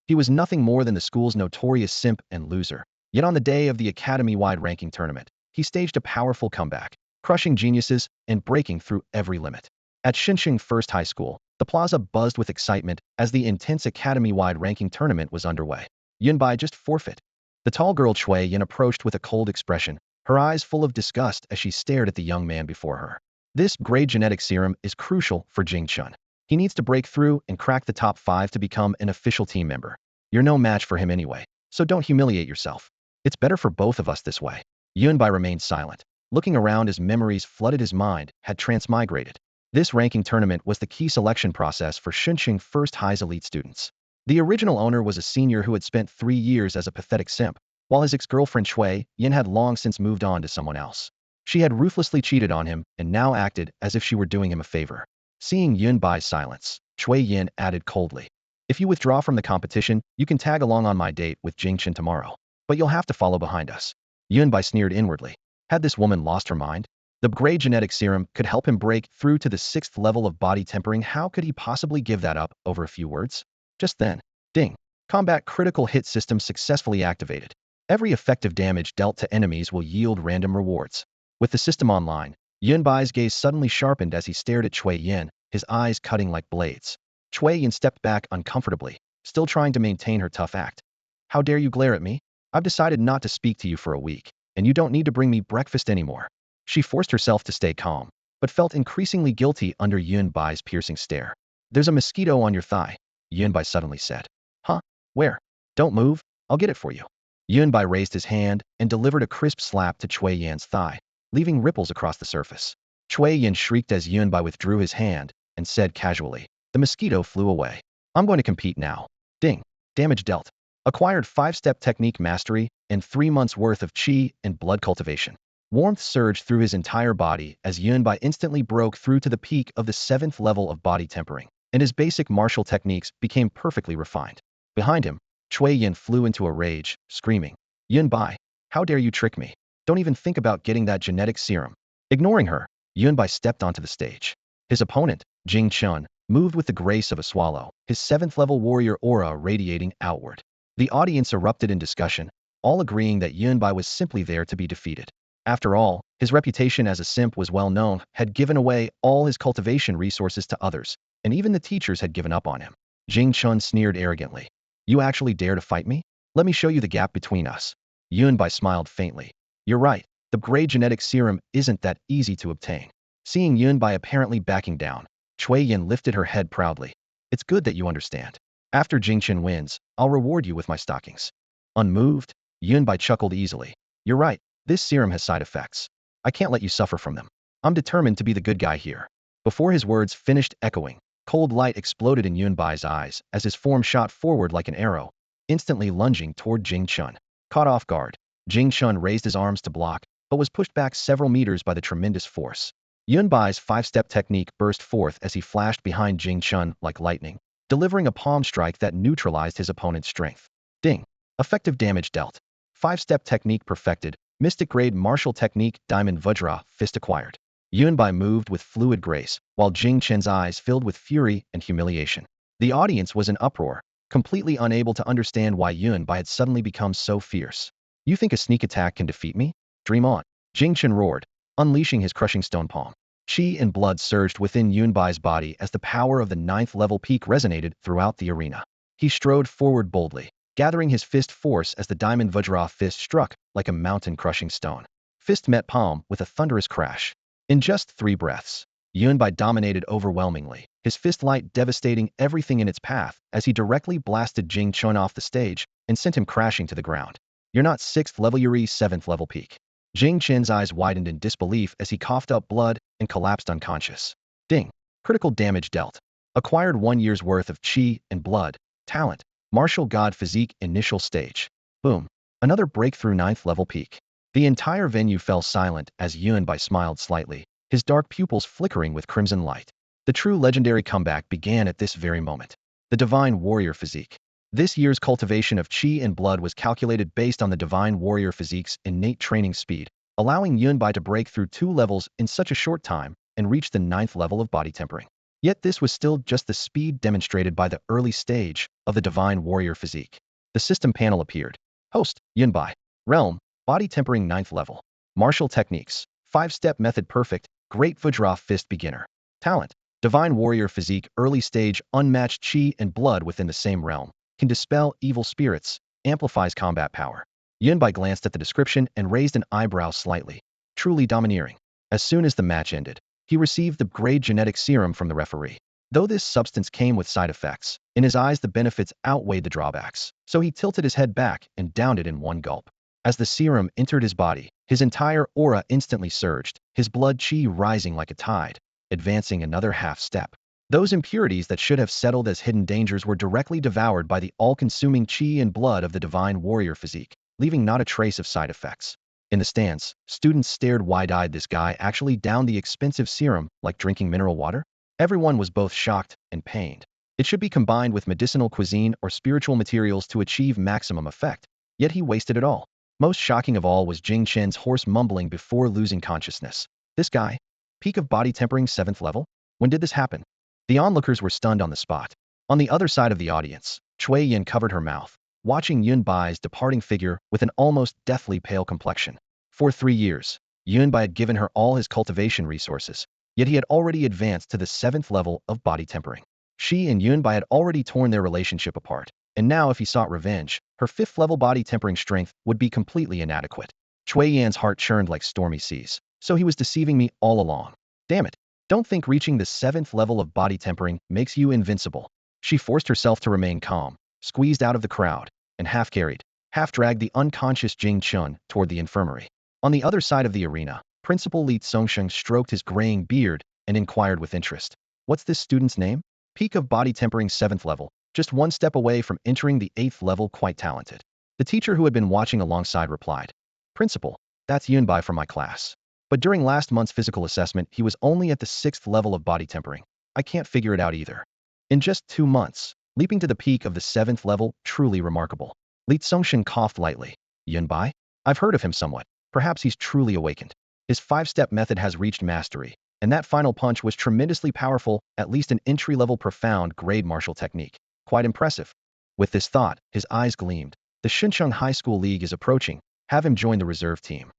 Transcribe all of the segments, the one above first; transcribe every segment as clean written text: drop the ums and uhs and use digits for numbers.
He was nothing more than the school's notorious simp and loser. Yet on the day of the academy-wide ranking tournament, he staged a powerful comeback, crushing geniuses and breaking through every limit. At Xinxiang First High School, the plaza buzzed with excitement as the intense academy-wide ranking tournament was underway. Yunbai just forfeit. The tall girl Chui Yin approached with a cold expression, her eyes full of disgust as she stared at the young man before her. This grade genetic serum is crucial for Jing Chun. He needs to break through and crack the top 5 to become an official team member. You're no match for him anyway, so don't humiliate yourself. It's better for both of us this way. Yunbai remained silent, looking around as memories flooded his mind, had transmigrated. This ranking tournament was the key selection process for Xinxiang First High's elite students. The original owner was a senior who had spent 3 years as a pathetic simp, while his ex-girlfriend Chui Yin had long since moved on to someone else. She had ruthlessly cheated on him and now acted as if she were doing him a favor. Seeing Yunbai's silence, Chui Yin added coldly, "If you withdraw from the competition, you can tag along on my date with Jingchen tomorrow. But you'll have to follow behind us." Yunbai sneered inwardly. Had this woman lost her mind? The grade genetic serum could help him break through to the 6th level of body tempering. How could he possibly give that up over a few words? Just then, ding. Combat critical hit system successfully activated. Every effective damage dealt to enemies will yield random rewards. With the system online, Yunbai's gaze suddenly sharpened as he stared at Chui Yin, his eyes cutting like blades. Chui Yin stepped back uncomfortably, still trying to maintain her tough act. "How dare you glare at me? I've decided not to speak to you for a week, and you don't need to bring me breakfast anymore." She forced herself to stay calm, but felt increasingly guilty under Yunbai's piercing stare. "There's a mosquito on your thigh," Yunbai suddenly said. "Huh? Where? Don't move, I'll get it for you." Yunbai raised his hand and delivered a crisp slap to Chui Yan's thigh, leaving ripples across the surface. Chui Yan shrieked as Yunbai withdrew his hand and said casually, "The mosquito flew away. I'm going to compete now." Ding. Damage dealt. Acquired 5-step technique mastery and 3 months worth of chi and blood cultivation. Warmth surged through his entire body as Yunbai instantly broke through to the peak of the 7th level of body tempering, and his basic martial techniques became perfectly refined. Behind him, Chui Yin flew into a rage, screaming, "Yunbai, how dare you trick me? Don't even think about getting that genetic serum." Ignoring her, Yunbai stepped onto the stage. His opponent, Jing Chun, moved with the grace of a swallow, his 7th level warrior aura radiating outward. The audience erupted in discussion, all agreeing that Yunbai was simply there to be defeated. After all, his reputation as a simp was well known, had given away all his cultivation resources to others, and even the teachers had given up on him. Jing Chun sneered arrogantly. "You actually dare to fight me? Let me show you the gap between us." Yunbai smiled faintly. "You're right, the grade genetic serum isn't that easy to obtain." Seeing Yunbai apparently backing down, Chui Yin lifted her head proudly. "It's good that you understand. After Jingchen wins, I'll reward you with my stockings." Unmoved, Yunbai chuckled easily. "You're right, this serum has side effects. I can't let you suffer from them. I'm determined to be the good guy here." Before his words finished echoing, cold light exploded in Yunbai's eyes as his form shot forward like an arrow, instantly lunging toward Jing Chun. Caught off guard, Jing Chun raised his arms to block, but was pushed back several meters by the tremendous force. Yunbai's 5-step technique burst forth as he flashed behind Jing Chun like lightning, delivering a palm strike that neutralized his opponent's strength. Ding. Effective damage dealt. 5-step technique perfected. Mystic grade martial technique Diamond Vajra fist acquired. Yunbai moved with fluid grace, while Jing Chen's eyes filled with fury and humiliation. The audience was in uproar, completely unable to understand why Yunbai had suddenly become so fierce. "You think a sneak attack can defeat me? Dream on." Jing Chen roared, unleashing his crushing stone palm. Qi and blood surged within Yunbai's body as the power of the 9th level peak resonated throughout the arena. He strode forward boldly, gathering his fist force as the Diamond Vajra fist struck like a mountain-crushing stone. Fist met palm with a thunderous crash. In just 3 breaths, Yunbai dominated overwhelmingly, his fist light devastating everything in its path as he directly blasted Jing Chun off the stage and sent him crashing to the ground. "You're not 6th level, you're 7th level peak." Jing Chen's eyes widened in disbelief as he coughed up blood and collapsed unconscious. Ding. Critical damage dealt. Acquired 1 year's worth of chi and blood, talent, martial god physique initial stage. Boom. Another breakthrough 9th level peak. The entire venue fell silent as Yunbai smiled slightly, his dark pupils flickering with crimson light. The true legendary comeback began at this very moment. The divine warrior physique. This year's cultivation of chi and blood was calculated based on the divine warrior physique's innate training speed, allowing Yunbai to break through 2 levels in such a short time and reach the 9th level of body tempering. Yet this was still just the speed demonstrated by the early stage of the divine warrior physique. The system panel appeared. Host, Yunbai. Realm, body tempering ninth level. Martial techniques, 5-step method perfect, great Vajra fist beginner. Talent, divine warrior physique early stage unmatched chi and blood within the same realm. Can dispel evil spirits, amplifies combat power. Yunbai glanced at the description and raised an eyebrow slightly. Truly domineering. As soon as the match ended, he received the grade genetic serum from the referee. Though this substance came with side effects, in his eyes the benefits outweighed the drawbacks, so he tilted his head back and downed it in one gulp. As the serum entered his body, his entire aura instantly surged, his blood chi rising like a tide, advancing another half step. Those impurities that should have settled as hidden dangers were directly devoured by the all-consuming chi and blood of the divine warrior physique, leaving not a trace of side effects. In the stands, students stared wide-eyed. This guy actually downed the expensive serum like drinking mineral water? Everyone was both shocked and pained. It should be combined with medicinal cuisine or spiritual materials to achieve maximum effect, yet he wasted it all. Most shocking of all was Jing Chen's hoarse mumbling before losing consciousness. This guy? Peak of body tempering 7th level? When did this happen? The onlookers were stunned on the spot. On the other side of the audience, Cui Yin covered her mouth, watching Yun Bai's departing figure with an almost deathly pale complexion. For 3 years, Yun Bai had given her all his cultivation resources, yet he had already advanced to the 7th level of body tempering. She and Yun Bai had already torn their relationship apart, and now if he sought revenge, her 5th level body tempering strength would be completely inadequate. Cui Yan's heart churned like stormy seas. So he was deceiving me all along. Damn it. Don't think reaching the 7th level of body tempering makes you invincible. She forced herself to remain calm, squeezed out of the crowd, and half-carried, half-dragged the unconscious Jing Chun toward the infirmary. On the other side of the arena, Principal Li Tsongsheng stroked his graying beard and inquired with interest. What's this student's name? Peak of body tempering 7th level, just one step away from entering the 8th level, quite talented. The teacher who had been watching alongside replied, Principal, that's Yunbai from my class. But during last month's physical assessment, he was only at the 6th level of body tempering. I can't figure it out either. In just 2 months, leaping to the peak of the 7th level, truly remarkable. Li Tsongsheng coughed lightly. Yunbai? I've heard of him somewhat. Perhaps he's truly awakened. His 5-step method has reached mastery, and that final punch was tremendously powerful, at least an entry-level profound grade martial technique. Quite impressive. With this thought, his eyes gleamed. The Shuncheng High School League is approaching. Have him join the reserve team.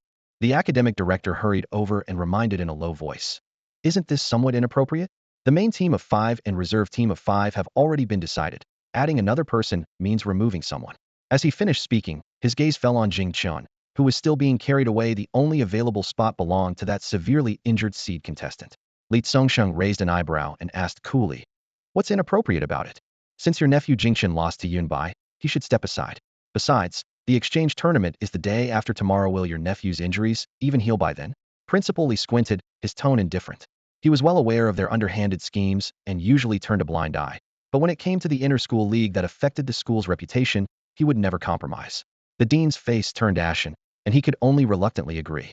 The academic director hurried over and reminded in a low voice. Isn't this somewhat inappropriate? The main team of 5 and reserve team of 5 have already been decided. Adding another person means removing someone. As he finished speaking, his gaze fell on Jing Chun, who was still being carried away. The only available spot belonged to that severely injured seed contestant. Li Tsongsheng raised an eyebrow and asked coolly, what's inappropriate about it? Since your nephew Jingchen lost to Yunbai, he should step aside. Besides, the exchange tournament is the day after tomorrow. Will your nephew's injuries even heal by then? Principal Li squinted, his tone indifferent. He was well aware of their underhanded schemes and usually turned a blind eye. But when it came to the inter-school league that affected the school's reputation, he would never compromise. The dean's face turned ashen, and he could only reluctantly agree.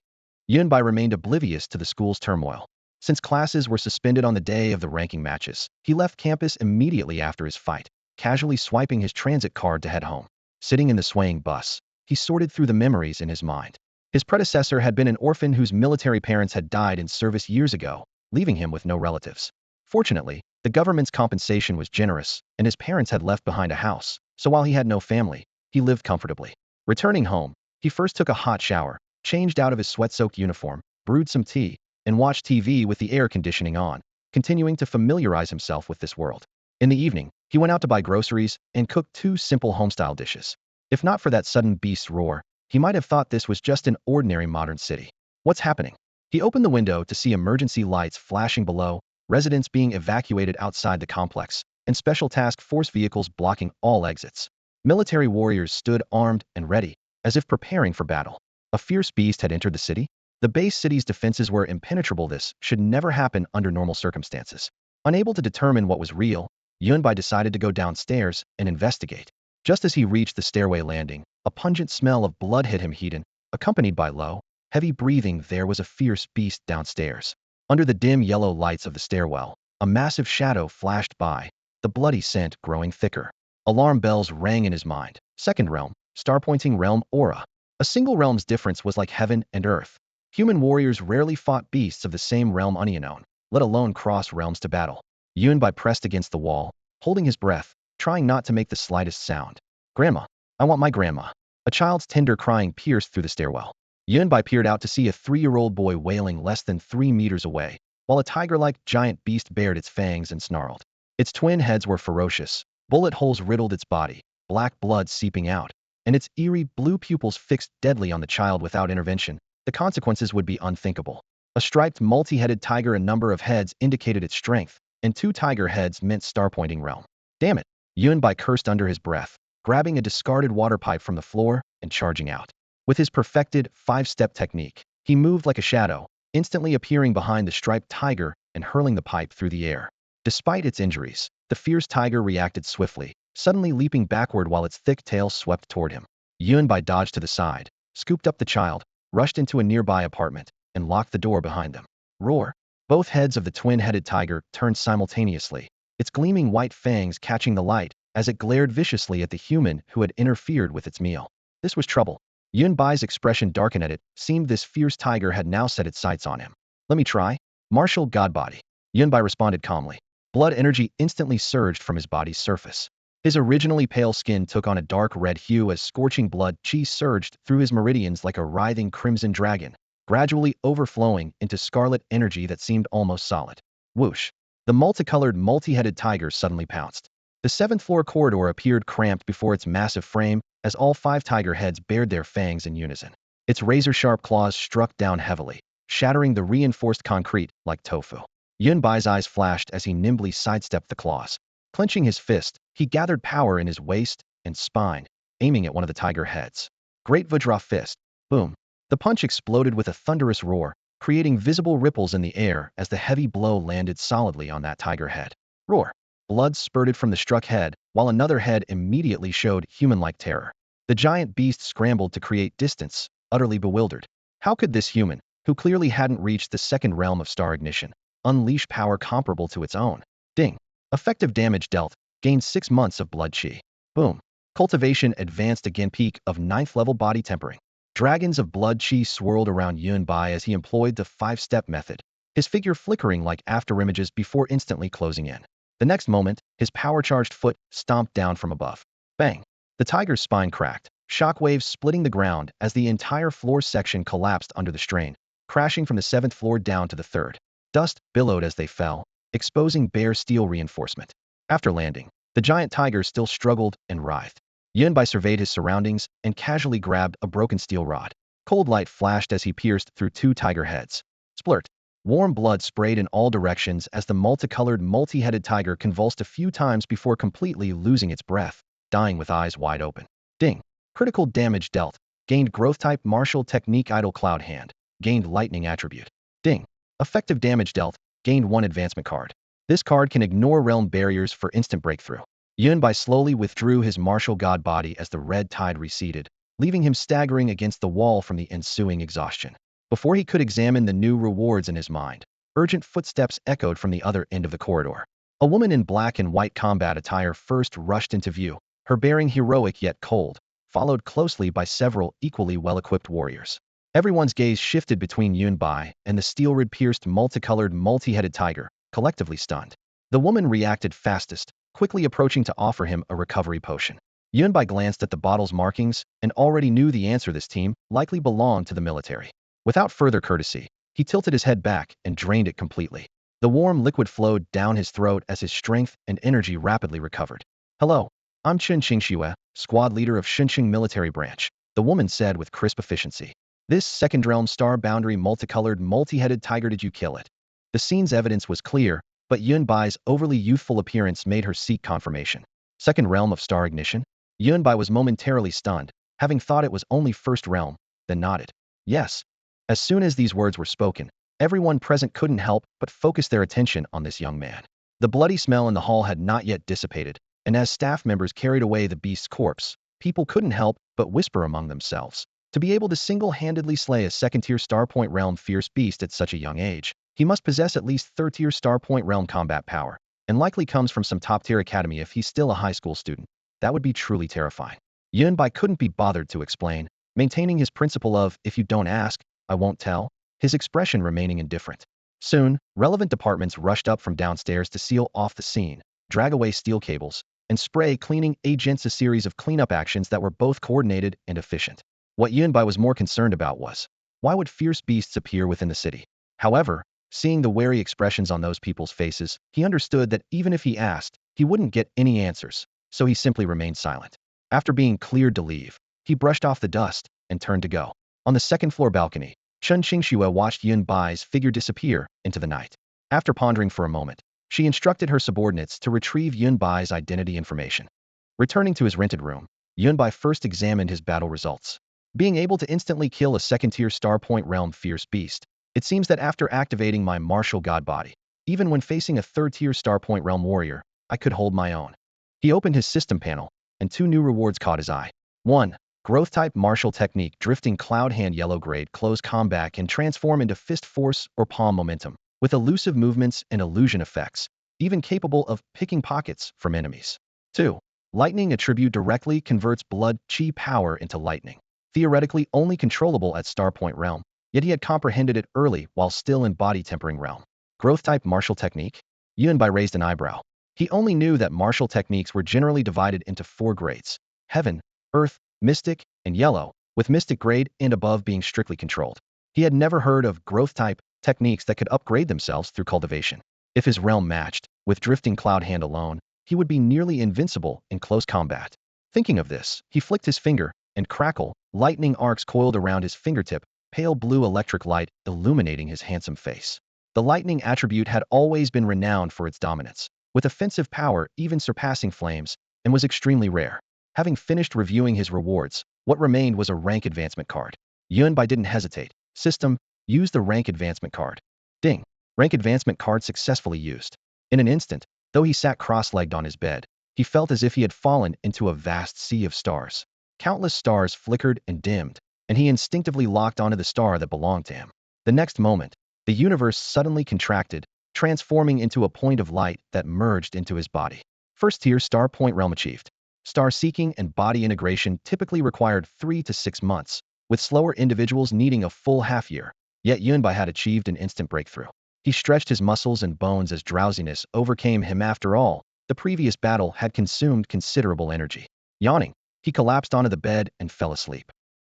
Yunbai remained oblivious to the school's turmoil. Since classes were suspended on the day of the ranking matches, he left campus immediately after his fight, casually swiping his transit card to head home. Sitting in the swaying bus, he sorted through the memories in his mind. His predecessor had been an orphan whose military parents had died in service years ago, leaving him with no relatives. Fortunately, the government's compensation was generous, and his parents had left behind a house, so while he had no family, he lived comfortably. Returning home, he first took a hot shower, changed out of his sweat-soaked uniform, brewed some tea, and watched TV with the air conditioning on, continuing to familiarize himself with this world. In the evening, he went out to buy groceries and cooked 2 simple homestyle dishes. If not for that sudden beast's roar, he might have thought this was just an ordinary modern city. What's happening? He opened the window to see emergency lights flashing below, residents being evacuated outside the complex, and special task force vehicles blocking all exits. Military warriors stood armed and ready, as if preparing for battle. A fierce beast had entered the city. The base city's defenses were impenetrable. This should never happen under normal circumstances. Unable to determine what was real, Yunbai decided to go downstairs and investigate. Just as he reached the stairway landing, a pungent smell of blood hit him. Heated, accompanied by low, heavy breathing. There was a fierce beast downstairs. Under the dim yellow lights of the stairwell, a massive shadow flashed by, the bloody scent growing thicker. Alarm bells rang in his mind. Second realm, star-pointing realm aura. A single realm's difference was like heaven and earth. Human warriors rarely fought beasts of the same realm unknown, let alone cross realms to battle. Yunbai pressed against the wall, holding his breath, trying not to make the slightest sound. Grandma, I want my grandma. A child's tender crying pierced through the stairwell. Yunbai peered out to see a 3-year-old boy wailing less than 3 meters away, while a tiger-like giant beast bared its fangs and snarled. Its twin heads were ferocious. Bullet holes riddled its body, black blood seeping out, and its eerie blue pupils fixed deadly on the child. Without intervention, the consequences would be unthinkable. A striped, multi-headed tiger, a number of heads indicated its strength, and 2 tiger heads meant star-pointing realm. Damn it! Yunbai cursed under his breath, grabbing a discarded water pipe from the floor and charging out. With his perfected 5-step technique, he moved like a shadow, instantly appearing behind the striped tiger and hurling the pipe through the air. Despite its injuries, the fierce tiger reacted swiftly, suddenly leaping backward while its thick tail swept toward him. Yunbai dodged to the side, scooped up the child, rushed into a nearby apartment, and locked the door behind them. Roar! Both heads of the twin-headed tiger turned simultaneously, its gleaming white fangs catching the light as it glared viciously at the human who had interfered with its meal. This was trouble. Yunbai's expression darkened. At it seemed this fierce tiger had now set its sights on him. Let me try. Martial Godbody. Yunbai responded calmly. Blood energy instantly surged from his body's surface. His originally pale skin took on a dark red hue as scorching blood chi surged through his meridians like a writhing crimson dragon, gradually overflowing into scarlet energy that seemed almost solid. Whoosh! The multicolored, multi-headed tiger suddenly pounced. The 7th-floor corridor appeared cramped before its massive frame as all 5 tiger heads bared their fangs in unison. Its razor-sharp claws struck down heavily, shattering the reinforced concrete like tofu. Yunbai's eyes flashed as he nimbly sidestepped the claws. Clenching his fist, he gathered power in his waist and spine, aiming at one of the tiger heads. Great Vajra fist. Boom. The punch exploded with a thunderous roar, creating visible ripples in the air as the heavy blow landed solidly on that tiger head. Roar! Blood spurted from the struck head, while another head immediately showed human-like terror. The giant beast scrambled to create distance, utterly bewildered. How could this human, who clearly hadn't reached the 2nd realm of star ignition, unleash power comparable to its own? Ding! Effective damage dealt, gained 6 months of blood chi. Boom! Cultivation advanced again, peak of 9th level body tempering. Dragons of blood chi swirled around Yunbai as he employed the 5-step method, his figure flickering like afterimages before instantly closing in. The next moment, his power-charged foot stomped down from above. Bang! The tiger's spine cracked, shockwaves splitting the ground as the entire floor section collapsed under the strain, crashing from the 7th floor down to the 3rd. Dust billowed as they fell, exposing bare steel reinforcement. After landing, the giant tiger still struggled and writhed. Yunbai surveyed his surroundings and casually grabbed a broken steel rod. Cold light flashed as he pierced through 2 tiger heads. Splurt! Warm blood sprayed in all directions as the multicolored, multi-headed tiger convulsed a few times before completely losing its breath, dying with eyes wide open. Ding! Critical damage dealt. Gained growth type martial technique idle cloud hand. Gained lightning attribute. Ding! Effective damage dealt. Gained 1 advancement card. This card can ignore realm barriers for instant breakthrough. Yunbai slowly withdrew his martial god body as the red tide receded, leaving him staggering against the wall from the ensuing exhaustion. Before he could examine the new rewards in his mind, urgent footsteps echoed from the other end of the corridor. A woman in black and white combat attire first rushed into view, her bearing heroic yet cold, followed closely by several equally well-equipped warriors. Everyone's gaze shifted between Yunbai and the steel-rid-pierced, multicolored, multi-headed tiger, collectively stunned. The woman reacted fastest, quickly approaching to offer him a recovery potion. Yunbai glanced at the bottle's markings and already knew the answer. This team likely belonged to the military. Without further courtesy, he tilted his head back and drained it completely. The warm liquid flowed down his throat as his strength and energy rapidly recovered. Hello, I'm Chen Qingxue, squad leader of Xinqing military branch, the woman said with crisp efficiency. This 2nd realm star boundary multicolored, multi-headed tiger, did you kill it? The scene's evidence was clear, but Yunbai's overly youthful appearance made her seek confirmation. 2nd realm of star ignition? Yunbai was momentarily stunned, having thought it was only 1st realm, then nodded. Yes. As soon as these words were spoken, everyone present couldn't help but focus their attention on this young man. The bloody smell in the hall had not yet dissipated, and as staff members carried away the beast's corpse, people couldn't help but whisper among themselves. To be able to single-handedly slay a 2nd-tier Starpoint Realm fierce beast at such a young age, he must possess at least 3rd-tier Starpoint Realm combat power, and likely comes from some top-tier academy if he's still a high school student. That would be truly terrifying. Yunbai couldn't be bothered to explain, maintaining his principle of, if you don't ask, I won't tell, his expression remaining indifferent. Soon, relevant departments rushed up from downstairs to seal off the scene, drag away steel cables, and spray cleaning agents, a series of cleanup actions that were both coordinated and efficient. What Yunbai was more concerned about was, why would fierce beasts appear within the city? However, seeing the wary expressions on those people's faces, he understood that even if he asked, he wouldn't get any answers, so he simply remained silent. After being cleared to leave, he brushed off the dust and turned to go. On the second-floor balcony, Chen Qingxue watched Yunbai's figure disappear into the night. After pondering for a moment, she instructed her subordinates to retrieve Yunbai's identity information. Returning to his rented room, Yunbai first examined his battle results. Being able to instantly kill a second-tier Star Point Realm fierce beast, it seems that after activating my martial god body, even when facing a third-tier Star Point Realm warrior, I could hold my own. He opened his system panel, and two new rewards caught his eye. 1. Growth type martial technique drifting cloud hand yellow grade close combat can transform into fist force or palm momentum, with elusive movements and illusion effects, even capable of picking pockets from enemies. 2. Lightning attribute directly converts blood chi power into lightning, theoretically only controllable at Star Point Realm, yet he had comprehended it early while still in body tempering realm. Growth type martial technique? Yunbai raised an eyebrow. He only knew that martial techniques were generally divided into 4 grades: Heaven, Earth, Mystic, and Yellow, with Mystic grade and above being strictly controlled. He had never heard of growth-type techniques that could upgrade themselves through cultivation. If his realm matched, with Drifting Cloud Hand alone, he would be nearly invincible in close combat. Thinking of this, he flicked his finger, and crackle, lightning arcs coiled around his fingertip, pale blue electric light illuminating his handsome face. The lightning attribute had always been renowned for its dominance, with offensive power even surpassing flames, and was extremely rare. Having finished reviewing his rewards, what remained was a rank advancement card. Yunbai didn't hesitate. System, use the rank advancement card. Ding. Rank advancement card successfully used. In an instant, though he sat cross-legged on his bed, he felt as if he had fallen into a vast sea of stars. Countless stars flickered and dimmed, and he instinctively locked onto the star that belonged to him. The next moment, the universe suddenly contracted, transforming into a point of light that merged into his body. First-tier Star Point Realm achieved. Star seeking and body integration typically required 3 to 6 months, with slower individuals needing a full half-year. Yet Yunbai had achieved an instant breakthrough. He stretched his muscles and bones as drowsiness overcame him. After all, the previous battle had consumed considerable energy. Yawning, he collapsed onto the bed and fell asleep.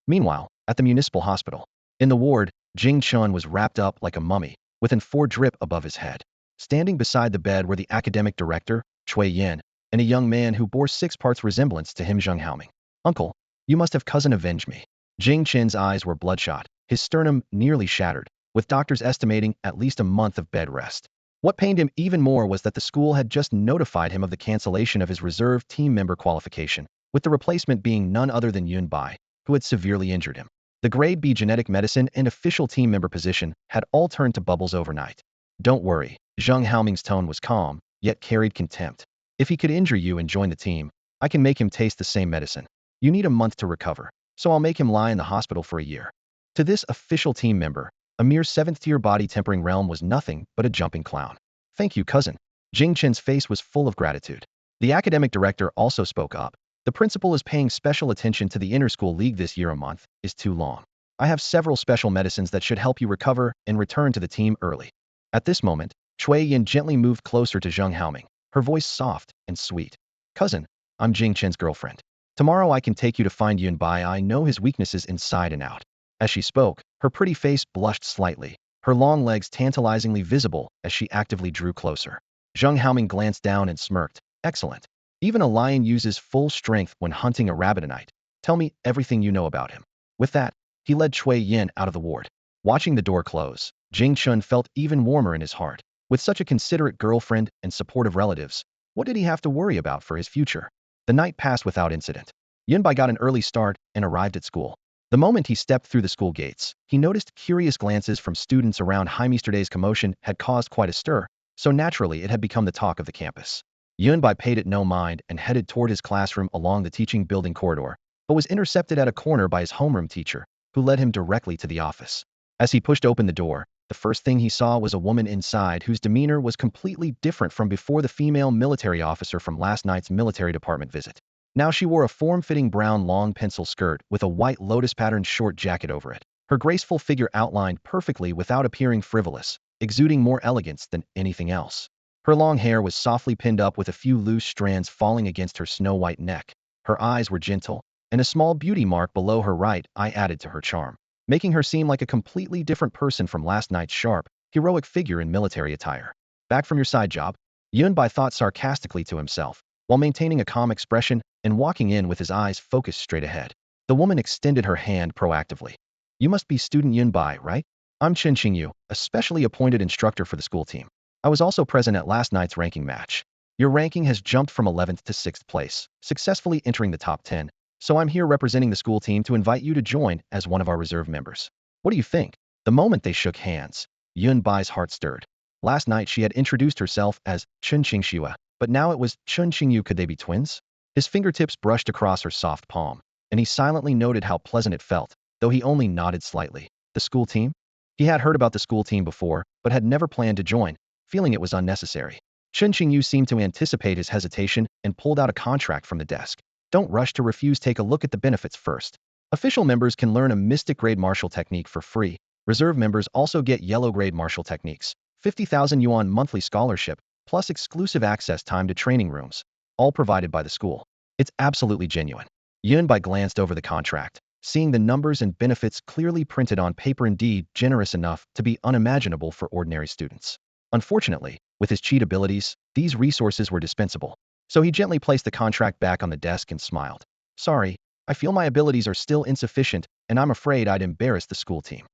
Meanwhile, at the municipal hospital, in the ward, Jing Chun was wrapped up like a mummy, with an 4 drip above his head. Standing beside the bed were the academic director, Cui Yin, and a young man who bore 6 parts resemblance to him, Zheng Haoming. Uncle, you must have cousin avenged me. Jing Chen's eyes were bloodshot, his sternum nearly shattered, with doctors estimating at least a month of bed rest. What pained him even more was that the school had just notified him of the cancellation of his reserve team member qualification, with the replacement being none other than Yunbai, who had severely injured him. The grade B genetic medicine and official team member position had all turned to bubbles overnight. Don't worry, Zheng Haoming's tone was calm, yet carried contempt. If he could injure you and join the team, I can make him taste the same medicine. You need a month to recover, so I'll make him lie in the hospital for a year. To this official team member, a mere 7th-tier body tempering realm was nothing but a jumping clown. Thank you, cousin. Jing Chen's face was full of gratitude. The academic director also spoke up. The principal is paying special attention to the inter-school league this year. A month is too long. I have several special medicines that should help you recover and return to the team early. At this moment, Cui Yin gently moved closer to Zheng Haoming, her voice soft and sweet. Cousin, I'm Jing Chen's girlfriend. Tomorrow I can take you to find Yunbai. I know his weaknesses inside and out. As she spoke, her pretty face blushed slightly, her long legs tantalizingly visible as she actively drew closer. Zheng Haoming glanced down and smirked. Excellent. Even a lion uses full strength when hunting a rabbit a night. Tell me everything you know about him. With that, he led Cui Yin out of the ward. Watching the door close, Jing Chun felt even warmer in his heart. With such a considerate girlfriend and supportive relatives, what did he have to worry about for his future? The night passed without incident. Yunbai got an early start and arrived at school. The moment he stepped through the school gates, he noticed curious glances from students around him. Yesterday's commotion had caused quite a stir, so naturally it had become the talk of the campus. Yunbai paid it no mind and headed toward his classroom along the teaching building corridor, but was intercepted at a corner by his homeroom teacher, who led him directly to the office. As he pushed open the door, the first thing he saw was a woman inside whose demeanor was completely different from before. The female military officer from last night's military department visit. Now she wore a form-fitting brown long pencil skirt with a white lotus-patterned short jacket over it. Her graceful figure outlined perfectly without appearing frivolous, exuding more elegance than anything else. Her long hair was softly pinned up with a few loose strands falling against her snow-white neck. Her eyes were gentle, and a small beauty mark below her right eye added to her charm, making her seem like a completely different person from last night's sharp, heroic figure in military attire. Back from your side job? Yunbai thought sarcastically to himself, while maintaining a calm expression and walking in with his eyes focused straight ahead. The woman extended her hand proactively. You must be student Yunbai, right? I'm Chen Xingyu, a specially appointed instructor for the school team. I was also present at last night's ranking match. Your ranking has jumped from 11th to 6th place, successfully entering the top 10, so I'm here representing the school team to invite you to join as one of our reserve members. What do you think? The moment they shook hands, Yunbai's heart stirred. Last night she had introduced herself as Chen Qingxue, but now it was Chen Qingyu. Could they be twins? His fingertips brushed across her soft palm, and he silently noted how pleasant it felt, though he only nodded slightly. The school team? He had heard about the school team before, but had never planned to join, feeling it was unnecessary. Chen Qingyu seemed to anticipate his hesitation and pulled out a contract from the desk. Don't rush to refuse. Take a look at the benefits first. Official members can learn a mystic grade martial technique for free. Reserve members also get yellow grade martial techniques, 50,000 yuan monthly scholarship, plus exclusive access time to training rooms, all provided by the school. It's absolutely genuine. Yunbai glanced over the contract, seeing the numbers and benefits clearly printed on paper, indeed generous enough to be unimaginable for ordinary students. Unfortunately, with his cheat abilities, these resources were dispensable. So he gently placed the contract back on the desk and smiled. Sorry, I feel my abilities are still insufficient, and I'm afraid I'd embarrass the school team.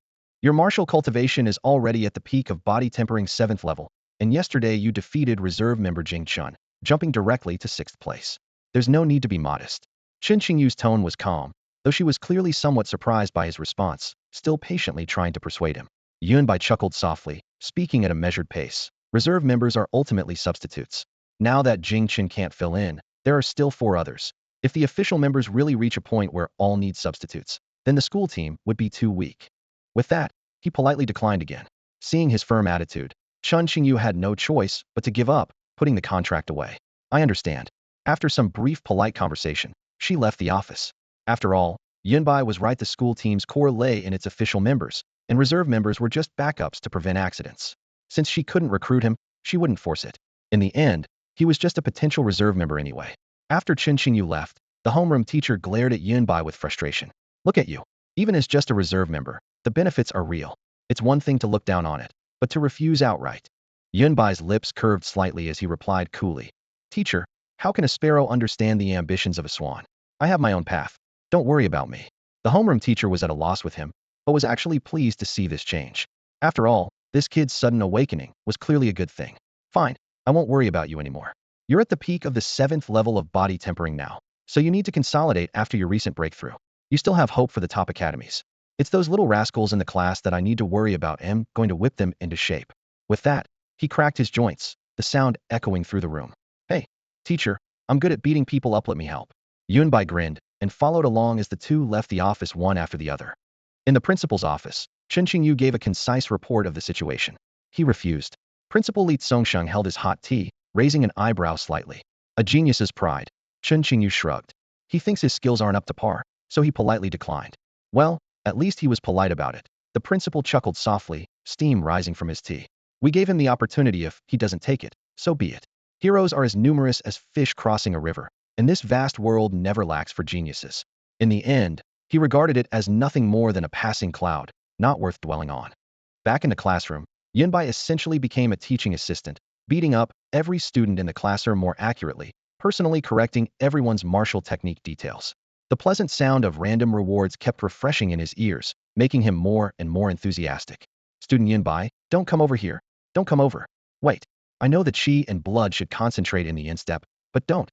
Your martial cultivation is already at the peak of body tempering 7th level, and yesterday you defeated reserve member Jing Chun, jumping directly to 6th place. There's no need to be modest. Chen Qingyu's tone was calm, though she was clearly somewhat surprised by his response, still patiently trying to persuade him. Yunbai chuckled softly, speaking at a measured pace. Reserve members are ultimately substitutes. Now that Jing Chen can't fill in, there are still 4 others. If the official members really reach a point where all need substitutes, then the school team would be too weak. With that, he politely declined again. Seeing his firm attitude, Chen Qingyu had no choice but to give up, putting the contract away. I understand. After some brief polite conversation, she left the office. After all, Yunbai was right. The school team's core lay in its official members, and reserve members were just backups to prevent accidents. Since she couldn't recruit him, she wouldn't force it. In the end, he was just a potential reserve member anyway. After Chen Qingyu left, the homeroom teacher glared at Yunbai with frustration. Look at you. Even as just a reserve member, the benefits are real. It's one thing to look down on it, but to refuse outright. Yunbai's lips curved slightly as he replied coolly. Teacher, how can a sparrow understand the ambitions of a swan? I have my own path. Don't worry about me. The homeroom teacher was at a loss with him, but was actually pleased to see this change. After all, this kid's sudden awakening was clearly a good thing. Fine, I won't worry about you anymore. You're at the peak of the 7th level of body tempering now, so you need to consolidate after your recent breakthrough. You still have hope for the top academies. It's those little rascals in the class that I need to worry about. I'm going to whip them into shape. With that, he cracked his joints, the sound echoing through the room. Hey, teacher, I'm good at beating people up. Let me help. Yunbai grinned and followed along as the two left the office one after the other. In the principal's office, Chen Qingyu gave a concise report of the situation. He refused. Principal Li Tsongsheng held his hot tea, raising an eyebrow slightly. A genius's pride. Chen Qingyu shrugged. He thinks his skills aren't up to par, so he politely declined. Well, at least he was polite about it. The principal chuckled softly, steam rising from his tea. We gave him the opportunity. If he doesn't take it, so be it. Heroes are as numerous as fish crossing a river, and this vast world never lacks for geniuses. In the end, he regarded it as nothing more than a passing cloud, not worth dwelling on. Back in the classroom, Yunbai essentially became a teaching assistant, beating up every student in the classroom more accurately, personally correcting everyone's martial technique details. The pleasant sound of random rewards kept refreshing in his ears, making him more and more enthusiastic. Student Yunbai, don't come over here. Don't come over. Wait. I know that chi and blood should concentrate in the instep, but don't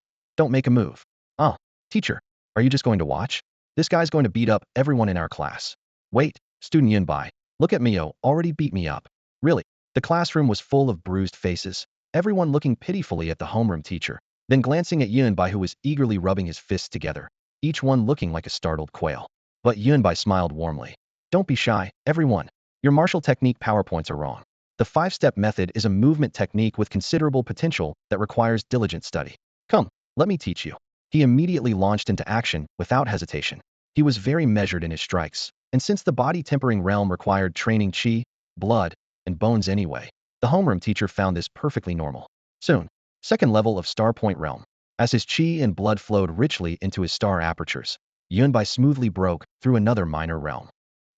make a move. Oh, teacher, are you just going to watch? This guy's going to beat up everyone in our class. Wait, student Yunbai, look at Mio, already beat me up. Really? The classroom was full of bruised faces, everyone looking pitifully at the homeroom teacher, then glancing at Yunbai, who was eagerly rubbing his fists together, each one looking like a startled quail. But Yunbai smiled warmly. Don't be shy, everyone. Your martial technique PowerPoints are wrong. The 5-step method is a movement technique with considerable potential that requires diligent study. Come, let me teach you. He immediately launched into action without hesitation. He was very measured in his strikes, and since the body tempering realm required training chi, blood, and bones anyway. The homeroom teacher found this perfectly normal. Soon, second level of Star Point Realm. As his chi and blood flowed richly into his star apertures, Yunbai smoothly broke through another minor realm.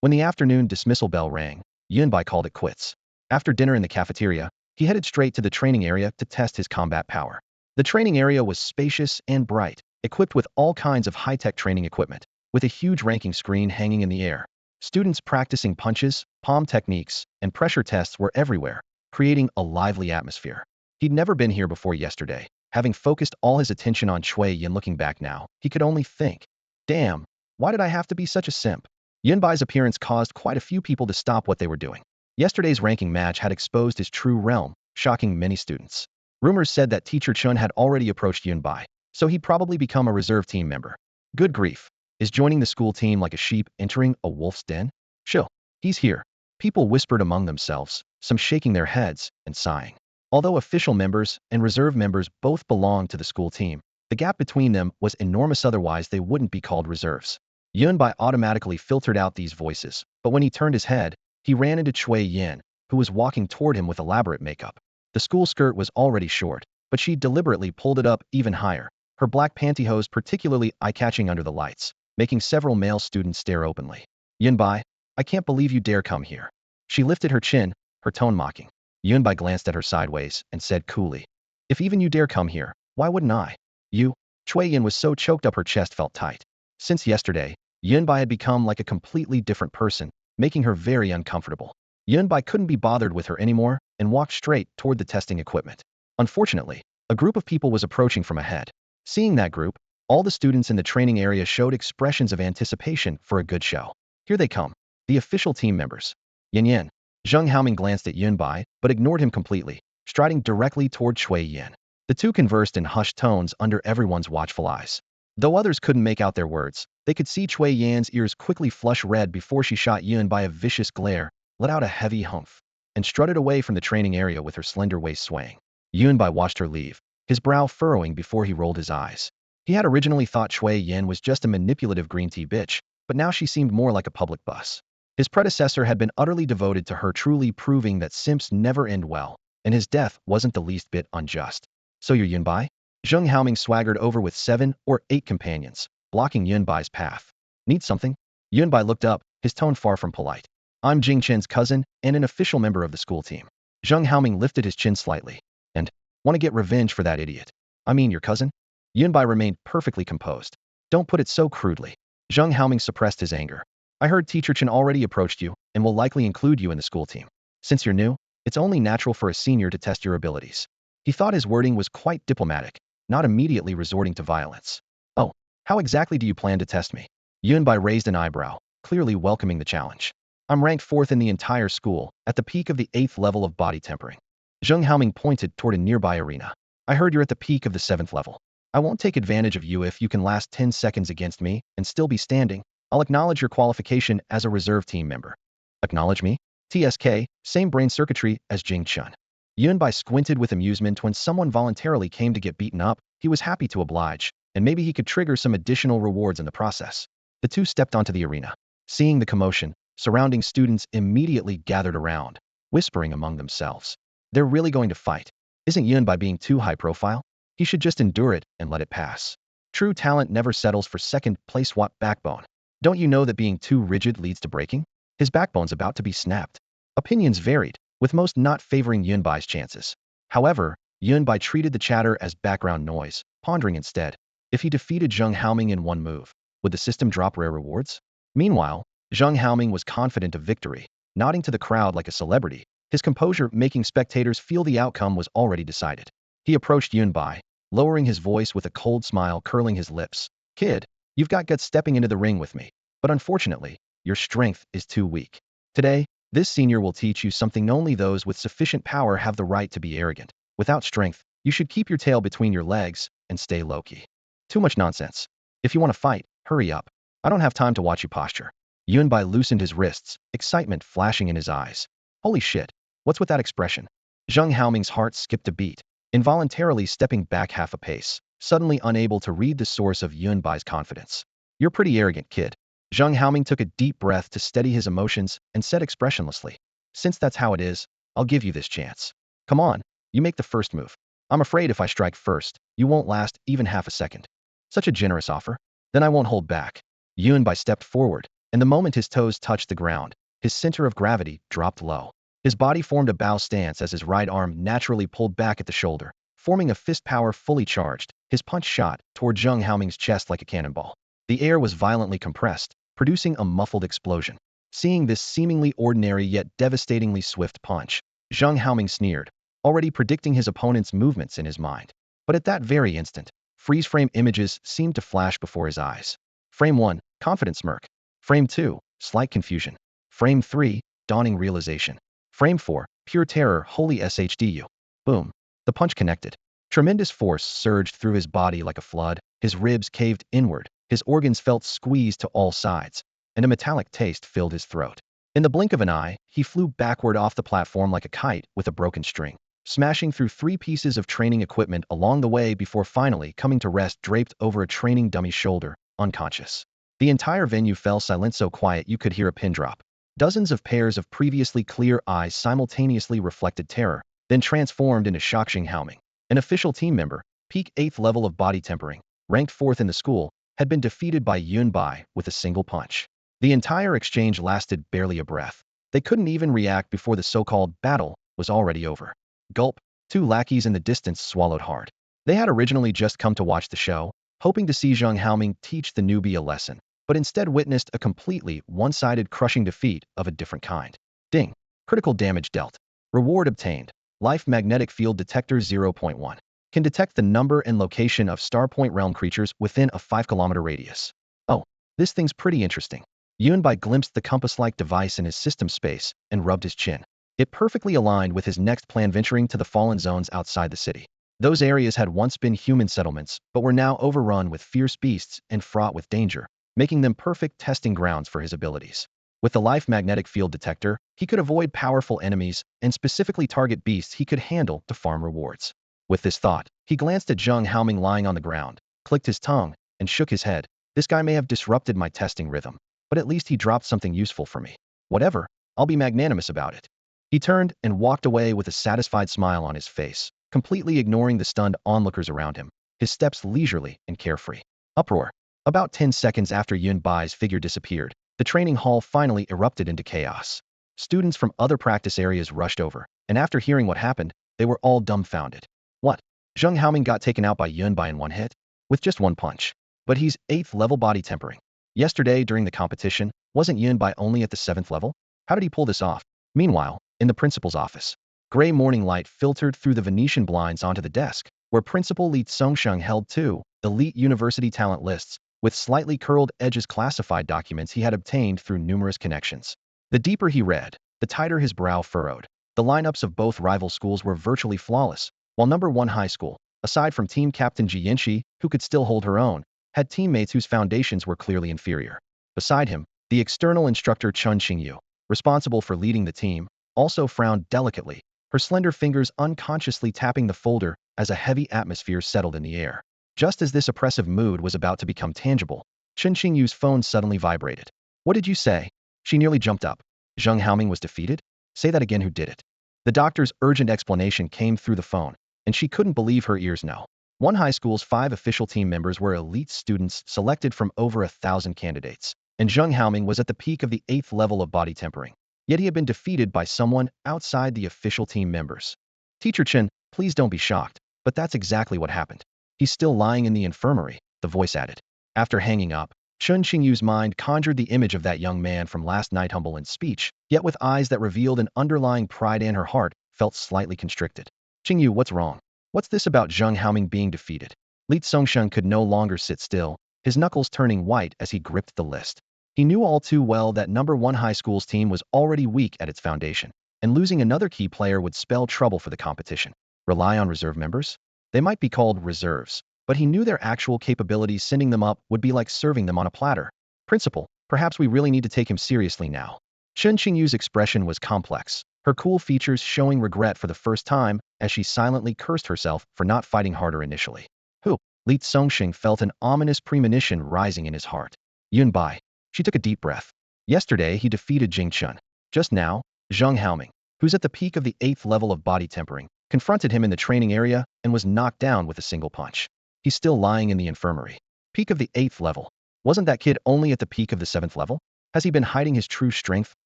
When the afternoon dismissal bell rang, Yunbai called it quits. After dinner in the cafeteria, he headed straight to the training area to test his combat power. The training area was spacious and bright, equipped with all kinds of high-tech training equipment, with a huge ranking screen hanging in the air. Students practicing punches, palm techniques, and pressure tests were everywhere, creating a lively atmosphere. He'd never been here before yesterday. Having focused all his attention on Chui Yin, looking back now, he could only think, damn, why did I have to be such a simp? Yunbai's appearance caused quite a few people to stop what they were doing. Yesterday's ranking match had exposed his true realm, shocking many students. Rumors said that Teacher Chun had already approached Yunbai, so he'd probably become a reserve team member. Good grief. Is joining the school team like a sheep entering a wolf's den? Chill. He's here. People whispered among themselves, some shaking their heads and sighing. Although official members and reserve members both belonged to the school team, the gap between them was enormous, otherwise they wouldn't be called reserves. Yunbai automatically filtered out these voices, but when he turned his head, he ran into Chui Yin, who was walking toward him with elaborate makeup. The school skirt was already short, but she deliberately pulled it up even higher, her black pantyhose particularly eye-catching under the lights, making several male students stare openly. Yunbai, I can't believe you dare come here. She lifted her chin, her tone mocking. Yunbai glanced at her sideways and said coolly, if even you dare come here, why wouldn't I? You? Chui Yin was so choked up her chest felt tight. Since yesterday, Yunbai had become like a completely different person, making her very uncomfortable. Yunbai couldn't be bothered with her anymore and walked straight toward the testing equipment. Unfortunately, a group of people was approaching from ahead. Seeing that group, all the students in the training area showed expressions of anticipation for a good show. Here they come, the official team members. Yin Yin. Zheng Haoming glanced at Yunbai, but ignored him completely, striding directly toward Chui Yin. The two conversed in hushed tones under everyone's watchful eyes. Though others couldn't make out their words, they could see Chui Yan's ears quickly flush red before she shot Yunbai a vicious glare, let out a heavy humph, and strutted away from the training area with her slender waist swaying. Yunbai watched her leave, his brow furrowing before he rolled his eyes. He had originally thought Chui Yan was just a manipulative green tea bitch, but now she seemed more like a public bus. His predecessor had been utterly devoted to her, truly proving that simps never end well, and his death wasn't the least bit unjust. So you're Yunbai? Zheng Haoming swaggered over with 7 or 8 companions, blocking Yunbai's path. Need something? Yunbai looked up, his tone far from polite. I'm Jing Chen's cousin and an official member of the school team. Zheng Haoming lifted his chin slightly. And, want to get revenge for that idiot? I mean your cousin? Yunbai remained perfectly composed. Don't put it so crudely. Zheng Haoming suppressed his anger. I heard Teacher Chen already approached you and will likely include you in the school team. Since you're new, it's only natural for a senior to test your abilities. He thought his wording was quite diplomatic, not immediately resorting to violence. Oh, how exactly do you plan to test me? Yunbai raised an eyebrow, clearly welcoming the challenge. I'm ranked 4th in the entire school, at the peak of the 8th level of body tempering. Zheng Haoming pointed toward a nearby arena. I heard you're at the peak of the 7th level. I won't take advantage of you if you can last 10 seconds against me and still be standing. I'll acknowledge your qualification as a reserve team member. Acknowledge me? TSK, same brain circuitry as Jing Chun. Yunbai squinted with amusement. When someone voluntarily came to get beaten up, he was happy to oblige, and maybe he could trigger some additional rewards in the process. The two stepped onto the arena. Seeing the commotion, surrounding students immediately gathered around, whispering among themselves. They're really going to fight. Isn't Yunbai being too high profile? He should just endure it and let it pass. True talent never settles for second place. What backbone? Don't you know that being too rigid leads to breaking? His backbone's about to be snapped. Opinions varied, with most not favoring Yunbai's chances. However, Yunbai treated the chatter as background noise, pondering instead. If he defeated Zheng Haoming in one move, would the system drop rare rewards? Meanwhile, Zheng Haoming was confident of victory, nodding to the crowd like a celebrity, his composure making spectators feel the outcome was already decided. He approached Yunbai, lowering his voice with a cold smile curling his lips. Kid, you've got guts stepping into the ring with me, but unfortunately, your strength is too weak. Today, this senior will teach you something. Only those with sufficient power have the right to be arrogant. Without strength, you should keep your tail between your legs and stay low-key. Too much nonsense. If you want to fight, hurry up. I don't have time to watch you posture. Yunbai loosened his wrists, excitement flashing in his eyes. Holy shit, what's with that expression? Zheng Haoming's heart skipped a beat, involuntarily stepping back half a pace, suddenly unable to read the source of Yunbai's confidence. You're pretty arrogant, kid. Zheng Haoming took a deep breath to steady his emotions and said expressionlessly. Since that's how it is, I'll give you this chance. Come on, you make the first move. I'm afraid if I strike first, you won't last even half a second. Such a generous offer. Then I won't hold back. Yunbai stepped forward, and the moment his toes touched the ground, his center of gravity dropped low. His body formed a bow stance as his right arm naturally pulled back at the shoulder, forming a fist power fully charged. His punch shot toward Zheng Haoming's chest like a cannonball. The air was violently compressed, producing a muffled explosion. Seeing this seemingly ordinary yet devastatingly swift punch, Zheng Haoming sneered, already predicting his opponent's movements in his mind. But at that very instant, freeze-frame images seemed to flash before his eyes. Frame 1, confident smirk. Frame 2, slight confusion. Frame 3, dawning realization. Frame 4, pure terror, holy SHDU. Boom. The punch connected. Tremendous force surged through his body like a flood, his ribs caved inward, his organs felt squeezed to all sides, and a metallic taste filled his throat. In the blink of an eye, he flew backward off the platform like a kite with a broken string, smashing through 3 pieces of training equipment along the way before finally coming to rest draped over a training dummy's shoulder, unconscious. The entire venue fell silent, so quiet you could hear a pin drop. Dozens of pairs of previously clear eyes simultaneously reflected terror, then transformed into Zheng Haoming. An official team member, peak 8th level of body tempering, ranked 4th in the school, had been defeated by Yunbai with a single punch. The entire exchange lasted barely a breath. They couldn't even react before the so-called battle was already over. Gulp. 2 lackeys in the distance swallowed hard. They had originally just come to watch the show, hoping to see Zheng Haoming teach the newbie a lesson, but instead witnessed a completely one-sided crushing defeat of a different kind. Ding. Critical damage dealt. Reward obtained. Life magnetic field detector 0.1. Can detect the number and location of Starpoint realm creatures within a 5-kilometer radius. Oh, this thing's pretty interesting. Yunbai glimpsed the compass-like device in his system space and rubbed his chin. It perfectly aligned with his next plan, venturing to the fallen zones outside the city. Those areas had once been human settlements, but were now overrun with fierce beasts and fraught with danger, making them perfect testing grounds for his abilities. With the life magnetic field detector, he could avoid powerful enemies and specifically target beasts he could handle to farm rewards. With this thought, he glanced at Zheng Haoming lying on the ground, clicked his tongue, and shook his head. This guy may have disrupted my testing rhythm, but at least he dropped something useful for me. Whatever, I'll be magnanimous about it. He turned and walked away with a satisfied smile on his face, completely ignoring the stunned onlookers around him, his steps leisurely and carefree. Uproar. About 10 seconds after Yunbai's figure disappeared, the training hall finally erupted into chaos. Students from other practice areas rushed over, and after hearing what happened, they were all dumbfounded. What? Zheng Haoming got taken out by Yunbai in one hit? With just one punch. But he's 8th level body tempering. Yesterday, during the competition, wasn't Yunbai only at the 7th level? How did he pull this off? Meanwhile, in the principal's office, gray morning light filtered through the Venetian blinds onto the desk, where Principal Li Tsongsheng held 2 elite university talent lists, with slightly curled edges classified documents he had obtained through numerous connections. The deeper he read, the tighter his brow furrowed. The lineups of both rival schools were virtually flawless, while number 1 high school, aside from team captain Ji Yinshi, who could still hold her own, had teammates whose foundations were clearly inferior. Beside him, the external instructor Chun Xingyu, responsible for leading the team, also frowned delicately, her slender fingers unconsciously tapping the folder as a heavy atmosphere settled in the air. Just as this oppressive mood was about to become tangible, Chun Xingyu's phone suddenly vibrated. What did you say? She nearly jumped up. Zheng Haoming was defeated? Say that again, who did it? The doctor's urgent explanation came through the phone, and she couldn't believe her ears. No. One high school's 5 official team members were elite students selected from over 1,000 candidates, and Zheng Haoming was at the peak of the 8th level of body tempering. Yet he had been defeated by someone outside the official team members. Teacher Chen, please don't be shocked, but that's exactly what happened. He's still lying in the infirmary, the voice added. After hanging up, Chun Xingyu's mind conjured the image of that young man from last night, humble in speech, yet with eyes that revealed an underlying pride, and her heart felt slightly constricted. Xingyu, what's wrong? What's this about Zheng Haoming being defeated? Li Tsongsheng could no longer sit still, his knuckles turning white as he gripped the list. He knew all too well that number 1 high school's team was already weak at its foundation, and losing another key player would spell trouble for the competition. Rely on reserve members? They might be called reserves, but he knew their actual capabilities. Sending them up would be like serving them on a platter. Principal, perhaps we really need to take him seriously now. Chun Xingyu's expression was complex, her cool features showing regret for the first time as she silently cursed herself for not fighting harder initially. Who? Li Tsongsheng felt an ominous premonition rising in his heart. Yunbai. She took a deep breath. Yesterday he defeated Jing Chun. Just now, Zheng Haoming. who's at the peak of the 8th level of body tempering, confronted him in the training area and was knocked down with a single punch. He's still lying in the infirmary. Peak of the 8th level. Wasn't that kid only at the peak of the 7th level? Has he been hiding his true strength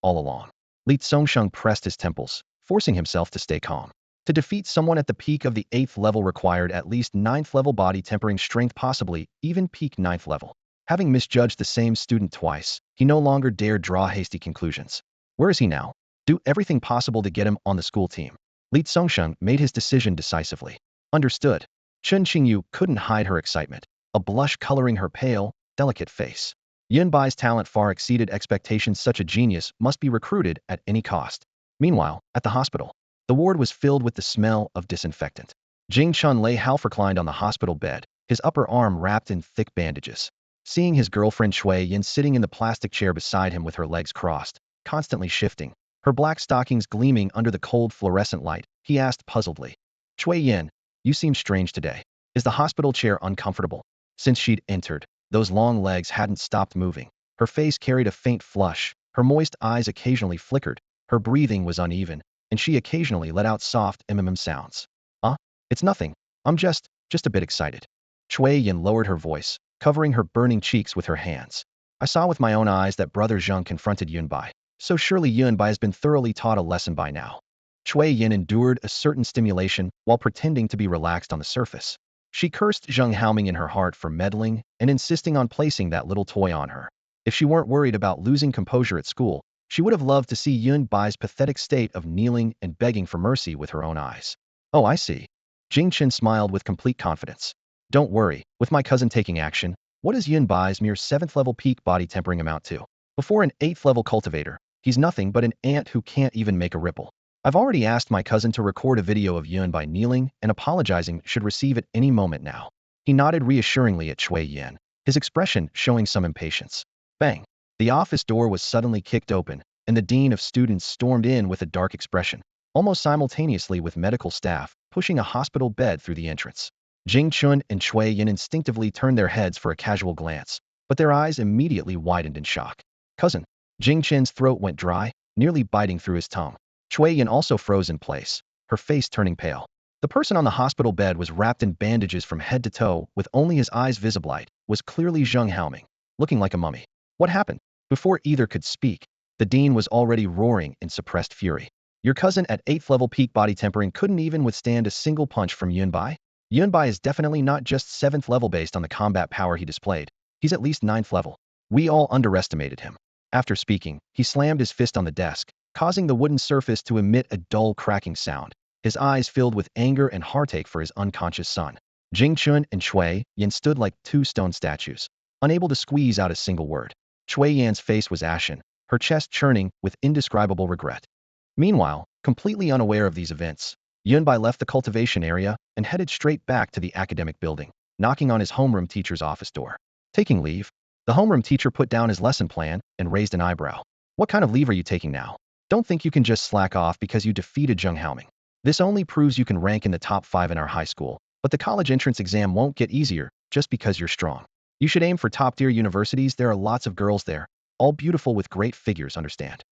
all along? Li Tsongsheng pressed his temples, forcing himself to stay calm. To defeat someone at the peak of the 8th level required at least 9th level body tempering strength, possibly even peak 9th level. Having misjudged the same student twice, he no longer dared draw hasty conclusions. Where is he now? Do everything possible to get him on the school team. Li Tsongsheng made his decision decisively. Understood. Chen Qingyu couldn't hide her excitement, a blush coloring her pale, delicate face. Yunbai's talent far exceeded expectations. Such a genius must be recruited at any cost. Meanwhile, at the hospital, the ward was filled with the smell of disinfectant. Jing Chun lay half reclined on the hospital bed, his upper arm wrapped in thick bandages. Seeing his girlfriend Shui Yin sitting in the plastic chair beside him with her legs crossed, constantly shifting, her black stockings gleaming under the cold fluorescent light, he asked puzzledly, Shui Yin, you seem strange today. Is the hospital chair uncomfortable? Since she'd entered, those long legs hadn't stopped moving. Her face carried a faint flush, her moist eyes occasionally flickered, her breathing was uneven, and she occasionally let out soft sounds. It's nothing. I'm just a bit excited. Shui Yin lowered her voice, covering her burning cheeks with her hands. I saw with my own eyes that Brother Zheng confronted Yunbai, so surely Yunbai has been thoroughly taught a lesson by now. Shui Yin endured a certain stimulation while pretending to be relaxed on the surface. She cursed Zheng Haoming in her heart for meddling and insisting on placing that little toy on her. If she weren't worried about losing composure at school, she would have loved to see Yunbai's pathetic state of kneeling and begging for mercy with her own eyes. Oh, I see. Jing Chen smiled with complete confidence. Don't worry, with my cousin taking action, what does Yunbai's mere 7th level peak body tempering amount to? Before an 8th level cultivator, he's nothing but an ant who can't even make a ripple. I've already asked my cousin to record a video of Yunbai kneeling and apologizing, should receive at any moment now. He nodded reassuringly at Shui Yin, his expression showing some impatience. Bang! The office door was suddenly kicked open, and the dean of students stormed in with a dark expression, almost simultaneously with medical staff pushing a hospital bed through the entrance. Jing Chun and Shui Yin instinctively turned their heads for a casual glance, but their eyes immediately widened in shock. Cousin. Jing Chen's throat went dry, nearly biting through his tongue. Shui Yin also froze in place, her face turning pale. The person on the hospital bed was wrapped in bandages from head to toe, with only his eyes visible. It was clearly Zheng Haoming, looking like a mummy. What happened? Before either could speak, the dean was already roaring in suppressed fury. Your cousin at 8th level peak body tempering couldn't even withstand a single punch from Yunbai? Yunbai is definitely not just 7th level based on the combat power he displayed. He's at least 9th level. We all underestimated him. After speaking, he slammed his fist on the desk, causing the wooden surface to emit a dull cracking sound. His eyes filled with anger and heartache for his unconscious son. Jing Chun and Shui Yin stood like two stone statues, unable to squeeze out a single word. Shui Yan's face was ashen, her chest churning with indescribable regret. Meanwhile, completely unaware of these events, Yunbai left the cultivation area and headed straight back to the academic building, knocking on his homeroom teacher's office door. Taking leave? The homeroom teacher put down his lesson plan and raised an eyebrow. What kind of leave are you taking now? Don't think you can just slack off because you defeated Zheng Haoming. This only proves you can rank in the top 5 in our high school, but the college entrance exam won't get easier just because you're strong. You should aim for top-tier universities. There are lots of girls there, all beautiful with great figures, understand?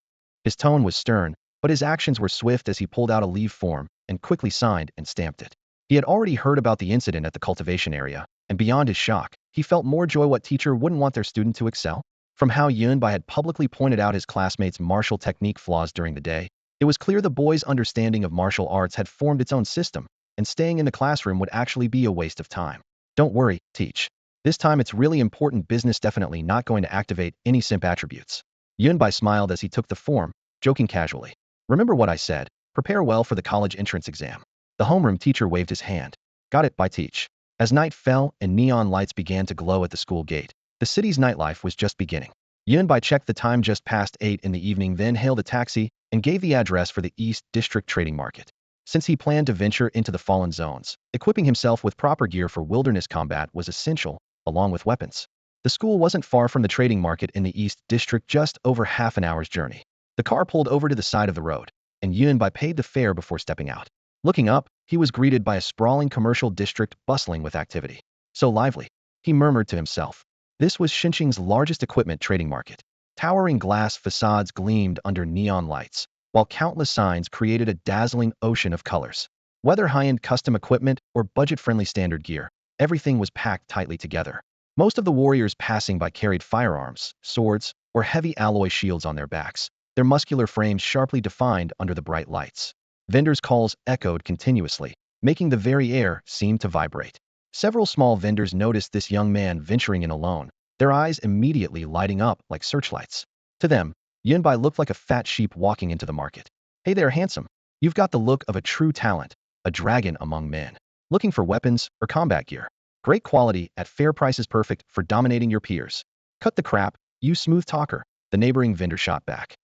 His tone was stern, but his actions were swift as he pulled out a leave form and quickly signed and stamped it. He had already heard about the incident at the cultivation area, and beyond his shock, he felt more joy. What teacher wouldn't want their student to excel? From how Yunbai had publicly pointed out his classmates' martial technique flaws during the day, it was clear the boy's understanding of martial arts had formed its own system, and staying in the classroom would actually be a waste of time. Don't worry, teach. This time it's really important business, definitely not going to activate any simp attributes. Yunbai smiled as he took the form, joking casually. Remember what I said, prepare well for the college entrance exam. The homeroom teacher waved his hand. Got it, by teach. As night fell and neon lights began to glow at the school gate, the city's nightlife was just beginning. Yunbai checked the time, just past 8 in the evening, then hailed a taxi and gave the address for the East District Trading Market. Since he planned to venture into the fallen zones, equipping himself with proper gear for wilderness combat was essential, along with weapons. The school wasn't far from the trading market in the East District, just over half an hour's journey. The car pulled over to the side of the road, and Yunbai paid the fare before stepping out. Looking up, he was greeted by a sprawling commercial district bustling with activity. So lively, he murmured to himself. This was Xinjiang's largest equipment trading market. Towering glass facades gleamed under neon lights, while countless signs created a dazzling ocean of colors. Whether high-end custom equipment or budget-friendly standard gear, everything was packed tightly together. Most of the warriors passing by carried firearms, swords, or heavy alloy shields on their backs, their muscular frames sharply defined under the bright lights. Vendors' calls echoed continuously, making the very air seem to vibrate. Several small vendors noticed this young man venturing in alone, their eyes immediately lighting up like searchlights. To them, Yunbai looked like a fat sheep walking into the market. Hey there, handsome. You've got the look of a true talent, a dragon among men. Looking for weapons or combat gear? Great quality at fair prices, perfect for dominating your peers. Cut the crap, you smooth talker, the neighboring vendor shot back.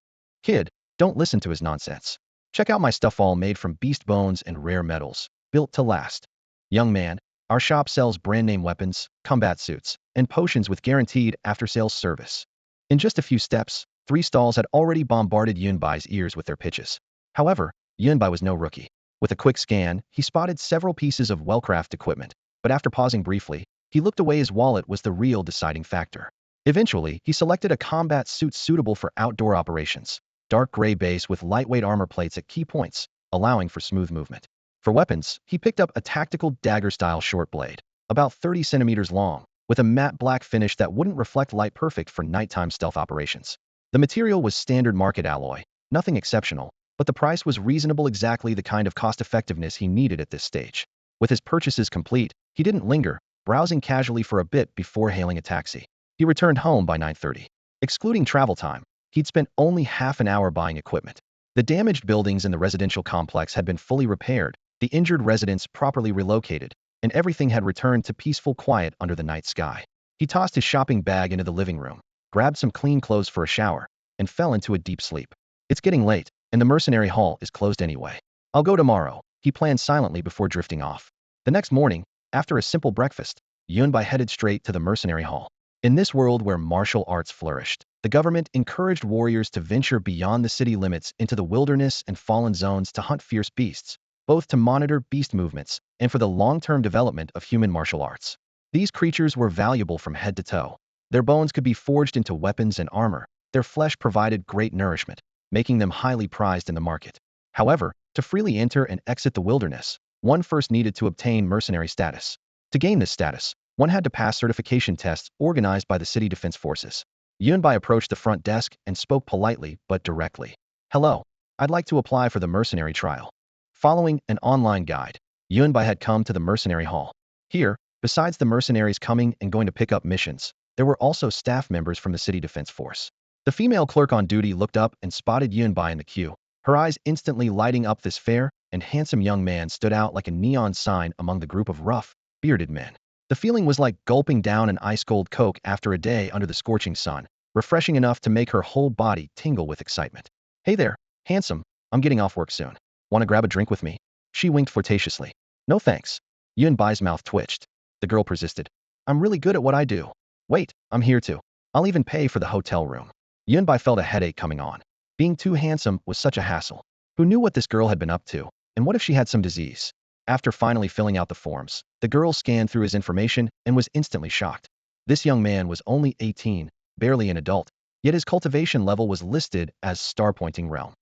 Kid, don't listen to his nonsense. Check out my stuff, all made from beast bones and rare metals, built to last. Young man, our shop sells brand name weapons, combat suits, and potions with guaranteed after-sales service. In just a few steps, 3 stalls had already bombarded Yunbai's ears with their pitches. However, Yunbai was no rookie. With a quick scan, he spotted several pieces of well-crafted equipment, but after pausing briefly, he looked away. His wallet was the real deciding factor. Eventually, he selected a combat suit suitable for outdoor operations. Dark gray base with lightweight armor plates at key points, allowing for smooth movement. For weapons, he picked up a tactical dagger-style short blade, about 30 centimeters long, with a matte black finish that wouldn't reflect light, perfect for nighttime stealth operations. The material was standard market alloy, nothing exceptional, but the price was reasonable, exactly the kind of cost-effectiveness he needed at this stage. With his purchases complete, he didn't linger, browsing casually for a bit before hailing a taxi. He returned home by 9:30. Excluding travel time, he'd spent only half an hour buying equipment. The damaged buildings in the residential complex had been fully repaired, the injured residents properly relocated, and everything had returned to peaceful quiet under the night sky. He tossed his shopping bag into the living room, grabbed some clean clothes for a shower, and fell into a deep sleep. It's getting late, and the mercenary hall is closed anyway. I'll go tomorrow, he planned silently before drifting off. The next morning, after a simple breakfast, Yunbai headed straight to the mercenary hall. In this world where martial arts flourished, the government encouraged warriors to venture beyond the city limits into the wilderness and fallen zones to hunt fierce beasts, both to monitor beast movements and for the long-term development of human martial arts. These creatures were valuable from head to toe. Their bones could be forged into weapons and armor. Their flesh provided great nourishment, making them highly prized in the market. However, to freely enter and exit the wilderness, one first needed to obtain mercenary status. To gain this status, one had to pass certification tests organized by the city defense forces. Yunbai approached the front desk and spoke politely but directly. Hello, I'd like to apply for the mercenary trial. Following an online guide, Yunbai had come to the mercenary hall. Here, besides the mercenaries coming and going to pick up missions, there were also staff members from the city defense force. The female clerk on duty looked up and spotted Yunbai in the queue, her eyes instantly lighting up. This fair and handsome young man stood out like a neon sign among the group of rough, bearded men. The feeling was like gulping down an ice-cold Coke after a day under the scorching sun, refreshing enough to make her whole body tingle with excitement. Hey there, handsome, I'm getting off work soon. Want to grab a drink with me? She winked flirtatiously. No thanks. Yunbai's mouth twitched. The girl persisted. I'm really good at what I do. Wait, I'm here too. I'll even pay for the hotel room. Yunbai felt a headache coming on. Being too handsome was such a hassle. Who knew what this girl had been up to? And what if she had some disease? After finally filling out the forms, the girl scanned through his information and was instantly shocked. This young man was only 18, barely an adult, yet his cultivation level was listed as star-pointing realm.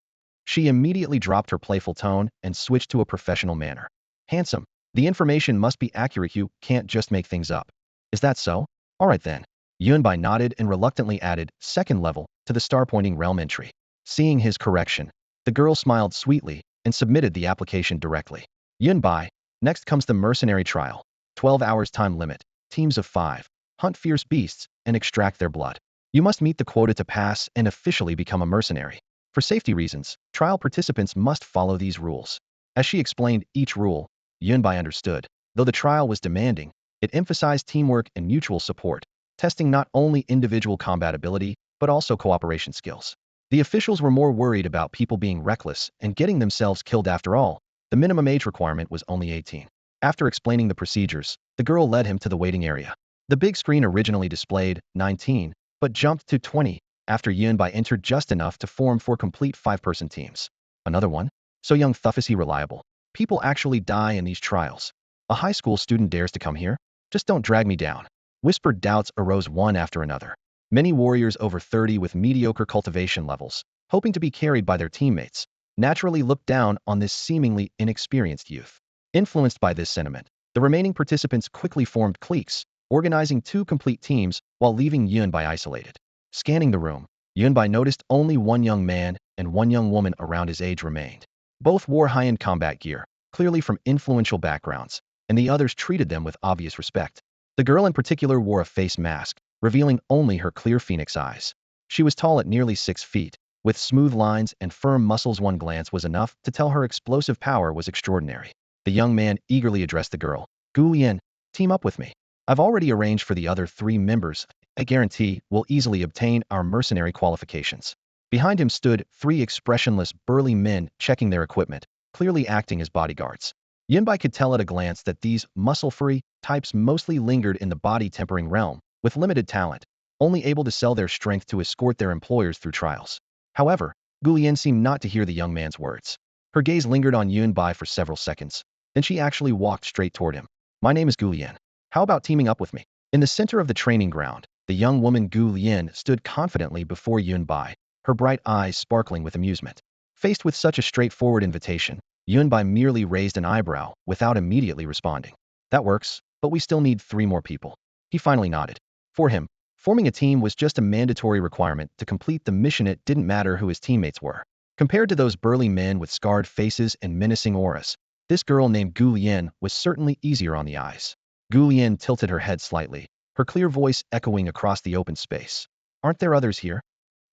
She immediately dropped her playful tone and switched to a professional manner. Handsome, the information must be accurate. You can't just make things up. Is that so? All right then. Yunbai nodded and reluctantly added second level to the star-pointing realm entry. Seeing his correction, the girl smiled sweetly and submitted the application directly. Yunbai, next comes the mercenary trial. 12 hours time limit, teams of 5, hunt fierce beasts and extract their blood. You must meet the quota to pass and officially become a mercenary. For safety reasons, trial participants must follow these rules. As she explained each rule, Yunbai understood. Though the trial was demanding, it emphasized teamwork and mutual support, testing not only individual combat ability, but also cooperation skills. The officials were more worried about people being reckless and getting themselves killed. After all, the minimum age requirement was only 18. After explaining the procedures, the girl led him to the waiting area. The big screen originally displayed 19, but jumped to 20 after Yunbai entered just enough to form 4 complete 5-person teams. Another one? So young Thuff, is he reliable? People actually die in these trials. A high school student dares to come here? Just don't drag me down. Whispered doubts arose one after another. Many warriors over 30 with mediocre cultivation levels, hoping to be carried by their teammates, naturally looked down on this seemingly inexperienced youth. Influenced by this sentiment, the remaining participants quickly formed cliques, organizing two complete teams while leaving Yunbai isolated. Scanning the room, Yunbai noticed only one young man and one young woman around his age remained. Both wore high-end combat gear, clearly from influential backgrounds, and the others treated them with obvious respect. The girl in particular wore a face mask, revealing only her clear phoenix eyes. She was tall at nearly 6 feet, with smooth lines and firm muscles. One glance was enough to tell her explosive power was extraordinary. The young man eagerly addressed the girl. Gu Lian, team up with me. I've already arranged for the other 3 members. I guarantee we'll easily obtain our mercenary qualifications. Behind him stood 3 expressionless, burly men checking their equipment, clearly acting as bodyguards. Yunbai could tell at a glance that these muscle-free types mostly lingered in the body-tempering realm, with limited talent, only able to sell their strength to escort their employers through trials. However, Gu Lian seemed not to hear the young man's words. Her gaze lingered on Yunbai for several seconds. Then she actually walked straight toward him. My name is Gu Lian. How about teaming up with me? In the center of the training ground, the young woman Gu Lian stood confidently before Yunbai, her bright eyes sparkling with amusement. Faced with such a straightforward invitation, Yunbai merely raised an eyebrow without immediately responding. That works, but we still need 3 more people. He finally nodded. For him, forming a team was just a mandatory requirement to complete the mission. It didn't matter who his teammates were. Compared to those burly men with scarred faces and menacing auras, this girl named Gu Lian was certainly easier on the eyes. Gu Lian tilted her head slightly, her clear voice echoing across the open space. Aren't there others here?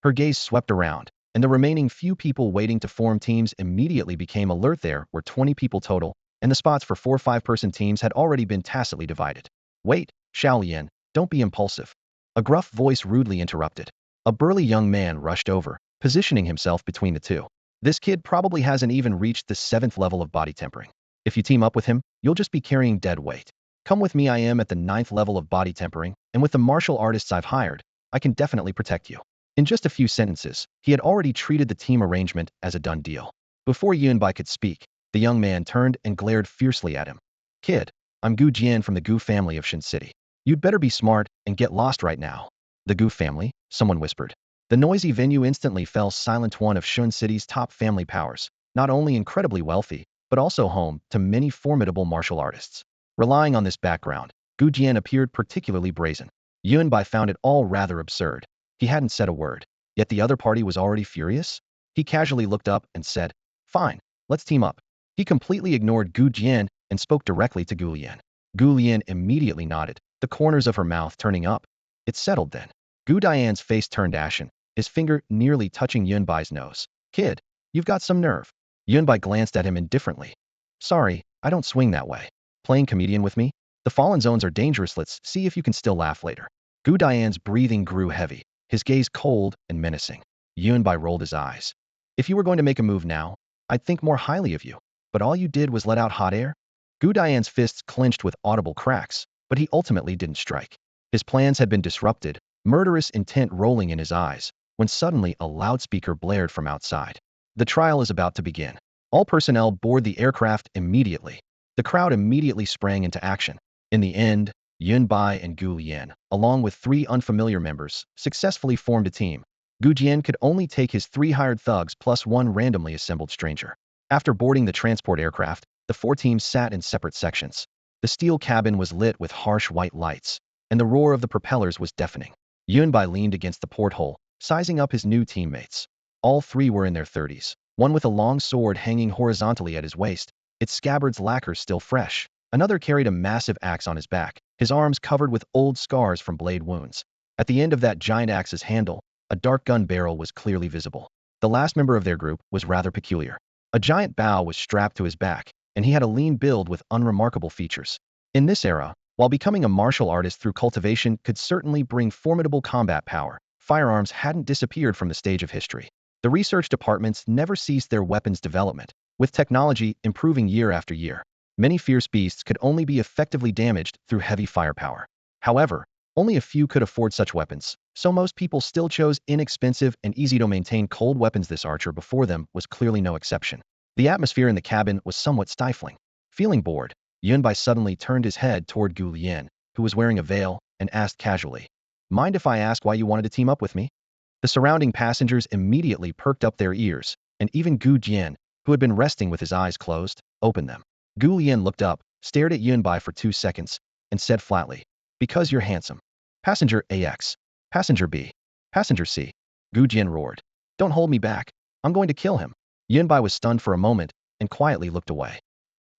Her gaze swept around, and the remaining few people waiting to form teams immediately became alert. There were 20 people total, and the spots for 4 5-person teams had already been tacitly divided. Wait, Xiao Lian, don't be impulsive. A gruff voice rudely interrupted. A burly young man rushed over, positioning himself between the two. This kid probably hasn't even reached the 7th level of body tempering. If you team up with him, you'll just be carrying dead weight. Come with me. I am at the 9th level of body tempering, and with the martial artists I've hired, I can definitely protect you. In just a few sentences, he had already treated the team arrangement as a done deal. Before Yunbai could speak, the young man turned and glared fiercely at him. Kid, I'm Gu Jian from the Gu family of Shin City. You'd better be smart and get lost right now. The Gu family? Someone whispered. The noisy venue instantly fell silent. One of Shun City's top family powers, not only incredibly wealthy, but also home to many formidable martial artists. Relying on this background, Gu Jian appeared particularly brazen. Yunbai found it all rather absurd. He hadn't said a word, yet the other party was already furious. He casually looked up and said, Fine, let's team up. He completely ignored Gu Jian and spoke directly to Gu Lian. Gu Lian immediately nodded, the corners of her mouth turning up. It settled then. Gu Dian's face turned ashen, his finger nearly touching Yunbai's nose. Kid, you've got some nerve. Yunbai glanced at him indifferently. Sorry, I don't swing that way. Playing comedian with me? The fallen zones are dangerous. Let's see if you can still laugh later. Gu Dian's breathing grew heavy, his gaze cold and menacing. Yunbai rolled his eyes. If you were going to make a move now, I'd think more highly of you. But all you did was let out hot air? Gu Dian's fists clenched with audible cracks, but he ultimately didn't strike. His plans had been disrupted, murderous intent rolling in his eyes, when suddenly a loudspeaker blared from outside. The trial is about to begin. All personnel board the aircraft immediately. The crowd immediately sprang into action. In the end, Yunbai and Gu Lian, along with 3 unfamiliar members, successfully formed a team. Gu Jian could only take his 3 hired thugs plus 1 randomly assembled stranger. After boarding the transport aircraft, the 4 teams sat in separate sections. The steel cabin was lit with harsh white lights, and the roar of the propellers was deafening. Yunbai leaned against the porthole, sizing up his new teammates. All 3 were in their 30s, one with a long sword hanging horizontally at his waist, its scabbard's lacquer still fresh. Another carried a massive axe on his back, his arms covered with old scars from blade wounds. At the end of that giant axe's handle, a dark gun barrel was clearly visible. The last member of their group was rather peculiar. A giant bow was strapped to his back, and he had a lean build with unremarkable features. In this era, while becoming a martial artist through cultivation could certainly bring formidable combat power, firearms hadn't disappeared from the stage of history. The research departments never ceased their weapons development, with technology improving year after year. Many fierce beasts could only be effectively damaged through heavy firepower. However, only a few could afford such weapons, so most people still chose inexpensive and easy-to-maintain cold weapons. This archer before them was clearly no exception. The atmosphere in the cabin was somewhat stifling. Feeling bored, Yunbai suddenly turned his head toward Gu Lian, who was wearing a veil, and asked casually, Mind if I ask why you wanted to team up with me? The surrounding passengers immediately perked up their ears, and even Gu Jian, who had been resting with his eyes closed, opened them. Gu Lian looked up, stared at Yunbai for 2 seconds, and said flatly, "Because you're handsome." Passenger AX. Passenger B. Passenger C. Gu Jian roared. "Don't hold me back. I'm going to kill him." Yunbai was stunned for a moment and quietly looked away.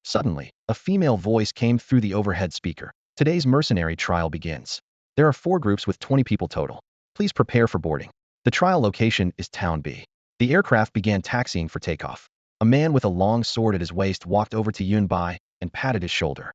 Suddenly, a female voice came through the overhead speaker. "Today's mercenary trial begins. There are 4 groups with 20 people total. Please prepare for boarding. The trial location is Town B." The aircraft began taxiing for takeoff. A man with a long sword at his waist walked over to Yunbai and patted his shoulder.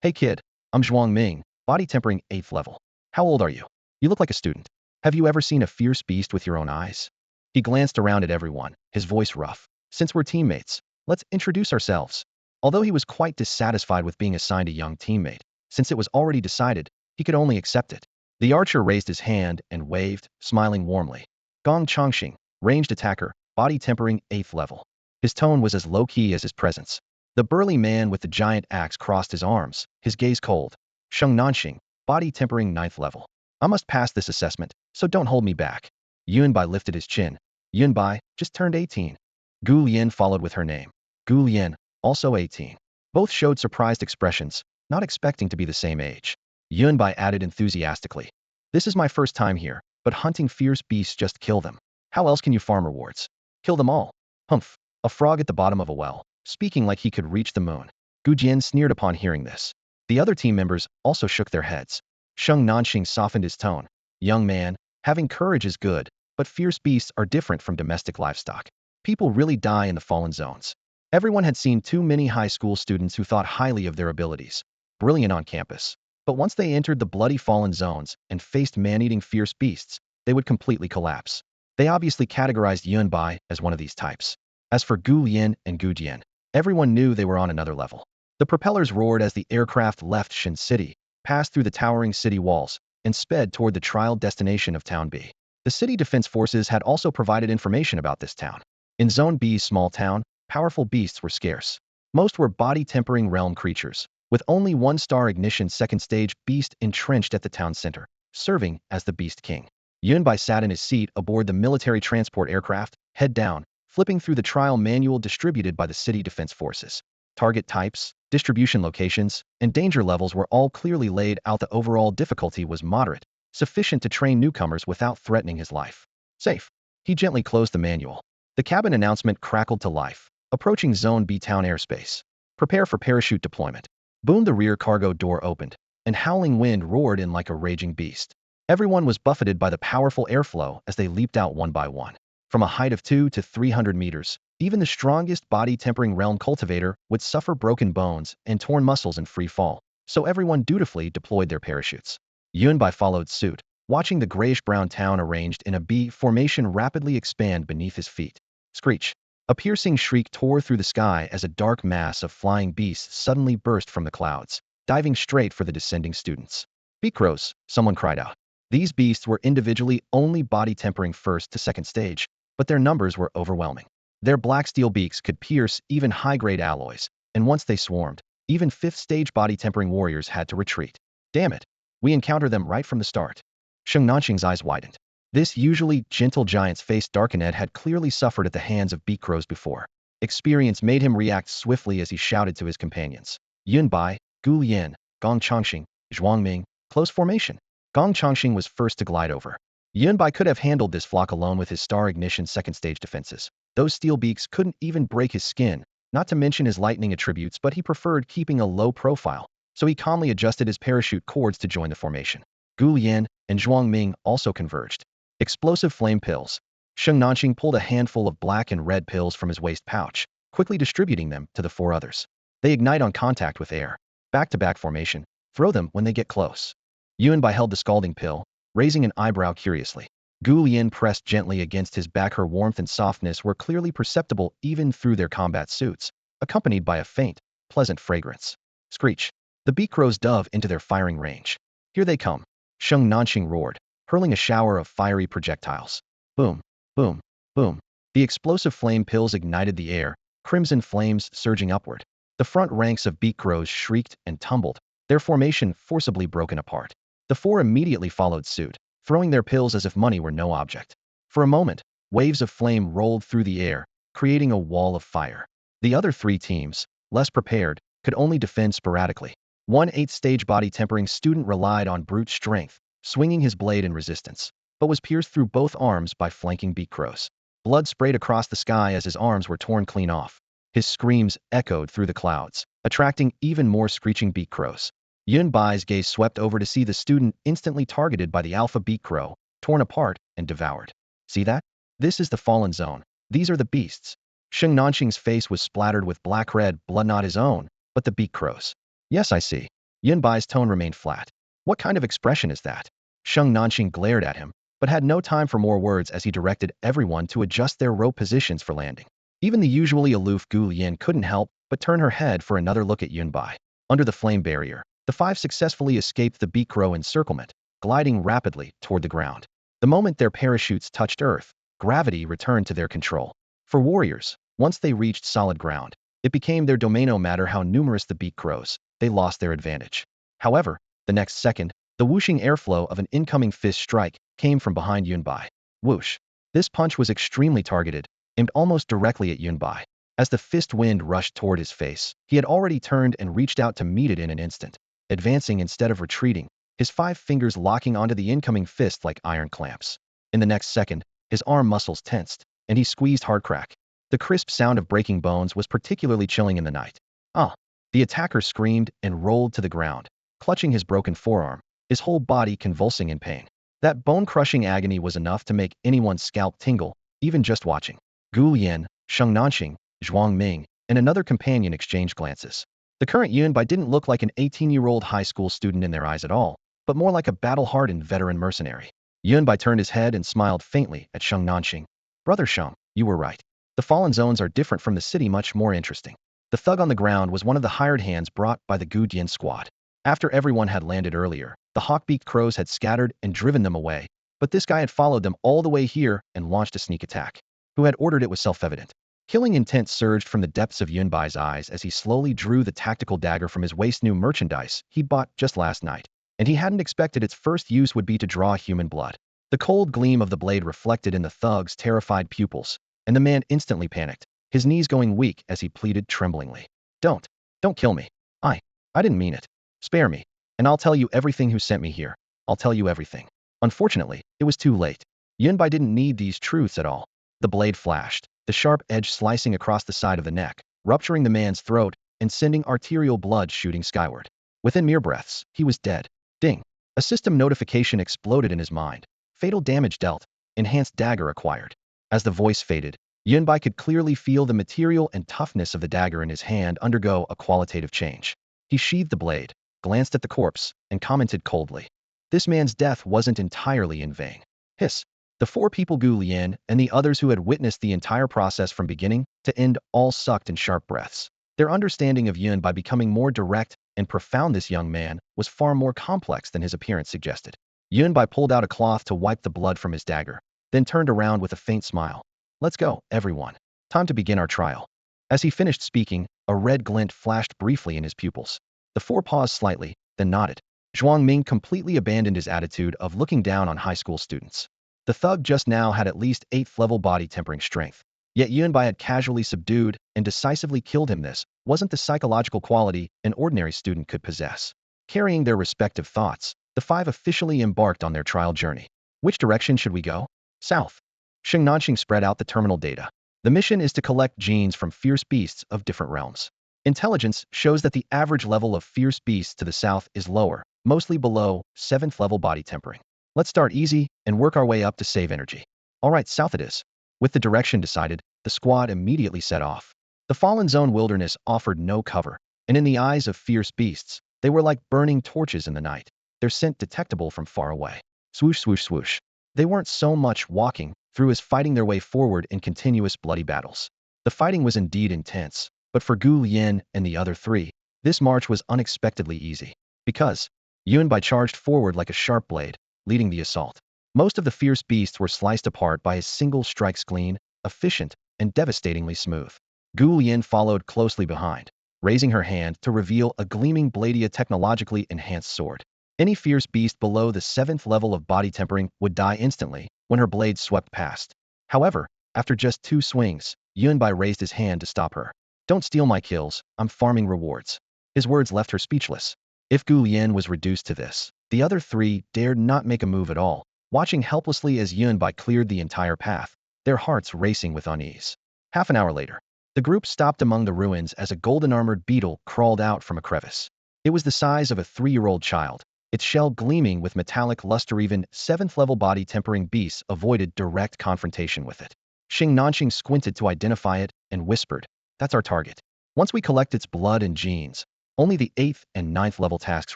"Hey kid, I'm Zhuang Ming, body tempering 8th level. How old are you? You look like a student. Have you ever seen a fierce beast with your own eyes?" He glanced around at everyone, his voice rough. "Since we're teammates, let's introduce ourselves." Although he was quite dissatisfied with being assigned a young teammate, since it was already decided, he could only accept it. The archer raised his hand and waved, smiling warmly. "Gong Chongqing, ranged attacker, body tempering 8th level." His tone was as low-key as his presence. The burly man with the giant axe crossed his arms, his gaze cold. "Sheng Nanxing, body tempering 9th level. I must pass this assessment, so don't hold me back." Yunbai lifted his chin. Yunbai just turned 18. Gu Lian followed with her name. Gu Lian, also 18. Both showed surprised expressions, not expecting to be the same age. Yunbai added enthusiastically, "This is my first time here, but hunting fierce beasts just kill them. How else can you farm rewards? Kill them all." "Humph, a frog at the bottom of a well, speaking like he could reach the moon." Gu Jian sneered upon hearing this. The other team members also shook their heads. Sheng Nanxing softened his tone. "Young man, having courage is good, but fierce beasts are different from domestic livestock. People really die in the fallen zones." Everyone had seen too many high school students who thought highly of their abilities, brilliant on campus. But once they entered the bloody fallen zones and faced man-eating fierce beasts, they would completely collapse. They obviously categorized Yunbai as one of these types. As for Gu Lian and Gu Jian, everyone knew they were on another level. The propellers roared as the aircraft left Shin City, passed through the towering city walls, and sped toward the trial destination of Town B. The city defense forces had also provided information about this town. In Zone B's small town, powerful beasts were scarce. Most were body-tempering realm creatures, with only 1-star ignition 2nd stage beast entrenched at the town center, serving as the Beast King. Yunbai sat in his seat aboard the military transport aircraft, head down, flipping through the trial manual distributed by the city defense forces. Target types, distribution locations, and danger levels were all clearly laid out. The overall difficulty was moderate, sufficient to train newcomers without threatening his life. "Safe." He gently closed the manual. The cabin announcement crackled to life. "Approaching Zone B town airspace. Prepare for parachute deployment." Boom! The rear cargo door opened, and howling wind roared in like a raging beast. Everyone was buffeted by the powerful airflow as they leaped out one by one. From a height of 200 to 300 meters, even the strongest body-tempering realm cultivator would suffer broken bones and torn muscles in free fall, so everyone dutifully deployed their parachutes. Yunbai followed suit, watching the grayish-brown town arranged in a B formation rapidly expand beneath his feet. Screech! A piercing shriek tore through the sky as a dark mass of flying beasts suddenly burst from the clouds, diving straight for the descending students. "Beakrows!" someone cried out. These beasts were individually only body-tempering 1st to 2nd stage, but their numbers were overwhelming. Their black steel beaks could pierce even high-grade alloys, and once they swarmed, even 5th stage body-tempering warriors had to retreat. "Damn it! We encountered them right from the start." Sheng Nanxing's eyes widened. This usually gentle giant's face darkened had clearly suffered at the hands of beak crows before. Experience made him react swiftly as he shouted to his companions. "Yunbai, Gu Lian, Gong Chongqing, Zhuang Ming, close formation." Gong Chongqing was first to glide over. Yunbai could have handled this flock alone with his star ignition 2nd stage defenses. Those steel beaks couldn't even break his skin, not to mention his lightning attributes, but he preferred keeping a low profile, so he calmly adjusted his parachute cords to join the formation. Gu Lian and Zhuang Ming also converged. Explosive flame pills. Sheng Nanqing pulled a handful of black and red pills from his waist pouch, quickly distributing them to the 4 others. They ignite on contact with air. Back-to-back formation. Throw them when they get close. Yunbai held the scalding pill, raising an eyebrow curiously. Gu Lian pressed gently against his back. Her warmth and softness were clearly perceptible even through their combat suits, accompanied by a faint, pleasant fragrance. Screech! The beak-crows dove into their firing range. "Here they come!" Sheng Nanqing roared, hurling a shower of fiery projectiles. Boom, boom, boom. The explosive flame pills ignited the air, crimson flames surging upward. The front ranks of beak crows shrieked and tumbled, their formation forcibly broken apart. The 4 immediately followed suit, throwing their pills as if money were no object. For a moment, waves of flame rolled through the air, creating a wall of fire. The other three teams, less prepared, could only defend sporadically. One 8th-stage body tempering student relied on brute strength, swinging his blade in resistance, but was pierced through both arms by flanking beak crows. Blood sprayed across the sky as his arms were torn clean off. His screams echoed through the clouds, attracting even more screeching beak crows. Yun Bai's gaze swept over to see the student instantly targeted by the alpha beak crow, torn apart and devoured. See that? This is the fallen zone. These are the beasts. Sheng Nanxing's face was splattered with black-red blood, not his own, but the beak crows. Yes, I see. Yun Bai's tone remained flat. What kind of expression is that? Sheng Nanxing glared at him, but had no time for more words as he directed everyone to adjust their rope positions for landing. Even the usually aloof Gu Lien couldn't help but turn her head for another look at Yun Bai. Under the flame barrier, the five successfully escaped the beak crow encirclement, gliding rapidly toward the ground. The moment their parachutes touched Earth, gravity returned to their control. For warriors, once they reached solid ground, it became their domain no matter how numerous the beak crows, they lost their advantage. However, the next second, the whooshing airflow of an incoming fist strike came from behind Yun Bai. Whoosh. This punch was extremely targeted, aimed almost directly at Yun Bai. As the fist wind rushed toward his face, he had already turned and reached out to meet it in an instant, advancing instead of retreating, his 5 fingers locking onto the incoming fist like iron clamps. In the next second, his arm muscles tensed, and he squeezed hard. Crack. The crisp sound of breaking bones was particularly chilling in the night. Ah! The attacker screamed and rolled to the ground, clutching his broken forearm, his whole body convulsing in pain. That bone-crushing agony was enough to make anyone's scalp tingle, even just watching. Gu Lien, Sheng Nanxing, Zhuang Ming, and another companion exchanged glances. The current Yun Bai didn't look like an 18-year-old high school student in their eyes at all, but more like a battle-hardened veteran mercenary. Yun Bai turned his head and smiled faintly at Sheng Nanxing. Brother Sheng, you were right. The fallen zones are different from the city, much more interesting. The thug on the ground was one of the hired hands brought by the Gu Dian squad. After everyone had landed earlier, the hawk-beaked crows had scattered and driven them away, but this guy had followed them all the way here and launched a sneak attack. Who had ordered it was self-evident. Killing intent surged from the depths of Yun Bai's eyes as he slowly drew the tactical dagger from his waist, new merchandise he bought just last night, and he hadn't expected its first use would be to draw human blood. The cold gleam of the blade reflected in the thug's terrified pupils, and the man instantly panicked, his knees going weak as he pleaded tremblingly. Don't kill me. I didn't mean it. Spare me, and I'll tell you everything who sent me here. I'll tell you everything. Unfortunately, it was too late. Yun Bai didn't need these truths at all. The blade flashed, the sharp edge slicing across the side of the neck, rupturing the man's throat and sending arterial blood shooting skyward. Within mere breaths, he was dead. Ding! A system notification exploded in his mind. Fatal damage dealt. Enhanced dagger acquired. As the voice faded, Yun Bai could clearly feel the material and toughness of the dagger in his hand undergo a qualitative change. He sheathed the blade, glanced at the corpse, and commented coldly. This man's death wasn't entirely in vain. Hiss. The 4 people Gu Lien and the others who had witnessed the entire process from beginning to end all sucked in sharp breaths. Their understanding of Yun Bai becoming more direct and profound. This young man was far more complex than his appearance suggested. Yun Bai pulled out a cloth to wipe the blood from his dagger, then turned around with a faint smile. Let's go, everyone. Time to begin our trial. As he finished speaking, a red glint flashed briefly in his pupils. The 4 paused slightly, then nodded. Zhuang Ming completely abandoned his attitude of looking down on high school students. The thug just now had at least 8th-level body tempering strength. Yet Yun Bai had casually subdued and decisively killed him. This wasn't the psychological quality an ordinary student could possess. Carrying their respective thoughts, the 5 officially embarked on their trial journey. Which direction should we go? South. Sheng Nanxing spread out the terminal data. The mission is to collect genes from fierce beasts of different realms. Intelligence shows that the average level of fierce beasts to the south is lower, mostly below 7th-level body tempering. Let's start easy and work our way up to save energy. All right, south it is. With the direction decided, the squad immediately set off. The Fallen Zone wilderness offered no cover, and in the eyes of fierce beasts, they were like burning torches in the night, their scent detectable from far away. Swoosh, swoosh, swoosh. They weren't so much walking through as fighting their way forward in continuous bloody battles. The fighting was indeed intense, but for Gu Lien and the other 3, this march was unexpectedly easy. Because Yun Bai charged forward like a sharp blade, leading the assault. Most of the fierce beasts were sliced apart by his single strikes, clean, efficient, and devastatingly smooth. Gu Lien followed closely behind, raising her hand to reveal a gleaming Bladia technologically enhanced sword. Any fierce beast below the 7th level of body tempering would die instantly when her blade swept past. However, after just 2 swings, Yunbai raised his hand to stop her. Don't steal my kills, I'm farming rewards. His words left her speechless. If Gu Lian was reduced to this, the other three dared not make a move at all, watching helplessly as Yunbai cleared the entire path, their hearts racing with unease. Half an hour later, the group stopped among the ruins as a golden-armored beetle crawled out from a crevice. It was the size of a 3-year-old child, its shell gleaming with metallic luster. Even 7th-level body-tempering beasts avoided direct confrontation with it. Xing Nanqing squinted to identify it and whispered, "That's our target. Once we collect its blood and genes, only the 8th and 9th level tasks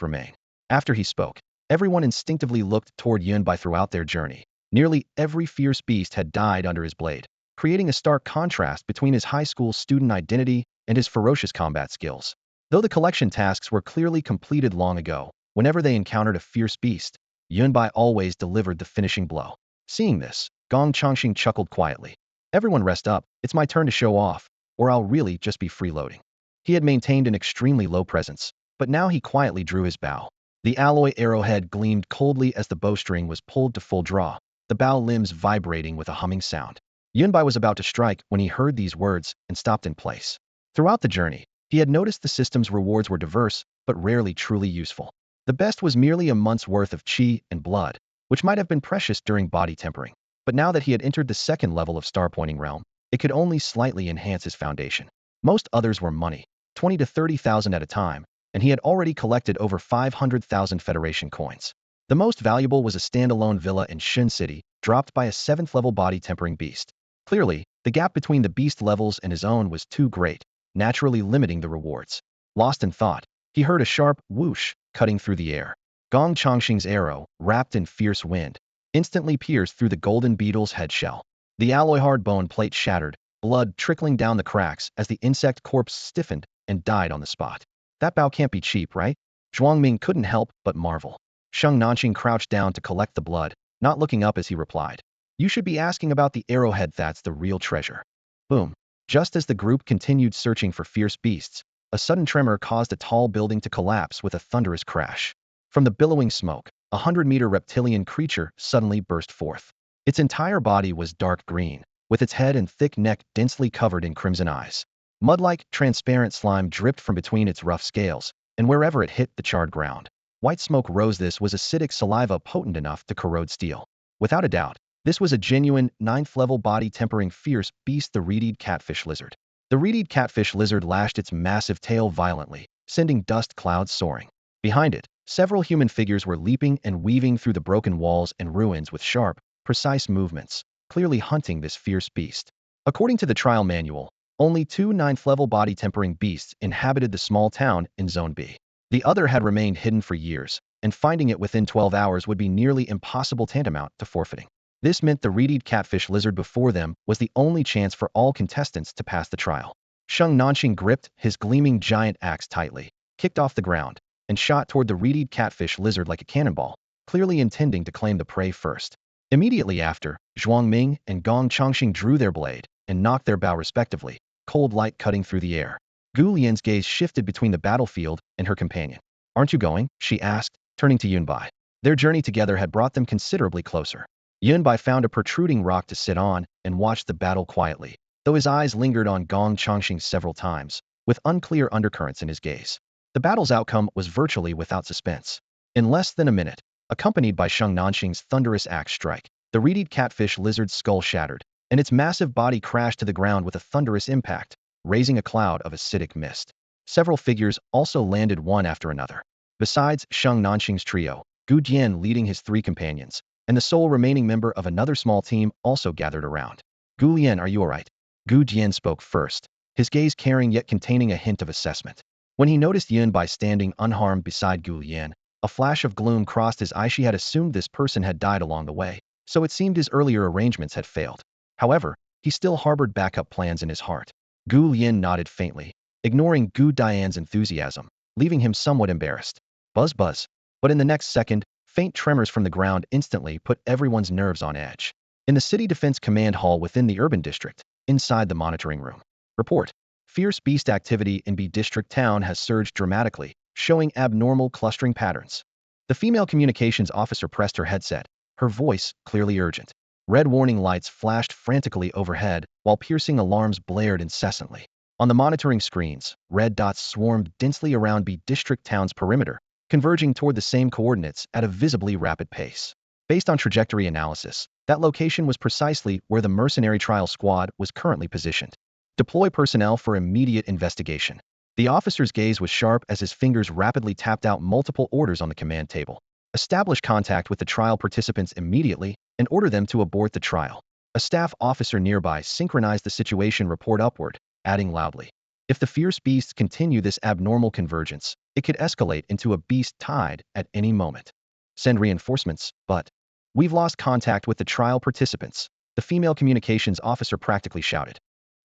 remain." After he spoke, everyone instinctively looked toward Yunbai. Throughout their journey, nearly every fierce beast had died under his blade, creating a stark contrast between his high school student identity and his ferocious combat skills. Though the collection tasks were clearly completed long ago, whenever they encountered a fierce beast, Yunbai always delivered the finishing blow. Seeing this, Gong Changxing chuckled quietly. "Everyone rest up, it's my turn to show off, or I'll really just be freeloading." He had maintained an extremely low presence, but now he quietly drew his bow. The alloy arrowhead gleamed coldly as the bowstring was pulled to full draw, the bow limbs vibrating with a humming sound. Yunbai was about to strike when he heard these words and stopped in place. Throughout the journey, he had noticed the system's rewards were diverse, but rarely truly useful. The best was merely a month's worth of qi and blood, which might have been precious during body tempering. But now that he had entered the 2nd level of Star Pointing Realm, it could only slightly enhance his foundation. Most others were money, 20 to 30,000 at a time, and he had already collected over 500,000 Federation coins. The most valuable was a standalone villa in Shin City, dropped by a 7th level body tempering beast. Clearly, the gap between the beast levels and his own was too great, naturally limiting the rewards. Lost in thought, he heard a sharp whoosh cutting through the air. Gong Changxing's arrow, wrapped in fierce wind, instantly pierced through the golden beetle's head shell. The alloy hard bone plate shattered, blood trickling down the cracks as the insect corpse stiffened and died on the spot. That bow can't be cheap, right? Zhuangming couldn't help but marvel. Sheng Nanqing crouched down to collect the blood, not looking up as he replied, "You should be asking about the arrowhead, that's the real treasure." Boom. Just as the group continued searching for fierce beasts, a sudden tremor caused a tall building to collapse with a thunderous crash. From the billowing smoke, a 100-meter reptilian creature suddenly burst forth. Its entire body was dark green, with its head and thick neck densely covered in crimson eyes. Mud-like, transparent slime dripped from between its rough scales, and wherever it hit the charred ground, white smoke rose. This was acidic saliva potent enough to corrode steel. Without a doubt, this was a genuine 9th-level body-tempering fierce beast, the reed catfish lizard. The reed catfish lizard lashed its massive tail violently, sending dust clouds soaring. Behind it, several human figures were leaping and weaving through the broken walls and ruins with sharp, precise movements, clearly hunting this fierce beast. According to the trial manual, only 2 9th-level body-tempering beasts inhabited the small town in Zone B. The other had remained hidden for years, and finding it within 12 hours would be nearly impossible, tantamount to forfeiting. This meant the reed catfish lizard before them was the only chance for all contestants to pass the trial. Sheng Nanqing gripped his gleaming giant axe tightly, kicked off the ground, and shot toward the reed catfish lizard like a cannonball, clearly intending to claim the prey first. Immediately after, Zhuang Ming and Gong Changxing drew their blade and knocked their bow respectively, cold light cutting through the air. Gu Lian's gaze shifted between the battlefield and her companion. "Aren't you going?" she asked, turning to Yunbai. Their journey together had brought them considerably closer. Yunbai found a protruding rock to sit on and watched the battle quietly, though his eyes lingered on Gong Changxing several times, with unclear undercurrents in his gaze. The battle's outcome was virtually without suspense. In less than a minute, accompanied by Sheng Nanqing's thunderous axe strike, the reed catfish lizard's skull shattered, and its massive body crashed to the ground with a thunderous impact, raising a cloud of acidic mist. Several figures also landed one after another. Besides Sheng Nanqing's trio, Gu Jian leading his 3 companions, and the sole remaining member of another small team also gathered around. "Gu Lian, are you alright?" Gu Jian spoke first, his gaze carrying yet containing a hint of assessment. When he noticed Yunbai standing unharmed beside Gu Lian, a flash of gloom crossed his eye. She had assumed this person had died along the way, so it seemed his earlier arrangements had failed. However, he still harbored backup plans in his heart. Gu Lian nodded faintly, ignoring Gu Dian's enthusiasm, leaving him somewhat embarrassed. Buzz buzz. But in the next second, faint tremors from the ground instantly put everyone's nerves on edge. In the City Defense Command Hall within the urban district, inside the monitoring room. Report. Fierce beast activity in B District Town has surged dramatically, showing abnormal clustering patterns. The female communications officer pressed her headset, her voice clearly urgent. Red warning lights flashed frantically overhead, while piercing alarms blared incessantly. On the monitoring screens, red dots swarmed densely around B District Town's perimeter, converging toward the same coordinates at a visibly rapid pace. Based on trajectory analysis, that location was precisely where the mercenary trial squad was currently positioned. Deploy personnel for immediate investigation. The officer's gaze was sharp as his fingers rapidly tapped out multiple orders on the command table. Establish contact with the trial participants immediately and order them to abort the trial. A staff officer nearby synchronized the situation report upward, adding loudly, "If the fierce beasts continue this abnormal convergence, it could escalate into a beast tide at any moment. Send reinforcements, but we've lost contact with the trial participants," the female communications officer practically shouted.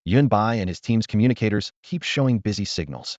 Yun Bai and his team's communicators keep showing busy signals.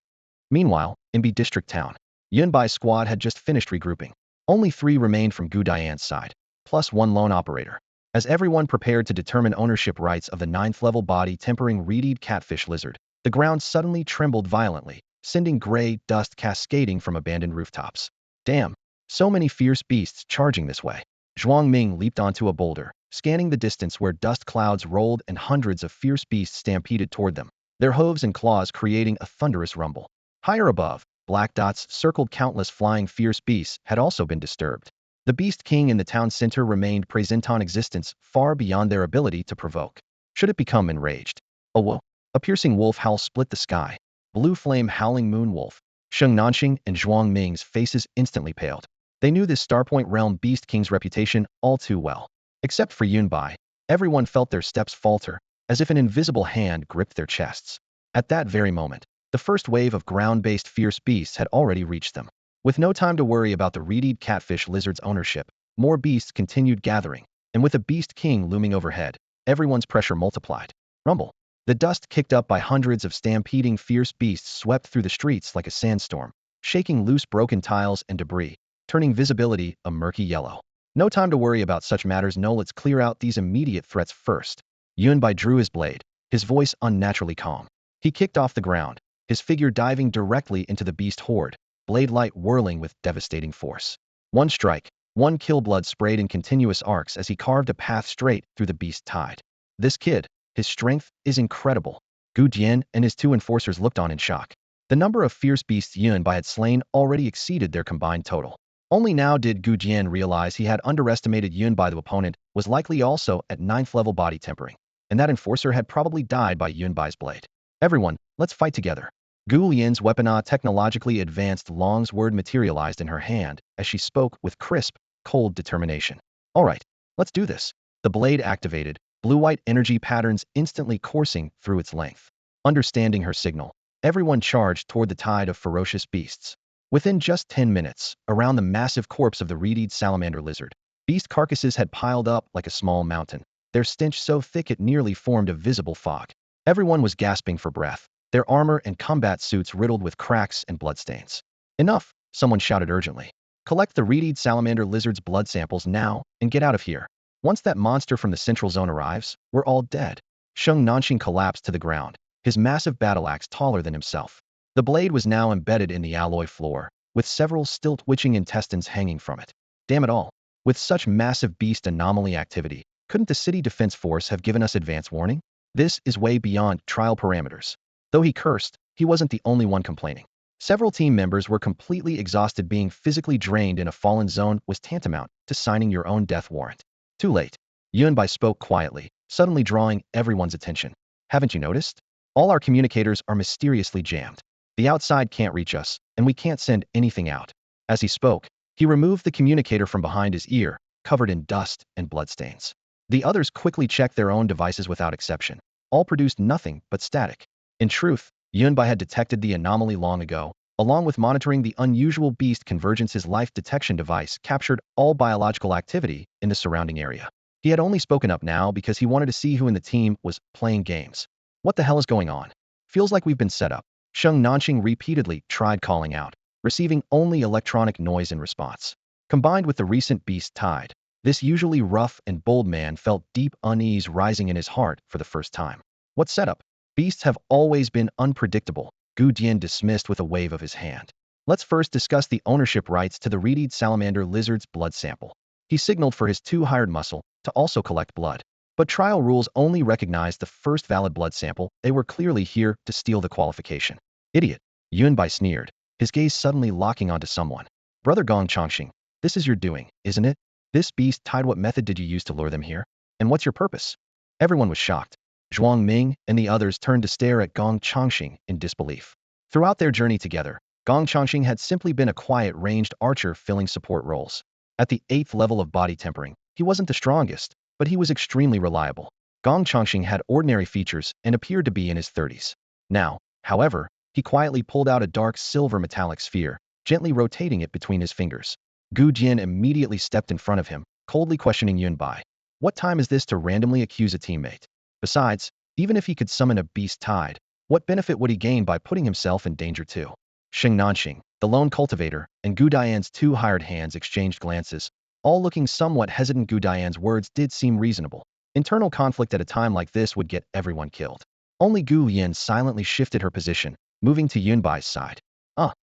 Meanwhile, in B District Town, Yun Bai's squad had just finished regrouping. Only 3 remained from Gu Dian's side, plus 1 lone operator. As everyone prepared to determine ownership rights of the 9th-level body-tempering reed catfish lizard, the ground suddenly trembled violently, sending gray dust cascading from abandoned rooftops. Damn, so many fierce beasts charging this way. Zhuang Ming leaped onto a boulder, scanning the distance where dust clouds rolled and hundreds of fierce beasts stampeded toward them, their hooves and claws creating a thunderous rumble. Higher above, black dots circled countless flying fierce beasts had also been disturbed. The Beast King in the town center remained present on existence far beyond their ability to provoke. Should it become enraged? Oh whoa. A piercing wolf howl split the sky. Blue flame howling moon wolf. Sheng Nanxing and Zhuang Ming's faces instantly paled. They knew this Starpoint Realm Beast King's reputation all too well. Except for Yun Bai, everyone felt their steps falter, as if an invisible hand gripped their chests. At that very moment, the first wave of ground-based fierce beasts had already reached them. With no time to worry about the reed catfish lizard's ownership, more beasts continued gathering, and with a Beast King looming overhead, everyone's pressure multiplied. Rumble. The dust kicked up by hundreds of stampeding fierce beasts swept through the streets like a sandstorm, shaking loose broken tiles and debris, turning visibility a murky yellow. No time to worry about such matters. No, let's clear out these immediate threats first. Yun Bai drew his blade, his voice unnaturally calm. He kicked off the ground, his figure diving directly into the beast horde, blade light whirling with devastating force. One strike, one kill, blood sprayed in continuous arcs as he carved a path straight through the beast tide. This kid, his strength is incredible. Gu Dian and his 2 enforcers looked on in shock. The number of fierce beasts Yun Bai had slain already exceeded their combined total. Only now did Gu Jian realize he had underestimated Yun Bai. The opponent was likely also at 9th level body tempering, and that enforcer had probably died by Yun Bai's blade. Everyone, let's fight together. Gu Lian's weapona technologically advanced longsword materialized in her hand as she spoke with crisp, cold determination. All right, let's do this. The blade activated, blue-white energy patterns instantly coursing through its length. Understanding her signal, everyone charged toward the tide of ferocious beasts. Within just 10 minutes, around the massive corpse of the reed salamander lizard, beast carcasses had piled up like a small mountain, their stench so thick it nearly formed a visible fog. Everyone was gasping for breath, their armor and combat suits riddled with cracks and bloodstains. Enough, someone shouted urgently. Collect the reed salamander lizard's blood samples now and get out of here. Once that monster from the central zone arrives, we're all dead. Sheng Nanxing collapsed to the ground, his massive battle axe taller than himself. The blade was now embedded in the alloy floor, with several still twitching intestines hanging from it. Damn it all. With such massive beast anomaly activity, couldn't the city defense force have given us advance warning? This is way beyond trial parameters. Though he cursed, he wasn't the only one complaining. Several team members were completely exhausted. Being physically drained in a fallen zone was tantamount to signing your own death warrant. Too late. Yun Bai spoke quietly, suddenly drawing everyone's attention. Haven't you noticed? All our communicators are mysteriously jammed. The outside can't reach us, and we can't send anything out. As he spoke, he removed the communicator from behind his ear, covered in dust and bloodstains. The others quickly checked their own devices without exception. All produced nothing but static. In truth, Yun Bai had detected the anomaly long ago, along with monitoring the unusual beast convergence. His life detection device captured all biological activity in the surrounding area. He had only spoken up now because he wanted to see who in the team was playing games. What the hell is going on? Feels like we've been set up. Sheng Nanxing repeatedly tried calling out, receiving only electronic noise in response. Combined with the recent beast tide, this usually rough and bold man felt deep unease rising in his heart for the first time. What setup? Beasts have always been unpredictable, Gu Dian dismissed with a wave of his hand. Let's first discuss the ownership rights to the reed salamander lizard's blood sample. He signaled for his two hired muscle to also collect blood. But trial rules only recognized the first valid blood sample. They were clearly here to steal the qualification. Idiot. Yunbai sneered, his gaze suddenly locking onto someone. Brother Gong Chongqing, this is your doing, isn't it? This beast tied. What method did you use to lure them here? And what's your purpose? Everyone was shocked. Zhuang Ming and the others turned to stare at Gong Chongqing in disbelief. Throughout their journey together, Gong Chongqing had simply been a quiet, ranged archer filling support roles. At the 8th level of body tempering, he wasn't the strongest, but he was extremely reliable. Gong Chongqing had ordinary features and appeared to be in his 30s. Now, however, he quietly pulled out a dark silver metallic sphere, gently rotating it between his fingers. Gu Jian immediately stepped in front of him, coldly questioning Yunbai. What time is this to randomly accuse a teammate? Besides, even if he could summon a beast tide, what benefit would he gain by putting himself in danger too? Xing Nanxing, the lone cultivator, and Gu Dian's two hired hands exchanged glances, all looking somewhat hesitant. Gu Dian's words did seem reasonable. Internal conflict at a time like this would get everyone killed. Only Gu Yin silently shifted her position, moving to Yunbai's side.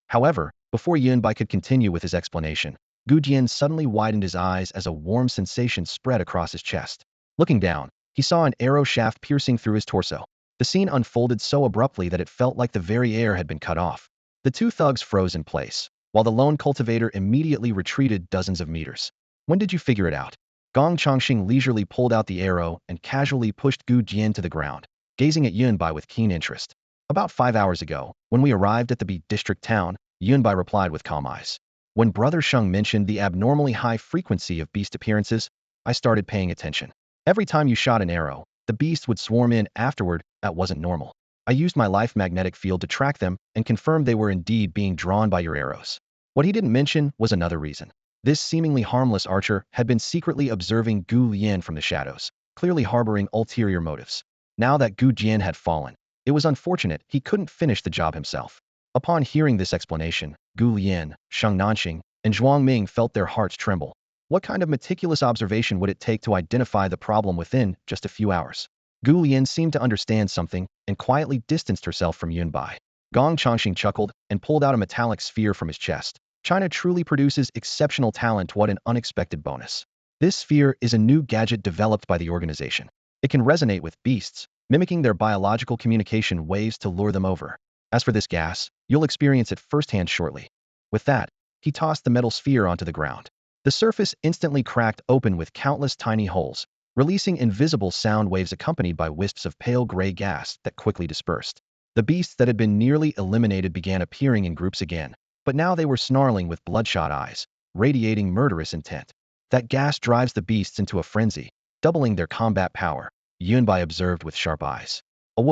However, before Yunbai could continue with his explanation, Gu Jian suddenly widened his eyes as a warm sensation spread across his chest. Looking down, he saw an arrow shaft piercing through his torso. The scene unfolded so abruptly that it felt like the very air had been cut off. The two thugs froze in place, while the lone cultivator immediately retreated dozens of meters. When did you figure it out? Gong Chongqing leisurely pulled out the arrow and casually pushed Gu Jian to the ground, gazing at Yunbai with keen interest. About 5 hours ago, when we arrived at the B district town, Yunbai replied with calm eyes. When Brother Sheng mentioned the abnormally high frequency of beast appearances, I started paying attention. Every time you shot an arrow, the beast would swarm in afterward. That wasn't normal. I used my life magnetic field to track them and confirmed they were indeed being drawn by your arrows. What he didn't mention was another reason. This seemingly harmless archer had been secretly observing Gu Lian from the shadows, clearly harboring ulterior motives. Now that Gu Jian had fallen, it was unfortunate he couldn't finish the job himself. Upon hearing this explanation, Gu Lian, Sheng Nanxing, and Zhuang Ming felt their hearts tremble. What kind of meticulous observation would it take to identify the problem within just a few hours? Gu Lian seemed to understand something and quietly distanced herself from Yunbai. Gong Chongqing chuckled and pulled out a metallic sphere from his chest. China truly produces exceptional talent. What an unexpected bonus. This sphere is a new gadget developed by the organization. It can resonate with beasts, mimicking their biological communication waves to lure them over. As for this gas, you'll experience it firsthand shortly. With that, he tossed the metal sphere onto the ground. The surface instantly cracked open with countless tiny holes, releasing invisible sound waves accompanied by wisps of pale gray gas that quickly dispersed. The beasts that had been nearly eliminated began appearing in groups again, but now they were snarling with bloodshot eyes, radiating murderous intent. That gas drives the beasts into a frenzy, doubling their combat power, Yunbai observed with sharp eyes. A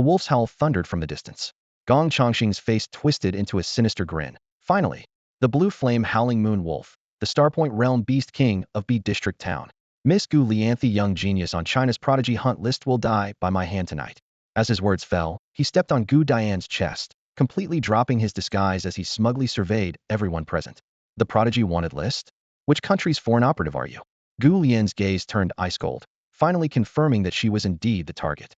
wolf's howl thundered from the distance. Gong Chongqing's face twisted into a sinister grin. Finally, the blue flame howling moon wolf, the Starpoint Realm Beast King of B District Town. Miss Gu Lianthe, young genius on China's prodigy hunt list, will die by my hand tonight. As his words fell, he stepped on Gu Dian's chest, completely dropping his disguise as he smugly surveyed everyone present. The prodigy wanted list? Which country's foreign operative are you? Gu Lian's gaze turned ice cold, finally confirming that she was indeed the target.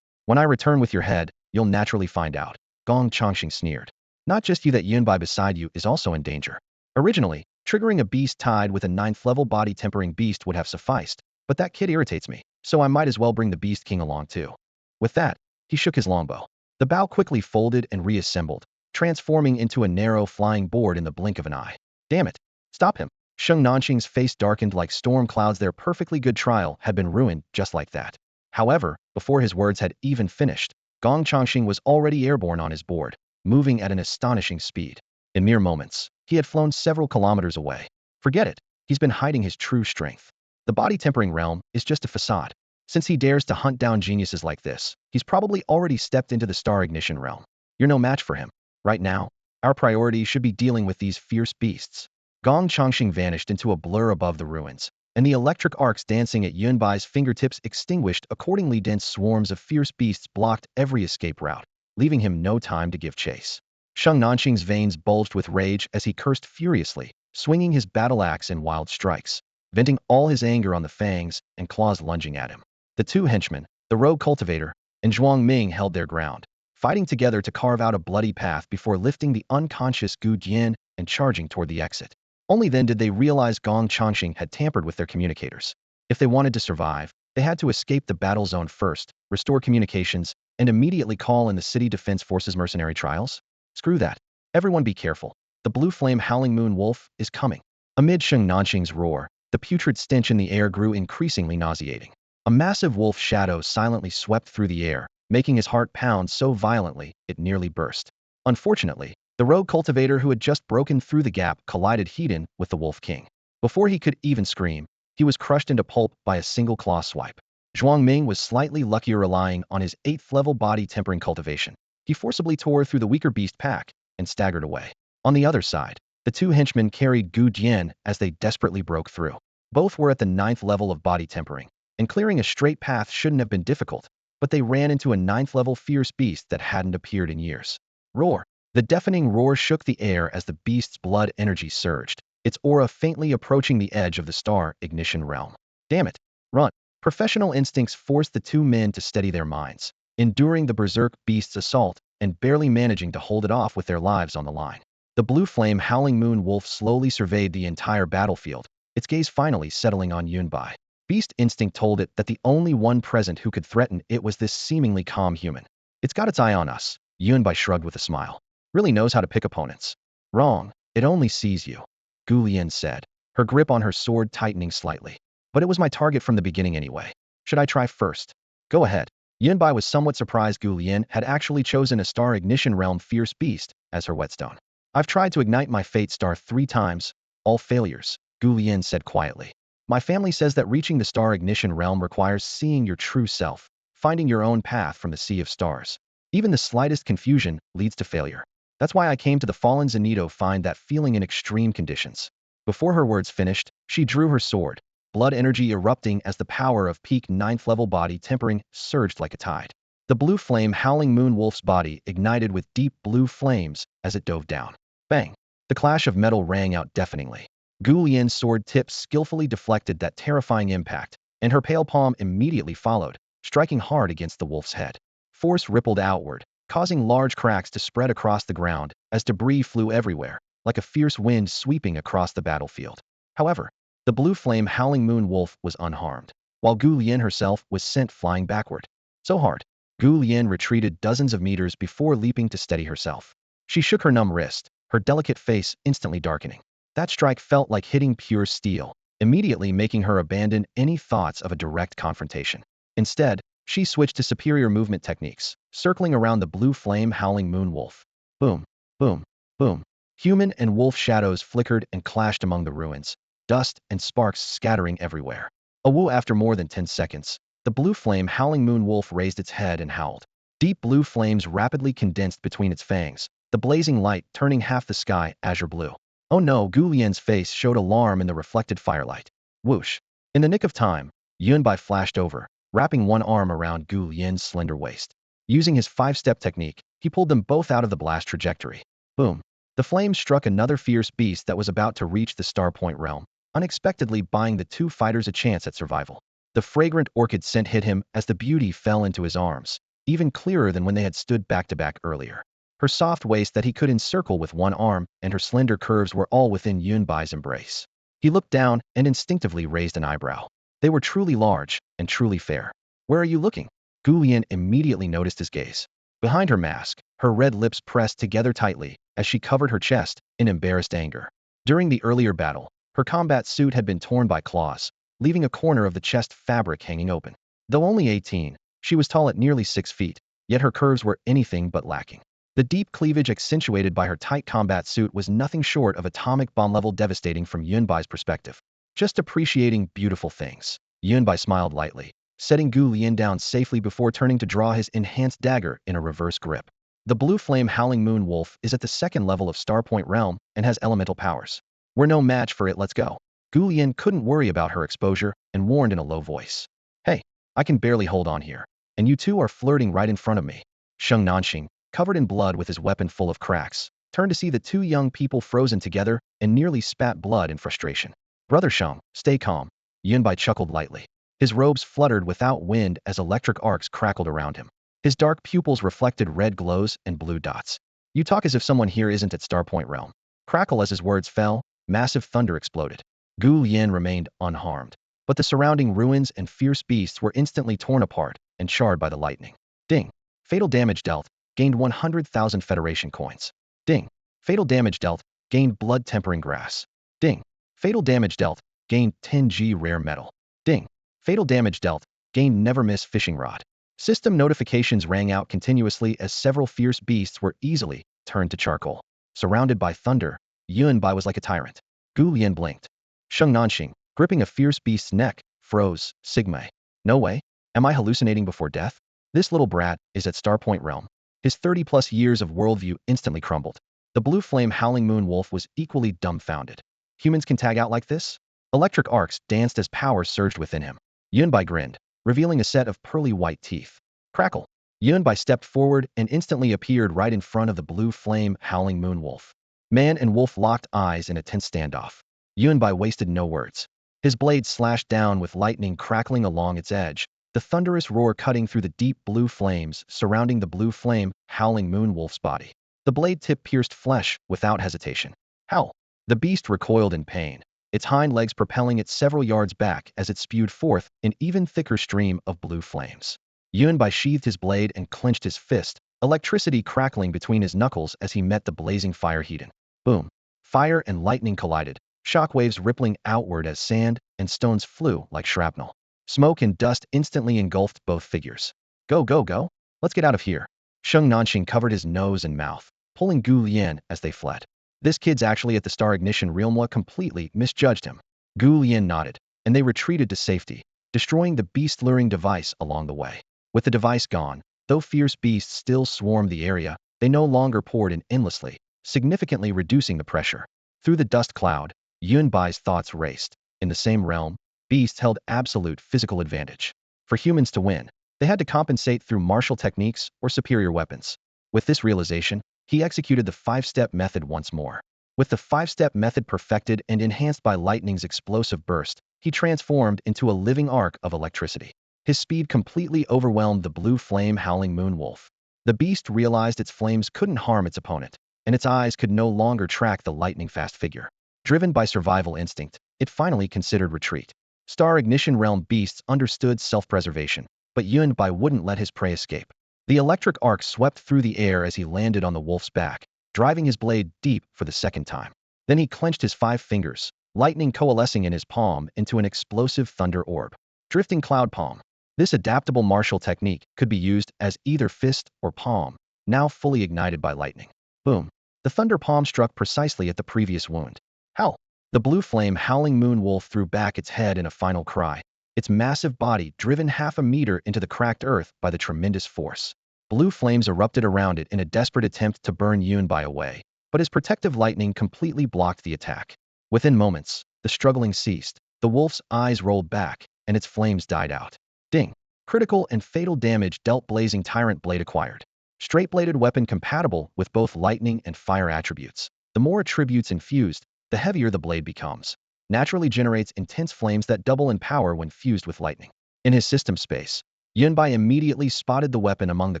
When I return with your head, you'll naturally find out. Gong Chongqing sneered. Not just you, that Yunbai beside you is also in danger. Originally, triggering a beast tied with a 9th level body tempering beast would have sufficed, but that kid irritates me, so I might as well bring the Beast King along too. With that, he shook his longbow. The bow quickly folded and reassembled, transforming into a narrow flying board in the blink of an eye. Damn it! Stop him! Sheng Nanxing's face darkened like storm clouds. Their perfectly good trial had been ruined just like that. However, before his words had even finished, Gong Chongqing was already airborne on his board, moving at an astonishing speed. In mere moments, he had flown several kilometers away. Forget it, he's been hiding his true strength. The body tempering realm is just a facade. Since he dares to hunt down geniuses like this, he's probably already stepped into the star ignition realm. You're no match for him. Right now, our priority should be dealing with these fierce beasts. Gong Chongqing vanished into a blur above the ruins, and the electric arcs dancing at Yunbai's fingertips extinguished accordingly. Dense swarms of fierce beasts blocked every escape route, leaving him no time to give chase. Sheng Nanxing's veins bulged with rage as he cursed furiously, swinging his battle axe in wild strikes, venting all his anger on the fangs and claws lunging at him. The two henchmen, the rogue cultivator, and Zhuang Ming held their ground, fighting together to carve out a bloody path before lifting the unconscious Gu Jian and charging toward the exit. Only then did they realize Gong Changxing had tampered with their communicators. If they wanted to survive, they had to escape the battle zone first, restore communications, and immediately call in the City Defense Forces mercenary trials? Screw that. Everyone be careful. The blue flame howling moon wolf is coming. Amid Sheng Nanxing's roar, the putrid stench in the air grew increasingly nauseating. A massive wolf shadow silently swept through the air, making his heart pound so violently it nearly burst. Unfortunately, the rogue cultivator who had just broken through the gap collided head-on with the Wolf King. Before he could even scream, he was crushed into pulp by a single claw swipe. Zhuang Ming was slightly luckier, relying on his 8th level body tempering cultivation. He forcibly tore through the weaker beast pack and staggered away. On the other side, the two henchmen carried Gu Jian as they desperately broke through. Both were at the 9th level of body tempering, and clearing a straight path shouldn't have been difficult, but they ran into a 9th level fierce beast that hadn't appeared in years. Roar! The deafening roar shook the air as the beast's blood energy surged, its aura faintly approaching the edge of the star ignition realm. Damn it! Run! Professional instincts forced the two men to steady their minds, enduring the berserk beast's assault and barely managing to hold it off with their lives on the line. The blue flame howling moon wolf slowly surveyed the entire battlefield, its gaze finally settling on Yunbai. Beast instinct told it that the only one present who could threaten it was this seemingly calm human. It's got its eye on us, Yunbai shrugged with a smile. Really knows how to pick opponents. Wrong. It only sees you, Gu Lian said, her grip on her sword tightening slightly. But it was my target from the beginning anyway. Should I try first? Go ahead. Yunbai was somewhat surprised Gu Lian had actually chosen a star ignition realm fierce beast as her whetstone. I've tried to ignite my fate star 3 times, all failures, Gu Lian said quietly. My family says that reaching the star ignition realm requires seeing your true self, finding your own path from the sea of stars. Even the slightest confusion leads to failure. That's why I came to the fallen Zenito find that feeling in extreme conditions. Before her words finished, she drew her sword, blood energy erupting as the power of peak 9th level body tempering surged like a tide. The blue flame howling moon wolf's body ignited with deep blue flames as it dove down. Bang! The clash of metal rang out deafeningly. Gu Lian's sword tip skillfully deflected that terrifying impact, and her pale palm immediately followed, striking hard against the wolf's head. Force rippled outward, causing large cracks to spread across the ground as debris flew everywhere, like a fierce wind sweeping across the battlefield. However, the blue flame howling moon wolf was unharmed, while Gu Lian herself was sent flying backward. So hard, Gu Lian retreated dozens of meters before leaping to steady herself. She shook her numb wrist, her delicate face instantly darkening. That strike felt like hitting pure steel, immediately making her abandon any thoughts of a direct confrontation. Instead, she switched to superior movement techniques, circling around the blue flame howling moon wolf. Boom, boom, boom. Human and wolf shadows flickered and clashed among the ruins, dust and sparks scattering everywhere. After more than 10 seconds, the blue flame howling moon wolf raised its head and howled. Deep blue flames rapidly condensed between its fangs, the blazing light turning half the sky azure blue. Oh no, Gu Lian's face showed alarm in the reflected firelight. Whoosh. In the nick of time, Yunbai flashed over, wrapping one arm around Gu Lian's slender waist. Using his 5-step technique, he pulled them both out of the blast trajectory. Boom. The flames struck another fierce beast that was about to reach the Star Point realm, unexpectedly buying the two fighters a chance at survival. The fragrant orchid scent hit him as the beauty fell into his arms, even clearer than when they had stood back-to-back earlier. Her soft waist that he could encircle with one arm and her slender curves were all within Yunbai's embrace. He looked down and instinctively raised an eyebrow. They were truly large and truly fair. Where are you looking? Gu Lian immediately noticed his gaze. Behind her mask, her red lips pressed together tightly as she covered her chest in embarrassed anger. During the earlier battle, her combat suit had been torn by claws, leaving a corner of the chest fabric hanging open. Though only 18, she was tall at nearly 6 feet, yet her curves were anything but lacking. The deep cleavage accentuated by her tight combat suit was nothing short of atomic bomb-level devastating from Yunbai's perspective. Just appreciating beautiful things. Yunbai smiled lightly, setting Gu Lian down safely before turning to draw his enhanced dagger in a reverse grip. The blue flame howling moon wolf is at the 2nd level of Star Point realm and has elemental powers. We're no match for it, let's go. Gu Lian couldn't worry about her exposure and warned in a low voice. Hey, I can barely hold on here, and you two are flirting right in front of me. Sheng Nanxing, covered in blood with his weapon full of cracks, turned to see the two young people frozen together and nearly spat blood in frustration. Brother Sheng, stay calm. Yunbai chuckled lightly. His robes fluttered without wind as electric arcs crackled around him. His dark pupils reflected red glows and blue dots. You talk as if someone here isn't at Starpoint Realm. Crackle as his words fell, massive thunder exploded. Gu Yin remained unharmed, but the surrounding ruins and fierce beasts were instantly torn apart and charred by the lightning. Ding. Fatal damage dealt, gained 100,000 Federation coins. Ding. Fatal damage dealt, gained blood tempering grass. Ding. Fatal damage dealt, gained 10G rare metal. Ding. Fatal damage dealt, gained never miss fishing rod. System notifications rang out continuously as several fierce beasts were easily turned to charcoal. Surrounded by thunder, Yunbai was like a tyrant. Gu Lian blinked. Sheng Nanxing, gripping a fierce beast's neck, froze. Sigma. No way. Am I hallucinating before death? This little brat is at Starpoint Realm. His 30-plus years of worldview instantly crumbled. The blue flame howling moon wolf was equally dumbfounded. Humans can tag out like this? Electric arcs danced as power surged within him. Yunbai grinned, revealing a set of pearly white teeth. Crackle. Yunbai stepped forward and instantly appeared right in front of the blue flame howling moon wolf. Man and wolf locked eyes in a tense standoff. Yunbai wasted no words. His blade slashed down with lightning crackling along its edge, the thunderous roar cutting through the deep blue flames surrounding the blue flame howling moon wolf's body. The blade tip pierced flesh without hesitation. Howl! The beast recoiled in pain, its hind legs propelling it several yards back as it spewed forth an even thicker stream of blue flames. Yunbai sheathed his blade and clenched his fist, electricity crackling between his knuckles as he met the blazing fire heaton. Boom! Fire and lightning collided, shockwaves rippling outward as sand and stones flew like shrapnel. Smoke and dust instantly engulfed both figures. Go, go, go! Let's get out of here. Sheng Nanxing covered his nose and mouth, pulling Gu Lian as they fled. This kid's actually at the Star Ignition Realm. Completely misjudged him. Gu Lian nodded, and they retreated to safety, destroying the beast-luring device along the way. With the device gone, though fierce beasts still swarmed the area, they no longer poured in endlessly, significantly reducing the pressure. Through the dust cloud, Yunbai's thoughts raced. In the same realm, beasts held absolute physical advantage. For humans to win, they had to compensate through martial techniques or superior weapons. With this realization, he executed the 5-step method once more. With the 5-step method perfected and enhanced by lightning's explosive burst, he transformed into a living arc of electricity. His speed completely overwhelmed the blue flame howling moon wolf. The beast realized its flames couldn't harm its opponent, and its eyes could no longer track the lightning-fast figure. Driven by survival instinct, it finally considered retreat. Star Ignition Realm beasts understood self-preservation, but Yunbai wouldn't let his prey escape. The electric arc swept through the air as he landed on the wolf's back, driving his blade deep for the second time. Then he clenched his 5 fingers, lightning coalescing in his palm into an explosive thunder orb. Drifting cloud palm. This adaptable martial technique could be used as either fist or palm, now fully ignited by lightning. Boom. The thunder palm struck precisely at the previous wound. Howl! The blue flame howling moon wolf threw back its head in a final cry, its massive body driven half a meter into the cracked earth by the tremendous force. Blue flames erupted around it in a desperate attempt to burn Yunbai away, but his protective lightning completely blocked the attack. Within moments, the struggling ceased, the wolf's eyes rolled back, and its flames died out. Ding! Critical and fatal damage dealt. Blazing Tyrant Blade acquired. Straight-bladed weapon compatible with both lightning and fire attributes. The more attributes infused, the heavier the blade becomes. Naturally generates intense flames that double in power when fused with lightning. In his system space, Yunbai immediately spotted the weapon among the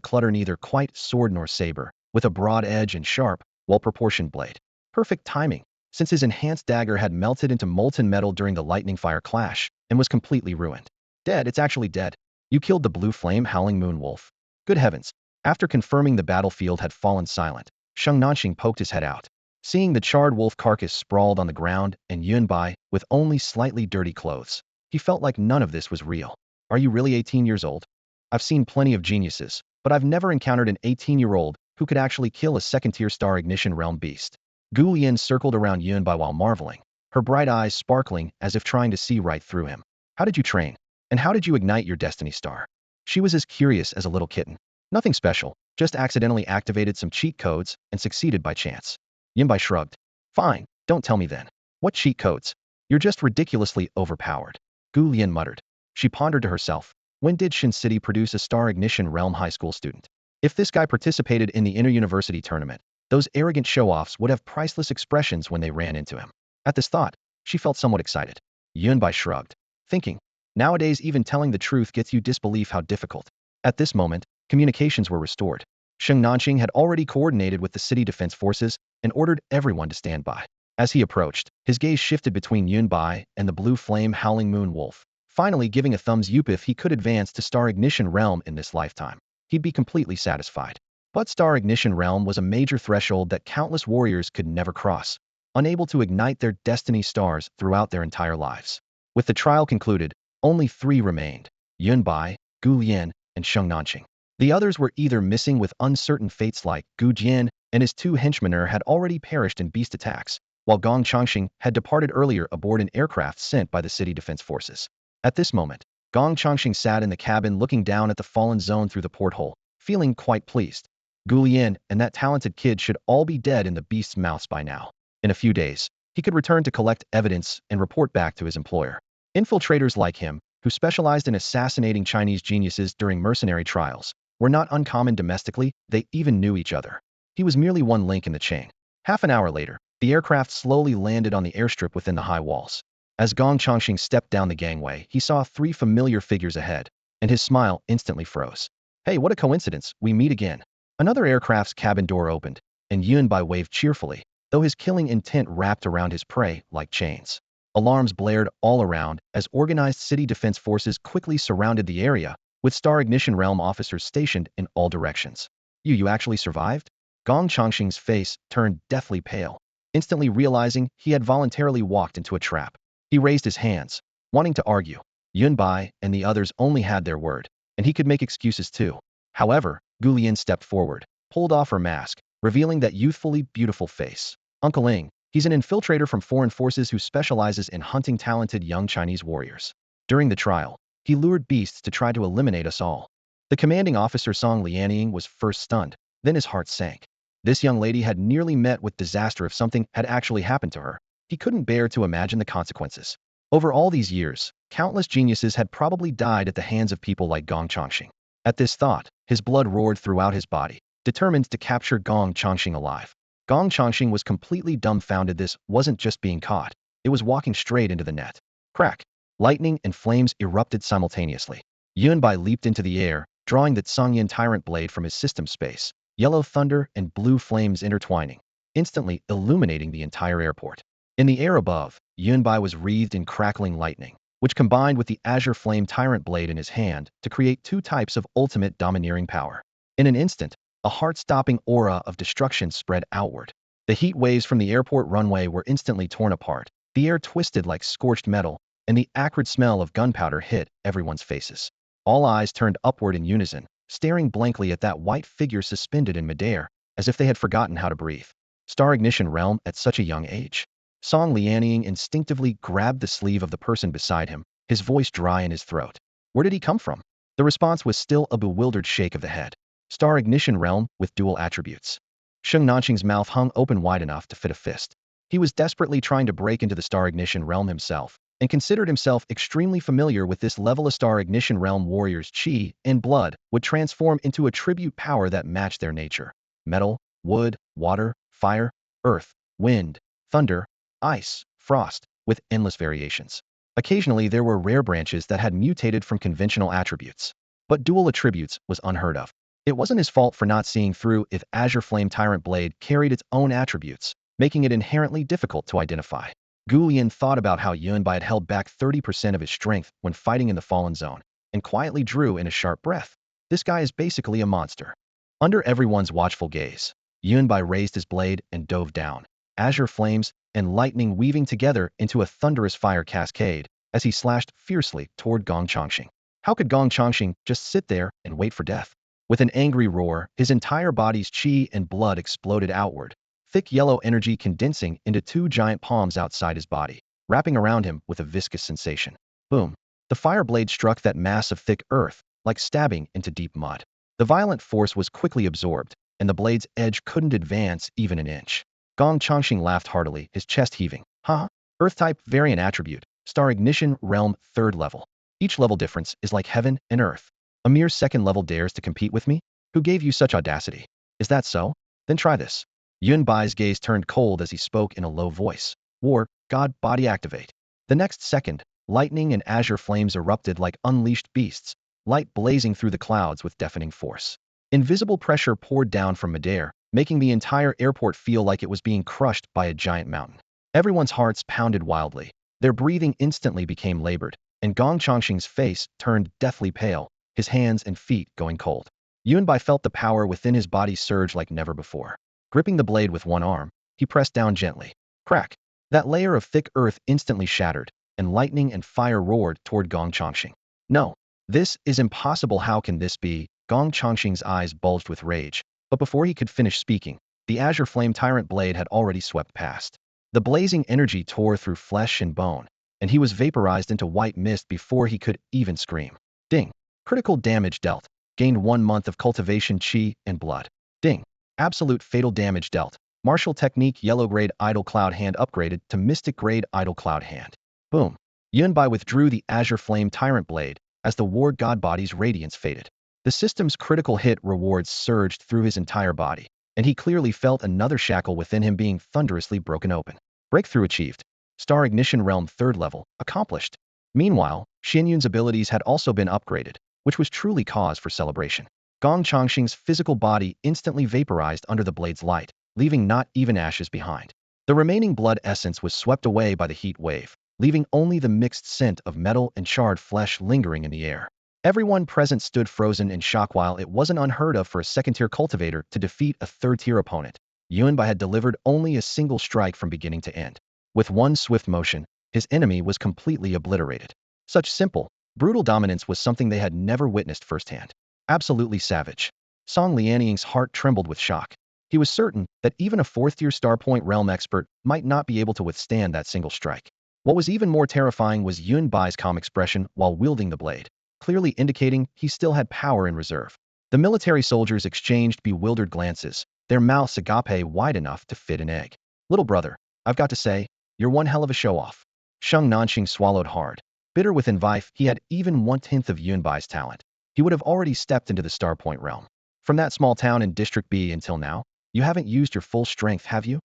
clutter, neither quite sword nor saber, with a broad edge and sharp, well-proportioned blade. Perfect timing, since his enhanced dagger had melted into molten metal during the lightning fire clash, and was completely ruined. Dead, it's actually dead. You killed the blue flame howling moon wolf. Good heavens. After confirming the battlefield had fallen silent, Sheng Nanxing poked his head out. Seeing the charred wolf carcass sprawled on the ground and Yunbai with only slightly dirty clothes, he felt like none of this was real. Are you really 18 years old? I've seen plenty of geniuses, but I've never encountered an 18-year-old who could actually kill a second-tier Star Ignition Realm beast. Gu Lian circled around Yunbai while marveling, her bright eyes sparkling as if trying to see right through him. How did you train? And how did you ignite your destiny star? She was as curious as a little kitten. Nothing special, just accidentally activated some cheat codes and succeeded by chance. Yunbai shrugged. Fine, don't tell me then. What cheat codes? You're just ridiculously overpowered. Gu Lian muttered. She pondered to herself. When did Shin City produce a Star Ignition Realm high school student? If this guy participated in the inter-university tournament, those arrogant show-offs would have priceless expressions when they ran into him. At this thought, she felt somewhat excited. Yunbai shrugged, thinking, nowadays even telling the truth gets you disbelief. How difficult. At this moment, communications were restored. Sheng Nanxing had already coordinated with the city defense forces and ordered everyone to stand by. As he approached, his gaze shifted between Yunbai and the blue flame howling moon wolf, finally giving a thumbs up. If he could advance to Star Ignition Realm in this lifetime, he'd be completely satisfied. But Star Ignition Realm was a major threshold that countless warriors could never cross, unable to ignite their destiny stars throughout their entire lives. With the trial concluded, only 3 remained: Yunbai, Gu Lian, and Sheng Nanqing. The others were either missing with uncertain fates like Gu Jian and his 2 henchmen had already perished in beast attacks, while Gong Changxing had departed earlier aboard an aircraft sent by the city defense forces. At this moment, Gong Changxing sat in the cabin looking down at the fallen zone through the porthole, feeling quite pleased. Gu Lian and that talented kid should all be dead in the beast's mouths by now. In a few days, he could return to collect evidence and report back to his employer. Infiltrators like him, who specialized in assassinating Chinese geniuses during mercenary trials, were not uncommon domestically. They even knew each other. He was merely one link in the chain. Half an hour later, the aircraft slowly landed on the airstrip within the high walls. As Gong Changxing stepped down the gangway, he saw 3 familiar figures ahead, and his smile instantly froze. Hey, what a coincidence, we meet again. Another aircraft's cabin door opened, and Yunbai waved cheerfully, though his killing intent wrapped around his prey like chains. Alarms blared all around as organized city defense forces quickly surrounded the area, with Star Ignition Realm officers stationed in all directions. You actually survived? Gong Changxing's face turned deathly pale, instantly realizing he had voluntarily walked into a trap. He raised his hands, wanting to argue. Yunbai and the others only had their word, and he could make excuses too. However, Gu Lian stepped forward, pulled off her mask, revealing that youthfully beautiful face. Uncle Ing, he's an infiltrator from foreign forces who specializes in hunting talented young Chinese warriors. During the trial, he lured beasts to try to eliminate us all. The commanding officer Song Lianying was first stunned, then his heart sank. This young lady had nearly met with disaster if something had actually happened to her. He couldn't bear to imagine the consequences. Over all these years, countless geniuses had probably died at the hands of people like Gong Changxing. At this thought, his blood roared throughout his body, determined to capture Gong Changxing alive. Gong Changxing was completely dumbfounded. This wasn't just being caught, it was walking straight into the net. Crack! Lightning and flames erupted simultaneously. Yunbai leaped into the air, drawing the Tsangyan tyrant blade from his system space, yellow thunder and blue flames intertwining, instantly illuminating the entire airport. In the air above, Yunbai was wreathed in crackling lightning, which combined with the azure flame tyrant blade in his hand to create 2 types of ultimate domineering power. In an instant, a heart-stopping aura of destruction spread outward. The heat waves from the airport runway were instantly torn apart, the air twisted like scorched metal, and the acrid smell of gunpowder hit everyone's faces. All eyes turned upward in unison, staring blankly at that white figure suspended in midair, as if they had forgotten how to breathe. Star Ignition Realm at such a young age? Song Lianying instinctively grabbed the sleeve of the person beside him, his voice dry in his throat. Where did he come from? The response was still a bewildered shake of the head. Star Ignition Realm with dual attributes. Sheng Nanqing's mouth hung open wide enough to fit a fist. He was desperately trying to break into the Star Ignition Realm himself, and considered himself extremely familiar with this level. A Star Ignition Realm warrior's chi and blood would transform into a tribute power that matched their nature: metal, wood, water, fire, earth, wind, thunder, ice, frost, with endless variations. Occasionally there were rare branches that had mutated from conventional attributes. But dual attributes was unheard of. It wasn't his fault for not seeing through if Azure Flame Tyrant Blade carried its own attributes, making it inherently difficult to identify. Gu Lian thought about how Yunbai had held back 30% of his strength when fighting in the Fallen Zone, and quietly drew in a sharp breath. This guy is basically a monster. Under everyone's watchful gaze, Yunbai raised his blade and dove down, azure flames and lightning weaving together into a thunderous fire cascade as he slashed fiercely toward Gong Changxing. How could Gong Changxing just sit there and wait for death? With an angry roar, his entire body's chi and blood exploded outward, thick yellow energy condensing into 2 giant palms outside his body, wrapping around him with a viscous sensation. Boom! The fire blade struck that mass of thick earth, like stabbing into deep mud. The violent force was quickly absorbed, and the blade's edge couldn't advance even an inch. Gong Changxing laughed heartily, his chest heaving. Haha, Earth-type variant attribute, Star Ignition Realm 3rd level. Each level difference is like heaven and earth. A mere 2nd level dares to compete with me? Who gave you such audacity? Is that so? Then try this. Yunbai's gaze turned cold as he spoke in a low voice. War, God, body activate. The next second, lightning and azure flames erupted like unleashed beasts, light blazing through the clouds with deafening force. Invisible pressure poured down from midair, making the entire airport feel like it was being crushed by a giant mountain. Everyone's hearts pounded wildly. Their breathing instantly became labored, and Gong Changxing's face turned deathly pale, his hands and feet going cold. Yunbai felt the power within his body surge like never before. Gripping the blade with one arm, he pressed down gently. Crack! That layer of thick earth instantly shattered, and lightning and fire roared toward Gong Changxing. No! This is impossible. How can this be? Gong Changxing's eyes bulged with rage, but before he could finish speaking, the azure flame tyrant blade had already swept past. The blazing energy tore through flesh and bone, and he was vaporized into white mist before he could even scream. Ding! Critical damage dealt. Gained 1 month of cultivation chi and blood. Ding! Absolute fatal damage dealt. Martial technique yellow grade idle cloud hand upgraded to mystic grade idle cloud hand. Boom! Yunbai withdrew the azure flame tyrant blade as the war god body's radiance faded. The system's critical hit rewards surged through his entire body, and he clearly felt another shackle within him being thunderously broken open. Breakthrough achieved. Star Ignition Realm 3rd level, accomplished. Meanwhile, Xin Yun's abilities had also been upgraded, which was truly cause for celebration. Gong Changxing's physical body instantly vaporized under the blade's light, leaving not even ashes behind. The remaining blood essence was swept away by the heat wave, leaving only the mixed scent of metal and charred flesh lingering in the air. Everyone present stood frozen in shock. While it wasn't unheard of for a second-tier cultivator to defeat a third-tier opponent, Yunbai had delivered only a single strike from beginning to end. With one swift motion, his enemy was completely obliterated. Such simple, brutal dominance was something they had never witnessed firsthand. Absolutely savage. Song Lianying's heart trembled with shock. He was certain that even a fourth-tier Starpoint Realm expert might not be able to withstand that single strike. What was even more terrifying was Yunbai's calm expression while wielding the blade, clearly indicating he still had power in reserve. The military soldiers exchanged bewildered glances, their mouths agape wide enough to fit an egg. Little brother, I've got to say, you're one hell of a show-off. Sheng Nanxing swallowed hard. Bitter with envy, he had even 1/10 of Yunbai's talent. He would have already stepped into the Starpoint realm. From that small town in District B until now, you haven't used your full strength, have you?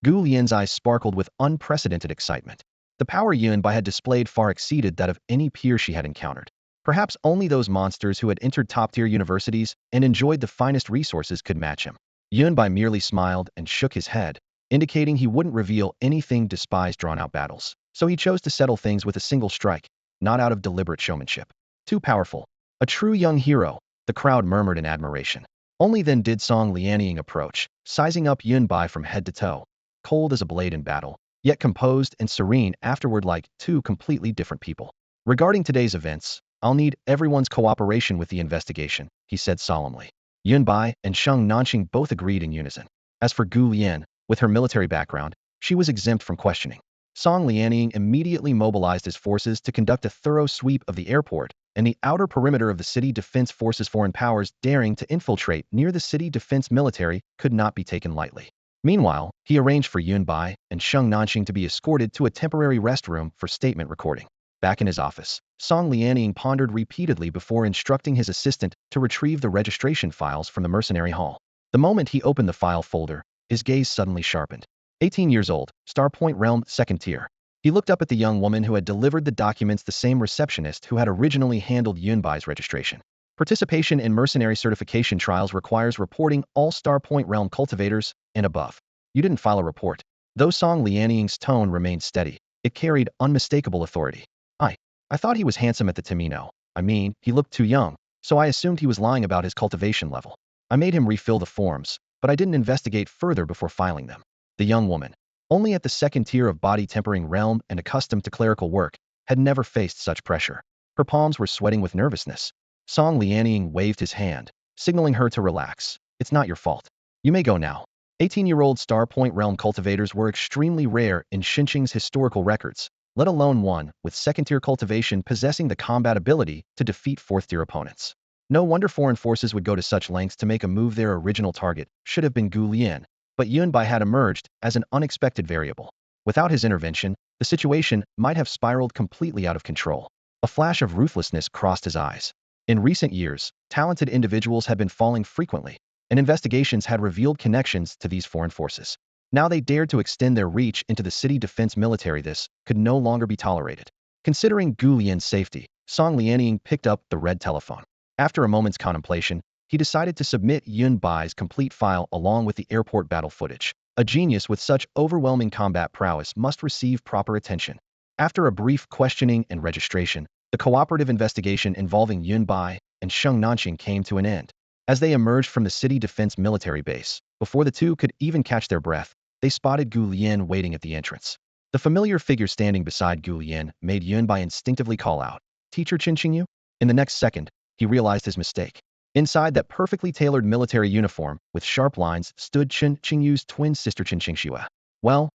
Gu Lian's eyes sparkled with unprecedented excitement. The power Yunbai had displayed far exceeded that of any peer she had encountered. Perhaps only those monsters who had entered top-tier universities and enjoyed the finest resources could match him. Yunbai merely smiled and shook his head, indicating he wouldn't reveal anything despite drawn-out battles. So he chose to settle things with a single strike, not out of deliberate showmanship. Too powerful. A true young hero, the crowd murmured in admiration. Only then did Song Lianying approach, sizing up Yunbai from head to toe, cold as a blade in battle, yet composed and serene afterward like two completely different people. Regarding today's events, I'll need everyone's cooperation with the investigation, he said solemnly. Yunbai and Sheng Nanxing both agreed in unison. As for Gu Lian, with her military background, she was exempt from questioning. Song Lianying immediately mobilized his forces to conduct a thorough sweep of the airport and the outer perimeter of the city defense forces. Foreign powers daring to infiltrate near the city defense military could not be taken lightly. Meanwhile, he arranged for Yunbai and Sheng Nanxing to be escorted to a temporary rest room for statement recording. Back in his office, Song Lianying pondered repeatedly before instructing his assistant to retrieve the registration files from the mercenary hall. The moment he opened the file folder, his gaze suddenly sharpened. 18 years old, Starpoint Realm, 2nd tier. He looked up at the young woman who had delivered the documents, the same receptionist who had originally handled Yunbai's registration. Participation in mercenary certification trials requires reporting all Starpoint Realm cultivators and above. You didn't file a report. Though Song Lianying's tone remained steady, it carried unmistakable authority. I thought he was handsome at the Timino. I mean, he looked too young, so I assumed he was lying about his cultivation level. I made him refill the forms, but I didn't investigate further before filing them. The young woman, only at the 2nd tier of body tempering realm and accustomed to clerical work, had never faced such pressure. Her palms were sweating with nervousness. Song Lianying waved his hand, signaling her to relax. It's not your fault. You may go now. 18-year-old Starpoint Realm cultivators were extremely rare in Xinjiang's historical records, let alone one with 2nd-tier cultivation possessing the combat ability to defeat 4th-tier opponents. No wonder foreign forces would go to such lengths to make a move. Their original target should have been Gu Lian, but Yunbai had emerged as an unexpected variable. Without his intervention, the situation might have spiraled completely out of control. A flash of ruthlessness crossed his eyes. In recent years, talented individuals had been falling frequently, and investigations had revealed connections to these foreign forces. Now they dared to extend their reach into the city defense military. This could no longer be tolerated. Considering Gu Lian's safety, Song Lianying picked up the red telephone. After a moment's contemplation, he decided to submit Yunbai's complete file along with the airport battle footage. A genius with such overwhelming combat prowess must receive proper attention. After a brief questioning and registration, the cooperative investigation involving Yun Bai and Sheng Nanxing came to an end. As they emerged from the city defense military base, before the two could even catch their breath, they spotted Gu Lian waiting at the entrance. The familiar figure standing beside Gu Lian made Yun Bai instinctively call out, "Teacher Qin Qingyu?" In the next second, he realized his mistake. Inside that perfectly tailored military uniform, with sharp lines, stood Qin Qingyu's twin sister Qin Qingxue. Well,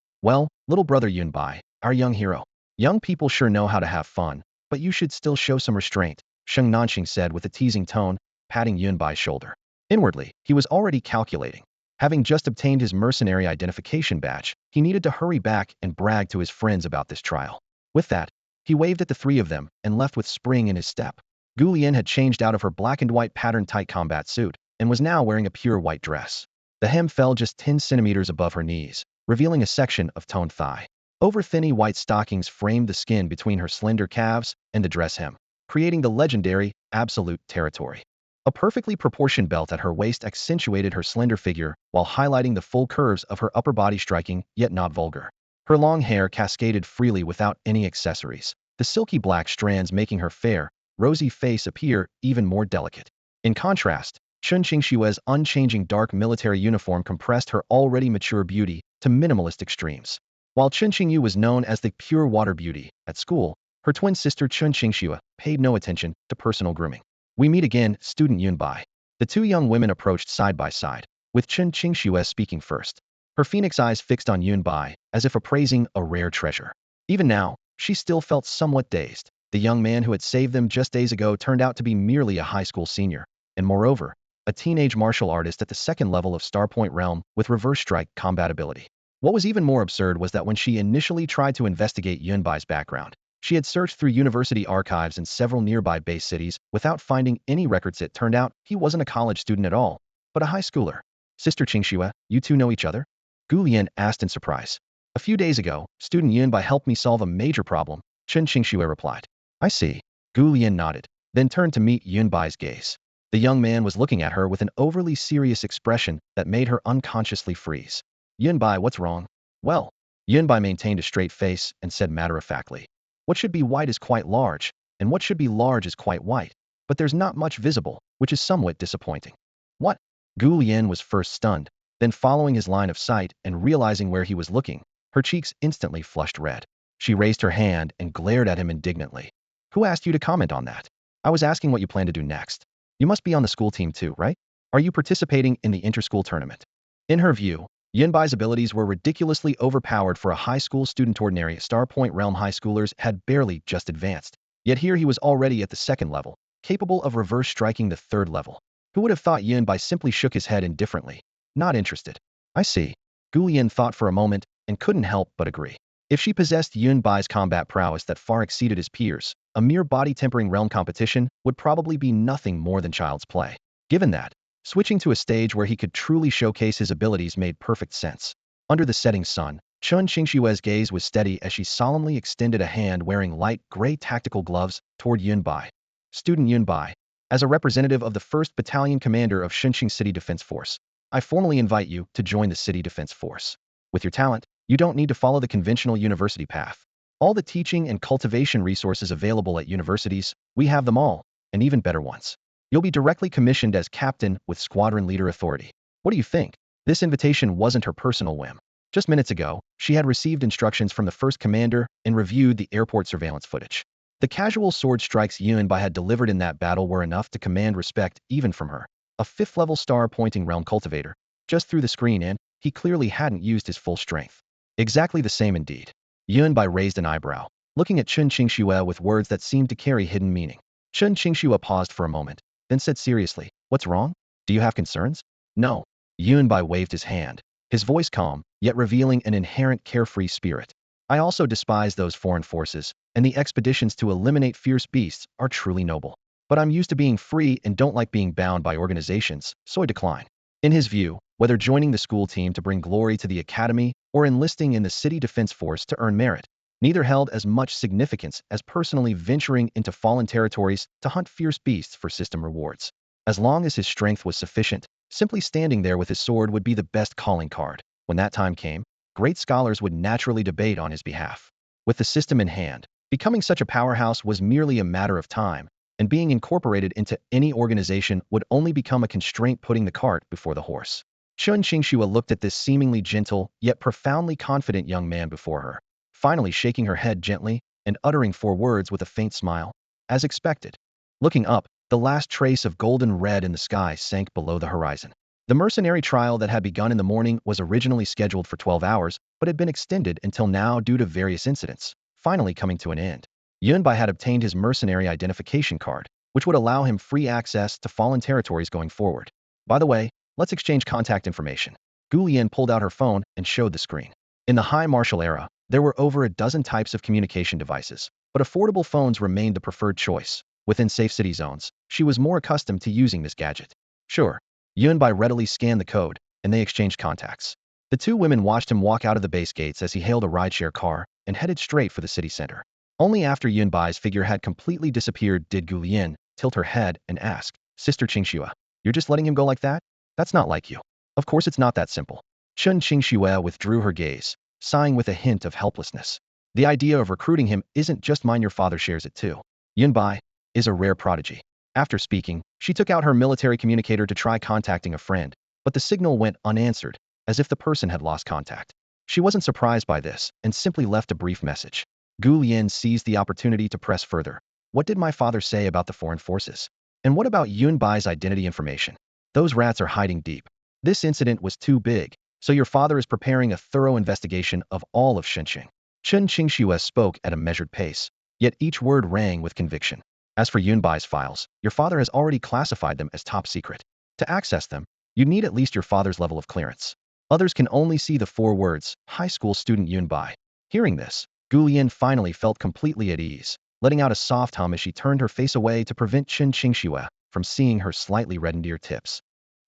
little brother Yun Bai, our young hero. Young people sure know how to have fun, but you should still show some restraint, Sheng Nanxing said with a teasing tone, patting Yun Bai's shoulder. Inwardly, he was already calculating. Having just obtained his mercenary identification badge, he needed to hurry back and brag to his friends about this trial. With that, he waved at the three of them and left with spring in his step. Gu Lian had changed out of her black and white patterned tight combat suit and was now wearing a pure white dress. The hem fell just 10 centimeters above her knees, revealing a section of toned thigh. Over-thinny white stockings framed the skin between her slender calves and the dress hem, creating the legendary absolute territory. A perfectly proportioned belt at her waist accentuated her slender figure while highlighting the full curves of her upper body, striking yet not vulgar. Her long hair cascaded freely without any accessories, the silky black strands making her fair, rosy face appear even more delicate. In contrast, Qin Qingxue's unchanging dark military uniform compressed her already mature beauty to minimalist extremes. While Qin Qingyu was known as the pure water beauty at school, her twin sister Qin Qingxue paid no attention to personal grooming. "We meet again, student Yun Bai." The two young women approached side by side, with Qin Qingxue speaking first. Her phoenix eyes fixed on Yun Bai, as if appraising a rare treasure. Even now, she still felt somewhat dazed. The young man who had saved them just days ago turned out to be merely a high school senior, and moreover, a teenage martial artist at the second level of Starpoint Realm with reverse strike combat ability. What was even more absurd was that when she initially tried to investigate Yun Bai's background, she had searched through university archives in several nearby base cities without finding any records. It turned out he wasn't a college student at all, but a high schooler. "Sister Qingxue, you two know each other?" Gu Lian asked in surprise. "A few days ago, student Yun Bai helped me solve a major problem," Qin Qingxue replied. "I see." Gu Lian nodded, then turned to meet Yun Bai's gaze. The young man was looking at her with an overly serious expression that made her unconsciously freeze. "Yun Bai, what's wrong?" "Well," Yun Bai maintained a straight face and said matter-of-factly, "what should be white is quite large, and what should be large is quite white, but there's not much visible, which is somewhat disappointing." "What?" Gu Lian was first stunned, then following his line of sight and realizing where he was looking, her cheeks instantly flushed red. She raised her hand and glared at him indignantly. "Who asked you to comment on that? I was asking what you plan to do next. You must be on the school team too, right? Are you participating in the inter-school tournament?" In her view, Yun Bai's abilities were ridiculously overpowered for a high school student. Ordinary Starpoint Realm high schoolers had barely just advanced. Yet here he was already at the second level, capable of reverse striking the third level. Who would have thought? Yun Bai simply shook his head indifferently. "Not interested." "I see." Gu Lian thought for a moment and couldn't help but agree. If she possessed Yun Bai's combat prowess that far exceeded his peers, a mere body-tempering realm competition would probably be nothing more than child's play. Given that, switching to a stage where he could truly showcase his abilities made perfect sense. Under the setting sun, Qin Qingxue's gaze was steady as she solemnly extended a hand wearing light gray tactical gloves toward Yun Bai. "Student Yun Bai, as a representative of the 1st Battalion Commander of Xinqing City Defense Force, I formally invite you to join the City Defense Force. With your talent, you don't need to follow the conventional university path. All the teaching and cultivation resources available at universities, we have them all, and even better ones. You'll be directly commissioned as captain with squadron leader authority. What do you think?" This invitation wasn't her personal whim. Just minutes ago, she had received instructions from the first commander and reviewed the airport surveillance footage. The casual sword strikes Yun Bai had delivered in that battle were enough to command respect even from her. A 5th-level star-pointing realm cultivator, just through the screen, and he clearly hadn't used his full strength. Exactly the same indeed. Yun Bai raised an eyebrow, looking at Qin Qingxue with words that seemed to carry hidden meaning. Qin Qingxue paused for a moment, then said seriously, "What's wrong? Do you have concerns?" "No." Yun Bai waved his hand, his voice calm, yet revealing an inherent carefree spirit. "I also despise those foreign forces, and the expeditions to eliminate fierce beasts are truly noble. But I'm used to being free and don't like being bound by organizations, so I decline." In his view, whether joining the school team to bring glory to the academy or enlisting in the city defense force to earn merit, neither held as much significance as personally venturing into fallen territories to hunt fierce beasts for system rewards. As long as his strength was sufficient, simply standing there with his sword would be the best calling card. When that time came, great scholars would naturally debate on his behalf. With the system in hand, becoming such a powerhouse was merely a matter of time, and being incorporated into any organization would only become a constraint putting the cart before the horse. Chun Qingxue looked at this seemingly gentle, yet profoundly confident young man before her, finally shaking her head gently and uttering 4 words with a faint smile. As expected. Looking up, the last trace of golden red in the sky sank below the horizon. The mercenary trial that had begun in the morning was originally scheduled for 12 hours, but had been extended until now due to various incidents, finally coming to an end. Yunbai had obtained his mercenary identification card, which would allow him free access to fallen territories going forward. By the way, let's exchange contact information. Gu Lian pulled out her phone and showed the screen. In the high martial era, there were over a dozen types of communication devices, but affordable phones remained the preferred choice. Within safe city zones, she was more accustomed to using this gadget. Sure. Yunbai readily scanned the code, and they exchanged contacts. The 2 women watched him walk out of the base gates as he hailed a rideshare car and headed straight for the city center. Only after Yunbai's figure had completely disappeared did Gu Lian tilt her head and ask, Sister Qingxue, you're just letting him go like that? That's not like you. Of course it's not that simple. Chun Qingxue withdrew her gaze, sighing with a hint of helplessness. The idea of recruiting him isn't just mine, your father shares it too. Yunbai is a rare prodigy. After speaking, she took out her military communicator to try contacting a friend, but the signal went unanswered, as if the person had lost contact. She wasn't surprised by this and simply left a brief message. Gu Lian seized the opportunity to press further. What did my father say about the foreign forces? And what about Yunbai's identity information? Those rats are hiding deep. This incident was too big, so your father is preparing a thorough investigation of all of Shenzhen. Chun Qingxue spoke at a measured pace, yet each word rang with conviction. As for Yunbai's files, your father has already classified them as top secret. To access them, you need at least your father's level of clearance. Others can only see the 4 words, high school student Yunbai. Hearing this, Gu Lian finally felt completely at ease, letting out a soft hum as she turned her face away to prevent Chun Qingxue from seeing her slightly reddened ear tips.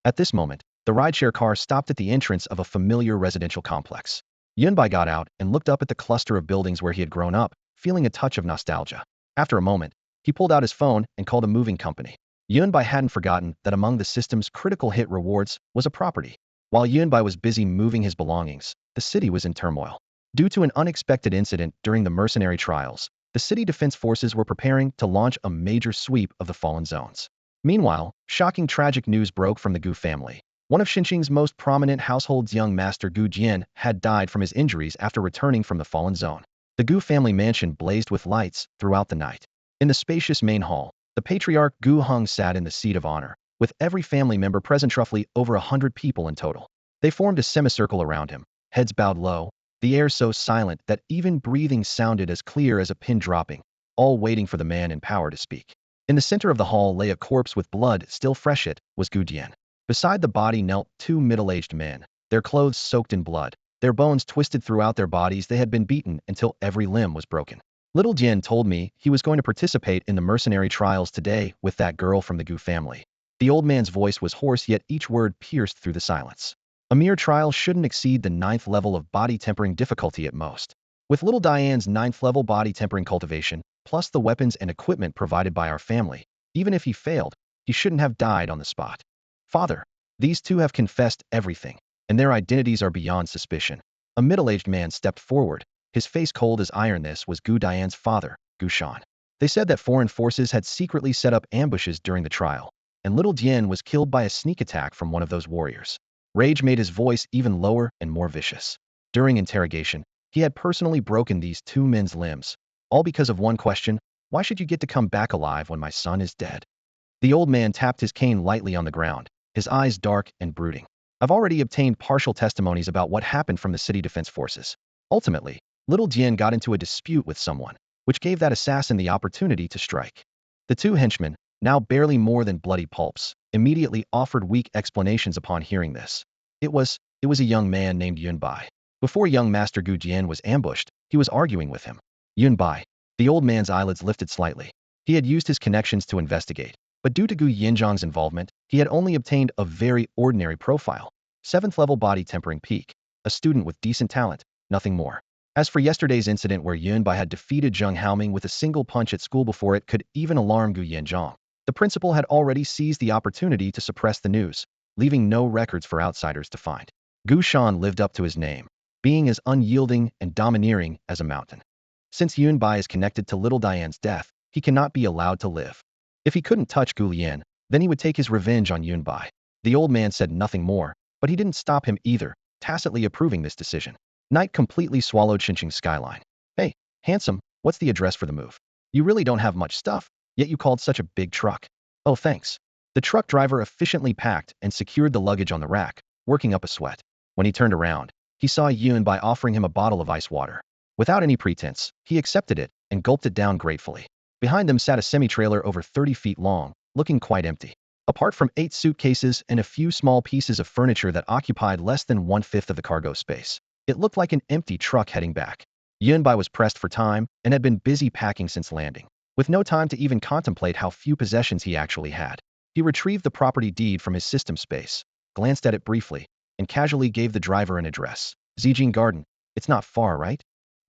At this moment, the rideshare car stopped at the entrance of a familiar residential complex. Yunbai got out and looked up at the cluster of buildings where he had grown up, feeling a touch of nostalgia. After a moment, he pulled out his phone and called a moving company. Yunbai hadn't forgotten that among the system's critical hit rewards was a property. While Yunbai was busy moving his belongings, the city was in turmoil. Due to an unexpected incident during the mercenary trials, the city defense forces were preparing to launch a major sweep of the fallen zones. Meanwhile, shocking tragic news broke from the Gu family. One of Xinjiang's most prominent households, young master Gu Jian, had died from his injuries after returning from the fallen zone. The Gu family mansion blazed with lights throughout the night. In the spacious main hall, the patriarch Gu Heng sat in the seat of honor, with every family member present, roughly over 100 people in total. They formed a semicircle around him, heads bowed low, the air so silent that even breathing sounded as clear as a pin dropping, all waiting for the man in power to speak. In the center of the hall lay a corpse with blood still fresh. It was Gu Jian. Beside the body knelt 2 middle-aged men, their clothes soaked in blood, their bones twisted throughout their bodies. They had been beaten until every limb was broken. Little Jian told me he was going to participate in the mercenary trials today with that girl from the Gu family. The old man's voice was hoarse, yet each word pierced through the silence. A mere trial shouldn't exceed the 9th level of body tempering difficulty at most. With little Diane's 9th level body tempering cultivation, plus the weapons and equipment provided by our family, even if he failed, he shouldn't have died on the spot. Father, these 2 have confessed everything, and their identities are beyond suspicion. A middle-aged man stepped forward, his face cold as iron. This was Gu Dian's father, Gu Shan. They said that foreign forces had secretly set up ambushes during the trial, and little Dian was killed by a sneak attack from one of those warriors. Rage made his voice even lower and more vicious. During interrogation, he had personally broken these 2 men's limbs, all because of one question: why should you get to come back alive when my son is dead? The old man tapped his cane lightly on the ground, his eyes dark and brooding. I've already obtained partial testimonies about what happened from the city defense forces. Ultimately, little Jian got into a dispute with someone, which gave that assassin the opportunity to strike. The 2 henchmen, now barely more than bloody pulps, immediately offered weak explanations upon hearing this. It was a young man named Yunbai. Before young Master Gu Jian was ambushed, he was arguing with him. Yunbai. The old man's eyelids lifted slightly. He had used his connections to investigate, but due to Gu Yinzhang's involvement, he had only obtained a very ordinary profile. 7th level body tempering peak. A student with decent talent, nothing more. As for yesterday's incident where Yunbai had defeated Zheng Haoming with a single punch at school before it could even alarm Gu Yinzhang, the principal had already seized the opportunity to suppress the news, leaving no records for outsiders to find. Gu Shan lived up to his name, being as unyielding and domineering as a mountain. Since Yunbai is connected to little Diane's death, he cannot be allowed to live. If he couldn't touch Gu Lian, then he would take his revenge on Yunbai. The old man said nothing more, but he didn't stop him either, tacitly approving this decision. Night completely swallowed Xinqing's skyline. Hey, handsome, what's the address for the move? You really don't have much stuff, yet you called such a big truck. Oh, thanks. The truck driver efficiently packed and secured the luggage on the rack, working up a sweat. When he turned around, he saw Yun by offering him a bottle of ice water. Without any pretense, he accepted it and gulped it down gratefully. Behind them sat a semi-trailer over 30 feet long, looking quite empty. Apart from 8 suitcases and a few small pieces of furniture that occupied less than 1/5 of the cargo space, it looked like an empty truck heading back. Yunbai was pressed for time and had been busy packing since landing, with no time to even contemplate how few possessions he actually had. He retrieved the property deed from his system space, glanced at it briefly, and casually gave the driver an address. Zijing Garden. It's not far, right?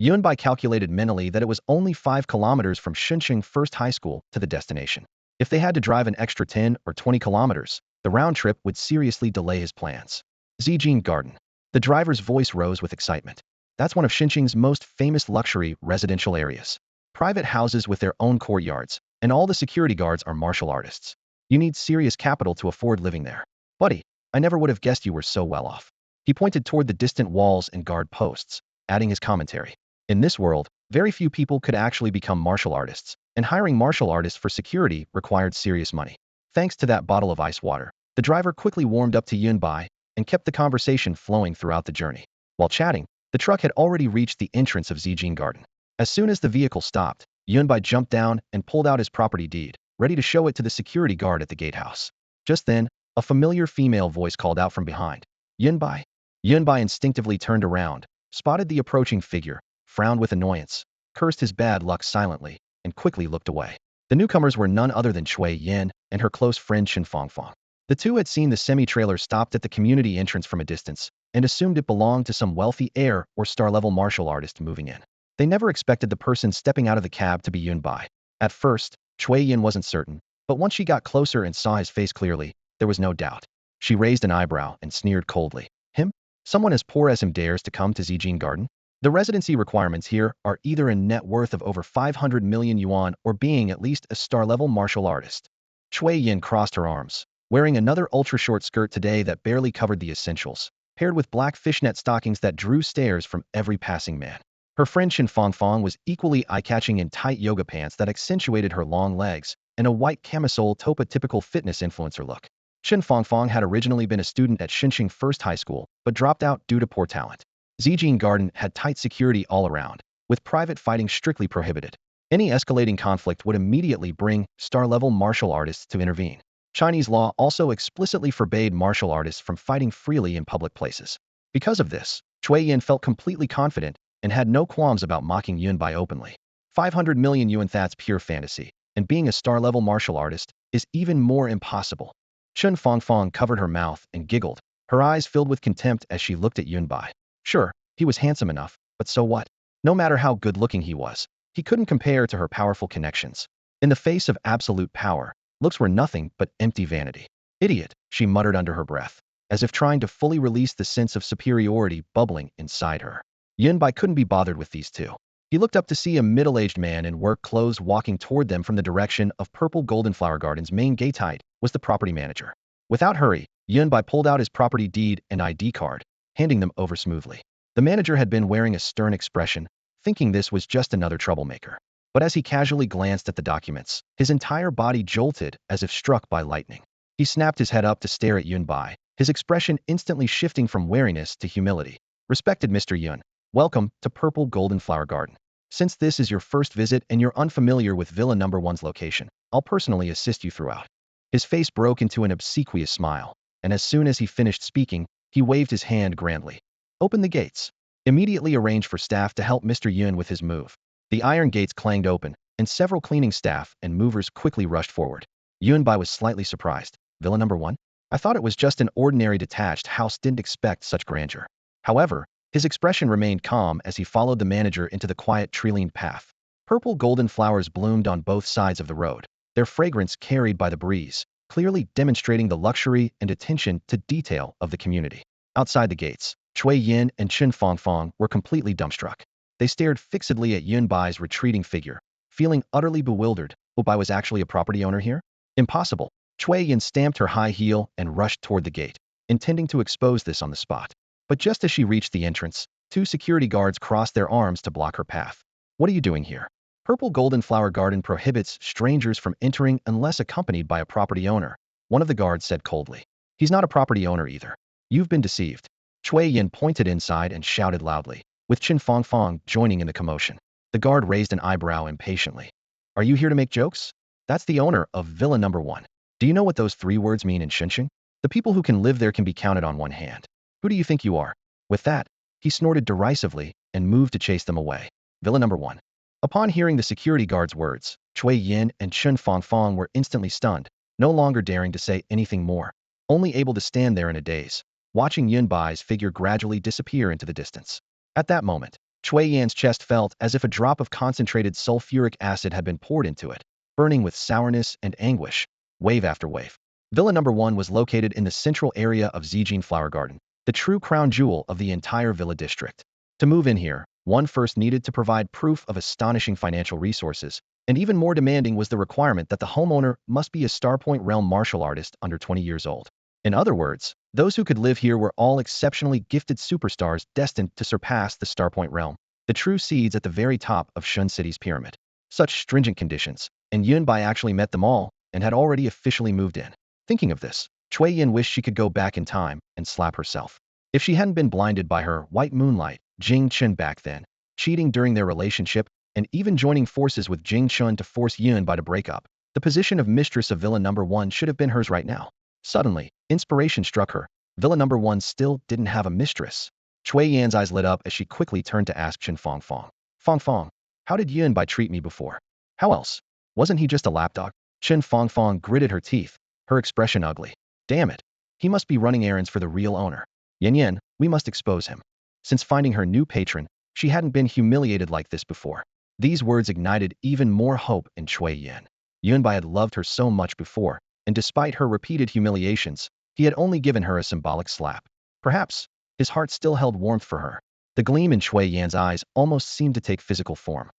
Yunbai calculated mentally that it was only 5 kilometers from Shunqing First High School to the destination. If they had to drive an extra 10 or 20 kilometers, the round trip would seriously delay his plans. Zijing Garden. The driver's voice rose with excitement. That's one of Shunqing's most famous luxury residential areas. Private houses with their own courtyards, and all the security guards are martial artists. You need serious capital to afford living there. Buddy, I never would have guessed you were so well off. He pointed toward the distant walls and guard posts, adding his commentary. In this world, very few people could actually become martial artists, and hiring martial artists for security required serious money. Thanks to that bottle of ice water, the driver quickly warmed up to Yunbai and kept the conversation flowing throughout the journey. While chatting, the truck had already reached the entrance of Zijing Garden. As soon as the vehicle stopped, Yunbai jumped down and pulled out his property deed, ready to show it to the security guard at the gatehouse. Just then, a familiar female voice called out from behind. Yunbai. Yunbai instinctively turned around, spotted the approaching figure, frowned with annoyance, cursed his bad luck silently, and quickly looked away. The newcomers were none other than Cui Yin and her close friend Shen Fangfang. The two had seen the semi-trailer stopped at the community entrance from a distance, and assumed it belonged to some wealthy heir or star-level martial artist moving in. They never expected the person stepping out of the cab to be Yunbai. At first, Cui Yin wasn't certain, but once she got closer and saw his face clearly, there was no doubt. She raised an eyebrow and sneered coldly. Him? Someone as poor as him dares to come to Zijing Garden? The residency requirements here are either a net worth of over 500 million yuan or being at least a star-level martial artist. Cui Yin crossed her arms, wearing another ultra-short skirt today that barely covered the essentials, paired with black fishnet stockings that drew stares from every passing man. Her friend Shen Fangfang was equally eye-catching in tight yoga pants that accentuated her long legs, and a white camisole top a typical fitness influencer look. Shen Fangfang had originally been a student at Shunqing First High School, but dropped out due to poor talent. Zijing Garden had tight security all around, with private fighting strictly prohibited. Any escalating conflict would immediately bring star-level martial artists to intervene. Chinese law also explicitly forbade martial artists from fighting freely in public places. Because of this, Cui Yin felt completely confident and had no qualms about mocking Yunbai openly. 500 million yuan, that's pure fantasy, and being a star-level martial artist is even more impossible. Shen Fangfang covered her mouth and giggled, her eyes filled with contempt as she looked at Yunbai. Sure, he was handsome enough, but so what? No matter how good-looking he was, he couldn't compare to her powerful connections. In the face of absolute power, looks were nothing but empty vanity. Idiot, she muttered under her breath, as if trying to fully release the sense of superiority bubbling inside her. Yunbai couldn't be bothered with these two. He looked up to see a middle-aged man in work clothes walking toward them from the direction of Purple Goldenflower Garden's main gate. Was the property manager. Without hurry, Yunbai pulled out his property deed and ID card, handing them over smoothly. The manager had been wearing a stern expression, thinking this was just another troublemaker. But as he casually glanced at the documents, his entire body jolted as if struck by lightning. He snapped his head up to stare at Yunbai, his expression instantly shifting from wariness to humility. Respected Mr. Yun, welcome to Purple Goldenflower Garden. Since this is your first visit and you're unfamiliar with Villa No. 1's location, I'll personally assist you throughout. His face broke into an obsequious smile, and as soon as he finished speaking, he waved his hand grandly. Open the gates. Immediately arrange for staff to help Mr. Yun with his move. The iron gates clanged open, and several cleaning staff and movers quickly rushed forward. Yunbai was slightly surprised. Villa No. 1? I thought it was just an ordinary detached house, didn't expect such grandeur. However, his expression remained calm as he followed the manager into the quiet tree-lined path. Purple golden flowers bloomed on both sides of the road, their fragrance carried by the breeze, clearly demonstrating the luxury and attention to detail of the community. Outside the gates, Chui Yin and Chen Fongfong were completely dumbstruck. They stared fixedly at Yunbai's retreating figure, feeling utterly bewildered. Bai was actually a property owner here? Impossible. Chui Yin stamped her high heel and rushed toward the gate, intending to expose this on the spot. But just as she reached the entrance, two security guards crossed their arms to block her path. What are you doing here? Purple Golden Flower Garden prohibits strangers from entering unless accompanied by a property owner, one of the guards said coldly. He's not a property owner either. You've been deceived. Chui Yin pointed inside and shouted loudly, with Chen Fongfong joining in the commotion. The guard raised an eyebrow impatiently. Are you here to make jokes? That's the owner of Villa Number 1. Do you know what those 3 words mean in Xinjiang? The people who can live there can be counted on one hand. Who do you think you are? With that, he snorted derisively and moved to chase them away. Villa Number 1. Upon hearing the security guard's words, Chui Yin and Chen Fongfong were instantly stunned, no longer daring to say anything more, only able to stand there in a daze, watching Yunbai's figure gradually disappear into the distance. At that moment, Chui Yan's chest felt as if a drop of concentrated sulfuric acid had been poured into it, burning with sourness and anguish, wave after wave. Villa Number 1 was located in the central area of Zijin Flower Garden, the true crown jewel of the entire villa district. To move in here, one first needed to provide proof of astonishing financial resources, and even more demanding was the requirement that the homeowner must be a Starpoint Realm martial artist under 20 years old. In other words, those who could live here were all exceptionally gifted superstars destined to surpass the Starpoint Realm, the true seeds at the very top of Shun City's pyramid. Such stringent conditions, and Yunbai actually met them all and had already officially moved in. Thinking of this, Chui Yin wished she could go back in time and slap herself. If she hadn't been blinded by her white moonlight, Jing Chen back then, cheating during their relationship, and even joining forces with Jing Chun to force Yunbai to break up, the position of mistress of Villa Number 1 should have been hers right now. Suddenly, inspiration struck her. Villa Number 1 still didn't have a mistress. Chui Yan's eyes lit up as she quickly turned to ask Chen Fongfong. Fongfong, how did Yunbai treat me before? How else? Wasn't he just a lapdog? Chen Fongfong gritted her teeth, her expression ugly. Damn it. He must be running errands for the real owner. Yan, we must expose him. Since finding her new patron, she hadn't been humiliated like this before. These words ignited even more hope in Chui Yan. Yunbai had loved her so much before, and despite her repeated humiliations, he had only given her a symbolic slap. Perhaps, his heart still held warmth for her. The gleam in Chui Yan's eyes almost seemed to take physical form.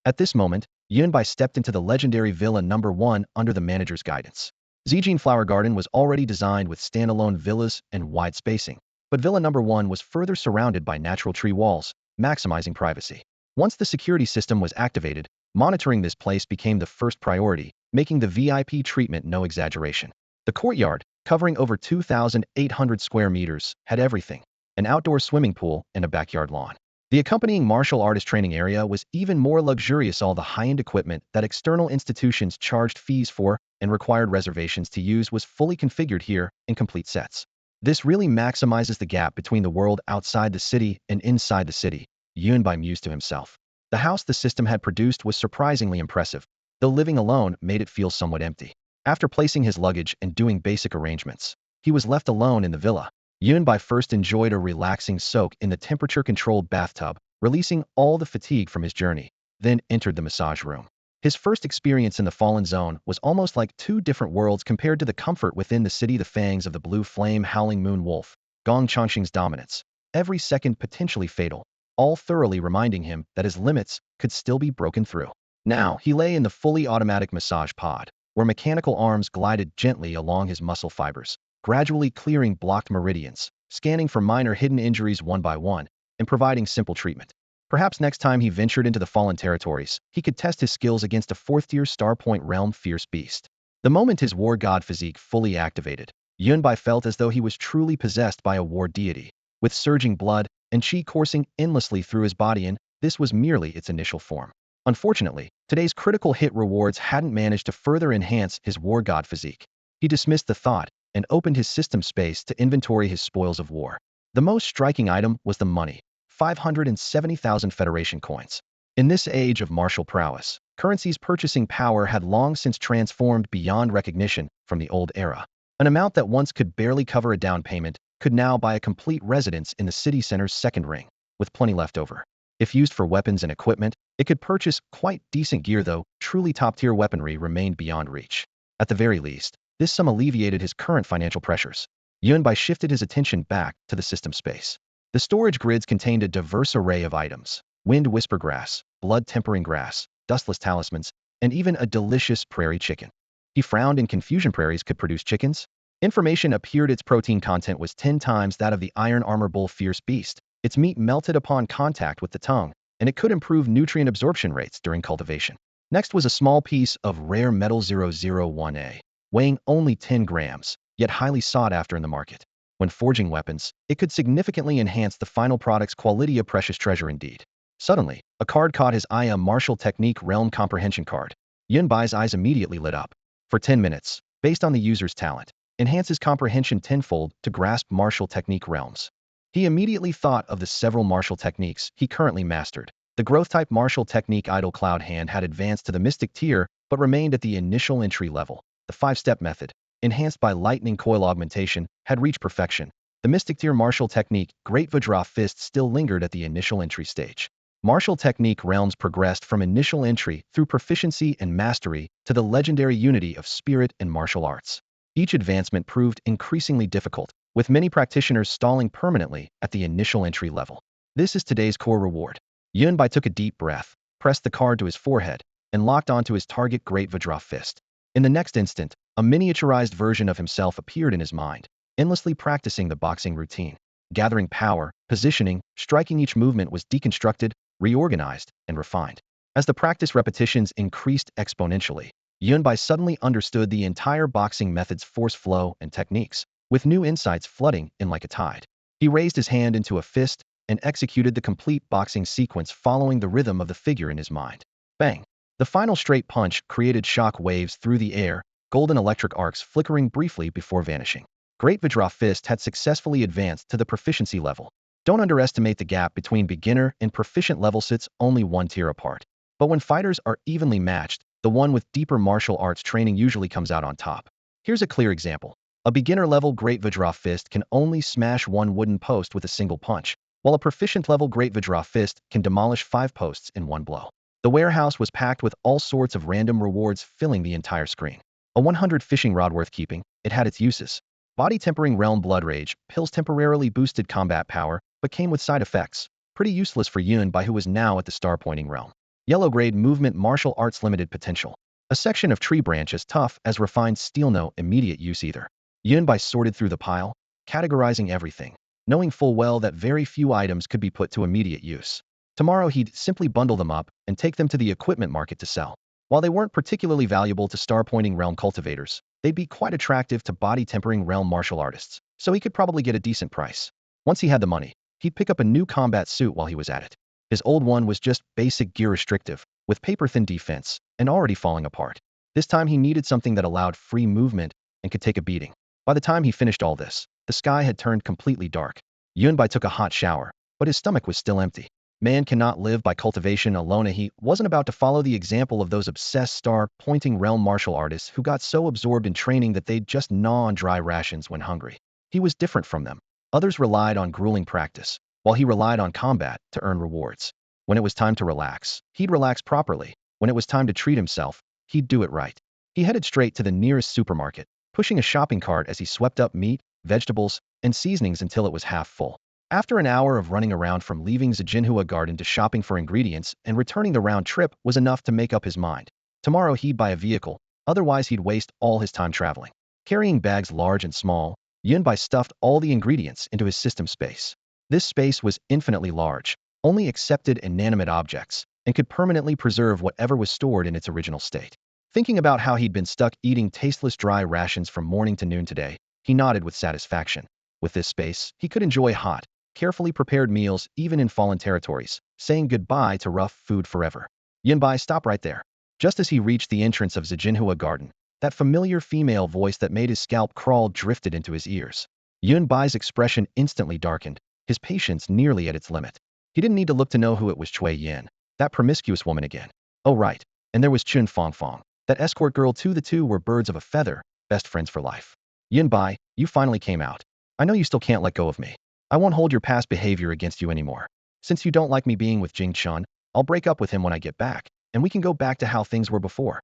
At this moment, Yunbai stepped into the legendary Villa Number 1 under the manager's guidance. Zijin Flower Garden was already designed with standalone villas and wide spacing, but Villa Number 1 was further surrounded by natural tree walls, maximizing privacy. Once the security system was activated, monitoring this place became the first priority, making the VIP treatment no exaggeration. The courtyard, covering over 2,800 square meters, had everything: an outdoor swimming pool and a backyard lawn. The accompanying martial artist training area was even more luxurious. All the high-end equipment that external institutions charged fees for and required reservations to use was fully configured here in complete sets. This really maximizes the gap between the world outside the city and inside the city, Yunbai mused to himself. The house the system had produced was surprisingly impressive, though living alone made it feel somewhat empty. After placing his luggage and doing basic arrangements, he was left alone in the villa. Yunbai first enjoyed a relaxing soak in the temperature-controlled bathtub, releasing all the fatigue from his journey, then entered the massage room. His first experience in the Fallen Zone was almost like 2 different worlds compared to the comfort within the city. The fangs of the blue flame howling moon wolf, Gong Changxing's dominance, every second potentially fatal, all thoroughly reminding him that his limits could still be broken through. Now, he lay in the fully automatic massage pod, where mechanical arms glided gently along his muscle fibers, gradually clearing blocked meridians, scanning for minor hidden injuries one by one, and providing simple treatment. Perhaps next time he ventured into the Fallen Territories, he could test his skills against a 4th-tier Starpoint Realm fierce beast. The moment his war god physique fully activated, Yunbai felt as though he was truly possessed by a war deity, with surging blood and chi coursing endlessly through his body, and this was merely its initial form. Unfortunately, today's critical hit rewards hadn't managed to further enhance his war god physique. He dismissed the thought and opened his system space to inventory his spoils of war. The most striking item was the money, 570,000 Federation coins. In this age of martial prowess, currency's purchasing power had long since transformed beyond recognition from the old era. An amount that once could barely cover a down payment could now buy a complete residence in the city center's second ring, with plenty left over. If used for weapons and equipment, it could purchase quite decent gear, though truly top-tier weaponry remained beyond reach. At the very least, this sum alleviated his current financial pressures. Yunbai shifted his attention back to the system space. The storage grids contained a diverse array of items: wind whisper grass, blood tempering grass, dustless talismans, and even a delicious prairie chicken. He frowned in confusion. Prairies could produce chickens? Information appeared its protein content was 10 times that of the iron armor bull fierce beast. Its meat melted upon contact with the tongue, and it could improve nutrient absorption rates during cultivation. Next was a small piece of rare metal 001A, weighing only 10 grams, yet highly sought after in the market. When forging weapons, it could significantly enhance the final product's quality. A precious treasure indeed. Suddenly, a card caught his eye, a martial technique realm comprehension card. Yunbai's eyes immediately lit up. For 10 minutes, based on the user's talent, enhance his comprehension tenfold to grasp martial technique realms. He immediately thought of the several martial techniques he currently mastered. The growth-type martial technique Idle Cloud Hand had advanced to the mystic tier, but remained at the initial entry level. The 5-step method, enhanced by lightning coil augmentation, had reached perfection. The mystic tier martial technique, Great Vajra Fist, still lingered at the initial entry stage. Martial technique realms progressed from initial entry through proficiency and mastery to the legendary unity of spirit and martial arts. Each advancement proved increasingly difficult, with many practitioners stalling permanently at the initial entry level. This is today's core reward. Yunbai took a deep breath, pressed the card to his forehead, and locked onto his target Great Vajra Fist. In the next instant, a miniaturized version of himself appeared in his mind, endlessly practicing the boxing routine. Gathering power, positioning, striking. Each movement was deconstructed, reorganized, and refined. As the practice repetitions increased exponentially, Yunbai suddenly understood the entire boxing method's force flow and techniques, with new insights flooding in like a tide. He raised his hand into a fist and executed the complete boxing sequence following the rhythm of the figure in his mind. Bang! The final straight punch created shock waves through the air, golden electric arcs flickering briefly before vanishing. Great Vajra Fist had successfully advanced to the proficiency level. Don't underestimate the gap between beginner and proficient level sits only one tier apart. But when fighters are evenly matched, the one with deeper martial arts training usually comes out on top. Here's a clear example. A beginner-level Great Vajra Fist can only smash one wooden post with a single punch, while a proficient-level Great Vajra Fist can demolish 5 posts in one blow. The warehouse was packed with all sorts of random rewards filling the entire screen. A 100 fishing rod worth keeping, it had its uses. Body tempering realm blood rage, pills temporarily boosted combat power, but came with side effects. Pretty useless for Yunbai, who was now at the star pointing realm. Yellow grade movement martial arts limited potential. A section of tree branches tough as refined steel, no immediate use either. Yunbai sorted through the pile, categorizing everything, knowing full well that very few items could be put to immediate use. Tomorrow he'd simply bundle them up and take them to the equipment market to sell. While they weren't particularly valuable to star pointing realm cultivators, they'd be quite attractive to body tempering realm martial artists, so he could probably get a decent price. Once he had the money, he'd pick up a new combat suit while he was at it. His old one was just basic gear restrictive, with paper-thin defense, and already falling apart. This time he needed something that allowed free movement and could take a beating. By the time he finished all this, the sky had turned completely dark. Yunbai took a hot shower, but his stomach was still empty. Man cannot live by cultivation alone. He wasn't about to follow the example of those obsessed star-pointing realm martial artists who got so absorbed in training that they'd just gnaw on dry rations when hungry. He was different from them. Others relied on grueling practice, while he relied on combat to earn rewards. When it was time to relax, he'd relax properly. When it was time to treat himself, he'd do it right. He headed straight to the nearest supermarket, pushing a shopping cart as he swept up meat, vegetables, and seasonings until it was half full. After an hour of running around, from leaving Zijinhua Garden to shopping for ingredients and returning, the round trip was enough to make up his mind. Tomorrow he'd buy a vehicle, otherwise he'd waste all his time traveling. Carrying bags large and small, Yunbai stuffed all the ingredients into his system space. This space was infinitely large, only accepted inanimate objects, and could permanently preserve whatever was stored in its original state. Thinking about how he'd been stuck eating tasteless dry rations from morning to noon today, he nodded with satisfaction. With this space, he could enjoy hot, carefully prepared meals even in fallen territories, saying goodbye to rough food forever. Yunbai stopped right there. Just as he reached the entrance of Zijinhua Garden, that familiar female voice that made his scalp crawl drifted into his ears. Yunbai's expression instantly darkened, his patience nearly at its limit. He didn't need to look to know who it was. Cui Yin, that promiscuous woman again. Oh right, and there was Chun Fongfong, that escort girl too. The two were birds of a feather, best friends for life. Yunbai, you finally came out. I know you still can't let go of me. I won't hold your past behavior against you anymore. Since you don't like me being with Jing Chun, I'll break up with him when I get back, and we can go back to how things were before.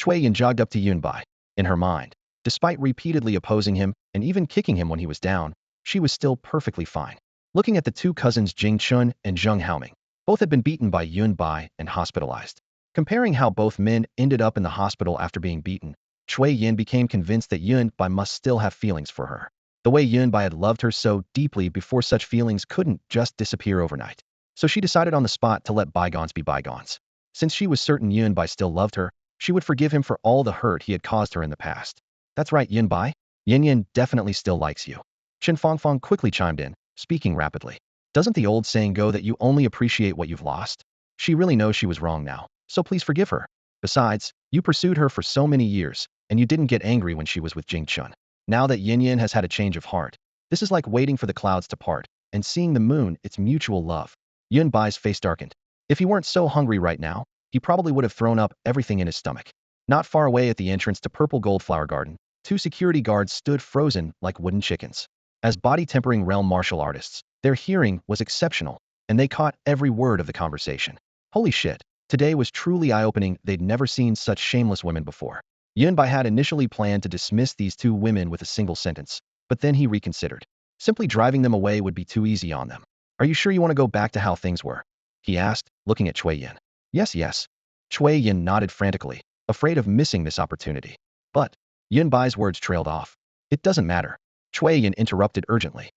Cui Yin jogged up to Yunbai. In her mind, Despite repeatedly opposing him and even kicking him when he was down, she was still perfectly fine. Looking at the two cousins Jing Chun and Zheng Haoming, both had been beaten by Yun Bai and hospitalized. Comparing how both men ended up in the hospital after being beaten, Cui Yin became convinced that Yun Bai must still have feelings for her. The way Yun Bai had loved her so deeply before, such feelings couldn't just disappear overnight. So she decided on the spot to let bygones be bygones. Since she was certain Yun Bai still loved her, she would forgive him for all the hurt he had caused her in the past. That's right, Yun Bai. Yin Yin definitely still likes you. Chen Fongfong quickly chimed in, speaking rapidly. Doesn't the old saying go that you only appreciate what you've lost? She really knows she was wrong now, so please forgive her. Besides, you pursued her for so many years, and you didn't get angry when she was with Jing Chun. Now that Yin Yin has had a change of heart, this is like waiting for the clouds to part and seeing the moon, its mutual love. Yun Bai's face darkened. If he weren't so hungry right now, he probably would have thrown up everything in his stomach. Not far away at the entrance to Purple Gold Flower Garden, two security guards stood frozen like wooden chickens. As body-tempering realm martial artists, their hearing was exceptional, and they caught every word of the conversation. Holy shit, today was truly eye-opening. They'd never seen such shameless women before. Yun Bai had initially planned to dismiss these two women with a single sentence, but then he reconsidered. Simply driving them away would be too easy on them. Are you sure you want to go back to how things were? He asked, looking at Cui Yin. Yes, yes. Cui Yin nodded frantically, afraid of missing this opportunity. But Yun Bai's words trailed off. It doesn't matter. Cui Yin interrupted urgently.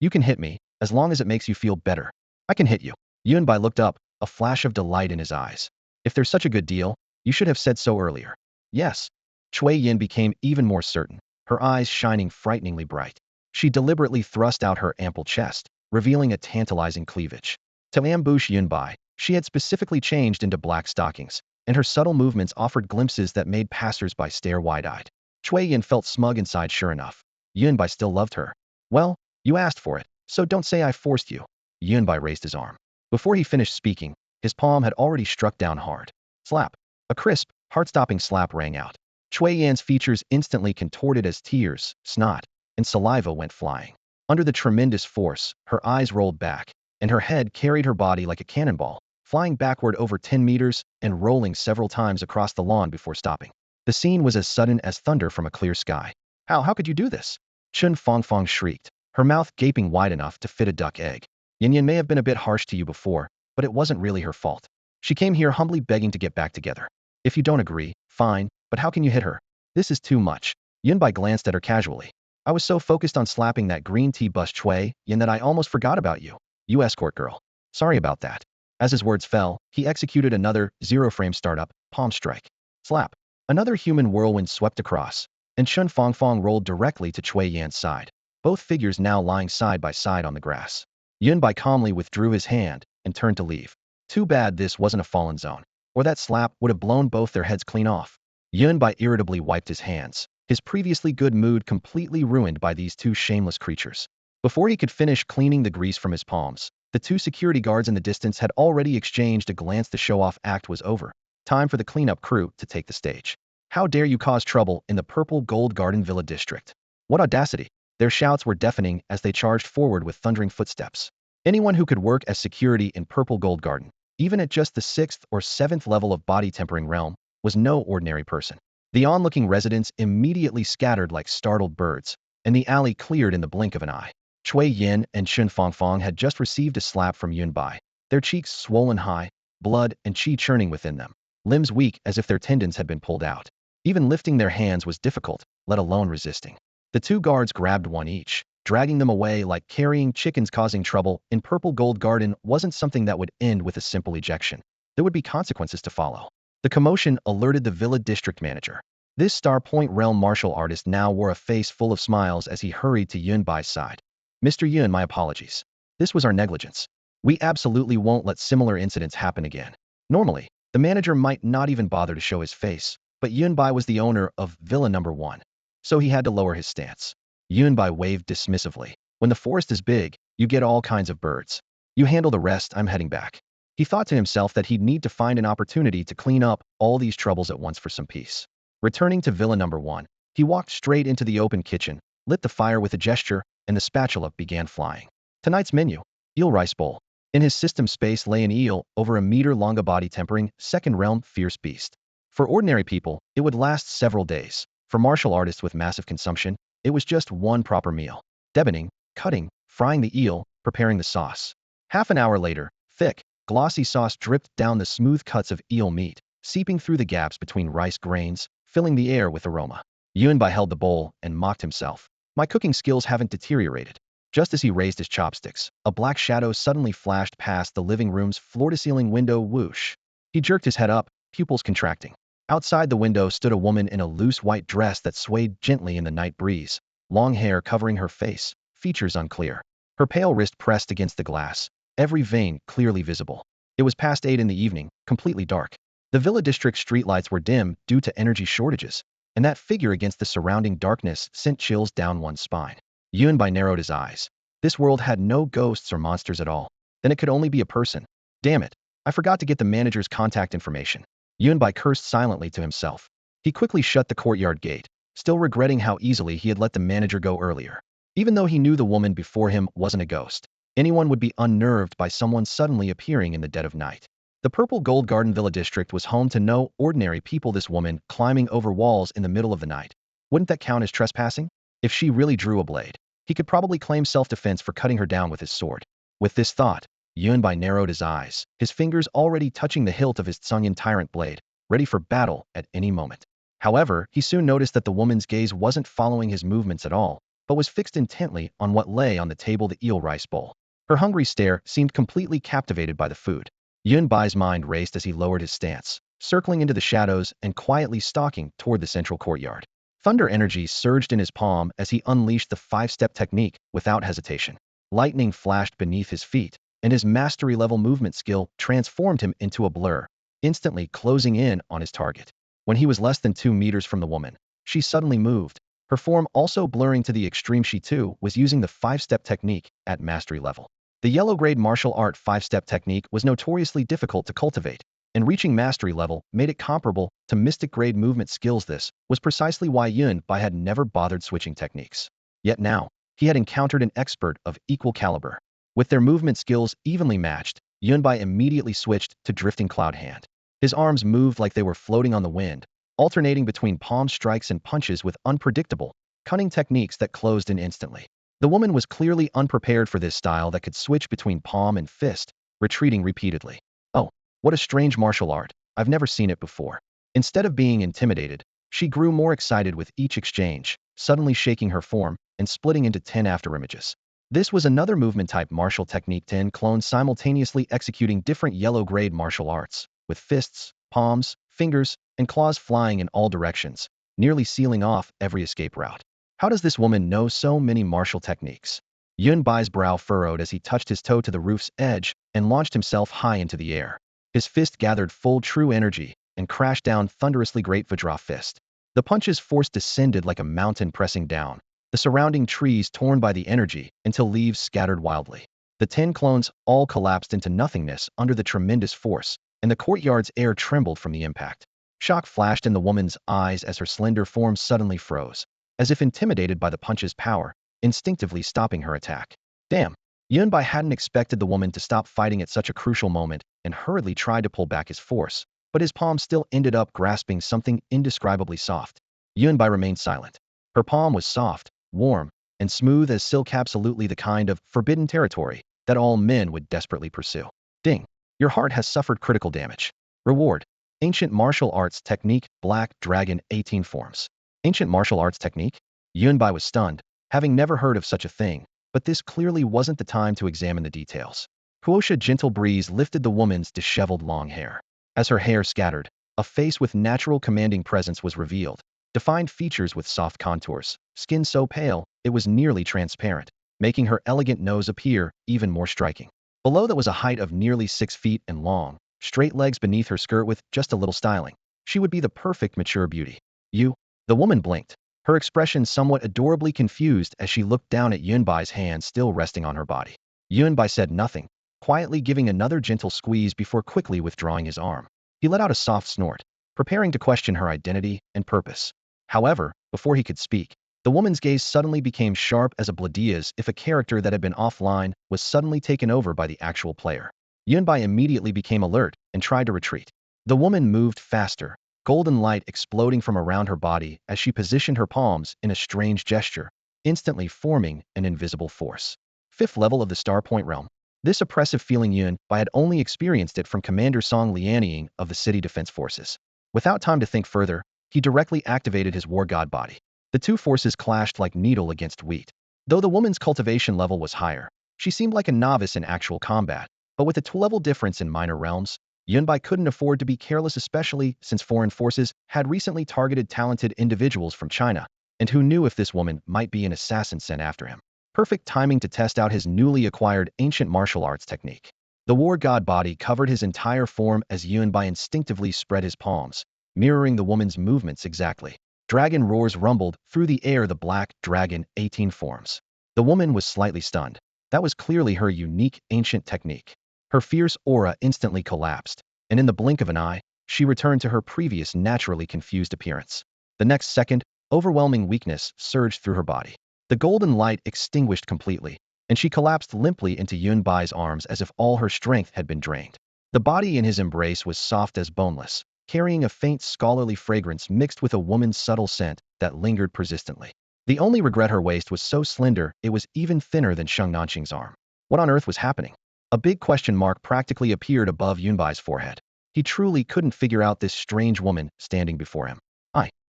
You can hit me, as long as it makes you feel better. I can hit you. Yun Bai looked up, a flash of delight in his eyes. If there's such a good deal, you should have said so earlier. Yes. Cui Yin became even more certain, her eyes shining frighteningly bright. She deliberately thrust out her ample chest, revealing a tantalizing cleavage. To ambush Yun Bai, she had specifically changed into black stockings, and her subtle movements offered glimpses that made passers-by stare wide-eyed. Cui Yin felt smug inside. Sure enough, Yun Bai still loved her. Well, you asked for it, so don't say I forced you. Yun Bai raised his arm. Before he finished speaking, his palm had already struck down hard. Slap. A crisp, heart-stopping slap rang out. Cui Yan's features instantly contorted as tears, snot, and saliva went flying. Under the tremendous force, her eyes rolled back, and her head carried her body like a cannonball, flying backward over 10 meters and rolling several times across the lawn before stopping. The scene was as sudden as thunder from a clear sky. How could you do this? Chun Fongfong shrieked, her mouth gaping wide enough to fit a duck egg. Yin Yin may have been a bit harsh to you before, but it wasn't really her fault. She came here humbly begging to get back together. If you don't agree, fine, but how can you hit her? This is too much. Yun Bai glanced at her casually. I was so focused on slapping that green tea bus Cui Yin that I almost forgot about you. You escort girl. Sorry about that. As his words fell, he executed another zero-frame startup, palm strike. Slap. Another human whirlwind swept across, and Chun Fongfong rolled directly to Cui Yan's side, both figures now lying side by side on the grass. Yun Bai calmly withdrew his hand and turned to leave. Too bad this wasn't a fallen zone, or that slap would have blown both their heads clean off. Yun Bai irritably wiped his hands, his previously good mood completely ruined by these two shameless creatures. Before he could finish cleaning the grease from his palms, the two security guards in the distance had already exchanged a glance. The show-off act was over. Time for the cleanup crew to take the stage. How dare you cause trouble in the Purple Gold Garden Villa district? What audacity! Their shouts were deafening as they charged forward with thundering footsteps. Anyone who could work as security in Purple Gold Garden, even at just the 6th or 7th level of body tempering realm, was no ordinary person. The onlooking residents immediately scattered like startled birds, and the alley cleared in the blink of an eye. Cui Yin and Chun Fongfong had just received a slap from Yun Bai, their cheeks swollen high, blood and qi churning within them, limbs weak as if their tendons had been pulled out. Even lifting their hands was difficult, let alone resisting. The two guards grabbed one each, dragging them away like carrying chickens. Causing trouble in Purple Gold Garden wasn't something that would end with a simple ejection. There would be consequences to follow. The commotion alerted the Villa District Manager. This Star Point realm martial artist now wore a face full of smiles as he hurried to Yun Bai's side. Mr. Yun, my apologies. This was our negligence. We absolutely won't let similar incidents happen again. Normally, the manager might not even bother to show his face, but Yun Bai was the owner of Villa Number 1, so he had to lower his stance. Yun Bai waved dismissively. When the forest is big, you get all kinds of birds. You handle the rest, I'm heading back. He thought to himself that he'd need to find an opportunity to clean up all these troubles at once for some peace. Returning to Villa Number 1, he walked straight into the open kitchen, lit the fire with a gesture, and the spatula began flying. Tonight's menu: eel rice bowl. In his system space lay an eel, over a meter long, body tempering, second realm fierce beast. For ordinary people, it would last several days. For martial artists with massive consumption, it was just one proper meal. Deboning, cutting, frying the eel, preparing the sauce. Half an hour later, thick, glossy sauce dripped down the smooth cuts of eel meat, seeping through the gaps between rice grains, filling the air with aroma. Yunbai held the bowl and mocked himself. My cooking skills haven't deteriorated. Just as he raised his chopsticks, a black shadow suddenly flashed past the living room's floor-to-ceiling window. Whoosh. He jerked his head up, pupils contracting. Outside the window stood a woman in a loose white dress that swayed gently in the night breeze, long hair covering her face, features unclear. Her pale wrist pressed against the glass, every vein clearly visible. It was past 8 in the evening, completely dark. The Villa District streetlights were dim due to energy shortages, and that figure against the surrounding darkness sent chills down one's spine. Yunbai narrowed his eyes. This world had no ghosts or monsters at all. Then it could only be a person. Damn it, I forgot to get the manager's contact information. Yunbai cursed silently to himself. He quickly shut the courtyard gate, still regretting how easily he had let the manager go earlier. Even though he knew the woman before him wasn't a ghost, anyone would be unnerved by someone suddenly appearing in the dead of night. The Purple Gold Garden Villa District was home to no ordinary people. This woman climbing over walls in the middle of the night. Wouldn't that count as trespassing? If she really drew a blade, he could probably claim self-defense for cutting her down with his sword. With this thought, Yunbai narrowed his eyes, his fingers already touching the hilt of his Tsunyan tyrant blade, ready for battle at any moment. However, he soon noticed that the woman's gaze wasn't following his movements at all, but was fixed intently on what lay on the table, the eel rice bowl. Her hungry stare seemed completely captivated by the food. Yunbai's mind raced as he lowered his stance, circling into the shadows and quietly stalking toward the central courtyard. Thunder energy surged in his palm as he unleashed the 5-step technique without hesitation. Lightning flashed beneath his feet, and his mastery-level movement skill transformed him into a blur, instantly closing in on his target. When he was less than 2 meters from the woman, she suddenly moved, her form also blurring to the extreme. She too was using the 5-step technique at mastery level. The yellow-grade martial art 5-step technique was notoriously difficult to cultivate, and reaching mastery level made it comparable to mystic-grade movement skills. This was precisely why Yunbai had never bothered switching techniques. Yet now, he had encountered an expert of equal caliber. With their movement skills evenly matched, Yunbai immediately switched to drifting cloud hand. His arms moved like they were floating on the wind, alternating between palm strikes and punches with unpredictable, cunning techniques that closed in instantly. The woman was clearly unprepared for this style that could switch between palm and fist, retreating repeatedly. Oh, what a strange martial art. I've never seen it before. Instead of being intimidated, she grew more excited with each exchange, suddenly shaking her form and splitting into 10 afterimages. This was another movement-type martial technique, 10 clones simultaneously executing different yellow-grade martial arts, with fists, palms, fingers, and claws flying in all directions, nearly sealing off every escape route. How does this woman know so many martial techniques? Yunbai's brow furrowed as he touched his toe to the roof's edge and launched himself high into the air. His fist gathered full true energy and crashed down thunderously. Great Vajra fist. The punch's force descended like a mountain pressing down, the surrounding trees torn by the energy until leaves scattered wildly. The 10 clones all collapsed into nothingness under the tremendous force, and the courtyard's air trembled from the impact. Shock flashed in the woman's eyes as her slender form suddenly froze, as if intimidated by the punch's power, instinctively stopping her attack. Damn! Yunbai hadn't expected the woman to stop fighting at such a crucial moment and hurriedly tried to pull back his force, but his palm still ended up grasping something indescribably soft. Yunbai remained silent. Her palm was soft, warm, and smooth as silk, absolutely the kind of forbidden territory that all men would desperately pursue. Ding! Your heart has suffered critical damage. Reward. Ancient Martial Arts Technique, Black Dragon, 18 forms. Ancient Martial Arts Technique? Yunbai was stunned, having never heard of such a thing, but this clearly wasn't the time to examine the details. Kuosha gentle breeze lifted the woman's disheveled long hair. As her hair scattered, a face with natural commanding presence was revealed, defined features with soft contours, skin so pale it was nearly transparent, making her elegant nose appear even more striking. Below that was a height of nearly 6 feet and long, straight legs beneath her skirt with just a little styling. She would be the perfect mature beauty. You? The woman blinked, her expression somewhat adorably confused as she looked down at Yunbai's hand still resting on her body. Yunbai said nothing, quietly giving another gentle squeeze before quickly withdrawing his arm. He let out a soft snort, preparing to question her identity and purpose. However, before he could speak, the woman's gaze suddenly became sharp as a bladia's if a character that had been offline was suddenly taken over by the actual player. Yunbai immediately became alert and tried to retreat. The woman moved faster, golden light exploding from around her body as she positioned her palms in a strange gesture, instantly forming an invisible force. Fifth level of the Star Point realm. This oppressive feeling Yun Bai had only experienced it from Commander Song Lianying of the City Defense Forces. Without time to think further, he directly activated his war god body. The two forces clashed like needle against wheat. Though the woman's cultivation level was higher, she seemed like a novice in actual combat, but with a two-level difference in minor realms, Yunbai couldn't afford to be careless, especially since foreign forces had recently targeted talented individuals from China, and who knew if this woman might be an assassin sent after him. Perfect timing to test out his newly acquired ancient martial arts technique. The war god body covered his entire form as Yunbai instinctively spread his palms, mirroring the woman's movements exactly. Dragon roars rumbled through the air. The black dragon 18 forms. The woman was slightly stunned. That was clearly her unique ancient technique. Her fierce aura instantly collapsed, and in the blink of an eye, she returned to her previous naturally confused appearance. The next second, overwhelming weakness surged through her body. The golden light extinguished completely, and she collapsed limply into Yunbai's arms as if all her strength had been drained. The body in his embrace was soft as boneless, carrying a faint scholarly fragrance mixed with a woman's subtle scent that lingered persistently. The only regret, her waist was so slender it was even thinner than Sheng Nanqing's arm. What on earth was happening? A big question mark practically appeared above Yunbai's forehead. He truly couldn't figure out this strange woman standing before him.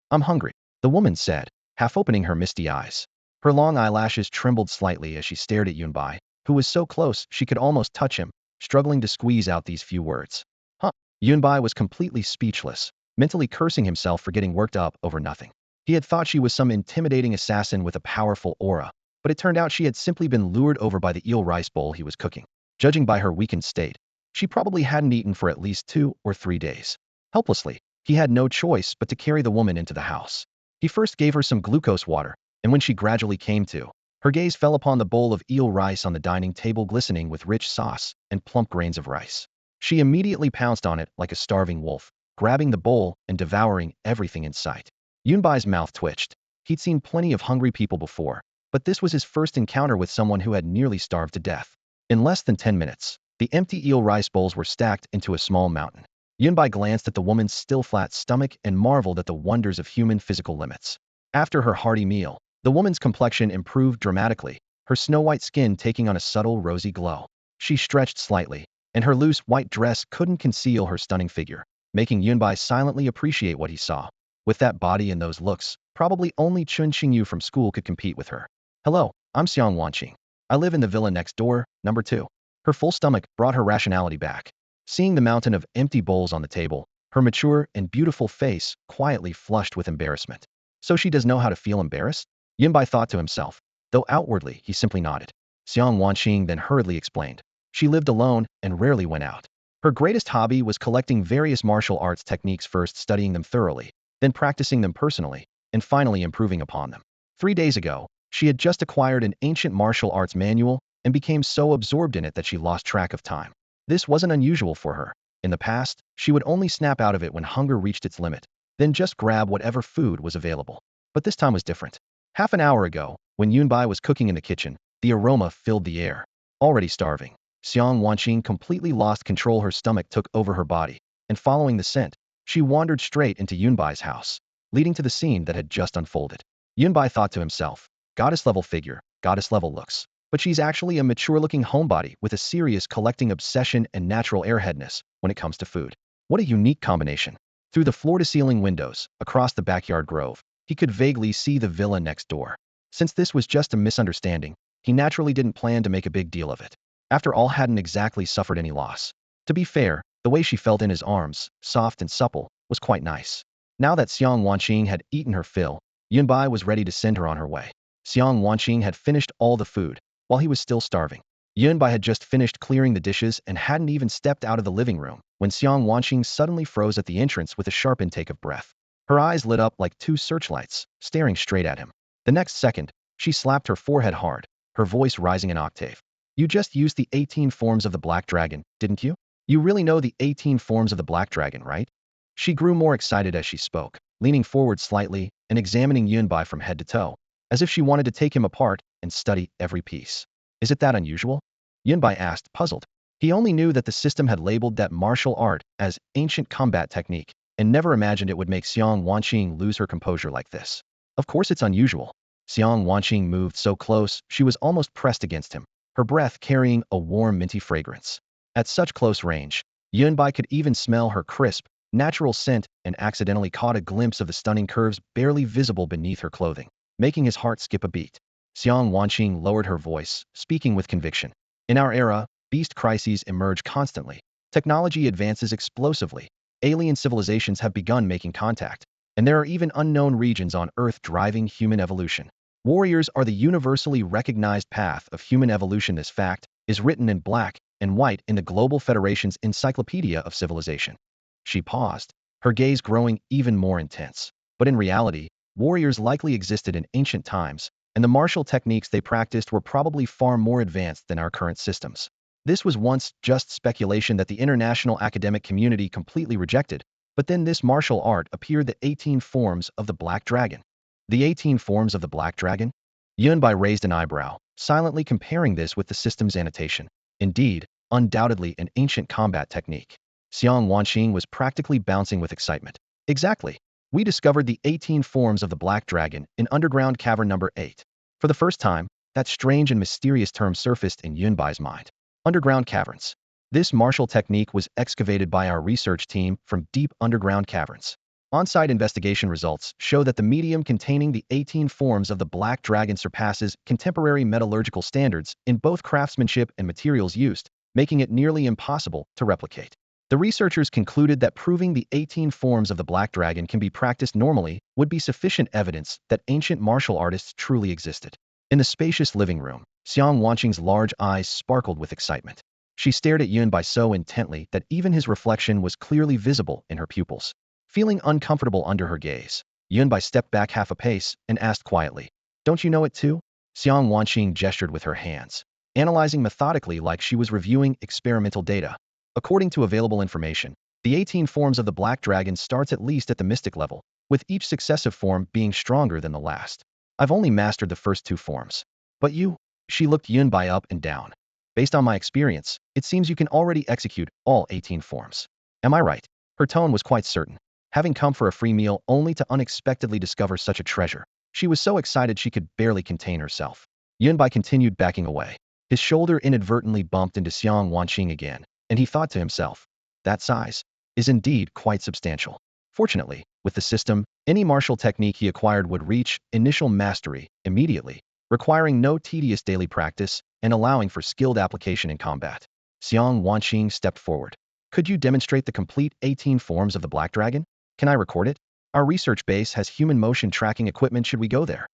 I'm hungry, the woman said, half opening her misty eyes. Her long eyelashes trembled slightly as she stared at Yunbai, who was so close she could almost touch him, struggling to squeeze out these few words. Huh? Yunbai was completely speechless, mentally cursing himself for getting worked up over nothing. He had thought she was some intimidating assassin with a powerful aura, but it turned out she had simply been lured over by the eel rice bowl he was cooking. Judging by her weakened state, she probably hadn't eaten for at least 2 or 3 days. Helplessly, he had no choice but to carry the woman into the house. He first gave her some glucose water, and when she gradually came to, her gaze fell upon the bowl of eel rice on the dining table, glistening with rich sauce and plump grains of rice. She immediately pounced on it like a starving wolf, grabbing the bowl and devouring everything in sight. Yunbai's mouth twitched. He'd seen plenty of hungry people before, but this was his first encounter with someone who had nearly starved to death. In less than 10 minutes, the empty eel rice bowls were stacked into a small mountain. Yunbai glanced at the woman's still flat stomach and marveled at the wonders of human physical limits. After her hearty meal, the woman's complexion improved dramatically, her snow-white skin taking on a subtle rosy glow. She stretched slightly, and her loose white dress couldn't conceal her stunning figure, making Yunbai silently appreciate what he saw. With that body and those looks, probably only Chun Xingyu from school could compete with her. Hello, I'm Xiang Wanqing. I live in the villa next door, number 2. Her full stomach brought her rationality back. Seeing the mountain of empty bowls on the table, her mature and beautiful face quietly flushed with embarrassment. So she does know how to feel embarrassed? Yunbai thought to himself, though outwardly he simply nodded. Xiang Wanqing then hurriedly explained. She lived alone and rarely went out. Her greatest hobby was collecting various martial arts techniques, first studying them thoroughly, then practicing them personally, and finally improving upon them. 3 days ago, she had just acquired an ancient martial arts manual and became so absorbed in it that she lost track of time. This wasn't unusual for her. In the past, she would only snap out of it when hunger reached its limit, then just grab whatever food was available. But this time was different. Half an hour ago, when Yunbai was cooking in the kitchen, the aroma filled the air. Already starving, Xiang Wanqing completely lost control. Her stomach took over her body, and following the scent, she wandered straight into Yunbai's house, leading to the scene that had just unfolded. Yunbai thought to himself, goddess-level figure, goddess-level looks. But she's actually a mature-looking homebody with a serious collecting obsession and natural airheadness when it comes to food. What a unique combination. Through the floor-to-ceiling windows, across the backyard grove, he could vaguely see the villa next door. Since this was just a misunderstanding, he naturally didn't plan to make a big deal of it. After all, hadn't exactly suffered any loss. To be fair, the way she felt in his arms, soft and supple, was quite nice. Now that Xiang Wanqing had eaten her fill, Yunbai was ready to send her on her way. Xiang Wanqing had finished all the food, while he was still starving. Yunbai had just finished clearing the dishes and hadn't even stepped out of the living room when Xiang Wanqing suddenly froze at the entrance with a sharp intake of breath. Her eyes lit up like 2 searchlights, staring straight at him. The next second, she slapped her forehead hard, her voice rising an octave. You just used the 18 forms of the Black Dragon, didn't you? You really know the 18 forms of the Black Dragon, right? She grew more excited as she spoke, leaning forward slightly and examining Yunbai from head to toe, as if she wanted to take him apart and study every piece. Is it that unusual? Yunbai asked, puzzled. He only knew that the system had labeled that martial art as ancient combat technique, and never imagined it would make Xiang Wanqing lose her composure like this. Of course it's unusual. Xiang Wanqing moved so close, she was almost pressed against him, her breath carrying a warm minty fragrance. At such close range, Yunbai could even smell her crisp, natural scent and accidentally caught a glimpse of the stunning curves barely visible beneath her clothing, making his heart skip a beat. Xiang Wanqing lowered her voice, speaking with conviction. In our era, beast crises emerge constantly. Technology advances explosively. Alien civilizations have begun making contact, and there are even unknown regions on Earth driving human evolution. Warriors are the universally recognized path of human evolution. This fact is written in black and white in the Global Federation's Encyclopedia of Civilization. She paused, her gaze growing even more intense. But in reality, warriors likely existed in ancient times, and the martial techniques they practiced were probably far more advanced than our current systems. This was once just speculation that the international academic community completely rejected, but then this martial art appeared: the 18 forms of the Black Dragon. The 18 forms of the Black Dragon? Yunbai raised an eyebrow, silently comparing this with the system's annotation. Indeed, undoubtedly an ancient combat technique. Xiang Wanqing was practically bouncing with excitement. Exactly. We discovered the 18 forms of the Black Dragon in underground cavern number 8. For the first time, that strange and mysterious term surfaced in Yunbai's mind. Underground caverns. This martial technique was excavated by our research team from deep underground caverns. On-site investigation results show that the medium containing the 18 forms of the Black Dragon surpasses contemporary metallurgical standards in both craftsmanship and materials used, making it nearly impossible to replicate. The researchers concluded that proving the 18 forms of the Black Dragon can be practiced normally would be sufficient evidence that ancient martial artists truly existed. In the spacious living room, Xiang Wanqing's large eyes sparkled with excitement. She stared at Yunbai so intently that even his reflection was clearly visible in her pupils. Feeling uncomfortable under her gaze, Yunbai stepped back half a pace and asked quietly, "Don't you know it too?" Xiang Wanqing gestured with her hands, analyzing methodically like she was reviewing experimental data. According to available information, the 18 forms of the Black Dragon starts at least at the mystic level, with each successive form being stronger than the last. I've only mastered the first 2 forms. But you? She looked Yunbai up and down. Based on my experience, it seems you can already execute all 18 forms. Am I right? Her tone was quite certain. Having come for a free meal only to unexpectedly discover such a treasure, she was so excited she could barely contain herself. Yunbai continued backing away. His shoulder inadvertently bumped into Xiang Wanqing again, and he thought to himself, that size is indeed quite substantial. Fortunately, with the system, any martial technique he acquired would reach initial mastery immediately, requiring no tedious daily practice and allowing for skilled application in combat. Xiang Wanqing stepped forward. Could you demonstrate the complete 18 forms of the Black Dragon? Can I record it? Our research base has human motion tracking equipment. Should we go there?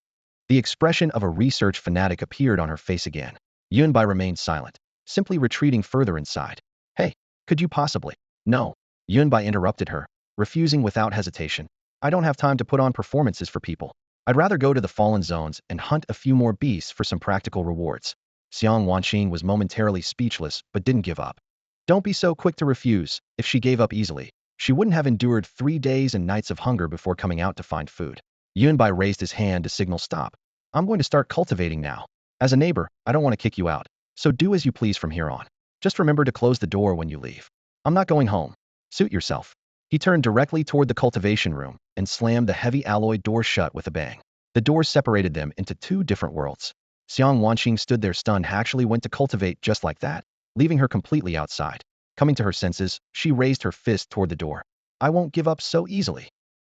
The expression of a research fanatic appeared on her face again. Yunbai remained silent, simply retreating further inside. Hey, could you possibly? No. Yunbai interrupted her, refusing without hesitation. I don't have time to put on performances for people. I'd rather go to the Fallen Zones and hunt a few more beasts for some practical rewards. Xiang Wanqing was momentarily speechless but didn't give up. Don't be so quick to refuse. If she gave up easily, she wouldn't have endured 3 days and nights of hunger before coming out to find food. Yunbai raised his hand to signal stop. I'm going to start cultivating now. As a neighbor, I don't want to kick you out, so do as you please from here on. Just remember to close the door when you leave. I'm not going home. Suit yourself. He turned directly toward the cultivation room and slammed the heavy alloy door shut with a bang. The doors separated them into 2 different worlds. Xiang Wanqing stood there stunned. Actually went to cultivate just like that, leaving her completely outside. Coming to her senses, she raised her fist toward the door. I won't give up so easily.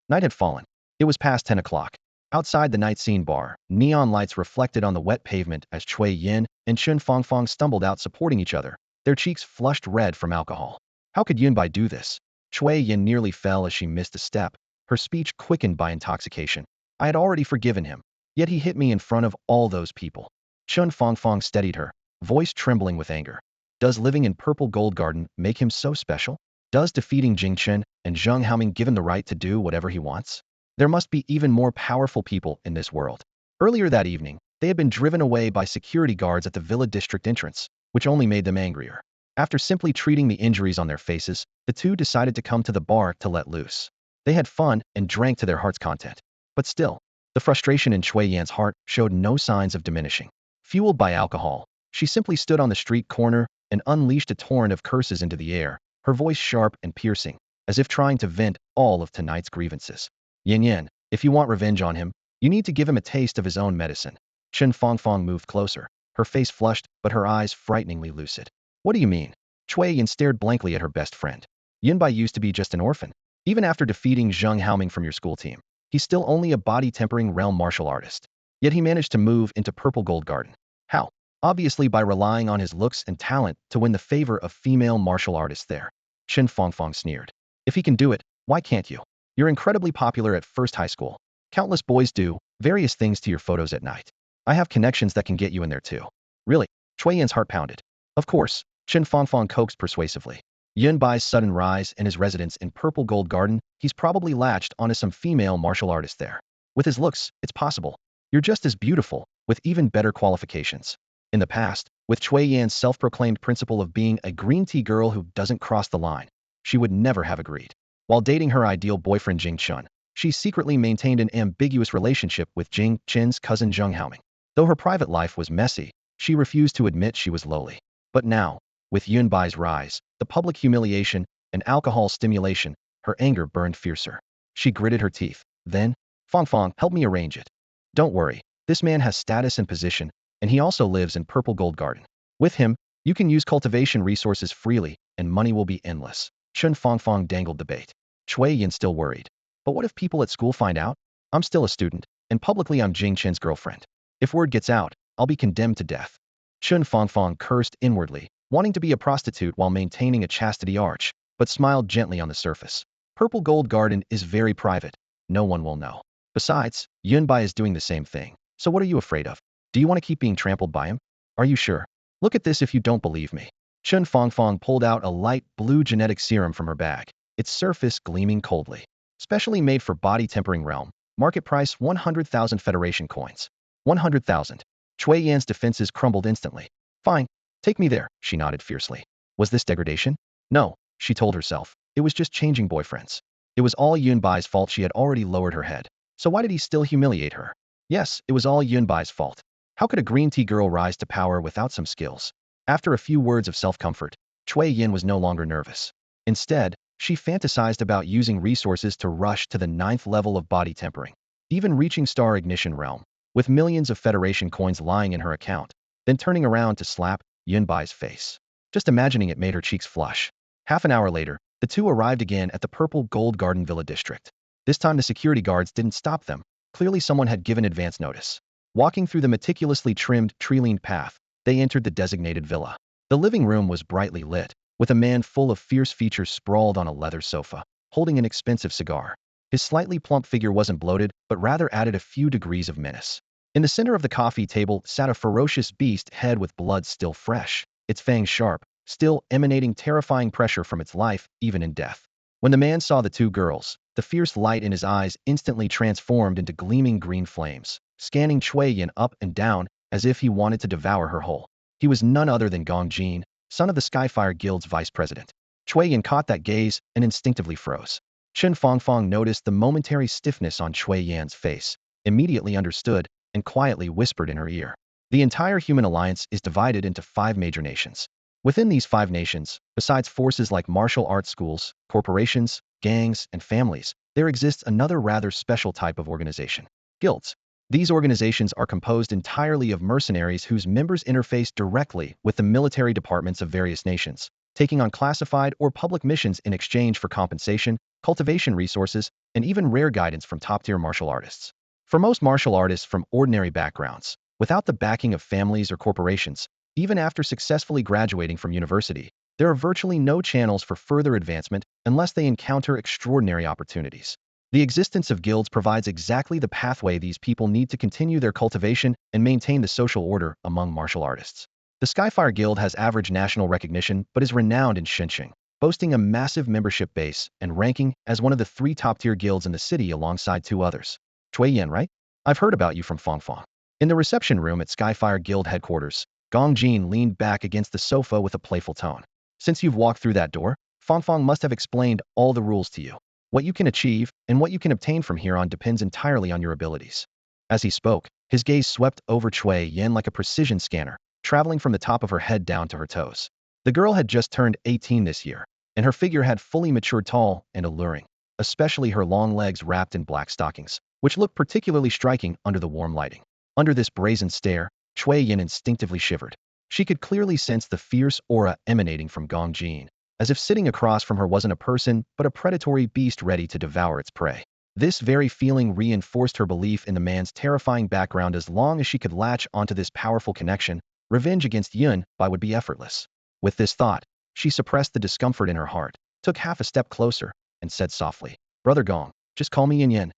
Night had fallen. It was past 10 o'clock. Outside the night scene bar, neon lights reflected on the wet pavement as Cui Yin and Chun Fangfang stumbled out supporting each other, their cheeks flushed red from alcohol. How could Yunbai do this? Cui Yin nearly fell as she missed a step, her speech quickened by intoxication. I had already forgiven him, yet he hit me in front of all those people. Chun Fangfang steadied her, voice trembling with anger. Does living in Purple Gold Garden make him so special? Does defeating Jing Chen and Zheng Haoming give him the right to do whatever he wants? There must be even more powerful people in this world. Earlier that evening, they had been driven away by security guards at the villa district entrance, which only made them angrier. After simply treating the injuries on their faces, the 2 decided to come to the bar to let loose. They had fun and drank to their heart's content. But still, the frustration in Cui Yan's heart showed no signs of diminishing. Fueled by alcohol, she simply stood on the street corner and unleashed a torrent of curses into the air, her voice sharp and piercing, as if trying to vent all of tonight's grievances. Yin Yin, if you want revenge on him, you need to give him a taste of his own medicine. Chen Fongfong moved closer, her face flushed but her eyes frighteningly lucid. What do you mean? Cui Yin stared blankly at her best friend. Yinbai used to be just an orphan. Even after defeating Zheng Haoming from your school team, he's still only a body-tempering realm martial artist. Yet he managed to move into Purple Gold Garden. How? Obviously by relying on his looks and talent to win the favor of female martial artists there. Chen Fongfong sneered. If he can do it, why can't you? You're incredibly popular at first high school. Countless boys do various things to your photos at night. I have connections that can get you in there too. Really? Cui Yan's heart pounded. Of course, Chen Fongfong coaxed persuasively. Yun Bai's sudden rise and his residence in Purple Gold Garden, he's probably latched onto some female martial artist there. With his looks, it's possible. You're just as beautiful, with even better qualifications. In the past, with Cui Yan's self-proclaimed principle of being a green tea girl who doesn't cross the line, she would never have agreed. While dating her ideal boyfriend Jing Chun, she secretly maintained an ambiguous relationship with Jing Chen's cousin Zheng Haoming. Though her private life was messy, she refused to admit she was lowly. But now, with Yun Bai's rise, the public humiliation, and alcohol stimulation, her anger burned fiercer. She gritted her teeth. Then, Fongfong, help me arrange it. Don't worry, this man has status and position, and he also lives in Purple Gold Garden. With him, you can use cultivation resources freely, and money will be endless. Chen Fongfong dangled the bait. Cui Yin still worried. But what if people at school find out? I'm still a student, and publicly I'm Jing Chen's girlfriend. If word gets out, I'll be condemned to death. Chen Fongfong cursed inwardly, wanting to be a prostitute while maintaining a chastity arch, but smiled gently on the surface. Purple Gold Garden is very private. No one will know. Besides, Yunbai is doing the same thing. So what are you afraid of? Do you want to keep being trampled by him? Are you sure? Look at this if you don't believe me. Chen Fongfong pulled out a light blue genetic serum from her bag, its surface gleaming coldly. Specially made for body-tempering realm. Market price 100,000 Federation coins. 100,000. Cui Yan's defenses crumbled instantly. Fine. Take me there, she nodded fiercely. Was this degradation? No, she told herself. It was just changing boyfriends. It was all Yunbai's fault. She had already lowered her head. So why did he still humiliate her? Yes, it was all Yunbai's fault. How could a green tea girl rise to power without some skills? After a few words of self-comfort, Cui Yin was no longer nervous. Instead, she fantasized about using resources to rush to the 9th level of body tempering, even reaching Star Ignition Realm, with millions of Federation coins lying in her account, then turning around to slap Yunbai's face. Just imagining it made her cheeks flush. Half an hour later, the two arrived again at the Purple Gold Garden Villa district. This time the security guards didn't stop them. Clearly someone had given advance notice. Walking through the meticulously trimmed, tree-lined path, they entered the designated villa. The living room was brightly lit, with a man full of fierce features sprawled on a leather sofa, holding an expensive cigar. His slightly plump figure wasn't bloated, but rather added a few degrees of menace. In the center of the coffee table sat a ferocious beast head with blood still fresh, its fangs sharp, still emanating terrifying pressure from its life, even in death. When the man saw the two girls, the fierce light in his eyes instantly transformed into gleaming green flames, scanning Cui Yin up and down as if he wanted to devour her whole. He was none other than Gong Jin, son of the Skyfire Guild's vice president. Cui Yin caught that gaze and instinctively froze. Chen Fongfong noticed the momentary stiffness on Cui Yan's face, immediately understood, and quietly whispered in her ear. The entire human alliance is divided into 5 major nations. Within these 5 nations, besides forces like martial arts schools, corporations, gangs, and families, there exists another rather special type of organization: guilds. These organizations are composed entirely of mercenaries whose members interface directly with the military departments of various nations, taking on classified or public missions in exchange for compensation, cultivation resources, and even rare guidance from top-tier martial artists. For most martial artists from ordinary backgrounds, without the backing of families or corporations, even after successfully graduating from university, there are virtually no channels for further advancement unless they encounter extraordinary opportunities. The existence of guilds provides exactly the pathway these people need to continue their cultivation and maintain the social order among martial artists. The Skyfire Guild has average national recognition but is renowned in Shenzhen, boasting a massive membership base and ranking as one of the 3 top-tier guilds in the city alongside 2 others. Cui Yin, right? I've heard about you from Fongfong. In the reception room at Skyfire Guild headquarters, Gong Jin leaned back against the sofa with a playful tone. Since you've walked through that door, Fongfong must have explained all the rules to you. What you can achieve and what you can obtain from here on depends entirely on your abilities. As he spoke, his gaze swept over Cui Yin like a precision scanner, traveling from the top of her head down to her toes. The girl had just turned 18 this year, and her figure had fully matured tall and alluring, especially her long legs wrapped in black stockings, which looked particularly striking under the warm lighting. Under this brazen stare, Chui Yin instinctively shivered. She could clearly sense the fierce aura emanating from Gong Jin, as if sitting across from her wasn't a person but a predatory beast ready to devour its prey. This very feeling reinforced her belief in the man's terrifying background. As long as she could latch onto this powerful connection, revenge against Yun Bai would be effortless. With this thought, she suppressed the discomfort in her heart, took half a step closer, and said softly, "Brother Gong, just call me Yin Yin."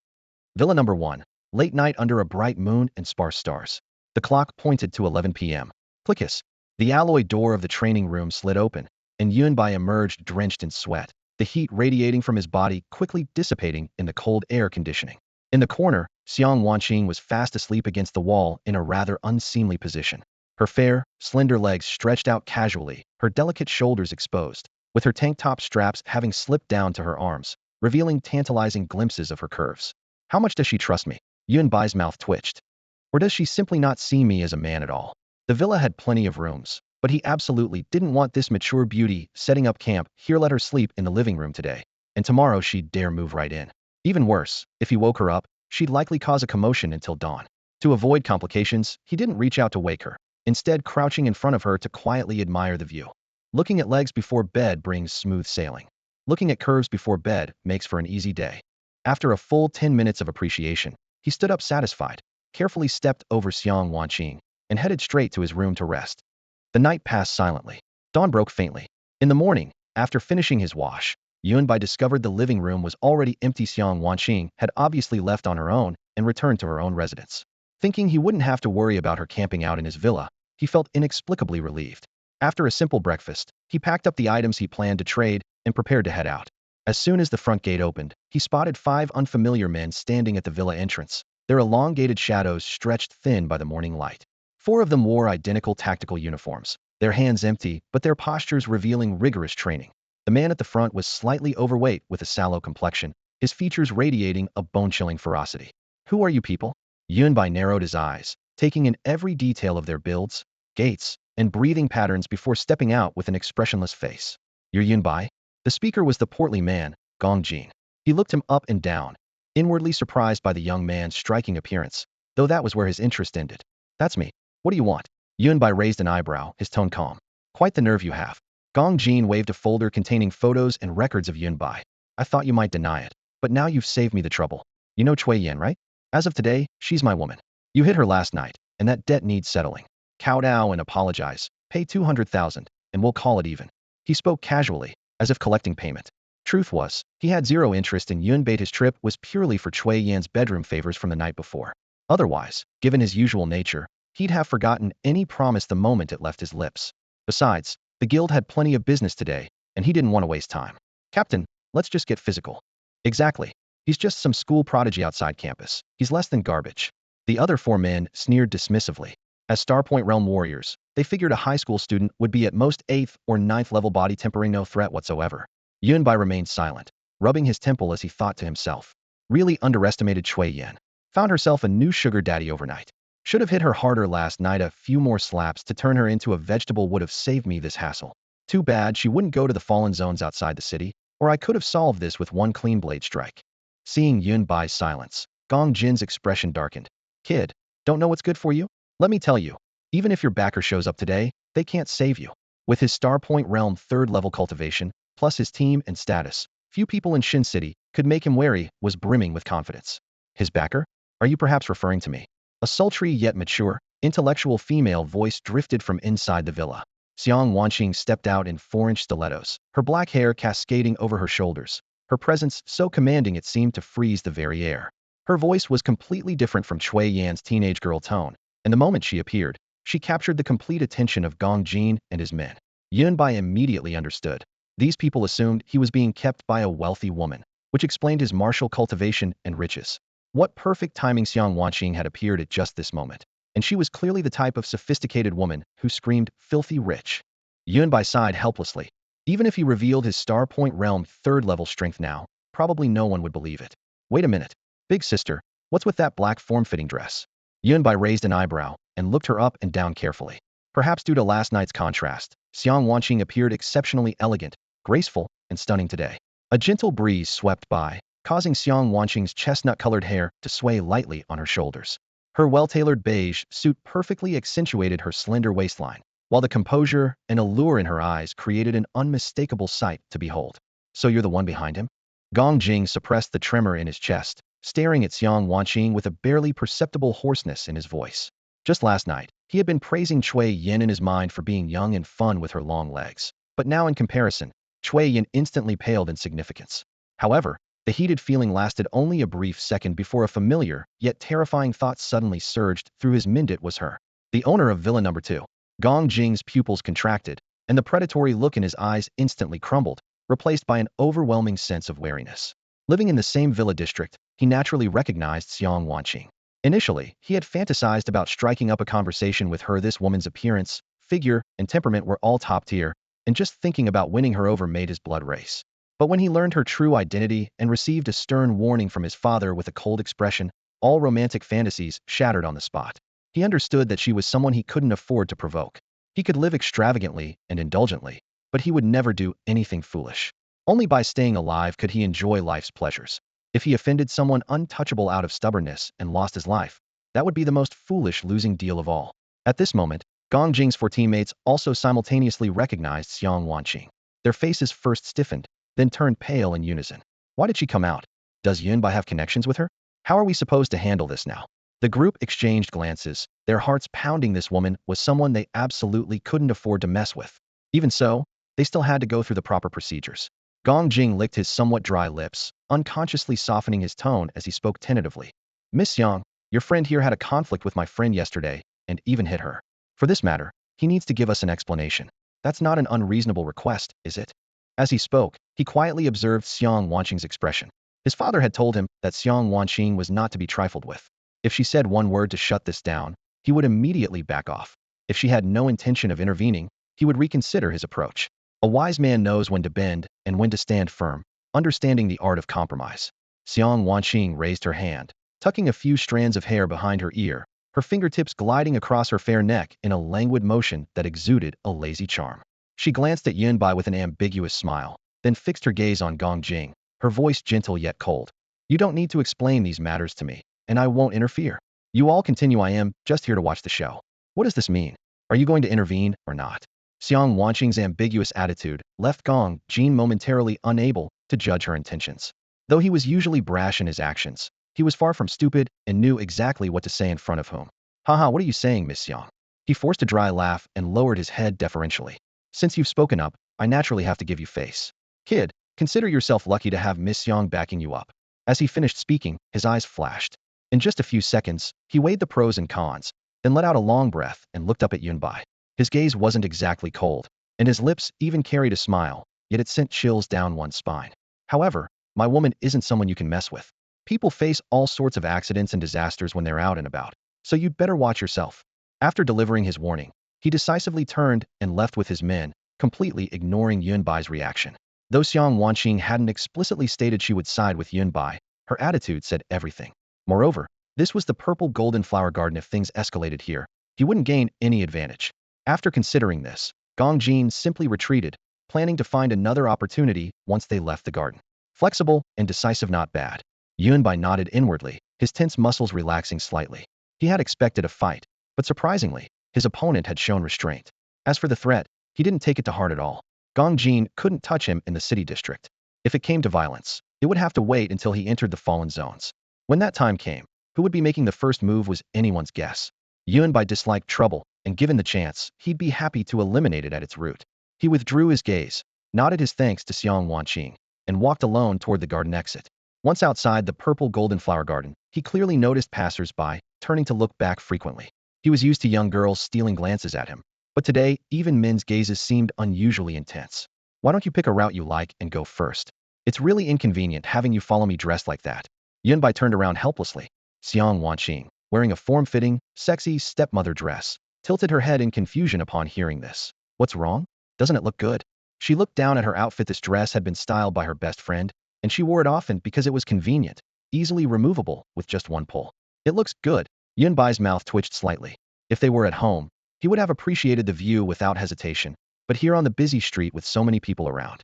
Villa number 1. Late night under a bright moon and sparse stars. The clock pointed to 11 p.m. Clickus. The alloy door of the training room slid open, and Yun Bai emerged drenched in sweat, the heat radiating from his body quickly dissipating in the cold air conditioning. In the corner, Xiang Wanqing was fast asleep against the wall in a rather unseemly position. Her fair, slender legs stretched out casually, her delicate shoulders exposed, with her tank top straps having slipped down to her arms, revealing tantalizing glimpses of her curves. How much does she trust me? Yun Bai's mouth twitched. Or does she simply not see me as a man at all? The villa had plenty of rooms, but he absolutely didn't want this mature beauty setting up camp here. Let her sleep in the living room today, and tomorrow she'd dare move right in. Even worse, if he woke her up, she'd likely cause a commotion until dawn. To avoid complications, he didn't reach out to wake her, instead crouching in front of her to quietly admire the view. Looking at legs before bed brings smooth sailing. Looking at curves before bed makes for an easy day. After a full 10 minutes of appreciation, he stood up satisfied, carefully stepped over Xiang Wanqing, and headed straight to his room to rest. The night passed silently. Dawn broke faintly. In the morning, after finishing his wash, Yun Bai discovered the living room was already empty. Xiang Wanqing had obviously left on her own and returned to her own residence. Thinking he wouldn't have to worry about her camping out in his villa, he felt inexplicably relieved. After a simple breakfast, he packed up the items he planned to trade and prepared to head out. As soon as the front gate opened, he spotted 5 unfamiliar men standing at the villa entrance, their elongated shadows stretched thin by the morning light. 4 of them wore identical tactical uniforms, their hands empty but their postures revealing rigorous training. The man at the front was slightly overweight with a sallow complexion, his features radiating a bone-chilling ferocity. "Who are you people?" Yun Bai narrowed his eyes, taking in every detail of their builds, gaits, and breathing patterns before stepping out with an expressionless face. "You're Yun Bai?" The speaker was the portly man, Gong Jin. He looked him up and down, inwardly surprised by the young man's striking appearance, though that was where his interest ended. "That's me. What do you want?" Yun Bai raised an eyebrow, his tone calm. "Quite the nerve you have." Gong Jin waved a folder containing photos and records of Yun Bai. "I thought you might deny it, but now you've saved me the trouble. You know Chui Yan, right? As of today, she's my woman. You hit her last night, and that debt needs settling. Kowtow and apologize, pay 200,000, and we'll call it even." He spoke casually, as if collecting payment. Truth was, he had zero interest in Yun Bai. His trip was purely for Chui Yan's bedroom favors from the night before. Otherwise, given his usual nature, he'd have forgotten any promise the moment it left his lips. Besides, the guild had plenty of business today, and he didn't want to waste time. "Captain, let's just get physical." "Exactly. He's just some school prodigy outside campus. He's less than garbage." The other 4 men sneered dismissively. As Starpoint Realm warriors, they figured a high school student would be at most 8th or 9th level body tempering no threat whatsoever. Yun Bai remained silent, rubbing his temple as he thought to himself. Really underestimated Chui Yan. Found herself a new sugar daddy overnight. Should have hit her harder last night. A few more slaps to turn her into a vegetable would have saved me this hassle. Too bad she wouldn't go to the fallen zones outside the city, or I could have solved this with one clean blade strike. Seeing Yun Bai's silence, Gong Jin's expression darkened. "Kid, don't know what's good for you? Let me tell you, even if your backer shows up today, they can't save you." With his Starpoint Realm 3rd level cultivation, plus his team and status, few people in Shin City could make him wary. Was brimming with confidence. "His backer? Are you perhaps referring to me?" A sultry yet mature, intellectual female voice drifted from inside the villa. Xiang Wanqing stepped out in 4-inch stilettos, her black hair cascading over her shoulders, her presence so commanding it seemed to freeze the very air. Her voice was completely different from Chui Yan's teenage girl tone, and the moment she appeared, she captured the complete attention of Gong Jin and his men. Yun Bai immediately understood. These people assumed he was being kept by a wealthy woman, which explained his martial cultivation and riches. What perfect timing! Xiang Wanqing had appeared at just this moment, and she was clearly the type of sophisticated woman who screamed, "Filthy rich." Yun Bai sighed helplessly. Even if he revealed his Starpoint Realm 3rd level strength now, probably no one would believe it. "Wait a minute. Big sister, what's with that black form-fitting dress?" Yun Bai raised an eyebrow and looked her up and down carefully. Perhaps due to last night's contrast, Xiang Wanqing appeared exceptionally elegant, graceful, and stunning today. A gentle breeze swept by, causing Xiang Wanqing's chestnut-colored hair to sway lightly on her shoulders. Her well-tailored beige suit perfectly accentuated her slender waistline, while the composure and allure in her eyes created an unmistakable sight to behold. So you're the one behind him? Gong Jing suppressed the tremor in his chest, staring at Xiang Wanqing with a barely perceptible hoarseness in his voice. Just last night, he had been praising Cui Yin in his mind for being young and fun with her long legs. But now in comparison, Cui Yin instantly paled in significance. However, the heated feeling lasted only a brief second before a familiar, yet terrifying thought suddenly surged through his mind. It was her. The owner of Villa Number 2. Gong Jing's pupils contracted, and the predatory look in his eyes instantly crumbled, replaced by an overwhelming sense of wariness. Living in the same villa district, he naturally recognized Xiang Wanqing. Initially, he had fantasized about striking up a conversation with her. This woman's appearance, figure, and temperament were all top tier, and just thinking about winning her over made his blood race. But when he learned her true identity and received a stern warning from his father with a cold expression, all romantic fantasies shattered on the spot. He understood that she was someone he couldn't afford to provoke. He could live extravagantly and indulgently, but he would never do anything foolish. Only by staying alive could he enjoy life's pleasures. If he offended someone untouchable out of stubbornness and lost his life, that would be the most foolish losing deal of all. At this moment, Gong Jing's four teammates also simultaneously recognized Xiang Wanqing. Their faces first stiffened, then turned pale in unison. Why did she come out? Does Yunbai have connections with her? How are we supposed to handle this now? The group exchanged glances, their hearts pounding. This woman was someone they absolutely couldn't afford to mess with. Even so, they still had to go through the proper procedures. Gong Jing licked his somewhat dry lips, unconsciously softening his tone as he spoke tentatively. Miss Yang, your friend here had a conflict with my friend yesterday, and even hit her. For this matter, he needs to give us an explanation. That's not an unreasonable request, is it? As he spoke, he quietly observed Xiang Wanqing's expression. His father had told him that Xiang Wanqing was not to be trifled with. If she said one word to shut this down, he would immediately back off. If she had no intention of intervening, he would reconsider his approach. A wise man knows when to bend and when to stand firm, understanding the art of compromise. Xiang Wanqing raised her hand, tucking a few strands of hair behind her ear, her fingertips gliding across her fair neck in a languid motion that exuded a lazy charm. She glanced at Yunbai with an ambiguous smile, then fixed her gaze on Gong Jing, her voice gentle yet cold. You don't need to explain these matters to me, and I won't interfere. You all continue. I am just here to watch the show. What does this mean? Are you going to intervene or not? Xiang Wanqing's ambiguous attitude left Gong Jing momentarily unable to judge her intentions. Though he was usually brash in his actions, he was far from stupid and knew exactly what to say in front of whom. Haha, what are you saying, Miss Xiang? He forced a dry laugh and lowered his head deferentially. Since you've spoken up, I naturally have to give you face. Kid, consider yourself lucky to have Miss Xiang backing you up. As he finished speaking, his eyes flashed. In just a few seconds, he weighed the pros and cons, then let out a long breath and looked up at Yunbai. His gaze wasn't exactly cold, and his lips even carried a smile, yet it sent chills down one's spine. However, my woman isn't someone you can mess with. People face all sorts of accidents and disasters when they're out and about, so you'd better watch yourself. After delivering his warning, he decisively turned and left with his men, completely ignoring Yunbai's reaction. Though Xiang Wanqing hadn't explicitly stated she would side with Yunbai, her attitude said everything. Moreover, this was the purple golden flower garden. If things escalated here, he wouldn't gain any advantage. After considering this, Gong Jing simply retreated, planning to find another opportunity once they left the garden. Flexible and decisive, not bad. Yunbai nodded inwardly, his tense muscles relaxing slightly. He had expected a fight, but surprisingly, his opponent had shown restraint. As for the threat, he didn't take it to heart at all. Gong Jing couldn't touch him in the city district. If it came to violence, it would have to wait until he entered the fallen zones. When that time came, who would be making the first move was anyone's guess. Yunbai disliked trouble, and given the chance, he'd be happy to eliminate it at its root. He withdrew his gaze, nodded his thanks to Xiang Wanqing, and walked alone toward the garden exit. Once outside the purple golden flower garden, he clearly noticed passers-by, turning to look back frequently. He was used to young girls stealing glances at him, but today, even men's gazes seemed unusually intense. Why don't you pick a route you like and go first? It's really inconvenient having you follow me dressed like that. Yunbai turned around helplessly. Xiang Wanqing, wearing a form-fitting, sexy stepmother dress, tilted her head in confusion upon hearing this. What's wrong? Doesn't it look good? She looked down at her outfit. This dress had been styled by her best friend, and she wore it often because it was convenient, easily removable with just one pull. It looks good. Yunbai's mouth twitched slightly. If they were at home, he would have appreciated the view without hesitation, but here on the busy street with so many people around.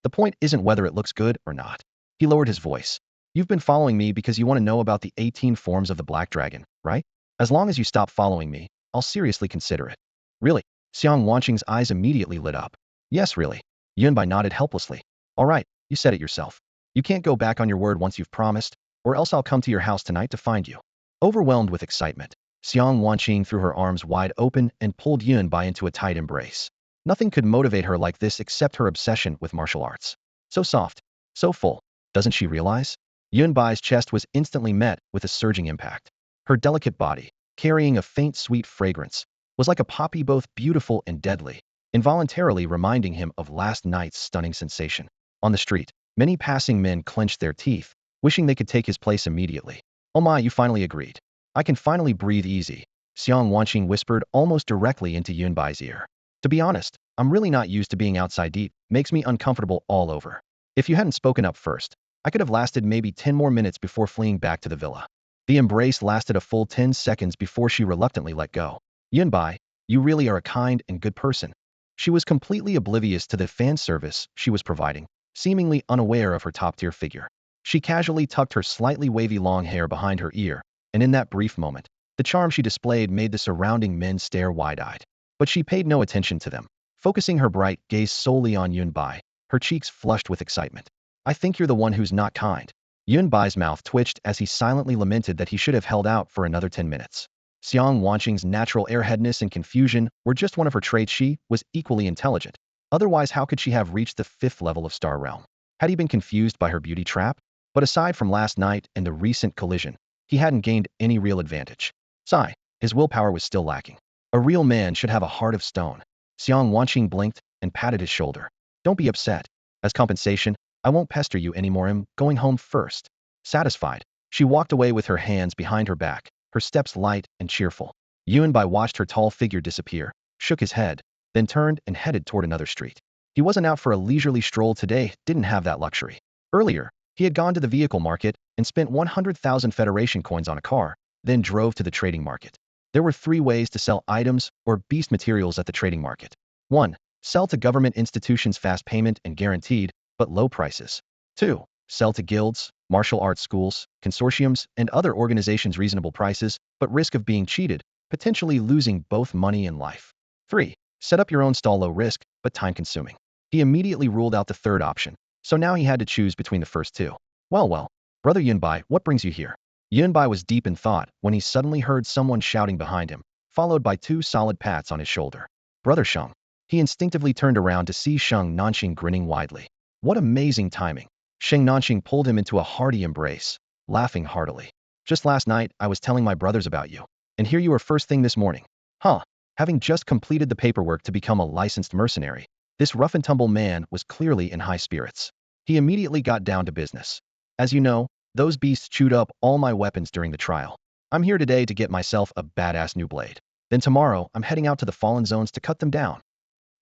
The point isn't whether it looks good or not. He lowered his voice. You've been following me because you want to know about the 18 forms of the Black Dragon, right? As long as you stop following me, I'll seriously consider it. Really? Xiang Wanqing's eyes immediately lit up. Yes, really. Yunbai nodded helplessly. All right, you said it yourself. You can't go back on your word once you've promised, or else I'll come to your house tonight to find you. Overwhelmed with excitement, Xiang Wanqing threw her arms wide open and pulled Yunbai into a tight embrace. Nothing could motivate her like this except her obsession with martial arts. So soft, so full. Doesn't she realize? Yunbai's chest was instantly met with a surging impact. Her delicate body, carrying a faint sweet fragrance, was like a poppy, both beautiful and deadly, involuntarily reminding him of last night's stunning sensation. On the street, many passing men clenched their teeth, wishing they could take his place immediately. Oh my, you finally agreed. I can finally breathe easy, Xiang Wanqing whispered almost directly into Yunbai's ear. To be honest, I'm really not used to being outside deep, makes me uncomfortable all over. If you hadn't spoken up first, I could have lasted maybe 10 more minutes before fleeing back to the villa. The embrace lasted a full 10 seconds before she reluctantly let go. Yunbai, you really are a kind and good person. She was completely oblivious to the fan service she was providing, seemingly unaware of her top-tier figure. She casually tucked her slightly wavy long hair behind her ear, and in that brief moment, the charm she displayed made the surrounding men stare wide-eyed. But she paid no attention to them, focusing her bright gaze solely on Yunbai, her cheeks flushed with excitement. I think you're the one who's not kind. Yunbai's mouth twitched as he silently lamented that he should have held out for another 10 minutes. Xiang Wanqing's natural airheadness and confusion were just one of her traits. She was equally intelligent. Otherwise, how could she have reached the 5th level of Star Realm? Had he been confused by her beauty trap? But aside from last night and the recent collision, he hadn't gained any real advantage. Sigh, his willpower was still lacking. A real man should have a heart of stone. Xiang Wanqing blinked and patted his shoulder. Don't be upset. As compensation, I won't pester you anymore. I'm going home first. Satisfied, she walked away with her hands behind her back, her steps light and cheerful. Yunbai watched her tall figure disappear, shook his head, then turned and headed toward another street. He wasn't out for a leisurely stroll today, didn't have that luxury. Earlier, he had gone to the vehicle market and spent 100,000 Federation coins on a car, then drove to the trading market. There were 3 ways to sell items or beast materials at the trading market. 1. Sell to government institutions fast payment and guaranteed, but low prices. 2. Sell to guilds, martial arts schools, consortiums, and other organizations reasonable prices, but risk of being cheated, potentially losing both money and life. 3. Set up your own stall low risk, but time consuming. He immediately ruled out the third option, so now he had to choose between the first 2. Well, brother Yunbai, what brings you here? Yunbai was deep in thought when he suddenly heard someone shouting behind him, followed by 2 solid pats on his shoulder. Brother Sheng. He instinctively turned around to see Sheng Nanqing grinning widely. What amazing timing. Sheng Nanqing pulled him into a hearty embrace, laughing heartily. Just last night, I was telling my brothers about you, and here you are first thing this morning. Huh. Having just completed the paperwork to become a licensed mercenary, this rough-and-tumble man was clearly in high spirits. He immediately got down to business. As you know, those beasts chewed up all my weapons during the trial. I'm here today to get myself a badass new blade. Then tomorrow, I'm heading out to the Fallen Zones to cut them down.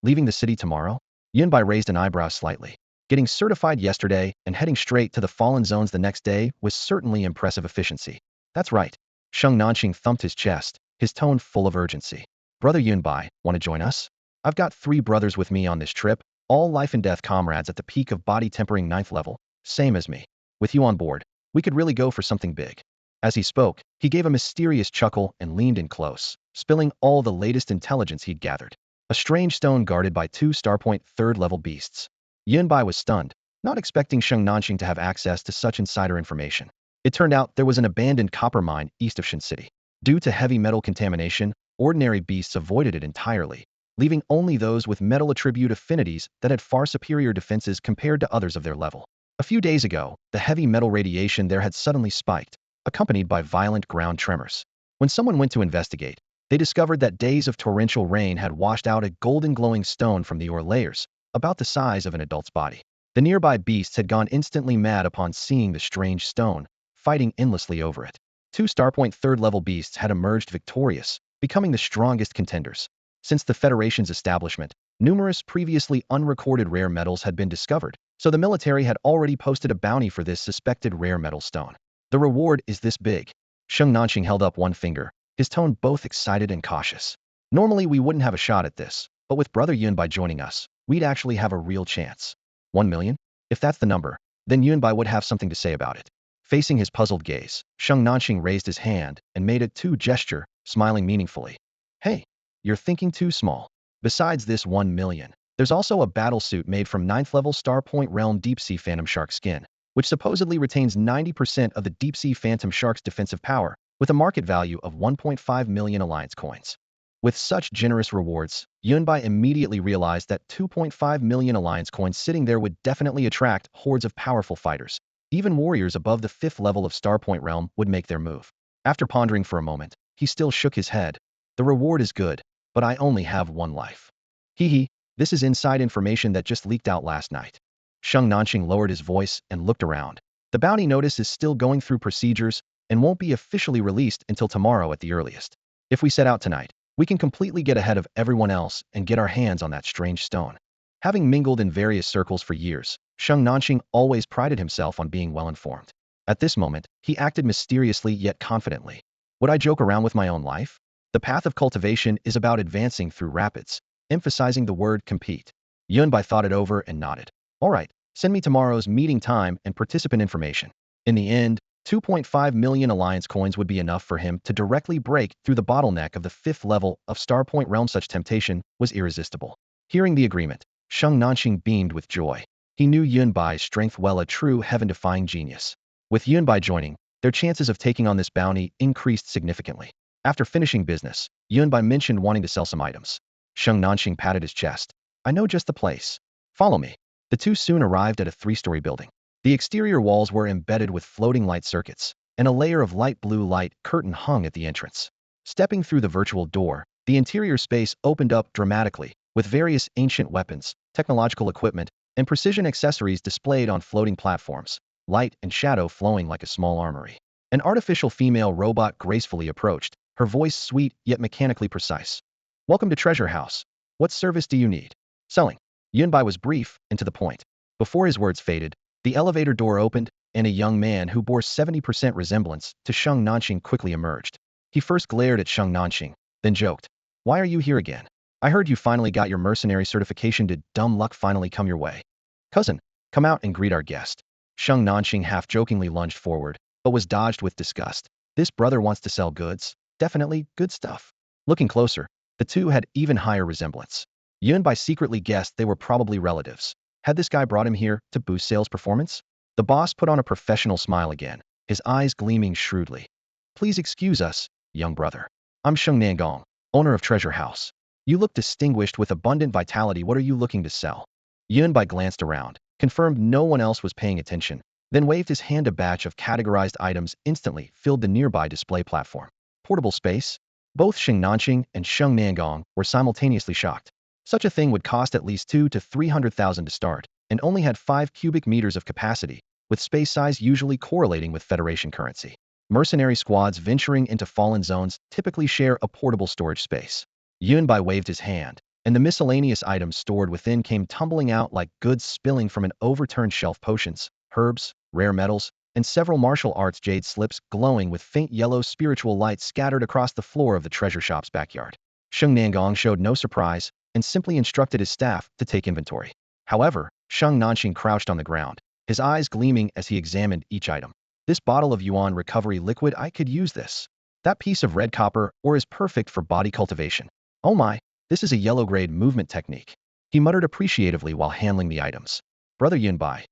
Leaving the city tomorrow? Yunbai raised an eyebrow slightly. Getting certified yesterday and heading straight to the Fallen Zones the next day was certainly impressive efficiency. That's right. Sheng Nanqing thumped his chest, his tone full of urgency. Brother Yunbai, want to join us? I've got 3 brothers with me on this trip, all life and death comrades at the peak of body tempering 9th level, same as me. With you on board, we could really go for something big. As he spoke, he gave a mysterious chuckle and leaned in close, spilling all the latest intelligence he'd gathered. A strange stone guarded by 2 Starpoint 3rd level beasts. Yunbai was stunned, not expecting Sheng Nanqing to have access to such insider information. It turned out there was an abandoned copper mine east of Shin City. Due to heavy metal contamination, ordinary beasts avoided it entirely, leaving only those with metal attribute affinities that had far superior defenses compared to others of their level. A few days ago, the heavy metal radiation there had suddenly spiked, accompanied by violent ground tremors. When someone went to investigate, they discovered that days of torrential rain had washed out a golden glowing stone from the ore layers, about the size of an adult's body. The nearby beasts had gone instantly mad upon seeing the strange stone, fighting endlessly over it. 2 Starpoint 3rd level beasts had emerged victorious, becoming the strongest contenders. Since the Federation's establishment, numerous previously unrecorded rare metals had been discovered, so the military had already posted a bounty for this suspected rare metal stone. The reward is this big. Sheng Nanqing held up one finger, his tone both excited and cautious. Normally we wouldn't have a shot at this, but with Brother Yunbai joining us, we'd actually have a real chance. 1 million? If that's the number, then Yunbai would have something to say about it. Facing his puzzled gaze, Sheng Nanqing raised his hand and made a two gesture, smiling meaningfully. Hey, you're thinking too small. Besides this 1 million, there's also a battle suit made from 9th level Star Point Realm Deep Sea Phantom Shark skin, which supposedly retains 90% of the Deep Sea Phantom Shark's defensive power, with a market value of 1.5 million alliance coins. With such generous rewards, Yunbai immediately realized that 2.5 million alliance coins sitting there would definitely attract hordes of powerful fighters. Even warriors above the 5th level of Starpoint Realm would make their move. After pondering for a moment, he still shook his head. The reward is good, but I only have one life. Hee hee, this is inside information that just leaked out last night. Sheng Nanqing lowered his voice and looked around. The bounty notice is still going through procedures and won't be officially released until tomorrow at the earliest. If we set out tonight, we can completely get ahead of everyone else and get our hands on that strange stone. Having mingled in various circles for years, Sheng Nanqing always prided himself on being well-informed. At this moment, he acted mysteriously yet confidently. Would I joke around with my own life? The path of cultivation is about advancing through rapids, emphasizing the word compete. Yunbai thought it over and nodded. All right, send me tomorrow's meeting time and participant information. In the end, 2.5 million alliance coins would be enough for him to directly break through the bottleneck of the 5th level of Starpoint Realm. Such temptation was irresistible. Hearing the agreement, Sheng Nanqing beamed with joy. He knew Yunbai's strength well, a true heaven-defying genius. With Yunbai joining, their chances of taking on this bounty increased significantly. After finishing business, Yunbai mentioned wanting to sell some items. Sheng Nanqing patted his chest. I know just the place. Follow me. The two soon arrived at a 3-story building. The exterior walls were embedded with floating light circuits, and a layer of light blue light curtain hung at the entrance. Stepping through the virtual door, the interior space opened up dramatically, with various ancient weapons, technological equipment, and precision accessories displayed on floating platforms, light and shadow flowing like a small armory. An artificial female robot gracefully approached, her voice sweet yet mechanically precise. Welcome to Treasure House. What service do you need? Selling. Yunbai was brief and to the point. Before his words faded, the elevator door opened, and a young man who bore 70% resemblance to Sheng Nanqing quickly emerged. He first glared at Sheng Nanqing, then joked. Why are you here again? I heard you finally got your mercenary certification. Did dumb luck finally come your way? Cousin, come out and greet our guest. Sheng Nanqing half-jokingly lunged forward, but was dodged with disgust. This brother wants to sell goods? Definitely good stuff. Looking closer, the two had even higher resemblance. Yunbai secretly guessed they were probably relatives. Had this guy brought him here to boost sales performance? The boss put on a professional smile again, his eyes gleaming shrewdly. Please excuse us, young brother. I'm Sheng Nangong, owner of Treasure House. You look distinguished with abundant vitality. What are you looking to sell? Yunbai glanced around, confirmed no one else was paying attention, then waved his hand. A batch of categorized items instantly filled the nearby display platform. Portable space? Both Sheng Nanqing and Sheng Nangong were simultaneously shocked. Such a thing would cost at least 200,000 to 300,000 to start, and only had 5 cubic meters of capacity, with space size usually correlating with Federation currency. Mercenary squads venturing into fallen zones typically share a portable storage space. Yunbai waved his hand, and the miscellaneous items stored within came tumbling out like goods spilling from an overturned shelf. Potions, herbs, rare metals, and several martial arts jade slips glowing with faint yellow spiritual light scattered across the floor of the treasure shop's backyard. Sheng Nangong showed no surprise and simply instructed his staff to take inventory. However, Sheng Nanqing crouched on the ground, his eyes gleaming as he examined each item. This bottle of yuan recovery liquid, I could use this. That piece of red copper ore is perfect for body cultivation. Oh my, this is a yellow-grade movement technique. He muttered appreciatively while handling the items. Brother Yunbai,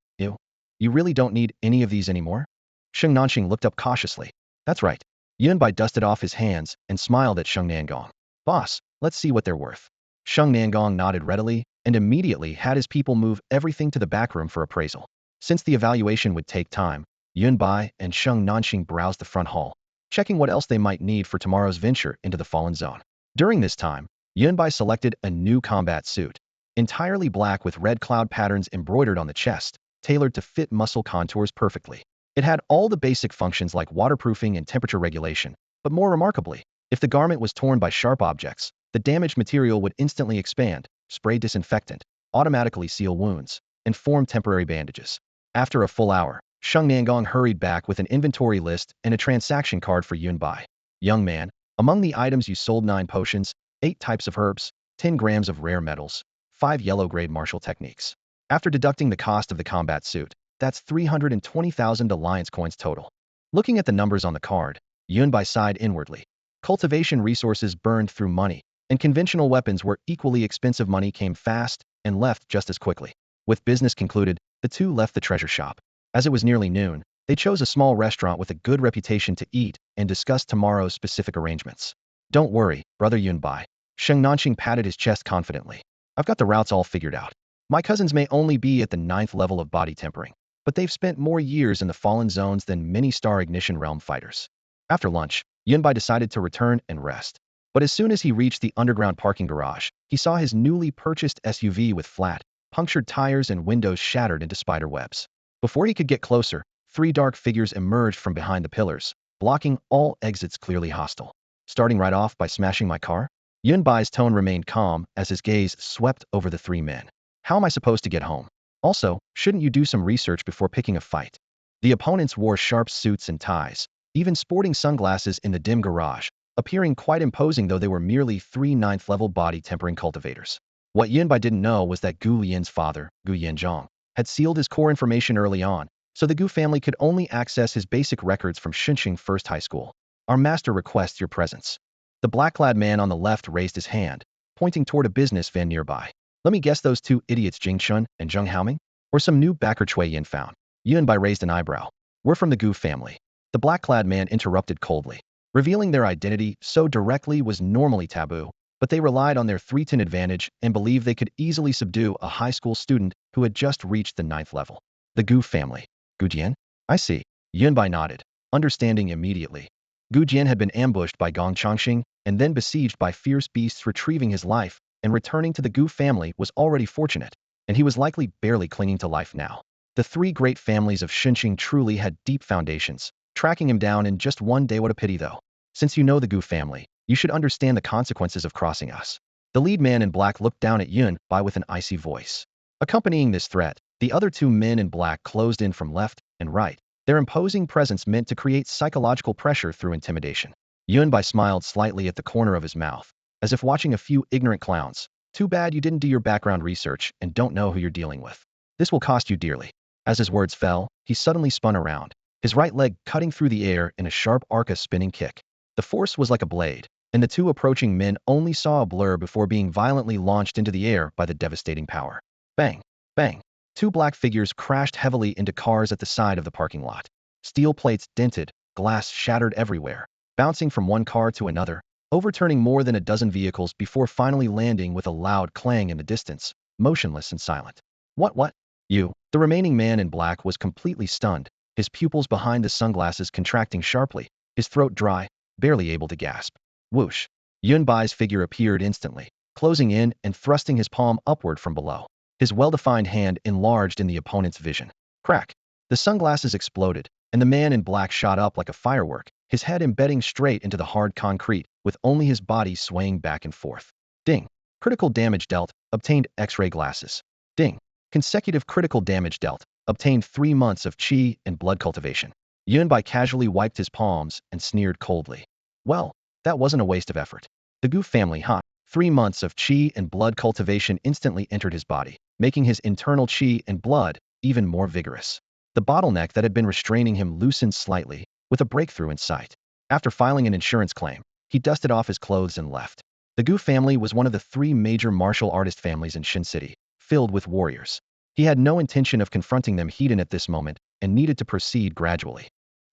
you really don't need any of these anymore? Sheng Nanqing looked up cautiously. That's right. Yunbai dusted off his hands and smiled at Sheng Nangong. Boss, let's see what they're worth. Sheng Nangong nodded readily and immediately had his people move everything to the back room for appraisal. Since the evaluation would take time, Yunbai and Sheng Nanqing browsed the front hall, checking what else they might need for tomorrow's venture into the Fallen Zone. During this time, Yunbai selected a new combat suit, entirely black with red cloud patterns embroidered on the chest, tailored to fit muscle contours perfectly. It had all the basic functions like waterproofing and temperature regulation, but more remarkably, if the garment was torn by sharp objects, the damaged material would instantly expand, spray disinfectant, automatically seal wounds, and form temporary bandages. After a full hour, Sheng Nangong hurried back with an inventory list and a transaction card for Yunbai. Young man, among the items you sold 9 potions, 8 types of herbs, 10 grams of rare metals, 5 yellow-grade martial techniques. After deducting the cost of the combat suit, that's 320,000 alliance coins total. Looking at the numbers on the card, Yunbai sighed inwardly. Cultivation resources burned through money, and conventional weapons where equally expensive money came fast and left just as quickly. With business concluded, the two left the treasure shop. As it was nearly noon, they chose a small restaurant with a good reputation to eat and discuss tomorrow's specific arrangements. Don't worry, brother Yunbai. Sheng Nanqing patted his chest confidently. I've got the routes all figured out. My cousins may only be at the 9th level of body tempering, but they've spent more years in the fallen zones than many Star Ignition Realm fighters. After lunch, Yunbai decided to return and rest. But as soon as he reached the underground parking garage, he saw his newly purchased SUV with flat, punctured tires and windows shattered into spider webs. Before he could get closer, three dark figures emerged from behind the pillars, blocking all exits clearly hostile. Starting right off by smashing my car? Yunbai's tone remained calm as his gaze swept over the three men. How am I supposed to get home? Also, shouldn't you do some research before picking a fight? The opponents wore sharp suits and ties, even sporting sunglasses in the dim garage, appearing quite imposing though they were merely 3 9th-level body tempering cultivators. What Yunbai didn't know was that Gu Lian's father, Gu Yanzhong, had sealed his core information early on, so the Gu family could only access his basic records from Xinqing First High School. Our master requests your presence. The black-clad man on the left raised his hand, pointing toward a business van nearby. Let me guess those two idiots Jing Shun and Zheng Haoming? Or some new backer Cui Yin found? Yunbai raised an eyebrow. We're from the Gu family. The black-clad man interrupted coldly. Revealing their identity so directly was normally taboo, but they relied on their 3-10 advantage and believed they could easily subdue a high school student who had just reached the 9th level. The Gu family. Gu Jian? I see. Yunbai nodded, understanding immediately. Gu Jian had been ambushed by Gong Changxing and then besieged by fierce beasts. Retrieving his life and returning to the Gu family was already fortunate, and he was likely barely clinging to life now. The three great families of Xinqing truly had deep foundations. Tracking him down in just one day, what a pity though. Since you know the Gu family, you should understand the consequences of crossing us. The lead man in black looked down at Yunbai with an icy voice. Accompanying this threat, the other two men in black closed in from left and right. Their imposing presence meant to create psychological pressure through intimidation. Yunbai smiled slightly at the corner of his mouth, as if watching a few ignorant clowns. Too bad you didn't do your background research and don't know who you're dealing with. This will cost you dearly. As his words fell, he suddenly spun around, his right leg cutting through the air in a sharp arc, a spinning kick. The force was like a blade, and the two approaching men only saw a blur before being violently launched into the air by the devastating power. Bang! Bang! Two black figures crashed heavily into cars at the side of the parking lot. Steel plates dented, glass shattered everywhere, bouncing from one car to another, overturning more than a dozen vehicles before finally landing with a loud clang in the distance, motionless and silent. What? You? The remaining man in black was completely stunned, his pupils behind the sunglasses contracting sharply, his throat dry, barely able to gasp. Whoosh! Yunbai's figure appeared instantly, closing in and thrusting his palm upward from below. His well-defined hand enlarged in the opponent's vision. Crack! The sunglasses exploded, and the man in black shot up like a firework, his head embedding straight into the hard concrete, with only his body swaying back and forth. Ding! Critical damage dealt, obtained X-ray glasses. Ding! Consecutive critical damage dealt, obtained 3 months of qi and blood cultivation. Yunbai casually wiped his palms and sneered coldly. Well, that wasn't a waste of effort. The Gu family, huh? 3 months of qi and blood cultivation instantly entered his body, making his internal qi and blood even more vigorous. The bottleneck that had been restraining him loosened slightly, with a breakthrough in sight. After filing an insurance claim, he dusted off his clothes and left. The Gu family was one of the 3 major martial artist families in Xin City, filled with warriors. He had no intention of confronting them head-on at this moment and needed to proceed gradually.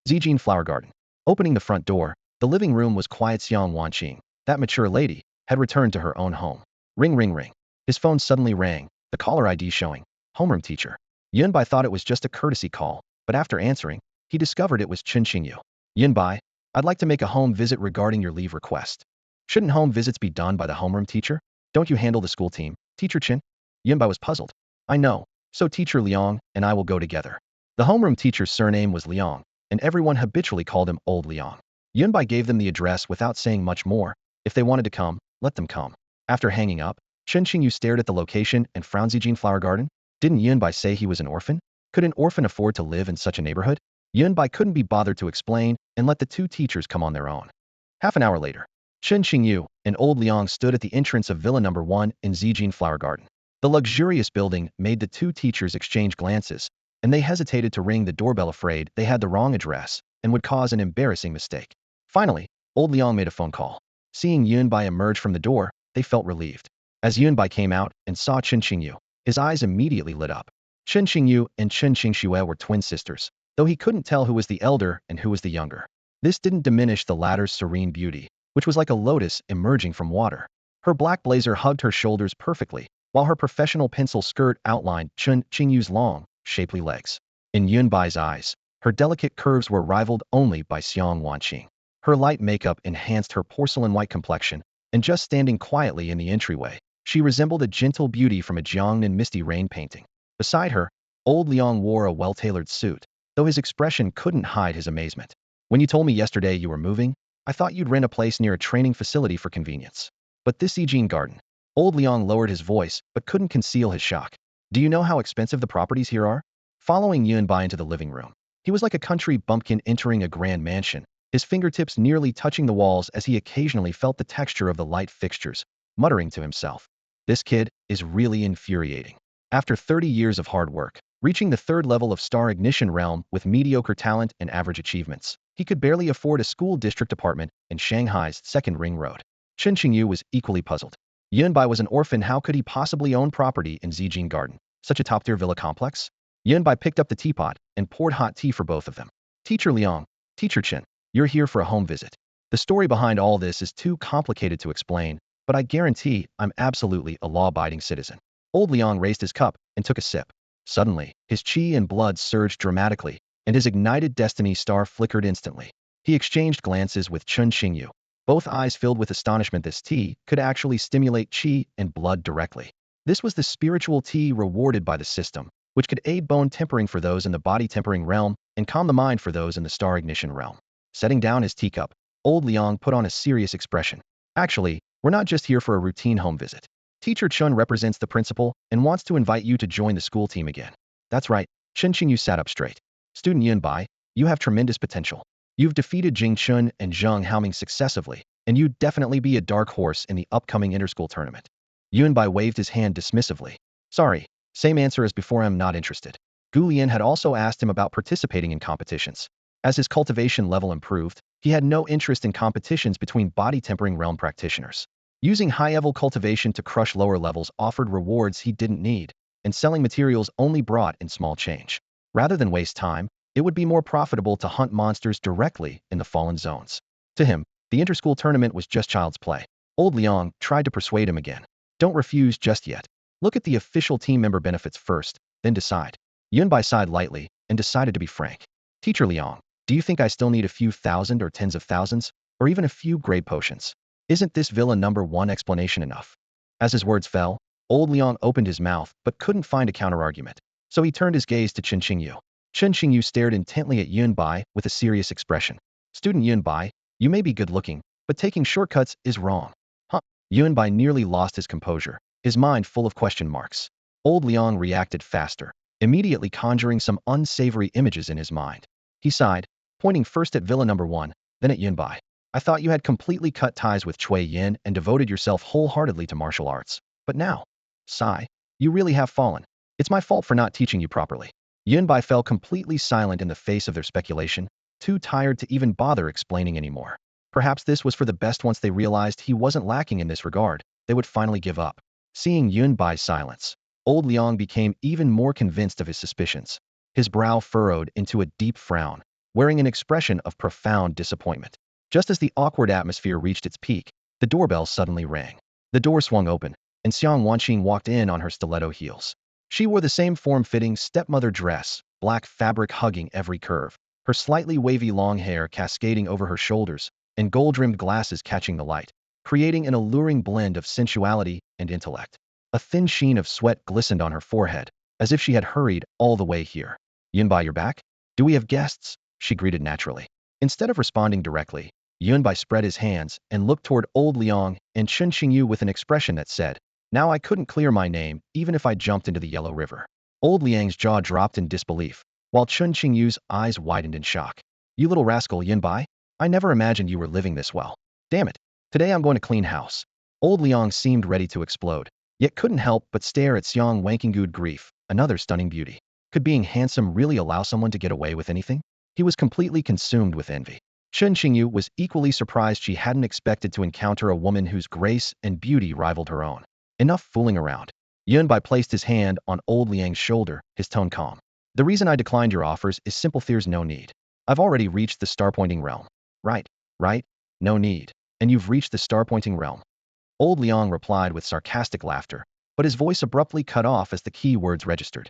Zijin Flower Garden. Opening the front door, the living room was quiet. Xiang Wanqing, that mature lady, had returned to her own home. Ring ring ring. His phone suddenly rang, the caller ID showing, homeroom teacher. Yunbai thought it was just a courtesy call, but after answering, he discovered it was Chen Xingyu. Yunbai, I'd like to make a home visit regarding your leave request. Shouldn't home visits be done by the homeroom teacher? Don't you handle the school team, Teacher Chen? Yunbai was puzzled. I know, so Teacher Liang and I will go together. The homeroom teacher's surname was Liang, and everyone habitually called him Old Liang. Yunbai gave them the address without saying much more. If they wanted to come, let them come. After hanging up, Chen Xingyu stared at the location and frowned. Zijin Flower Garden? Didn't Yunbai say he was an orphan? Could an orphan afford to live in such a neighborhood? Yunbai couldn't be bothered to explain and let the two teachers come on their own. Half an hour later, Chen Xingyu and Old Liang stood at the entrance of Villa No. 1 in Zijin Flower Garden. The luxurious building made the two teachers exchange glances, and they hesitated to ring the doorbell afraid they had the wrong address and would cause an embarrassing mistake. Finally, old Liang made a phone call. Seeing Yunbai emerge from the door, they felt relieved. As Yunbai came out and saw Chen Qingyu, his eyes immediately lit up. Chen Qingyu and Chen Qingxue were twin sisters, though he couldn't tell who was the elder and who was the younger. This didn't diminish the latter's serene beauty, which was like a lotus emerging from water. Her black blazer hugged her shoulders perfectly, while her professional pencil skirt outlined Chen Qingyu's long, shapely legs. In Yunbai's eyes, her delicate curves were rivaled only by Xiang Wanqing. Her light makeup enhanced her porcelain-white complexion, and just standing quietly in the entryway, she resembled a gentle beauty from a Jiangnan misty rain painting. Beside her, old Liang wore a well-tailored suit, though his expression couldn't hide his amazement. When you told me yesterday you were moving, I thought you'd rent a place near a training facility for convenience. But this Yijin garden. Old Liang lowered his voice, but couldn't conceal his shock. Do you know how expensive the properties here are? Following Yunbai into the living room, he was like a country bumpkin entering a grand mansion, his fingertips nearly touching the walls as he occasionally felt the texture of the light fixtures, muttering to himself. This kid is really infuriating. After 30 years of hard work, reaching the third level of Star Ignition realm with mediocre talent and average achievements, he could barely afford a school district apartment in Shanghai's second ring road. Chen Qingyu was equally puzzled. Yunbai was an orphan, how could he possibly own property in Zijin Garden, such a top-tier villa complex? Yunbai picked up the teapot and poured hot tea for both of them. Teacher Liang, Teacher Chen, you're here for a home visit. The story behind all this is too complicated to explain, but I guarantee I'm absolutely a law-abiding citizen. Old Liang raised his cup and took a sip. Suddenly, his qi and blood surged dramatically, and his ignited destiny star flickered instantly. He exchanged glances with Chen Qingyu, both eyes filled with astonishment. This tea could actually stimulate qi and blood directly. This was the spiritual tea rewarded by the system, which could aid bone tempering for those in the body tempering realm and calm the mind for those in the star ignition realm. Setting down his teacup, old Liang put on a serious expression. Actually, we're not just here for a routine home visit. Teacher Chun represents the principal and wants to invite you to join the school team again. That's right, Chen Qingyu sat up straight. Student Yunbai, you have tremendous potential. You've defeated Jing Chun and Zheng Haoming successively, and you'd definitely be a dark horse in the upcoming interschool tournament. Yunbai waved his hand dismissively. Sorry, same answer as before, I'm not interested. Gu Lian had also asked him about participating in competitions. As his cultivation level improved, he had no interest in competitions between body tempering realm practitioners. Using high-level cultivation to crush lower levels offered rewards he didn't need, and selling materials only brought in small change. Rather than waste time, it would be more profitable to hunt monsters directly in the fallen zones. To him, the interschool tournament was just child's play. Old Liang tried to persuade him again. Don't refuse just yet. Look at the official team member benefits first, then decide. Yunbai sighed lightly and decided to be frank. Teacher Liang, do you think I still need a few thousand or tens of thousands, or even a few grade potions? Isn't this villa number one explanation enough? As his words fell, old Liang opened his mouth but couldn't find a counterargument, so he turned his gaze to Chen Qingyu. Chen Qingyu stared intently at Yunbai with a serious expression. Student Yunbai, you may be good-looking, but taking shortcuts is wrong. Huh? Yunbai nearly lost his composure, his mind full of question marks. Old Liang reacted faster, immediately conjuring some unsavory images in his mind. He sighed, pointing first at villa number 1, then at Yunbai. I thought you had completely cut ties with Cui Yin and devoted yourself wholeheartedly to martial arts. But now, sigh, you really have fallen. It's my fault for not teaching you properly. Yunbai fell completely silent in the face of their speculation, too tired to even bother explaining anymore. Perhaps this was for the best. Once they realized he wasn't lacking in this regard, they would finally give up. Seeing Yunbai's silence, old Liang became even more convinced of his suspicions. His brow furrowed into a deep frown, wearing an expression of profound disappointment. Just as the awkward atmosphere reached its peak, the doorbell suddenly rang. The door swung open, and Xiang Wanqing walked in on her stiletto heels. She wore the same form-fitting stepmother dress, black fabric hugging every curve, her slightly wavy long hair cascading over her shoulders, and gold-rimmed glasses catching the light, creating an alluring blend of sensuality and intellect. A thin sheen of sweat glistened on her forehead, as if she had hurried all the way here. Yunbai, you're back? Do we have guests? She greeted naturally. Instead of responding directly, Yunbai spread his hands and looked toward old Liang and Chen Qingyu with an expression that said, now I couldn't clear my name even if I jumped into the Yellow River. Old Liang's jaw dropped in disbelief, while Chen Qingyu's eyes widened in shock. You little rascal, Yunbai, I never imagined you were living this well. Damn it, today I'm going to clean house. Old Liang seemed ready to explode. yet couldn't help but stare at Xiang Wankingood Grief, another stunning beauty. Could being handsome really allow someone to get away with anything? He was completely consumed with envy. Chen Qingyu was equally surprised she hadn't expected to encounter a woman whose grace and beauty rivaled her own. Enough fooling around. Yunbai placed his hand on old Liang's shoulder, his tone calm. The reason I declined your offers is simple, there's no need. I've already reached the star-pointing realm. Right, right? No need. And you've reached the star-pointing realm. Old Liang replied with sarcastic laughter, but his voice abruptly cut off as the key words registered.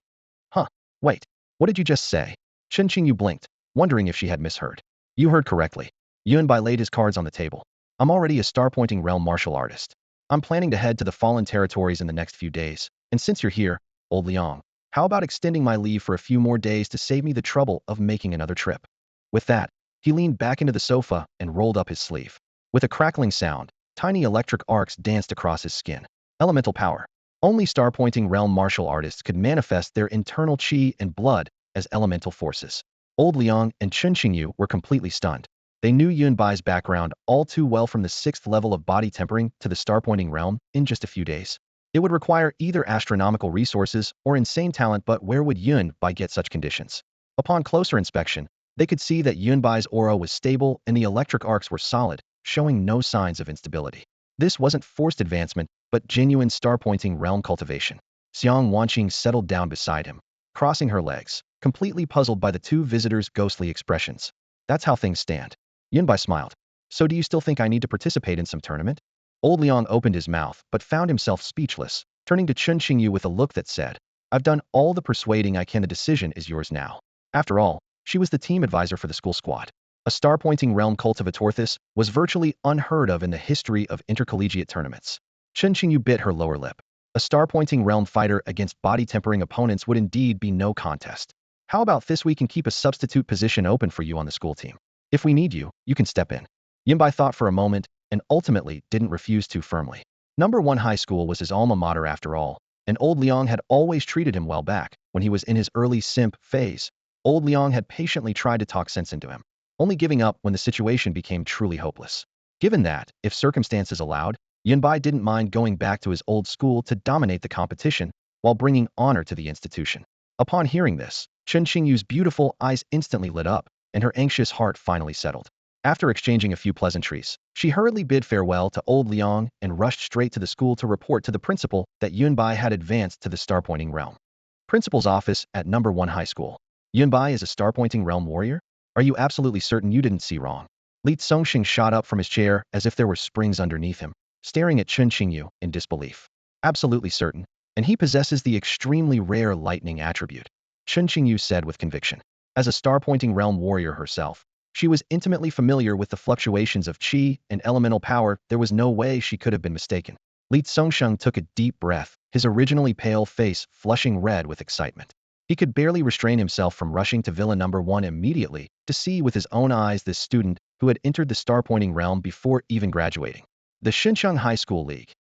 Huh, wait, what did you just say? Chen Qingyu blinked, wondering if she had misheard. You heard correctly. Yunbai laid his cards on the table. I'm already a star-pointing realm martial artist. I'm planning to head to the Fallen Territories in the next few days, and since you're here, Old Liang, how about extending my leave for a few more days to save me the trouble of making another trip? With that, he leaned back into the sofa and rolled up his sleeve. With a crackling sound, tiny electric arcs danced across his skin. Elemental power. Only star-pointing realm martial artists could manifest their internal chi and blood as elemental forces. Old Liang and Chen Qingyu were completely stunned. They knew Yunbai's background all too well, from the 6th level of body tempering to the star-pointing realm in just a few days. It would require either astronomical resources or insane talent, but where would Yunbai get such conditions? Upon closer inspection, they could see that Yunbai's aura was stable and the electric arcs were solid, showing no signs of instability. This wasn't forced advancement, but genuine star-pointing realm cultivation. Xiang Wanqing settled down beside him, crossing her legs, completely puzzled by the two visitors' ghostly expressions. That's how things stand. Yunbai smiled. So do you still think I need to participate in some tournament? Old Liang opened his mouth, but found himself speechless, turning to Chen Qingyu with a look that said, I've done all the persuading I can, the decision is yours now. After all, she was the team advisor for the school squad. A star-pointing realm cultivatorthis was virtually unheard of in the history of intercollegiate tournaments. Chen Qingyu bit her lower lip. A star-pointing realm fighter against body-tempering opponents would indeed be no contest. How about this, we can keep a substitute position open for you on the school team. If we need you, you can step in. Yunbai thought for a moment, and ultimately didn't refuse too firmly. Number 1 high school was his alma mater after all, and Old Liang had always treated him well back when he was in his early simp phase. Old Liang had patiently tried to talk sense into him, only giving up when the situation became truly hopeless. Given that, if circumstances allowed, Yunbai didn't mind going back to his old school to dominate the competition while bringing honor to the institution. Upon hearing this, Chen Qingyu's beautiful eyes instantly lit up, and her anxious heart finally settled. After exchanging a few pleasantries, she hurriedly bid farewell to Old Liang and rushed straight to the school to report to the principal that Yunbai had advanced to the star-pointing realm. Principal's office at number 1 high school. Yunbai is a star-pointing realm warrior? Are you absolutely certain you didn't see wrong? Li Zongxing shot up from his chair as if there were springs underneath him, staring at Chen Qingyu in disbelief. Absolutely certain, and he possesses the extremely rare lightning attribute, Chen Qingyu said with conviction. As a star-pointing realm warrior herself, she was intimately familiar with the fluctuations of qi and elemental power. There was no way she could have been mistaken. Li Zongxing took a deep breath, his originally pale face flushing red with excitement. He could barely restrain himself from rushing to Villa number 1 immediately to see with his own eyes this student who had entered the star-pointing realm before even graduating. The Xincheng High School League.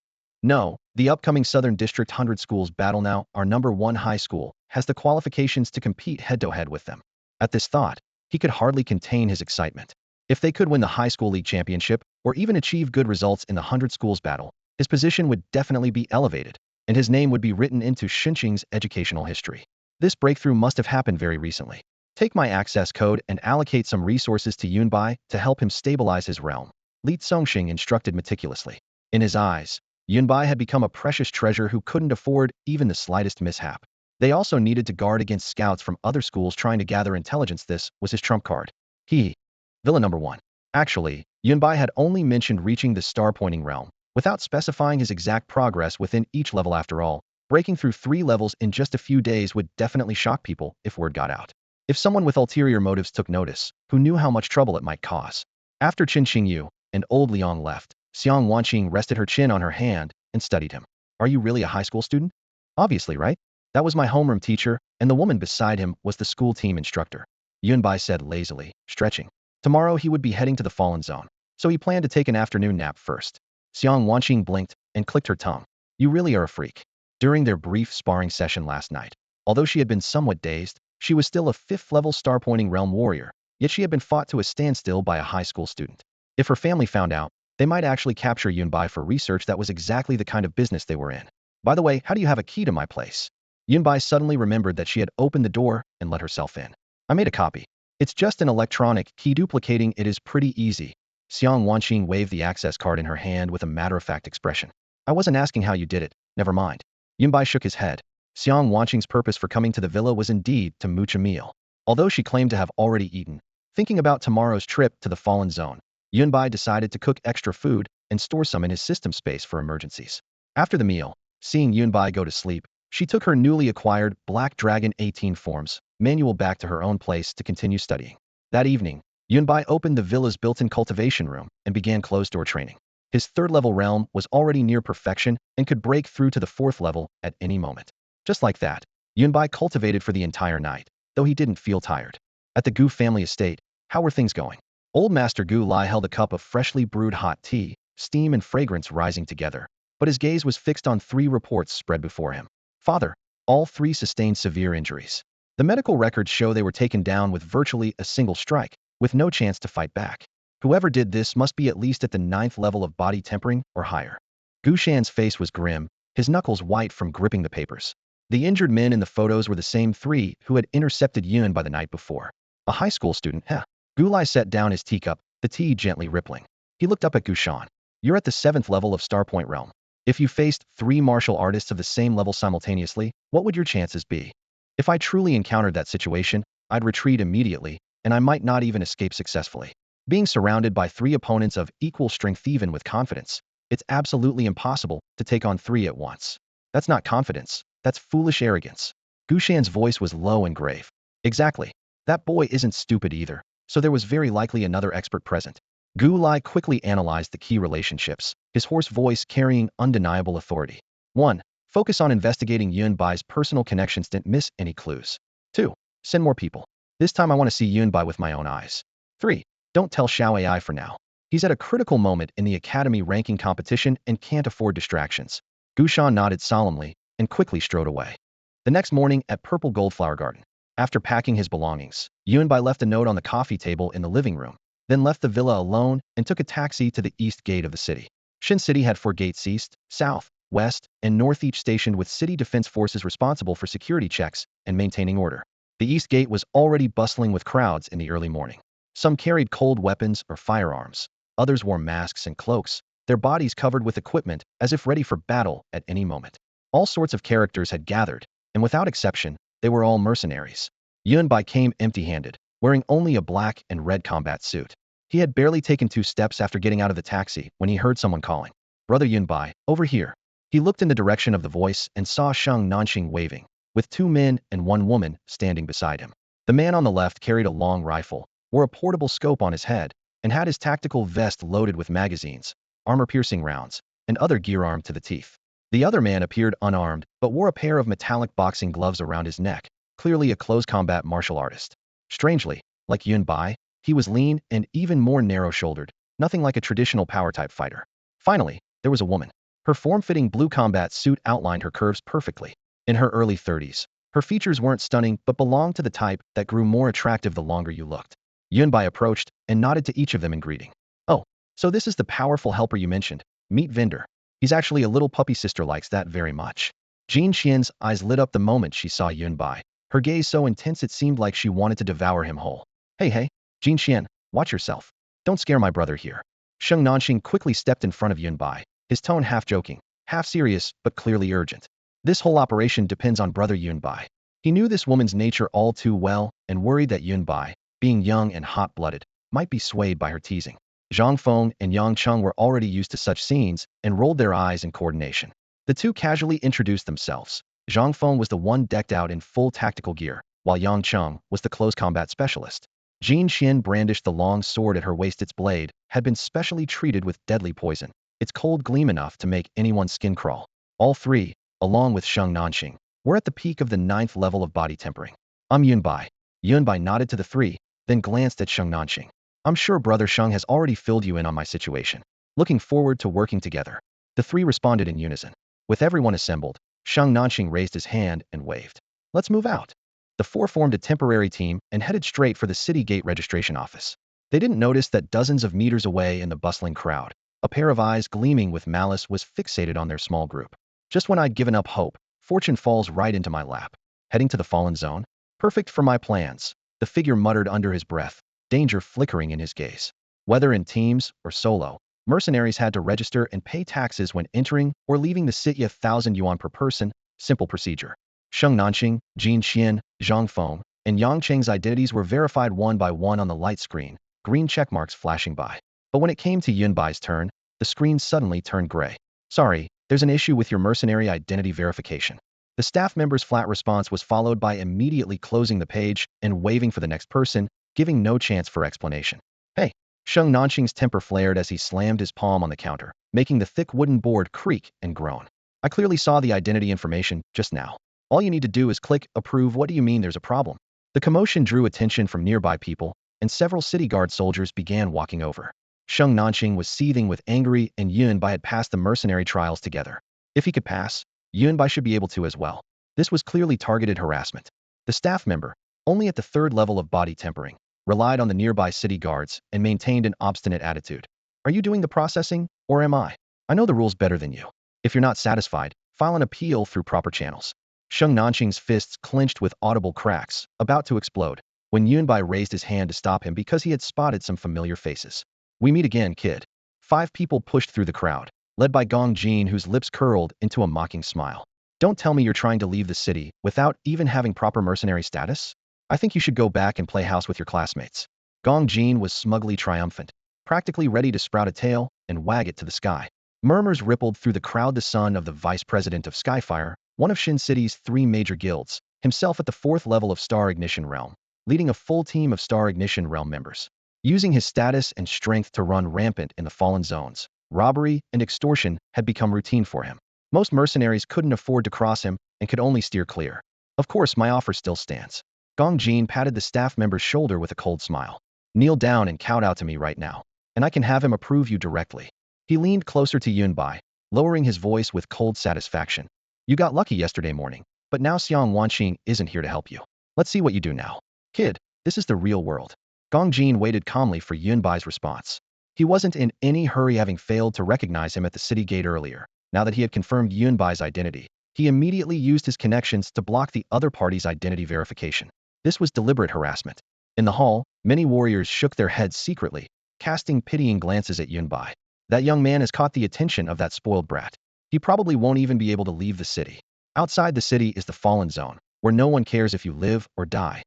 No, the upcoming Southern District 100 Schools battle now, our number 1 high school has the qualifications to compete head-to-head with them. At this thought, he could hardly contain his excitement. If they could win the high school league championship or even achieve good results in the 100 schools battle, his position would definitely be elevated, and his name would be written into Xincheng's educational history. This breakthrough must have happened very recently. Take my access code and allocate some resources to Yunbai to help him stabilize his realm, Li Zongxing instructed meticulously. In his eyes, Yunbai had become a precious treasure who couldn't afford even the slightest mishap. They also needed to guard against scouts from other schools trying to gather intelligence. This was his trump card. Villa number 1. Actually, Yunbai had only mentioned reaching the star-pointing realm, without specifying his exact progress within each level. After all, breaking through 3 levels in just a few days would definitely shock people if word got out. If someone with ulterior motives took notice, who knew how much trouble it might cause. After Chen Qingyu and Old Liang left, Xiang Wanqing rested her chin on her hand and studied him. Are you really a high school student? Obviously, right? That was my homeroom teacher, and the woman beside him was the school team instructor. Yunbai said lazily, stretching. Tomorrow he would be heading to the Fallen Zone, so he planned to take an afternoon nap first. Xiang Wanqing blinked and clicked her tongue. You really are a freak. During their brief sparring session last night, although she had been somewhat dazed, she was still a 5th-level star-pointing realm warrior, yet she had been fought to a standstill by a high school student. If her family found out, they might actually capture Yunbai for research. That was exactly the kind of business they were in. By the way, how do you have a key to my place? Yunbai suddenly remembered that she had opened the door and let herself in. I made a copy. It's just an electronic key. Duplicating it is pretty easy. Xiang Wanqing waved the access card in her hand with a matter-of-fact expression. I wasn't asking how you did it. Never mind. Yunbai shook his head. Xiang Wanqing's purpose for coming to the villa was indeed to mooch a meal. Although she claimed to have already eaten, thinking about tomorrow's trip to the Fallen Zone, Yunbai decided to cook extra food and store some in his system space for emergencies. After the meal, seeing Yunbai go to sleep, she took her newly acquired Black Dragon 18 forms manual back to her own place to continue studying. That evening, Yunbai opened the villa's built-in cultivation room and began closed-door training. His third-level realm was already near perfection and could break through to the fourth level at any moment. Just like that, Yunbai cultivated for the entire night, though he didn't feel tired. At the Gu family estate, how were things going? Old Master Gu Lai held a cup of freshly brewed hot tea, steam and fragrance rising together, but his gaze was fixed on three reports spread before him. Father, all three sustained severe injuries. The medical records show they were taken down with virtually a single strike, with no chance to fight back. Whoever did this must be at least at the 9th level of body tempering or higher. Gu Shan's face was grim, his knuckles white from gripping the papers. The injured men in the photos were the same three who had intercepted Yun by the night before. A high school student, huh? Gu Lai set down his teacup, the tea gently rippling. He looked up at Gu Shan. You're at the 7th level of Starpoint Realm. If you faced 3 martial artists of the same level simultaneously, what would your chances be? If I truly encountered that situation, I'd retreat immediately, and I might not even escape successfully. Being surrounded by 3 opponents of equal strength even with confidence, it's absolutely impossible to take on 3 at once. That's not confidence, that's foolish arrogance. Gu Shan's voice was low and grave. Exactly. That boy isn't stupid either, so there was very likely another expert present. Gu Lai quickly analyzed the key relationships, his hoarse voice carrying undeniable authority. 1. Focus on investigating Yun Bai's personal connections. Didn't miss any clues. 2. Send more people. This time I want to see Yun Bai with my own eyes. 3. Don't tell Xiao AI for now. He's at a critical moment in the academy ranking competition and can't afford distractions. Gu Shan nodded solemnly and quickly strode away. The next morning at Purple Goldflower Garden, after packing his belongings, Yun Bai left a note on the coffee table in the living room, then left the villa alone and took a taxi to the east gate of the city. Shin City had 4 gates east, south, west, and north, each stationed with city defense forces responsible for security checks and maintaining order. The east gate was already bustling with crowds in the early morning. Some carried cold weapons or firearms. Others wore masks and cloaks, their bodies covered with equipment as if ready for battle at any moment. All sorts of characters had gathered, and without exception, they were all mercenaries. Yun Bai came empty-handed, wearing only a black and red combat suit. He had barely taken 2 steps after getting out of the taxi when he heard someone calling. Brother Yun Bai, over here. He looked in the direction of the voice and saw Sheng Nanxing waving, with 2 men and 1 woman standing beside him. The man on the left carried a long rifle, wore a portable scope on his head, and had his tactical vest loaded with magazines, armor-piercing rounds, and other gear armed to the teeth. The other man appeared unarmed, but wore a pair of metallic boxing gloves around his neck, clearly a close combat martial artist. Strangely, like Yun Bai, he was lean and even more narrow-shouldered, nothing like a traditional power-type fighter. Finally, there was a woman. Her form-fitting blue combat suit outlined her curves perfectly. In her early 30s, her features weren't stunning but belonged to the type that grew more attractive the longer you looked. Yun Bai approached and nodded to each of them in greeting. Oh, so this is the powerful helper you mentioned. Meet Vendor. He's actually a little puppy sister, likes that very much. Jin Xian's eyes lit up the moment she saw Yun Bai, her gaze so intense it seemed like she wanted to devour him whole. Hey, Jin Xian, watch yourself. Don't scare my brother here. Sheng Nanxing quickly stepped in front of Yun Bai, his tone half joking, half serious, but clearly urgent. This whole operation depends on brother Yun Bai. He knew this woman's nature all too well and worried that Yun Bai, being young and hot-blooded, might be swayed by her teasing. Zhang Feng and Yang Cheng were already used to such scenes and rolled their eyes in coordination. The two casually introduced themselves. Zhang Feng was the one decked out in full tactical gear, while Yang Cheng was the close combat specialist. Jin Xian brandished the long sword at her waist. Its blade had been specially treated with deadly poison, its cold gleam enough to make anyone's skin crawl. All three, along with Sheng Nanxing, were at the peak of the 9th level of body tempering. I'm Yun Bai. Yun Bai nodded to the three, then glanced at Sheng Nanxing. I'm sure brother Sheng has already filled you in on my situation. Looking forward to working together. The three responded in unison. With everyone assembled, Sheng Nanxing raised his hand and waved. Let's move out. The four formed a temporary team and headed straight for the city gate registration office. They didn't notice that dozens of meters away in the bustling crowd, a pair of eyes gleaming with malice was fixated on their small group. Just when I'd given up hope, fortune falls right into my lap. Heading to the fallen zone? Perfect for my plans, the figure muttered under his breath, danger flickering in his gaze. Whether in teams or solo, mercenaries had to register and pay taxes when entering or leaving the city. 1,000 yuan per person, simple procedure. Sheng Nanqing, Jin Xian, Zhang Feng, and Yang Cheng's identities were verified one by one on the light screen, green checkmarks flashing by. But when it came to Yunbai's turn, the screen suddenly turned gray. Sorry, there's an issue with your mercenary identity verification. The staff member's flat response was followed by immediately closing the page and waving for the next person, giving no chance for explanation. Hey! Sheng Nanqing's temper flared as he slammed his palm on the counter, making the thick wooden board creak and groan. I clearly saw the identity information just now. All you need to do is click approve. What do you mean there's a problem? The commotion drew attention from nearby people, and several city guard soldiers began walking over. Sheng Nanqing was seething with anger, and Yunbai had passed the mercenary trials together. If he could pass, Yunbai should be able to as well. This was clearly targeted harassment. The staff member, only at the third level of body tempering, relied on the nearby city guards and maintained an obstinate attitude. Are you doing the processing, or am I? I know the rules better than you. If you're not satisfied, file an appeal through proper channels. Sheng Nanqing's fists clenched with audible cracks, about to explode, when Yunbai raised his hand to stop him because he had spotted some familiar faces. We meet again, kid. 5 people pushed through the crowd, led by Gong Jin, whose lips curled into a mocking smile. Don't tell me you're trying to leave the city without even having proper mercenary status? I think you should go back and play house with your classmates. Gong Jin was smugly triumphant, practically ready to sprout a tail and wag it to the sky. Murmurs rippled through the crowd. The son of the vice president of Skyfire, one of Shin City's 3 major guilds, himself at the 4th level of Star Ignition Realm, leading a full team of Star Ignition Realm members. Using his status and strength to run rampant in the fallen zones, robbery and extortion had become routine for him. Most mercenaries couldn't afford to cross him and could only steer clear. Of course, my offer still stands. Gong Jin patted the staff member's shoulder with a cold smile. Kneel down and kowtow to me right now, and I can have him approve you directly. He leaned closer to Yunbai, lowering his voice with cold satisfaction. You got lucky yesterday morning, but now Xiang Wanqing isn't here to help you. Let's see what you do now. Kid, this is the real world. Gong Jin waited calmly for Yunbai's response. He wasn't in any hurry, having failed to recognize him at the city gate earlier. Now that he had confirmed Yunbai's identity, he immediately used his connections to block the other party's identity verification. This was deliberate harassment. In the hall, many warriors shook their heads secretly, casting pitying glances at Yunbai. That young man has caught the attention of that spoiled brat. He probably won't even be able to leave the city. Outside the city is the fallen zone, where no one cares if you live or die.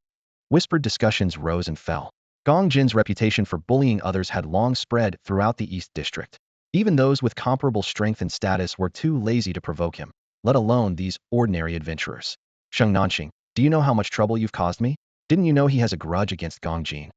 Whispered discussions rose and fell. Gong Jin's reputation for bullying others had long spread throughout the East District. Even those with comparable strength and status were too lazy to provoke him, let alone these ordinary adventurers. Sheng Nanqing, do you know how much trouble you've caused me? Didn't you know he has a grudge against Gong Jin?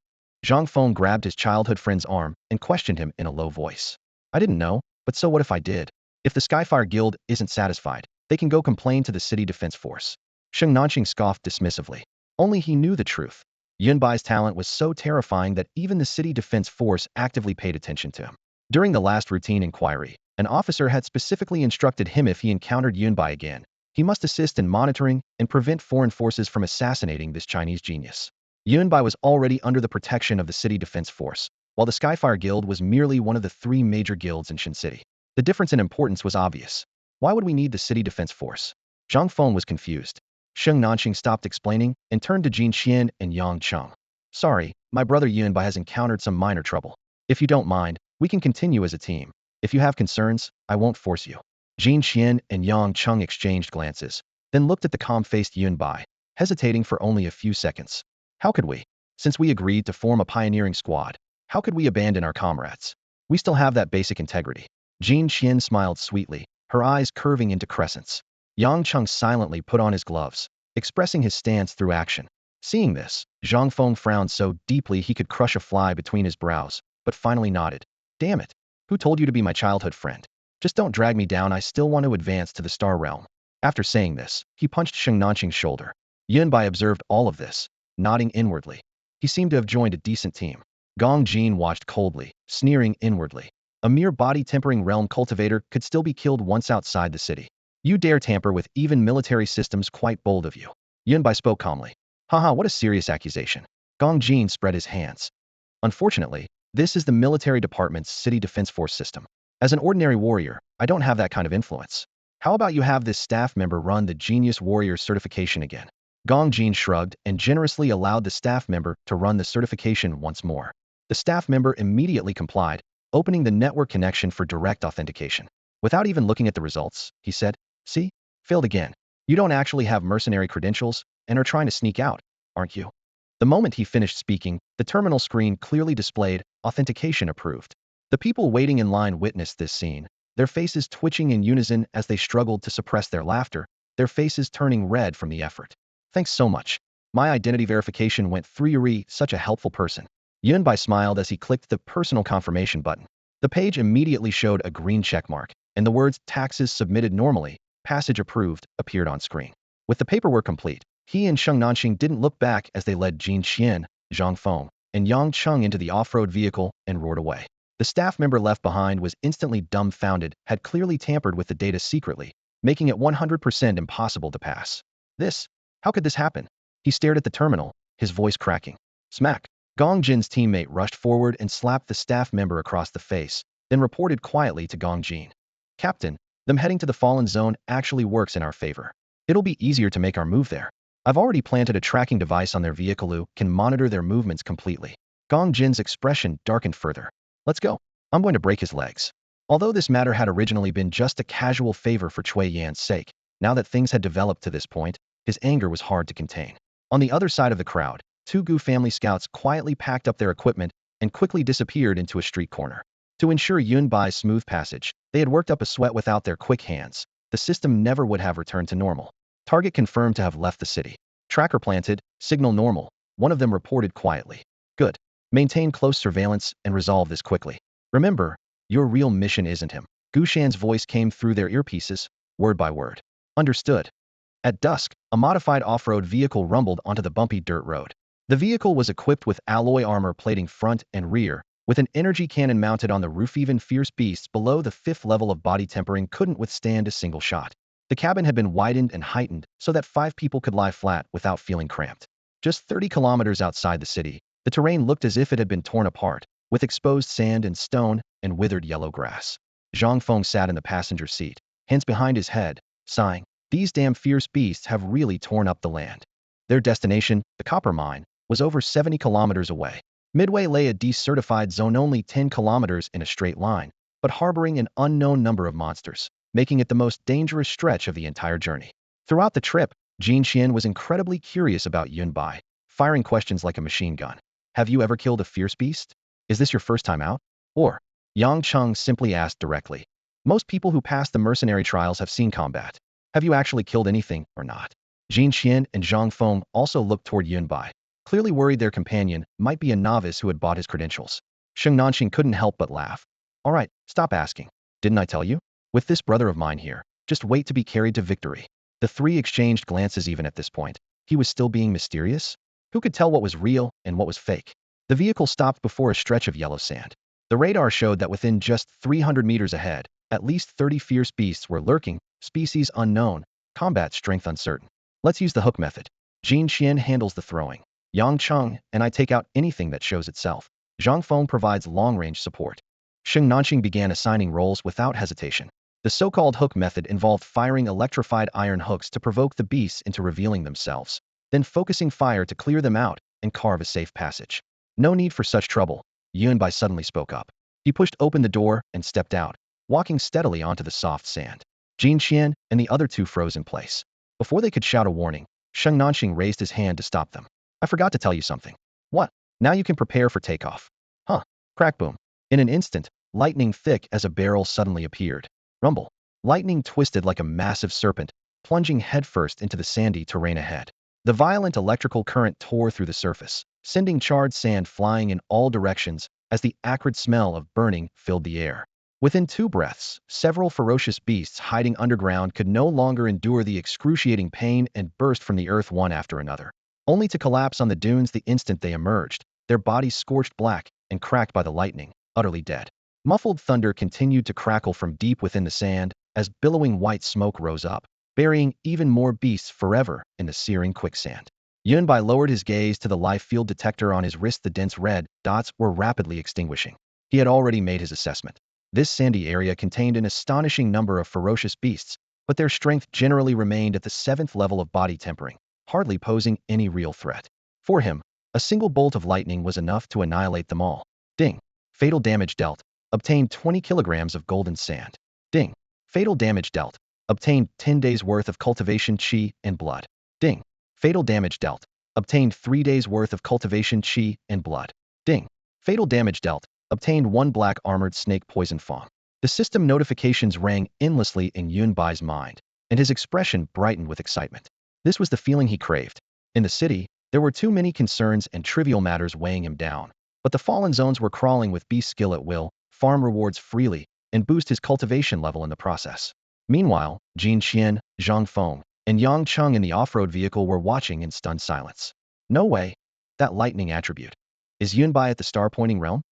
Zhang Feng grabbed his childhood friend's arm and questioned him in a low voice. I didn't know, but so what if I did? If the Skyfire Guild isn't satisfied, they can go complain to the City Defense Force. Sheng Nanqing scoffed dismissively. Only he knew the truth. Yunbai's talent was so terrifying that even the City Defense Force actively paid attention to him. During the last routine inquiry, an officer had specifically instructed him if he encountered Yunbai again, he must assist in monitoring and prevent foreign forces from assassinating this Chinese genius. Yunbai was already under the protection of the City Defense Force, while the Skyfire Guild was merely one of the 3 major guilds in Shin City. The difference in importance was obvious. Why would we need the City Defense Force? Zhang Feng was confused. Sheng Nanqing stopped explaining and turned to Jin Xian and Yang Cheng. Sorry, my brother Yunbai has encountered some minor trouble. If you don't mind, we can continue as a team. If you have concerns, I won't force you. Jin Xian and Yang Cheng exchanged glances, then looked at the calm-faced Yunbai, hesitating for only a few seconds. How could we? Since we agreed to form a pioneering squad, how could we abandon our comrades? We still have that basic integrity. Jin Xian smiled sweetly, her eyes curving into crescents. Yang Cheng silently put on his gloves, expressing his stance through action. Seeing this, Zhang Feng frowned so deeply he could crush a fly between his brows, but finally nodded. Damn it! Who told you to be my childhood friend? Just don't drag me down, I still want to advance to the Star Realm. After saying this, he punched Sheng Nanqing's shoulder. Yunbai observed all of this, nodding inwardly. He seemed to have joined a decent team. Gong Jin watched coldly, sneering inwardly. A mere body-tempering realm cultivator could still be killed once outside the city. You dare tamper with even military systems, quite bold of you. Yunbai spoke calmly. Haha, what a serious accusation. Gong Jin spread his hands. Unfortunately, this is the military department's City Defense Force system. As an ordinary warrior, I don't have that kind of influence. How about you have this staff member run the Genius Warrior certification again? Gong Jin shrugged and generously allowed the staff member to run the certification once more. The staff member immediately complied, opening the network connection for direct authentication. Without even looking at the results, he said, "See? Failed again. You don't actually have mercenary credentials and are trying to sneak out, aren't you?" The moment he finished speaking, the terminal screen clearly displayed authentication approved. The people waiting in line witnessed this scene, their faces twitching in unison as they struggled to suppress their laughter, their faces turning red from the effort. "Thanks so much. My identity verification went through. Yuri, such a helpful person." Yunbai smiled as he clicked the personal confirmation button. The page immediately showed a green check mark, and the words "taxes submitted normally, passage approved" appeared on screen. With the paperwork complete, he and Sheng Nanxing didn't look back as they led Jin Xian, Zhang Feng, and Yang Cheng into the off-road vehicle and roared away. The staff member left behind was instantly dumbfounded, had clearly tampered with the data secretly, making it 100% impossible to pass. How could this happen? He stared at the terminal, his voice cracking. Smack! Gong Jin's teammate rushed forward and slapped the staff member across the face, then reported quietly to Gong Jin. "Captain, them heading to the fallen zone actually works in our favor. It'll be easier to make our move there. I've already planted a tracking device on their vehicle who can monitor their movements completely." Gong Jin's expression darkened further. "Let's go. I'm going to break his legs." Although this matter had originally been just a casual favor for Cui Yan's sake, now that things had developed to this point, his anger was hard to contain. On the other side of the crowd, two Gu family scouts quietly packed up their equipment and quickly disappeared into a street corner. To ensure Yunbai's smooth passage, they had worked up a sweat without their quick hands. The system never would have returned to normal. Target confirmed to have left the city. Tracker planted, signal normal, one of them reported quietly. Good. Maintain close surveillance and resolve this quickly. Remember, your real mission isn't him. Gu Shan's voice came through their earpieces, word by word. Understood. At dusk, a modified off-road vehicle rumbled onto the bumpy dirt road. The vehicle was equipped with alloy armor plating front and rear, with an energy cannon mounted on the roof. Even fierce beasts below the 5th level of body tempering couldn't withstand a single shot. The cabin had been widened and heightened so that 5 people could lie flat without feeling cramped. Just 30 kilometers outside the city, the terrain looked as if it had been torn apart, with exposed sand and stone and withered yellow grass. Zhang Feng sat in the passenger seat, hands behind his head, sighing. These damn fierce beasts have really torn up the land. Their destination, the copper mine, was over 70 kilometers away. Midway lay a decertified zone only 10 kilometers in a straight line, but harboring an unknown number of monsters, making it the most dangerous stretch of the entire journey. Throughout the trip, Jin Xian was incredibly curious about Yunbai, firing questions like a machine gun. "Have you ever killed a fierce beast? Is this your first time out?" Or, Yang Cheng simply asked directly. "Most people who pass the mercenary trials have seen combat. Have you actually killed anything or not?" Jin Xian and Zhang Feng also looked toward Yunbai, clearly worried their companion might be a novice who had bought his credentials. Sheng Nanxing couldn't help but laugh. "All right, stop asking. Didn't I tell you? With this brother of mine here, just wait to be carried to victory." The three exchanged glances. Even at this point, he was still being mysterious? Who could tell what was real and what was fake? The vehicle stopped before a stretch of yellow sand. The radar showed that within just 300 meters ahead, at least 30 fierce beasts were lurking, species unknown, combat strength uncertain. "Let's use the hook method. Jin Xian handles the throwing. Yang Cheng and I take out anything that shows itself. Zhang Feng provides long-range support." Sheng Nanxing began assigning roles without hesitation. The so-called hook method involved firing electrified iron hooks to provoke the beasts into revealing themselves, then focusing fire to clear them out and carve a safe passage. "No need for such trouble," Yunbai suddenly spoke up. He pushed open the door and stepped out, walking steadily onto the soft sand. Jin Xian and the other two froze in place. Before they could shout a warning, Sheng Nanxing raised his hand to stop them. "I forgot to tell you something." "What?" "Now you can prepare for takeoff." "Huh." Crack boom. In an instant, lightning thick as a barrel suddenly appeared. Rumble. Lightning twisted like a massive serpent, plunging headfirst into the sandy terrain ahead. The violent electrical current tore through the surface, sending charred sand flying in all directions as the acrid smell of burning filled the air. Within 2 breaths, several ferocious beasts hiding underground could no longer endure the excruciating pain and burst from the earth one after another, only to collapse on the dunes the instant they emerged, their bodies scorched black and cracked by the lightning, utterly dead. Muffled thunder continued to crackle from deep within the sand as billowing white smoke rose up, burying even more beasts forever in the searing quicksand. Yunbai lowered his gaze to the life field detector on his wrist. The dense red dots were rapidly extinguishing. He had already made his assessment. This sandy area contained an astonishing number of ferocious beasts, but their strength generally remained at the 7th level of body tempering, hardly posing any real threat. For him, a single bolt of lightning was enough to annihilate them all. Ding. Fatal damage dealt. Obtained 20 kilograms of golden sand. Ding. Fatal damage dealt. Obtained 10 days worth of cultivation chi and blood. Ding. Fatal damage dealt. Obtained 3 days worth of cultivation chi and blood. Ding. Fatal damage dealt. Obtained 1 black armored snake poison fang. The system notifications rang endlessly in Yunbai's mind, and his expression brightened with excitement. This was the feeling he craved. In the city, there were too many concerns and trivial matters weighing him down, but the fallen zones were crawling with beast skill at will, farm rewards freely, and boost his cultivation level in the process. Meanwhile, Jin Qian, Zhang Feng, and Yang Cheng in the off-road vehicle were watching in stunned silence. No way. That lightning attribute. Is Yunbai at the star-pointing realm?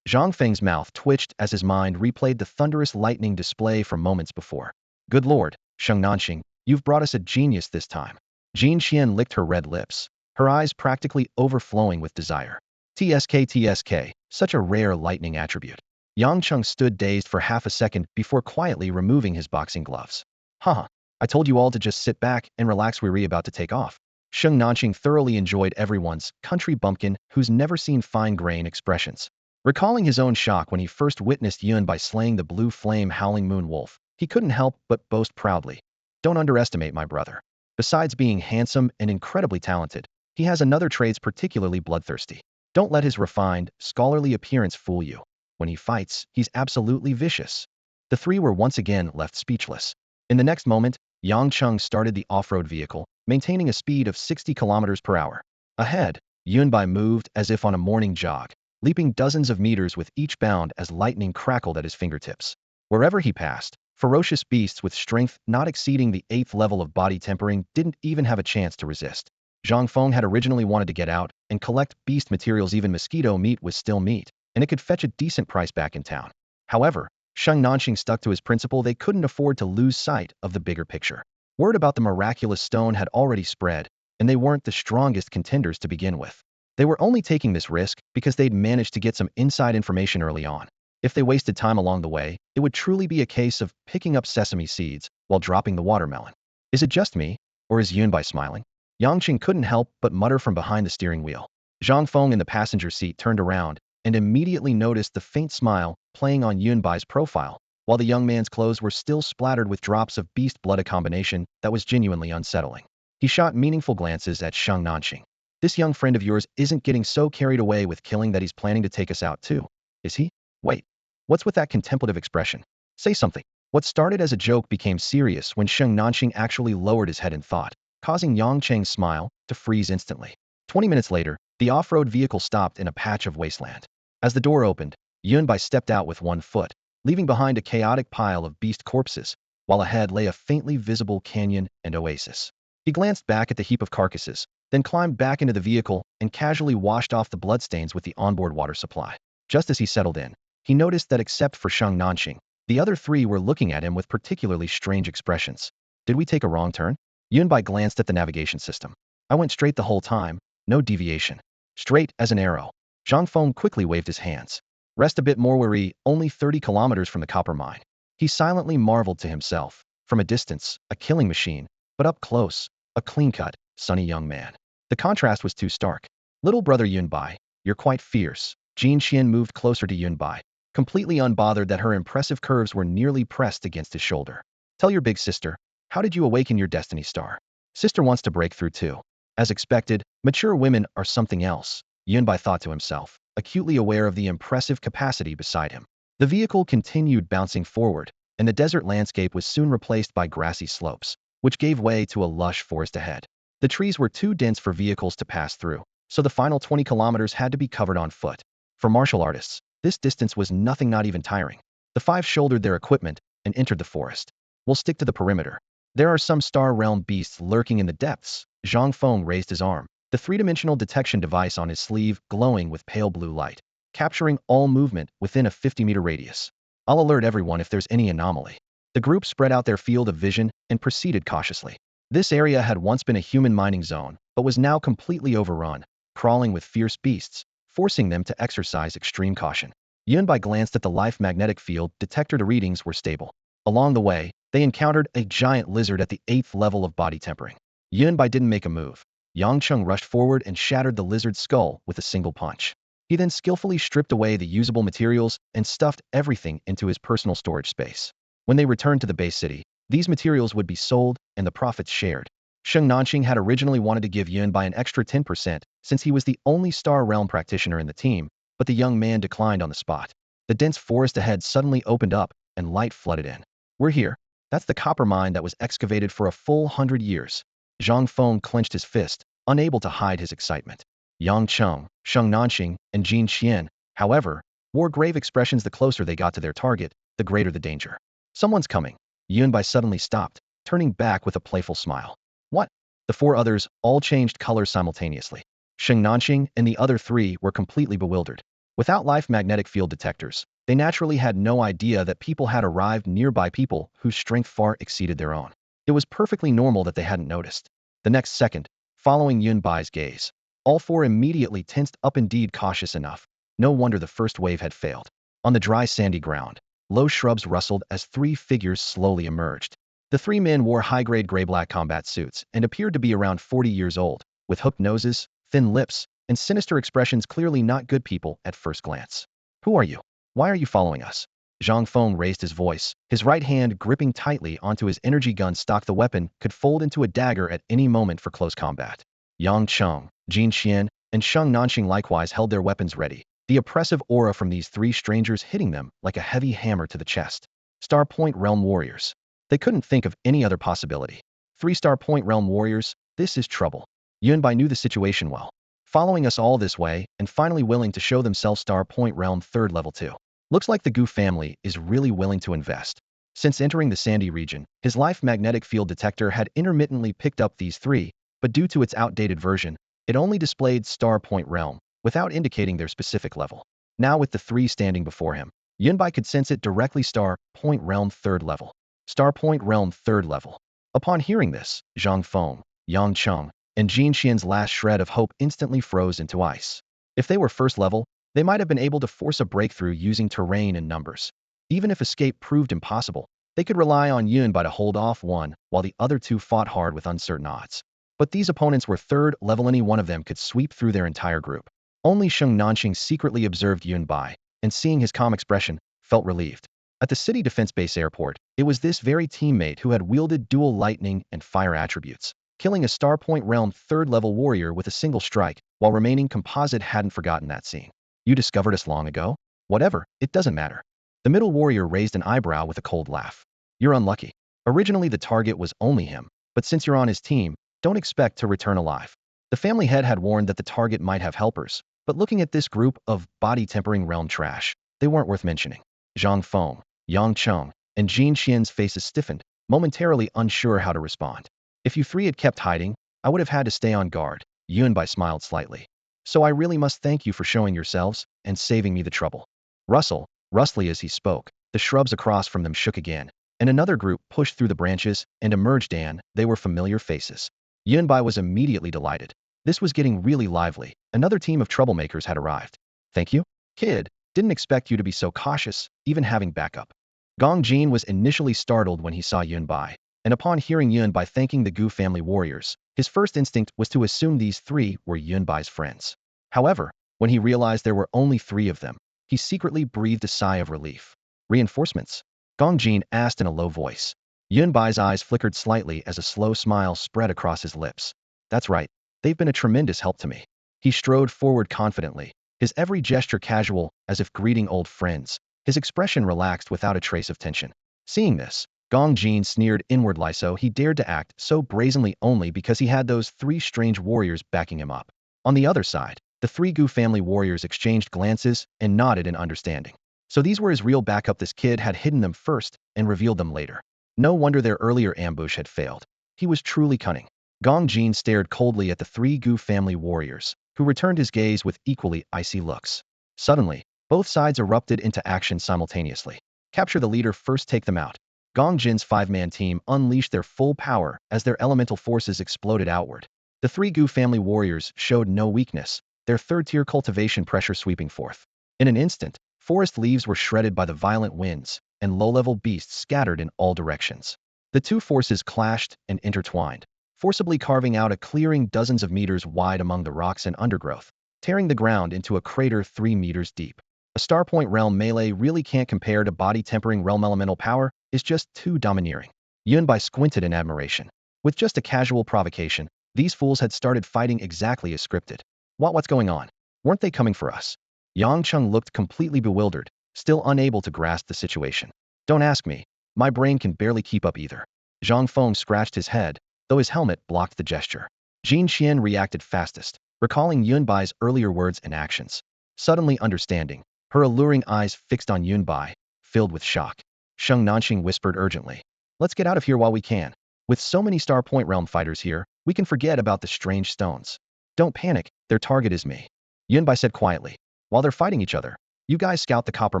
Zhang Feng's mouth twitched as his mind replayed the thunderous lightning display from moments before. Good lord, Sheng Nanxing, you've brought us a genius this time. Jin Qian licked her red lips, her eyes practically overflowing with desire. TSK, such a rare lightning attribute. Yang Cheng stood dazed for half a second before quietly removing his boxing gloves. Haha, I told you all to just sit back and relax, we're about to take off. Sheng Nanxing thoroughly enjoyed everyone's country bumpkin who's never seen fine-grain expressions. Recalling his own shock when he first witnessed Yun by slaying the blue flame howling moon wolf, he couldn't help but boast proudly. Don't underestimate my brother. Besides being handsome and incredibly talented, he has another traits particularly bloodthirsty. Don't let his refined, scholarly appearance fool you. When he fights, he's absolutely vicious. The three were once again left speechless. In the next moment, Yang Cheng started the off-road vehicle, maintaining a speed of 60 kilometers per hour. Ahead, Yunbai moved as if on a morning jog, leaping dozens of meters with each bound as lightning crackled at his fingertips. Wherever he passed, ferocious beasts with strength not exceeding the 8th level of body tempering didn't even have a chance to resist. Zhang Feng had originally wanted to get out and collect beast materials. Even mosquito meat was still meat, and it could fetch a decent price back in town. However, Sheng Nanxing stuck to his principle. They couldn't afford to lose sight of the bigger picture. Word about the miraculous stone had already spread, and they weren't the strongest contenders to begin with. They were only taking this risk because they'd managed to get some inside information early on. If they wasted time along the way, it would truly be a case of picking up sesame seeds while dropping the watermelon. Is it just me, or is Yunbai smiling? Yang Qing couldn't help but mutter from behind the steering wheel. Zhang Feng in the passenger seat turned around and immediately noticed the faint smile playing on Yunbai's profile, while the young man's clothes were still splattered with drops of beast blood, a combination that was genuinely unsettling. He shot meaningful glances at Sheng Nanxing. This young friend of yours isn't getting so carried away with killing that he's planning to take us out too, is he? Wait, what's with that contemplative expression? Say something. What started as a joke became serious when Sheng Nanxing actually lowered his head in thought, causing Yang Cheng's smile to freeze instantly. 20 minutes later, the off-road vehicle stopped in a patch of wasteland. As the door opened, Yunbai stepped out with one foot, leaving behind a chaotic pile of beast corpses, while ahead lay a faintly visible canyon and oasis. He glanced back at the heap of carcasses, then climbed back into the vehicle and casually washed off the bloodstains with the onboard water supply. Just as he settled in, he noticed that except for Sheng Nanxing, the other three were looking at him with particularly strange expressions. Did we take a wrong turn? Yunbai glanced at the navigation system. I went straight the whole time, no deviation. Straight as an arrow. Zhang Feng quickly waved his hands. Rest a bit more, weary, only 30 kilometers from the copper mine. He silently marveled to himself. From a distance, a killing machine, but up close, a clean-cut, sunny young man. The contrast was too stark. Little brother Yunbai, you're quite fierce. Jin Qian moved closer to Yunbai, completely unbothered that her impressive curves were nearly pressed against his shoulder. Tell your big sister, how did you awaken your destiny star? Sister wants to break through too. As expected, mature women are something else, Yunbai thought to himself, acutely aware of the impressive capacity beside him. The vehicle continued bouncing forward, and the desert landscape was soon replaced by grassy slopes, which gave way to a lush forest ahead. The trees were too dense for vehicles to pass through, so the final 20 kilometers had to be covered on foot. For martial artists, this distance was nothing, not even tiring. The five shouldered their equipment and entered the forest. We'll stick to the perimeter. There are some Star Realm beasts lurking in the depths. Zhang Feng raised his arm, the three-dimensional detection device on his sleeve glowing with pale blue light, capturing all movement within a 50-meter radius. I'll alert everyone if there's any anomaly. The group spread out their field of vision and proceeded cautiously. This area had once been a human mining zone, but was now completely overrun, crawling with fierce beasts, forcing them to exercise extreme caution. Yunbai glanced at the life magnetic field detector. The readings were stable. Along the way, They encountered a giant lizard at the 8th level of body tempering. Yunbai didn't make a move. Yang Cheng rushed forward and shattered the lizard's skull with a single punch. He then skillfully stripped away the usable materials and stuffed everything into his personal storage space. When they returned to the base city, these materials would be sold and the profits shared. Sheng Nanqing had originally wanted to give Yunbai an extra 10% since he was the only Star Realm practitioner in the team, but the young man declined on the spot. The dense forest ahead suddenly opened up and light flooded in. We're here. That's the copper mine that was excavated for a full 100 years. Zhang Feng clenched his fist, unable to hide his excitement. Yang Cheng, Sheng Nanqing, and Jin Qian, however, wore grave expressions. The closer they got to their target, the greater the danger. Someone's coming. Yunbai suddenly stopped, turning back with a playful smile. What? The four others all changed colors simultaneously. Sheng Nanqing and the other three were completely bewildered. Without life magnetic field detectors, they naturally had no idea that people had arrived nearby, people whose strength far exceeded their own. It was perfectly normal that they hadn't noticed. The next second, following Yunbai's gaze, all four immediately tensed up, indeed cautious enough. No wonder the first wave had failed. On the dry sandy ground, low shrubs rustled as three figures slowly emerged. The three men wore high-grade gray-black combat suits and appeared to be around 40 years old, with hooked noses, thin lips, and sinister expressions, clearly not good people at first glance. Who are you? Why are you following us? Zhang Feng raised his voice, his right hand gripping tightly onto his energy gun stock. The weapon could fold into a dagger at any moment for close combat. Yang Cheng, Jin Qian, and Sheng Nanqing likewise held their weapons ready, the oppressive aura from these three strangers hitting them like a heavy hammer to the chest. Star Point Realm Warriors. They couldn't think of any other possibility. 3 Star Point Realm Warriors, this is trouble. Yunbai knew the situation well. Following us all this way, and finally willing to show themselves Star Point Realm 3rd level 2. Looks like the Gu family is really willing to invest. Since entering the Sandy region, his life magnetic field detector had intermittently picked up these three, but due to its outdated version, it only displayed Star Point Realm, without indicating their specific level. Now with the three standing before him, Yunbai could sense it directly: Star Point Realm 3rd level. Star Point Realm 3rd level. Upon hearing this, Zhang Feng, Yang Cheng, and Jin Qian's last shred of hope instantly froze into ice. If they were 1st level, they might have been able to force a breakthrough using terrain and numbers. Even if escape proved impossible, they could rely on Yunbai to hold off one, while the other two fought hard with uncertain odds. But these opponents were 3rd level. Any one of them could sweep through their entire group. Only Sheng Nanqing secretly observed Yunbai, and seeing his calm expression, felt relieved. At the city defense base airport, it was this very teammate who had wielded dual lightning and fire attributes, killing a Star Point Realm 3rd level warrior with a single strike, while remaining composite hadn't forgotten that scene. You discovered us long ago? Whatever, it doesn't matter. The middle warrior raised an eyebrow with a cold laugh. You're unlucky. Originally the target was only him, but since you're on his team, don't expect to return alive. The family head had warned that the target might have helpers, but looking at this group of body-tempering realm trash, they weren't worth mentioning. Zhang Feng, Yang Cheng, and Jin Qian's faces stiffened, momentarily unsure how to respond. If you three had kept hiding, I would have had to stay on guard. Yunbai smiled slightly. So I really must thank you for showing yourselves and saving me the trouble. Rustly as he spoke, the shrubs across from them shook again, and another group pushed through the branches and emerged. They were familiar faces. Yunbai was immediately delighted. This was getting really lively. Another team of troublemakers had arrived. Thank you, kid. Didn't expect you to be so cautious, even having backup. Gong Jin was initially startled when he saw Yunbai, and upon hearing Yunbai thanking the Gu family warriors, his first instinct was to assume these three were Yunbai's friends. However, when he realized there were only 3 of them, he secretly breathed a sigh of relief. Reinforcements? Gong Jin asked in a low voice. Yunbai's eyes flickered slightly as a slow smile spread across his lips. That's right, they've been a tremendous help to me. He strode forward confidently, his every gesture casual, as if greeting old friends, his expression relaxed without a trace of tension. Seeing this, Gong Jin sneered inwardly. So he dared to act so brazenly only because he had those 3 strange warriors backing him up. On the other side, the 3 Gu family warriors exchanged glances and nodded in understanding. So these were his real backup. This kid had hidden them first and revealed them later. No wonder their earlier ambush had failed. He was truly cunning. Gong Jin stared coldly at the 3 Gu family warriors, who returned his gaze with equally icy looks. Suddenly, both sides erupted into action simultaneously. Capture the leader first, take them out. Gong Jin's 5-man team unleashed their full power as their elemental forces exploded outward. The 3 Gu family warriors showed no weakness, their 3rd-tier cultivation pressure sweeping forth. In an instant, forest leaves were shredded by the violent winds, and low-level beasts scattered in all directions. The two forces clashed and intertwined, forcibly carving out a clearing dozens of meters wide among the rocks and undergrowth, tearing the ground into a crater 3 meters deep. A Starpoint realm melee really can't compare to body-tempering realm elemental power, is just too domineering. Yunbai squinted in admiration. With just a casual provocation, these fools had started fighting exactly as scripted. What's going on? Weren't they coming for us? Yang Cheng looked completely bewildered, still unable to grasp the situation. Don't ask me. My brain can barely keep up either. Zhang Feng scratched his head, though his helmet blocked the gesture. Jin Qian reacted fastest, recalling Yunbai's earlier words and actions. Suddenly understanding, her alluring eyes fixed on Yunbai, filled with shock. Sheng Nanxing whispered urgently. Let's get out of here while we can. With so many Star Point realm fighters here, we can forget about the strange stones. Don't panic, their target is me. Yunbai said quietly. While they're fighting each other, you guys scout the copper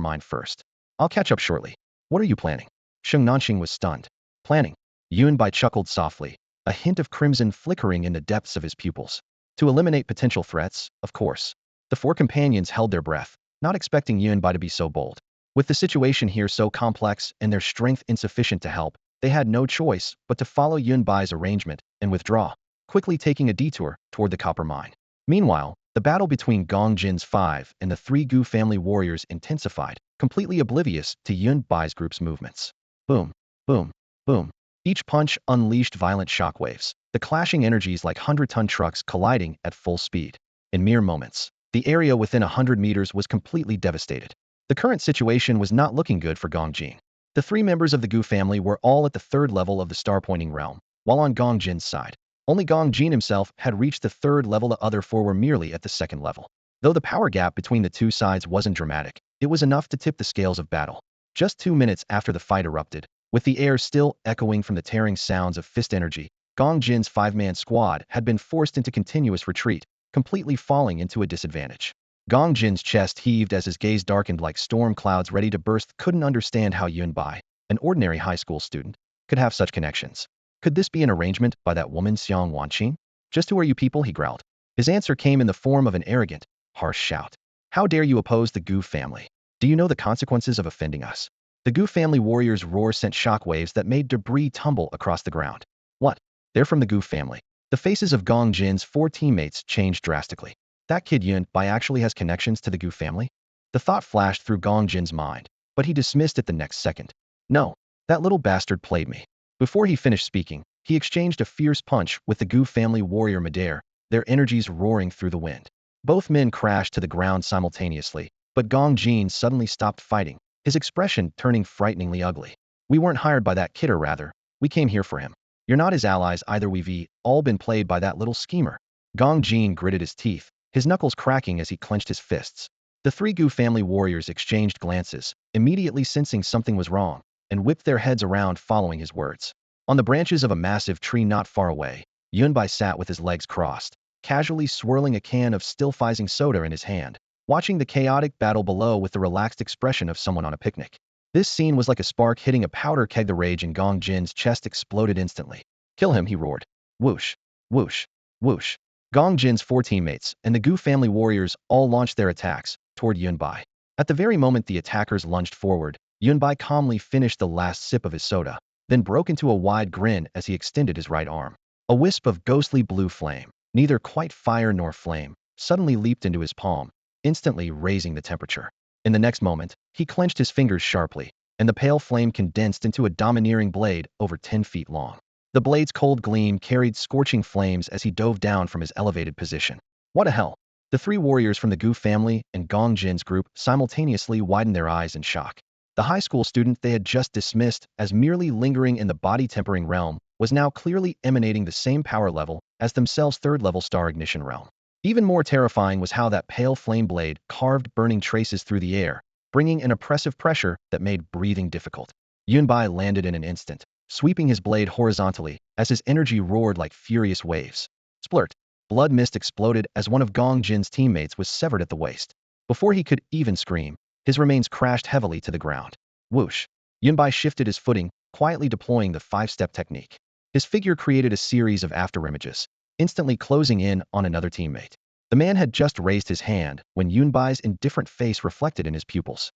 mine first. I'll catch up shortly. What are you planning? Sheng Nanxing was stunned. Planning? Yunbai chuckled softly, a hint of crimson flickering in the depths of his pupils. To eliminate potential threats, of course. The four companions held their breath, not expecting Yunbai to be so bold. With the situation here so complex and their strength insufficient to help, they had no choice but to follow Yunbai's arrangement and withdraw, quickly taking a detour toward the copper mine. Meanwhile, the battle between Gong Jin's 5 and the 3 Gu family warriors intensified, completely oblivious to Yunbai's group's movements. Boom, boom, boom. Each punch unleashed violent shockwaves, the clashing energies like 100-ton trucks colliding at full speed. In mere moments, the area within 100 meters was completely devastated. The current situation was not looking good for Gong Jin. The 3 members of the Gu family were all at the 3rd level of the star-pointing realm, while on Gong Jin's side, only Gong Jin himself had reached the 3rd level. The other 4 were merely at the 2nd level. Though the power gap between the two sides wasn't dramatic, it was enough to tip the scales of battle. Just 2 minutes after the fight erupted, with the air still echoing from the tearing sounds of fist energy, Gong Jin's 5-man squad had been forced into continuous retreat, completely falling into a disadvantage. Gong Jin's chest heaved as his gaze darkened like storm clouds ready to burst. Couldn't understand how Yunbai, an ordinary high school student, could have such connections. Could this be an arrangement by that woman Xiang Wanqing? Just who are you people? He growled. His answer came in the form of an arrogant, harsh shout. How dare you oppose the Gu family? Do you know the consequences of offending us? The Gu family warriors' roar sent shockwaves that made debris tumble across the ground. What? They're from the Gu family. The faces of Gong Jin's 4 teammates changed drastically. That kid Yunbai actually has connections to the Gu family? The thought flashed through Gong Jin's mind, but he dismissed it the next second. No, that little bastard played me. Before he finished speaking, he exchanged a fierce punch with the Gu family warrior Madair, their energies roaring through the wind. Both men crashed to the ground simultaneously, but Gong Jin suddenly stopped fighting, his expression turning frighteningly ugly. We weren't hired by that kid, or rather, we came here for him. You're not his allies either. We've all been played by that little schemer. Gong Jin gritted his teeth, his knuckles cracking as he clenched his fists. The 3 Gu family warriors exchanged glances, immediately sensing something was wrong, and whipped their heads around following his words. On the branches of a massive tree not far away, Yunbai sat with his legs crossed, casually swirling a can of still-fizzing soda in his hand, watching the chaotic battle below with the relaxed expression of someone on a picnic. This scene was like a spark hitting a powder keg. The rage in Gong Jin's chest exploded instantly. Kill him, he roared. Whoosh, whoosh, whoosh. Gong Jin's 4 teammates and the Gu family warriors all launched their attacks toward Yunbai. At the very moment the attackers lunged forward, Yunbai calmly finished the last sip of his soda, then broke into a wide grin as he extended his right arm. A wisp of ghostly blue flame, neither quite fire nor flame, suddenly leaped into his palm, instantly raising the temperature. In the next moment, he clenched his fingers sharply, and the pale flame condensed into a domineering blade over 10 feet long. The blade's cold gleam carried scorching flames as he dove down from his elevated position. What the hell? The 3 warriors from the Gu family and Gong Jin's group simultaneously widened their eyes in shock. The high school student they had just dismissed as merely lingering in the body-tempering realm was now clearly emanating the same power level as themselves, 3rd-level star ignition realm. Even more terrifying was how that pale flame blade carved burning traces through the air, bringing an oppressive pressure that made breathing difficult. Yunbai landed in an instant, sweeping his blade horizontally as his energy roared like furious waves. Splurt! Blood mist exploded as one of Gong Jin's teammates was severed at the waist. Before he could even scream, his remains crashed heavily to the ground. Whoosh! Yunbai shifted his footing, quietly deploying the 5-step technique. His figure created a series of afterimages, instantly closing in on another teammate. The man had just raised his hand when Yunbai's indifferent face reflected in his pupils.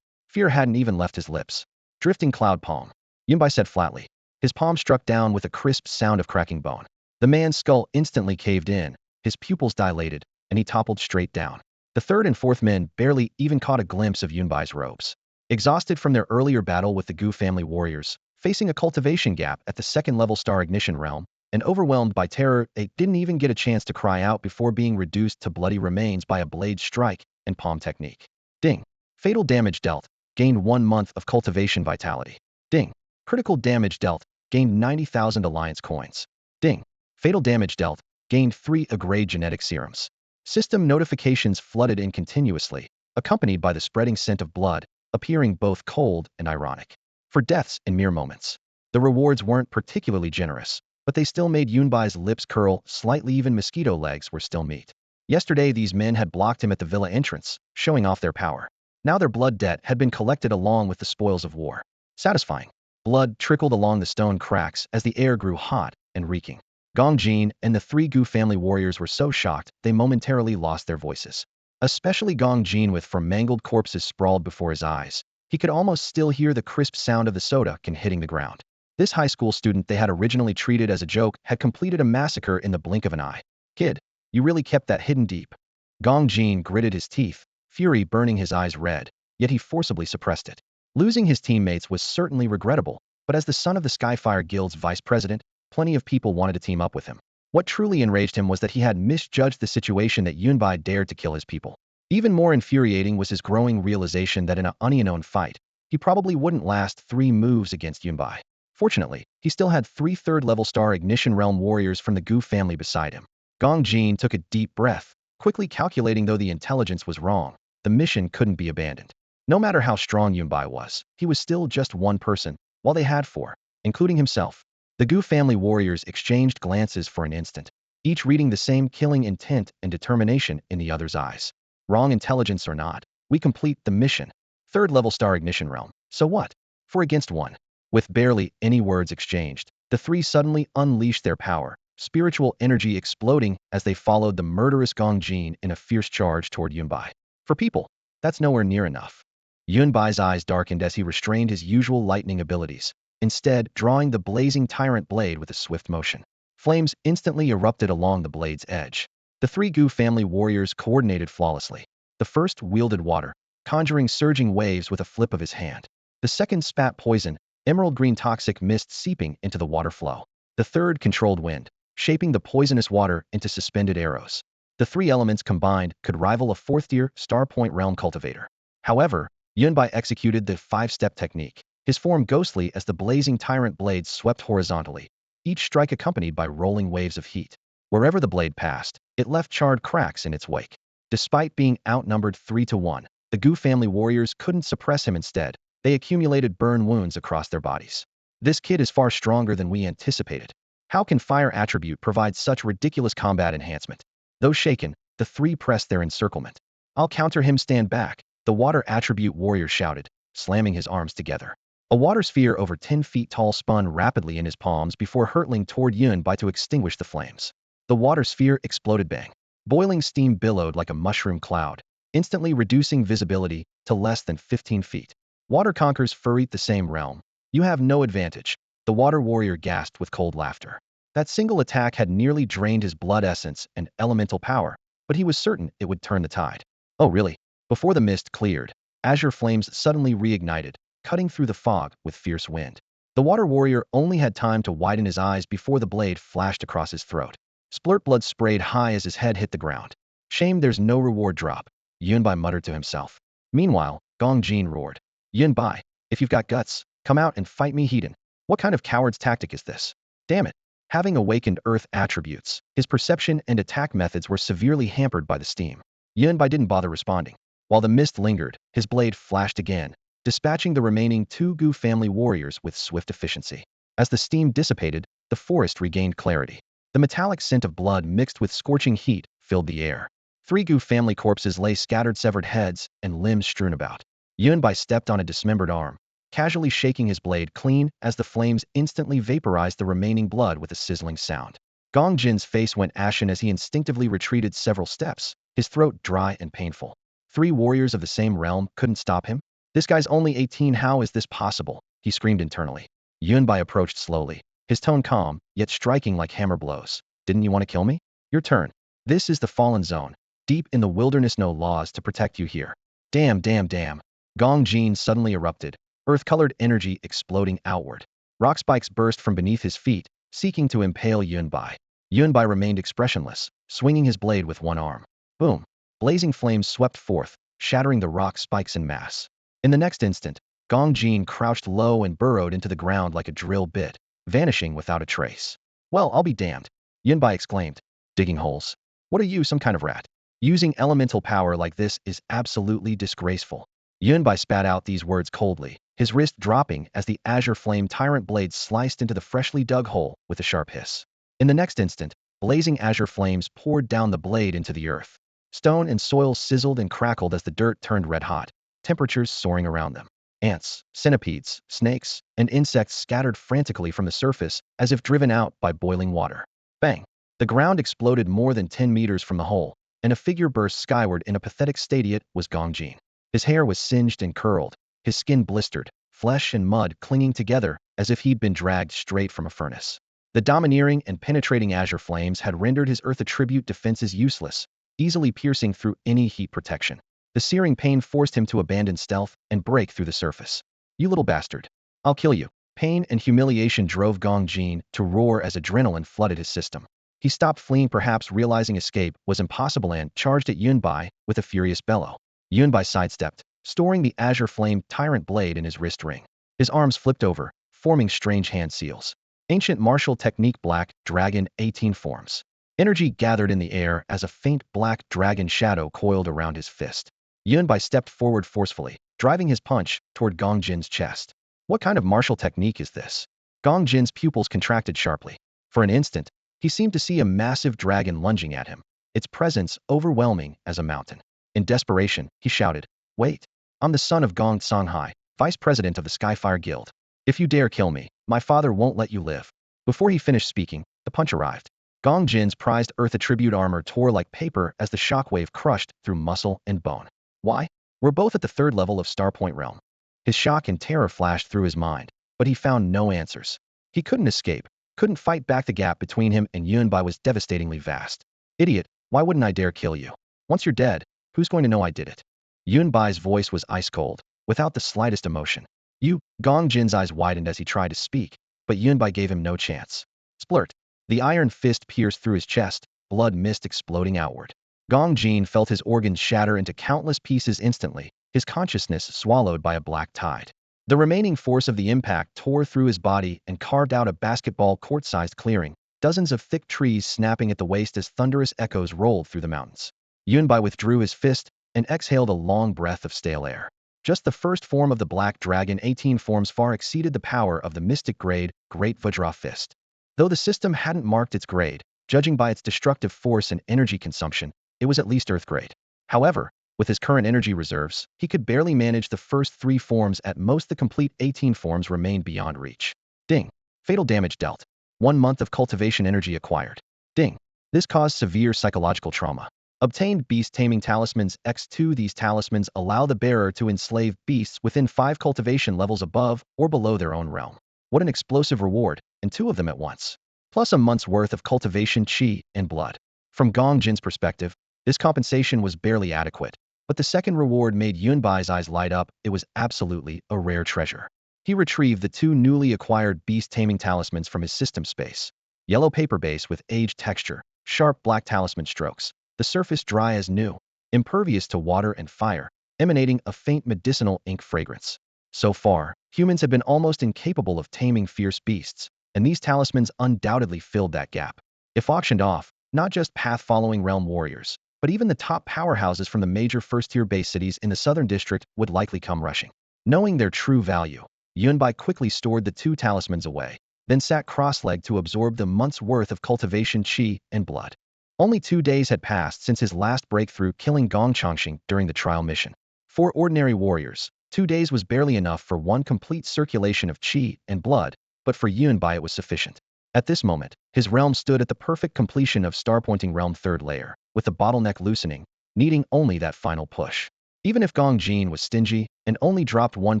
Fear hadn't even left his lips. Drifting cloud palm. Yunbai said flatly. His palm struck down with a crisp sound of cracking bone. The man's skull instantly caved in, his pupils dilated, and he toppled straight down. The third and fourth men barely even caught a glimpse of Yunbai's robes. Exhausted from their earlier battle with the Gu family warriors, facing a cultivation gap at the second-level star ignition realm, and overwhelmed by terror, they didn't even get a chance to cry out before being reduced to bloody remains by a blade strike and palm technique. Ding. Fatal damage dealt. Gained 1 month of cultivation vitality. Ding. Critical damage dealt. Gained 90,000 alliance coins. Ding. Fatal damage dealt. Gained 3 Agrade genetic serums. System notifications flooded in continuously, accompanied by the spreading scent of blood, appearing both cold and ironic. For deaths in mere moments. The rewards weren't particularly generous, but they still made Yunbai's lips curl slightly. Even mosquito legs were still meat. Yesterday these men had blocked him at the villa entrance, showing off their power. Now their blood debt had been collected along with the spoils of war. Satisfying. Blood trickled along the stone cracks as the air grew hot and reeking. Gong Jin and the 3 Gu family warriors were so shocked they momentarily lost their voices. Especially Gong Jin, with from mangled corpses sprawled before his eyes. He could almost still hear the crisp sound of the soda can hitting the ground. This high school student they had originally treated as a joke had completed a massacre in the blink of an eye. Kid, you really kept that hidden deep. Gong Jin gritted his teeth, fury burning his eyes red, yet he forcibly suppressed it. Losing his teammates was certainly regrettable, but as the son of the Skyfire Guild's vice president, plenty of people wanted to team up with him. What truly enraged him was that he had misjudged the situation that Yunbai dared to kill his people. Even more infuriating was his growing realization that in an unknown fight, he probably wouldn't last 3 moves against Yunbai. Fortunately, he still had 3 third-level star Ignition Realm warriors from the Gu family beside him. Gong Jin took a deep breath, quickly calculating though the intelligence was wrong, the mission couldn't be abandoned. No matter how strong Yunbai was, he was still just one person, while they had 4, including himself. The Gu family warriors exchanged glances for an instant, each reading the same killing intent and determination in the other's eyes. Wrong intelligence or not, we complete the mission. Third-level star Ignition Realm. So what? 4 against 1. With barely any words exchanged, the 3 suddenly unleashed their power, spiritual energy exploding as they followed the murderous Gong Jin in a fierce charge toward Yunbai. For people, that's nowhere near enough. Yunbai's eyes darkened as he restrained his usual lightning abilities, instead drawing the blazing tyrant blade with a swift motion. Flames instantly erupted along the blade's edge. The 3 Gu family warriors coordinated flawlessly. The first wielded water, conjuring surging waves with a flip of his hand. The second spat poison, emerald green toxic mist seeping into the water flow. The third controlled wind, shaping the poisonous water into suspended arrows. The 3 elements combined could rival a 4th-tier Star Point Realm cultivator. However, Yunbai executed the 5-step technique, his form ghostly as the blazing tyrant blades swept horizontally, each strike accompanied by rolling waves of heat. Wherever the blade passed, it left charred cracks in its wake. Despite being outnumbered 3-1, the Gu family warriors couldn't suppress him. Instead, they accumulated burn wounds across their bodies. This kid is far stronger than we anticipated. How can fire attribute provide such ridiculous combat enhancement? Though shaken, the 3 pressed their encirclement. I'll counter him, stand back, the water attribute warrior shouted, slamming his arms together. A water sphere over 10 feet tall spun rapidly in his palms before hurtling toward Yunbai to extinguish the flames. The water sphere exploded. Bang. Boiling steam billowed like a mushroom cloud, instantly reducing visibility to less than 15 feet. Water conquers furry the same realm. You have no advantage, the water warrior gasped with cold laughter. That single attack had nearly drained his blood essence and elemental power, but he was certain it would turn the tide. Oh really? Before the mist cleared, azure flames suddenly reignited, cutting through the fog with fierce wind. The water warrior only had time to widen his eyes before the blade flashed across his throat. Splurt blood sprayed high as his head hit the ground. Shame there's no reward drop, Yunbai muttered to himself. Meanwhile, Gong Jin roared. Yunbai, if you've got guts, come out and fight me heathen. What kind of coward's tactic is this? Damn it. Having awakened earth attributes, his perception and attack methods were severely hampered by the steam. Yunbai didn't bother responding. While the mist lingered, his blade flashed again, dispatching the remaining 2 Gu family warriors with swift efficiency. As the steam dissipated, the forest regained clarity. The metallic scent of blood mixed with scorching heat filled the air. 3 Gu family corpses lay scattered, severed heads and limbs strewn about. Yunbai stepped on a dismembered arm, casually shaking his blade clean as the flames instantly vaporized the remaining blood with a sizzling sound. Gong Jin's face went ashen as he instinctively retreated several steps, his throat dry and painful. 3 warriors of the same realm couldn't stop him? This guy's only 18, how is this possible? He screamed internally. Yunbai approached slowly, his tone calm, yet striking like hammer blows. Didn't you want to kill me? Your turn. This is the fallen zone. Deep in the wilderness, no laws to protect you here. Damn, damn, damn. Gong Jin suddenly erupted, earth-colored energy exploding outward. Rock spikes burst from beneath his feet, seeking to impale Yunbai. Yunbai remained expressionless, swinging his blade with one arm. Boom! Blazing flames swept forth, shattering the rock spikes in mass. In the next instant, Gong Jin crouched low and burrowed into the ground like a drill bit, vanishing without a trace. Well, I'll be damned, Yunbai exclaimed. Digging holes? What are you, some kind of rat? Using elemental power like this is absolutely disgraceful. Yunbai spat out these words coldly, his wrist dropping as the azure flame tyrant blade sliced into the freshly dug hole with a sharp hiss. In the next instant, blazing azure flames poured down the blade into the earth. Stone and soil sizzled and crackled as the dirt turned red hot, temperatures soaring around them. Ants, centipedes, snakes, and insects scattered frantically from the surface as if driven out by boiling water. Bang! The ground exploded more than 10 meters from the hole, and a figure burst skyward in a pathetic state. It was Gong Jin. His hair was singed and curled, his skin blistered, flesh and mud clinging together as if he'd been dragged straight from a furnace. The domineering and penetrating azure flames had rendered his earth attribute defenses useless, easily piercing through any heat protection. The searing pain forced him to abandon stealth and break through the surface. You little bastard. I'll kill you. Pain and humiliation drove Gong Jin to roar as adrenaline flooded his system. He stopped fleeing, perhaps realizing escape was impossible, and charged at Yunbai with a furious bellow. Yunbai sidestepped, storing the azure flame tyrant blade in his wrist ring. His arms flipped over, forming strange hand seals. Ancient martial technique, Black Dragon 18 forms. Energy gathered in the air as a faint black dragon shadow coiled around his fist. Yunbai stepped forward forcefully, driving his punch toward Gong Jin's chest. What kind of martial technique is this? Gong Jin's pupils contracted sharply. For an instant, he seemed to see a massive dragon lunging at him, its presence overwhelming as a mountain. In desperation, he shouted, Wait! I'm the son of Gong Songhai, vice president of the Skyfire Guild. If you dare kill me, my father won't let you live. Before he finished speaking, the punch arrived. Gong Jin's prized earth attribute armor tore like paper as the shockwave crushed through muscle and bone. Why? We're both at the third level of Starpoint Realm. His shock and terror flashed through his mind, but he found no answers. He couldn't escape, couldn't fight back. The gap between him and Yunbai was devastatingly vast. Idiot, why wouldn't I dare kill you? Once you're dead, who's going to know I did it? Yunbai's voice was ice cold, without the slightest emotion. You, Gong Jin's eyes widened as he tried to speak, but Yunbai gave him no chance. Splurt. The iron fist pierced through his chest, blood mist exploding outward. Gong Jin felt his organs shatter into countless pieces instantly, his consciousness swallowed by a black tide. The remaining force of the impact tore through his body and carved out a basketball court-sized clearing, dozens of thick trees snapping at the waist as thunderous echoes rolled through the mountains. Yunbai withdrew his fist and exhaled a long breath of stale air. Just the first form of the Black Dragon 18 forms far exceeded the power of the mystic grade Great Vajra Fist. Though the system hadn't marked its grade, judging by its destructive force and energy consumption, it was at least Earth grade. However, with his current energy reserves, he could barely manage the first 3 forms. At most, the complete 18 forms remained beyond reach. Ding. Fatal damage dealt. 1 month of cultivation energy acquired. Ding. This caused severe psychological trauma. Obtained beast taming talismans X2. These talismans allow the bearer to enslave beasts within 5 cultivation levels above or below their own realm. What an explosive reward, and 2 of them at once. Plus a month's worth of cultivation chi and blood. From Gong Jin's perspective, this compensation was barely adequate, but the second reward made Yunbai's eyes light up. It was absolutely a rare treasure. He retrieved the 2 newly acquired beast taming talismans from his system space. Yellow paper base with aged texture, sharp black talisman strokes, the surface dry as new, impervious to water and fire, emanating a faint medicinal ink fragrance. So far, humans have been almost incapable of taming fierce beasts, and these talismans undoubtedly filled that gap. If auctioned off, not just path-following realm warriors, but even the top powerhouses from the major first-tier base cities in the southern district would likely come rushing. Knowing their true value, Yunbai quickly stored the 2 talismans away, then sat cross-legged to absorb the month's worth of cultivation chi and blood. Only 2 days had passed since his last breakthrough, killing Gong Changxing during the trial mission. For ordinary warriors, 2 days was barely enough for 1 complete circulation of chi and blood, but for Yunbai it was sufficient. At this moment, his realm stood at the perfect completion of Starpointing Realm 3rd layer, with the bottleneck loosening, needing only that final push. Even if Gong Jin was stingy and only dropped 1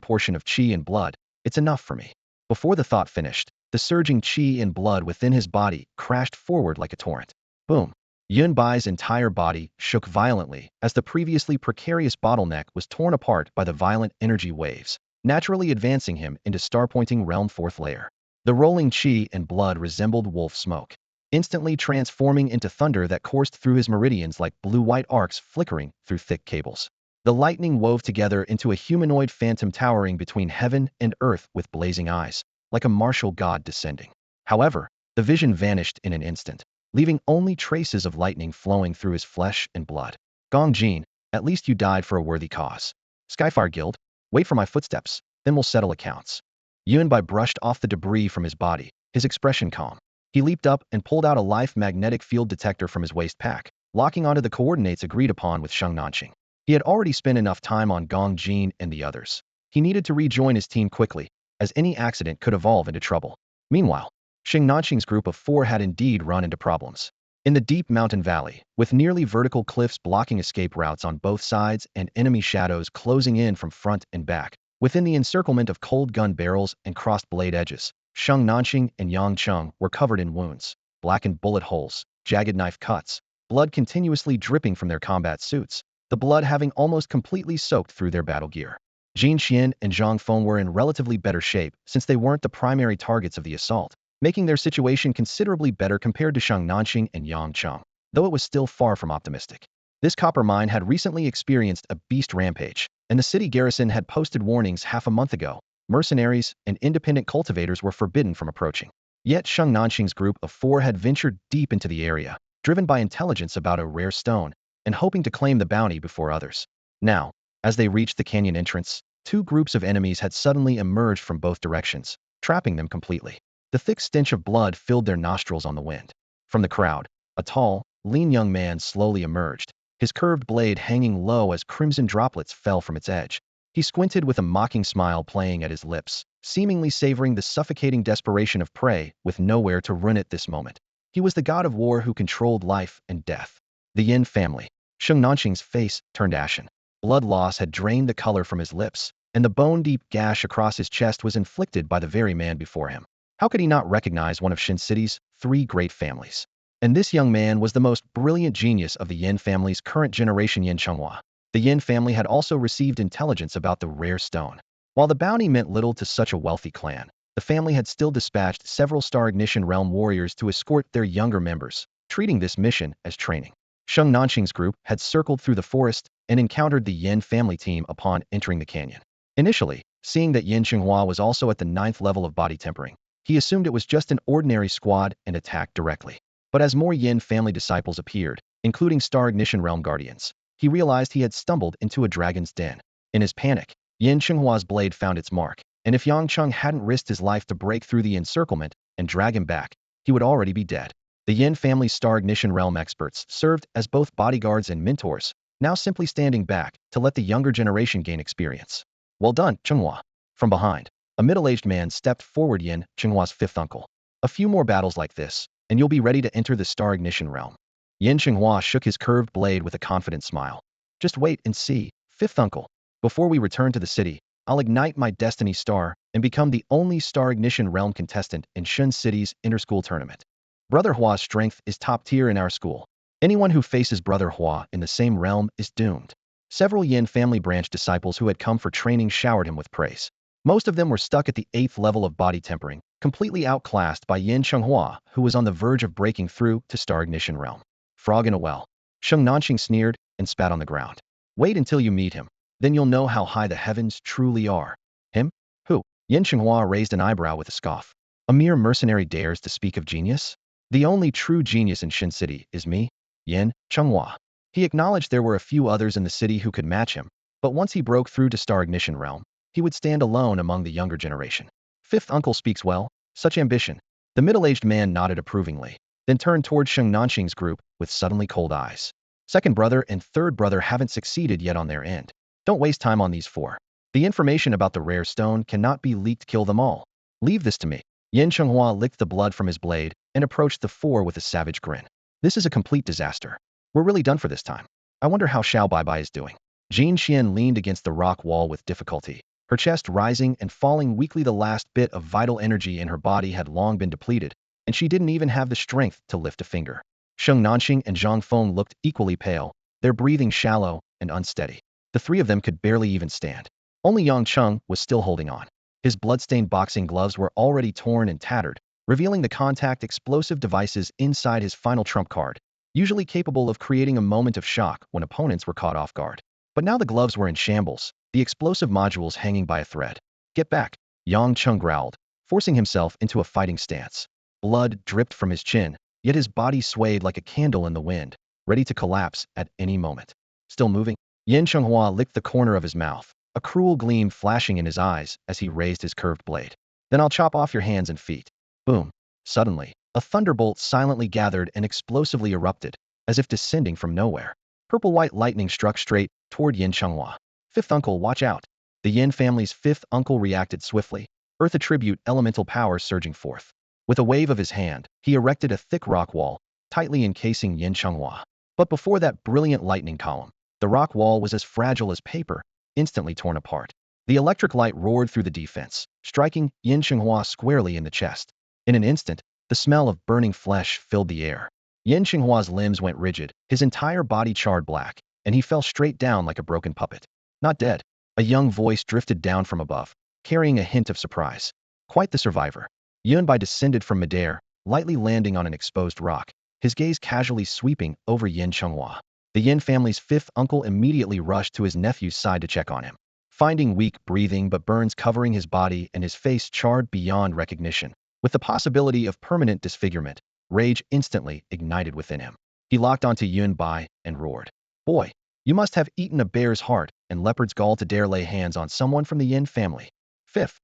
portion of chi and blood, it's enough for me. Before the thought finished, the surging qi and blood within his body crashed forward like a torrent. Boom! Yun Bai's entire body shook violently as the previously precarious bottleneck was torn apart by the violent energy waves, naturally advancing him into star-pointing realm 4th layer. The rolling qi and blood resembled wolf smoke, instantly transforming into thunder that coursed through his meridians like blue-white arcs flickering through thick cables. The lightning wove together into a humanoid phantom towering between heaven and earth with blazing eyes, like a martial god descending. However, the vision vanished in an instant, leaving only traces of lightning flowing through his flesh and blood. Gong Jin, at least you died for a worthy cause. Skyfire Guild, wait for my footsteps, then we'll settle accounts. Yunbai brushed off the debris from his body, his expression calm. He leaped up and pulled out a life magnetic field detector from his waist pack, locking onto the coordinates agreed upon with Sheng Nanqing. He had already spent enough time on Gong Jin and the others. He needed to rejoin his team quickly, as any accident could evolve into trouble. Meanwhile, Sheng Nanqing's group of 4 had indeed run into problems. In the deep mountain valley, with nearly vertical cliffs blocking escape routes on both sides and enemy shadows closing in from front and back, within the encirclement of cold gun barrels and crossed blade edges, Sheng Nanqing and Yang Cheng were covered in wounds, blackened bullet holes, jagged knife cuts, blood continuously dripping from their combat suits, the blood having almost completely soaked through their battle gear. Jin Xian and Zhang Feng were in relatively better shape since they weren't the primary targets of the assault, making their situation considerably better compared to Sheng Nanqing and Yang Cheng, though it was still far from optimistic. This copper mine had recently experienced a beast rampage, and the city garrison had posted warnings half a month ago. Mercenaries and independent cultivators were forbidden from approaching. Yet Sheng Nanqing's group of 4 had ventured deep into the area, driven by intelligence about a rare stone, and hoping to claim the bounty before others. Now, as they reached the canyon entrance, 2 groups of enemies had suddenly emerged from both directions, trapping them completely. The thick stench of blood filled their nostrils on the wind. From the crowd, a tall, lean young man slowly emerged, his curved blade hanging low as crimson droplets fell from its edge. He squinted with a mocking smile playing at his lips, seemingly savoring the suffocating desperation of prey with nowhere to run at this moment. He was the god of war who controlled life and death. The Yin family. Sheng Nanqing's face turned ashen. Blood loss had drained the color from his lips, and the bone-deep gash across his chest was inflicted by the very man before him. How could he not recognize one of Shin City's 3 great families? And this young man was the most brilliant genius of the Yin family's current generation, Yin Chenghua. The Yin family had also received intelligence about the rare stone. While the bounty meant little to such a wealthy clan, the family had still dispatched several Star Ignition Realm warriors to escort their younger members, treating this mission as training. Sheng Nanqing's group had circled through the forest and encountered the Yin family team upon entering the canyon. Initially, seeing that Yin Chenghua was also at the 9th level of body tempering, he assumed it was just an ordinary squad and attacked directly. But as more Yin family disciples appeared, including Star Ignition Realm guardians, he realized he had stumbled into a dragon's den. In his panic, Yin Chenghua's blade found its mark, and if Yang Cheng hadn't risked his life to break through the encirclement and drag him back, he would already be dead. The Yin family's Star Ignition Realm experts served as both bodyguards and mentors, now simply standing back to let the younger generation gain experience. Well done, Chenghua. From behind, a middle-aged man stepped forward. Yin Chenghua's 5th uncle. A few more battles like this, and you'll be ready to enter the Star Ignition Realm. Yin Chenghua shook his curved blade with a confident smile. Just wait and see, 5th uncle. Before we return to the city, I'll ignite my destiny star and become the only Star Ignition Realm contestant in Shun City's inter-school tournament. Brother Hua's strength is top tier in our school. Anyone who faces Brother Hua in the same realm is doomed. Several Yin family branch disciples who had come for training showered him with praise. Most of them were stuck at the 8th level of body tempering, completely outclassed by Yin Chenghua, who was on the verge of breaking through to Star Ignition Realm. Frog in a well. Sheng Nanqing sneered and spat on the ground. Wait until you meet him, then you'll know how high the heavens truly are. Him? Who? Yin Chenghua raised an eyebrow with a scoff. A mere mercenary dares to speak of genius? The only true genius in Shin City is me, Yin Chenghua. He acknowledged there were a few others in the city who could match him, but once he broke through to Star Ignition Realm, he would stand alone among the younger generation. 5th uncle speaks well, such ambition. The middle-aged man nodded approvingly, then turned toward Sheng Nanqing's group with suddenly cold eyes. 2nd brother and 3rd brother haven't succeeded yet on their end. Don't waste time on these 4. The information about the rare stone cannot be leaked. Kill them all. Leave this to me. Yin Chenghua licked the blood from his blade and approached the 4 with a savage grin. This is a complete disaster. We're really done for this time. I wonder how Xiao Baibai is doing. Jin Xian leaned against the rock wall with difficulty, her chest rising and falling weakly. The last bit of vital energy in her body had long been depleted, and she didn't even have the strength to lift a finger. Sheng Nanxing and Zhang Feng looked equally pale, their breathing shallow and unsteady. The three of them could barely even stand. Only Yang Cheng was still holding on. His bloodstained boxing gloves were already torn and tattered, revealing the contact explosive devices inside his final trump card, usually capable of creating a moment of shock when opponents were caught off guard. But now the gloves were in shambles, the explosive modules hanging by a thread. Get back, Yang Cheng growled, forcing himself into a fighting stance. Blood dripped from his chin, yet his body swayed like a candle in the wind, ready to collapse at any moment. Still moving? Yin Chenghua licked the corner of his mouth, a cruel gleam flashing in his eyes as he raised his curved blade. Then I'll chop off your hands and feet. Boom. Suddenly, a thunderbolt silently gathered and explosively erupted, as if descending from nowhere. Purple-white lightning struck straight toward Yin Chenghua. Fifth uncle, watch out. The Yin family's fifth uncle reacted swiftly, earth attribute elemental power surging forth. With a wave of his hand, he erected a thick rock wall, tightly encasing Yin Chenghua. But before that brilliant lightning column, the rock wall was as fragile as paper, instantly torn apart. The electric light roared through the defense, striking Yin Chenghua squarely in the chest. In an instant, the smell of burning flesh filled the air. Yin Chenghua's limbs went rigid, his entire body charred black, and he fell straight down like a broken puppet. Not dead. A young voice drifted down from above, carrying a hint of surprise. Quite the survivor. Yunbai descended from midair, lightly landing on an exposed rock, his gaze casually sweeping over Yin Chenghua. The Yin family's fifth uncle immediately rushed to his nephew's side to check on him. Finding weak breathing but burns covering his body and his face charred beyond recognition, with the possibility of permanent disfigurement, rage instantly ignited within him. He locked onto Yunbai and roared. Boy, you must have eaten a bear's heart and leopard's gall to dare lay hands on someone from the Yin family. Fifth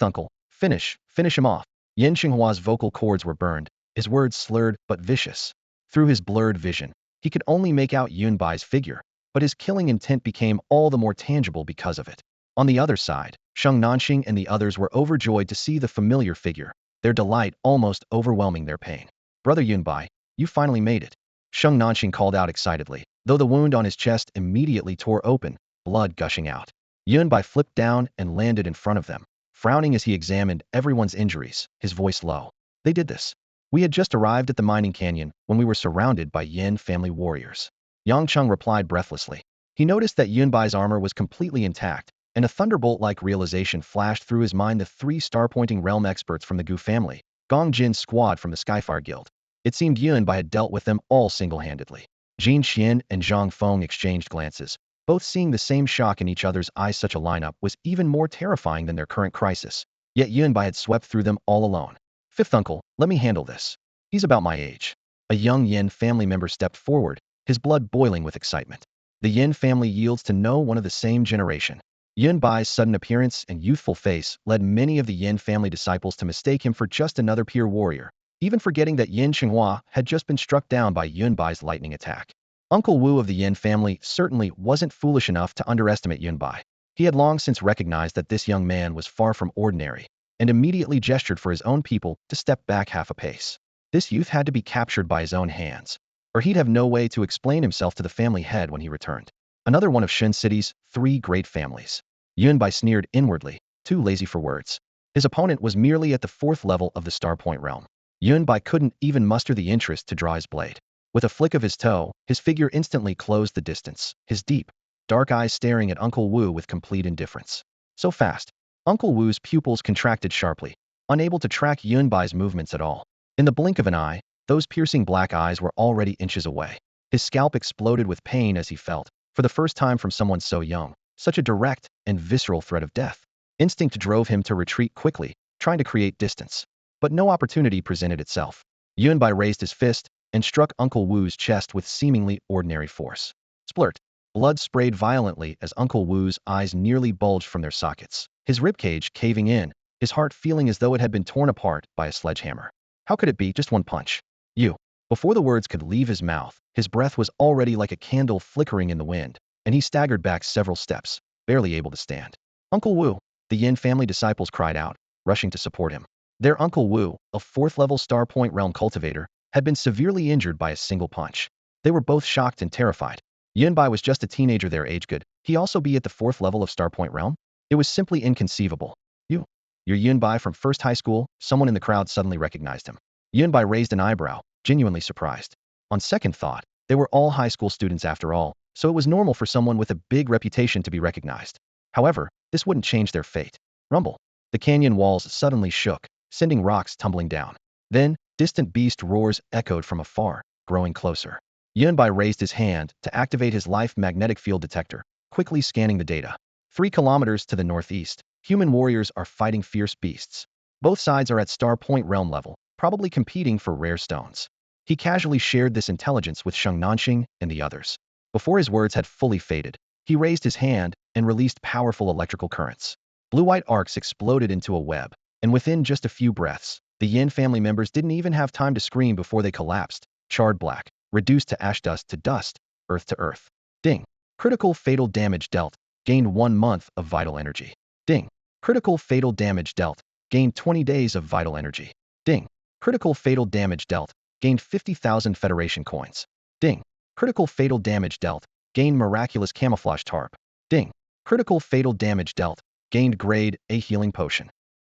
uncle, finish him off. Yin Xinghua's vocal cords were burned, his words slurred but vicious. Through his blurred vision, he could only make out Yunbai's figure, but his killing intent became all the more tangible because of it. On the other side, Sheng Nanxing and the others were overjoyed to see the familiar figure, their delight almost overwhelming their pain. Brother Yunbai, you finally made it. Sheng Nanxing called out excitedly, though the wound on his chest immediately tore open, blood gushing out. Yunbai flipped down and landed in front of them, frowning as he examined everyone's injuries, his voice low. They did this. We had just arrived at the mining canyon when we were surrounded by Yin family warriors. Yang Cheng replied breathlessly. He noticed that Yunbai's armor was completely intact, and a thunderbolt-like realization flashed through his mind: the three star-pointing realm experts from the Gu family, Gong Jin's squad from the Skyfire Guild. It seemed Yunbai had dealt with them all single-handedly. Jin Xian and Zhang Feng exchanged glances, both seeing the same shock in each other's eyes. Such a lineup was even more terrifying than their current crisis. Yet Yunbai had swept through them all alone. Fifth uncle, let me handle this. He's about my age. A young Yin family member stepped forward, his blood boiling with excitement. The Yin family yields to no one of the same generation. Yunbai's sudden appearance and youthful face led many of the Yin family disciples to mistake him for just another peer warrior, even forgetting that Yin Chenghua had just been struck down by Yunbai's lightning attack. Uncle Wu of the Yin family certainly wasn't foolish enough to underestimate Yunbai. He had long since recognized that this young man was far from ordinary, and immediately gestured for his own people to step back half a pace. This youth had to be captured by his own hands, or he'd have no way to explain himself to the family head when he returned. Another one of Shen City's three great families. Yunbai sneered inwardly, too lazy for words. His opponent was merely at the fourth level of the Star Point realm. Yunbai couldn't even muster the interest to draw his blade. With a flick of his toe, his figure instantly closed the distance, his deep, dark eyes staring at Uncle Wu with complete indifference. So fast. Uncle Wu's pupils contracted sharply, unable to track Yunbai's movements at all. In the blink of an eye, those piercing black eyes were already inches away. His scalp exploded with pain as he felt, for the first time from someone so young, such a direct and visceral threat of death. Instinct drove him to retreat quickly, trying to create distance. But no opportunity presented itself. Yunbai raised his fist and struck Uncle Wu's chest with seemingly ordinary force. Splurt. Blood sprayed violently as Uncle Wu's eyes nearly bulged from their sockets, his ribcage caving in, his heart feeling as though it had been torn apart by a sledgehammer. How could it be just one punch? You. Before the words could leave his mouth, his breath was already like a candle flickering in the wind, and he staggered back several steps, barely able to stand. Uncle Wu, the Yin family disciples cried out, rushing to support him. Their Uncle Wu, a fourth-level Star Point realm cultivator, had been severely injured by a single punch. They were both shocked and terrified. Yunbai was just a teenager their age. Could he also be at the fourth level of Star Point realm? It was simply inconceivable. You, you're Yunbai from first high school? Someone in the crowd suddenly recognized him. Yunbai raised an eyebrow, genuinely surprised. On second thought, they were all high school students after all, so it was normal for someone with a big reputation to be recognized. However, this wouldn't change their fate. Rumble. The canyon walls suddenly shook, sending rocks tumbling down. Then, distant beast roars echoed from afar, growing closer. Yunbai raised his hand to activate his life magnetic field detector, quickly scanning the data. 3 kilometers to the northeast, human warriors are fighting fierce beasts. Both sides are at Star Point realm level, probably competing for rare stones. He casually shared this intelligence with Sheng Nanxing and the others. Before his words had fully faded, he raised his hand and released powerful electrical currents. Blue-white arcs exploded into a web, and within just a few breaths, the Yin family members didn't even have time to scream before they collapsed, charred black, reduced to ash dust to dust, earth to earth. Ding. Critical fatal damage dealt, gained 1 month of vital energy. Ding. Critical fatal damage dealt, gained 20 days of vital energy. Ding. Critical fatal damage dealt, gained 50,000 Federation coins. Ding. Critical fatal damage dealt, gained miraculous camouflage tarp. Ding. Critical fatal damage dealt, gained grade A healing potion.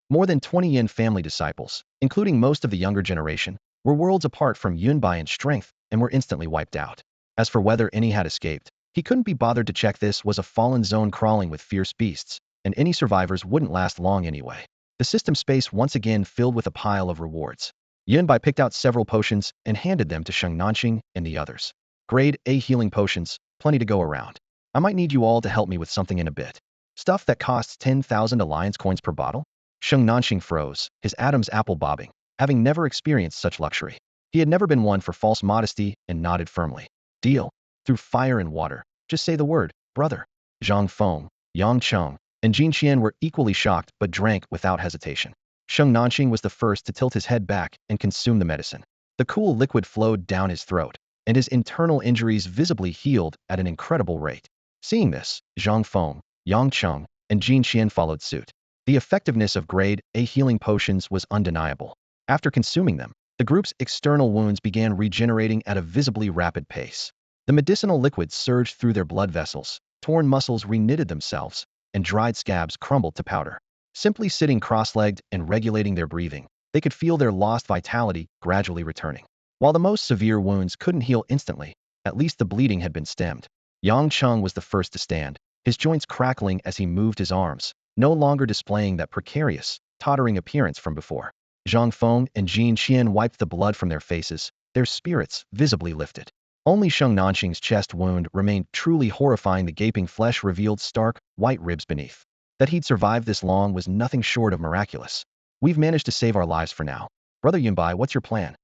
More than 20 Yin family disciples, including most of the younger generation, were worlds apart from Yunbai in strength and were instantly wiped out. As for whether any had escaped, he couldn't be bothered to check. This was a fallen zone crawling with fierce beasts, and any survivors wouldn't last long anyway. The system space once again filled with a pile of rewards. Yunbai picked out several potions and handed them to Sheng Nanxing and the others. Grade A healing potions, plenty to go around. I might need you all to help me with something in a bit. Stuff that costs 10,000 alliance coins per bottle? Sheng Nanxing froze, his Adam's apple bobbing, having never experienced such luxury. He had never been one for false modesty and nodded firmly. Deal. Through fire and water. Just say the word, brother. Zhang Feng, Yang Cheng, and Jin Qian were equally shocked but drank without hesitation. Sheng Nanxing was the first to tilt his head back and consume the medicine. The cool liquid flowed down his throat, and his internal injuries visibly healed at an incredible rate. Seeing this, Zhang Feng, Yang Cheng, and Jin Qian followed suit. The effectiveness of grade A healing potions was undeniable. After consuming them, the group's external wounds began regenerating at a visibly rapid pace. The medicinal liquids surged through their blood vessels, torn muscles reknitted themselves, and dried scabs crumbled to powder. Simply sitting cross-legged and regulating their breathing, they could feel their lost vitality gradually returning. While the most severe wounds couldn't heal instantly, at least the bleeding had been stemmed. Yang Cheng was the first to stand, his joints crackling as he moved his arms, no longer displaying that precarious, tottering appearance from before. Zhang Feng and Jin Qian wiped the blood from their faces, their spirits visibly lifted. Only Sheng Nanxing's chest wound remained truly horrifying. The gaping flesh revealed stark, white ribs beneath. That he'd survived this long was nothing short of miraculous. We've managed to save our lives for now. Brother Yunbai, what's your plan?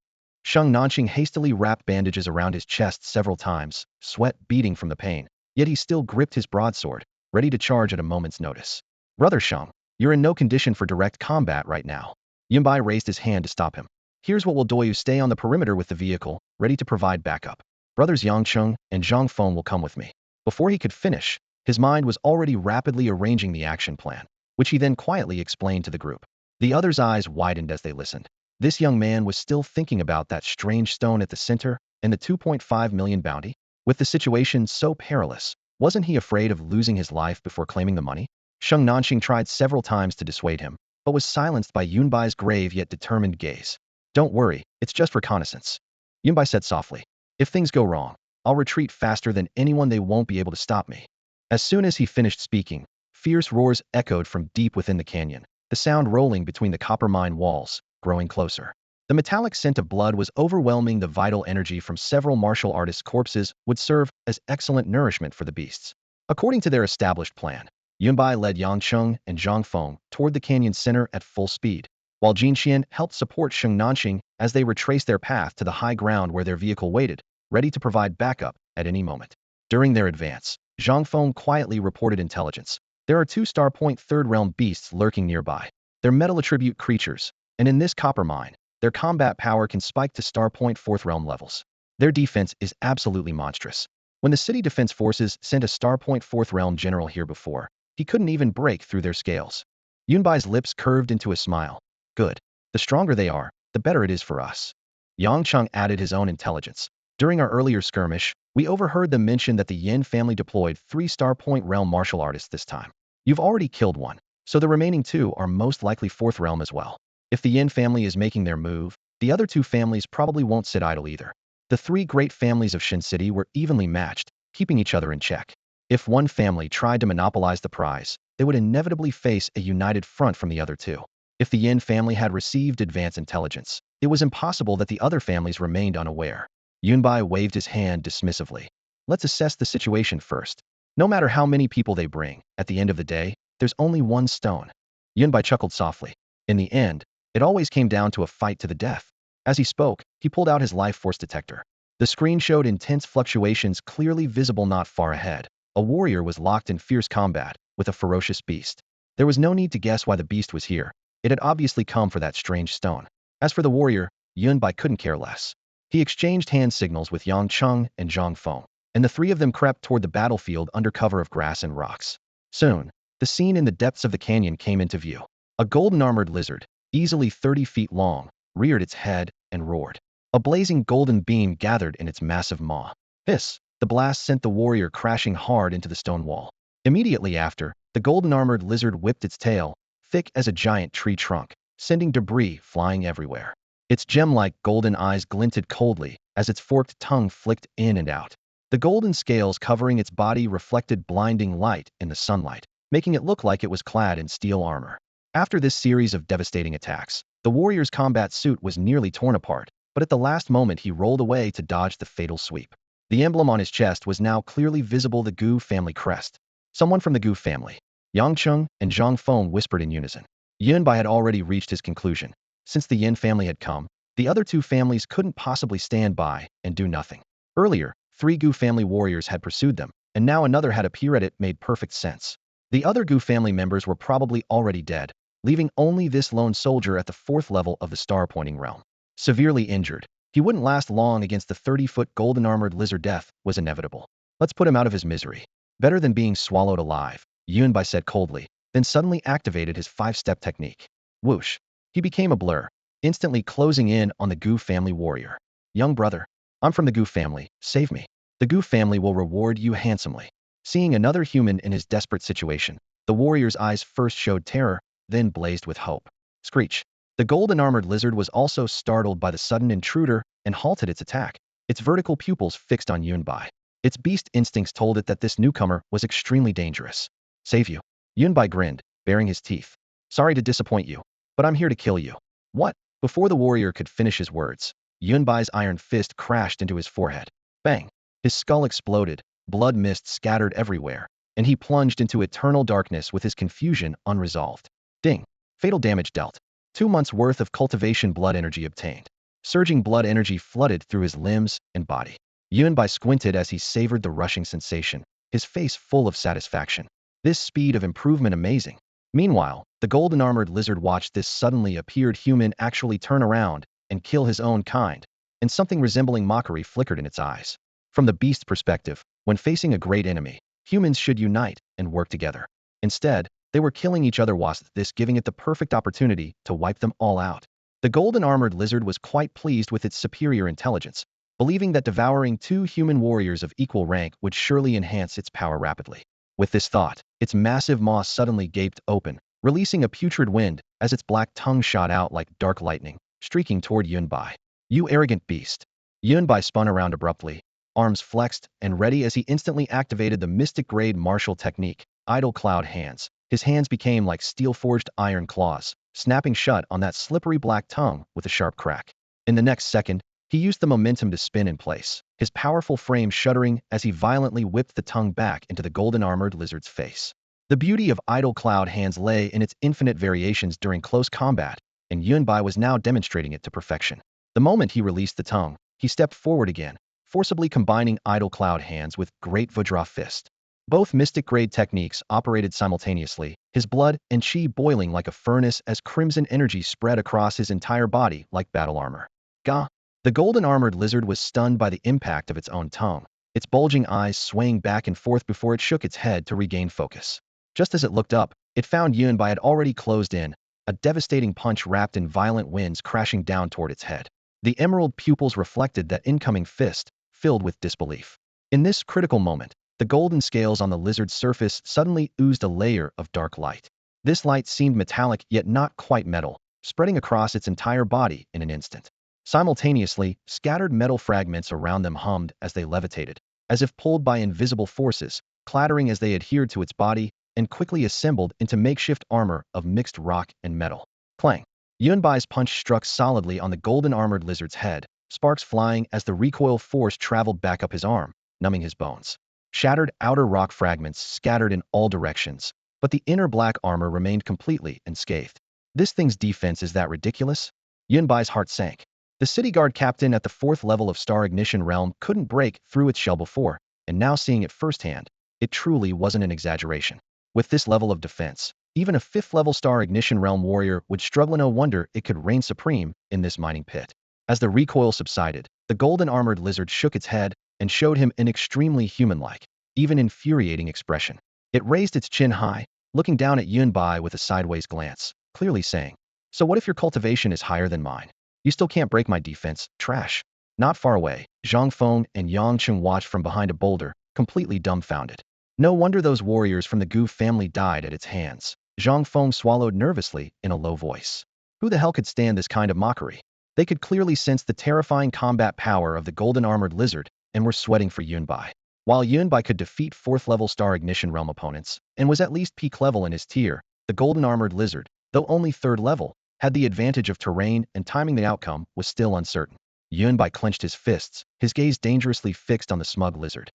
Sheng Nanxing hastily wrapped bandages around his chest several times, sweat beading from the pain, yet he still gripped his broadsword, ready to charge at a moment's notice. Brother Sheng, you're in no condition for direct combat right now. Yunbai raised his hand to stop him. Here's what we'll do. You stay on the perimeter with the vehicle, ready to provide backup. Brothers Yangcheng and Zhang Feng will come with me. Before he could finish, his mind was already rapidly arranging the action plan, which he then quietly explained to the group. The others' eyes widened as they listened. This young man was still thinking about that strange stone at the center and the 2.5 million bounty. With the situation so perilous, wasn't he afraid of losing his life before claiming the money? Sheng Nanxing tried several times to dissuade him, but was silenced by Yunbai's grave yet determined gaze. Don't worry, it's just reconnaissance. Yunbai said softly. If things go wrong, I'll retreat faster than anyone. They won't be able to stop me. As soon as he finished speaking, fierce roars echoed from deep within the canyon, the sound rolling between the copper mine walls, growing closer. The metallic scent of blood was overwhelming. The vital energy from several martial artists' corpses would serve as excellent nourishment for the beasts. According to their established plan, Yunbai led Yangcheng and Zhang Feng toward the canyon center at full speed, while Jin Qian helped support Sheng Nanxing as they retraced their path to the high ground where their vehicle waited, ready to provide backup at any moment. During their advance, Zhang Feng quietly reported intelligence. There are 2 Star Point Third Realm beasts lurking nearby. They're metal attribute creatures, and in this copper mine, their combat power can spike to Star Point Fourth Realm levels. Their defense is absolutely monstrous. When the city defense forces sent a Star Point Fourth Realm general here before, he couldn't even break through their scales. Yunbai's lips curved into a smile. Good. The stronger they are, the better it is for us. Yang Cheng added his own intelligence. During our earlier skirmish, we overheard them mention that the Yin family deployed 3 Star Point Realm martial artists this time. You've already killed one, so the remaining two are most likely fourth realm as well. If the Yin family is making their move, the other two families probably won't sit idle either. The three great families of Shin City were evenly matched, keeping each other in check. If one family tried to monopolize the prize, they would inevitably face a united front from the other two. If the Yin family had received advance intelligence, it was impossible that the other families remained unaware. Yunbai waved his hand dismissively. Let's assess the situation first. No matter how many people they bring, at the end of the day, there's only one stone. Yunbai chuckled softly. In the end, it always came down to a fight to the death. As he spoke, he pulled out his life force detector. The screen showed intense fluctuations clearly visible not far ahead. A warrior was locked in fierce combat with a ferocious beast. There was no need to guess why the beast was here. It had obviously come for that strange stone. As for the warrior, Yunbai couldn't care less. He exchanged hand signals with Yang Cheng and Zhang Feng, and the three of them crept toward the battlefield under cover of grass and rocks. Soon, the scene in the depths of the canyon came into view. A golden-armored lizard, easily 30 feet long, reared its head and roared. A blazing golden beam gathered in its massive maw. Hiss! The blast sent the warrior crashing hard into the stone wall. Immediately after, the golden-armored lizard whipped its tail, thick as a giant tree trunk, sending debris flying everywhere. Its gem-like golden eyes glinted coldly as its forked tongue flicked in and out. The golden scales covering its body reflected blinding light in the sunlight, making it look like it was clad in steel armor. After this series of devastating attacks, the warrior's combat suit was nearly torn apart, but at the last moment he rolled away to dodge the fatal sweep. The emblem on his chest was now clearly visible, the Gu family crest. Someone from the Gu family. Yang Cheng and Zhang Feng whispered in unison. Yunbai had already reached his conclusion. Since the Yin family had come, the other two families couldn't possibly stand by and do nothing. Earlier, 3 Gu family warriors had pursued them, and now another had appeared. It made perfect sense. The other Gu family members were probably already dead, leaving only this lone soldier at the 4th level of the star-pointing realm. Severely injured, he wouldn't last long against the 30-foot golden-armored lizard. Death was inevitable. Let's put him out of his misery. Better than being swallowed alive, Yunbai said coldly, then suddenly activated his 5-step technique. Whoosh! He became a blur, instantly closing in on the Gu family warrior. Young brother, I'm from the Gu family, save me. The Gu family will reward you handsomely. Seeing another human in his desperate situation, the warrior's eyes first showed terror, then blazed with hope. Screech! The golden-armored lizard was also startled by the sudden intruder and halted its attack, its vertical pupils fixed on Yunbai. Its beast instincts told it that this newcomer was extremely dangerous. Save you. Yunbai grinned, baring his teeth. Sorry to disappoint you, but I'm here to kill you. What? Before the warrior could finish his words, Yunbai's iron fist crashed into his forehead. Bang! His skull exploded, blood mist scattered everywhere, and he plunged into eternal darkness with his confusion unresolved. Ding! Fatal damage dealt. 2 months' worth of cultivation blood energy obtained. Surging blood energy flooded through his limbs and body. Yunbai squinted as he savored the rushing sensation, his face full of satisfaction. This speed of improvement amazing. Meanwhile, the golden-armored lizard watched this suddenly appeared human actually turn around and kill his own kind, and something resembling mockery flickered in its eyes. From the beast's perspective, when facing a great enemy, humans should unite and work together. Instead, they were killing each other, was this giving it the perfect opportunity to wipe them all out. The golden-armored lizard was quite pleased with its superior intelligence, believing that devouring 2 human warriors of equal rank would surely enhance its power rapidly. With this thought, its massive maw suddenly gaped open, releasing a putrid wind as its black tongue shot out like dark lightning, streaking toward Yunbai. You arrogant beast! Yunbai spun around abruptly, arms flexed and ready as he instantly activated the mystic-grade martial technique, idle cloud hands. His hands became like steel-forged iron claws, snapping shut on that slippery black tongue with a sharp crack. In the next second, he used the momentum to spin in place, his powerful frame shuddering as he violently whipped the tongue back into the golden-armored lizard's face. The beauty of idle cloud hands lay in its infinite variations during close combat, and Yunbai was now demonstrating it to perfection. The moment he released the tongue, he stepped forward again, forcibly combining idle cloud hands with great Vajra fist. Both mystic-grade techniques operated simultaneously, his blood and chi boiling like a furnace as crimson energy spread across his entire body like battle armor. Gah! The golden-armored lizard was stunned by the impact of its own tongue, its bulging eyes swaying back and forth before it shook its head to regain focus. Just as it looked up, it found Yunbai had already closed in, a devastating punch wrapped in violent winds crashing down toward its head. The emerald pupils reflected that incoming fist, filled with disbelief. In this critical moment, The golden scales on the lizard's surface suddenly oozed a layer of dark light. This light seemed metallic yet not quite metal, spreading across its entire body in an instant. Simultaneously, scattered metal fragments around them hummed as they levitated, as if pulled by invisible forces, clattering as they adhered to its body and quickly assembled into makeshift armor of mixed rock and metal. Clang! Yunbai's punch struck solidly on the golden-armored lizard's head, sparks flying as the recoil force traveled back up his arm, numbing his bones. Shattered outer rock fragments scattered in all directions, but the inner black armor remained completely unscathed. This thing's defense is that ridiculous? Yunbai's heart sank. The city guard captain at the 4th level of Star Ignition Realm couldn't break through its shell before, and now seeing it firsthand, it truly wasn't an exaggeration. With this level of defense, even a 5th level Star Ignition Realm warrior would struggle. No wonder it could reign supreme in this mining pit. As the recoil subsided, the golden-armored lizard shook its head and showed him an extremely human-like, even infuriating expression. It raised its chin high, looking down at Yunbai with a sideways glance, clearly saying, "So what if your cultivation is higher than mine? You still can't break my defense, trash." Not far away, Zhang Feng and Yang Cheng watched from behind a boulder, completely dumbfounded. No wonder those warriors from the Gu family died at its hands. Zhang Feng swallowed nervously in a low voice. Who the hell could stand this kind of mockery? They could clearly sense the terrifying combat power of the golden-armored lizard and were sweating for Yunbai. While Yunbai could defeat 4th level Star Ignition Realm opponents and was at least peak level in his tier, the golden-armored lizard, though only 3rd level, had the advantage of terrain and timing. The outcome was still uncertain. Yunbai clenched his fists, his gaze dangerously fixed on the smug lizard.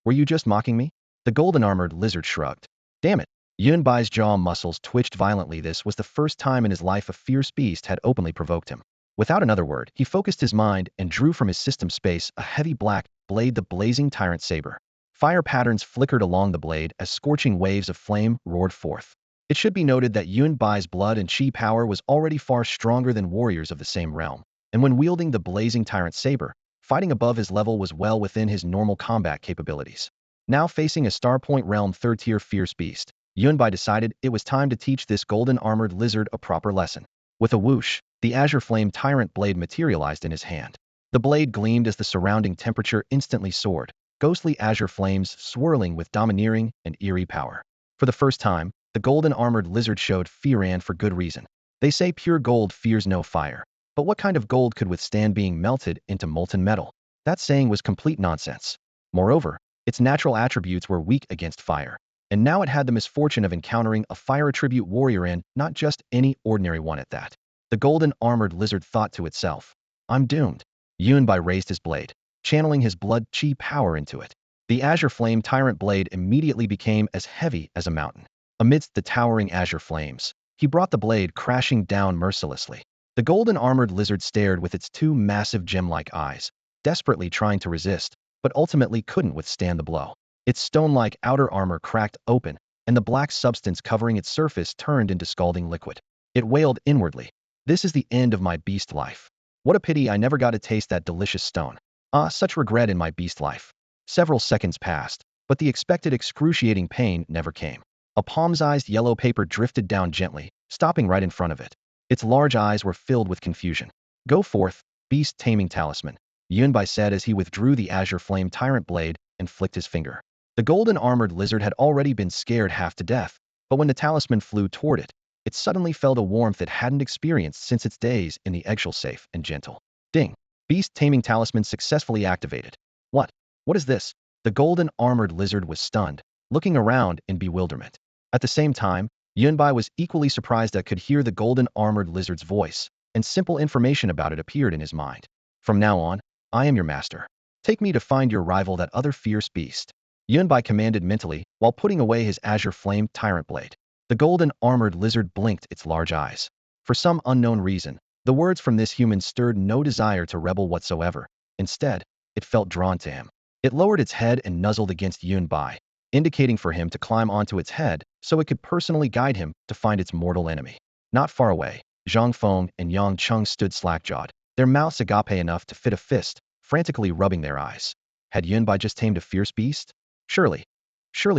Were you just mocking me?" The golden-armored lizard shrugged. Damn it. Yunbai's jaw muscles twitched violently. This was the first time in his life a fierce beast had openly provoked him. Without another word, he focused his mind and drew from his system space a heavy black blade, the blazing tyrant saber. Fire patterns flickered along the blade as scorching waves of flame roared forth. It should be noted that Yunbai's blood and chi power was already far stronger than warriors of the same realm, and when wielding the blazing tyrant saber, fighting above his level was well within his normal combat capabilities. Now facing a Starpoint Realm 3rd tier fierce beast, Yunbai decided it was time to teach this golden-armored lizard a proper lesson. With a whoosh, the azure flame tyrant blade materialized in his hand. The blade gleamed as the surrounding temperature instantly soared, ghostly azure flames swirling with domineering and eerie power. For the first time, the golden-armored lizard showed fear, and for good reason. They say pure gold fears no fire. But what kind of gold could withstand being melted into molten metal? That saying was complete nonsense. Moreover, its natural attributes were weak against fire, and now it had the misfortune of encountering a fire attribute warrior, and not just any ordinary one at that. The golden-armored lizard thought to itself, "I'm doomed." Yunbai raised his blade, channeling his blood chi power into it. The azure flame tyrant blade immediately became as heavy as a mountain. Amidst the towering azure flames, he brought the blade crashing down mercilessly. The golden-armored lizard stared with its 2 massive gem-like eyes, desperately trying to resist, but ultimately couldn't withstand the blow. Its stone-like outer armor cracked open, and the black substance covering its surface turned into scalding liquid. It wailed inwardly, "This is the end of my beast life. What a pity I never got to taste that delicious stone. Ah, such regret in my beast life." Several seconds passed, but the expected excruciating pain never came. A palm-sized yellow paper drifted down gently, stopping right in front of it. Its large eyes were filled with confusion. "Go forth, beast taming talisman," Yunbai said as he withdrew the azure flame tyrant blade and flicked his finger. The golden-armored lizard had already been scared half to death, but when the talisman flew toward it, it suddenly felt a warmth it hadn't experienced since its days in the eggshell. Safe and gentle. Ding! Beast taming talisman successfully activated. What? What is this? The golden-armored lizard was stunned, looking around in bewilderment. At the same time, Yunbai was equally surprised that could hear the golden-armored lizard's voice, and simple information about it appeared in his mind. "From now on, I am your master. Take me to find your rival, that other fierce beast," Yunbai commanded mentally while putting away his azure flame tyrant blade. The golden-armored lizard blinked its large eyes. For some unknown reason, the words from this human stirred no desire to rebel whatsoever. Instead, it felt drawn to him. It lowered its head and nuzzled against Yunbai, indicating for him to climb onto its head so it could personally guide him to find its mortal enemy. Not far away, Zhang Feng and Yang Cheng stood slack-jawed, their mouths agape enough to fit a fist, frantically rubbing their eyes. Had Yunbai just tamed a fierce beast? Surely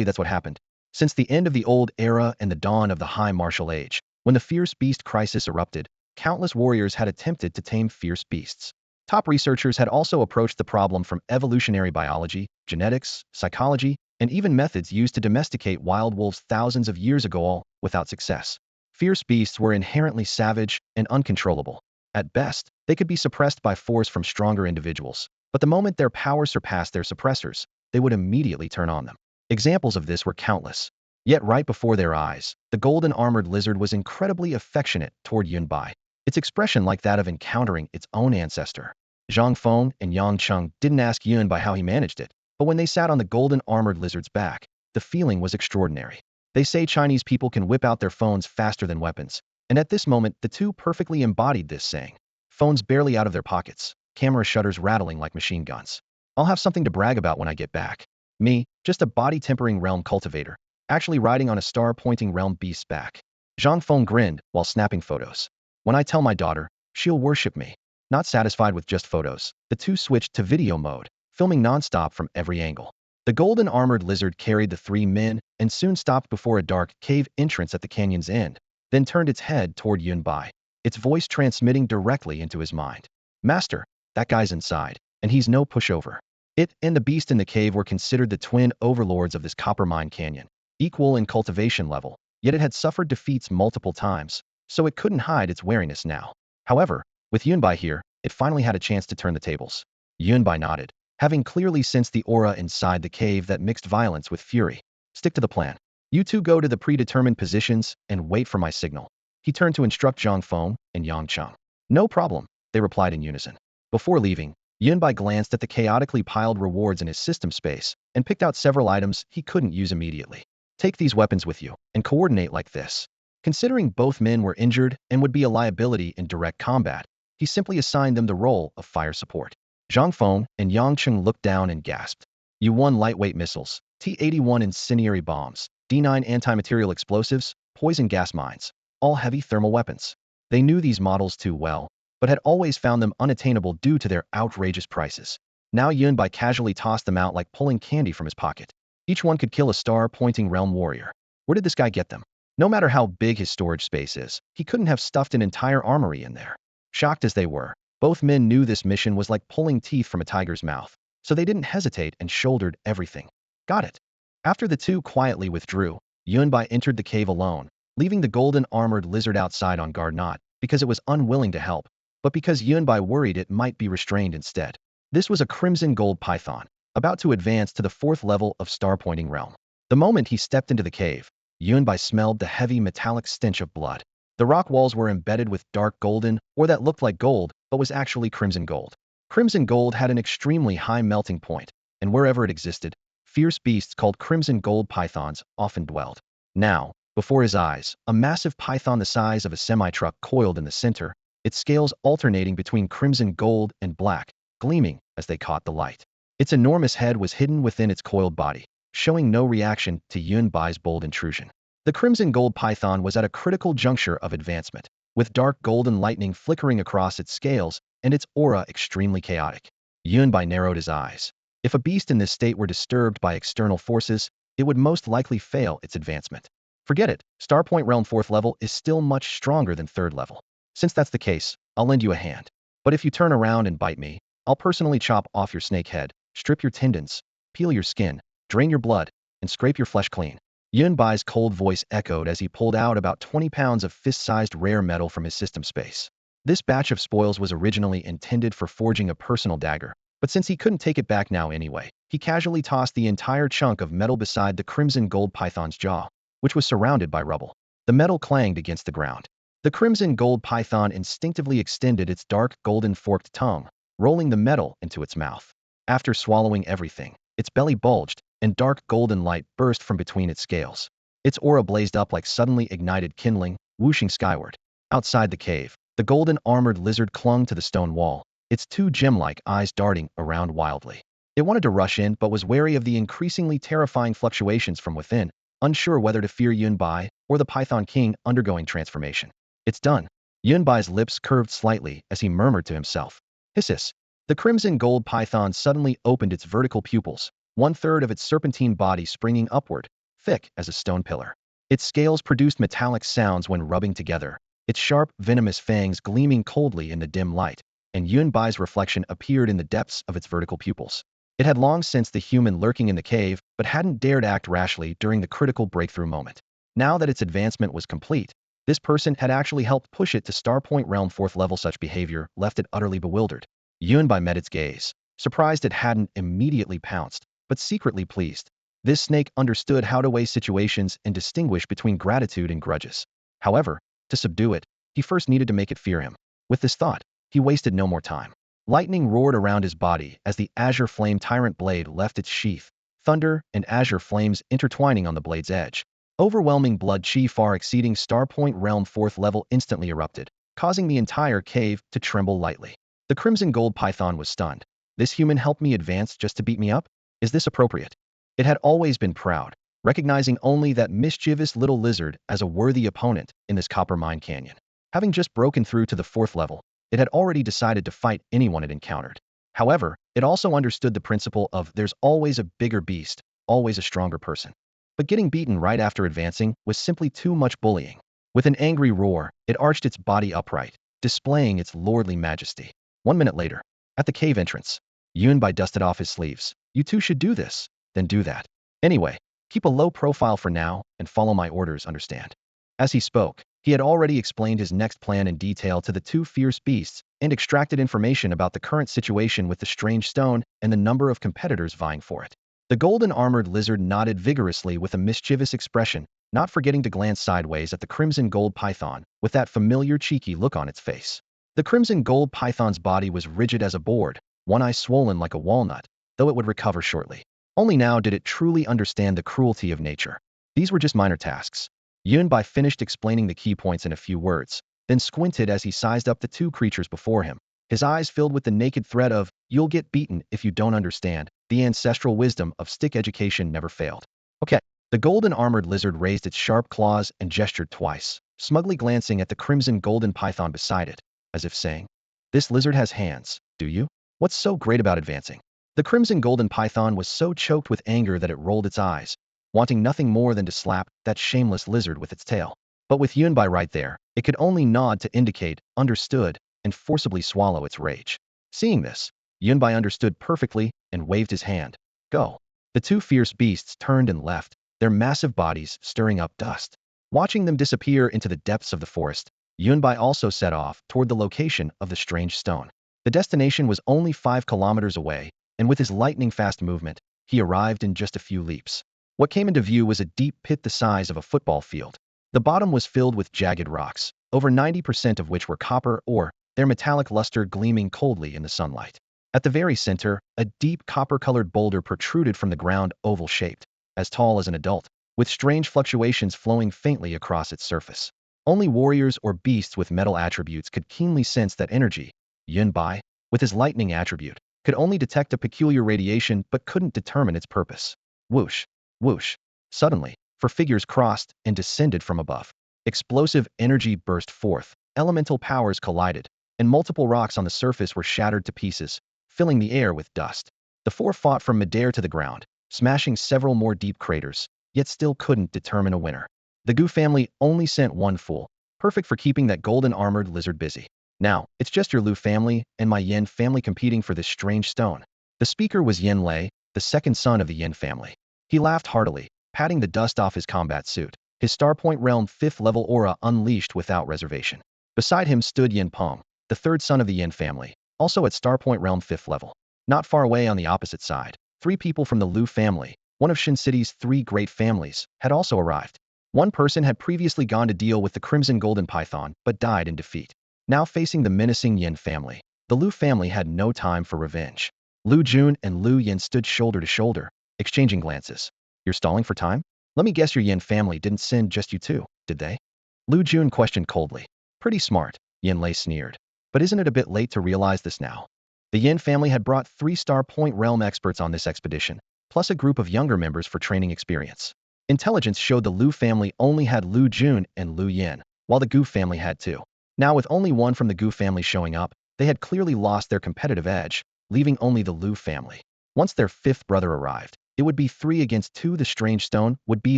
that's what happened. Since the end of the Old Era and the dawn of the High Martial Age, when the fierce beast crisis erupted, countless warriors had attempted to tame fierce beasts. Top researchers had also approached the problem from evolutionary biology, genetics, psychology, and even methods used to domesticate wild wolves thousands of years ago, all without success. Fierce beasts were inherently savage and uncontrollable. At best, they could be suppressed by force from stronger individuals, but the moment their power surpassed their suppressors, they would immediately turn on them. Examples of this were countless. Yet right before their eyes, the golden armored lizard was incredibly affectionate toward Yunbai, its expression like that of encountering its own ancestor. Zhang Feng and Yang Cheng didn't ask Yunbai how he managed it, but when they sat on the golden armored lizard's back, the feeling was extraordinary. They say Chinese people can whip out their phones faster than weapons, and at this moment the two perfectly embodied this saying. Phones barely out of their pockets, camera shutters rattling like machine guns. I'll have something to brag about when I get back. Me, just a body-tempering realm cultivator, actually riding on a star-pointing realm beast's back. Zhang Feng grinned while snapping photos. When I tell my daughter, she'll worship me. Not satisfied with just photos, the two switched to video mode, filming non-stop from every angle. The golden armored lizard carried the three men and soon stopped before a dark cave entrance at the canyon's end, then turned its head toward Yunbai, its voice transmitting directly into his mind. Master, that guy's inside, and he's no pushover. It and the beast in the cave were considered the twin overlords of this copper mine canyon, equal in cultivation level, yet it had suffered defeats multiple times, so it couldn't hide its wariness now. However, with Yunbai here, it finally had a chance to turn the tables. Yunbai nodded, having clearly sensed the aura inside the cave that mixed violence with fury. Stick to the plan. You two go to the predetermined positions and wait for my signal. He turned to instruct Zhang Feng and Yang Cheng. No problem, they replied in unison. Before leaving, Yunbai glanced at the chaotically piled rewards in his system space and picked out several items he couldn't use immediately. Take these weapons with you and coordinate like this. Considering both men were injured and would be a liability in direct combat, he simply assigned them the role of fire support. Zhang Feng and Yang Cheng looked down and gasped. U-1 lightweight missiles, T-81 incendiary bombs, D-9 anti-material explosives, poison gas mines, all heavy thermal weapons. They knew these models too well, but had always found them unattainable due to their outrageous prices. Now Yunbai casually tossed them out like pulling candy from his pocket. Each one could kill a star-pointing realm warrior. Where did this guy get them? No matter how big his storage space is, he couldn't have stuffed an entire armory in there. Shocked as they were, both men knew this mission was like pulling teeth from a tiger's mouth, so they didn't hesitate and shouldered everything. Got it. After the two quietly withdrew, Yunbai entered the cave alone, leaving the golden armored lizard outside on guard, not because it was unwilling to help, but because Yunbai worried it might be restrained instead. This was a crimson gold python, about to advance to the 4th level of star-pointing realm. The moment he stepped into the cave, Yunbai smelled the heavy metallic stench of blood. The rock walls were embedded with dark golden, or that looked like gold, but was actually crimson gold. Crimson gold had an extremely high melting point, and wherever it existed, fierce beasts called crimson gold pythons often dwelled. Now, before his eyes, a massive python the size of a semi-truck coiled in the center, its scales alternating between crimson gold and black, gleaming as they caught the light. Its enormous head was hidden within its coiled body, showing no reaction to Yunbai's bold intrusion. The crimson gold python was at a critical juncture of advancement, with dark golden lightning flickering across its scales and its aura extremely chaotic. Yunbai narrowed his eyes. If a beast in this state were disturbed by external forces, it would most likely fail its advancement. Forget it, Starpoint Realm 4th level is still much stronger than 3rd level. Since that's the case, I'll lend you a hand. But if you turn around and bite me, I'll personally chop off your snake head, strip your tendons, peel your skin, drain your blood, and scrape your flesh clean. Yunbai's cold voice echoed as he pulled out about 20 pounds of fist-sized rare metal from his system space. This batch of spoils was originally intended for forging a personal dagger, but since he couldn't take it back now anyway, he casually tossed the entire chunk of metal beside the crimson gold python's jaw, which was surrounded by rubble. The metal clanged against the ground. The crimson gold python instinctively extended its dark golden forked tongue, rolling the metal into its mouth. After swallowing everything, its belly bulged, and dark golden light burst from between its scales. Its aura blazed up like suddenly ignited kindling, whooshing skyward. Outside the cave, the golden armored lizard clung to the stone wall, its two gem-like eyes darting around wildly. It wanted to rush in but was wary of the increasingly terrifying fluctuations from within, unsure whether to fear Yunbai or the Python King undergoing transformation. It's done. Yunbai's lips curved slightly as he murmured to himself. Hissis. The crimson gold python suddenly opened its vertical pupils, 1/3 of its serpentine body springing upward, thick as a stone pillar. Its scales produced metallic sounds when rubbing together, its sharp, venomous fangs gleaming coldly in the dim light, and Yunbai's reflection appeared in the depths of its vertical pupils. It had long sensed the human lurking in the cave, but hadn't dared act rashly during the critical breakthrough moment. Now that its advancement was complete, this person had actually helped push it to Starpoint Realm 4th level. Such behavior left it utterly bewildered. Yunbai met its gaze, surprised it hadn't immediately pounced, but secretly pleased. This snake understood how to weigh situations and distinguish between gratitude and grudges. However, to subdue it, he first needed to make it fear him. With this thought, he wasted no more time. Lightning roared around his body as the azure flame tyrant blade left its sheath, thunder and azure flames intertwining on the blade's edge. Overwhelming blood chi far exceeding Starpoint Realm 4th level instantly erupted, causing the entire cave to tremble lightly. The crimson gold python was stunned. This human helped me advance just to beat me up? Is this appropriate? It had always been proud, recognizing only that mischievous little lizard as a worthy opponent in this copper mine canyon. Having just broken through to the 4th level, it had already decided to fight anyone it encountered. However, it also understood the principle of there's always a bigger beast, always a stronger person. But getting beaten right after advancing was simply too much bullying. With an angry roar, it arched its body upright, displaying its lordly majesty. 1 minute later, at the cave entrance, Yunbai dusted off his sleeves. You two should do this, then do that. Anyway, keep a low profile for now and follow my orders, understand? As he spoke, he had already explained his next plan in detail to the two fierce beasts and extracted information about the current situation with the strange stone and the number of competitors vying for it. The golden-armored lizard nodded vigorously with a mischievous expression, not forgetting to glance sideways at the crimson gold python with that familiar cheeky look on its face. The crimson gold python's body was rigid as a board, one eye swollen like a walnut, though it would recover shortly. Only now did it truly understand the cruelty of nature. These were just minor tasks. Yunbai finished explaining the key points in a few words, then squinted as he sized up the two creatures before him. His eyes filled with the naked threat of, you'll get beaten if you don't understand. The ancestral wisdom of stick education never failed. Okay. The golden-armored lizard raised its sharp claws and gestured twice, smugly glancing at the crimson golden python beside it, as if saying, this lizard has hands, do you? What's so great about advancing? The crimson golden python was so choked with anger that it rolled its eyes, wanting nothing more than to slap that shameless lizard with its tail. But with Yunbai right there, it could only nod to indicate, understood, and forcibly swallow its rage. Seeing this, Yunbai understood perfectly and waved his hand. Go. The two fierce beasts turned and left, their massive bodies stirring up dust. Watching them disappear into the depths of the forest, Yunbai also set off toward the location of the strange stone. The destination was only 5 kilometers away, and with his lightning-fast movement, he arrived in just a few leaps. What came into view was a deep pit the size of a football field. The bottom was filled with jagged rocks, over 90% of which were copper ore, their metallic luster gleaming coldly in the sunlight. At the very center, a deep copper-colored boulder protruded from the ground, oval-shaped, as tall as an adult, with strange fluctuations flowing faintly across its surface. Only warriors or beasts with metal attributes could keenly sense that energy. Yunbai, with his lightning attribute, could only detect a peculiar radiation but couldn't determine its purpose. Whoosh. Whoosh. Suddenly, 4 figures crossed and descended from above. Explosive energy burst forth, elemental powers collided, and multiple rocks on the surface were shattered to pieces, filling the air with dust. The 4 fought from midair to the ground, smashing several more deep craters, yet still couldn't determine a winner. The Gu family only sent one fool, perfect for keeping that golden-armored lizard busy. Now, it's just your Lu family and my Yin family competing for this strange stone. The speaker was Yin Lei, the second son of the Yin family. He laughed heartily, patting the dust off his combat suit, his Starpoint Realm 5th level aura unleashed without reservation. Beside him stood Yin Peng, the third son of the Yin family, also at Starpoint Realm 5th level. Not far away on the opposite side, 3 people from the Lu family, one of Shin City's 3 great families, had also arrived. One person had previously gone to deal with the Crimson Golden Python, but died in defeat. Now facing the menacing Yin family, the Lu family had no time for revenge. Lu Jun and Lu Yin stood shoulder to shoulder, exchanging glances. You're stalling for time? Let me guess your Yin family didn't send just you two, did they? Lu Jun questioned coldly. Pretty smart, Yin Lei sneered. But isn't it a bit late to realize this now? The Yin family had brought 3 Starpoint Realm experts on this expedition, plus a group of younger members for training experience. Intelligence showed the Lu family only had Lu Jun and Lu Yin, while the Gu family had 2. Now with only one from the Gu family showing up, they had clearly lost their competitive edge, leaving only the Lu family. Once their 5th brother arrived, it would be 3 against 2. The strange stone would be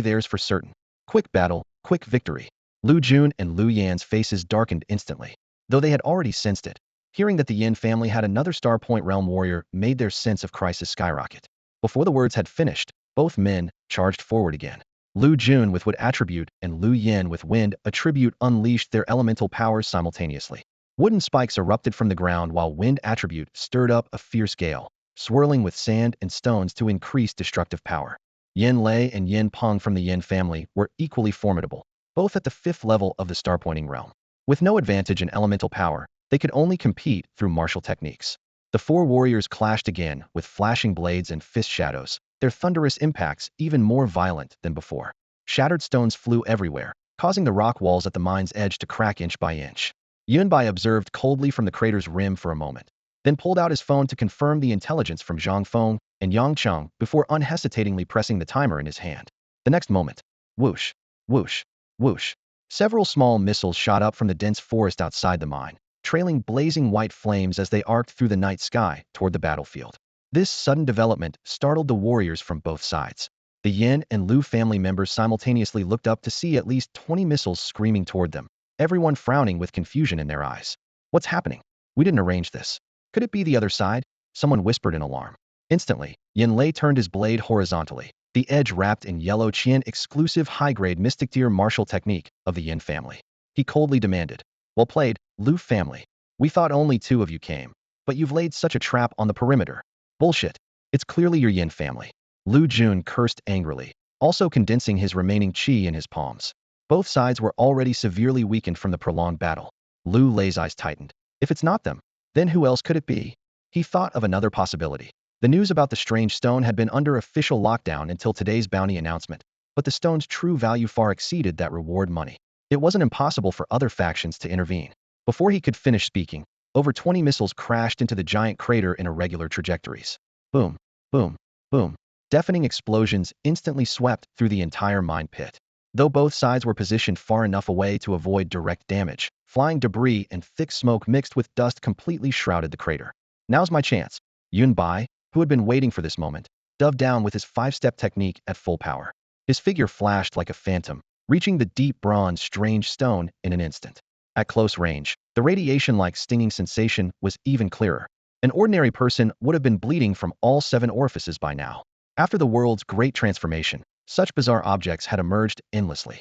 theirs for certain. Quick battle, quick victory. Lu Jun and Lu Yan's faces darkened instantly, though they had already sensed it. Hearing that the Yin family had another Star Point Realm warrior made their sense of crisis skyrocket. Before the words had finished, both men charged forward again. Lu Jun with Wood attribute and Lu Yin with Wind attribute unleashed their elemental powers simultaneously. Wooden spikes erupted from the ground while Wind attribute stirred up a fierce gale, swirling with sand and stones to increase destructive power. Yin Lei and Yin Peng from the Yin family were equally formidable, both at the 5th level of the star-pointing realm. With no advantage in elemental power, they could only compete through martial techniques. The four warriors clashed again with flashing blades and fist shadows, their thunderous impacts even more violent than before. Shattered stones flew everywhere, causing the rock walls at the mine's edge to crack inch by inch. Yunbai observed coldly from the crater's rim for a moment, then pulled out his phone to confirm the intelligence from Zhang Feng and Yang Cheng before unhesitatingly pressing the timer in his hand. The next moment, whoosh, whoosh, whoosh. Several small missiles shot up from the dense forest outside the mine, trailing blazing white flames as they arced through the night sky toward the battlefield. This sudden development startled the warriors from both sides. The Yin and Lu family members simultaneously looked up to see at least 20 missiles screaming toward them, everyone frowning with confusion in their eyes. What's happening? We didn't arrange this. Could it be the other side? Someone whispered in alarm. Instantly, Yin Lei turned his blade horizontally, the edge wrapped in yellow Qian exclusive high-grade mystic tier martial technique of the Yin family. He coldly demanded, "Well played, Lu family. We thought only 2 of you came, but you've laid such a trap on the perimeter." "Bullshit. It's clearly your Yin family." Lu Jun cursed angrily, also condensing his remaining qi in his palms. Both sides were already severely weakened from the prolonged battle. Lu Lei's eyes tightened. If it's not them, then who else could it be? He thought of another possibility. The news about the strange stone had been under official lockdown until today's bounty announcement, but the stone's true value far exceeded that reward money. It wasn't impossible for other factions to intervene. Before he could finish speaking, over 20 missiles crashed into the giant crater in irregular trajectories. Boom, boom, boom. Deafening explosions instantly swept through the entire mine pit. Though both sides were positioned far enough away to avoid direct damage, flying debris and thick smoke mixed with dust completely shrouded the crater. Now's my chance. Yun Bai, who had been waiting for this moment, dove down with his 5-step technique at full power. His figure flashed like a phantom, reaching the deep bronze strange stone in an instant. At close range, the radiation-like stinging sensation was even clearer. An ordinary person would have been bleeding from all 7 orifices by now. After the world's great transformation, such bizarre objects had emerged endlessly.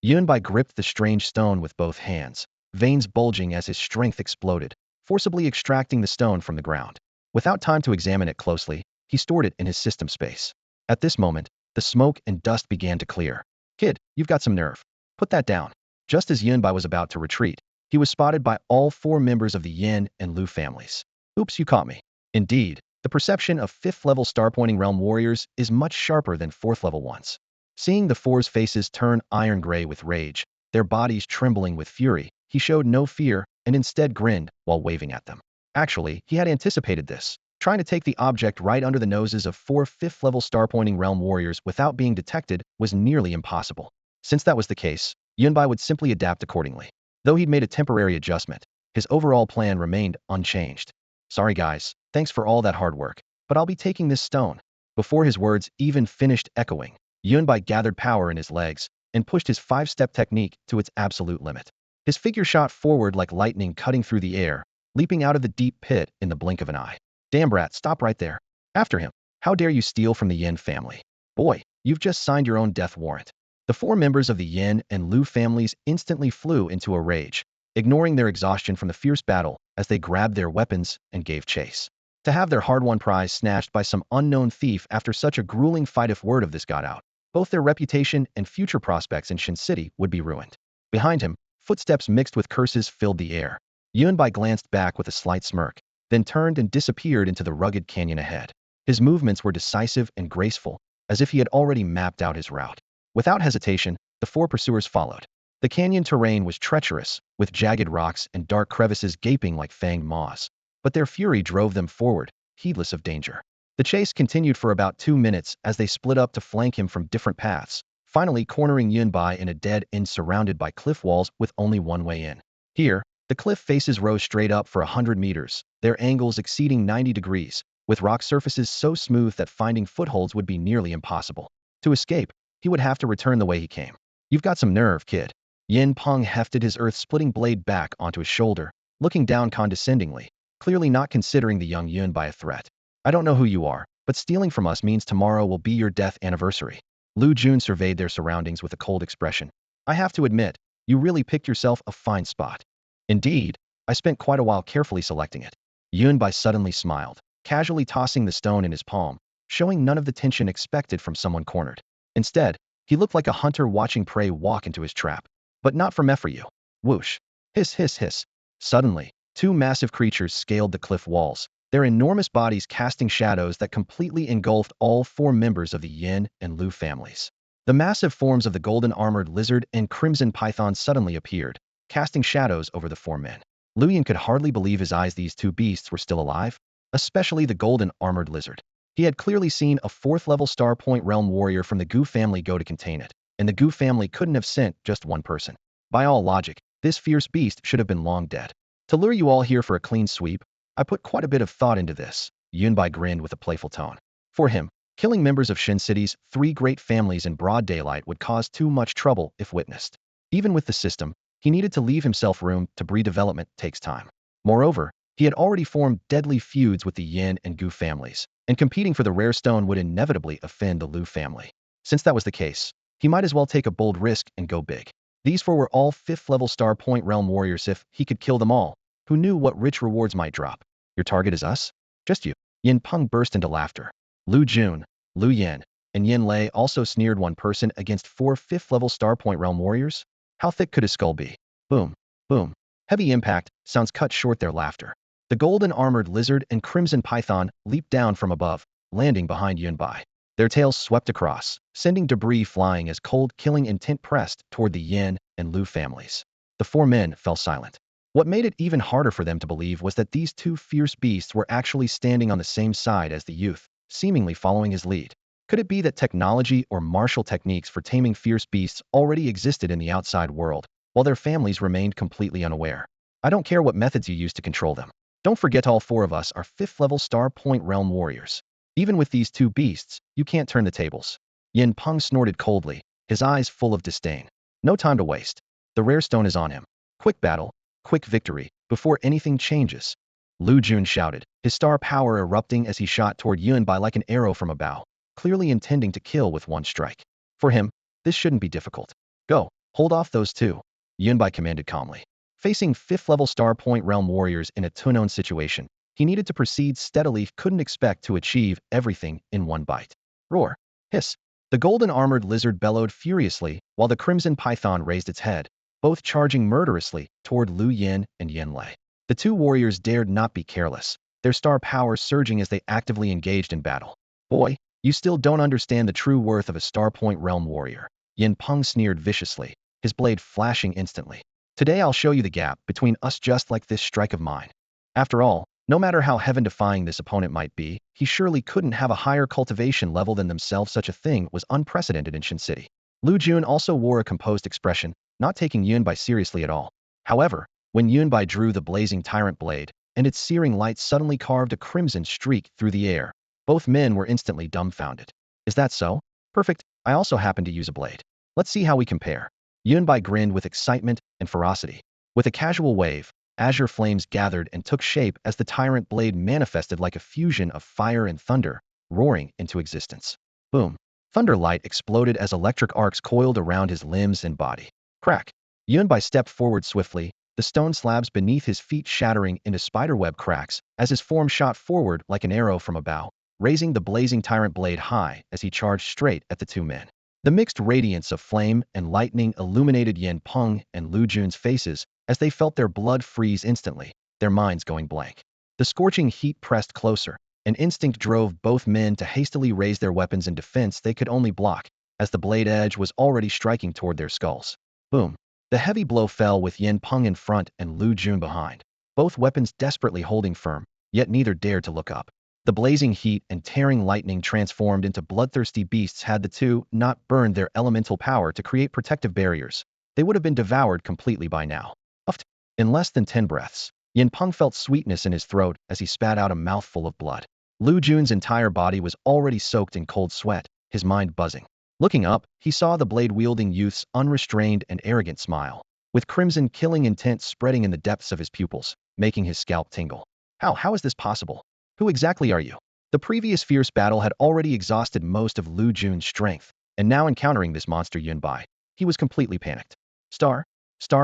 Yunbai gripped the strange stone with both hands, veins bulging as his strength exploded, forcibly extracting the stone from the ground. Without time to examine it closely, he stored it in his system space. At this moment, the smoke and dust began to clear. "Kid, you've got some nerve. Put that down." Just as Yunbai was about to retreat, he was spotted by all 4 members of the Yin and Lu families. "Oops, you caught me." Indeed, the perception of 5th-level star-pointing realm warriors is much sharper than 4th-level ones. Seeing the 4's faces turn iron gray with rage, their bodies trembling with fury, he showed no fear and instead grinned while waving at them. Actually, he had anticipated this. Trying to take the object right under the noses of 4 5th-level star-pointing realm warriors without being detected was nearly impossible. Since that was the case, Yunbai would simply adapt accordingly. Though he'd made a temporary adjustment, his overall plan remained unchanged. "Sorry guys, thanks for all that hard work, but I'll be taking this stone." Before his words even finished echoing, Yunbai gathered power in his legs and pushed his 5-step technique to its absolute limit. His figure shot forward like lightning cutting through the air, leaping out of the deep pit in the blink of an eye. "Damn brat, stop right there." "After him. How dare you steal from the Yin family? Boy, you've just signed your own death warrant." The 4 members of the Yin and Lu families instantly flew into a rage, ignoring their exhaustion from the fierce battle as they grabbed their weapons and gave chase. To have their hard-won prize snatched by some unknown thief after such a grueling fight, if word of this got out, both their reputation and future prospects in Shin City would be ruined. Behind him, footsteps mixed with curses filled the air. Yunbai glanced back with a slight smirk, then turned and disappeared into the rugged canyon ahead. His movements were decisive and graceful, as if he had already mapped out his route. Without hesitation, the 4 pursuers followed. The canyon terrain was treacherous, with jagged rocks and dark crevices gaping like fanged maws. But their fury drove them forward, heedless of danger. The chase continued for about 2 minutes as they split up to flank him from different paths, finally cornering Yunbai in a dead end surrounded by cliff walls with only one way in. Here, the cliff faces rose straight up for 100 meters, their angles exceeding 90 degrees, with rock surfaces so smooth that finding footholds would be nearly impossible. To escape, he would have to return the way he came. "You've got some nerve, kid." Yin Peng hefted his earth-splitting blade back onto his shoulder, looking down condescendingly, clearly not considering the young Yunbai a threat. I don't know who you are, but stealing from us means tomorrow will be your death anniversary. Lu Jun surveyed their surroundings with a cold expression. I have to admit, you really picked yourself a fine spot. Indeed, I spent quite a while carefully selecting it. Yunbai suddenly smiled, casually tossing the stone in his palm, showing none of the tension expected from someone cornered. Instead, he looked like a hunter watching prey walk into his trap. But not from Ephraim. Whoosh. Hiss, hiss, hiss. Suddenly, two massive creatures scaled the cliff walls, their enormous bodies casting shadows that completely engulfed all four members of the Yin and Lu families. The massive forms of the golden-armored lizard and crimson python suddenly appeared, casting shadows over the four men. Lu Yin could hardly believe his eyes. These two beasts were still alive, especially the golden-armored lizard. He had clearly seen a fourth-level Star Point Realm warrior from the Gu family go to contain it, and the Gu family couldn't have sent just one person. By all logic, this fierce beast should have been long dead. To lure you all here for a clean sweep, I put quite a bit of thought into this, Yunbai grinned with a playful tone. For him, killing members of Shin City's three great families in broad daylight would cause too much trouble if witnessed. Even with the system, he needed to leave himself room to breed. Development takes time. Moreover, he had already formed deadly feuds with the Yin and Gu families, and competing for the rare stone would inevitably offend the Lu family. Since that was the case, he might as well take a bold risk and go big. These four were all 5th-level Star Point Realm warriors. If he could kill them all, who knew what rich rewards might drop? Your target is us? Just you. Yin Peng burst into laughter. Lu Jun, Lu Yin, and Yin Lei also sneered. One person against 4 5th-level Star Point Realm warriors? How thick could his skull be? Boom, boom. Heavy impact sounds cut short their laughter. The golden-armored lizard and crimson python leaped down from above, landing behind Yunbai. Their tails swept across, sending debris flying as cold killing intent pressed toward the Yin and Lu families. The four men fell silent. What made it even harder for them to believe was that these two fierce beasts were actually standing on the same side as the youth, seemingly following his lead. Could it be that technology or martial techniques for taming fierce beasts already existed in the outside world, while their families remained completely unaware? I don't care what methods you use to control them. Don't forget all four of us are 5th-level Star Point Realm warriors. Even with these two beasts, you can't turn the tables. Yin Peng snorted coldly, his eyes full of disdain. No time to waste. The rare stone is on him. Quick battle, quick victory, before anything changes. Lu Jun shouted, his star power erupting as he shot toward Yunbai like an arrow from a bow, clearly intending to kill with one strike. For him, this shouldn't be difficult. Go, hold off those two, Yunbai commanded calmly. Facing 5th-level Star Point Realm warriors in a unknown situation, he needed to proceed steadily. Couldn't expect to achieve everything in one bite. Roar. Hiss. The golden-armored lizard bellowed furiously, while the crimson python raised its head, both charging murderously toward Lu Yin and Yin Lei. The two warriors dared not be careless, their star power surging as they actively engaged in battle. Boy, you still don't understand the true worth of a Star Point Realm warrior. Yin Peng sneered viciously, his blade flashing instantly. Today I'll show you the gap between us just like this strike of mine. After all, no matter how heaven-defying this opponent might be, he surely couldn't have a higher cultivation level than themselves. Such a thing was unprecedented in Shin City. Lu Jun also wore a composed expression, not taking Yunbai seriously at all. However, when Yunbai drew the blazing tyrant blade, and its searing light suddenly carved a crimson streak through the air, both men were instantly dumbfounded. Is that so? Perfect, I also happen to use a blade. Let's see how we compare. Yunbai grinned with excitement and ferocity. With a casual wave, azure flames gathered and took shape as the tyrant blade manifested like a fusion of fire and thunder, roaring into existence. Boom. Thunder light exploded as electric arcs coiled around his limbs and body. Crack. Yunbai stepped forward swiftly, the stone slabs beneath his feet shattering into spiderweb cracks as his form shot forward like an arrow from a bow, raising the blazing tyrant blade high as he charged straight at the two men. The mixed radiance of flame and lightning illuminated Yin Peng and Lu Jun's faces as they felt their blood freeze instantly, their minds going blank. The scorching heat pressed closer, and instinct drove both men to hastily raise their weapons in defense they could only block, as the blade edge was already striking toward their skulls. Boom. The heavy blow fell with Yin Peng in front and Lu Jun behind, both weapons desperately holding firm, yet neither dared to look up. The blazing heat and tearing lightning transformed into bloodthirsty beasts. Had the two not burned their elemental power to create protective barriers, they would have been devoured completely by now. Uffed. In less than 10 breaths, Yin Peng felt sweetness in his throat as he spat out a mouthful of blood. Lu Jun's entire body was already soaked in cold sweat, his mind buzzing. Looking up, he saw the blade-wielding youth's unrestrained and arrogant smile, with crimson killing intent spreading in the depths of his pupils. making his scalp tingle. How is this possible? Who exactly are you? The previous fierce battle had already exhausted most of Lu Jun's strength, and now encountering this monster Yunbai, he was completely panicked. Star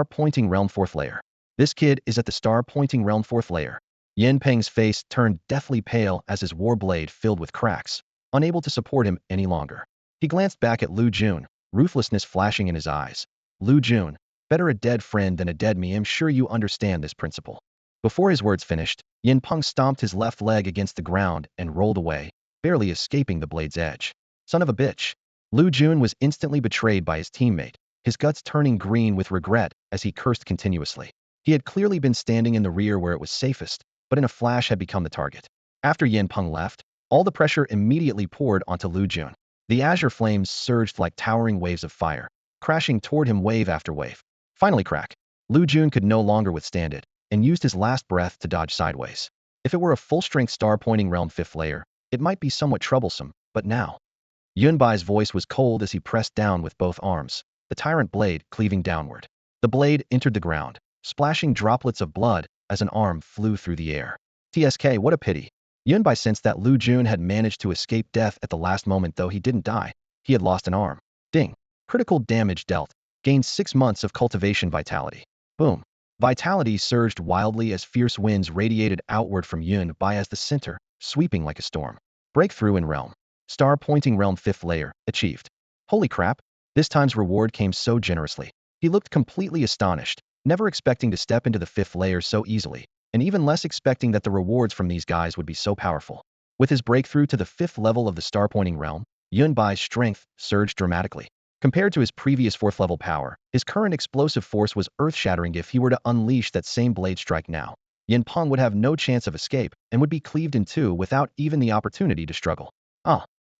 pointing realm 4th layer. This kid is at the star pointing realm 4th layer. Yin Peng's face turned deathly pale as his war blade filled with cracks, unable to support him any longer. He glanced back at Lu Jun, ruthlessness flashing in his eyes. Lu Jun, better a dead friend than a dead me. I'm sure you understand this principle. Before his words finished, Yin Peng stomped his left leg against the ground and rolled away, barely escaping the blade's edge. Son of a bitch. Lu Jun was instantly betrayed by his teammate, his guts turning green with regret as he cursed continuously. He had clearly been standing in the rear where it was safest, but in a flash had become the target. After Yin Peng left, all the pressure immediately poured onto Lu Jun. The azure flames surged like towering waves of fire, crashing toward him wave after wave. Finally crack. Lu Jun could no longer withstand it, and used his last breath to dodge sideways. If it were a full-strength star-pointing realm 5th layer, it might be somewhat troublesome, but now. Yunbai's voice was cold as he pressed down with both arms, the tyrant blade cleaving downward. The blade entered the ground, splashing droplets of blood as an arm flew through the air. TSK, what a pity. Yunbai sensed that Lu Jun had managed to escape death at the last moment, though he didn't die. He had lost an arm. Ding. Critical damage dealt. Gained 6 months of cultivation vitality. Boom. Vitality surged wildly as fierce winds radiated outward from Yunbai as the center, sweeping like a storm. Breakthrough in realm. Star pointing realm 5th layer, achieved. Holy crap. This time's reward came so generously. He looked completely astonished, never expecting to step into the 5th layer so easily, and even less expecting that the rewards from these guys would be so powerful. With his breakthrough to the 5th level of the star-pointing realm, Yunbai's strength surged dramatically. Compared to his previous 4th level power, his current explosive force was earth-shattering. If he were to unleash that same blade strike now, Yin Peng would have no chance of escape and would be cleaved in two without even the opportunity to struggle.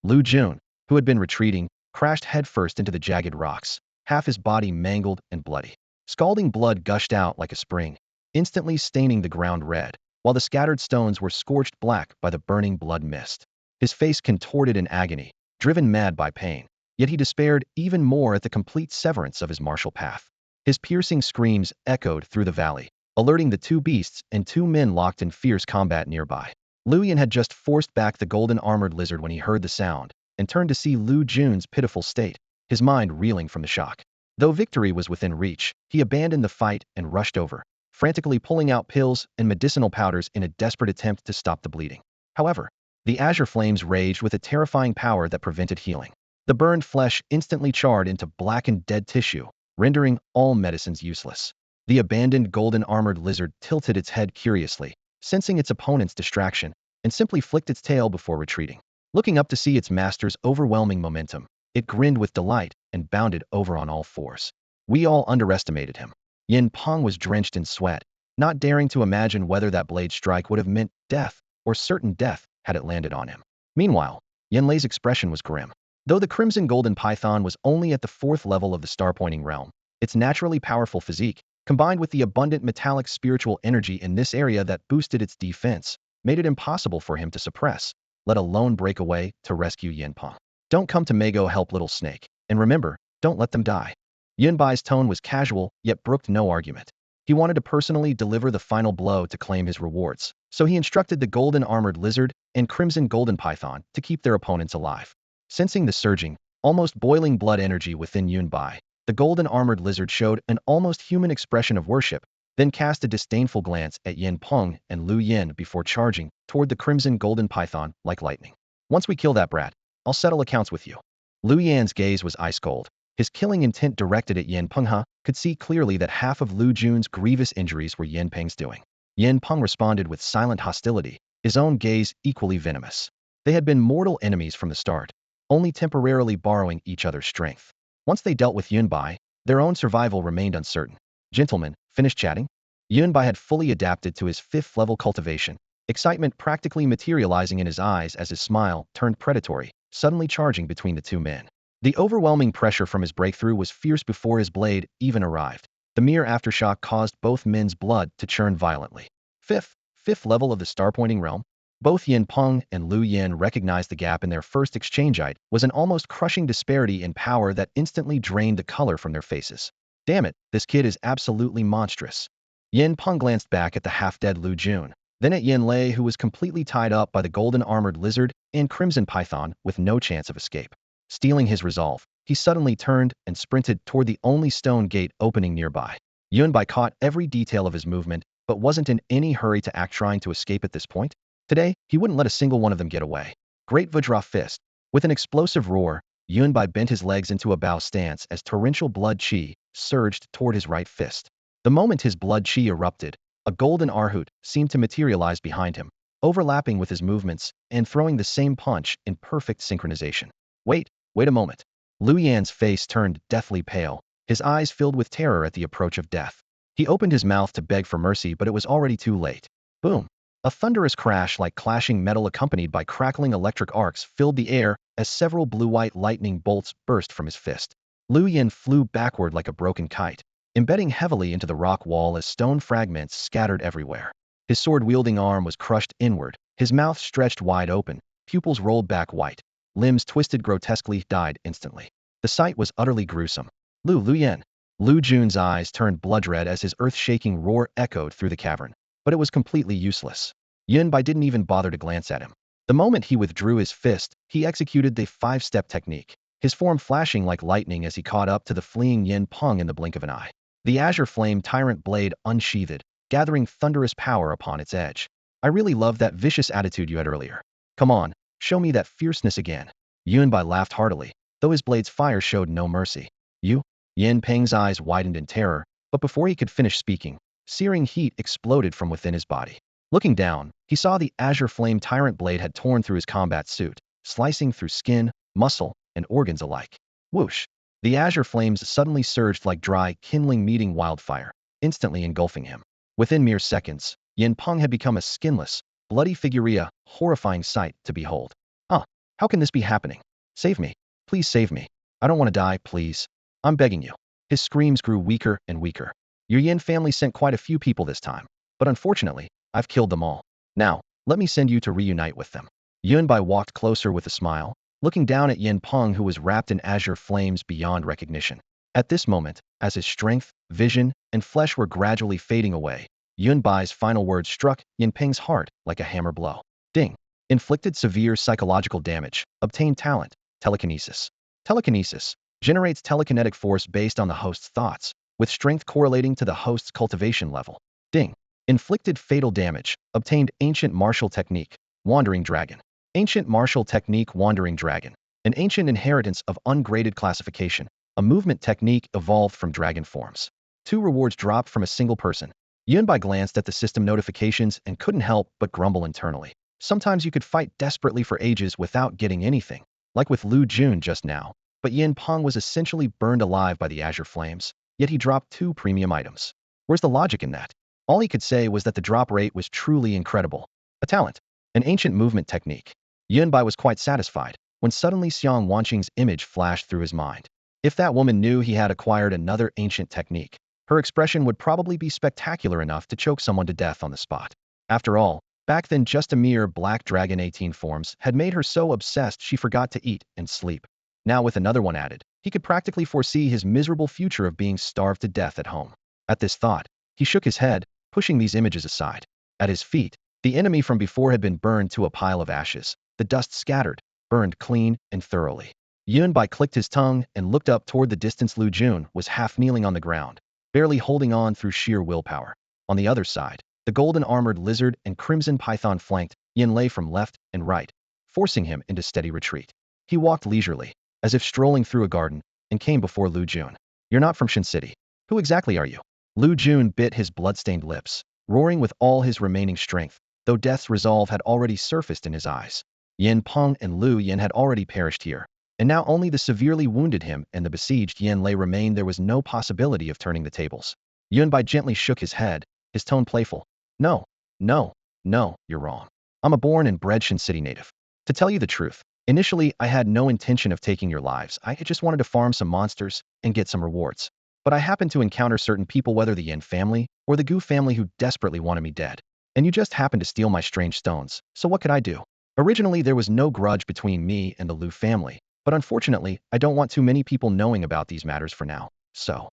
Lu Jun, who had been retreating, crashed headfirst into the jagged rocks, half his body mangled and bloody. Scalding blood gushed out like a spring, instantly staining the ground red, while the scattered stones were scorched black by the burning blood mist. His face contorted in agony, driven mad by pain, yet he despaired even more at the complete severance of his martial path. His piercing screams echoed through the valley, alerting the 2 beasts and 2 men locked in fierce combat nearby. Lu Yan had just forced back the golden-armored lizard when he heard the sound, and turned to see Lu Jun's pitiful state, his mind reeling from the shock. Though victory was within reach, he abandoned the fight and rushed over, frantically pulling out pills and medicinal powders in a desperate attempt to stop the bleeding. However, the azure flames raged with a terrifying power that prevented healing. The burned flesh instantly charred into blackened dead tissue, rendering all medicines useless. The abandoned golden-armored lizard tilted its head curiously, sensing its opponent's distraction, and simply flicked its tail before retreating. Looking up to see its master's overwhelming momentum, it grinned with delight and bounded over on all fours. We all underestimated him. Yin Peng was drenched in sweat, not daring to imagine whether that blade strike would have meant death or certain death had it landed on him. Meanwhile, Yen Lei's expression was grim. Though the Crimson Golden Python was only at the 4th level of the star-pointing realm, its naturally powerful physique, combined with the abundant metallic spiritual energy in this area that boosted its defense, made it impossible for him to suppress, let alone break away to rescue Yin Peng. Don't come to Mago help, little snake, and remember, don't let them die. Yunbai's tone was casual, yet brooked no argument. He wanted to personally deliver the final blow to claim his rewards, so he instructed the golden-armored lizard and crimson golden python to keep their opponents alive. Sensing the surging, almost boiling blood energy within Yunbai, the golden-armored lizard showed an almost human expression of worship, then cast a disdainful glance at Yin Peng and Lu Yin before charging toward the crimson golden python like lightning. Once we kill that brat, I'll settle accounts with you. Lu Yan's gaze was ice-cold. His killing intent directed at Yin Peng could see clearly that half of Lu Jun's grievous injuries were Yin Peng's doing. Yin Peng responded with silent hostility, his own gaze equally venomous. They had been mortal enemies from the start, only temporarily borrowing each other's strength. Once they dealt with Yunbai, their own survival remained uncertain. Gentlemen, finished chatting? Yunbai had fully adapted to his 5th level cultivation, excitement practically materializing in his eyes as his smile turned predatory, suddenly charging between the 2 men. The overwhelming pressure from his breakthrough was fierce before his blade even arrived. The mere aftershock caused both men's blood to churn violently. Fifth level of the star-pointing realm? Both Yin Peng and Lu Yin recognized the gap in their first exchange. It was an almost crushing disparity in power that instantly drained the color from their faces. Damn it, this kid is absolutely monstrous. Yin Peng glanced back at the half-dead Lu Jun, then at Yin Lei, who was completely tied up by the golden-armored lizard and crimson python with no chance of escape. Stealing his resolve, he suddenly turned and sprinted toward the only stone gate opening nearby. Yunbai caught every detail of his movement, but wasn't in any hurry to act, trying to escape at this point. Today, he wouldn't let a single one of them get away. Great Vajra fist. With an explosive roar, Yunbai bent his legs into a bow stance as torrential blood chi surged toward his right fist. The moment his blood chi erupted, a golden arhut seemed to materialize behind him, overlapping with his movements and throwing the same punch in perfect synchronization. Wait a moment. Lu Yan's face turned deathly pale, his eyes filled with terror at the approach of death. He opened his mouth to beg for mercy, but it was already too late. Boom! A thunderous crash like clashing metal accompanied by crackling electric arcs filled the air as several blue-white lightning bolts burst from his fist. Lu Yan flew backward like a broken kite, embedding heavily into the rock wall as stone fragments scattered everywhere. His sword-wielding arm was crushed inward, his mouth stretched wide open, pupils rolled back white, limbs twisted grotesquely, died instantly. The sight was utterly gruesome. Lu Yan. Lu Jun's eyes turned blood red as his earth-shaking roar echoed through the cavern, but it was completely useless. Yunbai didn't even bother to glance at him. The moment he withdrew his fist, he executed the five-step technique, his form flashing like lightning as he caught up to the fleeing Yin Peng in the blink of an eye. The azure flame tyrant blade unsheathed, gathering thunderous power upon its edge. I really love that vicious attitude you had earlier. Come on, show me that fierceness again. Yunbai laughed heartily, though his blade's fire showed no mercy. You? Yin Peng's eyes widened in terror, but before he could finish speaking, searing heat exploded from within his body. Looking down, he saw the azure flame tyrant blade had torn through his combat suit, slicing through skin, muscle, and organs alike. Whoosh! The azure flames suddenly surged like dry, kindling meeting wildfire, instantly engulfing him. Within mere seconds, Yin Peng had become a skinless, bloody figure, a horrifying sight to behold. How can this be happening? Save me. Please save me. I don't want to die, please. I'm begging you. His screams grew weaker and weaker. Your Yin family sent quite a few people this time, but unfortunately, I've killed them all. Now, let me send you to reunite with them. Yunbai walked closer with a smile, looking down at Yin Peng, who was wrapped in azure flames beyond recognition. At this moment, as his strength, vision, and flesh were gradually fading away, Yunbai's final words struck Yin Peng's heart like a hammer blow. Ding! Inflicted severe psychological damage. Obtained talent. Telekinesis. Telekinesis generates telekinetic force based on the host's thoughts, with strength correlating to the host's cultivation level. Ding! Inflicted fatal damage. Obtained ancient martial technique. Wandering Dragon. Ancient martial technique Wandering Dragon. An ancient inheritance of ungraded classification. A movement technique evolved from dragon forms. 2 rewards dropped from a single person. Yunbai glanced at the system notifications and couldn't help but grumble internally. Sometimes you could fight desperately for ages without getting anything, like with Lu Jun just now, but Yin Peng was essentially burned alive by the azure flames, yet he dropped 2 premium items. Where's the logic in that? All he could say was that the drop rate was truly incredible. A talent. An ancient movement technique. Yunbai was quite satisfied, when suddenly Xiang Wanqing's image flashed through his mind. If that woman knew he had acquired another ancient technique, her expression would probably be spectacular enough to choke someone to death on the spot. After all, back then just a mere black dragon 18 forms had made her so obsessed she forgot to eat and sleep. Now with another one added, he could practically foresee his miserable future of being starved to death at home. At this thought, he shook his head, pushing these images aside. At his feet, the enemy from before had been burned to a pile of ashes, the dust scattered, burned clean and thoroughly. Yunbai clicked his tongue and looked up toward the distance. Lu Jun was half kneeling on the ground, barely holding on through sheer willpower. On the other side, the golden-armored lizard and crimson python flanked Yin Lei from left and right, forcing him into steady retreat. He walked leisurely, as if strolling through a garden, and came before Lu Jun. You're not from Shin City. Who exactly are you? Lu Jun bit his blood-stained lips, roaring with all his remaining strength, though death's resolve had already surfaced in his eyes. Yin Peng and Lu Yin had already perished here, and now only the severely wounded him and the besieged Yin Lei remained. There was no possibility of turning the tables. Yunbai gently shook his head, his tone playful. No, you're wrong. I'm a born and bred Shin City native. To tell you the truth, initially I had no intention of taking your lives. I just wanted to farm some monsters and get some rewards. But I happened to encounter certain people, whether the Yin family or the Gu family, who desperately wanted me dead. And you just happened to steal my strange stones, so what could I do? Originally there was no grudge between me and the Lu family, but unfortunately I don't want too many people knowing about these matters for now, so.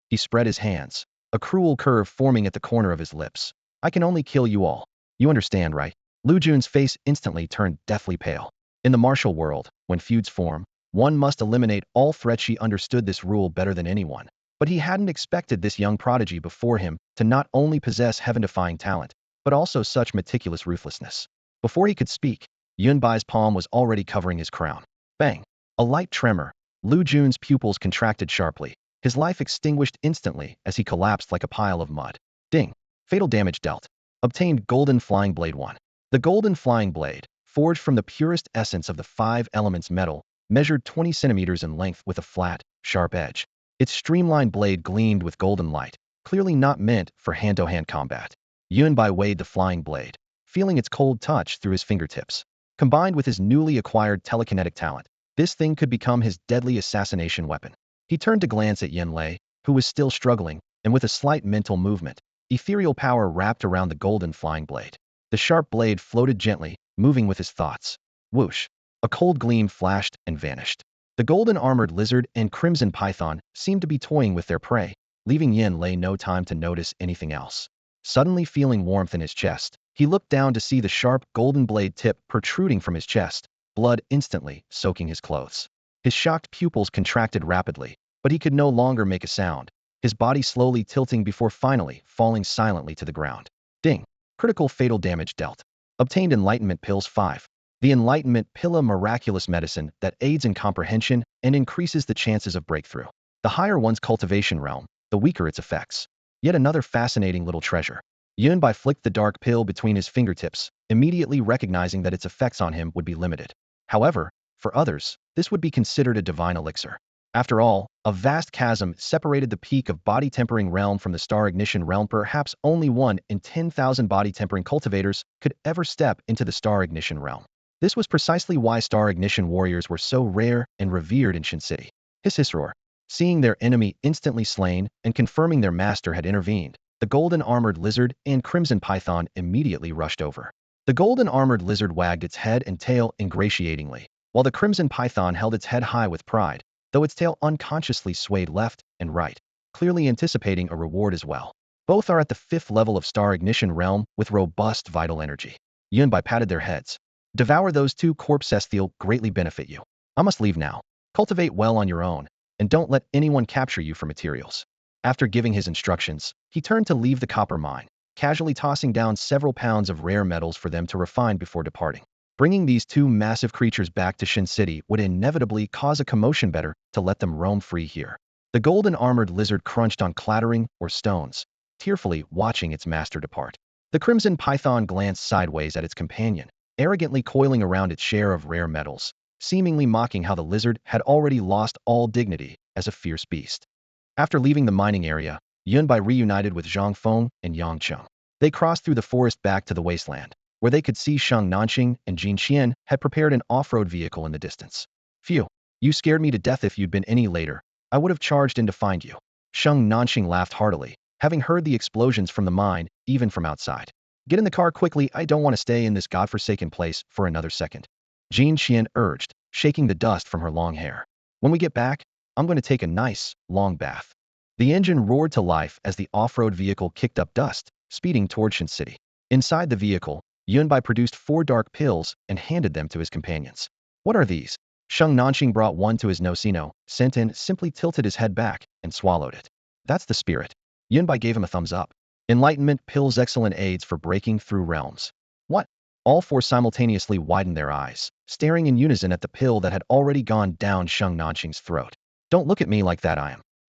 He spread his hands. a cruel curve forming at the corner of his lips. I can only kill you all. You understand, right? Lu Jun's face instantly turned deathly pale. In the martial world, when feuds form, one must eliminate all threats. She understood this rule better than anyone. But he hadn't expected this young prodigy before him to not only possess heaven-defying talent, but also such meticulous ruthlessness. Before he could speak, Yunbai's palm was already covering his crown. Bang! A light tremor. Lu Jun's pupils contracted sharply. His life extinguished instantly as he collapsed like a pile of mud. Ding! Fatal damage dealt. Obtained Golden Flying Blade 1. The Golden Flying Blade, forged from the purest essence of the 5 elements metal, measured 20 centimeters in length with a flat, sharp edge. Its streamlined blade gleamed with golden light, clearly not meant for hand-to-hand combat. Yunbai weighed the flying blade, feeling its cold touch through his fingertips. Combined with his newly acquired telekinetic talent, this thing could become his deadly assassination weapon. He turned to glance at Yin Lei, who was still struggling, and with a slight mental movement, ethereal power wrapped around the golden flying blade. The sharp blade floated gently, moving with his thoughts. Whoosh! A cold gleam flashed and vanished. The golden armored lizard and crimson python seemed to be toying with their prey, leaving Yin Lei no time to notice anything else. Suddenly feeling warmth in his chest, he looked down to see the sharp golden blade tip protruding from his chest, blood instantly soaking his clothes. His shocked pupils contracted rapidly, but he could no longer make a sound, his body slowly tilting before finally falling silently to the ground. Ding! Critical fatal damage dealt. Obtained Enlightenment Pills 5. The Enlightenment Pill, a miraculous medicine that aids in comprehension and increases the chances of breakthrough. The higher one's cultivation realm, the weaker its effects. Yet another fascinating little treasure. Yunbai flicked the dark pill between his fingertips, immediately recognizing that its effects on him would be limited. However, for others, this would be considered a divine elixir. After all, a vast chasm separated the peak of body-tempering realm from the star ignition realm. Perhaps only 1 in 10,000 body-tempering cultivators could ever step into the star ignition realm. This was precisely why star ignition warriors were so rare and revered in Shin City. Hiss roar. Seeing their enemy instantly slain and confirming their master had intervened, the golden armored lizard and crimson python immediately rushed over. The golden armored lizard wagged its head and tail ingratiatingly, while the crimson python held its head high with pride, though its tail unconsciously swayed left and right, clearly anticipating a reward as well. Both are at the 5th level of star ignition realm with robust vital energy. Yunbai patted their heads. Devour those 2 corpses, they'll greatly benefit you. I must leave now. Cultivate well on your own, and don't let anyone capture you for materials. After giving his instructions, he turned to leave the copper mine, casually tossing down several pounds of rare metals for them to refine before departing. Bringing these 2 massive creatures back to Shin City would inevitably cause a commotion. Better to let them roam free here. The golden armored lizard crunched on clattering or stones, tearfully watching its master depart. The crimson python glanced sideways at its companion, arrogantly coiling around its share of rare metals, seemingly mocking how the lizard had already lost all dignity as a fierce beast. After leaving the mining area, Yunbai reunited with Zhang Feng and Yang Cheng. They crossed through the forest back to the wasteland, where they could see Sheng Nanqing and Jin Qian had prepared an off-road vehicle in the distance. Phew, you scared me to death. If you'd been any later, I would have charged in to find you. Sheng Nanqing laughed heartily, having heard the explosions from the mine, even from outside. Get in the car quickly, I don't want to stay in this godforsaken place for another second. Jin Qian urged, shaking the dust from her long hair. When we get back, I'm going to take a nice, long bath. The engine roared to life as the off-road vehicle kicked up dust, speeding toward Shin City. Inside the vehicle, Yunbai produced 4 dark pills and handed them to his companions. What are these? Sheng Nanqing brought one to his Nocino, Sentin simply tilted his head back and swallowed it. That's the spirit. Yunbai gave him a thumbs up. Enlightenment pills, excellent aids for breaking through realms. What? All 4 simultaneously widened their eyes, staring in unison at the pill that had already gone down Sheng Nanqing's throat. Don't look at me like that,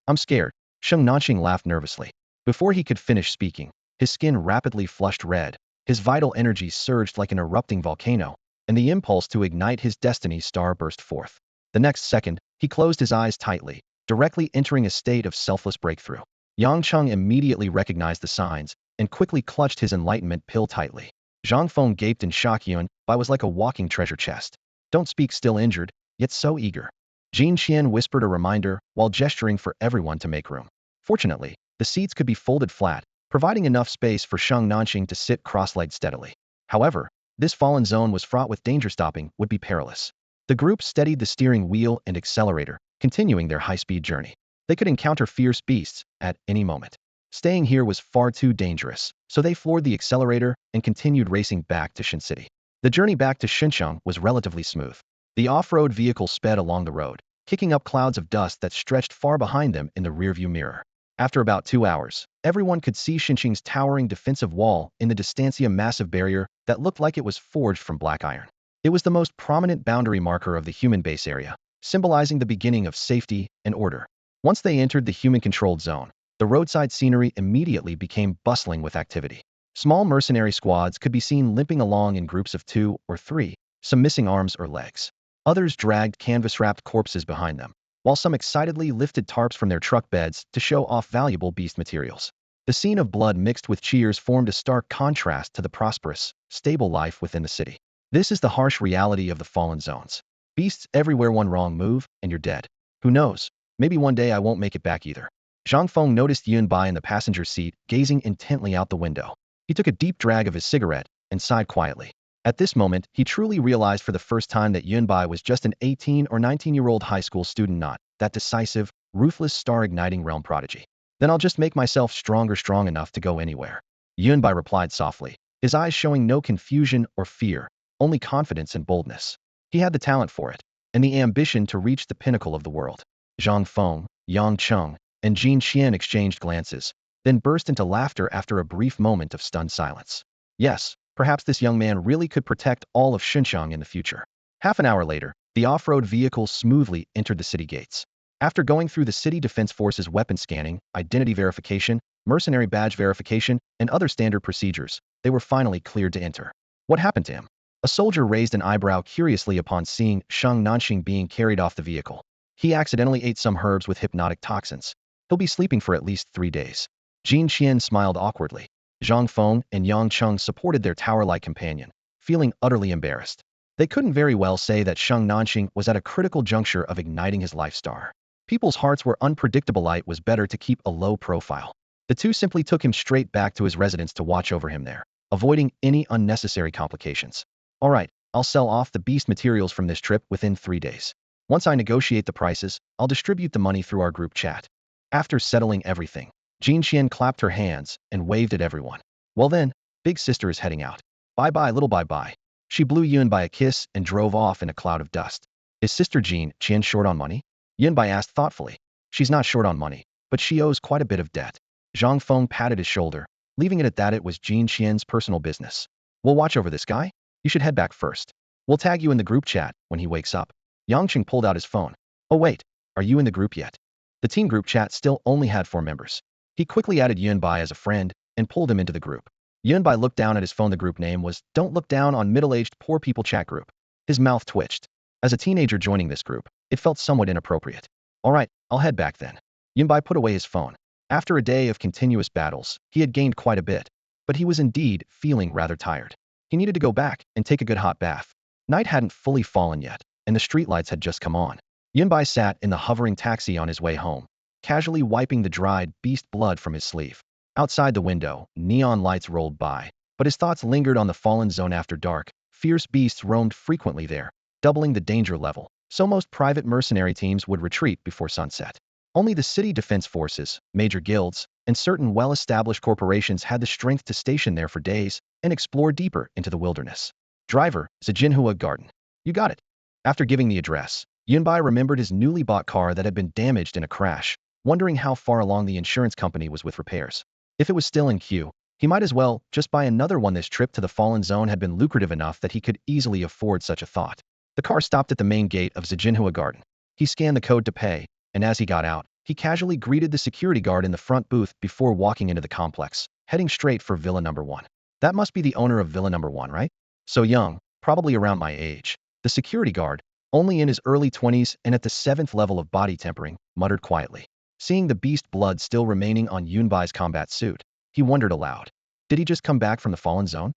I'm scared. Sheng Nanqing laughed nervously. Before he could finish speaking, his skin rapidly flushed red, his vital energy surged like an erupting volcano, and the impulse to ignite his destiny star burst forth. The next second, he closed his eyes tightly, directly entering a state of selfless breakthrough. Yang Cheng immediately recognized the signs and quickly clutched his enlightenment pill tightly. Zhang Feng gaped in shock. Yunbai was like a walking treasure chest. Don't speak, still injured, yet so eager. Jin Qian whispered a reminder while gesturing for everyone to make room. Fortunately, the seats could be folded flat, providing enough space for Sheng Nanqing to sit cross-legged steadily. However, this fallen zone was fraught with danger. Stopping would be perilous. The group steadied the steering wheel and accelerator, continuing their high-speed journey. They could encounter fierce beasts at any moment. Staying here was far too dangerous, so they floored the accelerator and continued racing back to Shin City. The journey back to Xinjiang was relatively smooth. The off-road vehicle sped along the road, kicking up clouds of dust that stretched far behind them in the rearview mirror. After about 2 hours, everyone could see Xinjiang's towering defensive wall in the distance, a massive barrier that looked like it was forged from black iron. It was the most prominent boundary marker of the human base area, symbolizing the beginning of safety and order. Once they entered the human-controlled zone, the roadside scenery immediately became bustling with activity. Small mercenary squads could be seen limping along in groups of 2 or 3, some missing arms or legs. Others dragged canvas-wrapped corpses behind them, while some excitedly lifted tarps from their truck beds to show off valuable beast materials. The scene of blood mixed with cheers formed a stark contrast to the prosperous, stable life within the city. This is the harsh reality of the fallen zones. Beasts everywhere, one wrong move, and you're dead. Who knows? Maybe one day I won't make it back either. Zhang Feng noticed Yun Bai in the passenger seat, gazing intently out the window. He took a deep drag of his cigarette and sighed quietly. At this moment, he truly realized for the first time that Yun Bai was just an 18 or 19-year-old high school student, not that decisive, ruthless, star-igniting realm prodigy. Then I'll just make myself strong enough to go anywhere. Yun Bai replied softly, his eyes showing no confusion or fear, only confidence and boldness. He had the talent for it, and the ambition to reach the pinnacle of the world. Zhang Feng, Yang Cheng, and Jin Qian exchanged glances, then burst into laughter after a brief moment of stunned silence. Yes, perhaps this young man really could protect all of Xinjiang in the future. Half an hour later, the off-road vehicle smoothly entered the city gates. After going through the City Defense Force's weapon scanning, identity verification, mercenary badge verification, and other standard procedures, they were finally cleared to enter. What happened to him? A soldier raised an eyebrow curiously upon seeing Shang Nanxing being carried off the vehicle. He accidentally ate some herbs with hypnotic toxins. He'll be sleeping for at least 3 days. Jin Qian smiled awkwardly. Zhang Feng and Yang Cheng supported their tower-like companion, feeling utterly embarrassed. They couldn't very well say that Shang Nanxing was at a critical juncture of igniting his life star. People's hearts were unpredictable. It was better to keep a low profile. The two simply took him straight back to his residence to watch over him there, avoiding any unnecessary complications. All right, I'll sell off the beast materials from this trip within 3 days. Once I negotiate the prices, I'll distribute the money through our group chat. After settling everything, Jin Qian clapped her hands and waved at everyone. Well then, big sister is heading out. Bye-bye, little bye-bye. She blew Yun Bai a kiss and drove off in a cloud of dust. Is Sister Jin Qian short on money? Yun Bai asked thoughtfully. She's not short on money, but she owes quite a bit of debt. Zhang Feng patted his shoulder, leaving it at that. It was Jin Qian's personal business. We'll watch over this guy. You should head back first. We'll tag you in the group chat when he wakes up. Yang Qing pulled out his phone. Oh wait, are you in the group yet? The team group chat still only had 4 members. He quickly added Yun Bai as a friend and pulled him into the group. Yun Bai looked down at his phone. The group name was Don't Look Down on Middle-Aged Poor People Chat Group. His mouth twitched. As a teenager joining this group, it felt somewhat inappropriate. All right, I'll head back then. Yun Bai put away his phone. After a day of continuous battles, he had gained quite a bit, but he was indeed feeling rather tired. He needed to go back and take a good hot bath. Night hadn't fully fallen yet, and the streetlights had just come on. Yun Bai sat in the hovering taxi on his way home, casually wiping the dried beast blood from his sleeve. Outside the window, neon lights rolled by, but his thoughts lingered on the fallen zone. After dark, fierce beasts roamed frequently there, doubling the danger level, so most private mercenary teams would retreat before sunset. Only the city defense forces, major guilds, and certain well-established corporations had the strength to station there for days and explore deeper into the wilderness. Driver, Zijinhua Garden. You got it. After giving the address, Yun Bai remembered his newly bought car that had been damaged in a crash, wondering how far along the insurance company was with repairs. If it was still in queue, he might as well just buy another one. This trip to the fallen zone had been lucrative enough that he could easily afford such a thought. The car stopped at the main gate of Zijinhua Garden. He scanned the code to pay, and as he got out, he casually greeted the security guard in the front booth before walking into the complex, heading straight for Villa Number 1. That must be the owner of Villa Number 1, right? So young, probably around my age. The security guard, only in his early 20s and at the 7th level of body tempering, muttered quietly. Seeing the beast blood still remaining on Yun Bai's combat suit, he wondered aloud. Did he just come back from the fallen zone?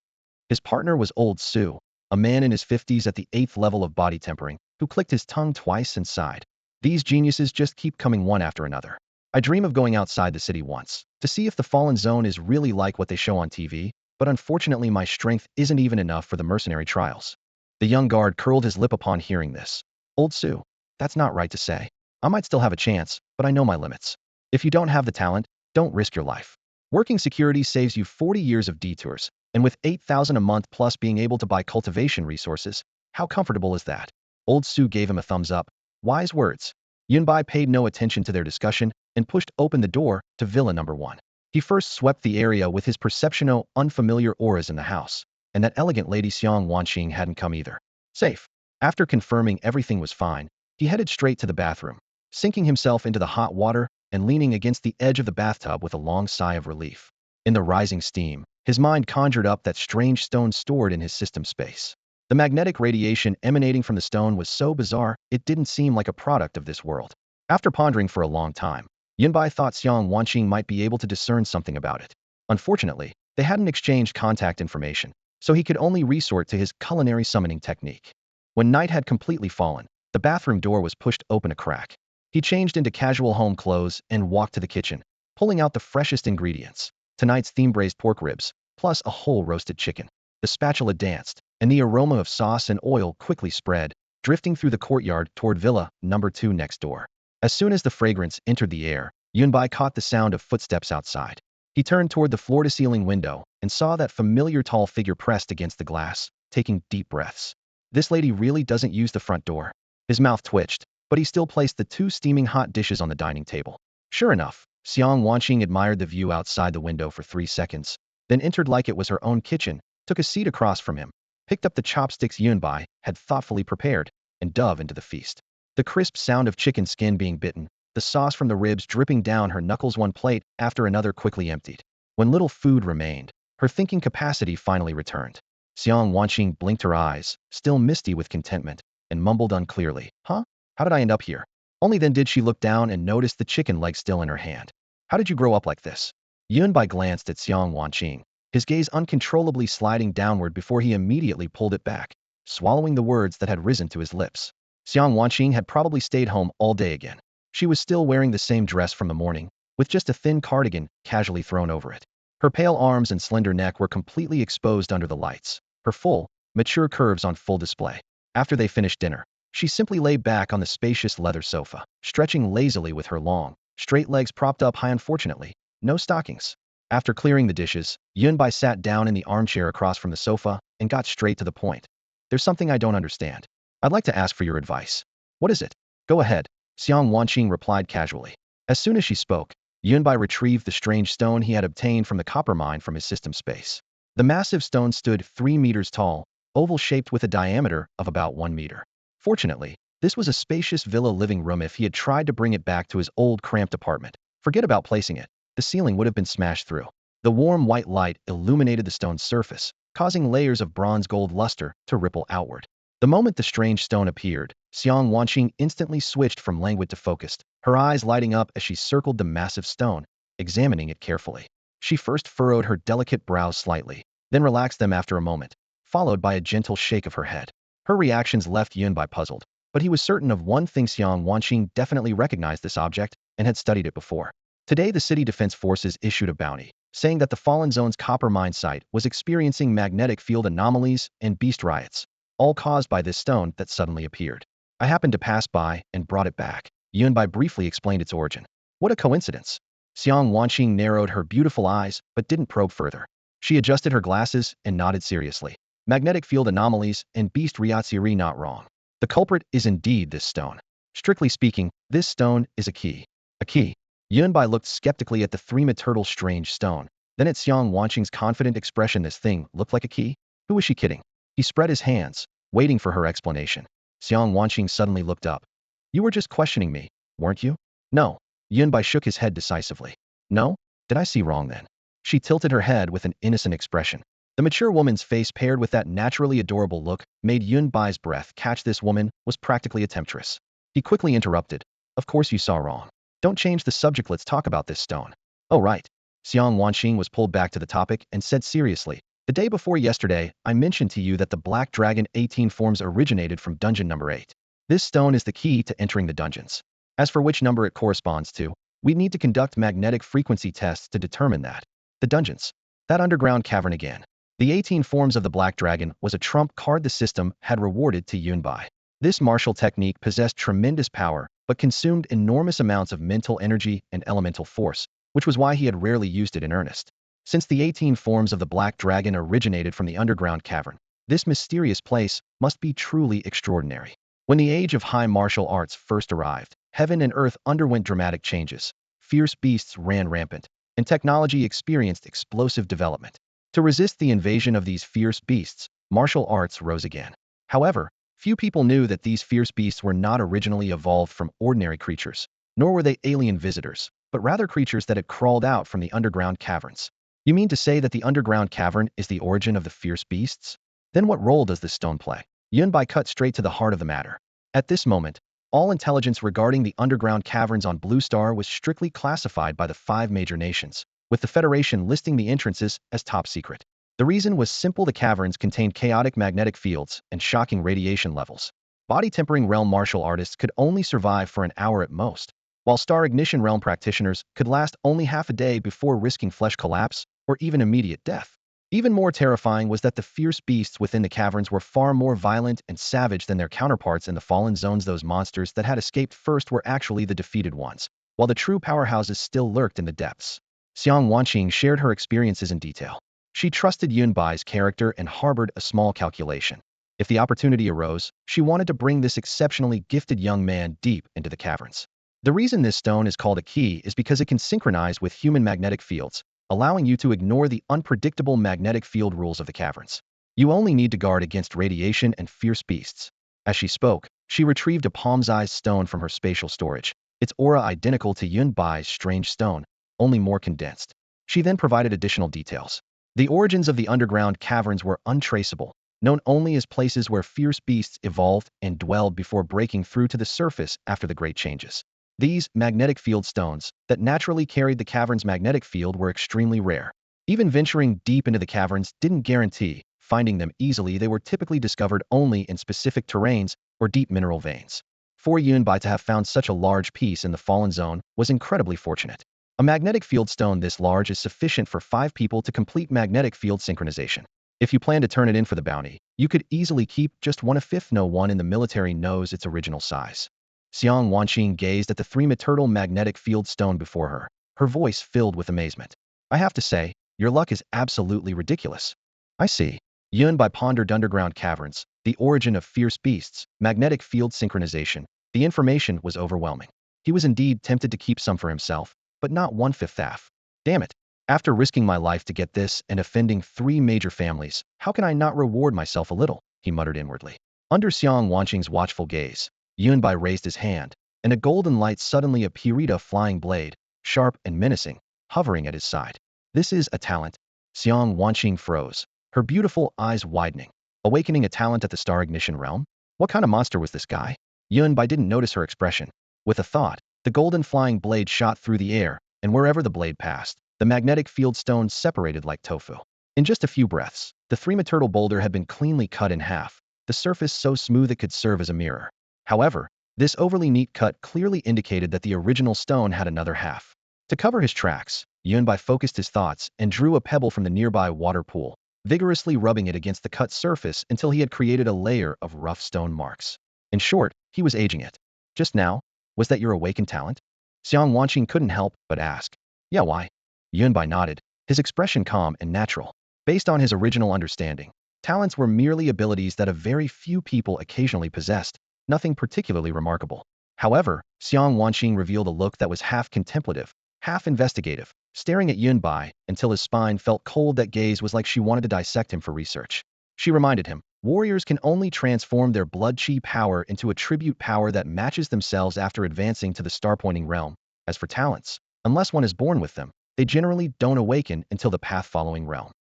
His partner was Old Su, a man in his 50s at the 8th level of body tempering, who clicked his tongue twice and sighed. These geniuses just keep coming one after another. I dream of going outside the city once, to see if the fallen zone is really like what they show on TV, but unfortunately my strength isn't even enough for the mercenary trials. The young guard curled his lip upon hearing this. Old Su, that's not right to say. I might still have a chance, but I know my limits. If you don't have the talent, don't risk your life. Working security saves you 40 years of detours, and with 8,000 a month plus being able to buy cultivation resources, how comfortable is that? Old Sue gave him a thumbs up. Wise words. Yunbai paid no attention to their discussion and pushed open the door to Villa Number 1. He first swept the area with his perceptional, unfamiliar auras in the house, and that elegant lady Xiang Wanqing hadn't come either. Safe. After confirming everything was fine, he headed straight to the bathroom, sinking himself into the hot water and leaning against the edge of the bathtub with a long sigh of relief. In the rising steam, his mind conjured up that strange stone stored in his system space. The magnetic radiation emanating from the stone was so bizarre, it didn't seem like a product of this world. After pondering for a long time, Yunbai thought Xiang Wanqing might be able to discern something about it. Unfortunately, they hadn't exchanged contact information, so he could only resort to his culinary summoning technique. When night had completely fallen, the bathroom door was pushed open a crack. He changed into casual home clothes and walked to the kitchen, pulling out the freshest ingredients. Tonight's theme braised pork ribs, plus a whole roasted chicken. The spatula danced, and the aroma of sauce and oil quickly spread, drifting through the courtyard toward Villa Number 2 next door. As soon as the fragrance entered the air, Yunbai caught the sound of footsteps outside. He turned toward the floor-to-ceiling window and saw that familiar tall figure pressed against the glass, taking deep breaths. This lady really doesn't use the front door. His mouth twitched, but he still placed the 2 steaming hot dishes on the dining table. Sure enough, Xiang Wanqing admired the view outside the window for 3 seconds, then entered like it was her own kitchen, took a seat across from him, picked up the chopsticks Yunbai had thoughtfully prepared, and dove into the feast. The crisp sound of chicken skin being bitten, the sauce from the ribs dripping down her knuckles, one plate after another quickly emptied. When little food remained, her thinking capacity finally returned. Xiang Wanqing blinked her eyes, still misty with contentment, and mumbled unclearly, "Huh? How did I end up here?" Only then did she look down and notice the chicken leg still in her hand. "How did you grow up like this?" Yunbai glanced at Xiang Wanqing, his gaze uncontrollably sliding downward before he immediately pulled it back, swallowing the words that had risen to his lips. Xiang Wanqing had probably stayed home all day again. She was still wearing the same dress from the morning, with just a thin cardigan casually thrown over it. Her pale arms and slender neck were completely exposed under the lights, her full, mature curves on full display. After they finished dinner, she simply lay back on the spacious leather sofa, stretching lazily with her long, straight legs propped up high. Unfortunately, no stockings. After clearing the dishes, Yunbai sat down in the armchair across from the sofa and got straight to the point. "There's something I don't understand. I'd like to ask for your advice." "What is it?" "Go ahead," Xiang Wanqing replied casually. As soon as she spoke, Yunbai retrieved the strange stone he had obtained from the copper mine from his system space. The massive stone stood 3 meters tall, oval-shaped with a diameter of about 1 meter. Fortunately, this was a spacious villa living room. If he had tried to bring it back to his old cramped apartment, forget about placing it, the ceiling would have been smashed through. The warm white light illuminated the stone's surface, causing layers of bronze-gold luster to ripple outward. The moment the strange stone appeared, Xiang Wanqing instantly switched from languid to focused, her eyes lighting up as she circled the massive stone, examining it carefully. She first furrowed her delicate brows slightly, then relaxed them after a moment, followed by a gentle shake of her head. Her reactions left Yunbai puzzled, but he was certain of one thing: Xiang Wanqing definitely recognized this object and had studied it before. Today, the city defense forces issued a bounty, saying that the Fallen Zone's copper mine site was experiencing magnetic field anomalies and beast riots, all caused by this stone that suddenly appeared. "I happened to pass by and brought it back." Yunbai briefly explained its origin. "What a coincidence." Xiang Wanqing narrowed her beautiful eyes but didn't probe further. She adjusted her glasses and nodded seriously. "Magnetic field anomalies and beast riots, not wrong. The culprit is indeed this stone. Strictly speaking, this stone is a key." "A key?" Yunbai looked skeptically at the 3-meter strange stone, then at Xiang Wanqing's confident expression. This thing looked like a key? Who was she kidding? He spread his hands, waiting for her explanation. Xiang Wanqing suddenly looked up. "You were just questioning me, weren't you?" "No." Yunbai shook his head decisively. "No? Did I see wrong then?" She tilted her head with an innocent expression. The mature woman's face paired with that naturally adorable look made Yunbai's breath catch. This woman was practically a temptress. He quickly interrupted. "Of course you saw wrong. Don't change the subject, let's talk about this stone." "Oh right." Xiang Wanqing was pulled back to the topic and said seriously, "The day before yesterday, I mentioned to you that the Black Dragon 18 forms originated from dungeon number 8. This stone is the key to entering the dungeons. As for which number it corresponds to, we need to conduct magnetic frequency tests to determine that. The dungeons. That underground cavern again. The 18 forms of the Black Dragon was a trump card the system had rewarded to Yunbai. This martial technique possessed tremendous power, but consumed enormous amounts of mental energy and elemental force, which was why he had rarely used it in earnest. Since the 18 forms of the Black Dragon originated from the underground cavern, this mysterious place must be truly extraordinary. When the age of high martial arts first arrived, heaven and earth underwent dramatic changes. Fierce beasts ran rampant, and technology experienced explosive development. To resist the invasion of these fierce beasts, martial arts rose again. However, few people knew that these fierce beasts were not originally evolved from ordinary creatures, nor were they alien visitors, but rather creatures that had crawled out from the underground caverns. You mean to say that the underground cavern is the origin of the fierce beasts? Then what role does this stone play? Yunbai cut straight to the heart of the matter. At this moment, all intelligence regarding the underground caverns on Blue Star was strictly classified by the 5 major nations, with the Federation listing the entrances as top secret. The reason was simple: the caverns contained chaotic magnetic fields and shocking radiation levels. Body-tempering realm martial artists could only survive for an hour at most, while Star Ignition realm practitioners could last only half a day before risking flesh collapse or even immediate death. Even more terrifying was that the fierce beasts within the caverns were far more violent and savage than their counterparts in the Fallen Zones. Those monsters that had escaped first were actually the defeated ones, while the true powerhouses still lurked in the depths. Xiang Wanqing shared her experiences in detail. She trusted Yunbai's character and harbored a small calculation. If the opportunity arose, she wanted to bring this exceptionally gifted young man deep into the caverns. The reason this stone is called a key is because it can synchronize with human magnetic fields, allowing you to ignore the unpredictable magnetic field rules of the caverns. You only need to guard against radiation and fierce beasts. As she spoke, she retrieved a palm-sized stone from her spatial storage, its aura identical to Yunbai's strange stone, only more condensed. She then provided additional details. The origins of the underground caverns were untraceable, known only as places where fierce beasts evolved and dwelled before breaking through to the surface after the Great Changes. These magnetic field stones that naturally carried the cavern's magnetic field were extremely rare. Even venturing deep into the caverns didn't guarantee finding them easily. They were typically discovered only in specific terrains or deep mineral veins. For Yunbai to have found such a large piece in the Fallen Zone was incredibly fortunate. A magnetic field stone this large is sufficient for 5 people to complete magnetic field synchronization. If you plan to turn it in for the bounty, you could easily keep just 1/5. No one in the military knows its original size. Xiang Wanqing gazed at the 3-metal magnetic field stone before her voice filled with amazement. I have to say, your luck is absolutely ridiculous. I see. Yunbai pondered underground caverns, the origin of fierce beasts, magnetic field synchronization. The information was overwhelming. He was indeed tempted to keep some for himself, but not 1/5 half. Damn it. After risking my life to get this and offending 3 major families, how can I not reward myself a little? He muttered inwardly. Under Xiang Wanqing's watchful gaze, Yunbai raised his hand, and a golden light suddenly appeared, a flying blade, sharp and menacing, hovering at his side. This is a talent. Xiang Wanqing froze, her beautiful eyes widening. Awakening a talent at the Star Ignition realm? What kind of monster was this guy? Yunbai didn't notice her expression. With a thought, the golden flying blade shot through the air, and wherever the blade passed, the magnetic field stones separated like tofu. In just a few breaths, the 3-metal boulder had been cleanly cut in half, the surface so smooth it could serve as a mirror. However, this overly neat cut clearly indicated that the original stone had another half. To cover his tracks, Yunbai focused his thoughts and drew a pebble from the nearby water pool, vigorously rubbing it against the cut surface until he had created a layer of rough stone marks. In short, he was aging it. Just now, was that your awakened talent? Xiang Wanqing couldn't help but ask. Yeah, why? Yunbai nodded, his expression calm and natural. Based on his original understanding, talents were merely abilities that a very few people occasionally possessed, nothing particularly remarkable. However, Xiang Wanqing revealed a look that was half contemplative, half investigative, staring at Yunbai until his spine felt cold. That gaze was like she wanted to dissect him for research. She reminded him, warriors can only transform their blood chi power into a tribute power that matches themselves after advancing to the star-pointing realm. As for talents, unless one is born with them, they generally don't awaken until the path-following realm.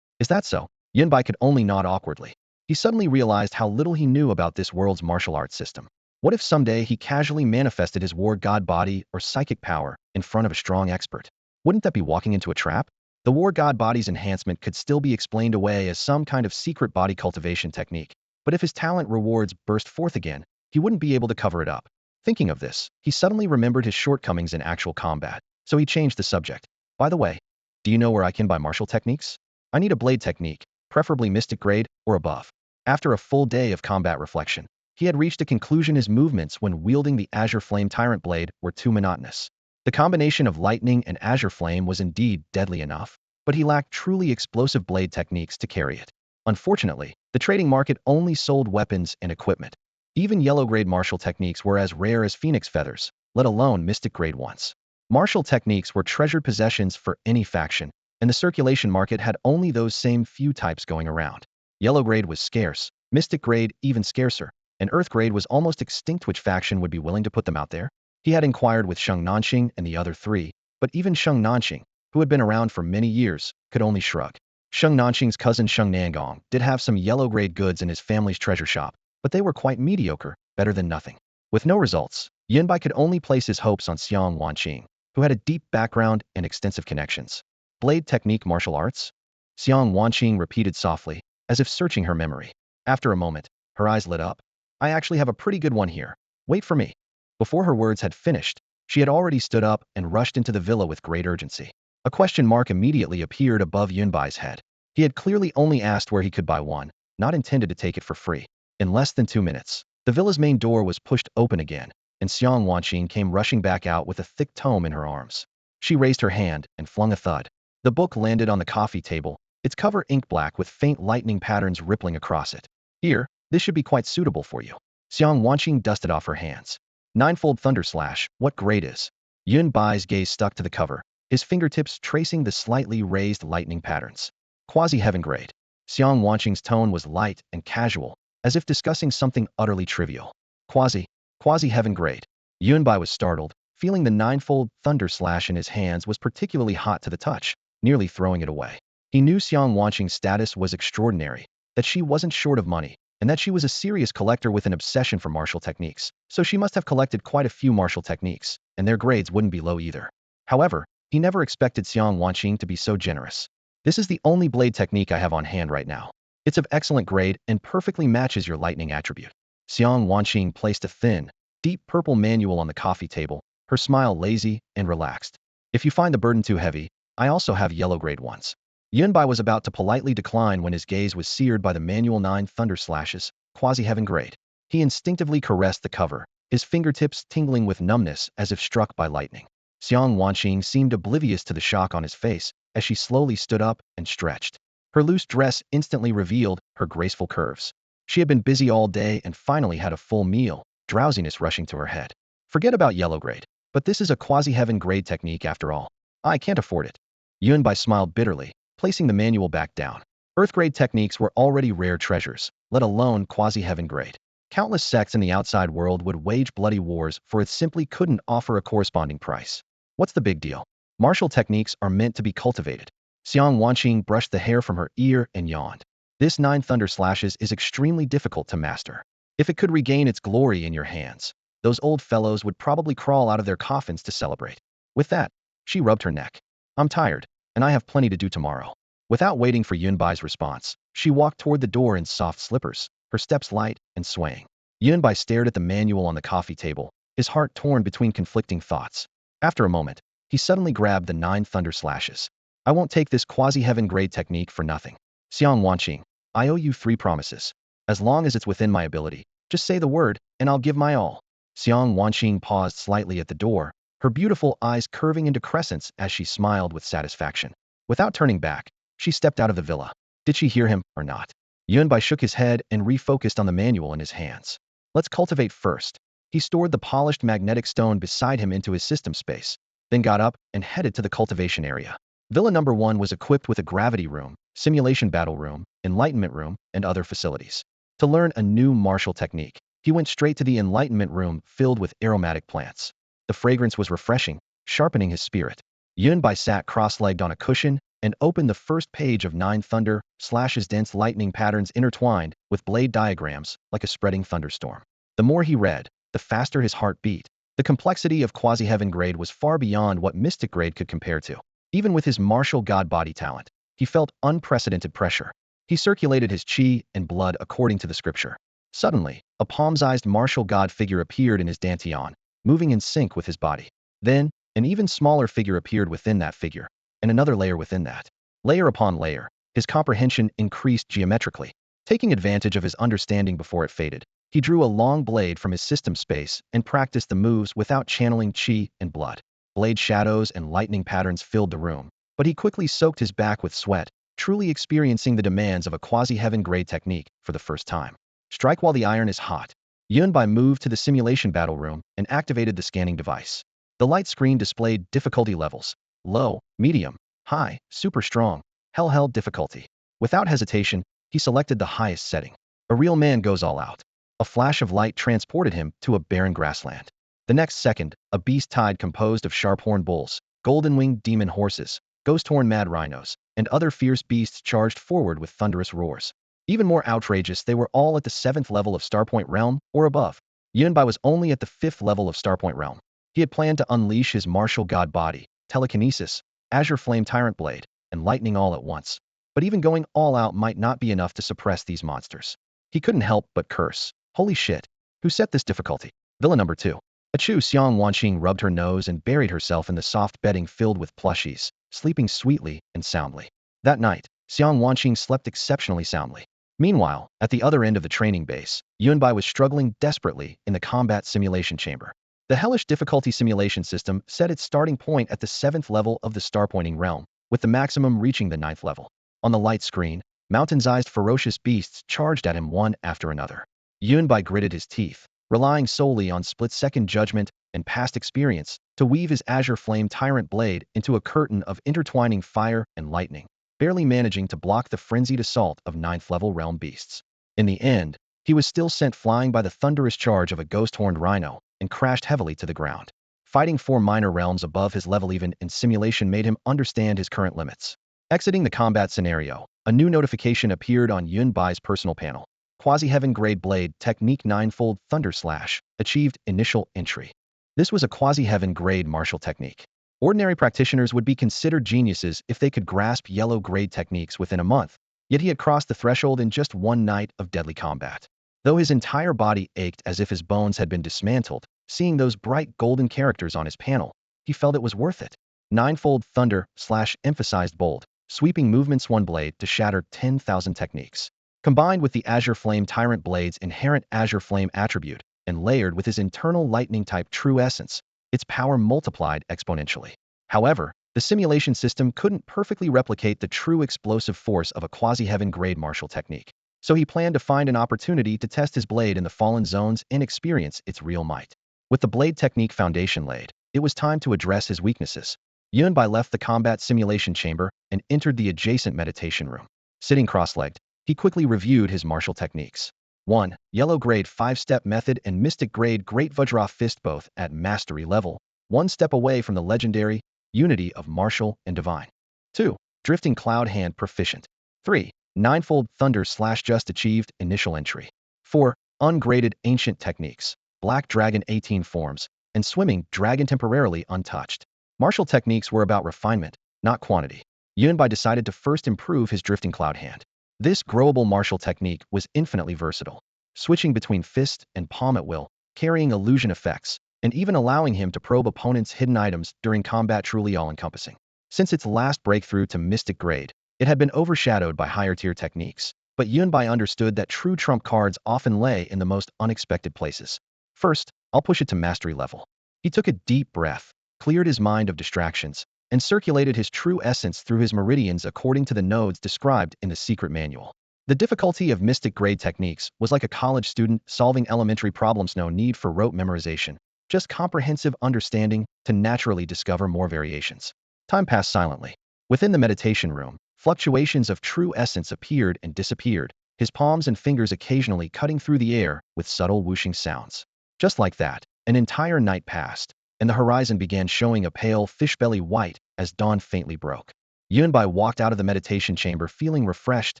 Is that so? Yunbai could only nod awkwardly. He suddenly realized how little he knew about this world's martial arts system. What if someday he casually manifested his war god body or psychic power in front of a strong expert? Wouldn't that be walking into a trap? The war god body's enhancement could still be explained away as some kind of secret body cultivation technique, but if his talent rewards burst forth again, he wouldn't be able to cover it up. Thinking of this, he suddenly remembered his shortcomings in actual combat, so he changed the subject. By the way, do you know where I can buy martial techniques? I need a blade technique, preferably mystic grade or above. After a full day of combat reflection, he had reached a conclusion: his movements when wielding the Azure Flame Tyrant blade were too monotonous. The combination of lightning and azure flame was indeed deadly enough, but he lacked truly explosive blade techniques to carry it. Unfortunately, the trading market only sold weapons and equipment. Even yellow-grade martial techniques were as rare as phoenix feathers, let alone mystic-grade ones. Martial techniques were treasured possessions for any faction, and the circulation market had only those same few types going around. Yellow grade was scarce, mystic grade even scarcer, and earth grade was almost extinct. Which faction would be willing to put them out there? He had inquired with Sheng Nanxing and the other three, but even Sheng Nanxing, who had been around for many years, could only shrug. Sheng Nanxing's cousin Sheng Nangong did have some yellow grade goods in his family's treasure shop, but they were quite mediocre, better than nothing. With no results, Yunbai could only place his hopes on Xiang Wanqing, who had a deep background and extensive connections. Blade technique martial arts? Xiang Wanqing repeated softly, as if searching her memory. After a moment, her eyes lit up. I actually have a pretty good one here. Wait for me. Before her words had finished, she had already stood up and rushed into the villa with great urgency. A question mark immediately appeared above Yunbai's head. He had clearly only asked where he could buy one, not intended to take it for free. In less than 2 minutes, the villa's main door was pushed open again, and Xiang Wanqing came rushing back out with a thick tome in her arms. She raised her hand and flung a thud. The book landed on the coffee table, its cover ink black with faint lightning patterns rippling across it. Here, this should be quite suitable for you. Xiang Wanqing dusted off her hands. Ninefold Thunder Slash, what grade is? Yun Bai's gaze stuck to the cover, his fingertips tracing the slightly raised lightning patterns. Quasi-heaven grade. Xiang Wanqing's tone was light and casual, as if discussing something utterly trivial. Quasi-heaven grade. Yunbai was startled, feeling the ninefold thunder slash in his hands was particularly hot to the touch, nearly throwing it away. He knew Xiang Wanqing's status was extraordinary, that she wasn't short of money, and that she was a serious collector with an obsession for martial techniques, so she must have collected quite a few martial techniques, and their grades wouldn't be low either. However, he never expected Xiang Wanqing to be so generous. This is the only blade technique I have on hand right now. It's of excellent grade and perfectly matches your lightning attribute. Xiang Wanqing placed a thin, deep purple manual on the coffee table, her smile lazy and relaxed. If you find the burden too heavy, I also have yellow grade ones. Yunbai was about to politely decline when his gaze was seared by the manual 9 thunder slashes, quasi-heaven grade. He instinctively caressed the cover, his fingertips tingling with numbness as if struck by lightning. Xiang Wanqing seemed oblivious to the shock on his face as she slowly stood up and stretched. Her loose dress instantly revealed her graceful curves. She had been busy all day and finally had a full meal, drowsiness rushing to her head. Forget about yellow grade, but this is a quasi-heaven grade technique after all. I can't afford it. Yunbai smiled bitterly, placing the manual back down. Earth grade techniques were already rare treasures, let alone quasi-heaven grade. Countless sects in the outside world would wage bloody wars for it simply couldn't offer a corresponding price. What's the big deal? Martial techniques are meant to be cultivated. Xiang Wanqing brushed the hair from her ear and yawned. This 9 thunder slashes is extremely difficult to master. If it could regain its glory in your hands, those old fellows would probably crawl out of their coffins to celebrate. With that, she rubbed her neck. I'm tired, and I have plenty to do tomorrow. Without waiting for Yunbai's response, she walked toward the door in soft slippers, her steps light and swaying. Yunbai stared at the manual on the coffee table, his heart torn between conflicting thoughts. After a moment, he suddenly grabbed the 9 thunder slashes. I won't take this quasi-heaven grade technique for nothing. Xiang Wanqing, I owe you 3 promises. As long as it's within my ability, just say the word, and I'll give my all. Xiang Wanqing paused slightly at the door, her beautiful eyes curving into crescents as she smiled with satisfaction. Without turning back, she stepped out of the villa. Did she hear him or not? Yunbai shook his head and refocused on the manual in his hands. Let's cultivate first. He stored the polished magnetic stone beside him into his system space, then got up and headed to the cultivation area. Villa number 1 was equipped with a gravity room, simulation battle room, enlightenment room, and other facilities. To learn a new martial technique, he went straight to the enlightenment room filled with aromatic plants. The fragrance was refreshing, sharpening his spirit. Yunbai sat cross-legged on a cushion and opened the first page of 9 thunder slashes, dense lightning patterns intertwined with blade diagrams like a spreading thunderstorm. The more he read, the faster his heart beat. The complexity of quasi-heaven grade was far beyond what mystic grade could compare to. Even with his martial god body talent, he felt unprecedented pressure. He circulated his chi and blood according to the scripture. Suddenly, a palm-sized martial god figure appeared in his dantian, moving in sync with his body. Then, an even smaller figure appeared within that figure, and another layer within that. Layer upon layer, his comprehension increased geometrically. Taking advantage of his understanding before it faded, he drew a long blade from his system space and practiced the moves without channeling chi and blood. blade shadows and lightning patterns filled the room, but he quickly soaked his back with sweat, truly experiencing the demands of a quasi-heaven grade technique for the first time. Strike while the iron is hot. Yunbai moved to the simulation battle room and activated the scanning device. The light screen displayed difficulty levels: low, medium, high, super strong, hell difficulty. Without hesitation, he selected the highest setting. A real man goes all out. A flash of light transported him to a barren grassland. The next second, a beast tide composed of sharp-horned bulls, golden-winged demon horses, ghost-horned mad rhinos, and other fierce beasts charged forward with thunderous roars. Even more outrageous, they were all at the 7th level of Starpoint Realm or above. Yunbai was only at the 5th level of Starpoint Realm. He had planned to unleash his martial god body, telekinesis, azure flame tyrant blade, and lightning all at once. But even going all out might not be enough to suppress these monsters. He couldn't help but curse. Holy shit. Who set this difficulty? Villain number 2. Achu Xiang Wanqing rubbed her nose and buried herself in the soft bedding filled with plushies, sleeping sweetly and soundly. That night, Xiang Wanqing slept exceptionally soundly. Meanwhile, at the other end of the training base, Yunbai was struggling desperately in the combat simulation chamber. The hellish difficulty simulation system set its starting point at the 7th level of the starpointing realm, with the maximum reaching the 9th level. On the light screen, mountain-sized ferocious beasts charged at him one after another. Yunbai gritted his teeth, relying solely on split-second judgment and past experience to weave his azure flame tyrant blade into a curtain of intertwining fire and lightning, barely managing to block the frenzied assault of 9th-level realm beasts. In the end, he was still sent flying by the thunderous charge of a ghost-horned rhino and crashed heavily to the ground. Fighting 4 minor realms above his level even in simulation made him understand his current limits. Exiting the combat scenario, a new notification appeared on Yunbai's personal panel. Quasi-Heaven Grade Blade Technique Ninefold Thunder Slash achieved initial entry. This was a quasi-heaven grade martial technique. Ordinary practitioners would be considered geniuses if they could grasp yellow grade techniques within a month, yet he had crossed the threshold in just one night of deadly combat. Though his entire body ached as if his bones had been dismantled, seeing those bright golden characters on his panel, he felt it was worth it. Ninefold Thunder Slash emphasized bold, sweeping movements one blade to shatter 10,000 techniques. Combined with the Azure Flame Tyrant Blade's inherent Azure Flame attribute, and layered with his internal lightning-type true essence, its power multiplied exponentially. However, the simulation system couldn't perfectly replicate the true explosive force of a quasi-heaven grade martial technique, so he planned to find an opportunity to test his blade in the fallen zones and experience its real might. With the blade technique foundation laid, it was time to address his weaknesses. Yunbai left the combat simulation chamber and entered the adjacent meditation room. Sitting cross-legged, he quickly reviewed his martial techniques. 1. Yellow grade 5-step method and mystic grade Great Vajra fist, both at mastery level, one step away from the legendary unity of martial and divine. 2. Drifting cloud hand proficient. 3. Ninefold thunder slash just achieved initial entry. 4. Ungraded ancient techniques, black dragon 18 forms, and swimming dragon temporarily untouched. Martial techniques were about refinement, not quantity. Yunbai decided to first improve his drifting cloud hand. This growable martial technique was infinitely versatile, switching between fist and palm at will, carrying illusion effects, and even allowing him to probe opponents' hidden items during combat, truly all-encompassing. Since its last breakthrough to Mystic Grade, it had been overshadowed by higher-tier techniques, but Yunbai understood that true trump cards often lay in the most unexpected places. First, I'll push it to mastery level. He took a deep breath, cleared his mind of distractions, and circulated his true essence through his meridians according to the nodes described in the secret manual. The difficulty of mystic grade techniques was like a college student solving elementary problems, no need for rote memorization, just comprehensive understanding to naturally discover more variations. Time passed silently. Within the meditation room, fluctuations of true essence appeared and disappeared, his palms and fingers occasionally cutting through the air with subtle whooshing sounds. Just like that, an entire night passed, and the horizon began showing a pale fishbelly white as dawn faintly broke. Yunbai walked out of the meditation chamber feeling refreshed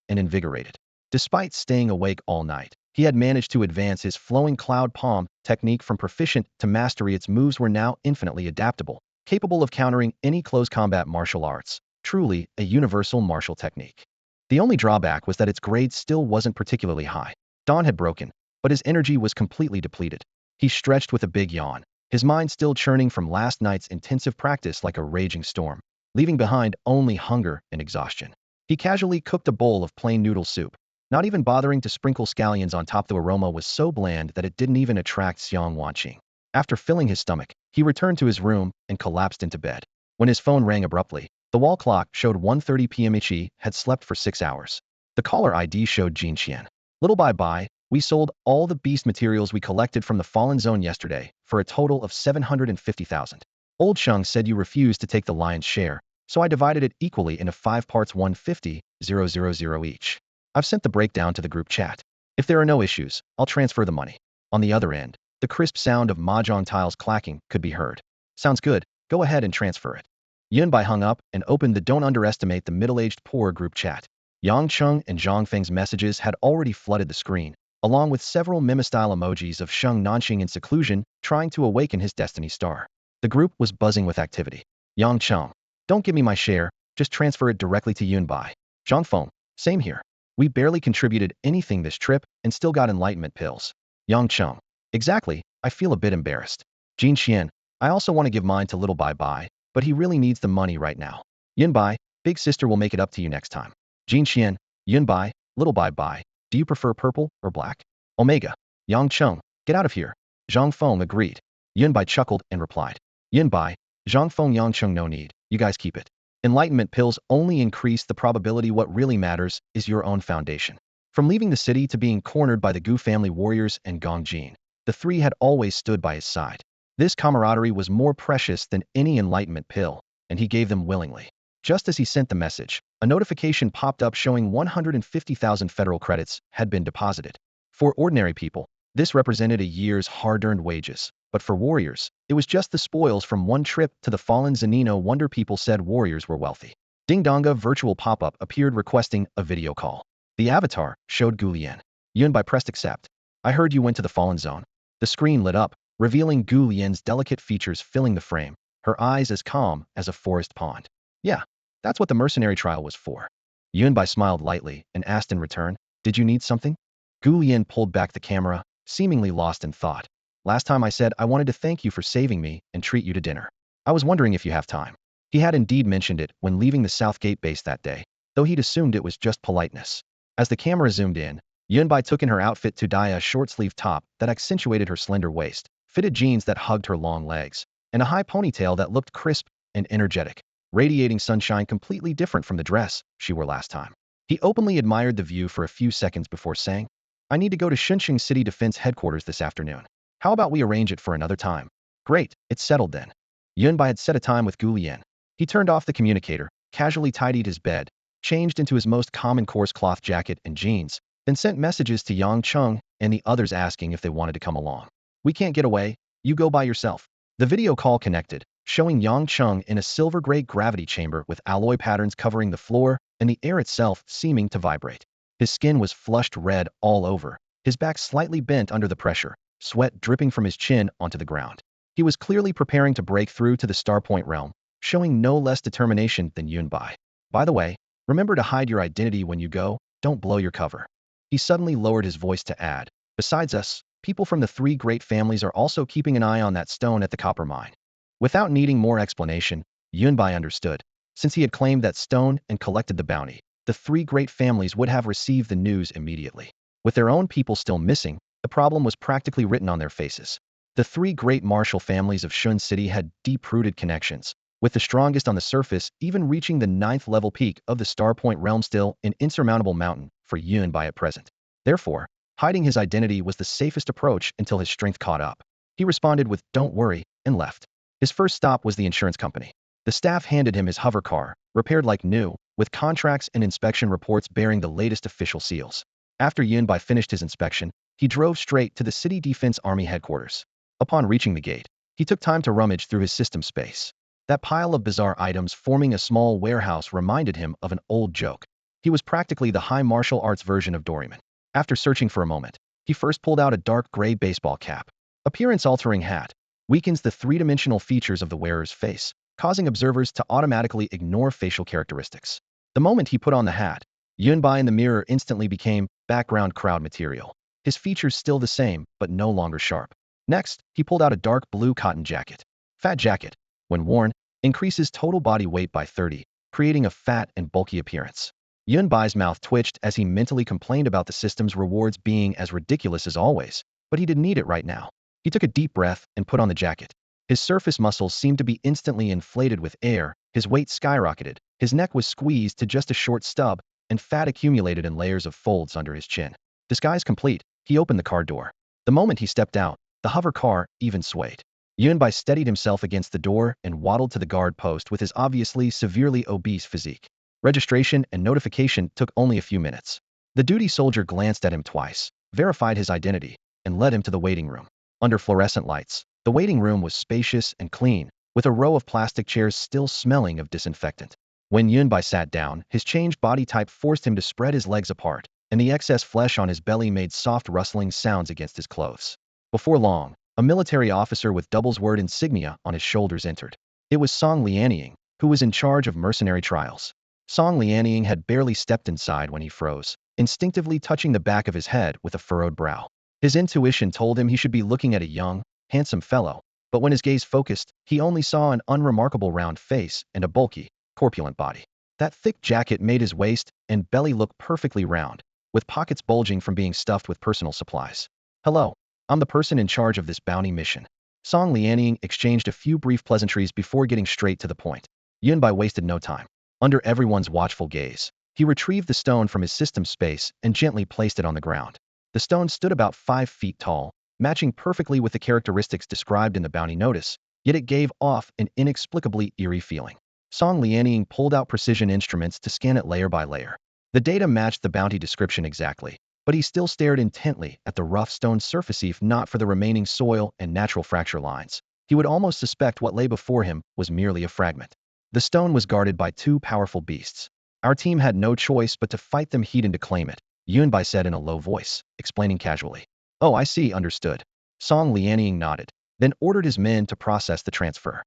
and invigorated. Despite staying awake all night, he had managed to advance his flowing cloud palm technique from proficient to mastery. Its moves were now infinitely adaptable, capable of countering any close combat martial arts, truly a universal martial technique. The only drawback was that its grade still wasn't particularly high. Dawn had broken, but his energy was completely depleted. He stretched with a big yawn, his mind still churning from last night's intensive practice like a raging storm, leaving behind only hunger and exhaustion. He casually cooked a bowl of plain noodle soup, not even bothering to sprinkle scallions on top. The aroma was so bland that it didn't even attract Xiang Wanqing. After filling his stomach, he returned to his room and collapsed into bed. When his phone rang abruptly, the wall clock showed 1:30 p.m. He had slept for 6 hours. The caller ID showed Jin Qian. Little by bye, we sold all the beast materials we collected from the Fallen Zone yesterday for a total of 750,000. Old Sheng said you refused to take the lion's share, so I divided it equally into 5 parts 150,000 each. I've sent the breakdown to the group chat. If there are no issues, I'll transfer the money. On the other end, the crisp sound of mahjong tiles clacking could be heard. Sounds good, go ahead and transfer it. Yunbai hung up and opened the "Don't underestimate the middle-aged poor" group chat. Yang Cheng and Zhang Feng's messages had already flooded the screen, along with several meme-style emojis of Sheng Nanxing in seclusion trying to awaken his destiny star. The group was buzzing with activity. Yang Cheng, don't give me my share, just transfer it directly to Yunbai. Zhang Feng, same here. We barely contributed anything this trip and still got enlightenment pills. Yang Cheng, exactly, I feel a bit embarrassed. Jin Qian, I also want to give mine to Little Bai Bai, but he really needs the money right now. Yunbai, big sister will make it up to you next time. Jin Qian, Yunbai, Little Bai Bai, do you prefer purple or black? Omega, Yang Cheng, get out of here. Zhang Feng agreed. Yunbai chuckled and replied. Yunbai, Zhang Feng Yang Cheng, no need, you guys keep it. Enlightenment pills only increase the probability. What really matters is your own foundation. From leaving the city to being cornered by the Gu family warriors and Gong Jin, the three had always stood by his side. This camaraderie was more precious than any enlightenment pill, and he gave them willingly. Just as he sent the message, a notification popped up showing 150,000 federal credits had been deposited. For ordinary people, this represented a year's hard-earned wages, but for warriors, it was just the spoils from one trip to the fallen Zanino. Wonder people said warriors were wealthy. Ding Donga virtual pop-up appeared requesting a video call. The avatar showed Gu Lian. Yunbai pressed accept. I heard you went to the Fallen Zone. The screen lit up, revealing Gu Lian's delicate features filling the frame, her eyes as calm as a forest pond. Yeah, that's what the mercenary trial was for. Yunbai smiled lightly and asked in return, did you need something? Gu Lian pulled back the camera, seemingly lost in thought. Last time I said I wanted to thank you for saving me and treat you to dinner. I was wondering if you have time. He had indeed mentioned it when leaving the South Gate base that day, though he'd assumed it was just politeness. As the camera zoomed in, Yunbai took in her outfit to dye a short-sleeved top that accentuated her slender waist, fitted jeans that hugged her long legs, and a high ponytail that looked crisp and energetic, radiating sunshine completely different from the dress she wore last time. He openly admired the view for a few seconds before saying, I need to go to Shunqing City Defense Headquarters this afternoon. How about we arrange it for another time? Great, it's settled then. Yunbai had set a time with Gu Lian. He turned off the communicator, casually tidied his bed, changed into his most common coarse cloth jacket and jeans, then sent messages to Yang Cheng and the others asking if they wanted to come along. We can't get away, you go by yourself. The video call connected, showing Yang Cheng in a silver-gray gravity chamber with alloy patterns covering the floor and the air itself seeming to vibrate. His skin was flushed red all over, his back slightly bent under the pressure, sweat dripping from his chin onto the ground. He was clearly preparing to break through to the Starpoint realm, showing no less determination than Yunbai. By the way, remember to hide your identity when you go, don't blow your cover. He suddenly lowered his voice to add, besides us, people from the three great families are also keeping an eye on that stone at the copper mine. Without needing more explanation, Yunbai understood. Since he had claimed that stone and collected the bounty, the three great families would have received the news immediately. With their own people still missing, the problem was practically written on their faces. The three great martial families of Shun City had deep-rooted connections, with the strongest on the surface even reaching the 9th-level peak of the Starpoint realm, still an insurmountable mountain for Yunbai at present. Therefore, hiding his identity was the safest approach until his strength caught up. He responded with, don't worry, and left. His first stop was the insurance company. The staff handed him his hover car, repaired like new, with contracts and inspection reports bearing the latest official seals. After Yunbai finished his inspection, he drove straight to the City Defense Army headquarters. Upon reaching the gate, he took time to rummage through his system space. That pile of bizarre items forming a small warehouse reminded him of an old joke. He was practically the high martial arts version of Doraemon. After searching for a moment, he first pulled out a dark gray baseball cap. Appearance-altering hat weakens the three-dimensional features of the wearer's face, causing observers to automatically ignore facial characteristics. The moment he put on the hat, Yunbai in the mirror instantly became background crowd material. His features still the same, but no longer sharp. Next, he pulled out a dark blue cotton jacket. Fat jacket, when worn, increases total body weight by 30, creating a fat and bulky appearance. Yunbai's mouth twitched as he mentally complained about the system's rewards being as ridiculous as always, but he didn't need it right now. He took a deep breath and put on the jacket. His surface muscles seemed to be instantly inflated with air, his weight skyrocketed, his neck was squeezed to just a short stub, and fat accumulated in layers of folds under his chin. Disguise complete, he opened the car door. The moment he stepped out, the hover car even swayed. Yunbai steadied himself against the door and waddled to the guard post with his obviously severely obese physique. Registration and notification took only a few minutes. The duty soldier glanced at him twice, verified his identity, and led him to the waiting room. Under fluorescent lights, the waiting room was spacious and clean, with a row of plastic chairs still smelling of disinfectant. When Yunbai sat down, his changed body type forced him to spread his legs apart, and the excess flesh on his belly made soft rustling sounds against his clothes. Before long, a military officer with doubles word insignia on his shoulders entered. It was Song Lianying, who was in charge of mercenary trials. Song Lianying had barely stepped inside when he froze, instinctively touching the back of his head with a furrowed brow. His intuition told him he should be looking at a young, handsome fellow, but when his gaze focused, he only saw an unremarkable round face and a bulky, corpulent body. That thick jacket made his waist and belly look perfectly round, with pockets bulging from being stuffed with personal supplies. "Hello, I'm the person in charge of this bounty mission." Song Lianying exchanged a few brief pleasantries before getting straight to the point. Yunbai wasted no time. Under everyone's watchful gaze, he retrieved the stone from his system space and gently placed it on the ground. The stone stood about 5 feet tall, matching perfectly with the characteristics described in the bounty notice, yet it gave off an inexplicably eerie feeling. Song Lianying pulled out precision instruments to scan it layer by layer. The data matched the bounty description exactly, but he still stared intently at the rough stone surface if not for the remaining soil and natural fracture lines. He would almost suspect what lay before him was merely a fragment. The stone was guarded by 2 powerful beasts. "Our team had no choice but to fight them heat and to claim it," Yunbai said in a low voice, explaining casually. "Oh, I see, understood." Song Lianying nodded, then ordered his men to process the transfer.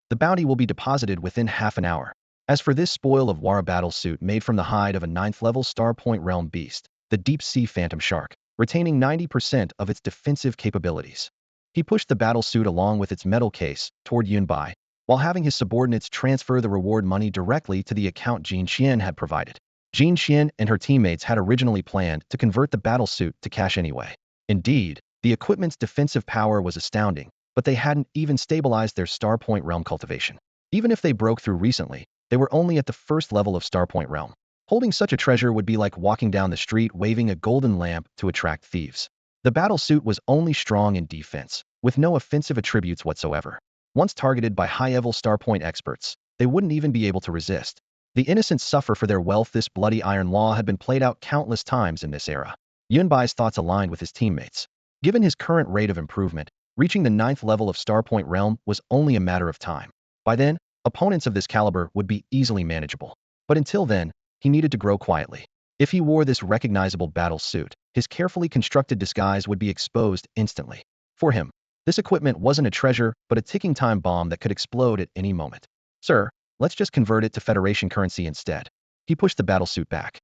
"The bounty will be deposited within half an hour. As for this spoil of Wara battle suit made from the hide of a 9th-level Star Point Realm beast, the deep-sea phantom shark, retaining 90% of its defensive capabilities." He pushed the battle suit along with its metal case toward Yunbai, while having his subordinates transfer the reward money directly to the account Jin Qian had provided. Jin Qian and her teammates had originally planned to convert the battlesuit to cash anyway. Indeed, the equipment's defensive power was astounding, but they hadn't even stabilized their Starpoint Realm cultivation. Even if they broke through recently, they were only at the first level of Starpoint Realm. Holding such a treasure would be like walking down the street waving a golden lamp to attract thieves. The battlesuit was only strong in defense, with no offensive attributes whatsoever. Once targeted by high-level Starpoint experts, they wouldn't even be able to resist. The innocent suffer for their wealth. This bloody iron law had been played out countless times in this era. Yunbai's thoughts aligned with his teammates. Given his current rate of improvement, reaching the 9th level of Starpoint Realm was only a matter of time. By then, opponents of this caliber would be easily manageable. But until then, he needed to grow quietly. If he wore this recognizable battle suit, his carefully constructed disguise would be exposed instantly. For him, this equipment wasn't a treasure, but a ticking time bomb that could explode at any moment. "Sir, let's just convert it to Federation currency instead." He pushed the battlesuit back.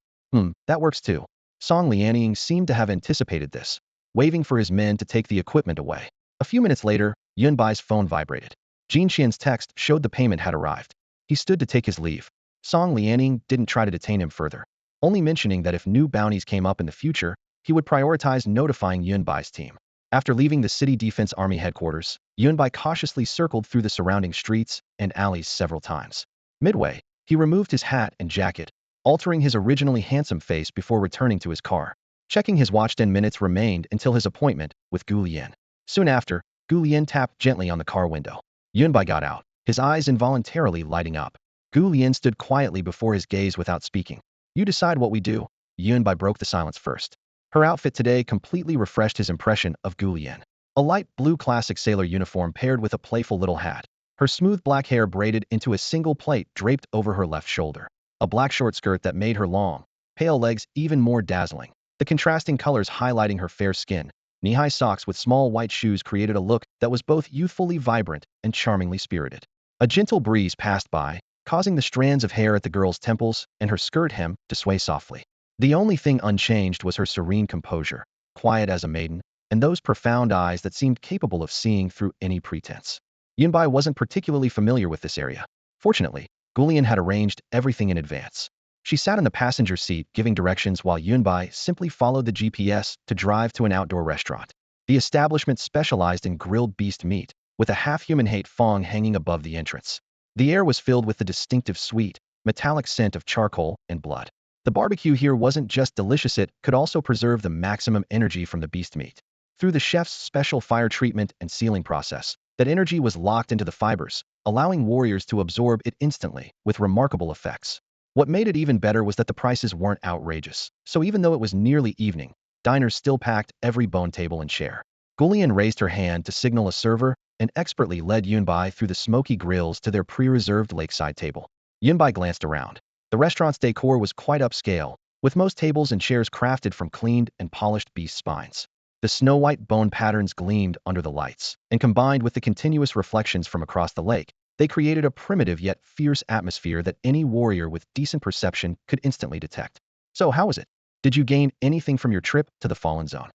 That works too." Song Lianying seemed to have anticipated this, waving for his men to take the equipment away. A few minutes later, Yunbai's phone vibrated. Jin Qian's text showed the payment had arrived. He stood to take his leave. Song Lianying didn't try to detain him further, only mentioning that if new bounties came up in the future, he would prioritize notifying Yunbai's team. After leaving the City Defense Army headquarters, Yunbai cautiously circled through the surrounding streets and alleys several times. Midway, he removed his hat and jacket, altering his originally handsome face before returning to his car. Checking his watch, 10 minutes remained until his appointment with Gu Lian. Soon after, Gu Lian tapped gently on the car window. Yunbai got out, his eyes involuntarily lighting up. Gu Lian stood quietly before his gaze without speaking. "You decide what we do." Yunbai broke the silence first. Her outfit today completely refreshed his impression of Gu Lian. A light blue classic sailor uniform paired with a playful little hat. Her smooth black hair braided into a single plait draped over her left shoulder. A black short skirt that made her long, pale legs even more dazzling. The contrasting colors highlighting her fair skin. Knee-high socks with small white shoes created a look that was both youthfully vibrant and charmingly spirited. A gentle breeze passed by, causing the strands of hair at the girl's temples and her skirt hem to sway softly. The only thing unchanged was her serene composure, quiet as a maiden, and those profound eyes that seemed capable of seeing through any pretense. Yunbai wasn't particularly familiar with this area. Fortunately, Gu Lian had arranged everything in advance. She sat in the passenger seat giving directions while Yunbai simply followed the GPS to drive to an outdoor restaurant. The establishment specialized in grilled beast meat, with a half-human fong hanging above the entrance. The air was filled with the distinctive sweet, metallic scent of charcoal and blood. The barbecue here wasn't just delicious, it could also preserve the maximum energy from the beast meat. Through the chef's special fire treatment and sealing process, that energy was locked into the fibers, allowing warriors to absorb it instantly, with remarkable effects. What made it even better was that the prices weren't outrageous, so even though it was nearly evening, diners still packed every bone table and chair. Gulian raised her hand to signal a server and expertly led Yunbai through the smoky grills to their pre-reserved lakeside table. Yunbai glanced around. The restaurant's decor was quite upscale, with most tables and chairs crafted from cleaned and polished beast spines. The snow-white bone patterns gleamed under the lights, and combined with the continuous reflections from across the lake, they created a primitive yet fierce atmosphere that any warrior with decent perception could instantly detect. So how was it? Did you gain anything from your trip to the Fallen Zone?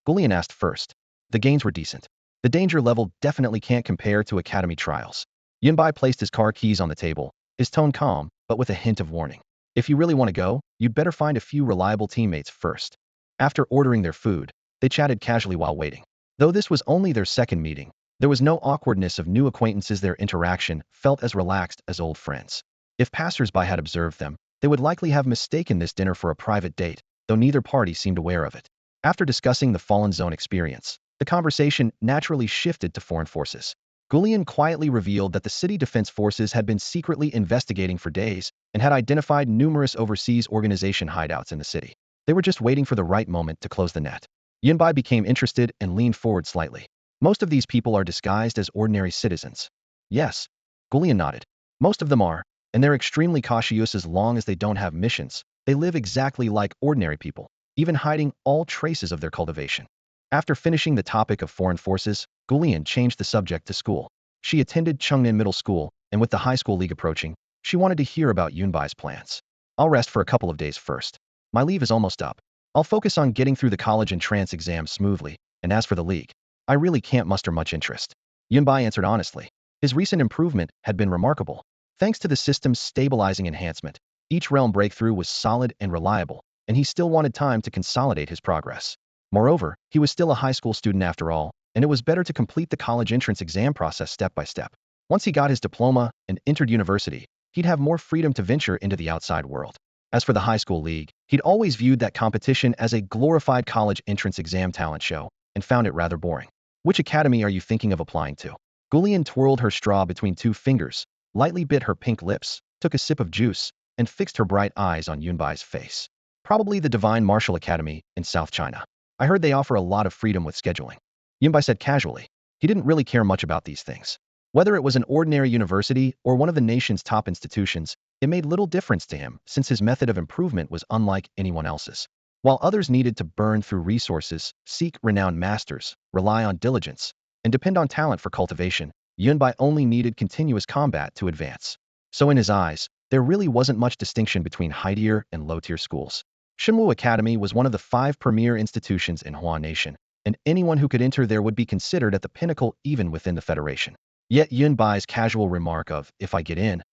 Gulian asked first. The gains were decent. The danger level definitely can't compare to academy trials. Yunbai placed his car keys on the table, his tone calm, but with a hint of warning. If you really want to go, you'd better find a few reliable teammates first. After ordering their food, they chatted casually while waiting. Though this was only their second meeting, there was no awkwardness of new acquaintances. Their interaction felt as relaxed as old friends. If passers-by had observed them, they would likely have mistaken this dinner for a private date, though neither party seemed aware of it. After discussing the Fallen Zone experience, the conversation naturally shifted to foreign forces. Gulian quietly revealed that the city defense forces had been secretly investigating for days and had identified numerous overseas organization hideouts in the city. They were just waiting for the right moment to close the net. Yunbai became interested and leaned forward slightly. Most of these people are disguised as ordinary citizens. Yes. Gulian nodded. Most of them are, and they're extremely cautious as long as they don't have missions. They live exactly like ordinary people, even hiding all traces of their cultivation. After finishing the topic of foreign forces, Gulian changed the subject to school. She attended Chungnin Middle School, and with the high school league approaching, she wanted to hear about Yunbai's plans. I'll rest for a couple of days first. My leave is almost up. I'll focus on getting through the college entrance exam smoothly, and as for the league, I really can't muster much interest. Yunbai answered honestly. His recent improvement had been remarkable. Thanks to the system's stabilizing enhancement, each realm breakthrough was solid and reliable, and he still wanted time to consolidate his progress. Moreover, he was still a high school student after all, and it was better to complete the college entrance exam process step by step. Once he got his diploma and entered university, he'd have more freedom to venture into the outside world. As for the high school league, he'd always viewed that competition as a glorified college entrance exam talent show and found it rather boring. Which academy are you thinking of applying to? Gulian twirled her straw between two fingers, lightly bit her pink lips, took a sip of juice, and fixed her bright eyes on Yunbai's face. Probably the Divine Martial Academy in South China. I heard they offer a lot of freedom with scheduling. Yunbai said casually. He didn't really care much about these things. Whether it was an ordinary university or one of the nation's top institutions, it made little difference to him since his method of improvement was unlike anyone else's. While others needed to burn through resources, seek renowned masters, rely on diligence, and depend on talent for cultivation, Yunbai only needed continuous combat to advance. So in his eyes, there really wasn't much distinction between high-tier and low-tier schools. Shenwu Academy was one of the 5 premier institutions in Hua Nation, and anyone who could enter there would be considered at the pinnacle even within the Federation. Yet Yunbai's casual remark of, "If I get in,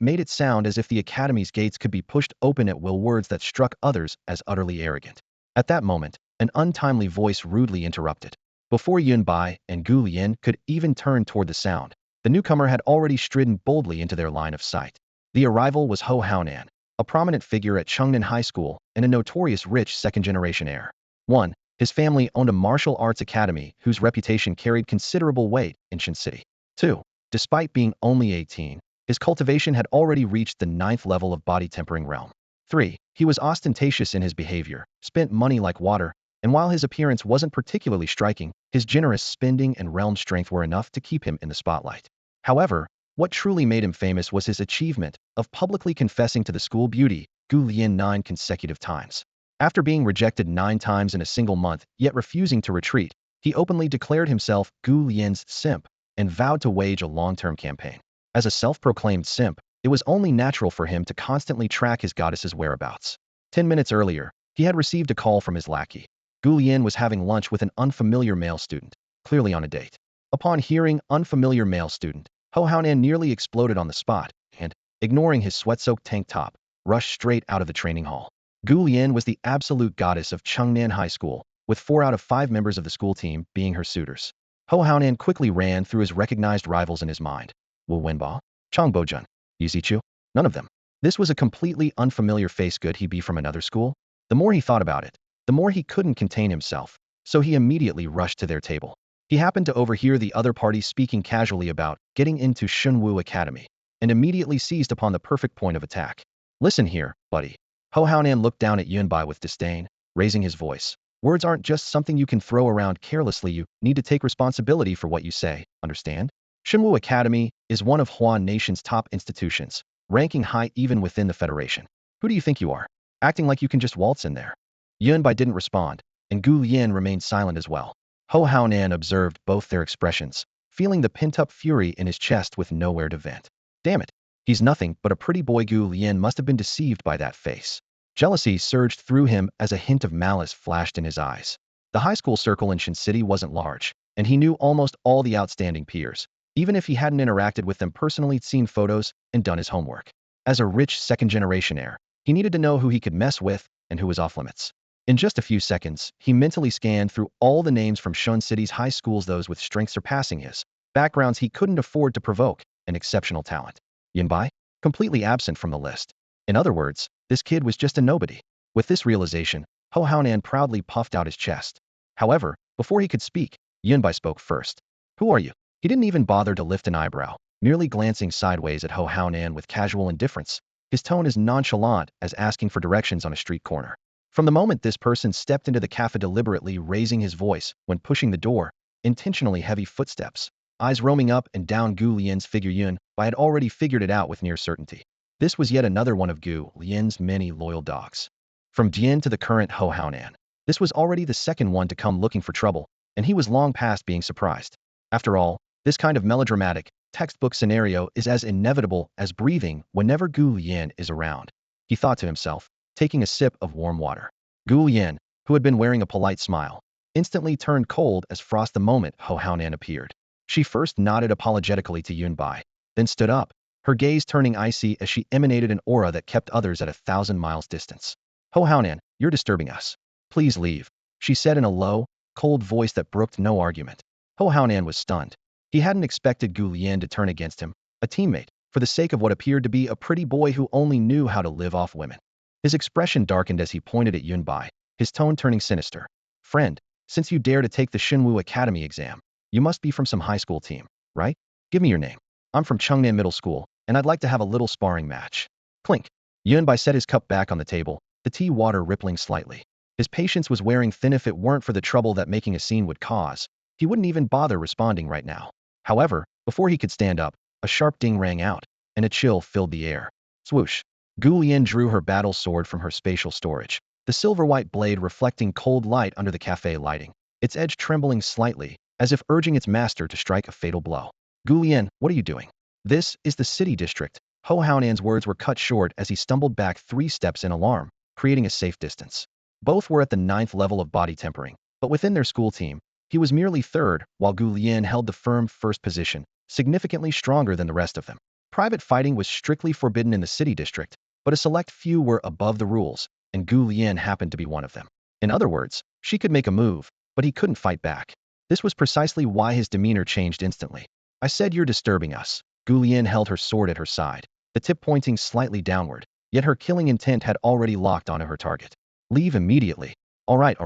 made it sound as if the academy's gates could be pushed open at will, words that struck others as utterly arrogant. At that moment, an untimely voice rudely interrupted. Before Yunbai and Gu Lian could even turn toward the sound, the newcomer had already stridden boldly into their line of sight. The arrival was Ho Haonan, a prominent figure at Chungnin High School and a notorious rich second-generation heir. 1. His family owned a martial arts academy whose reputation carried considerable weight in Shin City. 2. Despite being only 18, his cultivation had already reached the 9th level of body tempering realm. 3. He was ostentatious in his behavior, spent money like water, and while his appearance wasn't particularly striking, his generous spending and realm strength were enough to keep him in the spotlight. However, what truly made him famous was his achievement of publicly confessing to the school beauty, Gu Lian 9 consecutive times. After being rejected 9 times in a single month, yet refusing to retreat, he openly declared himself Gu Lian's simp and vowed to wage a long-term campaign. As a self-proclaimed simp, it was only natural for him to constantly track his goddess's whereabouts. 10 minutes earlier, he had received a call from his lackey. Gu Lian was having lunch with an unfamiliar male student, clearly on a date. Upon hearing unfamiliar male student, Ho Haonan nearly exploded on the spot and, ignoring his sweat-soaked tank top, rushed straight out of the training hall. Gu Lian was the absolute goddess of Chungnan High School, with 4 out of 5 members of the school team being her suitors. Ho Haonan quickly ran through his recognized rivals in his mind. Wu Wenba, Chang Bojun, Yu Zichu, none of them. This was a completely unfamiliar face. Could he be from another school? The more he thought about it, the more he couldn't contain himself, so he immediately rushed to their table. He happened to overhear the other party speaking casually about getting into Shunwu Academy, and immediately seized upon the perfect point of attack. Listen here, buddy. Ho Haonan looked down at Yunbai with disdain, raising his voice. Words aren't just something you can throw around carelessly. You need to take responsibility for what you say, understand? Shunwu Academy is one of Huan Nation's top institutions, ranking high even within the Federation. Who do you think you are? Acting like you can just waltz in there. Yunbai didn't respond, and Gu Lian remained silent as well. Ho Haonan observed both their expressions, feeling the pent-up fury in his chest with nowhere to vent. Damn it, he's nothing but a pretty boy. Gu Lian must have been deceived by that face. Jealousy surged through him as a hint of malice flashed in his eyes. The high school circle in Shin City wasn't large, and he knew almost all the outstanding peers, even if he hadn't interacted with them personally, seen photos, and done his homework. As a rich second-generation heir, he needed to know who he could mess with and who was off-limits. In just a few seconds, he mentally scanned through all the names from Shun City's high schools, those with strength surpassing his, backgrounds he couldn't afford to provoke, and exceptional talent. Yunbai? Completely absent from the list. In other words, this kid was just a nobody. With this realization, Ho Haonan proudly puffed out his chest. However, before he could speak, Yunbai spoke first. Who are you? He didn't even bother to lift an eyebrow, merely glancing sideways at Ho Haonan with casual indifference. His tone as nonchalant as asking for directions on a street corner. From the moment this person stepped into the cafe, deliberately raising his voice when pushing the door, intentionally heavy footsteps, eyes roaming up and down Gu Lian's figure, Yunbai had already figured it out with near certainty. This was yet another one of Gu Lian's many loyal dogs. From Jian to the current Ho Haonan, this was already the second one to come looking for trouble, and he was long past being surprised. After all, this kind of melodramatic, textbook scenario is as inevitable as breathing whenever Gu Lian is around, he thought to himself, taking a sip of warm water. Gu Lian, who had been wearing a polite smile, instantly turned cold as frost the moment Ho Haonan appeared. She first nodded apologetically to Yunbai, then stood up, her gaze turning icy as she emanated an aura that kept others at 1,000 miles distance. Ho Haonan, you're disturbing us. Please leave, she said in a low, cold voice that brooked no argument. Ho Haonan was stunned. He hadn't expected Gu Lian to turn against him, a teammate, for the sake of what appeared to be a pretty boy who only knew how to live off women. His expression darkened as he pointed at Yunbai, his tone turning sinister. Friend, since you dare to take the Shunwu Academy exam, you must be from some high school team, right? Give me your name. I'm from Chengnan Middle School, and I'd like to have a little sparring match. Clink. Yunbai set his cup back on the table, the tea water rippling slightly. His patience was wearing thin. If it weren't for the trouble that making a scene would cause, he wouldn't even bother responding right now. However, before he could stand up, a sharp ding rang out, and a chill filled the air. Swoosh. Gu Lian drew her battle sword from her spatial storage, the silver-white blade reflecting cold light under the cafe lighting, its edge trembling slightly, as if urging its master to strike a fatal blow. Gu Lian, what are you doing? This is the city district. Ho Haonan's words were cut short as he stumbled back 3 steps in alarm, creating a safe distance. Both were at the 9th level of body tempering, but within their school team, he was merely 3rd, while Gu Lian held the firm 1st position, significantly stronger than the rest of them. Private fighting was strictly forbidden in the city district, but a select few were above the rules, and Gu Lian happened to be one of them. In other words, she could make a move, but he couldn't fight back. This was precisely why his demeanor changed instantly. I said you're disturbing us. Gu Lian held her sword at her side, the tip pointing slightly downward, yet her killing intent had already locked onto her target. Leave immediately. All right.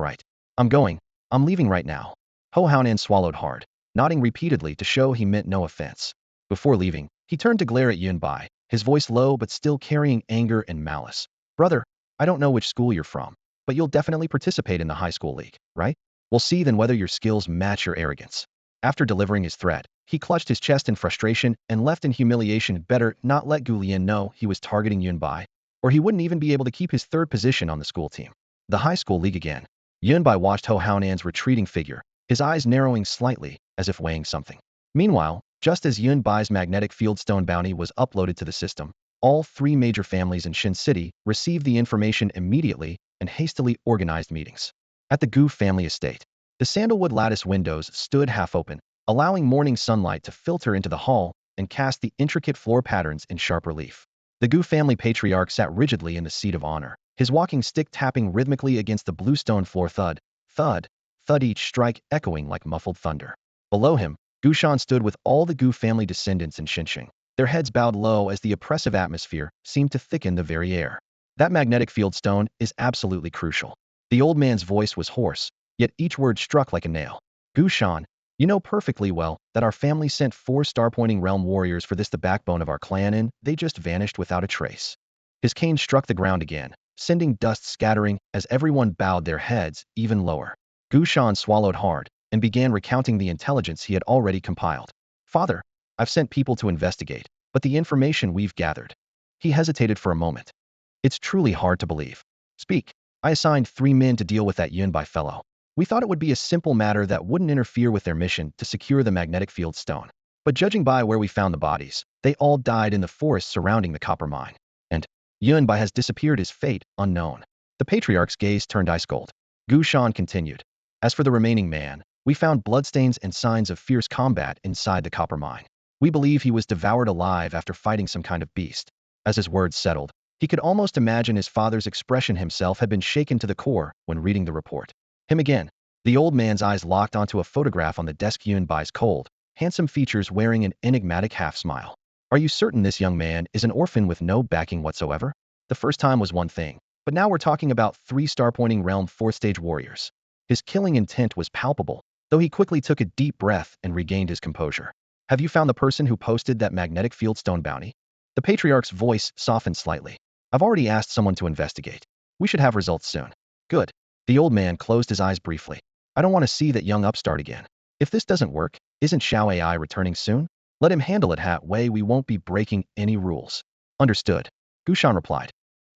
I'm going. I'm leaving right now. Ho Haonan swallowed hard, nodding repeatedly to show he meant no offense. Before leaving, he turned to glare at Yunbai, his voice low but still carrying anger and malice. Brother, I don't know which school you're from, but you'll definitely participate in the high school league, right? We'll see then whether your skills match your arrogance. After delivering his threat, he clutched his chest in frustration and left in humiliation. Better not let Gu Lian know he was targeting Yunbai, or he wouldn't even be able to keep his 3rd position on the school team. The high school league again. Yunbai watched Ho Haonan's retreating figure, his eyes narrowing slightly, as if weighing something. Meanwhile, just as Yunbai's magnetic fieldstone bounty was uploaded to the system, all 3 major families in Shin City received the information immediately and hastily organized meetings. At the Gu family estate, the sandalwood lattice windows stood half open, allowing morning sunlight to filter into the hall and cast the intricate floor patterns in sharp relief. The Gu family patriarch sat rigidly in the seat of honor, his walking stick tapping rhythmically against the bluestone floor. Thud, thud, thud, each strike echoing like muffled thunder. Below him, Gushan stood with all the Gu family descendants in Xinjiang, their heads bowed low as the oppressive atmosphere seemed to thicken the very air. That magnetic field stone is absolutely crucial. The old man's voice was hoarse, yet each word struck like a nail. Gushan, you know perfectly well that our family sent 4 star-pointing realm warriors for this, the backbone of our clan, and they just vanished without a trace. His cane struck the ground again, sending dust scattering as everyone bowed their heads even lower. Gushan swallowed hard and began recounting the intelligence he had already compiled. Father, I've sent people to investigate, but the information we've gathered. He hesitated for a moment. It's truly hard to believe. Speak. I assigned 3 men to deal with that Yunbai fellow. We thought it would be a simple matter that wouldn't interfere with their mission to secure the magnetic field stone. But judging by where we found the bodies, they all died in the forest surrounding the copper mine. And Yunbai has disappeared, his fate unknown. The patriarch's gaze turned ice cold. Gushan continued. As for the remaining man, we found bloodstains and signs of fierce combat inside the copper mine. We believe he was devoured alive after fighting some kind of beast. As his words settled, he could almost imagine his father's expression. Himself had been shaken to the core when reading the report. Him again. The old man's eyes locked onto a photograph on the desk. Yunbai's cold, handsome features wearing an enigmatic half-smile. Are you certain this young man is an orphan with no backing whatsoever? The first time was one thing, but now we're talking about 3 star-pointing realm 4-stage warriors. His killing intent was palpable, though he quickly took a deep breath and regained his composure. Have you found the person who posted that magnetic fieldstone bounty? The patriarch's voice softened slightly. I've already asked someone to investigate. We should have results soon. Good. The old man closed his eyes briefly. I don't want to see that young upstart again. If this doesn't work, isn't Xiao Ai returning soon? Let him handle it that way. We won't be breaking any rules. Understood. Gushan replied.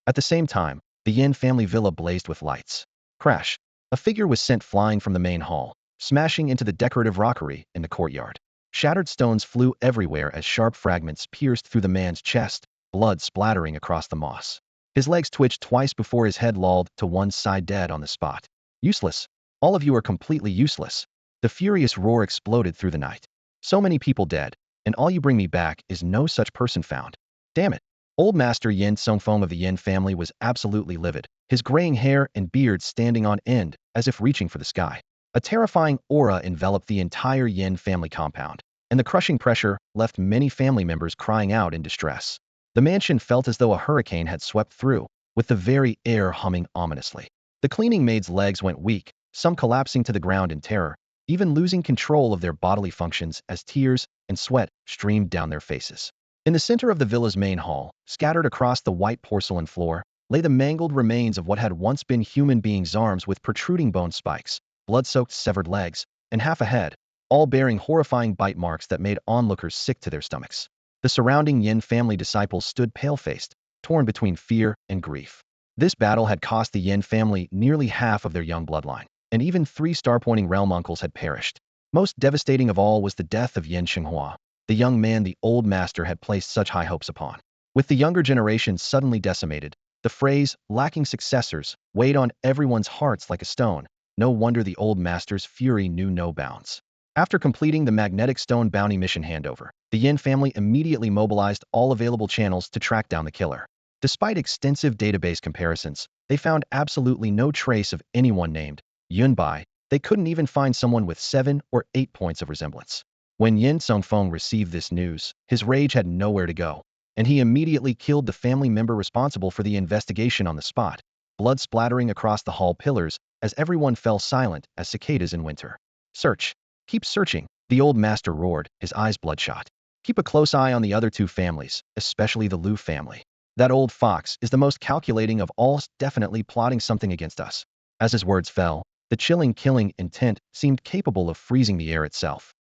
At the same time, the Yin family villa blazed with lights. Crash. A figure was sent flying from the main hall, smashing into the decorative rockery in the courtyard. Shattered stones flew everywhere as sharp fragments pierced through the man's chest, blood splattering across the moss. His legs twitched twice before his head lolled to one side, dead on the spot. Useless. All of you are completely useless. The furious roar exploded through the night. So many people dead, and all you bring me back is no such person found. Damn it. Old Master Yin Songfeng of the Yin family was absolutely livid, his graying hair and beard standing on end as if reaching for the sky. A terrifying aura enveloped the entire Yin family compound, and the crushing pressure left many family members crying out in distress. The mansion felt as though a hurricane had swept through, with the very air humming ominously. The cleaning maids' legs went weak, some collapsing to the ground in terror, even losing control of their bodily functions as tears and sweat streamed down their faces. In the center of the villa's main hall, scattered across the white porcelain floor, lay the mangled remains of what had once been human beings' arms with protruding bone spikes, blood-soaked severed legs, and half a head, all bearing horrifying bite marks that made onlookers sick to their stomachs. The surrounding Yin family disciples stood pale-faced, torn between fear and grief. This battle had cost the Yin family nearly half of their young bloodline, and even 3 star-pointing realm uncles had perished. Most devastating of all was the death of Yin Xinghua, the young man the old master had placed such high hopes upon. With the younger generation suddenly decimated, the phrase, lacking successors, weighed on everyone's hearts like a stone. No wonder the old master's fury knew no bounds. After completing the magnetic stone bounty mission handover, the Yin family immediately mobilized all available channels to track down the killer. Despite extensive database comparisons, they found absolutely no trace of anyone named Yunbai. They couldn't even find someone with 7 or 8 points of resemblance. When Yin Songfeng received this news, his rage had nowhere to go, and he immediately killed the family member responsible for the investigation on the spot, blood splattering across the hall pillars as everyone fell silent as cicadas in winter. Search. Keep searching, the old master roared, his eyes bloodshot. Keep a close eye on the other 2 families, especially the Liu family. That old fox is the most calculating of all, definitely plotting something against us. As his words fell, the chilling killing intent seemed capable of freezing the air itself.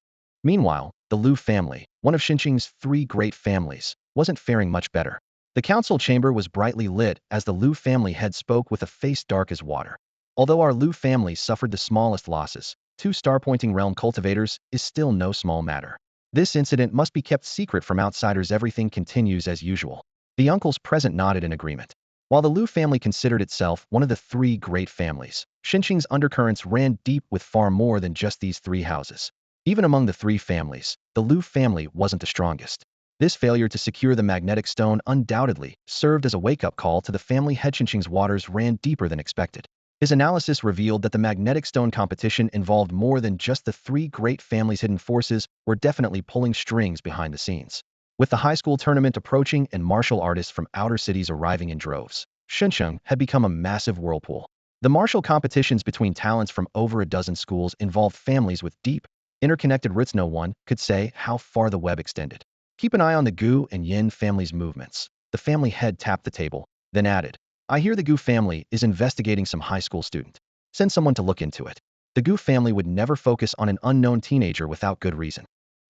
Meanwhile, the Liu family, one of Xinjiang's 3 great families, wasn't faring much better. The council chamber was brightly lit as the Liu family head spoke with a face dark as water. Although our Liu family suffered the smallest losses, 2 star-pointing realm cultivators is still no small matter. This incident must be kept secret from outsiders. Everything continues as usual. The uncles present nodded in agreement. While the Liu family considered itself one of the 3 great families, Xinjiang's undercurrents ran deep with far more than just these 3 houses. Even among the 3 families, the Liu family wasn't the strongest. This failure to secure the magnetic stone undoubtedly served as a wake-up call to the family head. Xinjiang's waters ran deeper than expected. His analysis revealed that the magnetic stone competition involved more than just the three great families' hidden forces were definitely pulling strings behind the scenes. With the high school tournament approaching and martial artists from outer cities arriving in droves, Shenzhen had become a massive whirlpool. The martial competitions between talents from over a dozen schools involved families with deep, interconnected roots. No one could say how far the web extended. Keep an eye on the Gu and Yin families' movements. The family head tapped the table, then added, I hear the Gu family is investigating some high school student. Send someone to look into it. The Gu family would never focus on an unknown teenager without good reason.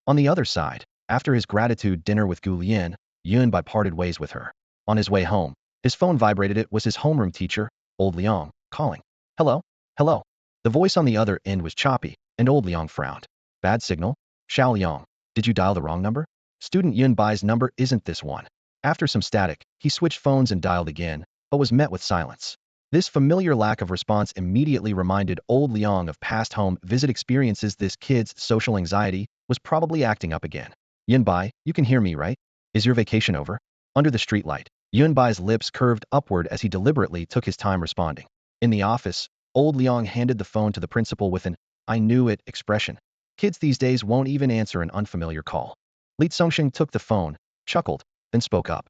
On the other side, after his gratitude dinner with Gu Lian, Yunbai parted ways with her. On his way home, his phone vibrated. It was his homeroom teacher, Old Liang, calling. Hello? Hello? The voice on the other end was choppy, and Old Liang frowned. Bad signal? Xiao Liang, did you dial the wrong number? Student Yunbai's number isn't this one. After some static, he switched phones and dialed again, but was met with silence. This familiar lack of response immediately reminded Old Liang of past home visit experiences. This kid's social anxiety was probably acting up again. Yunbai, you can hear me, right? Is your vacation over? Under the streetlight, Yunbai's lips curved upward as he deliberately took his time responding. In the office, Old Liang handed the phone to the principal with an I knew it expression. Kids these days won't even answer an unfamiliar call. Li Songsheng took the phone, chuckled, then spoke up.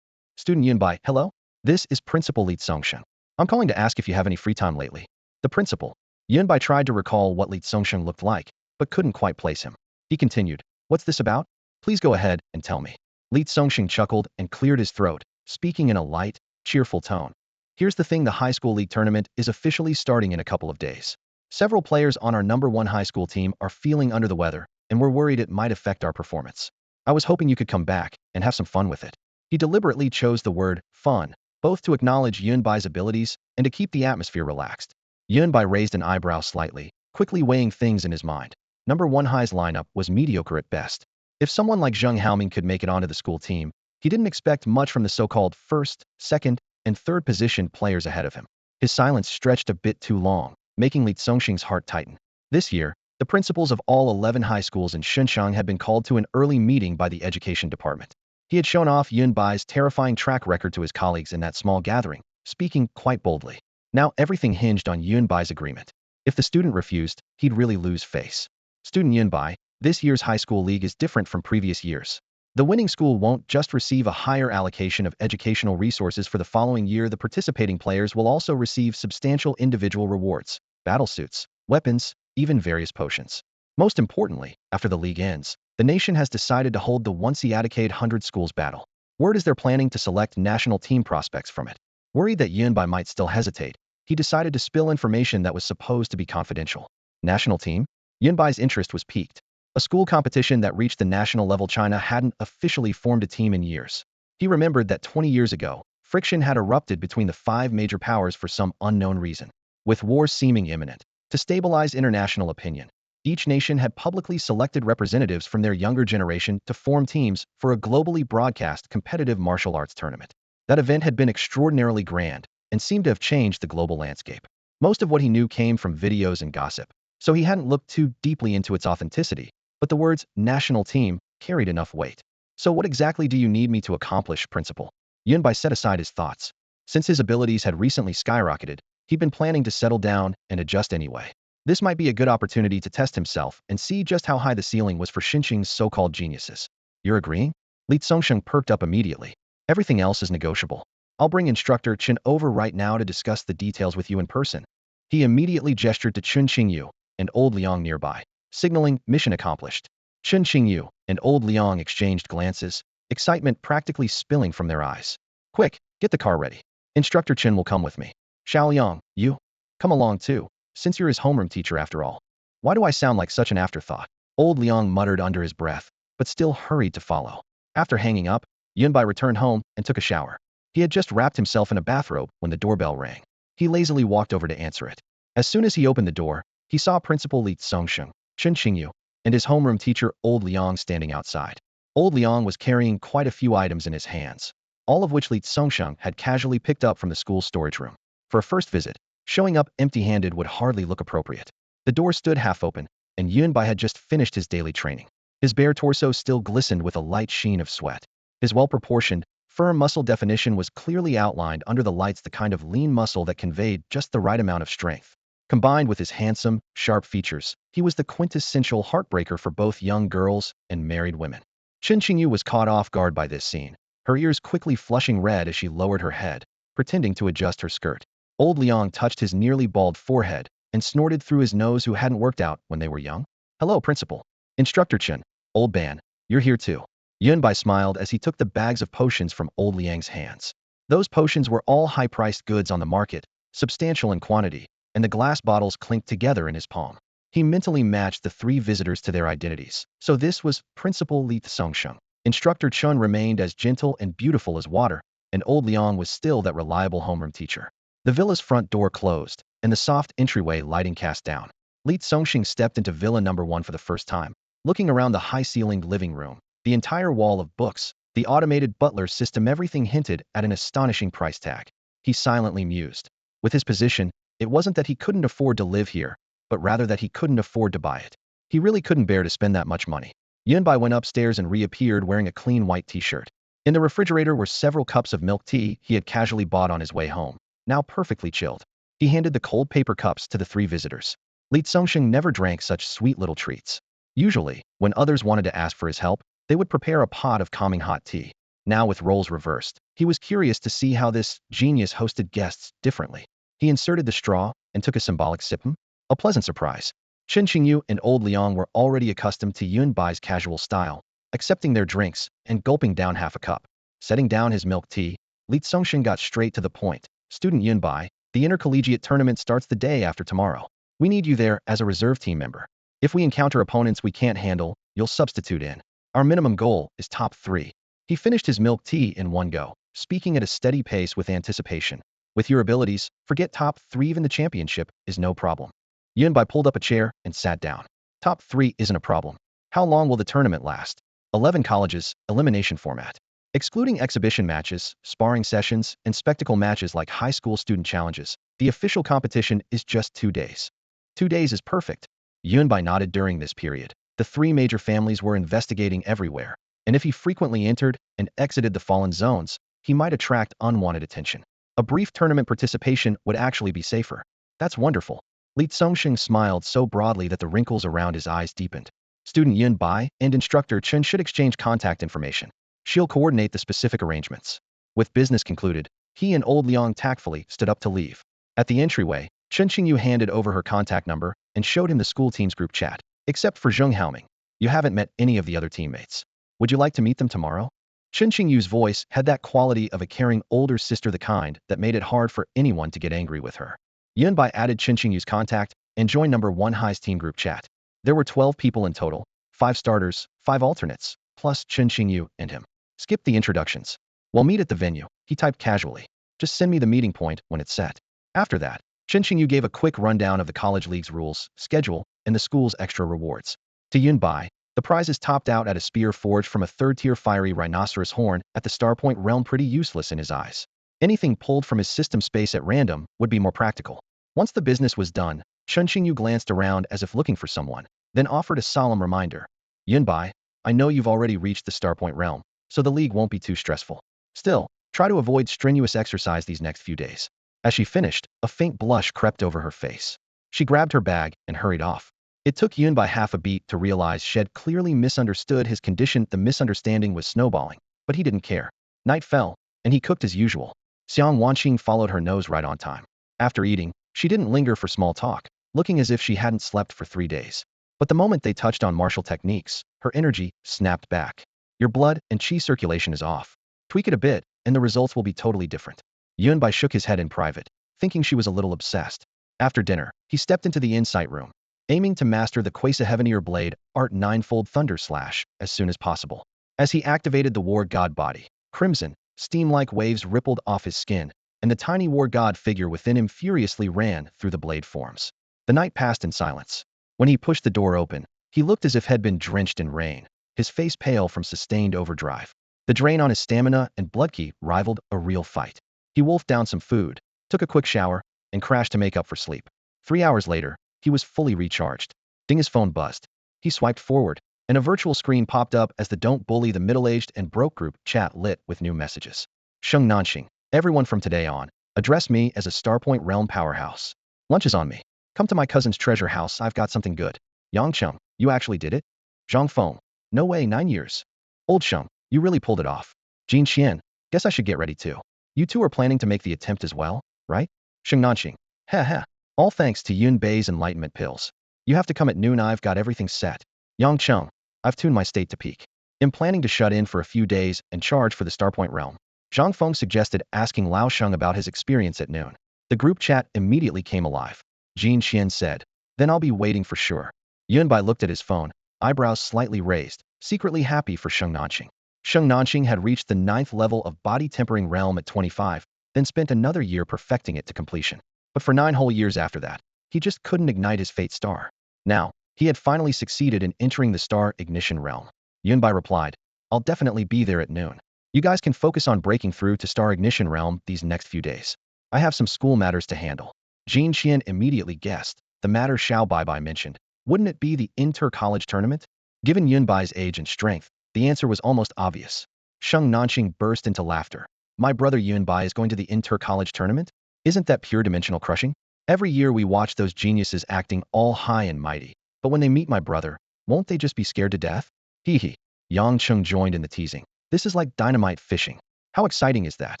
Student Yunbai, hello? This is Principal Li Songsheng. I'm calling to ask if you have any free time lately. The principal. Yunbai tried to recall what Li Songsheng looked like, but couldn't quite place him. He continued, what's this about? Please go ahead and tell me. Li Songsheng chuckled and cleared his throat, speaking in a light, cheerful tone. Here's the thing, the high school league tournament is officially starting in a couple of days. Several players on our #1 high school team are feeling under the weather, and we're worried it might affect our performance. I was hoping you could come back and have some fun with it. He deliberately chose the word fun, both to acknowledge Yunbai's abilities and to keep the atmosphere relaxed. Yunbai raised an eyebrow slightly, quickly weighing things in his mind. #1 high's lineup was mediocre at best. If someone like Zheng Haoming could make it onto the school team, he didn't expect much from the so-called first, second, and third position players ahead of him. His silence stretched a bit too long, making Li Songsheng's heart tighten. This year, the principals of all 11 high schools in Shenzhen had been called to an early meeting by the education department. He had shown off Yunbai's terrifying track record to his colleagues in that small gathering, speaking quite boldly. Now everything hinged on Yunbai's agreement. If the student refused, he'd really lose face. Student Yunbai, this year's high school league is different from previous years. The winning school won't just receive a higher allocation of educational resources for the following year, the participating players will also receive substantial individual rewards, battlesuits, weapons, even various potions. Most importantly, after the league ends, the nation has decided to hold the once-a-decade 100 schools battle. Word is they're planning to select national team prospects from it. Worried that Yunbai might still hesitate, he decided to spill information that was supposed to be confidential. National team? Yunbai's interest was piqued. A school competition that reached the national level. China hadn't officially formed a team in years. He remembered that 20 years ago, friction had erupted between the 5 major powers for some unknown reason. With war seeming imminent, to stabilize international opinion, each nation had publicly selected representatives from their younger generation to form teams for a globally broadcast competitive martial arts tournament. That event had been extraordinarily grand and seemed to have changed the global landscape. Most of what he knew came from videos and gossip, so he hadn't looked too deeply into its authenticity, but the words national team carried enough weight. So what exactly do you need me to accomplish, Principal? Yunbai set aside his thoughts. Since his abilities had recently skyrocketed, he'd been planning to settle down and adjust anyway. This might be a good opportunity to test himself and see just how high the ceiling was for Xinqing's so-called geniuses. You're agreeing? Li Songsheng perked up immediately. Everything else is negotiable. I'll bring Instructor Chen over right now to discuss the details with you in person. He immediately gestured to Chun Qingyu and Old Liang nearby, signaling mission accomplished. Chun Qingyu and Old Liang exchanged glances, excitement practically spilling from their eyes. Quick, get the car ready. Instructor Chen will come with me. Xiao Liang, you? Come along too, since you're his homeroom teacher after all. Why do I sound like such an afterthought? Old Liang muttered under his breath, but still hurried to follow. After hanging up, Yunbai returned home and took a shower. He had just wrapped himself in a bathrobe when the doorbell rang. He lazily walked over to answer it. As soon as he opened the door, he saw Principal Li Songsheng, Chen Qingyu, and his homeroom teacher Old Liang standing outside. Old Liang was carrying quite a few items in his hands, all of which Li Songsheng had casually picked up from the school storage room. For a first visit, showing up empty-handed would hardly look appropriate. The door stood half open, and Yunbai had just finished his daily training. His bare torso still glistened with a light sheen of sweat. His well-proportioned, firm muscle definition was clearly outlined under the lights, the kind of lean muscle that conveyed just the right amount of strength. Combined with his handsome, sharp features, he was the quintessential heartbreaker for both young girls and married women. Chen Qingyu was caught off guard by this scene, her ears quickly flushing red as she lowered her head, pretending to adjust her skirt. Old Liang touched his nearly bald forehead and snorted through his nose, who hadn't worked out when they were young. Hello, Principal. Instructor Chen. Old Ban, you're here too. Yunbai smiled as he took the bags of potions from Old Liang's hands. Those potions were all high-priced goods on the market, substantial in quantity, and the glass bottles clinked together in his palm. He mentally matched the three visitors to their identities. So this was Principal Li Songsheng. Instructor Chun remained as gentle and beautiful as water, and Old Liang was still that reliable homeroom teacher. The villa's front door closed, and the soft entryway lighting cast down. Li Songsheng stepped into Villa Number 1 for the first time, looking around the high-ceilinged living room. The entire wall of books, the automated butler system, everything hinted at an astonishing price tag. He silently mused. With his position, it wasn't that he couldn't afford to live here, but rather that he couldn't afford to buy it. He really couldn't bear to spend that much money. Yunbai went upstairs and reappeared wearing a clean white t-shirt. In the refrigerator were several cups of milk tea he had casually bought on his way home, now perfectly chilled. He handed the cold paper cups to the three visitors. Li Songsheng never drank such sweet little treats. Usually, when others wanted to ask for his help, they would prepare a pot of calming hot tea. Now, with roles reversed, he was curious to see how this genius hosted guests differently. He inserted the straw and took a symbolic sip. A pleasant surprise. Chen Qingyu and Old Liang were already accustomed to Yunbai's casual style, accepting their drinks and gulping down half a cup. Setting down his milk tea, Li Songsheng got straight to the point. Student Yunbai, the intercollegiate tournament starts the day after tomorrow. We need you there as a reserve team member. If we encounter opponents we can't handle, you'll substitute in. Our minimum goal is top 3. He finished his milk tea in one go, speaking at a steady pace with anticipation. With your abilities, forget top 3, even the championship is no problem. Yunbai pulled up a chair and sat down. Top 3 isn't a problem. How long will the tournament last? 11 colleges, elimination format. Excluding exhibition matches, sparring sessions, and spectacle matches like high school student challenges, the official competition is just 2 days. 2 days is perfect. Yunbai nodded. During this period, the three major families were investigating everywhere, and if he frequently entered and exited the fallen zones, he might attract unwanted attention. A brief tournament participation would actually be safer. That's wonderful. Li Songsheng smiled so broadly that the wrinkles around his eyes deepened. Student Yunbai and instructor Chen should exchange contact information. She'll coordinate the specific arrangements. With business concluded, he and Old Liang tactfully stood up to leave. At the entryway, Chen Qingyu handed over her contact number and showed him the school team's group chat. Except for Zheng Haoming, you haven't met any of the other teammates. Would you like to meet them tomorrow? Chen Qingyu's voice had that quality of a caring older sister, the kind that made it hard for anyone to get angry with her. Yunbai added Chen Qingyu's contact and joined number 1 High's team group chat. There were 12 people in total, 5 starters, 5 alternates, plus Chen Qingyu and him. Skip the introductions. We'll meet at the venue, he typed casually. Just send me the meeting point when it's set. After that, Chen Qingyu gave a quick rundown of the college league's rules, schedule, and the school's extra rewards. To Yunbai, the prizes topped out at a spear forged from a third-tier fiery rhinoceros horn at the Starpoint realm, pretty useless in his eyes. Anything pulled from his system space at random would be more practical. Once the business was done, Chen Qingyu glanced around as if looking for someone, then offered a solemn reminder. Yunbai, I know you've already reached the Starpoint realm, so the league won't be too stressful. Still, try to avoid strenuous exercise these next few days. As she finished, a faint blush crept over her face. She grabbed her bag and hurried off. It took Yunbai half a beat to realize she'd clearly misunderstood his condition. The misunderstanding was snowballing, but he didn't care. Night fell, and he cooked as usual. Xiang Wanqing followed her nose right on time. After eating, she didn't linger for small talk, looking as if she hadn't slept for 3 days. But the moment they touched on martial techniques, her energy snapped back. Your blood and qi circulation is off. Tweak it a bit, and the results will be totally different. Yunbai shook his head in private, thinking she was a little obsessed. After dinner, he stepped into the insight room, aiming to master the Quasar Heaveneer Blade Art Ninefold Thunder Slash as soon as possible. As he activated the War God body, crimson, steam-like waves rippled off his skin, and the tiny War God figure within him furiously ran through the blade forms. The night passed in silence. When he pushed the door open, he looked as if had been drenched in rain, his face pale from sustained overdrive. The drain on his stamina and blood ki rivaled a real fight. He wolfed down some food, took a quick shower, and crashed to make up for sleep. 3 hours later, he was fully recharged. Ding, his phone buzzed. He swiped forward, and a virtual screen popped up as the Don't Bully the Middle-Aged and Broke group chat lit with new messages. Sheng Nanxing, everyone from today on, address me as a Starpoint Realm powerhouse. Lunch is on me. Come to my cousin's treasure house, I've got something good. Yang Cheng, you actually did it? Zhang Feng, no way, 9 years. Old Sheng, you really pulled it off. Jin Qian, guess I should get ready too. You two are planning to make the attempt as well, right? Sheng Nanxing, heh. All thanks to Yun Bei's enlightenment pills. You have to come at noon, I've got everything set. Yang Cheng, I've tuned my state to peak. I'm planning to shut in for a few days and charge for the Starpoint realm. Zhang Feng suggested asking Lao Sheng about his experience at noon. The group chat immediately came alive. Jin Qian said, then I'll be waiting for sure. Yun Bai looked at his phone, eyebrows slightly raised, secretly happy for Sheng Nanxing. Sheng Nanxing had reached the 9th level of body tempering realm at 25, then spent another year perfecting it to completion. But for 9 whole years after that, he just couldn't ignite his fate star. Now, he had finally succeeded in entering the star ignition realm. Yun Bai replied, I'll definitely be there at noon. You guys can focus on breaking through to star ignition realm these next few days. I have some school matters to handle. Jin Qian immediately guessed the matter Xiao Baibai mentioned. Wouldn't it be the inter-college tournament? Given Yun Bai's age and strength, the answer was almost obvious. Sheng Nanxing burst into laughter. My brother Yun Bai is going to the inter-college tournament? Isn't that pure dimensional crushing? Every year we watch those geniuses acting all high and mighty, but when they meet my brother, won't they just be scared to death? Hee hee. Yang Cheng joined in the teasing. This is like dynamite fishing. How exciting is that?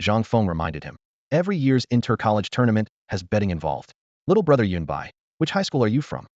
Zhang Feng reminded him. Every year's inter-college tournament has betting involved. Little brother Yun Bai, which high school are you from?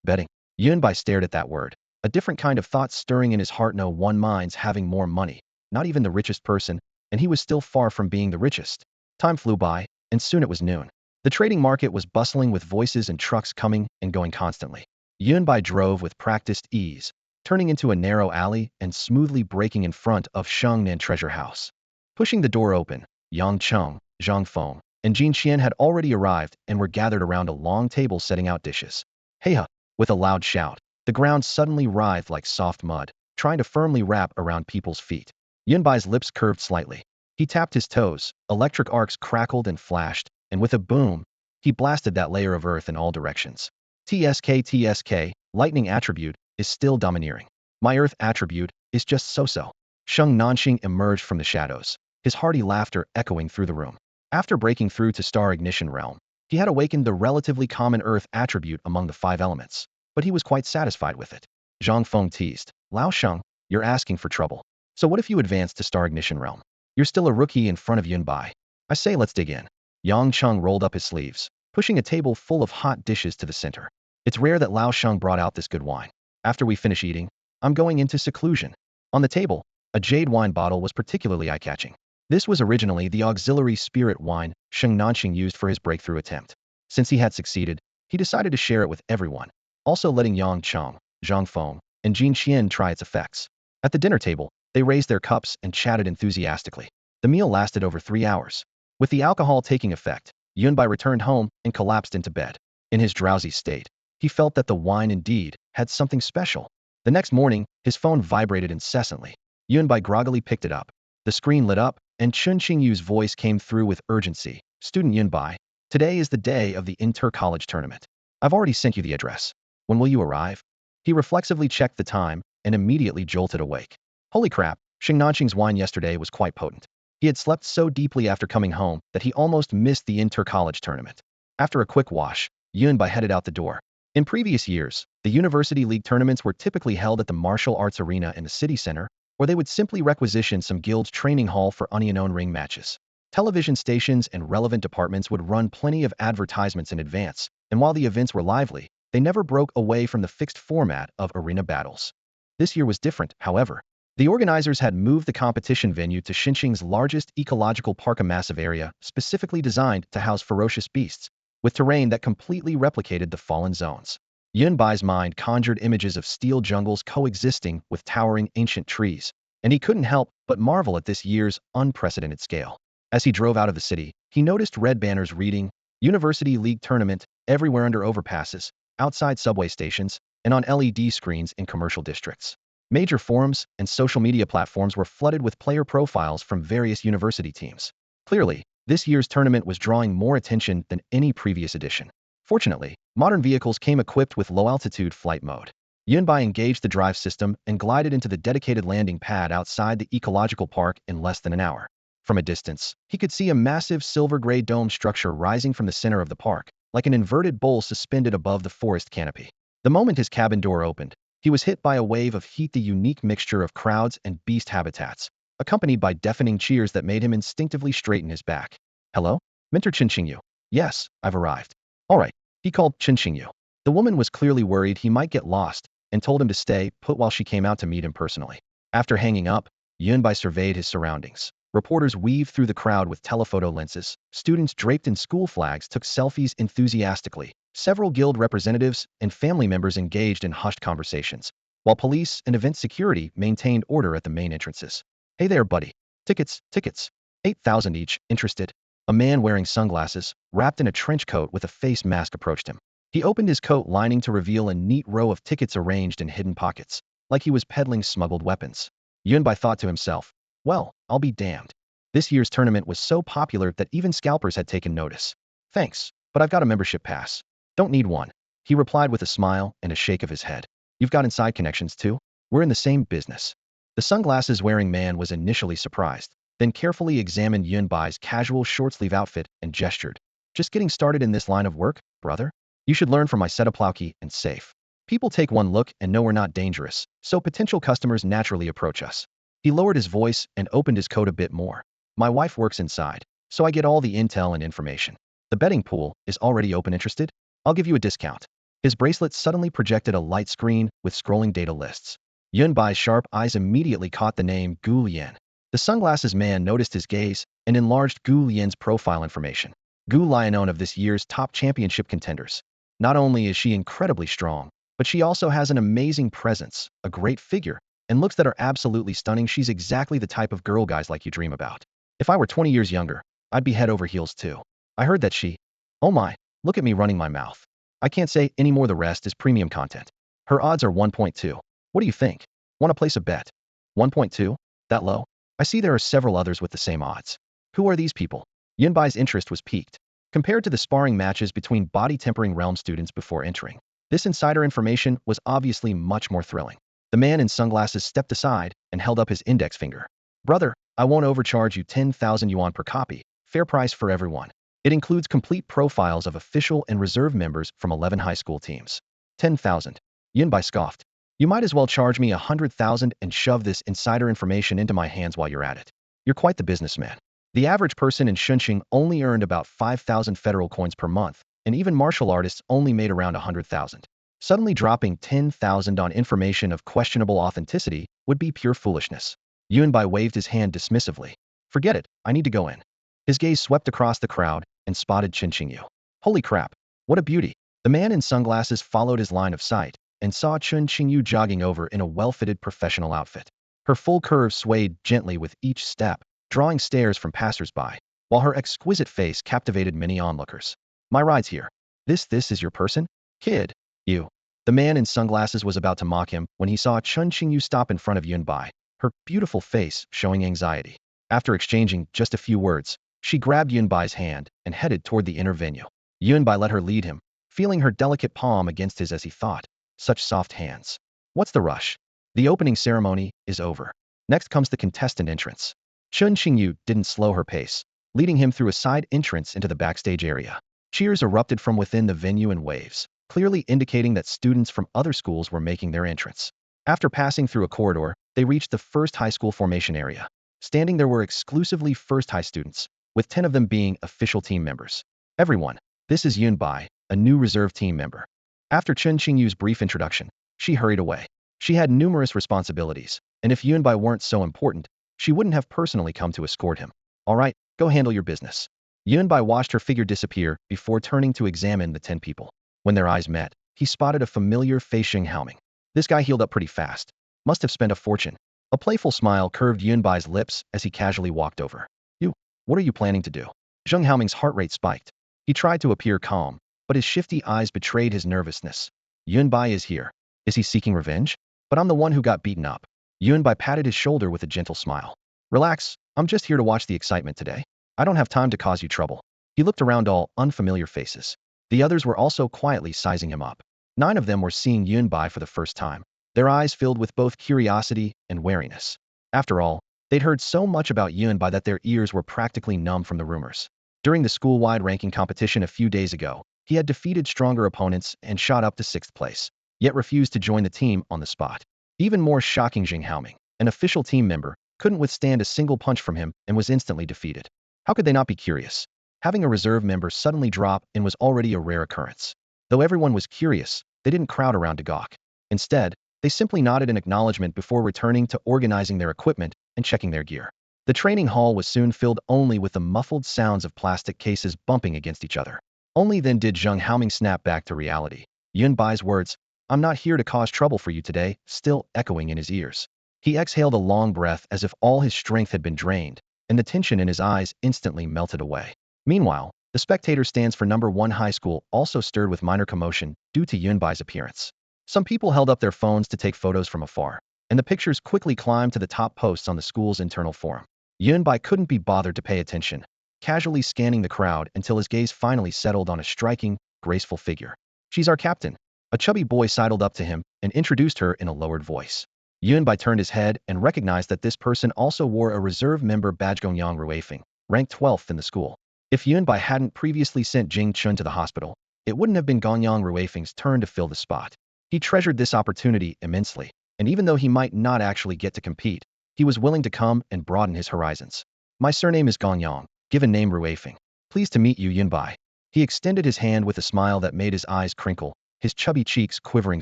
Betting. Yun Bai stared at that word. A different kind of thought stirring in his heart. No one minds having more money. Not even the richest person, and he was still far from being the richest. Time flew by, and soon it was noon. The trading market was bustling with voices and trucks coming and going constantly. Yun Bai drove with practiced ease, turning into a narrow alley and smoothly braking in front of Shengnan Treasure House. Pushing the door open, Yang Cheng, Zhang Feng, and Jin Qian had already arrived and were gathered around a long table setting out dishes. Hey-ha! With a loud shout, the ground suddenly writhed like soft mud, trying to firmly wrap around people's feet. Yun Bai's lips curved slightly. He tapped his toes, electric arcs crackled and flashed, and with a boom, he blasted that layer of earth in all directions. TSK, lightning attribute, is still domineering. My earth attribute is just so-so. Sheng Nanxing emerged from the shadows, his hearty laughter echoing through the room. After breaking through to star ignition realm, he had awakened the relatively common earth attribute among the 5 elements, but he was quite satisfied with it. Zhang Feng teased, Lao Sheng, you're asking for trouble. So what if you advance to star ignition realm? You're still a rookie in front of Yun Bai. I say let's dig in. Yang Cheng rolled up his sleeves, pushing a table full of hot dishes to the center. It's rare that Lao Sheng brought out this good wine. After we finish eating, I'm going into seclusion. On the table, a jade wine bottle was particularly eye-catching. This was originally the auxiliary spirit wine Sheng Nanxing used for his breakthrough attempt. Since he had succeeded, he decided to share it with everyone, also letting Yang Cheng, Zhang Feng, and Jin Qian try its effects. At the dinner table, they raised their cups and chatted enthusiastically. The meal lasted over 3 hours. With the alcohol taking effect, Yun Bai returned home and collapsed into bed. In his drowsy state, he felt that the wine indeed had something special. The next morning, his phone vibrated incessantly. Yun Bai groggily picked it up. The screen lit up, and Chun Qingyu's voice came through with urgency. Student Yun Bai, today is the day of the inter-college tournament. I've already sent you the address. When will you arrive? He reflexively checked the time and immediately jolted awake. Holy crap, Sheng Nanxing's wine yesterday was quite potent. He had slept so deeply after coming home that he almost missed the inter-college tournament. After a quick wash, Yun Bai headed out the door. In previous years, the University League tournaments were typically held at the martial arts arena in the city center, or they would simply requisition some guild's training hall for unknown ring matches. Television stations and relevant departments would run plenty of advertisements in advance, and while the events were lively, they never broke away from the fixed format of arena battles. This year was different, however. The organizers had moved the competition venue to Xinjiang's largest ecological park, a massive area specifically designed to house ferocious beasts, with terrain that completely replicated the fallen zones. Yun Bai's mind conjured images of steel jungles coexisting with towering ancient trees, and he couldn't help but marvel at this year's unprecedented scale. As he drove out of the city, he noticed red banners reading, University League Tournament, everywhere under overpasses, outside subway stations, and on LED screens in commercial districts. Major forums and social media platforms were flooded with player profiles from various university teams. Clearly, this year's tournament was drawing more attention than any previous edition. Fortunately, modern vehicles came equipped with low-altitude flight mode. Yunbai engaged the drive system and glided into the dedicated landing pad outside the ecological park in less than an hour. From a distance, he could see a massive silver-gray dome structure rising from the center of the park, like an inverted bowl suspended above the forest canopy. The moment his cabin door opened, he was hit by a wave of heat, the unique mixture of crowds and beast habitats, accompanied by deafening cheers that made him instinctively straighten his back. Hello? Minter Chinchingyu. Yes, I've arrived. All right, he called Chinchingyu. The woman was clearly worried he might get lost and told him to stay put while she came out to meet him personally. After hanging up, Yunbai surveyed his surroundings. Reporters weaved through the crowd with telephoto lenses. Students draped in school flags took selfies enthusiastically. Several guild representatives and family members engaged in hushed conversations, while police and event security maintained order at the main entrances. Hey there, buddy. Tickets, tickets. 8,000 each. Interested? A man wearing sunglasses, wrapped in a trench coat with a face mask approached him. He opened his coat lining to reveal a neat row of tickets arranged in hidden pockets, like he was peddling smuggled weapons. Yunbai thought to himself, well, I'll be damned. This year's tournament was so popular that even scalpers had taken notice. Thanks, but I've got a membership pass. Don't need one. He replied with a smile and a shake of his head. You've got inside connections too? We're in the same business. The sunglasses-wearing man was initially surprised, then carefully examined Yunbai's casual short-sleeve outfit and gestured. Just getting started in this line of work, brother? You should learn from my Setapluki and safe. People take one look and know we're not dangerous, so potential customers naturally approach us. He lowered his voice and opened his coat a bit more. My wife works inside, so I get all the intel and information. The betting pool is already open. Interested? I'll give you a discount. His bracelet suddenly projected a light screen with scrolling data lists. Yunbai's sharp eyes immediately caught the name Gu Lian. The sunglasses man noticed his gaze and enlarged Gu Lian's profile information. Gu Lianon of this year's top championship contenders. Not only is she incredibly strong, but she also has an amazing presence, a great figure, and looks that are absolutely stunning. She's exactly the type of girl guys like you dream about. If I were 20 years younger, I'd be head over heels too. I heard that she... Oh my, look at me running my mouth. I can't say any more, the rest is premium content. Her odds are 1.2. What do you think? Want to place a bet? 1.2? That low? I see there are several others with the same odds. Who are these people? Yunbai's interest was piqued. Compared to the sparring matches between body-tempering realm students before entering, this insider information was obviously much more thrilling. The man in sunglasses stepped aside and held up his index finger. Brother, I won't overcharge you 10,000 yuan per copy. Fair price for everyone. It includes complete profiles of official and reserve members from 11 high school teams. 10,000. Yunbai scoffed. You might as well charge me 100,000 and shove this insider information into my hands while you're at it. You're quite the businessman. The average person in Shunxing only earned about 5,000 federal coins per month, and even martial artists only made around 100,000. Suddenly dropping 10,000 on information of questionable authenticity would be pure foolishness. Yunbai waved his hand dismissively. Forget it, I need to go in. His gaze swept across the crowd and spotted Chinchingyu. Holy crap, what a beauty. The man in sunglasses followed his line of sight and saw Chinchingyu jogging over in a well-fitted professional outfit. Her full curve swayed gently with each step, drawing stares from passers-by, while her exquisite face captivated many onlookers. My ride's here. This is your person? Kid, you. The man in sunglasses was about to mock him when he saw Chinchingyu stop in front of Yunbai, her beautiful face showing anxiety. After exchanging just a few words, she grabbed Yunbai's hand and headed toward the inner venue. Yunbai let her lead him, feeling her delicate palm against his as he thought, such soft hands. What's the rush? The opening ceremony is over. Next comes the contestant entrance. Chun Qingyu didn't slow her pace, leading him through a side entrance into the backstage area. Cheers erupted from within the venue in waves, clearly indicating that students from other schools were making their entrance. After passing through a corridor, they reached the first high school formation area. Standing there were exclusively first high students, with 10 of them being official team members. Everyone, this is Yunbai, a new reserve team member. After Chun Qingyu's brief introduction, she hurried away. She had numerous responsibilities, and if Yunbai weren't so important, she wouldn't have personally come to escort him. All right, go handle your business. Yunbai watched her figure disappear before turning to examine the 10 people. When their eyes met, he spotted a familiar face. Xing Haoming. This guy healed up pretty fast. Must have spent a fortune. A playful smile curved Yunbai's lips as he casually walked over. You, what are you planning to do? Zheng Haoming's heart rate spiked. He tried to appear calm, but his shifty eyes betrayed his nervousness. Yunbai is here. Is he seeking revenge? But I'm the one who got beaten up. Yunbai patted his shoulder with a gentle smile. Relax, I'm just here to watch the excitement today. I don't have time to cause you trouble. He looked around all unfamiliar faces. The others were also quietly sizing him up. 9 of them were seeing Yunbai for the first time, their eyes filled with both curiosity and wariness. After all, they'd heard so much about Yunbai that their ears were practically numb from the rumors. During the school-wide ranking competition a few days ago, he had defeated stronger opponents and shot up to 6th place, yet refused to join the team on the spot. Even more shocking, Jing Haoming, an official team member, couldn't withstand a single punch from him and was instantly defeated. How could they not be curious? Having a reserve member suddenly drop in was already a rare occurrence. Though everyone was curious, they didn't crowd around to gawk. Instead, they simply nodded in acknowledgement before returning to organizing their equipment and checking their gear. The training hall was soon filled only with the muffled sounds of plastic cases bumping against each other. Only then did Zheng Haoming snap back to reality. Yunbai's words, "I'm not here to cause trouble for you today," still echoing in his ears. He exhaled a long breath as if all his strength had been drained, and the tension in his eyes instantly melted away. Meanwhile, the spectator stands for number 1 high school also stirred with minor commotion due to Yunbai's appearance. Some people held up their phones to take photos from afar, and the pictures quickly climbed to the top posts on the school's internal forum. Yunbai couldn't be bothered to pay attention, casually scanning the crowd until his gaze finally settled on a striking, graceful figure. "She's our captain." A chubby boy sidled up to him and introduced her in a lowered voice. Yunbai turned his head and recognized that this person also wore a reserve member badge. Gonyang Ruifeng, ranked 12th in the school. If Yunbai hadn't previously sent Jing Chun to the hospital, it wouldn't have been Gonyang Ruifeng's turn to fill the spot. He treasured this opportunity immensely, and even though he might not actually get to compete, he was willing to come and broaden his horizons. "My surname is Gonyang, given name Ruifeng. Pleased to meet you, Yunbai." He extended his hand with a smile that made his eyes crinkle, his chubby cheeks quivering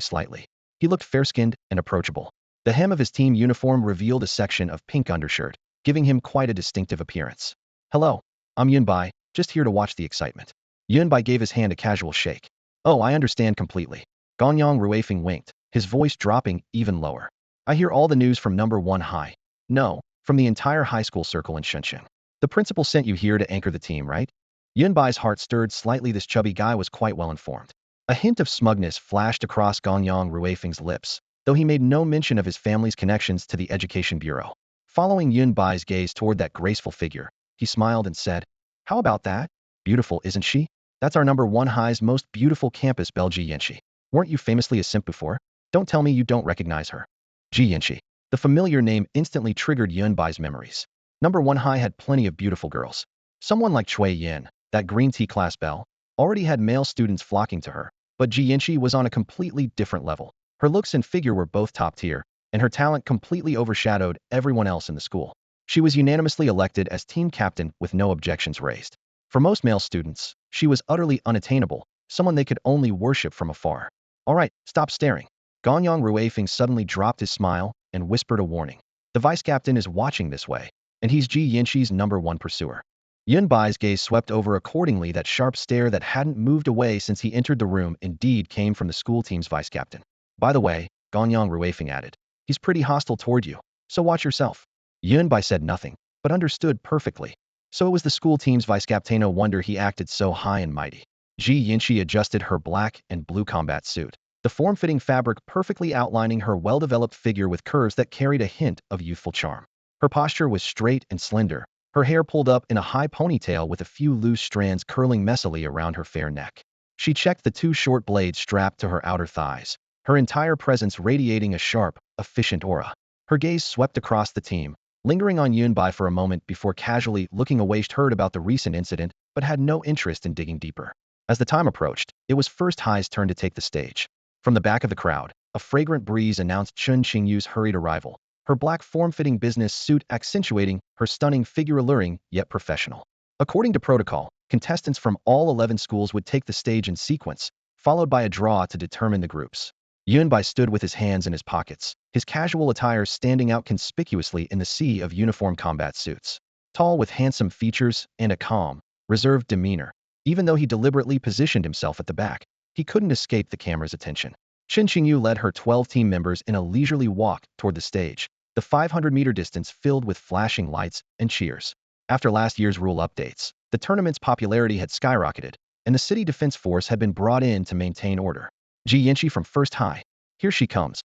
slightly. He looked fair-skinned and approachable. The hem of his team uniform revealed a section of pink undershirt, giving him quite a distinctive appearance. "Hello, I'm Yunbai, just here to watch the excitement." Yunbai gave his hand a casual shake. "Oh, I understand completely." Gonyang Ruifeng winked, his voice dropping even lower. "I hear all the news from number 1 high. No, from the entire high school circle in Shenzhen. The principal sent you here to anchor the team, right?" Yunbai's heart stirred slightly. This chubby guy was quite well informed. A hint of smugness flashed across Gonyang Ruifeng's lips, though he made no mention of his family's connections to the Education Bureau. Following Yunbai's gaze toward that graceful figure, he smiled and said, "How about that? Beautiful, isn't she? That's our number 1 high's most beautiful campus, belle Ji Yanxi. Weren't you famously a simp before? Don't tell me you don't recognize her." Ji Yanxi. The familiar name instantly triggered Yunbai's memories. Number 1 high had plenty of beautiful girls. Someone like Cui Yin, that green tea class belle, already had male students flocking to her, but Ji Yanxi was on a completely different level. Her looks and figure were both top tier, and her talent completely overshadowed everyone else in the school. She was unanimously elected as team captain with no objections raised. For most male students, she was utterly unattainable, someone they could only worship from afar. "All right, stop staring." Gonyang Ruifeng suddenly dropped his smile and whispered a warning. "The vice captain is watching this way, and he's Ji Yanxi's number 1 pursuer." Yunbai's gaze swept over accordingly. That sharp stare that hadn't moved away since he entered the room indeed came from the school team's vice captain. "By the way," Gonyang Ruifeng added, "he's pretty hostile toward you, so watch yourself." Yunbai said nothing, but understood perfectly. So it was the school team's vice captain. No wonder he acted so high and mighty. Ji Yanxi adjusted her black and blue combat suit, the form-fitting fabric perfectly outlining her well-developed figure with curves that carried a hint of youthful charm. Her posture was straight and slender, her hair pulled up in a high ponytail with a few loose strands curling messily around her fair neck. She checked the 2 short blades strapped to her outer thighs, her entire presence radiating a sharp, efficient aura. Her gaze swept across the team, lingering on Yunbai for a moment before casually looking away. She heard about the recent incident, but had no interest in digging deeper. As the time approached, it was First High's turn to take the stage. From the back of the crowd, a fragrant breeze announced Chun Qingyu's hurried arrival, her black form-fitting business suit accentuating her stunning figure, alluring yet professional. According to protocol, contestants from all 11 schools would take the stage in sequence, followed by a draw to determine the groups. Yunbai stood with his hands in his pockets, his casual attire standing out conspicuously in the sea of uniform combat suits. Tall with handsome features and a calm, reserved demeanor, even though he deliberately positioned himself at the back, he couldn't escape the camera's attention. Chen Qingyu led her 12 team members in a leisurely walk toward the stage, the 500-meter distance filled with flashing lights and cheers. After last year's rule updates, the tournament's popularity had skyrocketed, and the city defense force had been brought in to maintain order. Ji Yanxi from First High. Here she comes.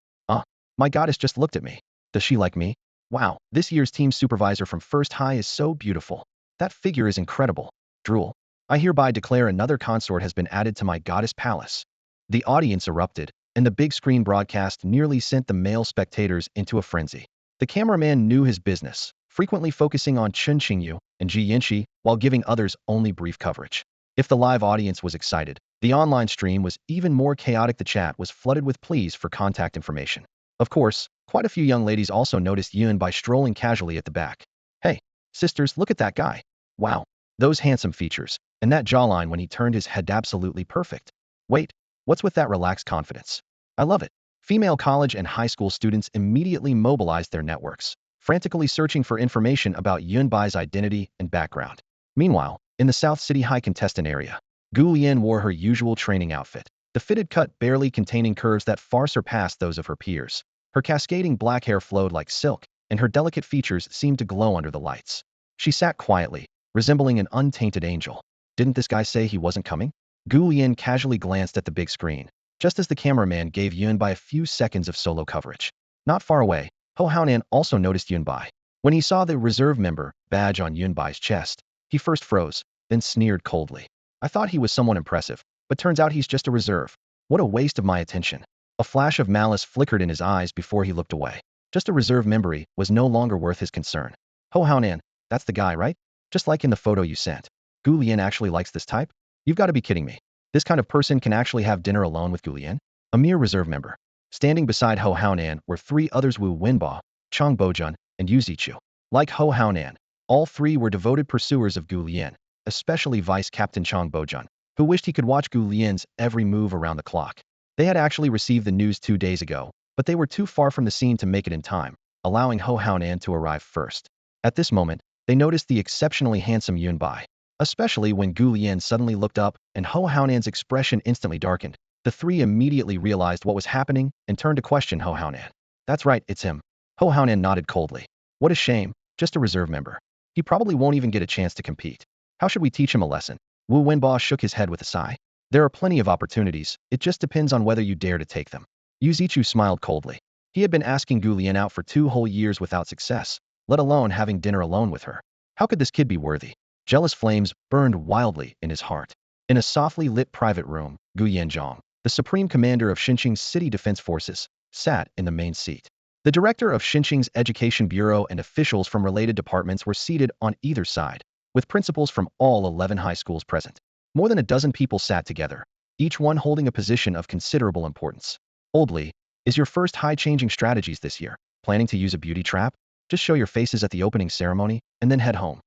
My goddess just looked at me. Does she like me? Wow, this year's team supervisor from First High is so beautiful. That figure is incredible. Drool. I hereby declare another consort has been added to my goddess palace. The audience erupted, and the big screen broadcast nearly sent the male spectators into a frenzy. The cameraman knew his business, frequently focusing on Chen Qingyu and Ji Yinxi while giving others only brief coverage. If the live audience was excited, the online stream was even more chaotic. The chat was flooded with pleas for contact information. Of course, quite a few young ladies also noticed Yun by strolling casually at the back. Hey, sisters, look at that guy. Wow, those handsome features, and that jawline when he turned his head, absolutely perfect. Wait, what's with that relaxed confidence? I love it. Female college and high school students immediately mobilized their networks, frantically searching for information about Yunbai's identity and background. Meanwhile, in the South City High contestant area, Gu Yan wore her usual training outfit, the fitted cut barely containing curves that far surpassed those of her peers. Her cascading black hair flowed like silk, and her delicate features seemed to glow under the lights. She sat quietly, resembling an untainted angel. Didn't this guy say he wasn't coming? Gu Yan casually glanced at the big screen, just as the cameraman gave Yunbai a few seconds of solo coverage. Not far away, Ho Haonan also noticed Yunbai. When he saw the reserve member badge on Yunbai's chest, he first froze, then sneered coldly. I thought he was someone impressive, but turns out he's just a reserve. What a waste of my attention. A flash of malice flickered in his eyes before he looked away. Just a reserve member was no longer worth his concern. Ho Haonan, that's the guy, right? Just like in the photo you sent. Gu Lian actually likes this type? You've got to be kidding me. This kind of person can actually have dinner alone with Gu Lian? A mere reserve member. Standing beside Ho Haonan were three others: Wu Wenba, Chang Bojun, and Yu Zichu. Like Ho Haonan, all three were devoted pursuers of Gu Lian, especially Vice Captain Chang Bojun, who wished he could watch Gu Lian's every move around the clock. They had actually received the news 2 days ago, but they were too far from the scene to make it in time, allowing Ho Haonan to arrive first. At this moment, they noticed the exceptionally handsome Yunbai, especially when Gu Lian suddenly looked up and Ho Haonan's expression instantly darkened. The three immediately realized what was happening and turned to question Ho Haonan. That's right, it's him. Ho Haonan nodded coldly. What a shame, just a reserve member. He probably won't even get a chance to compete. How should we teach him a lesson? Wu Wenba shook his head with a sigh. There are plenty of opportunities, it just depends on whether you dare to take them. Yu Zichu smiled coldly. He had been asking Gu Lian out for 2 whole years without success, let alone having dinner alone with her. How could this kid be worthy? Jealous flames burned wildly in his heart. In a softly lit private room, Gu Yanzhong, the supreme commander of Xinjiang's City Defense Forces, sat in the main seat. The director of Xinjiang's Education Bureau and officials from related departments were seated on either side, with principals from all 11 high schools present. More than a dozen people sat together, each one holding a position of considerable importance. Oldly, is your first high changing strategies this year? Planning to use a beauty trap? Just show your faces at the opening ceremony, and then head home.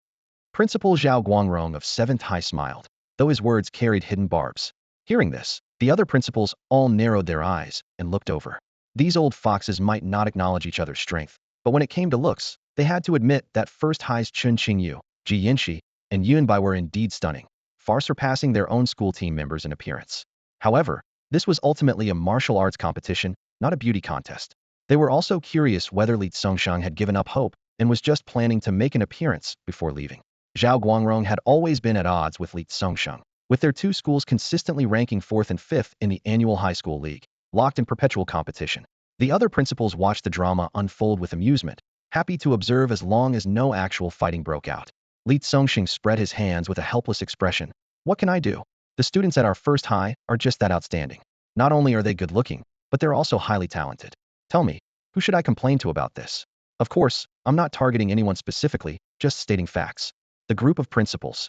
Principal Zhao Guangrong of 7th High smiled, though his words carried hidden barbs. Hearing this, the other principals all narrowed their eyes and looked over. These old foxes might not acknowledge each other's strength, but when it came to looks, they had to admit that 1st High's Chen Qingyu, Ji Yinxi, and Yunbai were indeed stunning, far surpassing their own school team members in appearance. However, this was ultimately a martial arts competition, not a beauty contest. They were also curious whether Li Tsongshang had given up hope and was just planning to make an appearance before leaving. Zhao Guangrong had always been at odds with Li Tsongshang, with their two schools consistently ranking 4th and 5th in the annual high school league, locked in perpetual competition. The other principals watched the drama unfold with amusement, happy to observe as long as no actual fighting broke out. Li Tsongshang spread his hands with a helpless expression. What can I do? The students at our 1st High are just that outstanding. Not only are they good looking, but they're also highly talented. Tell me, who should I complain to about this? Of course, I'm not targeting anyone specifically, just stating facts. The group of principals.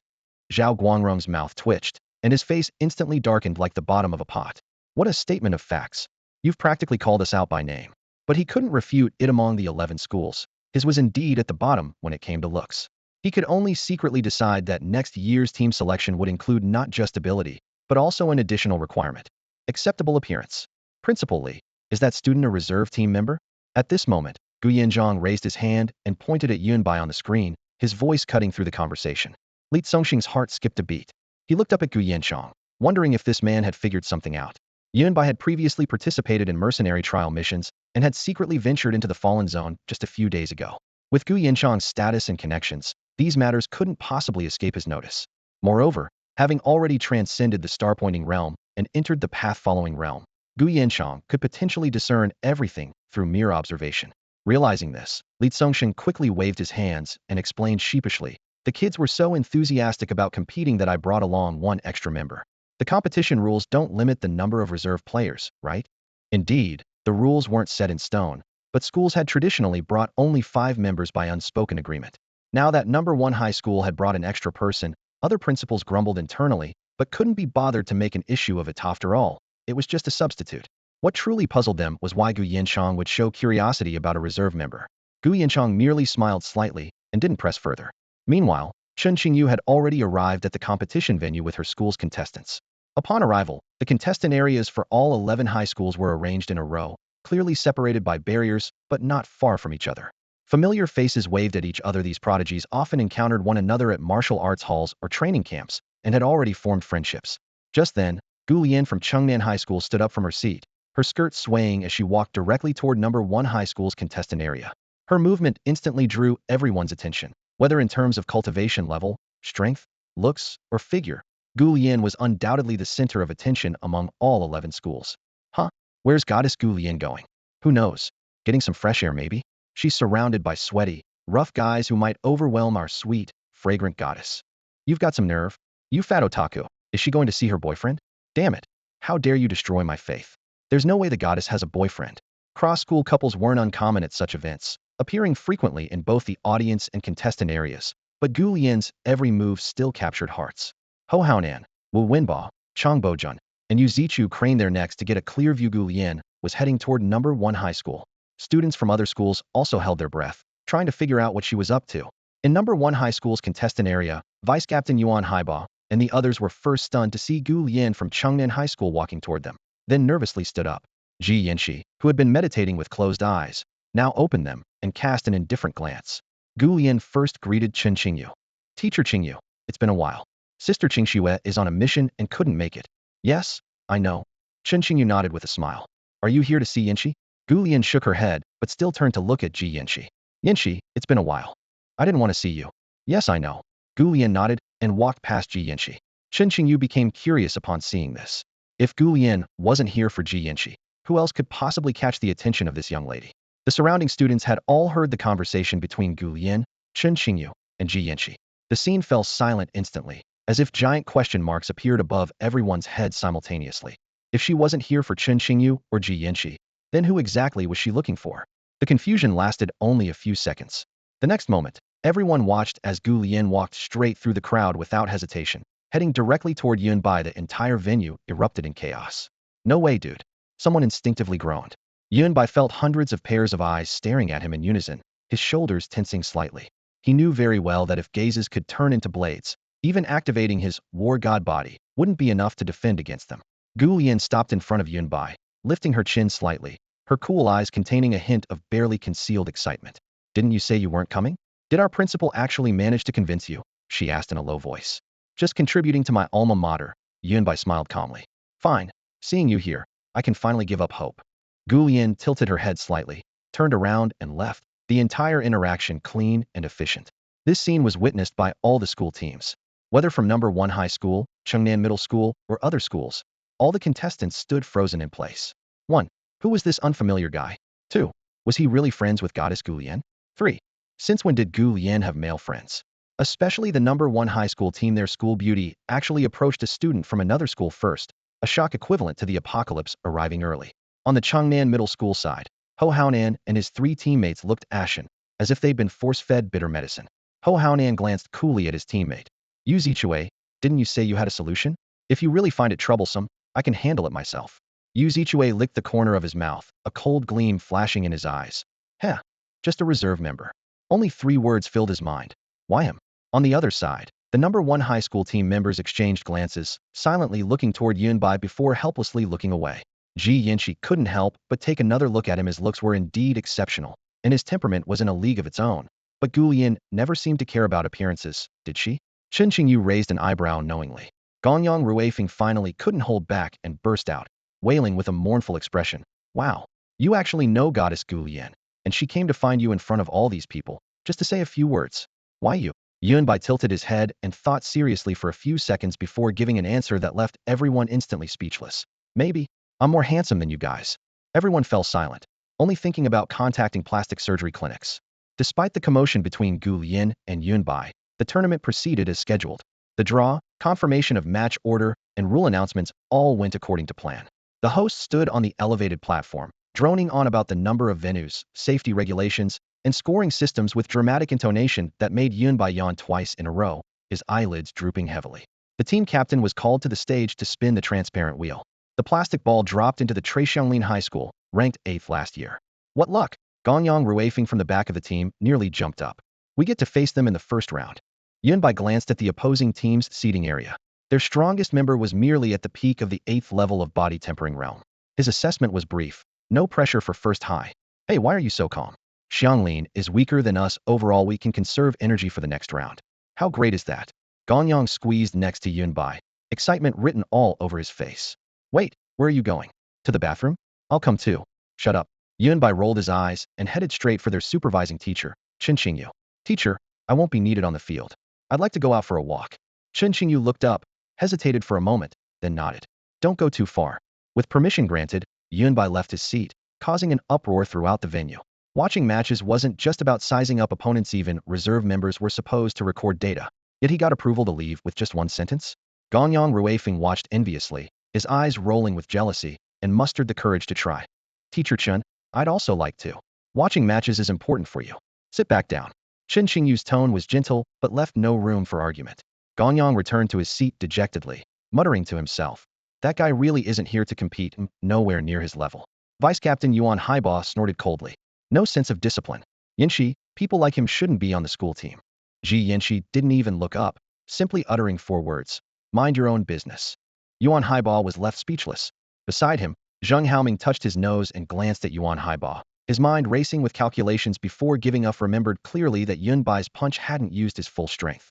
Zhao Guangrong's mouth twitched, and his face instantly darkened like the bottom of a pot. What a statement of facts. You've practically called us out by name. But he couldn't refute it among the 11 schools. His was indeed at the bottom when it came to looks. He could only secretly decide that next year's team selection would include not just ability, but also an additional requirement. Acceptable appearance. Principal Li, is that student a reserve team member? At this moment, Gu Yanzhong raised his hand and pointed at Yunbai on the screen, his voice cutting through the conversation. Li Tsongshang's heart skipped a beat. He looked up at Gu Yanzhong, wondering if this man had figured something out. Yunbai had previously participated in mercenary trial missions and had secretly ventured into the Fallen Zone just a few days ago. With Gu Yanzhong's status and connections, these matters couldn't possibly escape his notice. Moreover, having already transcended the star-pointing realm and entered the path-following realm, Gu Yanzhong could potentially discern everything through mere observation. Realizing this, Li Tsongshang quickly waved his hands and explained sheepishly, the kids were so enthusiastic about competing that I brought along one extra member. The competition rules don't limit the number of reserve players, right? Indeed, the rules weren't set in stone, but schools had traditionally brought only 5 members by unspoken agreement. Now that number 1 high school had brought an extra person, other principals grumbled internally, but couldn't be bothered to make an issue of it. After all, it was just a substitute. What truly puzzled them was why Gu Yanchong would show curiosity about a reserve member. Gu Yanchong merely smiled slightly and didn't press further. Meanwhile, Chen Qingyu had already arrived at the competition venue with her school's contestants. Upon arrival, the contestant areas for all 11 high schools were arranged in a row, clearly separated by barriers, but not far from each other. Familiar faces waved at each other. These prodigies often encountered one another at martial arts halls or training camps, and had already formed friendships. Just then, Gu Lian from Chengnan High School stood up from her seat, her skirt swaying as she walked directly toward number 1 high school's contestant area. Her movement instantly drew everyone's attention. Whether in terms of cultivation level, strength, looks, or figure, Gu Lian was undoubtedly the center of attention among all 11 schools. Huh? Where's Goddess Gu Lian going? Who knows? Getting some fresh air maybe? She's surrounded by sweaty, rough guys who might overwhelm our sweet, fragrant goddess. You've got some nerve. You fat otaku. Is she going to see her boyfriend? Damn it. How dare you destroy my faith? There's no way the goddess has a boyfriend. Cross-school couples weren't uncommon at such events, appearing frequently in both the audience and contestant areas, but Gu Lian's every move still captured hearts. Ho Haonan, Wu Wenba, Chang Bojun, and Yu Zichu craned their necks to get a clear view. Gu Lian was heading toward number 1 high school. Students from other schools also held their breath, trying to figure out what she was up to. In number 1 high school's contestant area, Vice Captain Yuan Haiba and the others were first stunned to see Gu Lian from Chengnan High School walking toward them, then nervously stood up. Ji Yanxi, who had been meditating with closed eyes, now opened them and cast an indifferent glance. Gu Lian first greeted Chen Qingyu. Teacher Qingyu, it's been a while. Sister Qingxue is on a mission and couldn't make it. Yes, I know. Chen Qingyu nodded with a smile. Are you here to see Yanxi? Gu Lian shook her head, but still turned to look at Ji Yanxi. Yanxi, it's been a while. I didn't want to see you. Yes, I know. Gu Lian nodded and walked past Ji Yanxi. Chen Qingyu became curious upon seeing this. If Gu Lian wasn't here for Ji Yanxi, who else could possibly catch the attention of this young lady? The surrounding students had all heard the conversation between Gu Lian, Chen Qingyu, and Ji Yanxi. The scene fell silent instantly, as if giant question marks appeared above everyone's head simultaneously. If she wasn't here for Chen Qingyu or Ji Yanxi, then who exactly was she looking for? The confusion lasted only a few seconds. The next moment, everyone watched as Gu Lian walked straight through the crowd without hesitation, heading directly toward Yunbai. The entire venue erupted in chaos. No way, dude. Someone instinctively groaned. Yunbai felt hundreds of pairs of eyes staring at him in unison, his shoulders tensing slightly. He knew very well that if gazes could turn into blades, even activating his war god body wouldn't be enough to defend against them. Gu Lian stopped in front of Yunbai, lifting her chin slightly, her cool eyes containing a hint of barely concealed excitement. Didn't you say you weren't coming? Did our principal actually manage to convince you? She asked in a low voice. Just contributing to my alma mater, Yunbai smiled calmly. Fine, seeing you here, I can finally give up hope. Gu Lian tilted her head slightly, turned around and left, the entire interaction clean and efficient. This scene was witnessed by all the school teams. Whether from number 1 high school, Chengnan Middle School, or other schools, all the contestants stood frozen in place. 1. Who was this unfamiliar guy? 2. Was he really friends with Goddess Gu Lian? 3. Since when did Gu Lian have male friends? Especially the number 1 high school team. Their school beauty actually approached a student from another school first, a shock equivalent to the apocalypse arriving early. On the Chengnan Middle School side, Ho Haonan and his 3 teammates looked ashen, as if they'd been force-fed bitter medicine. Ho Haonan glanced coolly at his teammate. Yu Zichue, didn't you say you had a solution? If you really find it troublesome, I can handle it myself. Yu Zichue licked the corner of his mouth, a cold gleam flashing in his eyes. Heh, just a reserve member. Only 3 words filled his mind. Why him? On the other side, the number 1 high school team members exchanged glances, silently looking toward Yunbai before helplessly looking away. Ji Yanxi couldn't help but take another look at him. His looks were indeed exceptional, and his temperament was in a league of its own. But Gu Lian never seemed to care about appearances, did she? Chen Qingyu raised an eyebrow knowingly. Gongyang Ruifeng finally couldn't hold back and burst out, wailing with a mournful expression. Wow, you actually know Goddess Gu Lian, and she came to find you in front of all these people, just to say a few words. Why you? Yunbai tilted his head and thought seriously for a few seconds before giving an answer that left everyone instantly speechless. Maybe. I'm more handsome than you guys. Everyone fell silent, only thinking about contacting plastic surgery clinics. Despite the commotion between Gu Lian and Yunbai, the tournament proceeded as scheduled. The draw, Confirmation of match order and rule announcements all went according to plan. The host stood on the elevated platform, droning on about the number of venues, safety regulations, and scoring systems with dramatic intonation that made Yunbai yawn twice in a row, his eyelids drooping heavily. The team captain was called to the stage to spin the transparent wheel. The plastic ball dropped into the Treishanglin High School, ranked 8th last year. What luck! Gonyang Ruifeng from the back of the team nearly jumped up. We get to face them in the first round. Yunbai glanced at the opposing team's seating area. Their strongest member was merely at the peak of the 8th level of body tempering realm. His assessment was brief. No pressure for first high. Hey, why are you so calm? Xianglin is weaker than us overall. We can conserve energy for the next round. How great is that? Gonyang squeezed next to Yunbai, excitement written all over his face. Wait, where are you going? To the bathroom? I'll come too. Shut up. Yunbai rolled his eyes and headed straight for their supervising teacher, Chen Qingyu. Teacher, I won't be needed on the field. I'd like to go out for a walk. Chen Qingyu looked up, hesitated for a moment, then nodded. Don't go too far. With permission granted, Yunbai left his seat, causing an uproar throughout the venue. Watching matches wasn't just about sizing up opponents. Even reserve members were supposed to record data. Yet he got approval to leave with just one sentence? Gonyang Ruifeng watched enviously, his eyes rolling with jealousy, and mustered the courage to try. Teacher Chen, I'd also like to. Watching matches is important for you. Sit back down. Chen Qingyu's tone was gentle, but left no room for argument. Gonyang returned to his seat dejectedly, muttering to himself. That guy really isn't here to compete, nowhere near his level. Vice Captain Yuan Haiba snorted coldly. No sense of discipline. Yanxi, people like him shouldn't be on the school team. Ji Yanxi didn't even look up, simply uttering 4 words. Mind your own business. Yuan Haiba was left speechless. Beside him, Zheng Haoming touched his nose and glanced at Yuan Haiba, his mind racing with calculations before giving up. Remembered clearly that Yunbai's punch hadn't used his full strength.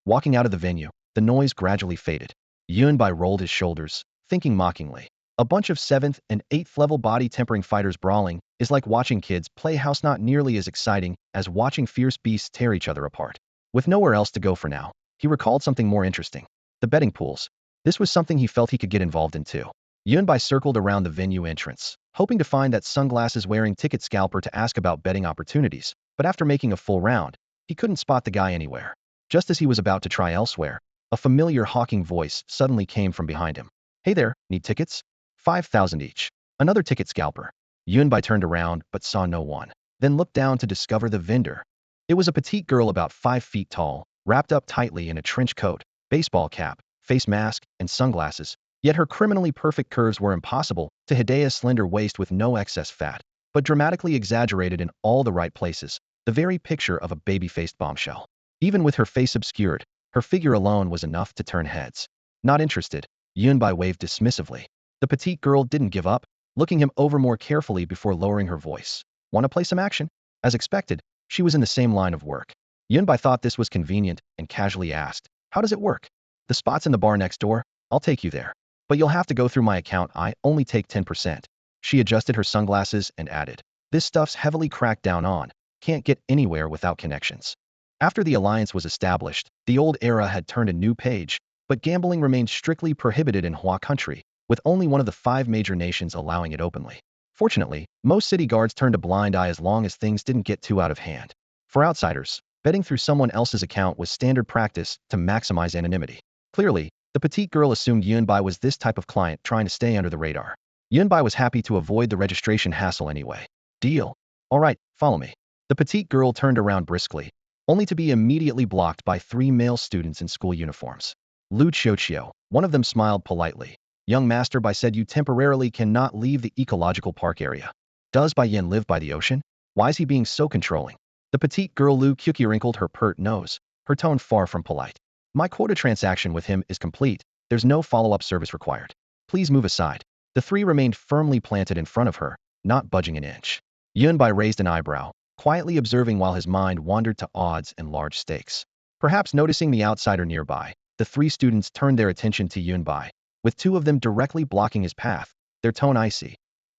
Walking out of the venue, the noise gradually faded. Yunbai rolled his shoulders, thinking mockingly. A bunch of 7th and 8th level body tempering fighters brawling is like watching kids play house, not nearly as exciting as watching fierce beasts tear each other apart. With nowhere else to go for now, he recalled something more interesting. The betting pools. This was something he felt he could get involved in too. Yunbai circled around the venue entrance, hoping to find that sunglasses-wearing ticket scalper to ask about betting opportunities, but after making a full round, he couldn't spot the guy anywhere. Just as he was about to try elsewhere, a familiar hawking voice suddenly came from behind him. Hey there, need tickets? 5,000 each. Another ticket scalper. Yunbai turned around but saw no one, then looked down to discover the vendor. It was a petite girl about 5 feet tall, wrapped up tightly in a trench coat, baseball cap, face mask, and sunglasses, yet her criminally perfect curves were impossible to Hidea's slender waist with no excess fat, but dramatically exaggerated in all the right places, the very picture of a baby-faced bombshell. Even with her face obscured, her figure alone was enough to turn heads. Not interested, Yunbai waved dismissively. The petite girl didn't give up, looking him over more carefully before lowering her voice. Want to play some action? As expected, she was in the same line of work. Yunbai thought this was convenient and casually asked, how does it work? The spot's in the bar next door. I'll take you there. But you'll have to go through my account. I only take 10%. She adjusted her sunglasses and added, this stuff's heavily cracked down on. Can't get anywhere without connections. After the alliance was established, the old era had turned a new page, but gambling remained strictly prohibited in Hua country, with only one of the 5 major nations allowing it openly. Fortunately, most city guards turned a blind eye as long as things didn't get too out of hand. For outsiders, betting through someone else's account was standard practice to maximize anonymity. Clearly, the petite girl assumed Yunbai was this type of client trying to stay under the radar. Yunbai was happy to avoid the registration hassle anyway. Deal. All right, follow me. The petite girl turned around briskly, only to be immediately blocked by 3 male students in school uniforms. Lu Qiuqiu, one of them smiled politely. Young master, Bai said you temporarily cannot leave the ecological park area. Does Bai Yen live by the ocean? Why is he being so controlling? The petite girl Lu Qiuqiu wrinkled her pert nose, her tone far from polite. My quota transaction with him is complete. There's no follow-up service required. Please move aside. The 3 remained firmly planted in front of her, not budging an inch. Yunbai raised an eyebrow, quietly observing while his mind wandered to odds and large stakes. Perhaps noticing the outsider nearby, the 3 students turned their attention to Yunbai, with 2 of them directly blocking his path, their tone icy.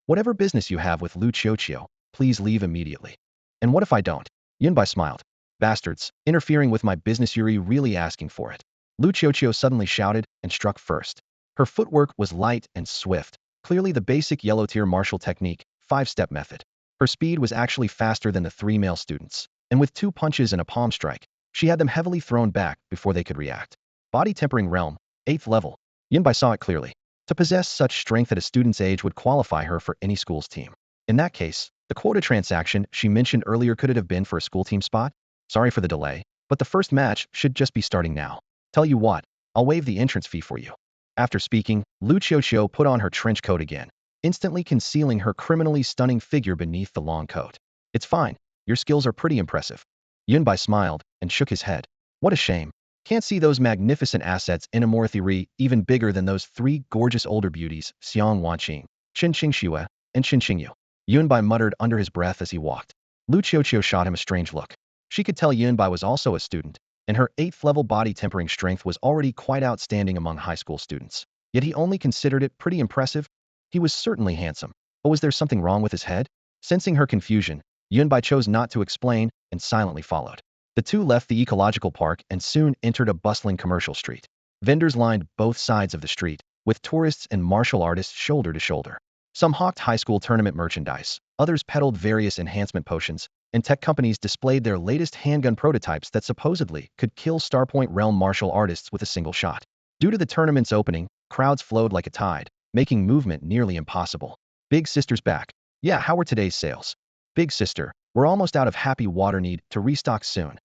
Whatever business you have with Lu Qiuqiu, please leave immediately. And what if I don't? Yunbai smiled. Bastards, interfering with my business, you're really asking for it. Lu Qiuqiu suddenly shouted and struck first. Her footwork was light and swift, clearly the basic yellow-tier martial technique, 5-step method. Her speed was actually faster than the 3 male students, and with 2 punches and a palm strike, she had them heavily thrown back before they could react. Body tempering realm, 8th level. Yunbai saw it clearly. To possess such strength at a student's age would qualify her for any school's team. In that case, the quota transaction she mentioned earlier, could it have been for a school team spot? Sorry for the delay, but the first match should just be starting now. Tell you what, I'll waive the entrance fee for you. After speaking, Lu Qiuqiu put on her trench coat again, instantly concealing her criminally stunning figure beneath the long coat. It's fine. Your skills are pretty impressive. Yunbai smiled and shook his head. What a shame. Can't see those magnificent assets in a more theory even bigger than those three gorgeous older beauties, Xiang Wanqing, Qin Qingxue, and Qin Qingyu. Yunbai muttered under his breath as he walked. Lu Qiuqiu shot him a strange look. She could tell Yunbai was also a student, and her 8th level body tempering strength was already quite outstanding among high school students. Yet he only considered it pretty impressive. He was certainly handsome, but was there something wrong with his head? Sensing her confusion, Yunbai chose not to explain and silently followed. The two left the ecological park and soon entered a bustling commercial street. Vendors lined both sides of the street, with tourists and martial artists shoulder to shoulder. Some hawked high school tournament merchandise, others peddled various enhancement potions, and tech companies displayed their latest handgun prototypes that supposedly could kill Starpoint realm martial artists with a single shot. Due to the tournament's opening, crowds flowed like a tide, making movement nearly impossible. Big Sister's back. Yeah, how were today's sales? Big Sister, we're almost out of happy water, need to restock soon.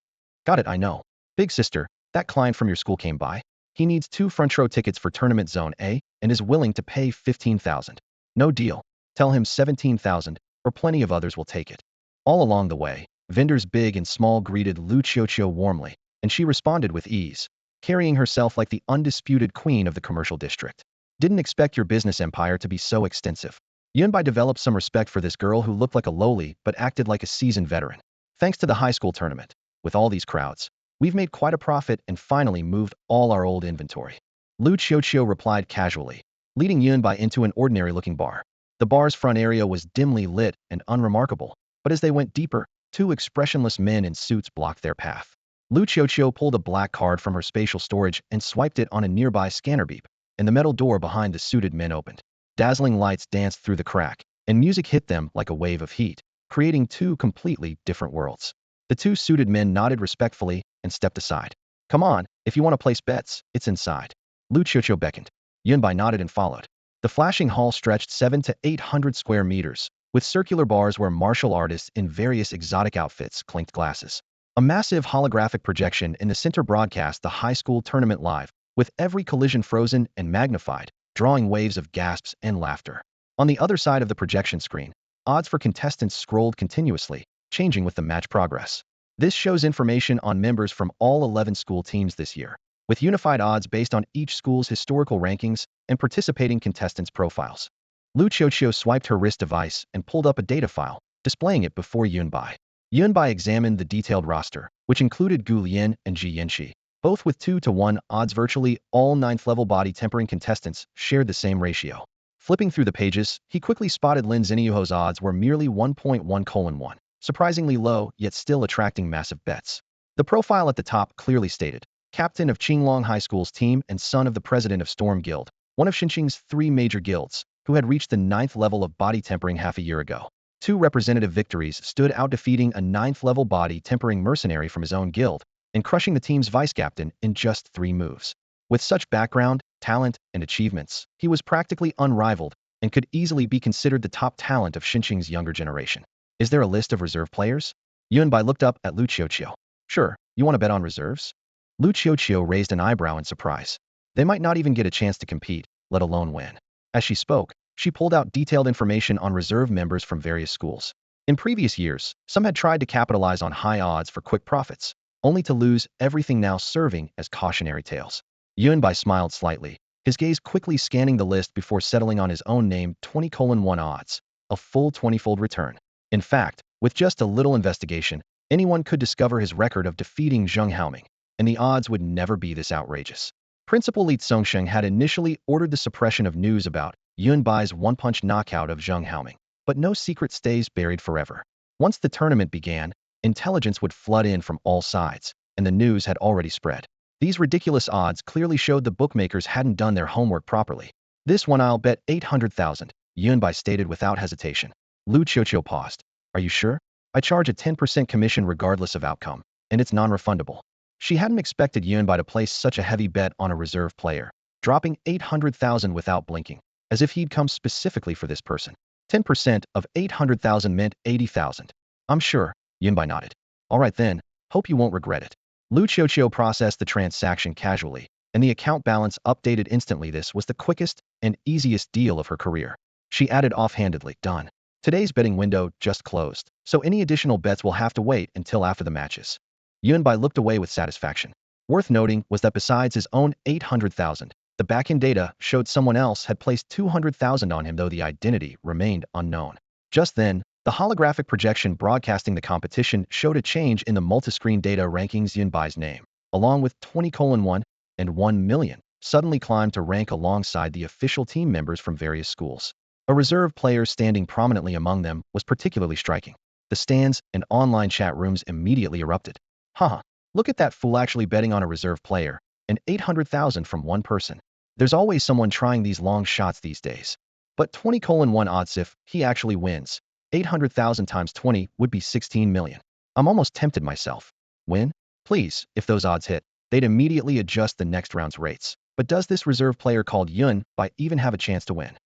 Got it, I know. Big Sister, that client from your school came by. He needs 2 front row tickets for Tournament Zone A and is willing to pay 15,000. No deal. Tell him 17,000, or plenty of others will take it. All along the way, vendors big and small greeted Lu Qiuqiu warmly, and she responded with ease, carrying herself like the undisputed queen of the commercial district. Didn't expect your business empire to be so extensive. Yunbai developed some respect for this girl who looked like a lowly but acted like a seasoned veteran. Thanks to the high school tournament, with all these crowds, we've made quite a profit and finally moved all our old inventory. Lu Qiuqiu replied casually, leading Yunbai into an ordinary-looking bar. The bar's front area was dimly lit and unremarkable, but as they went deeper, 2 expressionless men in suits blocked their path. Lu Qiuqiu pulled a black card from her spatial storage and swiped it on a nearby scanner beep, and the metal door behind the suited men opened. Dazzling lights danced through the crack, and music hit them like a wave of heat, creating 2 completely different worlds. The 2 suited men nodded respectfully and stepped aside. Come on, if you want to place bets, it's inside. Lu Qiuqiu beckoned. Yunbai nodded and followed. The flashing hall stretched 700 to 800 square meters, with circular bars where martial artists in various exotic outfits clinked glasses. A massive holographic projection in the center broadcast the high school tournament live, with every collision frozen and magnified, drawing waves of gasps and laughter. On the other side of the projection screen, odds for contestants scrolled continuously, changing with the match progress. This shows information on members from all 11 school teams this year, with unified odds based on each school's historical rankings and participating contestants' profiles. Lu Qiuqiu swiped her wrist device and pulled up a data file, displaying it before Yunbai. Yunbai examined the detailed roster, which included Gu Lian and Ji Yanqi. Both with 2-to-1 odds, virtually all 9th-level body tempering contestants shared the same ratio. Flipping through the pages, he quickly spotted Lin Xinyuho's odds were merely 1.1:1, surprisingly low, yet still attracting massive bets. The profile at the top clearly stated, captain of Qinglong High School's team and son of the president of Storm Guild, one of Xinjiang's 3 major guilds, who had reached the 9th level of body tempering half a year ago. 2 representative victories stood out, defeating a 9th-level body tempering mercenary from his own guild, and crushing the team's vice-captain in just 3 moves. With such background, talent, and achievements, he was practically unrivaled and could easily be considered the top talent of Xinjiang's younger generation. Is there a list of reserve players? Yunbai looked up at Lu Qiuqiu. Sure, you want to bet on reserves? Lu Qiuqiu raised an eyebrow in surprise. They might not even get a chance to compete, let alone win. As she spoke, she pulled out detailed information on reserve members from various schools. In previous years, some had tried to capitalize on high odds for quick profits, only to lose everything, now serving as cautionary tales. Yunbai smiled slightly, his gaze quickly scanning the list before settling on his own name. 20:1 odds, a full 20-fold return. In fact, with just a little investigation, anyone could discover his record of defeating Zheng Haoming, and the odds would never be this outrageous. Principal Li Zongsheng had initially ordered the suppression of news about Yunbai's one-punch knockout of Zheng Haoming, but no secret stays buried forever. Once the tournament began, intelligence would flood in from all sides, and the news had already spread. These ridiculous odds clearly showed the bookmakers hadn't done their homework properly. This one I'll bet 800,000, Yunbai stated without hesitation. Lu Qiuqiu paused. Are you sure? I charge a 10% commission regardless of outcome, and it's non-refundable. She hadn't expected Yunbai to place such a heavy bet on a reserve player, dropping 800,000 without blinking, as if he'd come specifically for this person. 10% of 800,000 meant 80,000. I'm sure, Yunbai nodded. All right then, hope you won't regret it. Lu Qiuqiu processed the transaction casually, and the account balance updated instantly. This was the quickest and easiest deal of her career. She added offhandedly, done. Today's betting window just closed, so any additional bets will have to wait until after the matches. Yunbai looked away with satisfaction. Worth noting was that besides his own 800,000, the back-end data showed someone else had placed 200,000 on him, though the identity remained unknown. Just then, the holographic projection broadcasting the competition showed a change in the multiscreen data rankings. Yunbai's name, along with 20:1 and 1 million, suddenly climbed to rank alongside the official team members from various schools. A reserve player standing prominently among them was particularly striking. The stands and online chat rooms immediately erupted. Haha, look at that fool actually betting on a reserve player, and 800,000 from one person. There's always someone trying these long shots these days. But 20:1 odds if he actually wins. 800,000 times 20 would be 16 million. I'm almost tempted myself. Win? Please, if those odds hit, they'd immediately adjust the next round's rates. But does this reserve player called Yunbai even have a chance to win?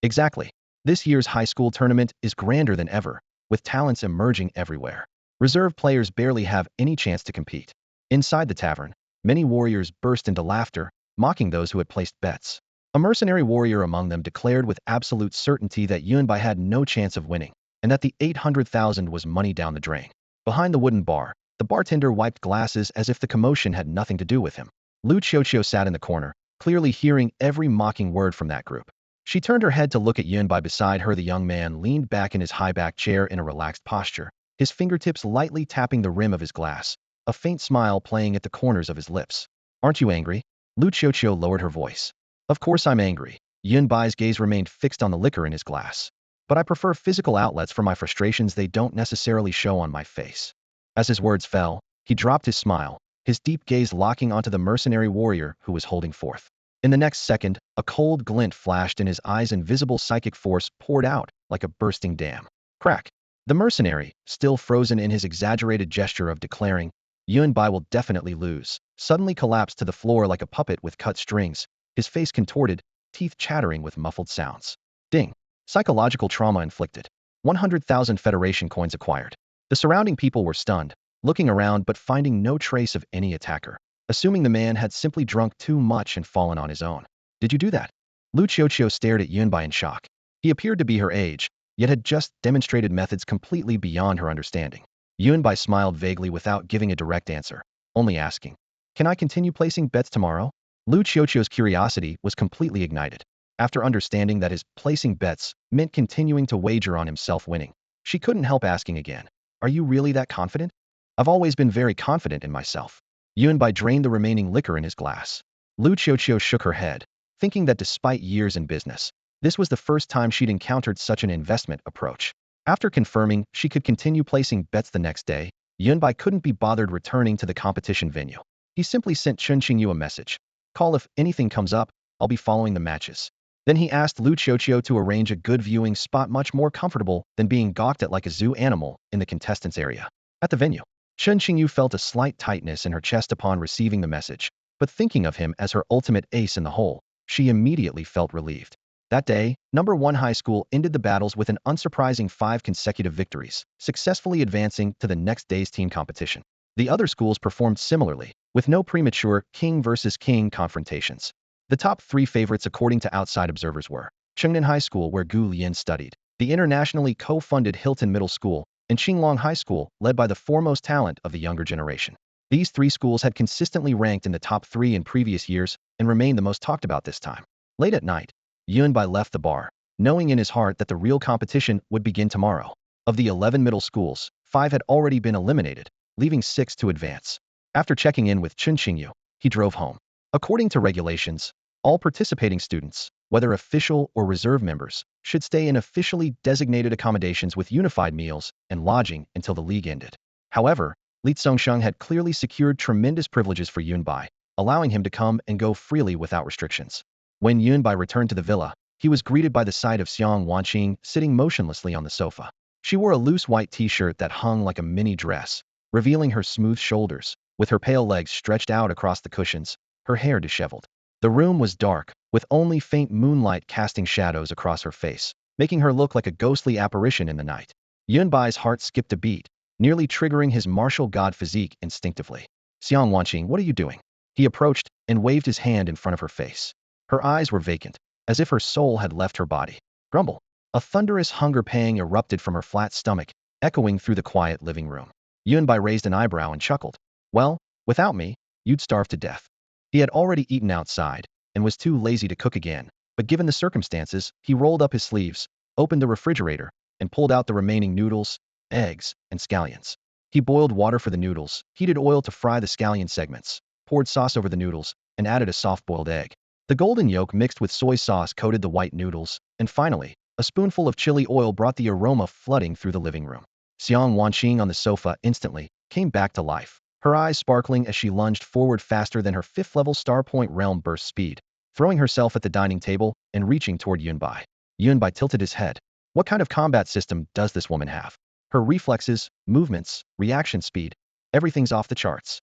Exactly. This year's high school tournament is grander than ever, with talents emerging everywhere. Reserve players barely have any chance to compete. Inside the tavern, many warriors burst into laughter, mocking those who had placed bets. A mercenary warrior among them declared with absolute certainty that Yunbai had no chance of winning, and that the 800,000 was money down the drain. Behind the wooden bar, the bartender wiped glasses as if the commotion had nothing to do with him. Lu Qiuqiu sat in the corner, clearly hearing every mocking word from that group. She turned her head to look at Yunbai beside her. The young man leaned back in his high-backed chair in a relaxed posture, his fingertips lightly tapping the rim of his glass, a faint smile playing at the corners of his lips. Aren't you angry? Lu Qiuqiu lowered her voice. Of course I'm angry. Yunbai's gaze remained fixed on the liquor in his glass. But I prefer physical outlets for my frustrations. They don't necessarily show on my face. As his words fell, he dropped his smile, his deep gaze locking onto the mercenary warrior who was holding forth. In the next second, a cold glint flashed in his eyes. Invisible psychic force poured out like a bursting dam. Crack. The mercenary, still frozen in his exaggerated gesture of declaring, Yunbai will definitely lose, suddenly collapsed to the floor like a puppet with cut strings, his face contorted, teeth chattering with muffled sounds. Ding. Psychological trauma inflicted. 100,000 Federation coins acquired. The surrounding people were stunned, looking around but finding no trace of any attacker, assuming the man had simply drunk too much and fallen on his own. Did you do that? Lu Qiuqiu stared at Yunbai in shock. He appeared to be her age, yet had just demonstrated methods completely beyond her understanding. Yunbai smiled vaguely without giving a direct answer, only asking, can I continue placing bets tomorrow? Lu Qiuqiu's curiosity was completely ignited. After understanding that his placing bets meant continuing to wager on himself winning, she couldn't help asking again, are you really that confident? I've always been very confident in myself. Yunbai drained the remaining liquor in his glass. Lu Qiuqiu shook her head, thinking that despite years in business, this was the first time she'd encountered such an investment approach. After confirming she could continue placing bets the next day, Yunbai couldn't be bothered returning to the competition venue. He simply sent Chen Qingyu a message. Call if anything comes up, I'll be following the matches. Then he asked Lu Qiuqiu to arrange a good viewing spot much more comfortable than being gawked at like a zoo animal in the contestants' area. At the venue, Chen Qingyu felt a slight tightness in her chest upon receiving the message, but thinking of him as her ultimate ace in the hole, she immediately felt relieved. That day, number 1 high school ended the battles with an unsurprising 5 consecutive victories, successfully advancing to the next day's team competition. The other schools performed similarly, with no premature king versus king confrontations. The top 3 favorites according to outside observers were Chengnan High School, where Gu Lian studied, the internationally co-funded Hilton Middle School, and Qinglong High School, led by the foremost talent of the younger generation. These 3 schools had consistently ranked in the top 3 in previous years and remained the most talked about this time. Late at night, Yunbai left the bar, knowing in his heart that the real competition would begin tomorrow. Of the 11 middle schools, 5 had already been eliminated, leaving 6 to advance. After checking in with Chen Qingyu, he drove home. According to regulations, all participating students, whether official or reserve members, should stay in officially designated accommodations with unified meals and lodging until the league ended. However, Li Zongsheng had clearly secured tremendous privileges for Yunbai, allowing him to come and go freely without restrictions. When Yunbai returned to the villa, he was greeted by the sight of Xiang Wanqing sitting motionlessly on the sofa. She wore a loose white t-shirt that hung like a mini dress, revealing her smooth shoulders, with her pale legs stretched out across the cushions, her hair disheveled. The room was dark, with only faint moonlight casting shadows across her face, making her look like a ghostly apparition in the night. Yunbai's heart skipped a beat, nearly triggering his martial god physique instinctively. Xiang Wanqing, what are you doing? He approached and waved his hand in front of her face. Her eyes were vacant, as if her soul had left her body. Grumble. A thunderous hunger pang erupted from her flat stomach, echoing through the quiet living room. Yunbai raised an eyebrow and chuckled. Well, without me, you'd starve to death. He had already eaten outside, and was too lazy to cook again, but given the circumstances, he rolled up his sleeves, opened the refrigerator, and pulled out the remaining noodles, eggs, and scallions. He boiled water for the noodles, heated oil to fry the scallion segments, poured sauce over the noodles, and added a soft-boiled egg. The golden yolk mixed with soy sauce coated the white noodles, and finally, a spoonful of chili oil brought the aroma flooding through the living room. Xiang Wanqing on the sofa instantly came back to life, her eyes sparkling as she lunged forward faster than her fifth-level Star Point realm burst speed, throwing herself at the dining table and reaching toward Yunbai. Yunbai tilted his head. What kind of combat system does this woman have? Her reflexes, movements, reaction speed, everything's off the charts.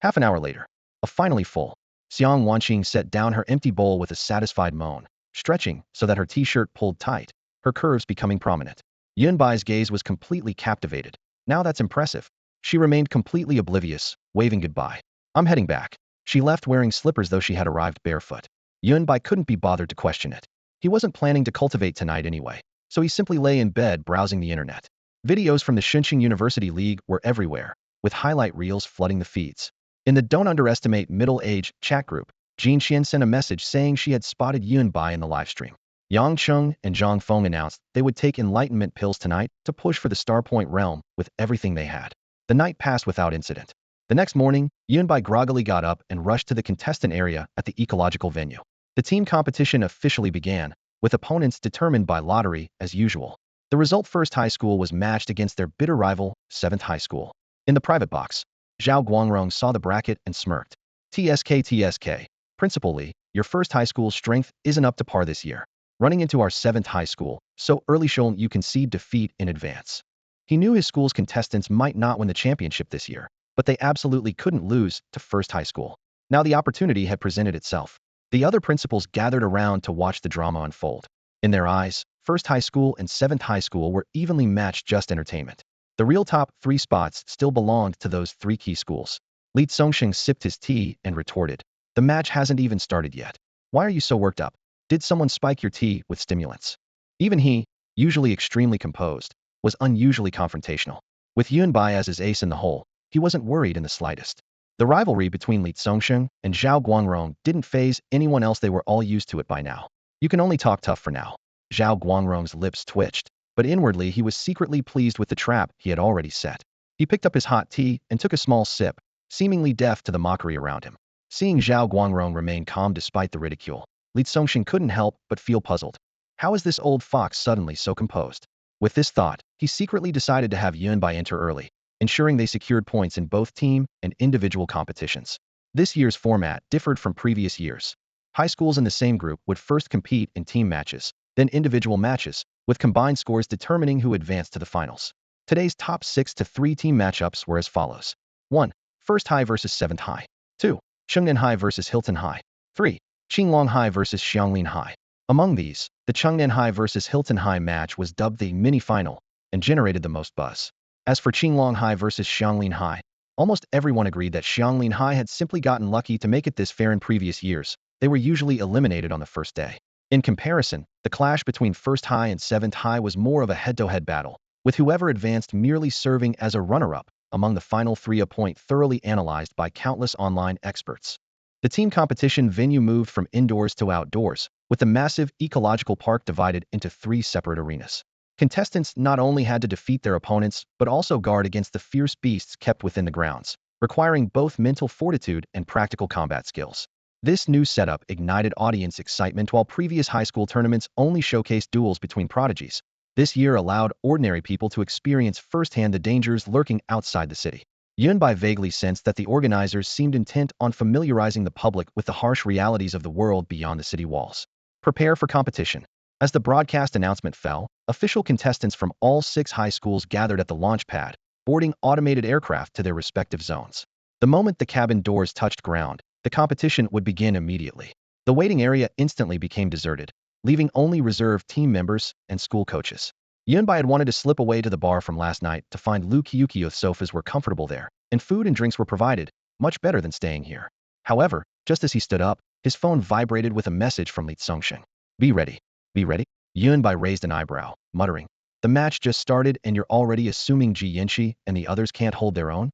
Half an hour later, a finally full, Xiang Wanqing set down her empty bowl with a satisfied moan, stretching so that her t-shirt pulled tight, her curves becoming prominent. Yunbai's gaze was completely captivated. Now that's impressive. She remained completely oblivious, waving goodbye. I'm heading back. She left wearing slippers though she had arrived barefoot. Yunbai couldn't be bothered to question it. He wasn't planning to cultivate tonight anyway, so he simply lay in bed browsing the internet. Videos from the Shunqing University League were everywhere, with highlight reels flooding the feeds. In the Don't Underestimate Middle-Age chat group, Jin Xian sent a message saying she had spotted Yunbai in the livestream. Yang Cheng and Zhang Feng announced they would take enlightenment pills tonight to push for the Star Point realm with everything they had. The night passed without incident. The next morning, Yunbai groggily got up and rushed to the contestant area at the ecological venue. The team competition officially began, with opponents determined by lottery as usual. The result First High School was matched against their bitter rival, Seventh High School. In the private box, Zhao Guangrong saw the bracket and smirked. TSK, Principal Li, your First High School's strength isn't up to par this year. Running into our 7th high school, so early shown you concede defeat in advance. He knew his school's contestants might not win the championship this year, but they absolutely couldn't lose to First High School. Now the opportunity had presented itself. The other principals gathered around to watch the drama unfold. In their eyes, First High School and 7th High School were evenly matched, just entertainment. The real top 3 spots still belonged to those 3 key schools. Li Zongsheng sipped his tea and retorted. The match hasn't even started yet. Why are you so worked up? Did someone spike your tea with stimulants? Even he, usually extremely composed, was unusually confrontational. With Yunbai as his ace in the hole, he wasn't worried in the slightest. The rivalry between Li Zongsheng and Zhao Guangrong didn't faze anyone else. They were all used to it by now. You can only talk tough for now. Zhao Guangrong's lips twitched, but inwardly he was secretly pleased with the trap he had already set. He picked up his hot tea and took a small sip, seemingly deaf to the mockery around him. Seeing Zhao Guangrong remain calm despite the ridicule, Li Zongsheng couldn't help but feel puzzled. How is this old fox suddenly so composed? With this thought, he secretly decided to have Yunbai enter early, ensuring they secured points in both team and individual competitions. This year's format differed from previous years. High schools in the same group would first compete in team matches, then individual matches, with combined scores determining who advanced to the finals. Today's top 6 to 3 team matchups were as follows. 1. First High versus 7th High. 2. Chengnan High versus Hilton High. 3. Qinglong High versus Xianglin High. Among these, the Chengnan High versus Hilton High match was dubbed the mini-final and generated the most buzz. As for Qinglong High versus Xianglin High, almost everyone agreed that Xianglin High had simply gotten lucky to make it this fair. In previous years, they were usually eliminated on the first day. In comparison, the clash between First High and 7th High was more of a head-to-head battle, with whoever advanced merely serving as a runner-up among the final 3, a point thoroughly analyzed by countless online experts. The team competition venue moved from indoors to outdoors, with the massive ecological park divided into 3 separate arenas. Contestants not only had to defeat their opponents, but also guard against the fierce beasts kept within the grounds, requiring both mental fortitude and practical combat skills. This new setup ignited audience excitement. While previous high school tournaments only showcased duels between prodigies, this year allowed ordinary people to experience firsthand the dangers lurking outside the city. Yunbai vaguely sensed that the organizers seemed intent on familiarizing the public with the harsh realities of the world beyond the city walls. Prepare for competition. As the broadcast announcement fell, official contestants from all 6 high schools gathered at the launch pad, boarding automated aircraft to their respective zones. The moment the cabin doors touched ground, the competition would begin immediately. The waiting area instantly became deserted, leaving only reserved team members and school coaches. Yunbai had wanted to slip away to the bar from last night to find Lu Kyukyo's sofas were comfortable there, and food and drinks were provided, much better than staying here. However, just as he stood up, his phone vibrated with a message from Li Tsongsheng. Be ready. Be ready? Yunbai raised an eyebrow, muttering, the match just started and you're already assuming Ji Yinshi and the others can't hold their own?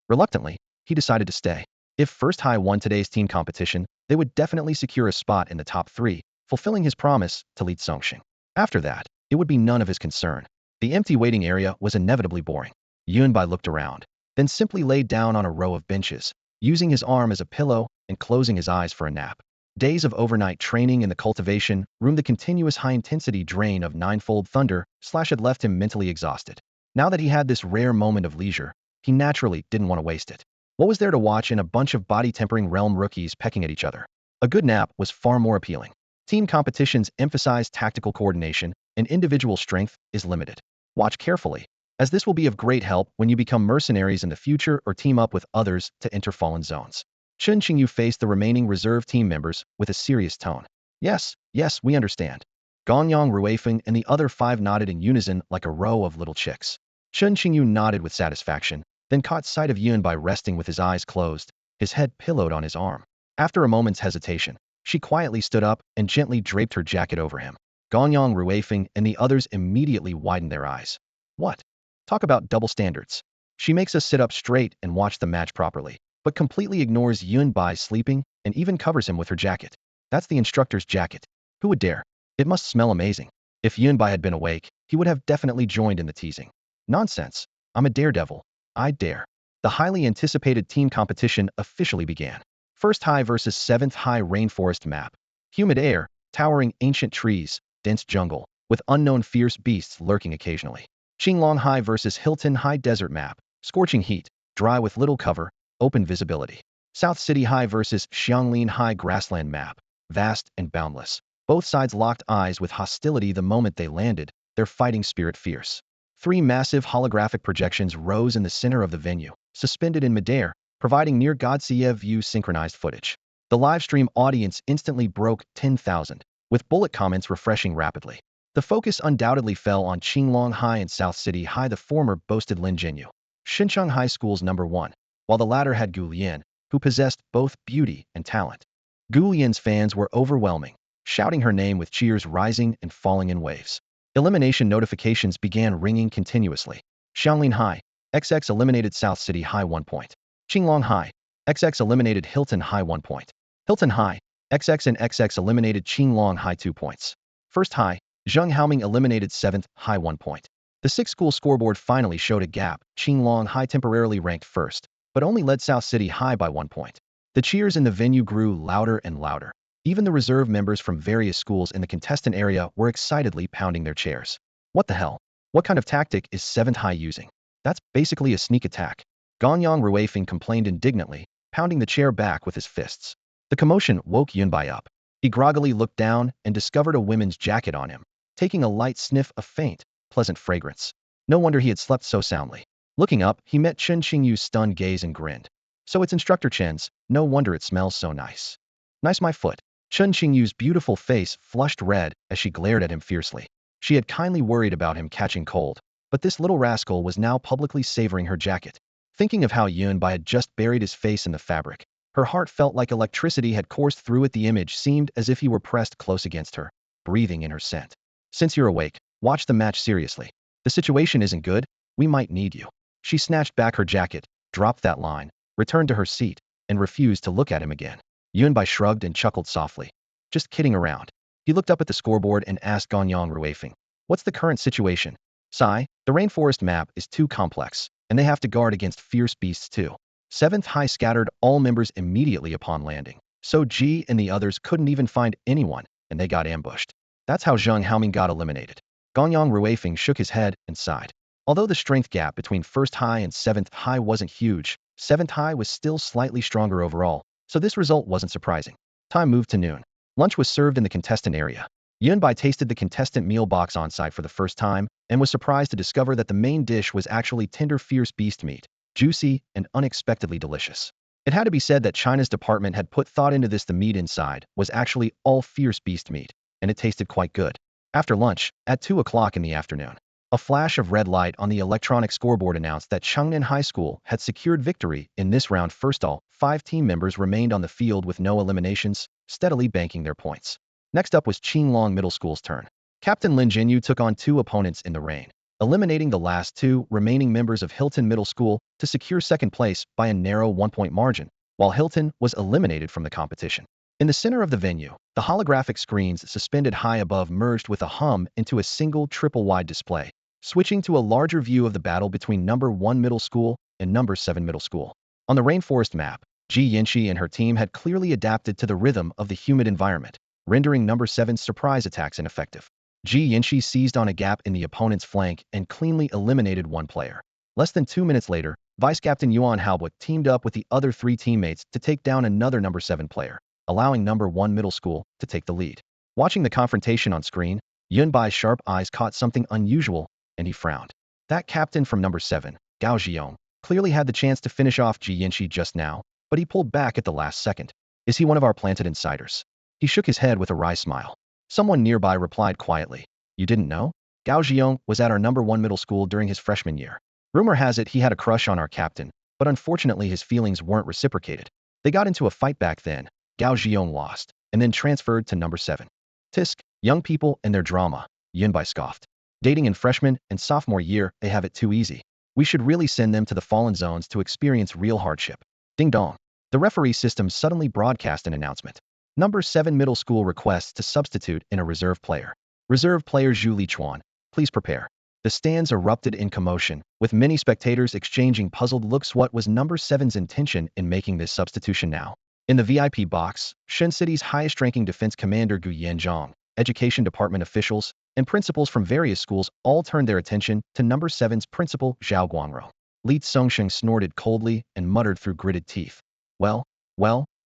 Reluctantly, he decided to stay. If First High won today's team competition, they would definitely secure a spot in the top 3, fulfilling his promise to Li Tsongsheng. After that, it would be none of his concern. The empty waiting area was inevitably boring. Yunbai looked around, then simply laid down on a row of benches, using his arm as a pillow and closing his eyes for a nap. Days of overnight training in the cultivation room, the continuous high-intensity drain of ninefold thunder had left him mentally exhausted. Now that he had this rare moment of leisure, he naturally didn't want to waste it. What was there to watch in a bunch of body-tempering realm rookies pecking at each other? A good nap was far more appealing. Team competitions emphasize tactical coordination, and individual strength is limited. Watch carefully, as this will be of great help when you become mercenaries in the future or team up with others to enter fallen zones. Chen Qingyu faced the remaining reserve team members with a serious tone. Yes, we understand. Gonyang, Ruifeng, and the other 5 nodded in unison like a row of little chicks. Chen Qingyu nodded with satisfaction, then caught sight of Yunbai resting with his eyes closed, his head pillowed on his arm. After a moment's hesitation, she quietly stood up and gently draped her jacket over him. Gonyang, Ruifeng, and the others immediately widened their eyes. What? Talk about double standards. She makes us sit up straight and watch the match properly, but completely ignores Yunbai sleeping and even covers him with her jacket. That's the instructor's jacket. Who would dare? It must smell amazing. If Yunbai had been awake, he would have definitely joined in the teasing. Nonsense. I'm a daredevil. I dare. The highly anticipated team competition officially began. First High versus 7th High Rainforest map. Humid air, towering ancient trees, dense jungle, with unknown fierce beasts lurking occasionally. Qinglong High versus Hilton High desert map. Scorching heat, dry with little cover, open visibility. South City High versus Xianglin High grassland map. Vast and boundless. Both sides locked eyes with hostility the moment they landed, their fighting spirit fierce. 3 massive holographic projections rose in the center of the venue, suspended in midair, providing near God's-eye view synchronized footage. The livestream audience instantly broke 10,000, with bullet comments refreshing rapidly. The focus undoubtedly fell on Qinglong High and South City High. The former boasted Lin Jinyu, Xincheng High School's #1, while the latter had Gu Lian, who possessed both beauty and talent. Gu Lian's fans were overwhelming, shouting her name with cheers rising and falling in waves. Elimination notifications began ringing continuously. Xianglin High, XX eliminated South City High 1 point. Qinglong High, XX eliminated Hilton High 1 point. Hilton High, XX and XX eliminated Qinglong High 2 points. First High, Zheng Haoming eliminated 7th High 1 point. The 6-school scoreboard finally showed a gap. Qinglong High temporarily ranked first, but only led South City High by 1 point. The cheers in the venue grew louder and louder. Even the reserve members from various schools in the contestant area were excitedly pounding their chairs. What the hell? What kind of tactic is 7th High using? That's basically a sneak attack. Gonyang Ruifeng complained indignantly, pounding the chair back with his fists. The commotion woke Yunbai up. He groggily looked down and discovered a women's jacket on him, taking a light sniff of faint, pleasant fragrance. No wonder he had slept so soundly. Looking up, he met Chen Qingyu's stunned gaze and grinned. So it's Instructor Chen's, no wonder it smells so nice. Nice my foot. Chen Qingyu's beautiful face flushed red as she glared at him fiercely. She had kindly worried about him catching cold, but this little rascal was now publicly savoring her jacket. Thinking of how Yunbai had just buried his face in the fabric, her heart felt like electricity had coursed through it. The image seemed as if he were pressed close against her, breathing in her scent. Since you're awake, watch the match seriously. The situation isn't good, we might need you. She snatched back her jacket, dropped that line, returned to her seat, and refused to look at him again. Yunbai shrugged and chuckled softly. Just kidding around. He looked up at the scoreboard and asked Gonyang Ruifeng, what's the current situation? Sai, the rainforest map is too complex, and they have to guard against fierce beasts too. 7th High scattered all members immediately upon landing, so Ji and the others couldn't even find anyone, and they got ambushed. That's how Zheng Haoming got eliminated. Gonyang Ruifeng shook his head and sighed. Although the strength gap between 1st High and 7th High wasn't huge, 7th High was still slightly stronger overall, so this result wasn't surprising. Time moved to noon. Lunch was served in the contestant area. Yunbai tasted the contestant meal box on site for the first time and was surprised to discover that the main dish was actually tender fierce beast meat, juicy and unexpectedly delicious. It had to be said that China's department had put thought into this. The meat inside was actually all fierce beast meat, and it tasted quite good. After lunch, at 2 o'clock in the afternoon, a flash of red light on the electronic scoreboard announced that Changnan High School had secured victory in this round. First, all 5 team members remained on the field with no eliminations, steadily banking their points. Next up was Qinglong Middle School's turn. Captain Lin Jinyu took on 2 opponents in the rain, eliminating the last 2 remaining members of Hilton Middle School to secure second place by a narrow 1-point margin, while Hilton was eliminated from the competition. In the center of the venue, the holographic screens suspended high above merged with a hum into a single triple-wide display, switching to a larger view of the battle between number 1 Middle School and number 7 Middle School. On the rainforest map, Ji Yinshi and her team had clearly adapted to the rhythm of the humid environment, rendering number 7's surprise attacks ineffective. Ji Yinshi seized on a gap in the opponent's flank and cleanly eliminated 1 player. Less than 2 minutes later, Vice Captain Yuan Haobo teamed up with the other 3 teammates to take down another number 7 player, allowing number 1 Middle School to take the lead. Watching the confrontation on screen, Yun Bai's sharp eyes caught something unusual, and he frowned. That captain from number 7, Gao Ziyong, clearly had the chance to finish off Ji Yinshi just now, but he pulled back at the last second. Is he one of our planted insiders? He shook his head with a wry smile. Someone nearby replied quietly. You didn't know? Gao Ziyong was at our number 1 Middle School during his freshman year. Rumor has it he had a crush on our captain, but unfortunately his feelings weren't reciprocated. They got into a fight back then. Gao Ziyong lost, and then transferred to number 7. Tisk, young people and their drama, Yunbai scoffed. Dating in freshman and sophomore year, they have it too easy. We should really send them to the fallen zones to experience real hardship. Ding dong. The referee system suddenly broadcast an announcement. Number 7 Middle School requests to substitute in a reserve player. Reserve player Zhu Lichuan, please prepare. The stands erupted in commotion, with many spectators exchanging puzzled looks. What was number 7's intention in making this substitution now? In the VIP box, Shen City's highest-ranking defense commander Gu Yanzhong, education department officials, and principals from various schools all turned their attention to number 7's principal, Zhao Guangrong. Li Songsheng snorted coldly and muttered through gritted teeth. Well,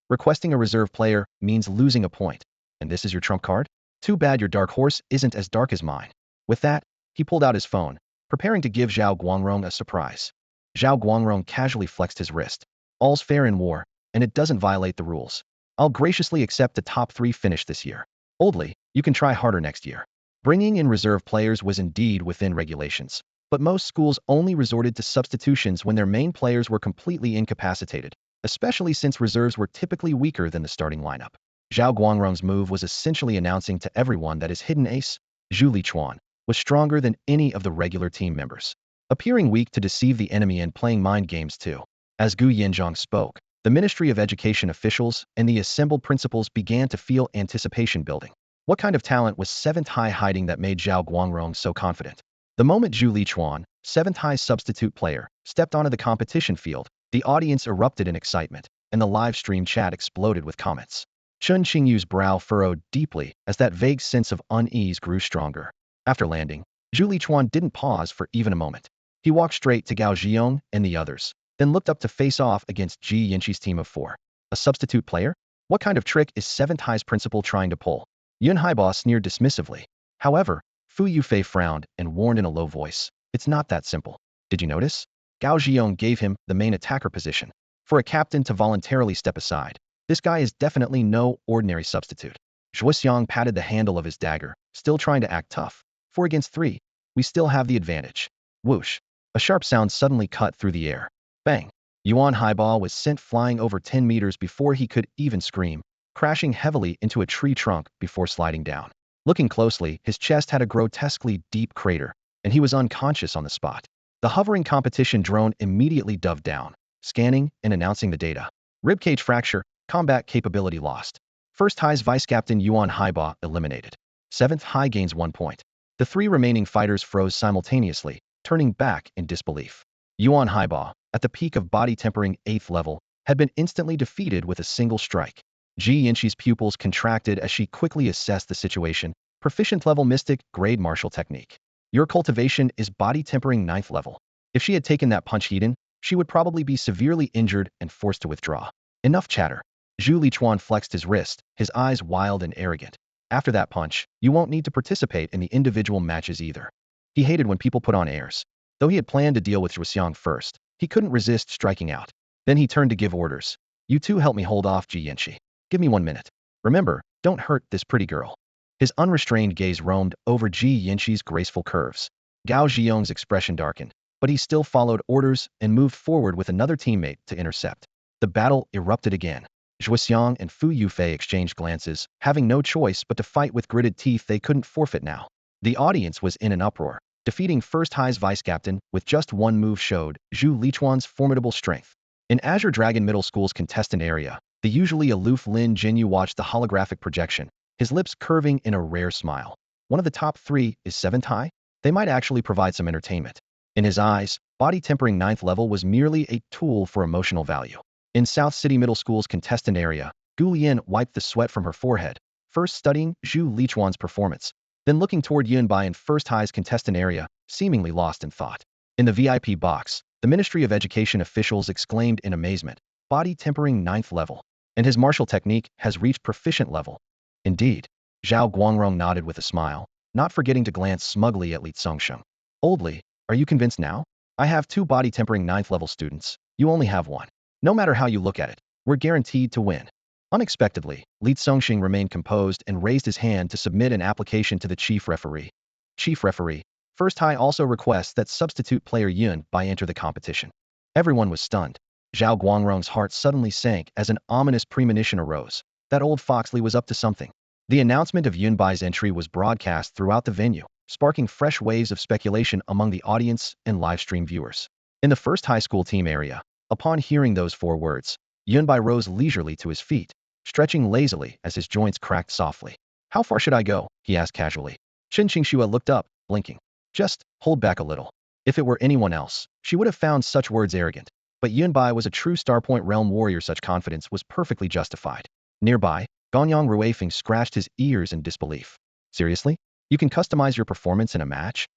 requesting a reserve player means losing a point. And this is your trump card? Too bad your dark horse isn't as dark as mine. With that, he pulled out his phone, preparing to give Zhao Guangrong a surprise. Zhao Guangrong casually flexed his wrist. All's fair in war, and it doesn't violate the rules. I'll graciously accept the top 3 finish this year. Oldly, you can try harder next year. Bringing in reserve players was indeed within regulations, but most schools only resorted to substitutions when their main players were completely incapacitated, especially since reserves were typically weaker than the starting lineup. Zhao Guangrong's move was essentially announcing to everyone that his hidden ace, Zhu Lichuan, was stronger than any of the regular team members, appearing weak to deceive the enemy and playing mind games too. As Gu Yanzhong spoke, the Ministry of Education officials and the assembled principals began to feel anticipation building. What kind of talent was 7th High hiding that made Zhao Guangrong so confident? The moment Zhu Lichuan, 7th High's substitute player, stepped onto the competition field, the audience erupted in excitement, and the live stream chat exploded with comments. Chun Qingyu's brow furrowed deeply as that vague sense of unease grew stronger. After landing, Zhu Lichuan didn't pause for even a moment. He walked straight to Gao Ziyong and the others, then looked up to face off against Ji Yinshi's team of 4. A substitute player? What kind of trick is 7th High's principal trying to pull? Yun Haibo sneered dismissively. However, Fu Yufei frowned and warned in a low voice. It's not that simple. Did you notice? Gao Ziyong gave him the main attacker position. For a captain to voluntarily step aside, this guy is definitely no ordinary substitute. Zhuoxiang patted the handle of his dagger, still trying to act tough. 4 against 3. We still have the advantage. Whoosh. A sharp sound suddenly cut through the air. Bang. Yuan Haibo was sent flying over 10 meters before he could even scream, crashing heavily into a tree trunk before sliding down. Looking closely, his chest had a grotesquely deep crater, and he was unconscious on the spot. The hovering competition drone immediately dove down, scanning and announcing the data. Ribcage fracture, combat capability lost. 1st High's Vice Captain Yuan Haibo eliminated. 7th High gains 1 point. The 3 remaining fighters froze simultaneously, turning back in disbelief. Yuan Haibo, at the peak of body tempering 8th level, had been instantly defeated with a single strike. Ji Yinshi's pupils contracted as she quickly assessed the situation. Proficient level mystic, grade martial technique. Your cultivation is body tempering 9th level. If she had taken that punch Hedon, she would probably be severely injured and forced to withdraw. Enough chatter. Zhu Lichuan flexed his wrist, his eyes wild and arrogant. After that punch, you won't need to participate in the individual matches either. He hated when people put on airs. Though he had planned to deal with Zhuoxiang first, he couldn't resist striking out. Then he turned to give orders. You two help me hold off Ji Yanxi. Give me 1 minute. Remember, don't hurt this pretty girl. His unrestrained gaze roamed over Ji Yanxi's graceful curves. Gao Zhiyong's expression darkened, but he still followed orders and moved forward with another teammate to intercept. The battle erupted again. Zhuoxiang and Fu Yufei exchanged glances, having no choice but to fight with gritted teeth they couldn't forfeit now. The audience was in an uproar. Defeating First High's vice-captain with just one move showed Zhu Lichuan's formidable strength. In Azure Dragon Middle School's contestant area, the usually aloof Lin Jinyu watched the holographic projection, his lips curving in a rare smile. One of the top 3 is 7th High? They might actually provide some entertainment. In his eyes, body tempering 9th level was merely a tool for emotional value. In South City Middle School's contestant area, Gu Lian wiped the sweat from her forehead, first studying Zhu Lichuan's performance, then looking toward Yunbai in First High's contestant area, seemingly lost in thought. In the VIP box, the Ministry of Education officials exclaimed in amazement, body tempering 9th level, and his martial technique has reached proficient level. Indeed, Zhao Guangrong nodded with a smile, not forgetting to glance smugly at Li Zongsheng. Old Li, are you convinced now? I have 2 body tempering 9th level students, you only have 1. No matter how you look at it, we're guaranteed to win. Unexpectedly, Li Zongxing remained composed and raised his hand to submit an application to the chief referee. Chief referee, First High also requests that substitute player Yun Bai enter the competition. Everyone was stunned. Zhao Guangrong's heart suddenly sank as an ominous premonition arose. That old Foxley was up to something. The announcement of Yun Bai's entry was broadcast throughout the venue, sparking fresh waves of speculation among the audience and livestream viewers. In the First High School team area, upon hearing those 4 words, Yunbai rose leisurely to his feet, stretching lazily as his joints cracked softly. How far should I go? He asked casually. Chen Qingxua looked up, blinking. Just hold back a little. If it were anyone else, she would have found such words arrogant. But Yunbai was a true Starpoint Realm warrior, such confidence was perfectly justified. Nearby, Gonyang Ruifeng scratched his ears in disbelief. Seriously? You can customize your performance in a match?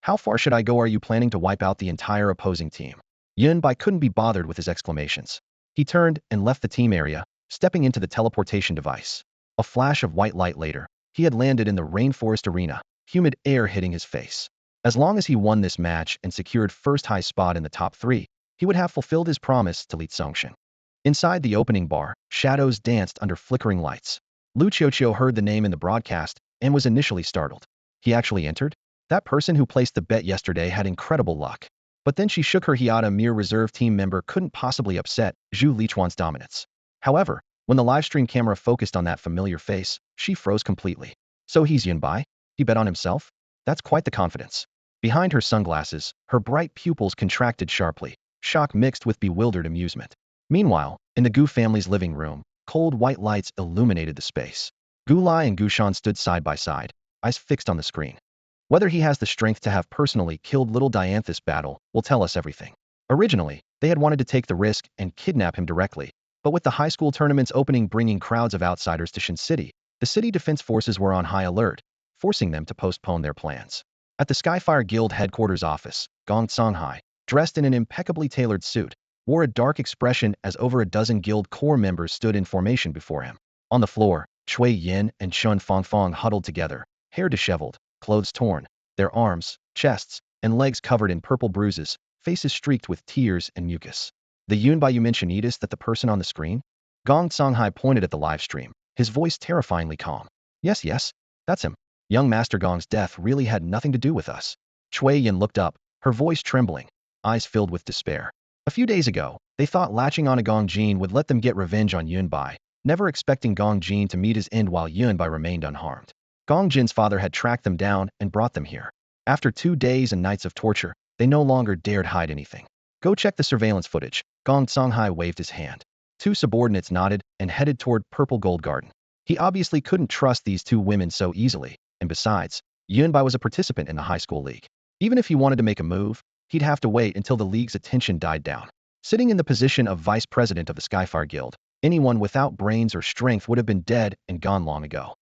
How far should I go? Are you planning to wipe out the entire opposing team? Yunbai couldn't be bothered with his exclamations. He turned and left the team area, stepping into the teleportation device. A flash of white light later, he had landed in the rainforest arena, humid air hitting his face. As long as he won this match and secured First High spot in the top 3, he would have fulfilled his promise to Li Zongxing. Inside the opening bar, shadows danced under flickering lights. Lu Qiuqiu heard the name in the broadcast and was initially startled. He actually entered? That person who placed the bet yesterday had incredible luck. But then she shook her head. A mere reserve team member couldn't possibly upset Zhu Lichuan's dominance. However, when the livestream camera focused on that familiar face, she froze completely. So he's Yunbai? He bet on himself? That's quite the confidence. Behind her sunglasses, her bright pupils contracted sharply, shock mixed with bewildered amusement. Meanwhile, in the Gu family's living room, cold white lights illuminated the space. Gu Lai and Gu Shan stood side by side, eyes fixed on the screen. Whether he has the strength to have personally killed little Diane this battle will tell us everything. Originally, they had wanted to take the risk and kidnap him directly, but with the high school tournament's opening bringing crowds of outsiders to Shin City, the city defense forces were on high alert, forcing them to postpone their plans. At the Skyfire Guild headquarters office, Gong Songhai, dressed in an impeccably tailored suit, wore a dark expression as over a dozen guild core members stood in formation before him. On the floor, Chui Yin and Shun Fongfong huddled together, hair disheveled, clothes torn, their arms, chests, and legs covered in purple bruises, faces streaked with tears and mucus. The Yunbai you mentioned, is that the person on the screen? Gong Songhai pointed at the live stream, his voice terrifyingly calm. Yes, that's him. Young Master Gong's death really had nothing to do with us. Chui Yin looked up, her voice trembling, eyes filled with despair. A few days ago, they thought latching on to Gong Jin would let them get revenge on Yunbai, never expecting Gong Jin to meet his end while Yunbai remained unharmed. Gong Jin's father had tracked them down and brought them here. After 2 days and nights of torture, they no longer dared hide anything. Go check the surveillance footage. Gong Songhai waved his hand. 2 subordinates nodded and headed toward Purple Gold Garden. He obviously couldn't trust these 2 women so easily, and besides, Yunbai was a participant in the high school league. Even if he wanted to make a move, he'd have to wait until the league's attention died down. Sitting in the position of vice president of the Skyfire Guild, anyone without brains or strength would have been dead and gone long ago.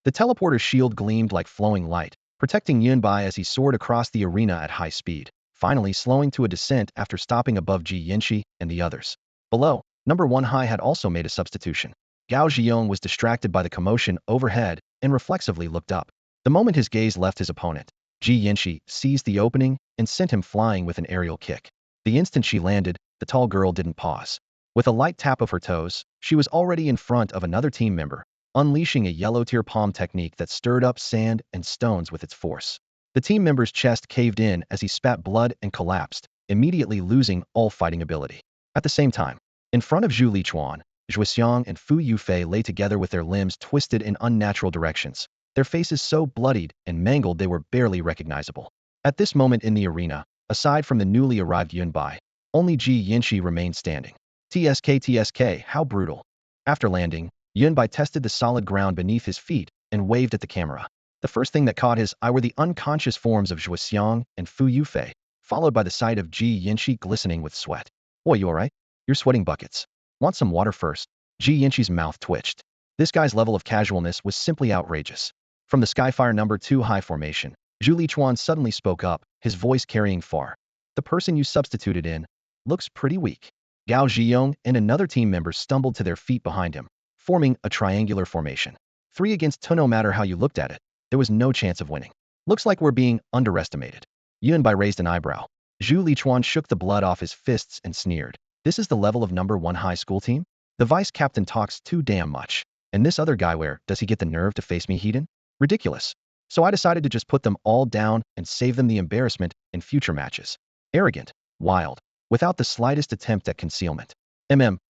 The teleporter's shield gleamed like flowing light, protecting Yunbai as he soared across the arena at high speed, finally slowing to a descent after stopping above Ji Yanxi and the others. Below, number 1 High had also made a substitution. Gao Zhiyong was distracted by the commotion overhead and reflexively looked up. The moment his gaze left his opponent, Ji Yanxi seized the opening and sent him flying with an aerial kick. The instant she landed, the tall girl didn't pause. With a light tap of her toes, she was already in front of another team member, unleashing a yellow tear palm technique that stirred up sand and stones with its force. The team member's chest caved in as he spat blood and collapsed, immediately losing all fighting ability. At the same time, in front of Zhu Lichuan, Zhuo Xiang and Fu Yufei lay together with their limbs twisted in unnatural directions, their faces so bloodied and mangled they were barely recognizable. At this moment in the arena, aside from the newly arrived Yunbai, only Ji Yinshi remained standing. TSK, how brutal. After landing, Yunbai tested the solid ground beneath his feet and waved at the camera. The first thing that caught his eye were the unconscious forms of Zhuo Xiang and Fu Yufei, followed by the sight of Ji Yinshi glistening with sweat. Boy, you alright? You're sweating buckets. Want some water first? Ji Yinshi's mouth twitched. This guy's level of casualness was simply outrageous. From the Skyfire number 2 high formation, Zhu Lichuan suddenly spoke up, his voice carrying far. The person you substituted in looks pretty weak. Gao Zhiyong and another team member stumbled to their feet behind him, forming a triangular formation. 3 against 2. No matter how you looked at it, there was no chance of winning. Looks like we're being underestimated. Yunbai raised an eyebrow. Zhu Lichuan shook the blood off his fists and sneered. This is the level of number 1 high school team? The vice captain talks too damn much. And this other guy, where does he get the nerve to face me, Hedon? Ridiculous. So I decided to just put them all down and save them the embarrassment in future matches. Arrogant, wild, without the slightest attempt at concealment.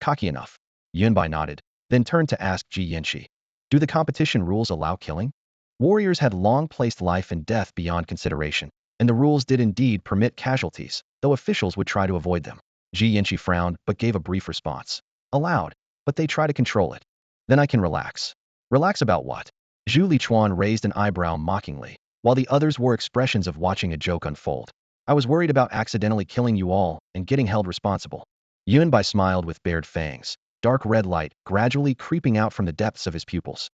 Cocky enough. Yunbai nodded, then turned to ask Ji Yinshi. Do the competition rules allow killing? Warriors had long placed life and death beyond consideration, and the rules did indeed permit casualties, though officials would try to avoid them. Ji Yinshi frowned but gave a brief response. Allowed, but they try to control it. Then I can relax. Relax about what? Zhu Lichuan raised an eyebrow mockingly, while the others wore expressions of watching a joke unfold. I was worried about accidentally killing you all and getting held responsible. Yunbai smiled with bared fangs, dark red light gradually creeping out from the depths of his pupils.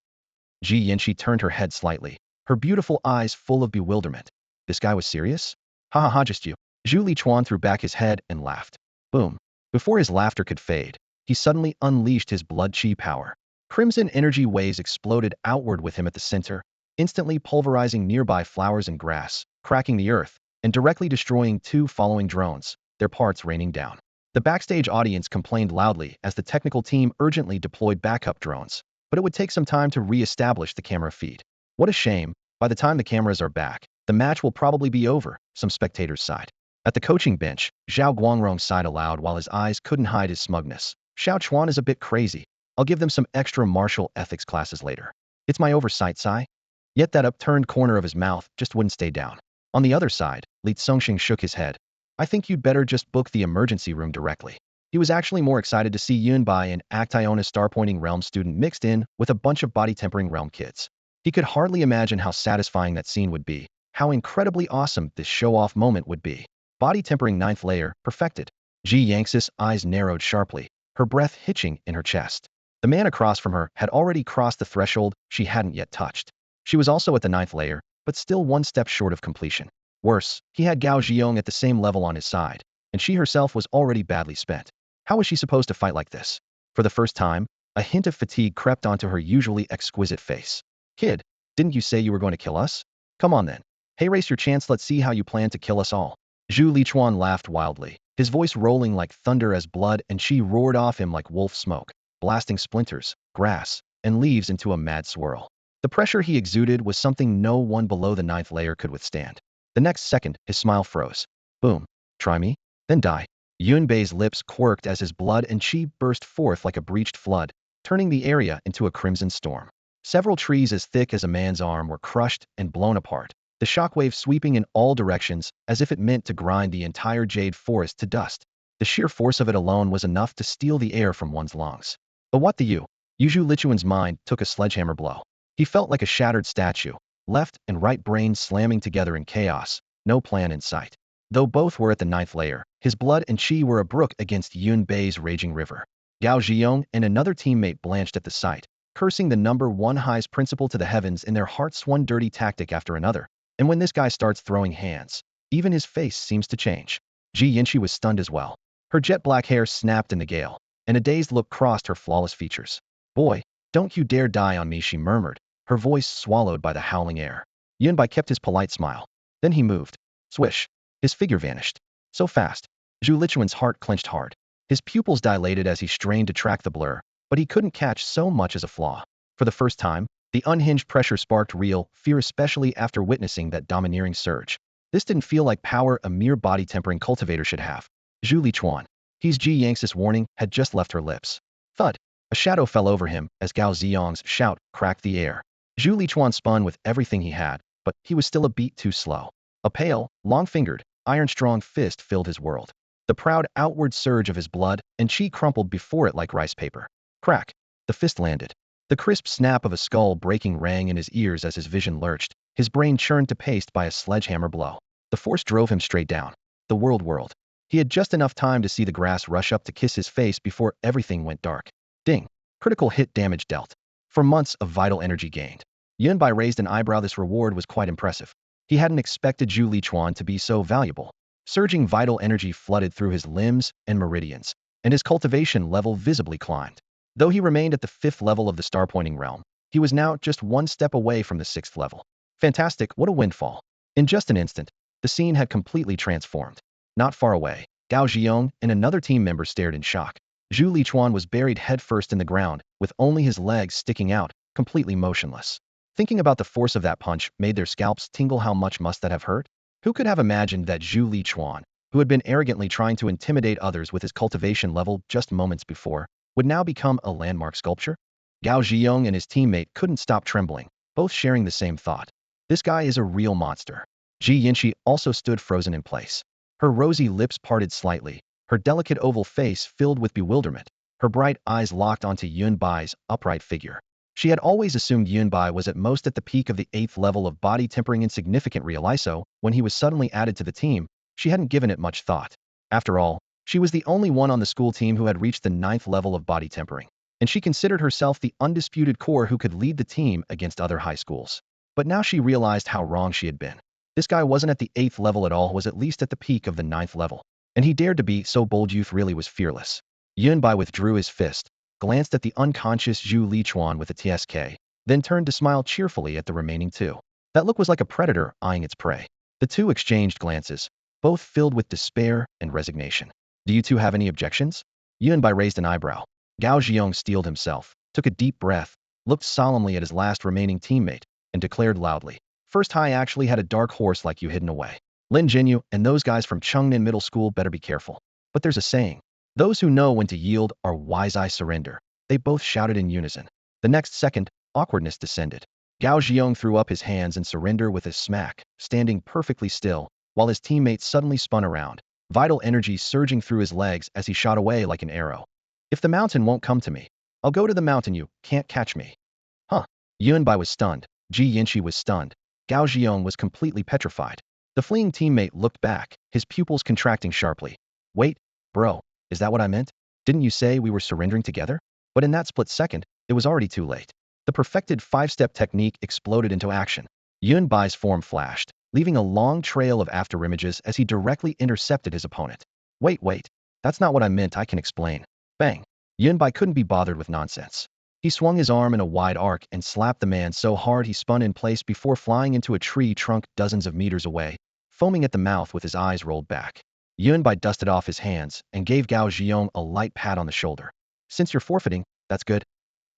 Ji Yinshi turned her head slightly, her beautiful eyes full of bewilderment. This guy was serious? Ha ha ha, just you. Zhu Lichuan threw back his head and laughed. Boom. Before his laughter could fade, he suddenly unleashed his blood chi power. Crimson energy waves exploded outward with him at the center, instantly pulverizing nearby flowers and grass, cracking the earth, and directly destroying 2 following drones, their parts raining down. The backstage audience complained loudly as the technical team urgently deployed backup drones, but it would take some time to re-establish the camera feed. What a shame. By the time the cameras are back, the match will probably be over, some spectators sighed. At the coaching bench, Zhao Guangrong sighed aloud while his eyes couldn't hide his smugness. Xiao Chuan is a bit crazy. I'll give them some extra martial ethics classes later. It's my oversight, Sai. Yet that upturned corner of his mouth just wouldn't stay down. On the other side, Li Tsongxing shook his head. I think you'd better just book the emergency room directly. He was actually more excited to see Yunbai and Actiona star-pointing realm student mixed in with a bunch of body-tempering realm kids. He could hardly imagine how satisfying that scene would be, how incredibly awesome this show-off moment would be. Body-tempering 9th layer, perfected. Ji Yangxi's eyes narrowed sharply, her breath hitching in her chest. The man across from her had already crossed the threshold she hadn't yet touched. She was also at the 9th layer, but still 1 step short of completion. Worse, he had Gao Zhiyong at the same level on his side, and she herself was already badly spent. How was she supposed to fight like this? For the first time, a hint of fatigue crept onto her usually exquisite face. Kid, didn't you say you were going to kill us? Come on then. Hey, race your chance, let's see how you plan to kill us all. Zhu Lichuan laughed wildly, his voice rolling like thunder as blood and chi roared off him like wolf smoke, blasting splinters, grass, and leaves into a mad swirl. The pressure he exuded was something no one below the 9th layer could withstand. The next second, his smile froze. Boom. Try me? Then die. Yunbei's lips quirked as his blood and chi burst forth like a breached flood, turning the area into a crimson storm. Several trees as thick as a man's arm were crushed and blown apart, the shockwave sweeping in all directions as if it meant to grind the entire jade forest to dust. The sheer force of it alone was enough to steal the air from one's lungs. But what the you? Yuzhu Lichuan's mind took a sledgehammer blow. He felt like a shattered statue, left and right brains slamming together in chaos, no plan in sight. Though both were at the 9th layer, his blood and chi were a brook against Yunbei's raging river. Gao Zhiyong and another teammate blanched at the sight, cursing the number 1 highest principle to the heavens in their hearts, one dirty tactic after another. And when this guy starts throwing hands, even his face seems to change. Ji Yinshi was stunned as well. Her jet black hair snapped in the gale, and a dazed look crossed her flawless features. Boy, don't you dare die on me, she murmured, her voice swallowed by the howling air. Yunbai kept his polite smile. Then he moved. Swish. His figure vanished. So fast. Zhu Lichuan's heart clenched hard. His pupils dilated as he strained to track the blur, but he couldn't catch so much as a flaw. For the first time, the unhinged pressure sparked real fear, especially after witnessing that domineering surge. This didn't feel like power a mere body-tempering cultivator should have. Zhu Lichuan. He's Ji Yang's warning had just left her lips. Thud. A shadow fell over him as Gao Ziyang's shout cracked the air. Zhu Lichuan spun with everything he had, but he was still a beat too slow. A pale, long-fingered, iron-strong fist filled his world. The proud outward surge of his blood and chi crumpled before it like rice paper. Crack. The fist landed. The crisp snap of a skull breaking rang in his ears as his vision lurched, his brain churned to paste by a sledgehammer blow. The force drove him straight down. The world. He had just enough time to see the grass rush up to kiss his face before everything went dark. Ding. Critical hit damage dealt. For months of vital energy gained. Yunbai raised an eyebrow. This reward was quite impressive. He hadn't expected Zhu Lichuan to be so valuable. Surging vital energy flooded through his limbs and meridians, and his cultivation level visibly climbed. Though he remained at the 5th level of the star-pointing realm, he was now just one step away from the 6th level. Fantastic, what a windfall. In just an instant, the scene had completely transformed. Not far away, Gao Ziyong and another team member stared in shock. Zhu Lichuan was buried headfirst in the ground, with only his legs sticking out, completely motionless. Thinking about the force of that punch made their scalps tingle. How much must that have hurt? Who could have imagined that Zhu Lichuan, who had been arrogantly trying to intimidate others with his cultivation level just moments before, would now become a landmark sculpture? Gao Ziyong and his teammate couldn't stop trembling, both sharing the same thought. This guy is a real monster. Ji Yinshi also stood frozen in place. Her rosy lips parted slightly, her delicate oval face filled with bewilderment, her bright eyes locked onto Yunbai's upright figure. She had always assumed Yunbai was at most at the peak of the 8th level of body tempering. Insignificant realizo. When he was suddenly added to the team, she hadn't given it much thought. After all, she was the only one on the school team who had reached the 9th level of body tempering, and she considered herself the undisputed core who could lead the team against other high schools. But now she realized how wrong she had been. This guy wasn't at the 8th level at all, was at least at the peak of the 9th level. And he dared to be so bold. Youth really was fearless. Yunbai withdrew his fist, glanced at the unconscious Zhu Lichuan with a TSK, then turned to smile cheerfully at the remaining two. That look was like a predator eyeing its prey. The two exchanged glances, both filled with despair and resignation. Do you two have any objections? Yunbai raised an eyebrow. Gao Ziyong steeled himself, took a deep breath, looked solemnly at his last remaining teammate, and declared loudly, First High actually had a dark horse like you hidden away. Lin Jinyu and those guys from Chengnan Middle School better be careful. But there's a saying. Those who know when to yield are wise. I surrender. They both shouted in unison. The next second, awkwardness descended. Gao Ziyong threw up his hands in surrender with a smack, standing perfectly still, while his teammate suddenly spun around, vital energy surging through his legs as he shot away like an arrow. If the mountain won't come to me, I'll go to the mountain. You can't catch me. Huh. Yunbai was stunned. Ji Yinshi was stunned. Gao Ziyong was completely petrified. The fleeing teammate looked back, his pupils contracting sharply. Wait, bro, is that what I meant? Didn't you say we were surrendering together? But in that split second, it was already too late. The perfected 5-step technique exploded into action. Yunbai's form flashed, leaving a long trail of afterimages as he directly intercepted his opponent. Wait, that's not what I meant. I can explain. Bang. Yunbai couldn't be bothered with nonsense. He swung his arm in a wide arc and slapped the man so hard he spun in place before flying into a tree trunk dozens of meters away, foaming at the mouth with his eyes rolled back. Yunbai dusted off his hands and gave Gao Ziyong a light pat on the shoulder. Since you're forfeiting, that's good.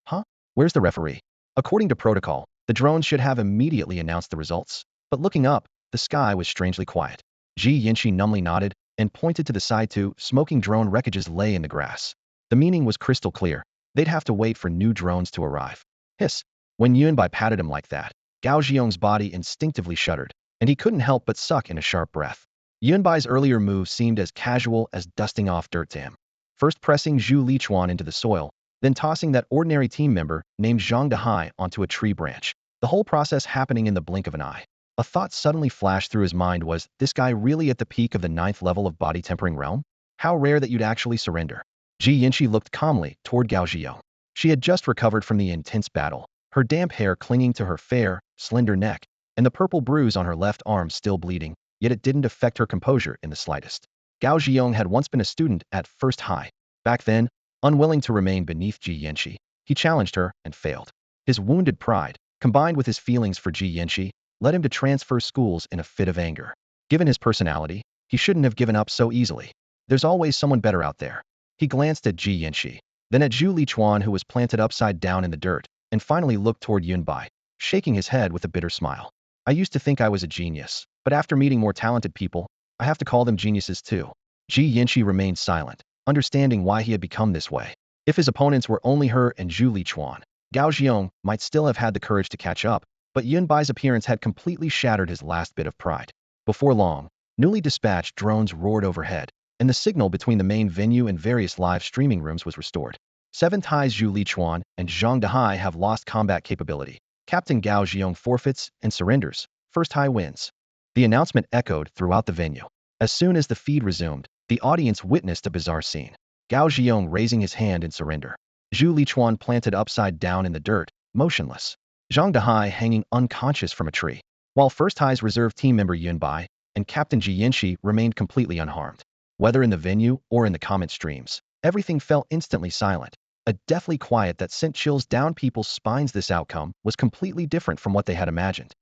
Huh? Where's the referee? According to protocol, the drones should have immediately announced the results. But looking up, the sky was strangely quiet. Ji Yinshi numbly nodded and pointed to the side. 2 smoking drone wreckages lay in the grass. The meaning was crystal clear. They'd have to wait for new drones to arrive. Hiss. When Yunbai patted him like that, Gao Ziyong's body instinctively shuddered, and he couldn't help but suck in a sharp breath. Yunbai's earlier move seemed as casual as dusting off dirt to him. First pressing Zhu Lichuan into the soil, then tossing that ordinary team member named Zhang Dehai onto a tree branch. The whole process happening in the blink of an eye. A thought suddenly flashed through his mind. Was this guy really at the peak of the 9th level of body tempering realm? How rare that you'd actually surrender. Ji Yinshi looked calmly toward Gao Ziyong. She had just recovered from the intense battle, her damp hair clinging to her fair, slender neck, and the purple bruise on her left arm still bleeding, yet it didn't affect her composure in the slightest. Gao Ziyong had once been a student at First High. Back then, unwilling to remain beneath Ji Yinshi, he challenged her and failed. His wounded pride, combined with his feelings for Ji Yinshi, led him to transfer schools in a fit of anger. Given his personality, he shouldn't have given up so easily. There's always someone better out there. He glanced at Ji Yanxi, then at Zhu Lichuan, who was planted upside down in the dirt, and finally looked toward Yunbai, shaking his head with a bitter smile. I used to think I was a genius, but after meeting more talented people, I have to call them geniuses too. Ji Yanxi remained silent, understanding why he had become this way. If his opponents were only her and Zhu Lichuan, Gao Xiong might still have had the courage to catch up, but Yunbai's appearance had completely shattered his last bit of pride. Before long, newly dispatched drones roared overhead, and the signal between the main venue and various live streaming rooms was restored. 7th High's Zhu Lichuan and Zhang Dehai have lost combat capability. Captain Gao Xiong forfeits and surrenders. 1st High wins. The announcement echoed throughout the venue. As soon as the feed resumed, the audience witnessed a bizarre scene. Gao Xiong raising his hand in surrender. Zhu Lichuan planted upside down in the dirt, motionless. Zhang Dehai hanging unconscious from a tree, while 1st High's reserve team member Yunbai and Captain Ji Yanxi remained completely unharmed. Whether in the venue or in the comment streams, everything fell instantly silent. A deathly quiet that sent chills down people's spines. This outcome was completely different from what they had imagined.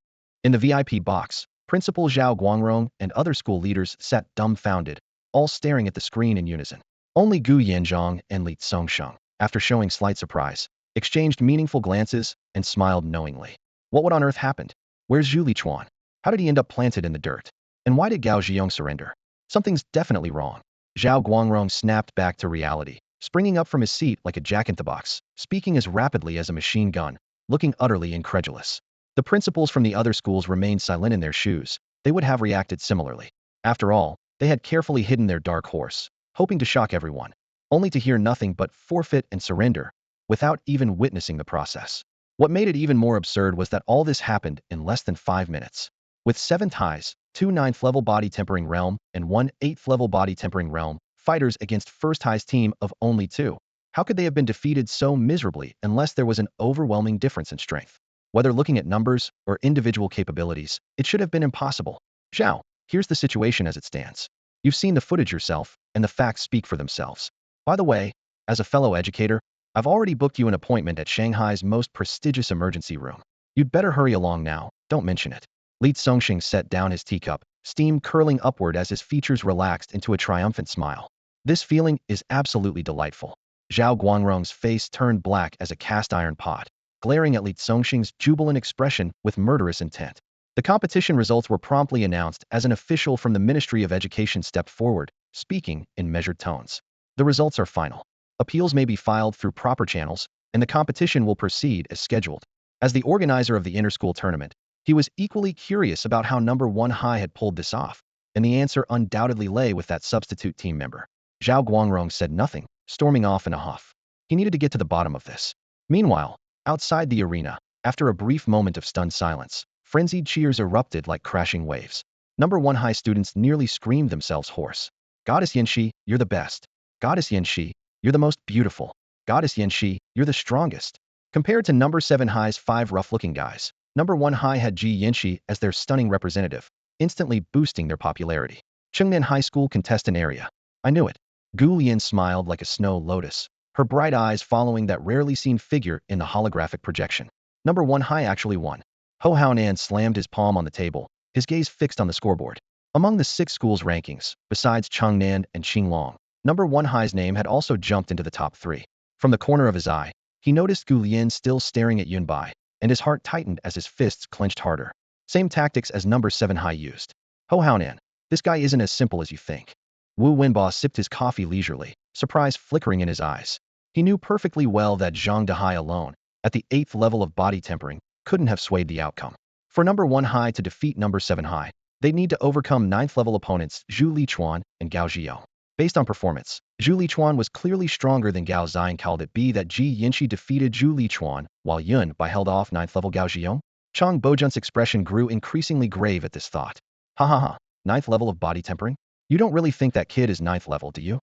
In the VIP box, Principal Zhao Guangrong and other school leaders sat dumbfounded, all staring at the screen in unison. Only Gu Yanzhong and Li Tsongsheng, after showing slight surprise, exchanged meaningful glances and smiled knowingly. What on earth happened? Where's Zhu Lichuan? How did he end up planted in the dirt? And why did Gao Xiong surrender? Something's definitely wrong. Zhao Guangrong snapped back to reality, springing up from his seat like a jack-in-the-box, speaking as rapidly as a machine gun, looking utterly incredulous. The principals from the other schools remained silent in their shoes. They would have reacted similarly. After all, they had carefully hidden their dark horse, hoping to shock everyone, only to hear nothing but forfeit and surrender, without even witnessing the process. What made it even more absurd was that all this happened in less than 5 minutes. With 7th Highs, 2 9th-level body tempering realm, and 1 8th-level body tempering realm fighters against 1st High's team of only 2. How could they have been defeated so miserably unless there was an overwhelming difference in strength? Whether looking at numbers or individual capabilities, it should have been impossible. Zhao, here's the situation as it stands. You've seen the footage yourself, and the facts speak for themselves. By the way, as a fellow educator, I've already booked you an appointment at Shanghai's most prestigious emergency room. You'd better hurry along now, don't mention it. Li Tsongxing set down his teacup, steam curling upward as his features relaxed into a triumphant smile. This feeling is absolutely delightful. Zhao Guangrong's face turned black as a cast-iron pot, glaring at Li Tsongxing's jubilant expression with murderous intent. The competition results were promptly announced as an official from the Ministry of Education stepped forward, speaking in measured tones. The results are final. Appeals may be filed through proper channels, and the competition will proceed as scheduled. As the organizer of the inter-school tournament, he was equally curious about how number 1 High had pulled this off, and the answer undoubtedly lay with that substitute team member. Zhao Guangrong said nothing, storming off in a huff. He needed to get to the bottom of this. Meanwhile, outside the arena, after a brief moment of stunned silence, frenzied cheers erupted like crashing waves. Number 1 High students nearly screamed themselves hoarse. Goddess Yanxi, you're the best. Goddess Yanxi, you're the most beautiful. Goddess Yanxi, you're the strongest. Compared to number 7 High's 5 rough-looking guys, number 1 High had Ji Yanxi as their stunning representative, instantly boosting their popularity. Chengnan High School contestant area. I knew it. Gu Lian smiled like a snow lotus, her bright eyes following that rarely seen figure in the holographic projection. Number 1 High actually won. Ho Haonan slammed his palm on the table, his gaze fixed on the scoreboard. Among the 6 schools' rankings, besides Chengnan and Qinglong, number 1 High's name had also jumped into the top 3. From the corner of his eye, he noticed Gu Lian still staring at Yunbai, and his heart tightened as his fists clenched harder. Same tactics as number 7 High used. Ho Haonan, this guy isn't as simple as you think. Wu Wenba sipped his coffee leisurely, surprise flickering in his eyes. He knew perfectly well that Zhang Dehai alone, at the 8th level of body tempering, couldn't have swayed the outcome. For number 1 High to defeat number 7 High, they'd need to overcome 9th level opponents Zhu Lichuan and Gao Xiong. Based on performance, Zhu Lichuan was clearly stronger than Gao Xiong. Called it be that Ji Yanxi defeated Zhu Lichuan, while Yunbai held off 9th level Gao Xiong? Chang Bojunt's expression grew increasingly grave at this thought. Ha ha ha, 9th level of body tempering? You don't really think that kid is 9th level, do you?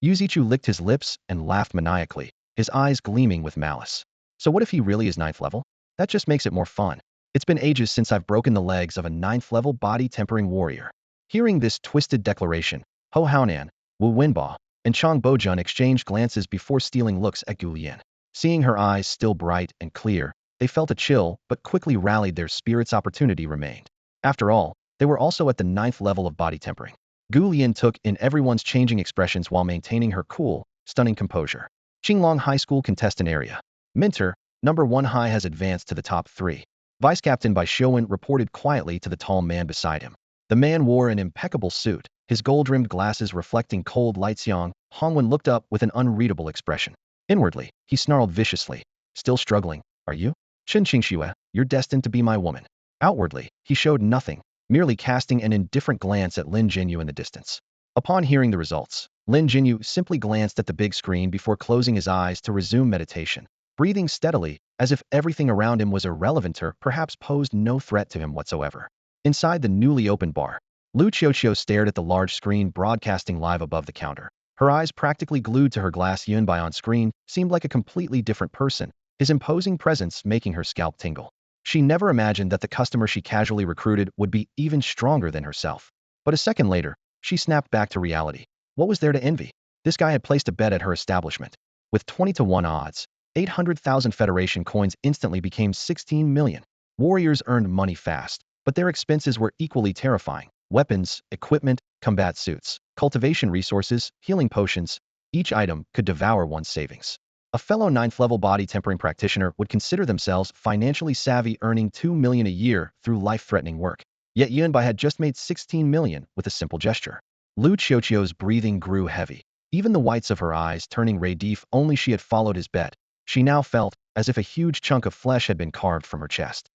Yu Zichu licked his lips and laughed maniacally, his eyes gleaming with malice. So what if he really is 9th level? That just makes it more fun. It's been ages since I've broken the legs of a 9th level body tempering warrior. Hearing this twisted declaration, Ho Haonan, Wu Wenba, and Chang Bojun exchanged glances before stealing looks at Gu Lian. Seeing her eyes still bright and clear, they felt a chill but quickly rallied their spirits. Opportunity remained. After all, they were also at the 9th level of body tempering. Gu Lian took in everyone's changing expressions while maintaining her cool, stunning composure. Qinglong High School contestant area. Minter, number 1 high has advanced to the top 3. Vice-captain by Showin reported quietly to the tall man beside him. The man wore an impeccable suit, his gold-rimmed glasses reflecting cold lights. Yang Hongwen looked up with an unreadable expression. Inwardly, he snarled viciously. Still struggling, are you? Chen Qingxue, you're destined to be my woman. Outwardly, he showed nothing, merely casting an indifferent glance at Lin Jinyu in the distance. Upon hearing the results, Lin Jinyu simply glanced at the big screen before closing his eyes to resume meditation, breathing steadily, as if everything around him was irrelevant or perhaps posed no threat to him whatsoever. Inside the newly opened bar, Lu Qiuqiu stared at the large screen broadcasting live above the counter. Her eyes practically glued to her glass. Yunbai on screen seemed like a completely different person, his imposing presence making her scalp tingle. She never imagined that the customer she casually recruited would be even stronger than herself. But a second later, she snapped back to reality. What was there to envy? This guy had placed a bet at her establishment. With 20-to-1 odds, 800,000 Federation coins instantly became 16 million. Warriors earned money fast, but their expenses were equally terrifying. Weapons, equipment, combat suits, cultivation resources, healing potions, each item could devour one's savings. A fellow 9th-level body tempering practitioner would consider themselves financially savvy, earning 2 million a year through life-threatening work. Yet Yunbai had just made 16 million with a simple gesture. Lu Qiuqiu's breathing grew heavy, even the whites of her eyes turning red. If only she had followed his bet. She now felt as if a huge chunk of flesh had been carved from her chest.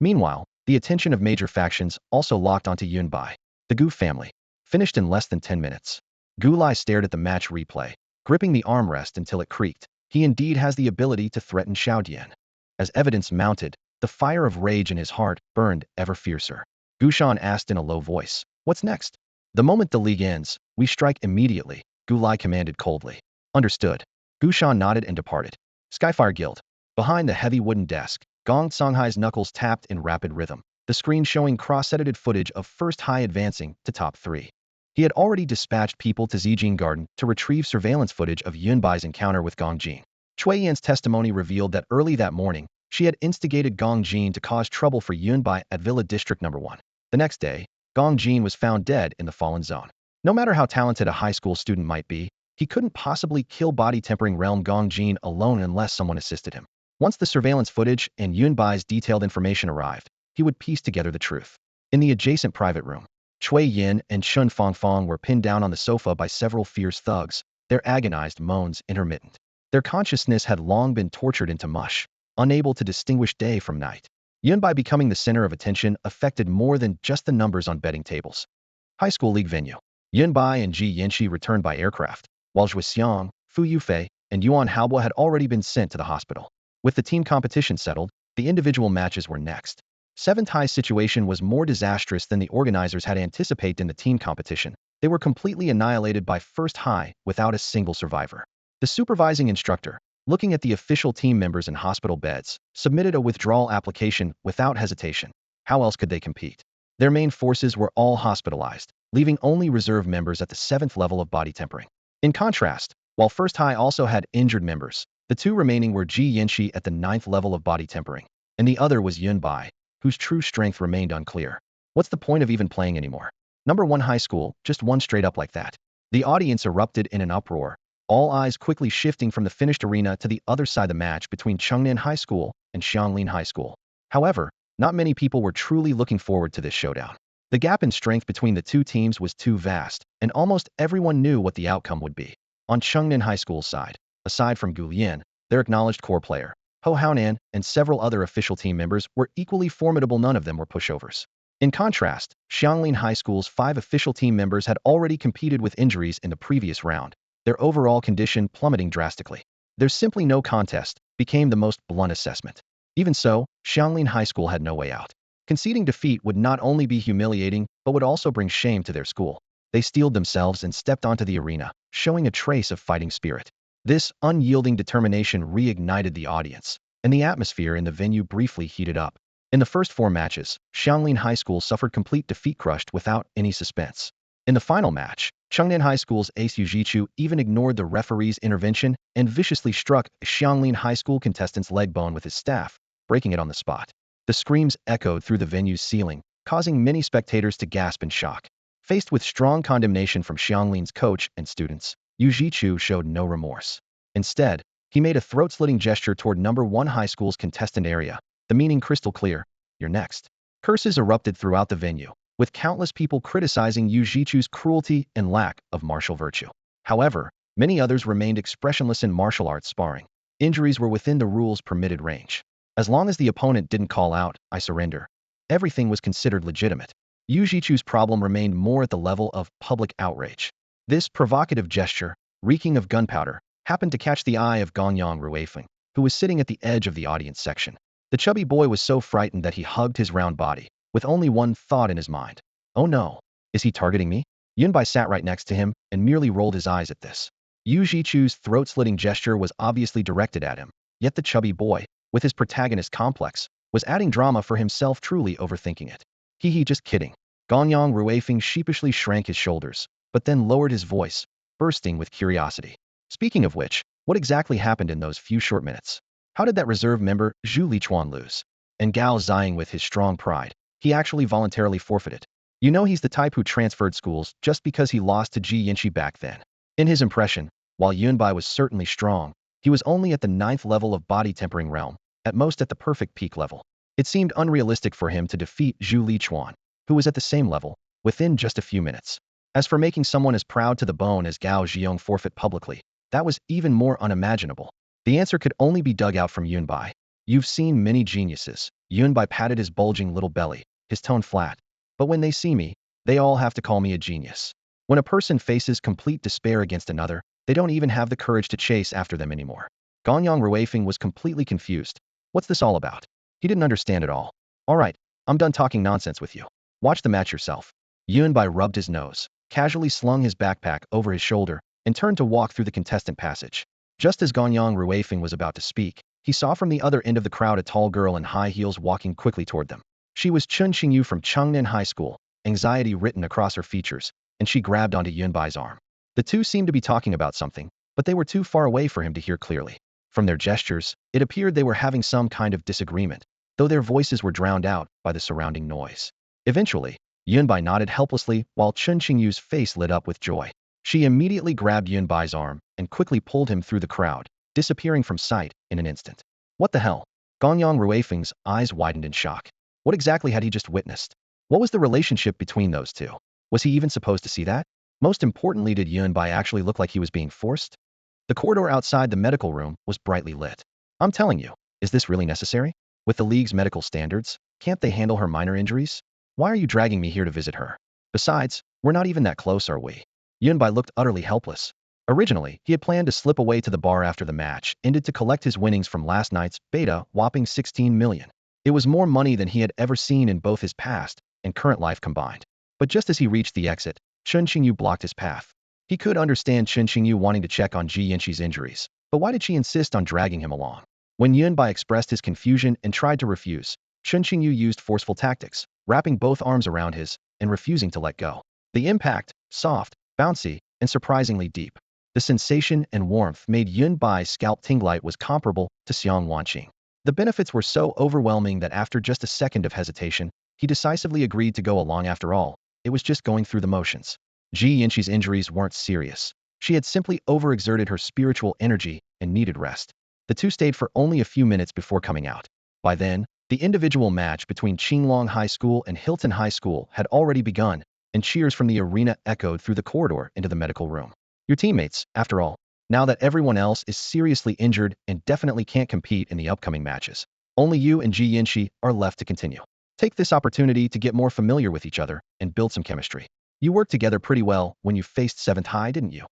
Meanwhile, the attention of major factions also locked onto Yunbai. The Gu family. Finished in less than 10 minutes. Gu Lai stared at the match replay, gripping the armrest until it creaked. He indeed has the ability to threaten Xiao Dian. As evidence mounted, the fire of rage in his heart burned ever fiercer. Gu Shan asked in a low voice, "What's next?" "The moment the league ends, we strike immediately," Gu Lai commanded coldly. "Understood." Gu Shan nodded and departed. Skyfire Guild. Behind the heavy wooden desk, Gong Songhai's knuckles tapped in rapid rhythm, the screen showing cross-edited footage of First High advancing to top 3. He had already dispatched people to Zijing Garden to retrieve surveillance footage of Yunbai's encounter with Gong Jin. Cui Yan's testimony revealed that early that morning, she had instigated Gong Jin to cause trouble for Yunbai at Villa District No. 1. The next day, Gong Jin was found dead in the fallen zone. No matter how talented a high school student might be, he couldn't possibly kill body tempering realm Gong Jin alone unless someone assisted him. Once the surveillance footage and Yunbai's detailed information arrived, he would piece together the truth. In the adjacent private room, Cui Yin and Chun Fongfong were pinned down on the sofa by several fierce thugs, their agonized moans intermittent. Their consciousness had long been tortured into mush, unable to distinguish day from night. Yunbai becoming the center of attention affected more than just the numbers on betting tables. High school league venue. Yunbai and Ji Yanxi returned by aircraft, while Zhui Xiang, Fu Yufei, and Yuan Haobo had already been sent to the hospital. With the team competition settled, the individual matches were next. Seventh High's situation was more disastrous than the organizers had anticipated. In the team competition, they were completely annihilated by First High without a single survivor. The supervising instructor, looking at the official team members in hospital beds, submitted a withdrawal application without hesitation. How else could they compete? Their main forces were all hospitalized, leaving only reserve members at the 7th level of body tempering. In contrast, while First High also had injured members, the two remaining were Ji Yanxi at the 9th level of body tempering, and the other was Yunbai, whose true strength remained unclear. What's the point of even playing anymore? Number 1 high school, just one straight up like that. The audience erupted in an uproar, all eyes quickly shifting from the finished arena to the other side of the match between Chengnan High School and Xianglin High School. However, not many people were truly looking forward to this showdown. The gap in strength between the two teams was too vast, and almost everyone knew what the outcome would be. On Chengnan High School's side, aside from Gu Lian, their acknowledged core player, Ho Haonan, and several other official team members were equally formidable. None of them were pushovers. In contrast, Xianglin High School's 5 official team members had already competed with injuries in the previous round, their overall condition plummeting drastically. "There's simply no contest," became the most blunt assessment. Even so, Xianglin High School had no way out. Conceding defeat would not only be humiliating, but would also bring shame to their school. They steeled themselves and stepped onto the arena, showing a trace of fighting spirit. This unyielding determination reignited the audience, and the atmosphere in the venue briefly heated up. In the first 4 matches, Xianglin High School suffered complete defeat, crushed without any suspense. In the final match, Chengnan High School's ace Yu Jichu even ignored the referee's intervention and viciously struck a Xianglin High School contestant's leg bone with his staff, breaking it on the spot. The screams echoed through the venue's ceiling, causing many spectators to gasp in shock. Faced with strong condemnation from Xianglin's coach and students, Yu Jichu showed no remorse. Instead, he made a throat-slitting gesture toward number 1 high school's contestant area, the meaning crystal clear, "You're next." Curses erupted throughout the venue, with countless people criticizing Yu Jichu's cruelty and lack of martial virtue. However, many others remained expressionless in martial arts sparring. Injuries were within the rules' permitted range. As long as the opponent didn't call out, "I surrender," everything was considered legitimate. Yu Jichu's problem remained more at the level of public outrage. This provocative gesture, reeking of gunpowder, happened to catch the eye of Gonyang Ruifeng, who was sitting at the edge of the audience section. The chubby boy was so frightened that he hugged his round body, with only one thought in his mind. "Oh no, is he targeting me?" Yunbai sat right next to him and merely rolled his eyes at this. Yu Jichu's throat-slitting gesture was obviously directed at him, yet the chubby boy, with his protagonist complex, was adding drama for himself, truly overthinking it. Hee, just kidding. Gonyang Ruifeng sheepishly shrank his shoulders, but then lowered his voice, bursting with curiosity. Speaking of which, what exactly happened in those few short minutes? How did that reserve member, Zhu Lichuan, lose? And Gao Ziying, with his strong pride, he actually voluntarily forfeited. You know, he's the type who transferred schools just because he lost to Ji Yinshi back then. In his impression, while Yunbai was certainly strong, he was only at the 9th level of body tempering realm, at most at the perfect peak level. It seemed unrealistic for him to defeat Zhu Lichuan, who was at the same level, within just a few minutes. As for making someone as proud to the bone as Gao Ziyong forfeit publicly, that was even more unimaginable. The answer could only be dug out from Yunbai. "You've seen many geniuses." Yunbai patted his bulging little belly, his tone flat. "But when they see me, they all have to call me a genius. When a person faces complete despair against another, they don't even have the courage to chase after them anymore." Gonyang Ruifeng was completely confused. What's this all about? He didn't understand at all. "All right, I'm done talking nonsense with you. Watch the match yourself." Yunbai rubbed his nose, casually slung his backpack over his shoulder, and turned to walk through the contestant passage. Just as Gonyang Ruifeng was about to speak, he saw from the other end of the crowd a tall girl in high heels walking quickly toward them. She was Chun Xingyu from Chengnan High School, anxiety written across her features, and she grabbed onto Yunbai's arm. The two seemed to be talking about something, but they were too far away for him to hear clearly. From their gestures, it appeared they were having some kind of disagreement, though their voices were drowned out by the surrounding noise. Eventually, Yunbai nodded helplessly while Chun Xingyu's face lit up with joy. She immediately grabbed Yunbai's arm and quickly pulled him through the crowd, disappearing from sight in an instant. What the hell? Gonyang Ruifeng's eyes widened in shock. What exactly had he just witnessed? What was the relationship between those two? Was he even supposed to see that? Most importantly, did Yunbai actually look like he was being forced? The corridor outside the medical room was brightly lit. "I'm telling you, is this really necessary? With the league's medical standards, can't they handle her minor injuries? Why are you dragging me here to visit her? Besides, we're not even that close, are we?" Yunbai looked utterly helpless. Originally, he had planned to slip away to the bar after the match ended to collect his winnings from last night's beta, whopping 16 million. It was more money than he had ever seen in both his past and current life combined. But just as he reached the exit, Chun Xingyu blocked his path. He could understand Chun Xingyu wanting to check on Ji Yinshi's injuries, but why did she insist on dragging him along? When Yunbai expressed his confusion and tried to refuse, Chun Xingyu used forceful tactics, wrapping both arms around his and refusing to let go. The impact, soft, bouncy, and surprisingly deep. The sensation and warmth made Yunbai's scalp tinglite was comparable to Xiang Wanqing. The benefits were so overwhelming that after just a second of hesitation, he decisively agreed to go along. After all, it was just going through the motions. Ji Yinshi's injuries weren't serious. She had simply overexerted her spiritual energy and needed rest. The two stayed for only a few minutes before coming out. By then, the individual match between Qinglong High School and Hilton High School had already begun, and cheers from the arena echoed through the corridor into the medical room. Your teammates, after all, now that everyone else is seriously injured and definitely can't compete in the upcoming matches. Only you and Ji Yinshi are left to continue. Take this opportunity to get more familiar with each other and build some chemistry. You worked together pretty well when you faced 7th High, didn't you?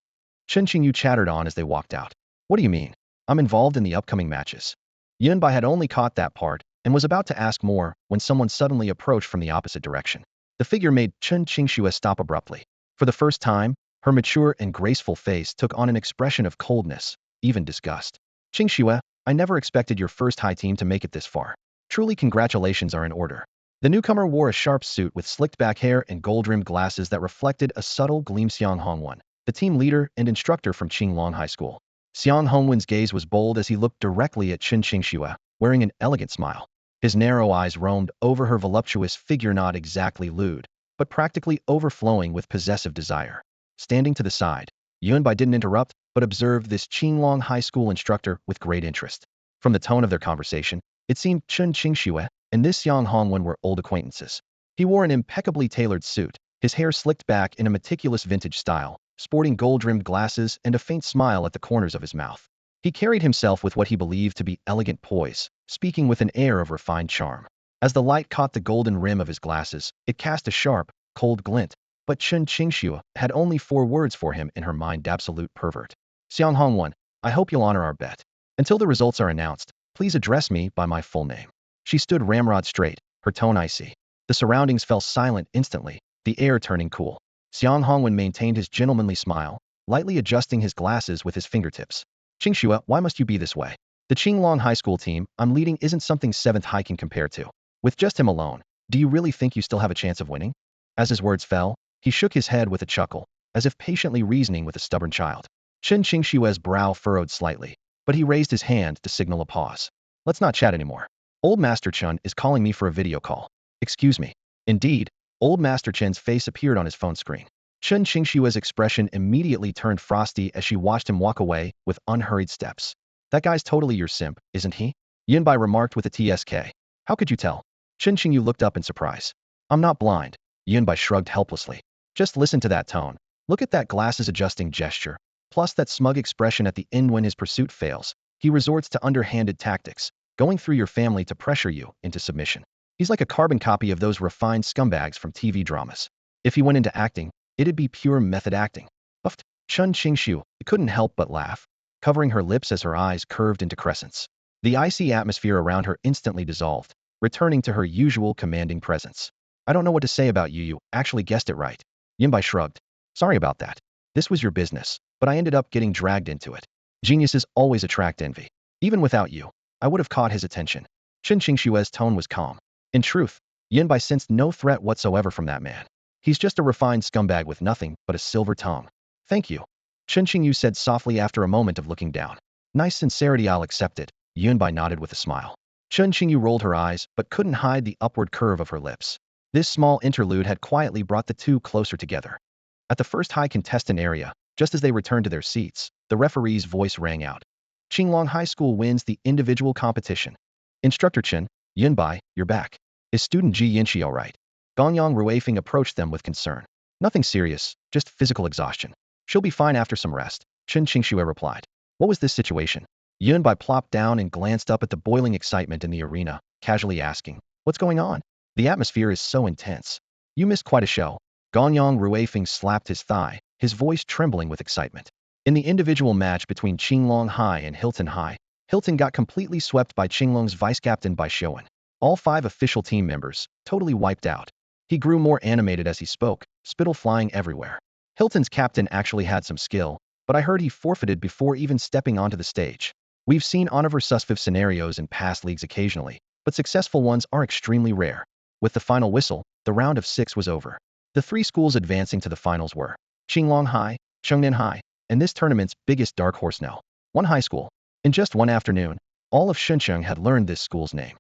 Chen Qingyu chattered on as they walked out. What do you mean? I'm involved in the upcoming matches. Yunbai had only caught that part and was about to ask more when someone suddenly approached from the opposite direction. The figure made Chen Qingxue stop abruptly. For the first time, her mature and graceful face took on an expression of coldness, even disgust. "Qingxue, I never expected your first high team to make it this far. Truly, congratulations are in order." The newcomer wore a sharp suit with slicked back hair and gold-rimmed glasses that reflected a subtle gleam. Xiang Hongwen, the team leader and instructor from Qinglong High School. Xiang Hongwen's gaze was bold as he looked directly at Chen Qingxue, wearing an elegant smile. His narrow eyes roamed over her voluptuous figure, not exactly lewd, but practically overflowing with possessive desire. Standing to the side, Yunbai didn't interrupt, but observed this Qinglong High School instructor with great interest. From the tone of their conversation, it seemed Chen Qingxue and this Yang Hongwen were old acquaintances. He wore an impeccably tailored suit, his hair slicked back in a meticulous vintage style, sporting gold-rimmed glasses and a faint smile at the corners of his mouth. He carried himself with what he believed to be elegant poise, speaking with an air of refined charm. As the light caught the golden rim of his glasses, it cast a sharp, cold glint, but Chen Qingxue had only 4 words for him in her mind: absolute pervert. Xiang Hongwen, I hope you'll honor our bet. Until the results are announced, please address me by my full name. She stood ramrod straight, her tone icy. The surroundings fell silent instantly, the air turning cool. Xiang Hongwen maintained his gentlemanly smile, lightly adjusting his glasses with his fingertips. Qingxue, why must you be this way? The Qinglong High School team I'm leading isn't something 7th High can compare to. With just him alone, do you really think you still have a chance of winning? As his words fell, he shook his head with a chuckle, as if patiently reasoning with a stubborn child. Chen Qingxue's brow furrowed slightly, but he raised his hand to signal a pause. Let's not chat anymore. Old Master Chen is calling me for a video call. Excuse me. Indeed, Old Master Chen's face appeared on his phone screen. Chen Qingxue's expression immediately turned frosty as she watched him walk away with unhurried steps. That guy's totally your simp, isn't he? Yinbai remarked with a TSK. How could you tell? Chen Qingyu looked up in surprise. I'm not blind. Yinbai shrugged helplessly. Just listen to that tone. Look at that glasses adjusting gesture. Plus that smug expression at the end when his pursuit fails. He resorts to underhanded tactics, going through your family to pressure you into submission. He's like a carbon copy of those refined scumbags from TV dramas. If he went into acting, it'd be pure method acting. Puffed. Chen Qingxu couldn't help but laugh, covering her lips as her eyes curved into crescents. The icy atmosphere around her instantly dissolved, returning to her usual commanding presence. I don't know what to say about you actually guessed it right. Yinbai shrugged. Sorry about that. This was your business, but I ended up getting dragged into it. Geniuses always attract envy. Even without you, I would have caught his attention. Chen Qingxue's tone was calm. In truth, Yinbai sensed no threat whatsoever from that man. He's just a refined scumbag with nothing but a silver tongue. Thank you. Chen Qingyu said softly after a moment of looking down. Nice sincerity, I'll accept it. Yunbai nodded with a smile. Chen Qingyu rolled her eyes but couldn't hide the upward curve of her lips. This small interlude had quietly brought the two closer together. At the first high contestant area, just as they returned to their seats, the referee's voice rang out. Qinglong High School wins the individual competition. Instructor Chen, Yunbai, you're back. Is student Ji Yinxi all right? Gangyang Ruifeng approached them with concern. Nothing serious, just physical exhaustion. She'll be fine after some rest, Chen Qingxue replied. What was this situation? Yunbai plopped down and glanced up at the boiling excitement in the arena, casually asking, what's going on? The atmosphere is so intense. You missed quite a show. Gangyang Ruifeng slapped his thigh, his voice trembling with excitement. In the individual match between Qinglong High and Hilton High, Hilton got completely swept by Qinglong's vice-captain Bai Shouwen. All 5 official team members, totally wiped out. He grew more animated as he spoke, spittle flying everywhere. Hilton's captain actually had some skill, but I heard he forfeited before even stepping onto the stage. We've seen unversustive scenarios in past leagues occasionally, but successful ones are extremely rare. With the final whistle, the round of 6 was over. The 3 schools advancing to the finals were Qinglong High, Chengnan High, and this tournament's biggest dark horse now, one high school. In just one afternoon, all of Shenzhen had learned this school's name.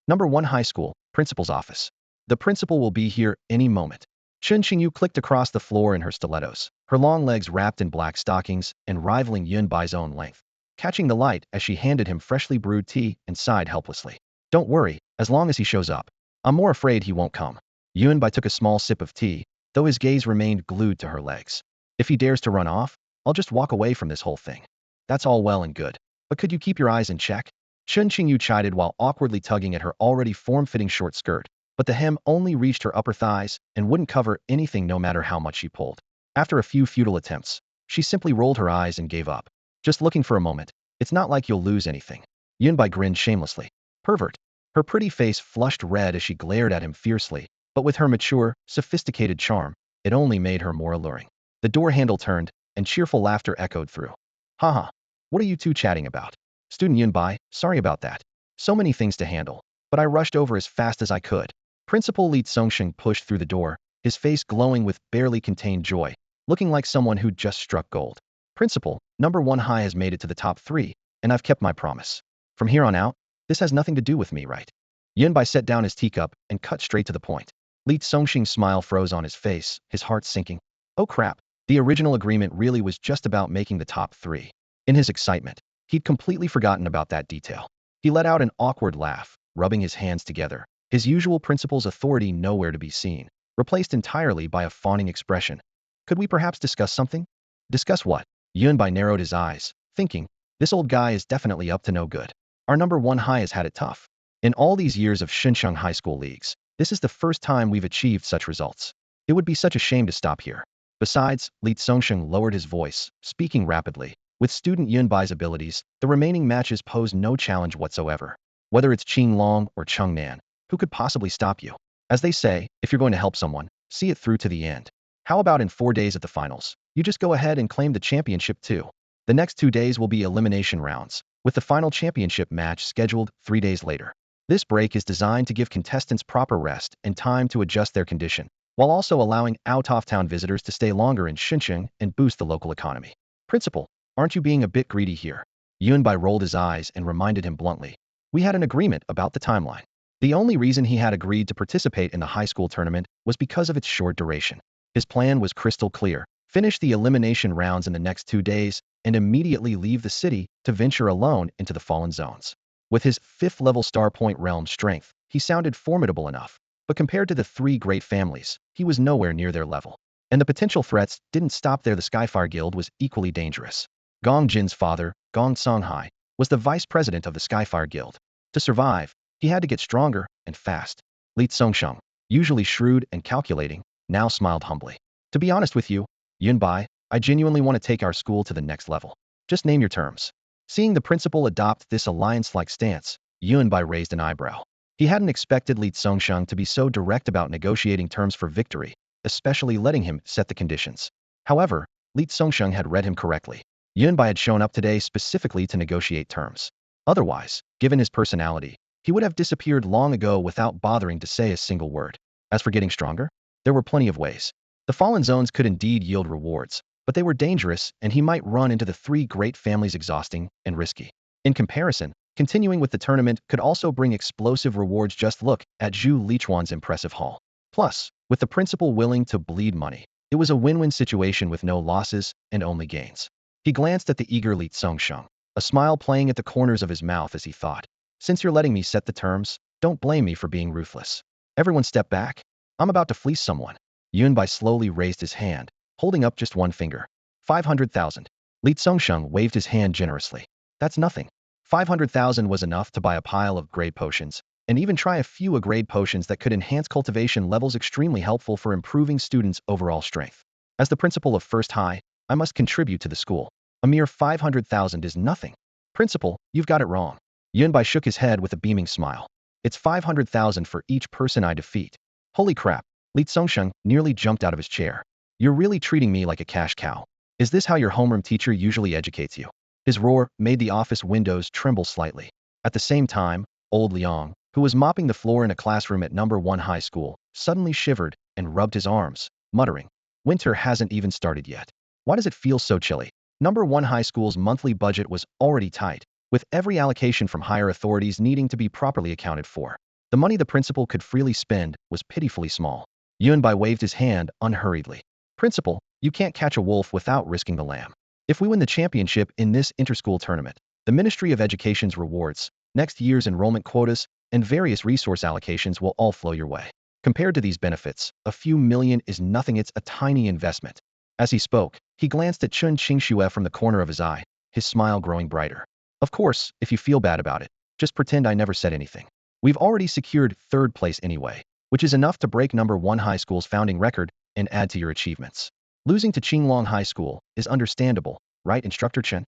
Number 1 High School, Principal's Office. The principal will be here any moment. Chen Qingyu clicked across the floor in her stilettos, her long legs wrapped in black stockings and rivaling Yunbai's own length, catching the light as she handed him freshly brewed tea and sighed helplessly. Don't worry, as long as he shows up. I'm more afraid he won't come. Yunbai took a small sip of tea, though his gaze remained glued to her legs. If he dares to run off, I'll just walk away from this whole thing. That's all well and good, but could you keep your eyes in check? Chen Qingyu chided while awkwardly tugging at her already form-fitting short skirt, but the hem only reached her upper thighs and wouldn't cover anything no matter how much she pulled. After a few futile attempts, she simply rolled her eyes and gave up. Just looking for a moment. It's not like you'll lose anything. Yunbai grinned shamelessly. Pervert. Her pretty face flushed red as she glared at him fiercely, but with her mature, sophisticated charm, it only made her more alluring. The door handle turned, and cheerful laughter echoed through. Haha. What are you two chatting about? Student Yunbai, sorry about that. So many things to handle, but I rushed over as fast as I could. Principal Li Tsongsheng pushed through the door, his face glowing with barely contained joy, looking like someone who'd just struck gold. Principal, number 1 High has made it to the top 3, and I've kept my promise. From here on out, this has nothing to do with me, right? Yunbai set down his teacup and cut straight to the point. Li Tsongsheng's smile froze on his face, his heart sinking. Oh crap, The original agreement really was just about making the top 3. In his excitement, he'd completely forgotten about that detail. He let out an awkward laugh, rubbing his hands together, his usual principal's authority nowhere to be seen, replaced entirely by a fawning expression. Could we perhaps discuss something? Discuss what? Yunbai narrowed his eyes, thinking, this old guy is definitely up to no good. Our number 1 high has had it tough. In all these years of Xinjiang high school leagues, this is the first time we've achieved such results. It would be such a shame to stop here. Besides, Li Zongsheng lowered his voice, speaking rapidly. With student Yunbai's abilities, the remaining matches pose no challenge whatsoever. Whether it's Qing Long or Chengnan, who could possibly stop you? As they say, if you're going to help someone, see it through to the end. How about in 4 days at the finals? You just go ahead and claim the championship too. The next 2 days will be elimination rounds, with the final championship match scheduled 3 days later. This break is designed to give contestants proper rest and time to adjust their condition, while also allowing out-of-town visitors to stay longer in Xinjiang and boost the local economy. Principal, aren't you being a bit greedy here? Yunbai rolled his eyes and reminded him bluntly. We had an agreement about the timeline. The only reason he had agreed to participate in the high school tournament was because of its short duration. His plan was crystal clear. Finish the elimination rounds in the next 2 days and immediately leave the city to venture alone into the fallen zones. With his 5th-level Star Point realm strength, he sounded formidable enough, but compared to the 3 great families, he was nowhere near their level. And the potential threats didn't stop there. The Skyfire Guild was equally dangerous. Gong Jin's father, Gong Songhai, was the vice president of the Skyfire Guild. To survive, he had to get stronger and fast. Li Zongsheng, usually shrewd and calculating, now smiled humbly. To be honest with you, Yunbai, I genuinely want to take our school to the next level. Just name your terms. Seeing the principal adopt this alliance-like stance, Yunbai raised an eyebrow. He hadn't expected Li Zongsheng to be so direct about negotiating terms for victory, especially letting him set the conditions. However, Li Zongsheng had read him correctly. Yunbai had shown up today specifically to negotiate terms. Otherwise, given his personality, he would have disappeared long ago without bothering to say a single word. As for getting stronger, there were plenty of ways. The fallen zones could indeed yield rewards, but they were dangerous and he might run into the 3 great families exhausting and risky. In comparison, continuing with the tournament could also bring explosive rewards. Just look at Zhu Lichuan's impressive haul. Plus, with the principal willing to bleed money, it was a win-win situation with no losses and only gains. He glanced at the eager Li Zongsheng, a smile playing at the corners of his mouth as he thought, since you're letting me set the terms, don't blame me for being ruthless. Everyone step back. I'm about to fleece someone. Yunbai slowly raised his hand, holding up just one finger. 500,000. Li Zongsheng waved his hand generously. That's nothing. 500,000 was enough to buy a pile of grade potions, and even try a few grade potions that could enhance cultivation levels, extremely helpful for improving students' overall strength. As the principal of First High, I must contribute to the school. A mere 500,000 is nothing. Principal, you've got it wrong. Yunbai shook his head with a beaming smile. It's 500,000 for each person I defeat. Holy crap, Li Zongsheng nearly jumped out of his chair. You're really treating me like a cash cow. Is this how your homeroom teacher usually educates you? His roar made the office windows tremble slightly. At the same time, old Liang, who was mopping the floor in a classroom at number 1 high school, suddenly shivered and rubbed his arms, muttering, winter hasn't even started yet. Why does it feel so chilly? Number 1 high school's monthly budget was already tight, with every allocation from higher authorities needing to be properly accounted for. The money the principal could freely spend was pitifully small. Yunbai waved his hand unhurriedly. Principal, you can't catch a wolf without risking the lamb. If we win the championship in this interschool tournament, the Ministry of Education's rewards, next year's enrollment quotas, and various resource allocations will all flow your way. Compared to these benefits, a few million is nothing. It's a tiny investment. As he spoke, he glanced at Chun Qingxue from the corner of his eye, his smile growing brighter. Of course, if you feel bad about it, just pretend I never said anything. We've already secured 3rd place anyway, which is enough to break number 1 high school's founding record and add to your achievements. Losing to Qinglong High School is understandable, right, Instructor Chen?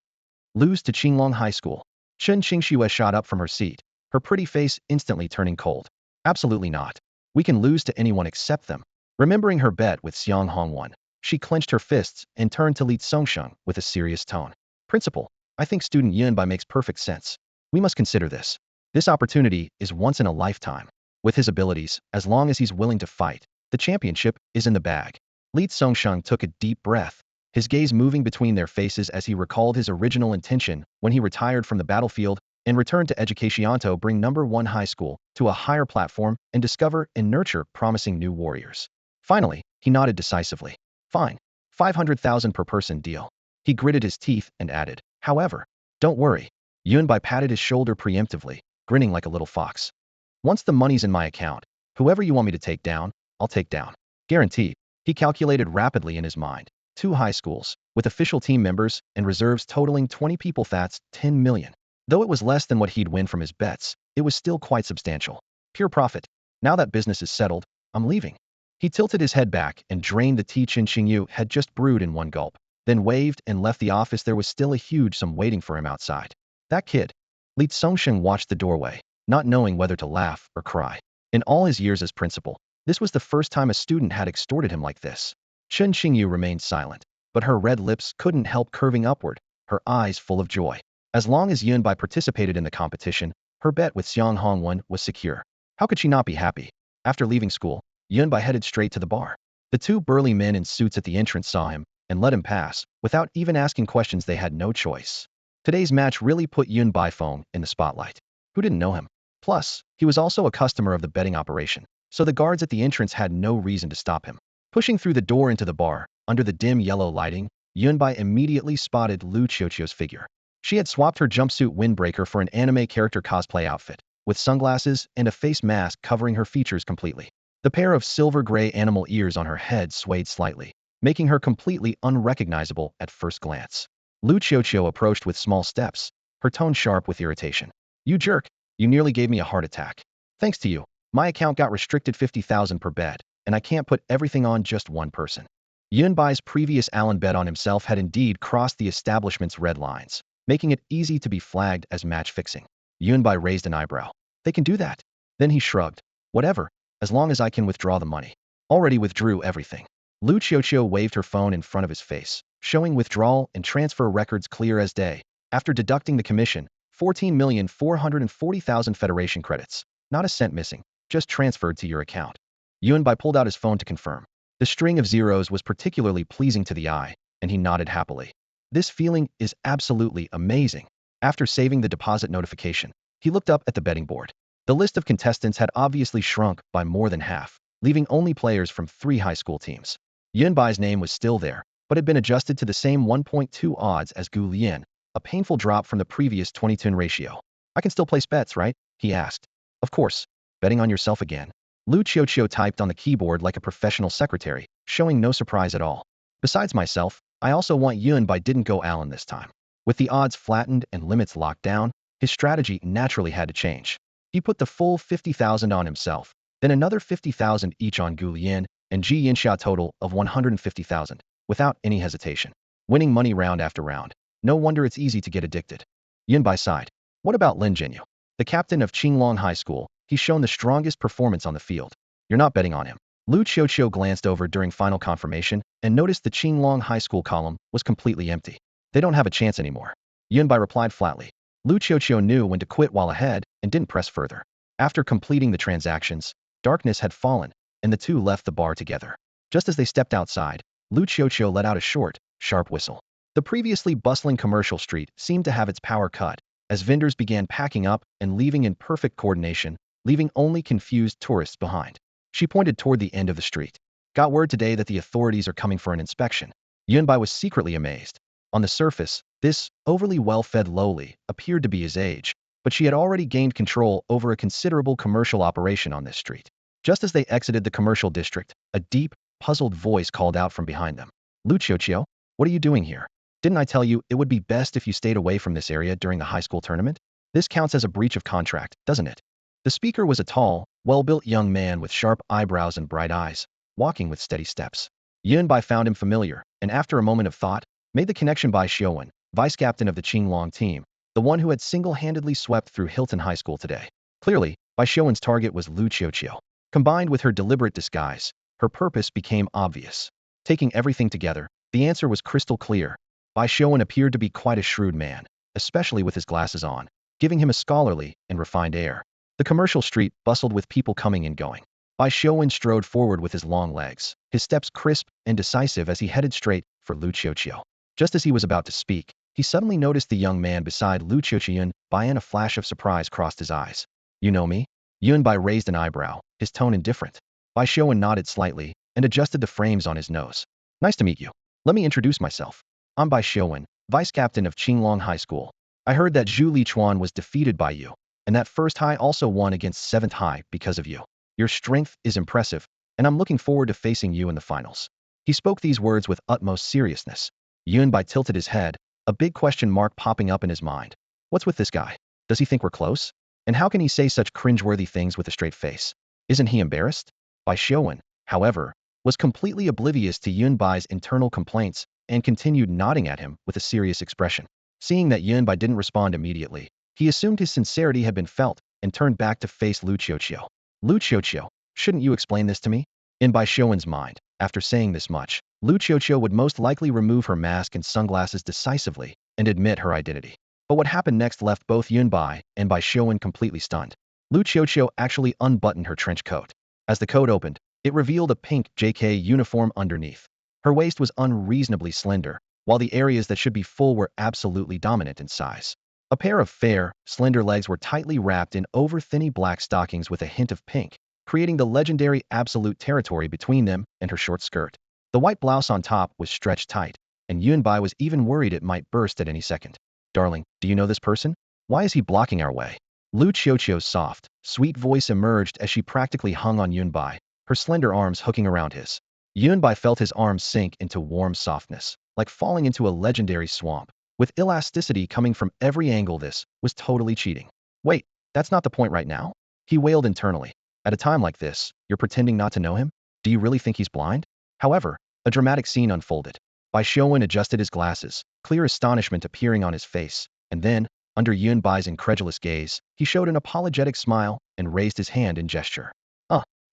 Lose to Qinglong High School. Chun Qingxue shot up from her seat, her pretty face instantly turning cold. Absolutely not. We can lose to anyone except them. Remembering her bet with Xiang Hongwan, she clenched her fists and turned to Li Zongsheng with a serious tone. Principal, I think student Yunbai makes perfect sense. We must consider this. This opportunity is once in a lifetime. With his abilities, as long as he's willing to fight, the championship is in the bag. Li Zongsheng took a deep breath, his gaze moving between their faces as he recalled his original intention when he retired from the battlefield and returned to Education to bring number 1 high school to a higher platform and discover and nurture promising new warriors. Finally, he nodded decisively. Fine. 500,000 per person deal. He gritted his teeth and added, however, don't worry. Yunbai patted his shoulder preemptively, grinning like a little fox. Once the money's in my account, whoever you want me to take down, I'll take down. Guaranteed. He calculated rapidly in his mind. 2 high schools, with official team members and reserves totaling 20 people, that's 10 million. Though it was less than what he'd win from his bets, it was still quite substantial. Pure profit. Now that business is settled, I'm leaving. He tilted his head back and drained the tea Qingyu had just brewed in one gulp, then waved and left the office. There was still a huge sum waiting for him outside. That kid. Li Zongsheng watched the doorway, not knowing whether to laugh or cry. In all his years as principal, this was the first time a student had extorted him like this. Chen Qingyu remained silent, but her red lips couldn't help curving upward, her eyes full of joy. As long as Yunbai participated in the competition, her bet with Xiang Hongwen was secure. How could she not be happy? After leaving school, Yunbai headed straight to the bar. The 2 burly men in suits at the entrance saw him and let him pass. Without even asking questions, they had no choice. Today's match really put Yunbai Feng in the spotlight. Who didn't know him? Plus, he was also a customer of the betting operation, so the guards at the entrance had no reason to stop him. Pushing through the door into the bar, under the dim yellow lighting, Yunbai immediately spotted Lu Qiuqiu's figure. She had swapped her jumpsuit windbreaker for an anime character cosplay outfit, with sunglasses and a face mask covering her features completely. The pair of silver-gray animal ears on her head swayed slightly, making her completely unrecognizable at first glance. Lu Qiuqiu approached with small steps, her tone sharp with irritation. You jerk, you nearly gave me a heart attack. Thanks to you, my account got restricted 50,000 per bet, and I can't put everything on just one person. Yunbai's previous Allen bet on himself had indeed crossed the establishment's red lines, making it easy to be flagged as match fixing. Yunbai raised an eyebrow. They can do that. Then he shrugged. Whatever, as long as I can withdraw the money. Already withdrew everything. Lu Qiuqiu waved her phone in front of his face, showing withdrawal and transfer records clear as day. After deducting the commission, 14,440,000 Federation credits. Not a cent missing, just transferred to your account. Yunbai pulled out his phone to confirm. The string of zeros was particularly pleasing to the eye, and he nodded happily. This feeling is absolutely amazing. After saving the deposit notification, he looked up at the betting board. The list of contestants had obviously shrunk by more than half, leaving only players from 3 high school teams. Yunbai's name was still there, but had been adjusted to the same 1.2 odds as Gu Lian, a painful drop from the previous 20-to-1 ratio. I can still place bets, right? He asked. Of course. Betting on yourself again. Lu Qiuqiu typed on the keyboard like a professional secretary, showing no surprise at all. Besides myself, I also want Yunbai didn't go Allen this time. With the odds flattened and limits locked down, his strategy naturally had to change. He put the full 50,000 on himself, then another 50,000 each on Gu Lian and Ji Yinxia, total of 150,000, without any hesitation. Winning money round after round. No wonder it's easy to get addicted. Yunbai sighed. What about Lin Jinyu? The captain of Qinglong High School, he's shown the strongest performance on the field. You're not betting on him. Lu Qiuqiu glanced over during final confirmation and noticed the Qinglong High School column was completely empty. They don't have a chance anymore. Yunbai replied flatly. Lu Qiuqiu knew when to quit while ahead and didn't press further. After completing the transactions, darkness had fallen, and the 2 left the bar together. Just as they stepped outside, Lu Qiuqiu let out a short, sharp whistle. The previously bustling commercial street seemed to have its power cut, as vendors began packing up and leaving in perfect coordination, leaving only confused tourists behind. She pointed toward the end of the street. Got word today that the authorities are coming for an inspection. Yunbai was secretly amazed. On the surface, this overly well-fed lowly appeared to be his age, but she had already gained control over a considerable commercial operation on this street. Just as they exited the commercial district, a deep, puzzled voice called out from behind them. Lu Qiuqiu, what are you doing here? Didn't I tell you it would be best if you stayed away from this area during the high school tournament? This counts as a breach of contract, doesn't it? The speaker was a tall, well-built young man with sharp eyebrows and bright eyes, walking with steady steps. Yunbai found him familiar, and after a moment of thought, made the connection by Xiuwen, vice-captain of the Qinglong team, the one who had single-handedly swept through Hilton High School today. Clearly, Bai Xiuwen's target was Lu Qiuqiu. Combined with her deliberate disguise, her purpose became obvious. Taking everything together, the answer was crystal clear. Bai Xiuwen appeared to be quite a shrewd man, especially with his glasses on, giving him a scholarly and refined air. The commercial street bustled with people coming and going. Bai Xiuwen strode forward with his long legs, his steps crisp and decisive as he headed straight for Lu Qiuqiu. Just as he was about to speak, he suddenly noticed the young man beside Lu Qiuqiu, and a flash of surprise crossed his eyes. You know me? Yunbai raised an eyebrow, his tone indifferent. Bai Xiuwen nodded slightly and adjusted the frames on his nose. Nice to meet you. Let me introduce myself. I'm Bai Xiaowen, vice captain of Qinglong High School. I heard that Zhu Lichuan was defeated by you, and that First High also won against Seventh High because of you. Your strength is impressive, and I'm looking forward to facing you in the finals. He spoke these words with utmost seriousness. Yunbai tilted his head, a big question mark popping up in his mind. What's with this guy? Does he think we're close? And how can he say such cringeworthy things with a straight face? Isn't he embarrassed? Bai Xiaowen, however, was completely oblivious to Yunbai's internal complaints and continued nodding at him with a serious expression. Seeing that Yunbai didn't respond immediately, he assumed his sincerity had been felt and turned back to face Lu Qiuqiu. Lu Qiuqiu, shouldn't you explain this to me? In Bai Xiaowen's mind, after saying this much, Lu Qiuqiu would most likely remove her mask and sunglasses decisively and admit her identity. But what happened next left both Yunbai and Bai Xiaowen completely stunned. Lu Qiuqiu actually unbuttoned her trench coat. As the coat opened, it revealed a pink JK uniform underneath. Her waist was unreasonably slender, while the areas that should be full were absolutely dominant in size. A pair of fair, slender legs were tightly wrapped in over-thinny black stockings with a hint of pink, creating the legendary absolute territory between them and her short skirt. The white blouse on top was stretched tight, and Yunbai was even worried it might burst at any second. Darling, do you know this person? Why is he blocking our way? Lu Qiuqiu's soft, sweet voice emerged as she practically hung on Yunbai, her slender arms hooking around his. Yunbai felt his arms sink into warm softness, like falling into a legendary swamp. With elasticity coming from every angle, this was totally cheating. Wait, that's not the point right now? He wailed internally. At a time like this, you're pretending not to know him? Do you really think he's blind? However, a dramatic scene unfolded. Bai Xiaowen adjusted his glasses, clear astonishment appearing on his face, and then, under Yunbai's incredulous gaze, he showed an apologetic smile and raised his hand in gesture.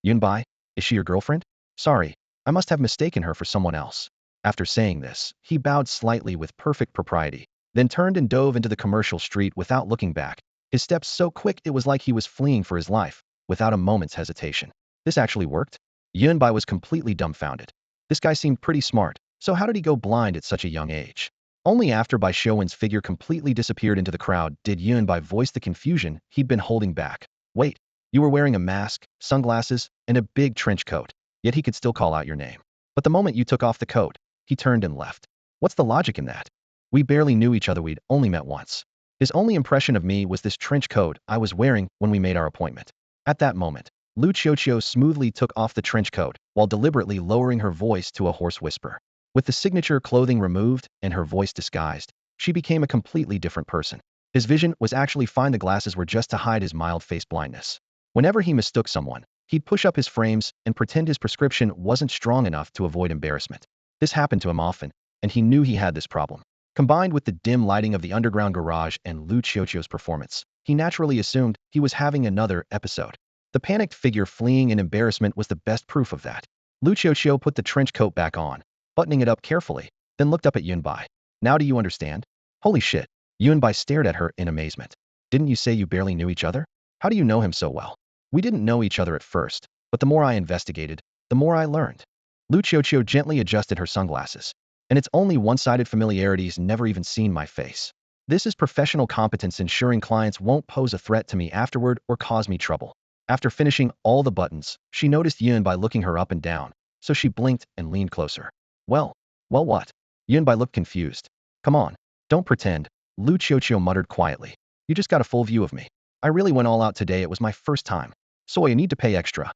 Yunbai, is she your girlfriend? Sorry, I must have mistaken her for someone else. After saying this, he bowed slightly with perfect propriety, then turned and dove into the commercial street without looking back, his steps so quick it was like he was fleeing for his life, without a moment's hesitation. This actually worked? Yunbai was completely dumbfounded. This guy seemed pretty smart, so how did he go blind at such a young age? Only after Bai Xiaowen's figure completely disappeared into the crowd did Yunbai voice the confusion he'd been holding back. Wait, you were wearing a mask, sunglasses, and a big trench coat, yet he could still call out your name. But the moment you took off the coat, he turned and left. What's the logic in that? We barely knew each other, we'd only met once. His only impression of me was this trench coat I was wearing when we made our appointment. At that moment, Lu Qiuqiu smoothly took off the trench coat while deliberately lowering her voice to a hoarse whisper. With the signature clothing removed and her voice disguised, she became a completely different person. His vision was actually fine, the glasses were just to hide his mild face blindness. Whenever he mistook someone, he'd push up his frames and pretend his prescription wasn't strong enough to avoid embarrassment. This happened to him often, and he knew he had this problem. Combined with the dim lighting of the underground garage and Lu Qiuqiu's performance, he naturally assumed he was having another episode. The panicked figure fleeing in embarrassment was the best proof of that. Lu Qiuqiu put the trench coat back on, buttoning it up carefully, then looked up at Yunbai. Now do you understand? Holy shit. Yunbai stared at her in amazement. Didn't you say you barely knew each other? How do you know him so well? We didn't know each other at first, but the more I investigated, the more I learned. Lu Qiuqiu gently adjusted her sunglasses. And it's only one-sided familiarity's never even seen my face. This is professional competence ensuring clients won't pose a threat to me afterward or cause me trouble. After finishing all the buttons, she noticed Yunbai looking her up and down, so she blinked and leaned closer. Well what? Yunbai looked confused. Come on, don't pretend, Lu Qiuqiu muttered quietly. You just got a full view of me. I really went all out today, it was my first time. So you need to pay extra.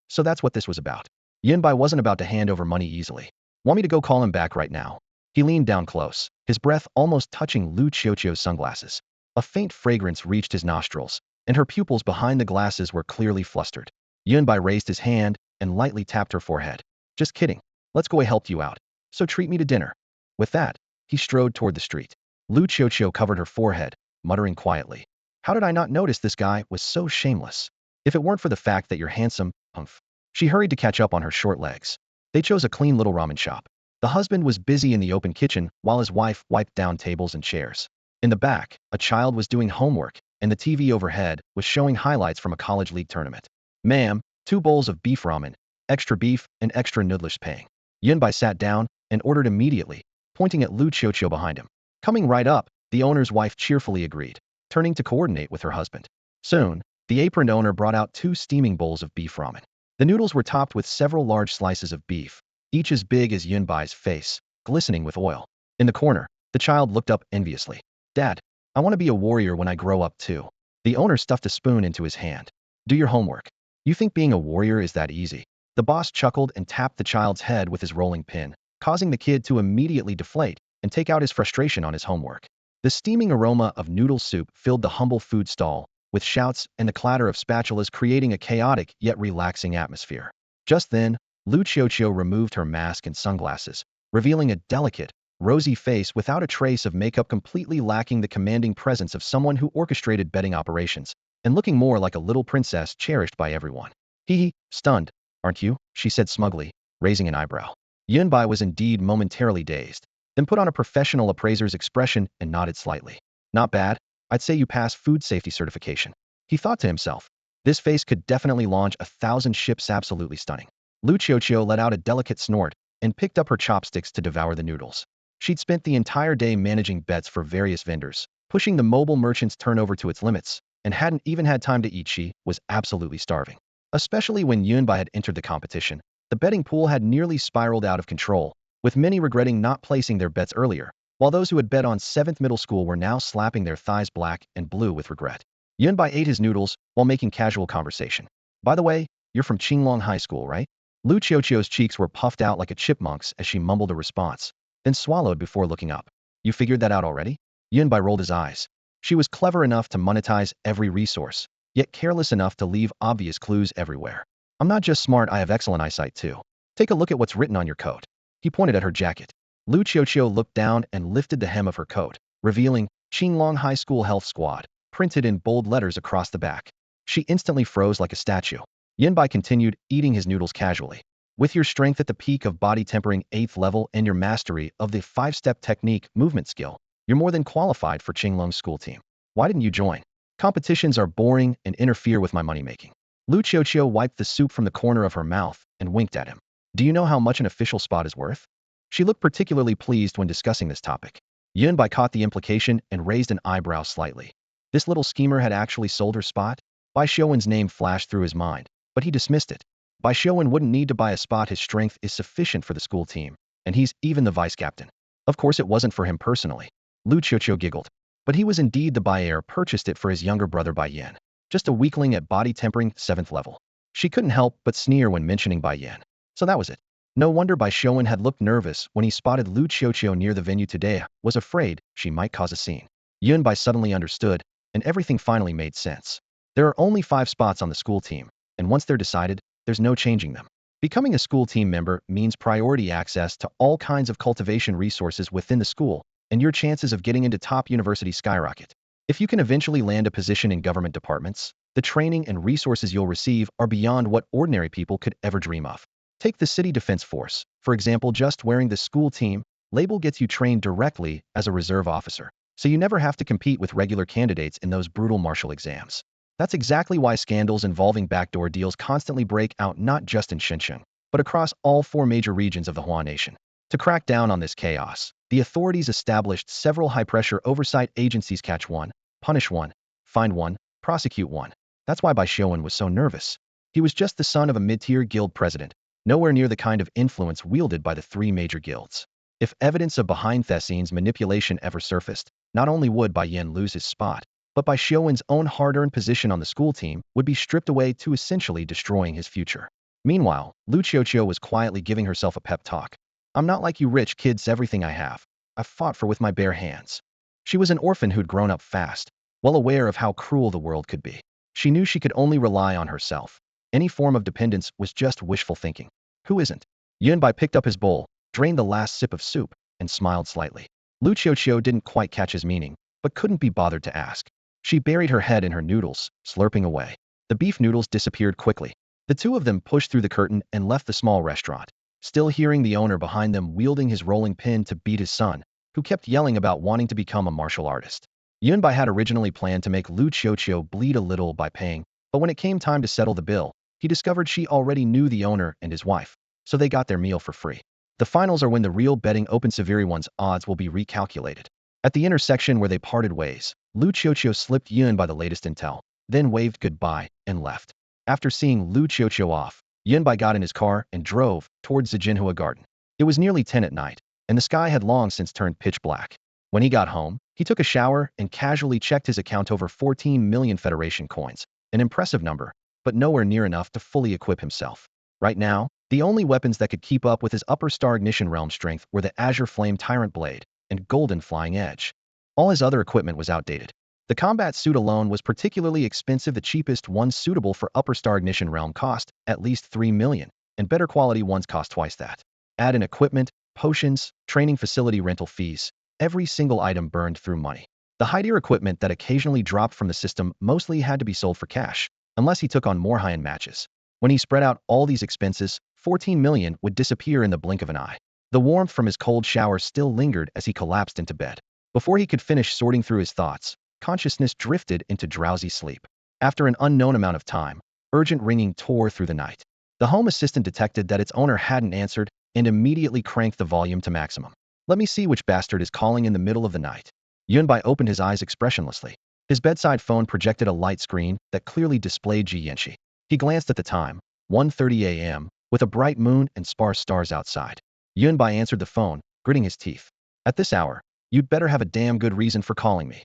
So that's what this was about. Yunbai wasn't about to hand over money easily. Want me to go call him back right now? He leaned down close, his breath almost touching Lu Qiuqiu's sunglasses. A faint fragrance reached his nostrils, and her pupils behind the glasses were clearly flustered. Yunbai raised his hand and lightly tapped her forehead. Just kidding. Let's go, I helped you out. So treat me to dinner. With that, he strode toward the street. Lu Qiuqiu covered her forehead, muttering quietly. How did I not notice this guy was so shameless? If it weren't for the fact that you're handsome, humph. She hurried to catch up on her short legs. They chose a clean little ramen shop. The husband was busy in the open kitchen while his wife wiped down tables and chairs. In the back, a child was doing homework, and the TV overhead was showing highlights from a college league tournament. Ma'am, 2 bowls of beef ramen, extra beef and extra noodles paying. Yunbai sat down and ordered immediately, pointing at Lu Qiuqiu behind him. Coming right up, the owner's wife cheerfully agreed, turning to coordinate with her husband. Soon, the aproned owner brought out 2 steaming bowls of beef ramen. The noodles were topped with several large slices of beef, each as big as Yunbai's face, glistening with oil. In the corner, the child looked up enviously. Dad, I want to be a warrior when I grow up too. The owner stuffed a spoon into his hand. Do your homework. You think being a warrior is that easy? The boss chuckled and tapped the child's head with his rolling pin, causing the kid to immediately deflate and take out his frustration on his homework. The steaming aroma of noodle soup filled the humble food stall, with shouts and the clatter of spatulas creating a chaotic yet relaxing atmosphere. Just then, Lu Qiuqiu removed her mask and sunglasses, revealing a delicate, rosy face without a trace of makeup, completely lacking the commanding presence of someone who orchestrated betting operations, and looking more like a little princess cherished by everyone. Hee, stunned, aren't you? She said smugly, raising an eyebrow. Yunbai was indeed momentarily dazed, then put on a professional appraiser's expression and nodded slightly. Not bad. I'd say you passed food safety certification. He thought to himself. This face could definitely launch 1,000 ships. Absolutely stunning. Lu Qiuqiu let out a delicate snort and picked up her chopsticks to devour the noodles. She'd spent the entire day managing bets for various vendors, pushing the mobile merchant's turnover to its limits, and hadn't even had time to eat. She was absolutely starving. Especially when Yunbai had entered the competition, the betting pool had nearly spiraled out of control, with many regretting not placing their bets earlier, while those who had bet on 7th middle school were now slapping their thighs black and blue with regret. Yunbai ate his noodles while making casual conversation. By the way, you're from Qinglong High School, right? Lu Qiuqiu's cheeks were puffed out like a chipmunk's as she mumbled a response, then swallowed before looking up. You figured that out already? Yunbai rolled his eyes. She was clever enough to monetize every resource, yet careless enough to leave obvious clues everywhere. I'm not just smart, I have excellent eyesight too. Take a look at what's written on your coat. He pointed at her jacket. Lu Qiuqiu looked down and lifted the hem of her coat, revealing Qinglong High School Health Squad, printed in bold letters across the back. She instantly froze like a statue. Yunbai continued, eating his noodles casually. With your strength at the peak of body tempering 8th level and your mastery of the 5-step technique movement skill, you're more than qualified for Qinglong's school team. Why didn't you join? Competitions are boring and interfere with my money-making. Lu Qiuqiu wiped the soup from the corner of her mouth and winked at him. Do you know how much an official spot is worth? She looked particularly pleased when discussing this topic. Yunbai caught the implication and raised an eyebrow slightly. This little schemer had actually sold her spot? Bai Xiuwen's name flashed through his mind, but he dismissed it. Bai Xiuwen wouldn't need to buy a spot. His strength is sufficient for the school team, and he's even the vice-captain. Of course it wasn't for him personally. Lu Qiuqiu giggled. But he was indeed the buyer, purchased it for his younger brother Bai Yan. Just a weakling at body tempering 7th level. She couldn't help but sneer when mentioning Bai Yan. So that was it. No wonder Bai Xiuwen had looked nervous when he spotted Lu Qiuqiu near the venue today, was afraid she might cause a scene. Yunbai suddenly understood, and everything finally made sense. There are only 5 spots on the school team, and once they're decided, there's no changing them. Becoming a school team member means priority access to all kinds of cultivation resources within the school, and your chances of getting into top universities skyrocket. If you can eventually land a position in government departments, the training and resources you'll receive are beyond what ordinary people could ever dream of. Take the City Defense Force, for example. Just wearing the school team label gets you trained directly as a reserve officer, so you never have to compete with regular candidates in those brutal martial exams. That's exactly why scandals involving backdoor deals constantly break out, not just in Xinjiang, but across all 4 major regions of the Hua Nation. To crack down on this chaos, the authorities established several high-pressure oversight agencies: catch one, punish one, find one, prosecute one. That's why Bai Xiuwen was so nervous. He was just the son of a mid-tier guild president, nowhere near the kind of influence wielded by the 3 major guilds. If evidence of behind-the-scenes manipulation ever surfaced, not only would Bai Yan lose his spot, but Bai Xiuwen's own hard-earned position on the school team would be stripped away, to essentially destroying his future. Meanwhile, Lu Qiuqiu was quietly giving herself a pep talk. I'm not like you rich kids. Everything I have, I've fought for with my bare hands. She was an orphan who'd grown up fast, well aware of how cruel the world could be. She knew she could only rely on herself. Any form of dependence was just wishful thinking. Who isn't? Yunbai picked up his bowl, drained the last sip of soup, and smiled slightly. Lu Qiuqiu didn't quite catch his meaning, but couldn't be bothered to ask. She buried her head in her noodles, slurping away. The beef noodles disappeared quickly. The two of them pushed through the curtain and left the small restaurant, still hearing the owner behind them wielding his rolling pin to beat his son, who kept yelling about wanting to become a martial artist. Yunbai had originally planned to make Lu Qiuqiu bleed a little by paying, but when it came time to settle the bill, he discovered she already knew the owner and his wife, so they got their meal for free. The finals are when the real betting opens. Severe one's odds will be recalculated. At the intersection where they parted ways, Lu Qiuqiu slipped Yunbai the latest intel, then waved goodbye and left. After seeing Lu Qiuqiu off, Yunbai got in his car and drove towards the Jinhua Garden. It was nearly 10 at night, and the sky had long since turned pitch black. When he got home, he took a shower and casually checked his account over 14 million Federation coins, an impressive number, but nowhere near enough to fully equip himself. Right now, the only weapons that could keep up with his upper star ignition realm strength were the Azure Flame Tyrant Blade and Golden Flying Edge. All his other equipment was outdated. The combat suit alone was particularly expensive. The cheapest ones suitable for upper star ignition realm cost at least 3 million, and better quality ones cost twice that. Add in equipment, potions, training facility rental fees. Every single item burned through money. The high-tier equipment that occasionally dropped from the system mostly had to be sold for cash, unless he took on more high-end matches. When he spread out all these expenses, 14 million would disappear in the blink of an eye. The warmth from his cold shower still lingered as he collapsed into bed. Before he could finish sorting through his thoughts, consciousness drifted into drowsy sleep. After an unknown amount of time, urgent ringing tore through the night. The home assistant detected that its owner hadn't answered and immediately cranked the volume to maximum. Let me see which bastard is calling in the middle of the night. Yunbai opened his eyes expressionlessly. His bedside phone projected a light screen that clearly displayed Ji Yanxi. He glanced at the time, 1:30 a.m., with a bright moon and sparse stars outside. Yunbai answered the phone, gritting his teeth. At this hour, you'd better have a damn good reason for calling me.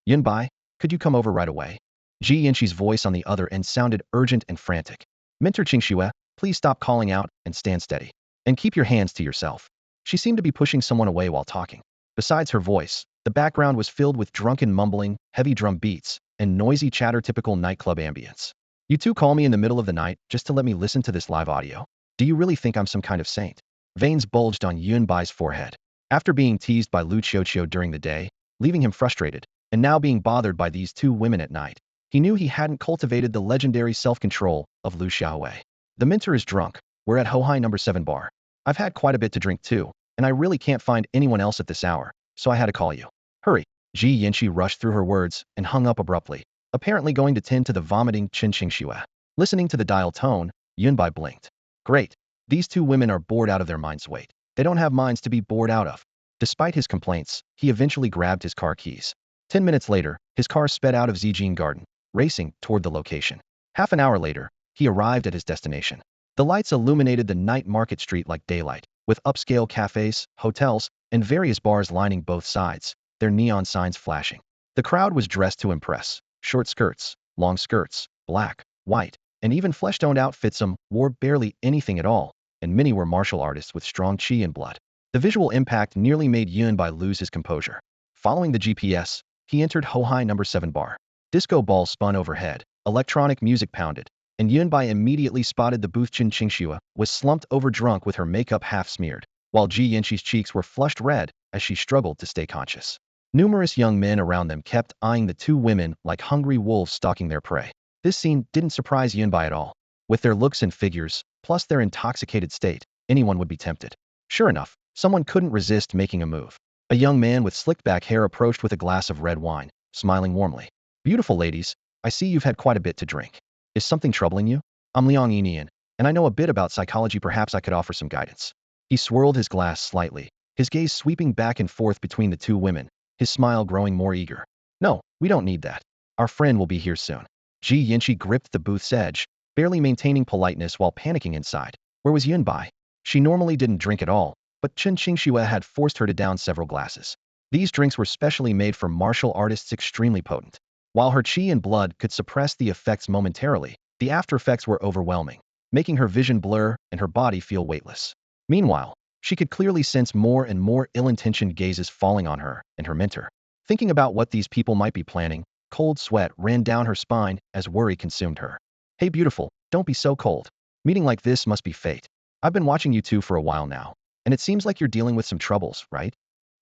Yunbai, could you come over right away? Ji Yanxi's voice on the other end sounded urgent and frantic. Mentor Qingxue, please stop calling out and stand steady. And keep your hands to yourself. She seemed to be pushing someone away while talking. Besides her voice, the background was filled with drunken mumbling, heavy drum beats, and noisy chatter typical nightclub ambience. You two call me in the middle of the night just to let me listen to this live audio? Do you really think I'm some kind of saint? Veins bulged on Yunbai's forehead. After being teased by Lu Qiuqiu during the day, leaving him frustrated, and now being bothered by these two women at night, he knew he hadn't cultivated the legendary self-control of Lu Xiaowei. The mentor is drunk. We're at Hohai number 7 bar. I've had quite a bit to drink too, and I really can't find anyone else at this hour, so I had to call you. Hurry. Ji Yanxi rushed through her words and hung up abruptly, apparently going to tend to the vomiting Qin Qingxue. Listening to the dial tone, Yunbai blinked. Great. These two women are bored out of their minds. Wait. They don't have minds to be bored out of. Despite his complaints, he eventually grabbed his car keys. 10 minutes later, his car sped out of Zijin Garden, racing toward the location. Half an hour later, he arrived at his destination. The lights illuminated the night market street like daylight, with upscale cafes, hotels, and various bars lining both sides, their neon signs flashing. The crowd was dressed to impress. Short skirts, long skirts, black, white, and even flesh-toned outfits. Some wore barely anything at all, and many were martial artists with strong qi and blood. The visual impact nearly made Yunbai lose his composure. Following the GPS, he entered Hohai number 7 bar. Disco balls spun overhead, electronic music pounded, and Yunbai immediately spotted the booth. Qin Qingxue was slumped over drunk with her makeup half smeared, while Ji Yanxi's cheeks were flushed red as she struggled to stay conscious. Numerous young men around them kept eyeing the two women like hungry wolves stalking their prey. This scene didn't surprise Yunbai at all. With their looks and figures, plus their intoxicated state, anyone would be tempted. Sure enough, someone couldn't resist making a move. A young man with slicked back hair approached with a glass of red wine, smiling warmly. Beautiful ladies, I see you've had quite a bit to drink. Is something troubling you? I'm Liang Yinian, and I know a bit about psychology. Perhaps I could offer some guidance. He swirled his glass slightly, his gaze sweeping back and forth between the two women, his smile growing more eager. No, we don't need that. Our friend will be here soon. Ji Yanxi gripped the booth's edge, barely maintaining politeness while panicking inside. Where was Yunbai? She normally didn't drink at all, but Qin Qingxue had forced her to down several glasses. These drinks were specially made for martial artists, extremely potent. While her qi and blood could suppress the effects momentarily, the after effects were overwhelming, making her vision blur and her body feel weightless. Meanwhile, she could clearly sense more and more ill-intentioned gazes falling on her and her mentor. Thinking about what these people might be planning, cold sweat ran down her spine as worry consumed her. Hey beautiful, don't be so cold. Meeting like this must be fate. I've been watching you two for a while now, and it seems like you're dealing with some troubles, right?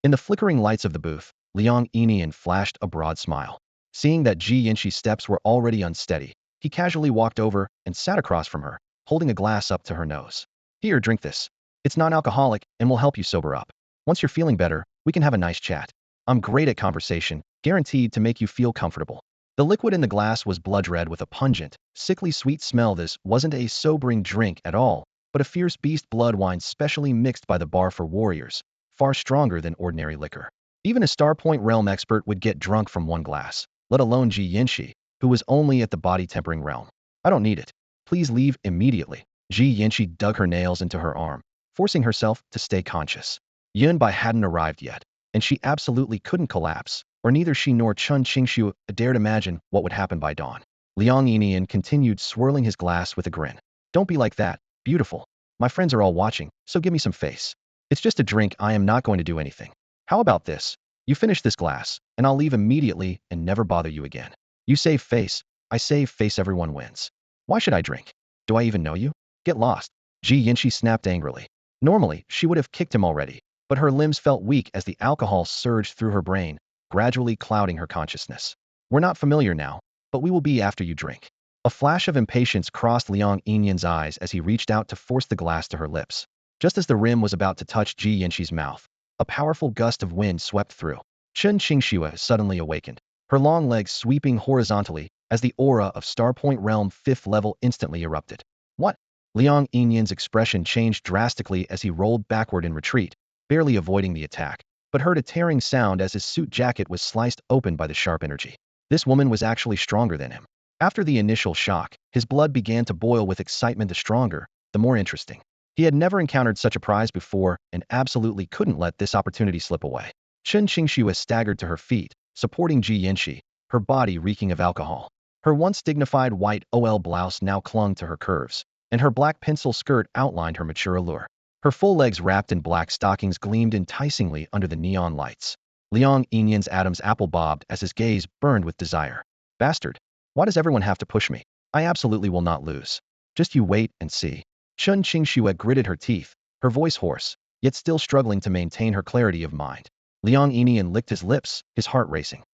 In the flickering lights of the booth, Liang Yinian flashed a broad smile. Seeing that Ji Yanxi's steps were already unsteady, he casually walked over and sat across from her, holding a glass up to her nose. Here, drink this. It's non-alcoholic and will help you sober up. Once you're feeling better, we can have a nice chat. I'm great at conversation, guaranteed to make you feel comfortable. The liquid in the glass was blood red with a pungent, sickly sweet smell. This wasn't a sobering drink at all, but a fierce beast blood wine specially mixed by the bar for warriors, far stronger than ordinary liquor. Even a Starpoint realm expert would get drunk from one glass, let alone Ji Yanxi, who was only at the body tempering realm. I don't need it. Please leave immediately. Ji Yanxi dug her nails into her arm, forcing herself to stay conscious. Yunbai hadn't arrived yet, and she absolutely couldn't collapse, or neither she nor Chun Qingshu dared imagine what would happen by dawn. Liang Yinian continued swirling his glass with a grin. Don't be like that, beautiful. My friends are all watching, so give me some face. It's just a drink, I am not going to do anything. How about this? You finish this glass, and I'll leave immediately and never bother you again. You save face, I save face, everyone wins. Why should I drink? Do I even know you? Get lost. Ji Yinshi snapped angrily. Normally, she would have kicked him already, but her limbs felt weak as the alcohol surged through her brain, gradually clouding her consciousness. We're not familiar now, but we will be after you drink. A flash of impatience crossed Liang Yinyan's eyes as he reached out to force the glass to her lips. Just as the rim was about to touch Ji Yinshi's mouth, a powerful gust of wind swept through. Chun Qingxue suddenly awakened, her long legs sweeping horizontally as the aura of Starpoint Realm 5th level instantly erupted. What? Liang Yinyan's expression changed drastically as he rolled backward in retreat, barely avoiding the attack, but heard a tearing sound as his suit jacket was sliced open by the sharp energy. This woman was actually stronger than him. After the initial shock, his blood began to boil with excitement. The stronger, the more interesting. He had never encountered such a prize before and absolutely couldn't let this opportunity slip away. Chun Qingxue staggered to her feet, supporting Ji Yinshi, her body reeking of alcohol. Her once dignified white OL blouse now clung to her curves, and her black pencil skirt outlined her mature allure. Her full legs wrapped in black stockings gleamed enticingly under the neon lights. Liang Yinyan's Adam's apple bobbed as his gaze burned with desire. Bastard. Why does everyone have to push me? I absolutely will not lose. Just you wait and see. Chun Qingxue gritted her teeth, her voice hoarse, yet still struggling to maintain her clarity of mind. Liang Yinyan licked his lips, his heart racing.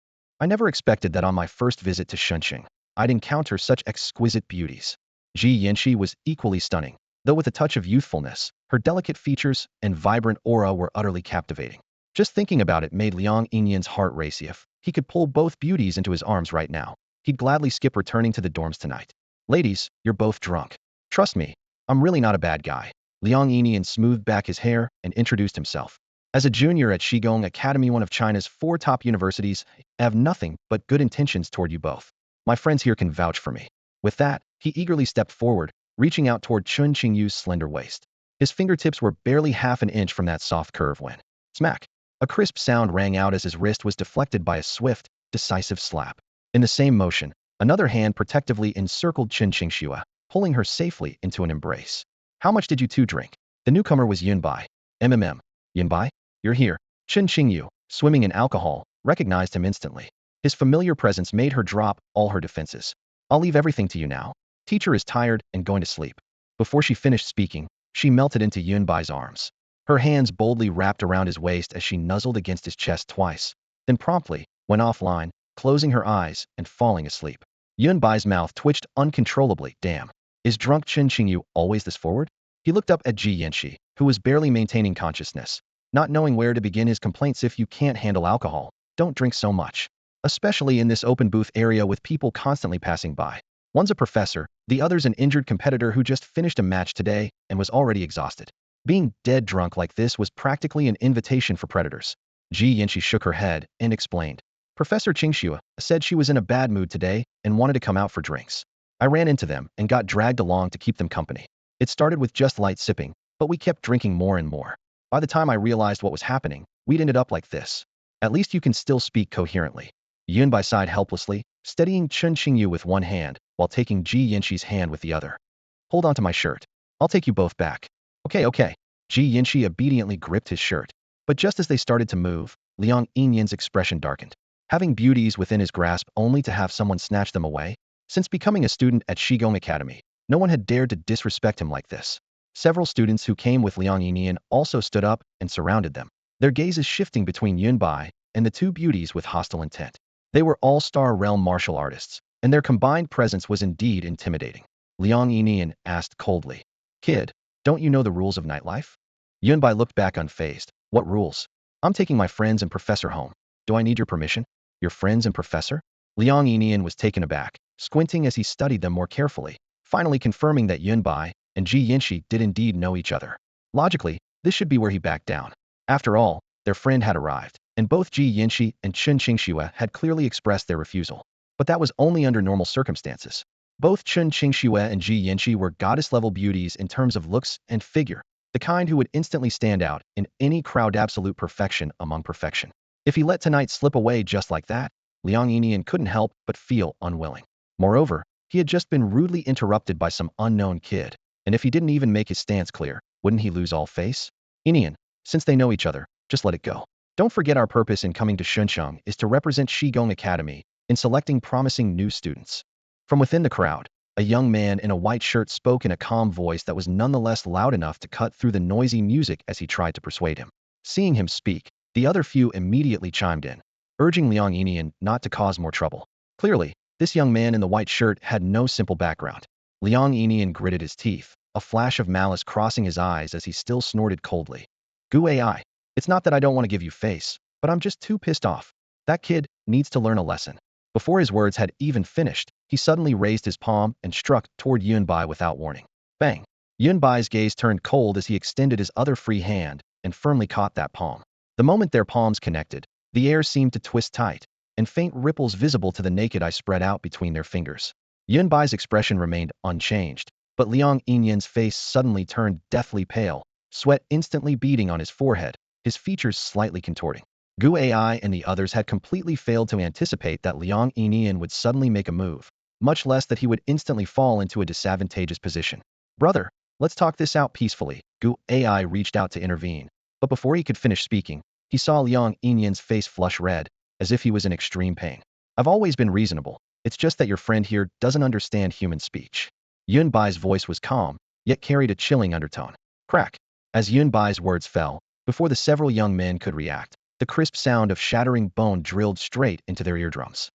I never expected that on my first visit to Shunqing, I'd encounter such exquisite beauties. Ji Yinshi was equally stunning, though with a touch of youthfulness. Her delicate features and vibrant aura were utterly captivating. Just thinking about it made Liang Yinyan's heart race. If he could pull both beauties into his arms right now, he'd gladly skip returning to the dorms tonight. Ladies, you're both drunk. Trust me, I'm really not a bad guy. Liang Yinyan smoothed back his hair and introduced himself. As a junior at Shigong Academy, one of China's 4 top universities, I have nothing but good intentions toward you both. My friends here can vouch for me. With that, he eagerly stepped forward, reaching out toward Chun Qingyu's slender waist. His fingertips were barely half an inch from that soft curve when, smack, a crisp sound rang out as his wrist was deflected by a swift, decisive slap. In the same motion, another hand protectively encircled Chun Qingxue, pulling her safely into an embrace. How much did you two drink? The newcomer was Yunbai. Yunbai? You're here. Chun Qingyu, swimming in alcohol, recognized him instantly. His familiar presence made her drop all her defenses. I'll leave everything to you now. Teacher is tired and going to sleep. Before she finished speaking, she melted into Yunbai's arms. Her hands boldly wrapped around his waist as she nuzzled against his chest twice, then promptly went offline, closing her eyes and falling asleep. Yunbai's mouth twitched uncontrollably. Damn. Is drunk Chun Qingyu always this forward? He looked up at Ji Yinshi, who was barely maintaining consciousness, not knowing where to begin his complaints. If you can't handle alcohol, don't drink so much. Especially in this open booth area with people constantly passing by. One's a professor, the other's an injured competitor who just finished a match today and was already exhausted. Being dead drunk like this was practically an invitation for predators. Ji Yinshi shook her head and explained. Professor Qingxue said she was in a bad mood today and wanted to come out for drinks. I ran into them and got dragged along to keep them company. It started with just light sipping, but we kept drinking more and more. By the time I realized what was happening, we'd ended up like this. At least you can still speak coherently. Yunbai sighed helplessly, steadying Chun Qingyu with one hand, while taking Ji Yinshi's hand with the other. Hold on to my shirt. I'll take you both back. Okay. Ji Yinshi obediently gripped his shirt. But just as they started to move, Liang Yinyan's expression darkened. Having beauties within his grasp only to have someone snatch them away? Since becoming a student at Shigong Academy, no one had dared to disrespect him like this. Several students who came with Liang Yinyan also stood up and surrounded them, their gazes shifting between Yunbai and the two beauties with hostile intent. They were all-star realm martial artists, and their combined presence was indeed intimidating. Liang Yinyan asked coldly, Kid, don't you know the rules of nightlife? Yunbai looked back unfazed. What rules? I'm taking my friends and professor home. Do I need your permission? Your friends and professor? Liang Yinyan was taken aback, squinting as he studied them more carefully, finally confirming that Yunbai and Ji Yinshi did indeed know each other. Logically, this should be where he backed down. After all, their friend had arrived, and both Ji Yinshi and Chun Qingxue had clearly expressed their refusal. But that was only under normal circumstances. Both Chun Qingxue and Ji Yinshi were goddess-level beauties in terms of looks and figure, the kind who would instantly stand out in any crowd, absolute perfection among perfection. If he let tonight slip away just like that, Liang Yinian couldn't help but feel unwilling. Moreover, he had just been rudely interrupted by some unknown kid, and if he didn't even make his stance clear, wouldn't he lose all face? Yinian, since they know each other, just let it go. Don't forget our purpose in coming to Shuncheng is to represent Shigong Academy in selecting promising new students. From within the crowd, a young man in a white shirt spoke in a calm voice that was nonetheless loud enough to cut through the noisy music as he tried to persuade him. Seeing him speak, the other few immediately chimed in, urging Liang Yinian not to cause more trouble. Clearly, this young man in the white shirt had no simple background. Liang Yinian gritted his teeth, a flash of malice crossing his eyes as he still snorted coldly. Gu AI, it's not that I don't want to give you face, but I'm just too pissed off. That kid needs to learn a lesson. Before his words had even finished, he suddenly raised his palm and struck toward Yunbai without warning. Bang! Yunbai's gaze turned cold as he extended his other free hand and firmly caught that palm. The moment their palms connected, the air seemed to twist tight, and faint ripples visible to the naked eye spread out between their fingers. Yunbai's expression remained unchanged, but Liang Yinyan's face suddenly turned deathly pale, sweat instantly beading on his forehead, his features slightly contorting. Gu Ai and the others had completely failed to anticipate that Liang Yinyan would suddenly make a move, much less that he would instantly fall into a disadvantageous position. Brother, let's talk this out peacefully. Gu Ai reached out to intervene, but before he could finish speaking, he saw Liang Yinyan's face flush red, as if he was in extreme pain. I've always been reasonable. It's just that your friend here doesn't understand human speech. Yunbai's voice was calm, yet carried a chilling undertone. Crack. As Yunbai's words fell, before the several young men could react, the crisp sound of shattering bone drilled straight into their eardrums.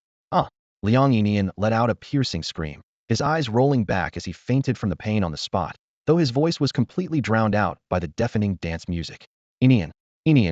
Liang Yinian let out a piercing scream, his eyes rolling back as he fainted from the pain on the spot, though his voice was completely drowned out by the deafening dance music. Yinian,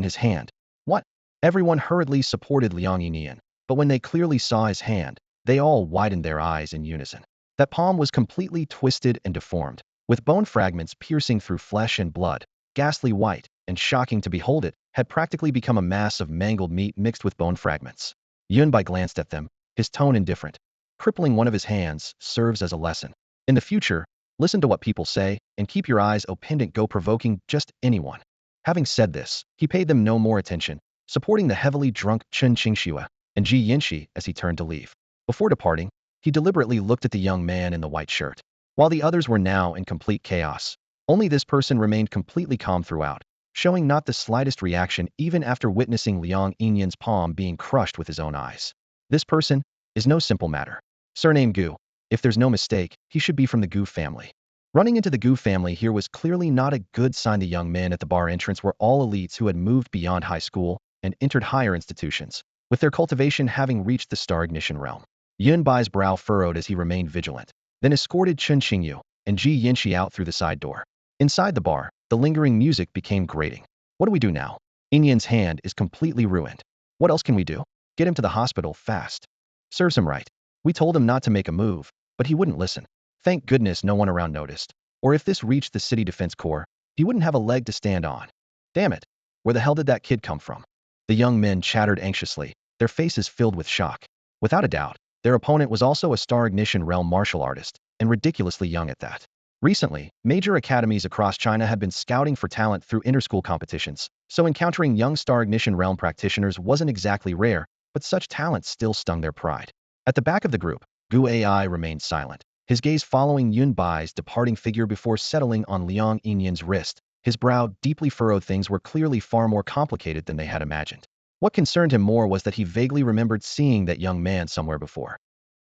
his hand. What? Everyone hurriedly supported Liang Yinian, but when they clearly saw his hand, they all widened their eyes in unison. That palm was completely twisted and deformed, with bone fragments piercing through flesh and blood, ghastly white, and shocking to behold it, had practically become a mass of mangled meat mixed with bone fragments. Yunbai glanced at them, his tone indifferent. Crippling one of his hands serves as a lesson. In the future, listen to what people say, and keep your eyes open, go provoking just anyone. Having said this, he paid them no more attention, supporting the heavily drunk Chen Qingxue and Ji Yinshi as he turned to leave. Before departing, he deliberately looked at the young man in the white shirt. While the others were now in complete chaos, only this person remained completely calm throughout, showing not the slightest reaction even after witnessing Liang Yinyan's palm being crushed with his own eyes. This person is no simple matter. Surname Gu. If there's no mistake, he should be from the Gu family. Running into the Gu family here was clearly not a good sign. The young men at the bar entrance were all elites who had moved beyond high school and entered higher institutions, with their cultivation having reached the star ignition realm. Yunbai's brow furrowed as he remained vigilant, then escorted Chen Qingyu and Ji Yinshi out through the side door. Inside the bar, the lingering music became grating. What do we do now? Inyan's hand is completely ruined. What else can we do? Get him to the hospital fast. Serves him right. We told him not to make a move, but he wouldn't listen. Thank goodness no one around noticed. Or if this reached the city defense corps, he wouldn't have a leg to stand on. Damn it. Where the hell did that kid come from? The young men chattered anxiously, their faces filled with shock. Without a doubt, their opponent was also a star ignition realm martial artist, and ridiculously young at that. Recently, major academies across China had been scouting for talent through interschool competitions, so encountering young star ignition realm practitioners wasn't exactly rare, but such talent still stung their pride. At the back of the group, Gu Ai remained silent, his gaze following Yunbai's departing figure before settling on Liang Yinyan's wrist. His brow deeply furrowed. Things were clearly far more complicated than they had imagined. What concerned him more was that he vaguely remembered seeing that young man somewhere before.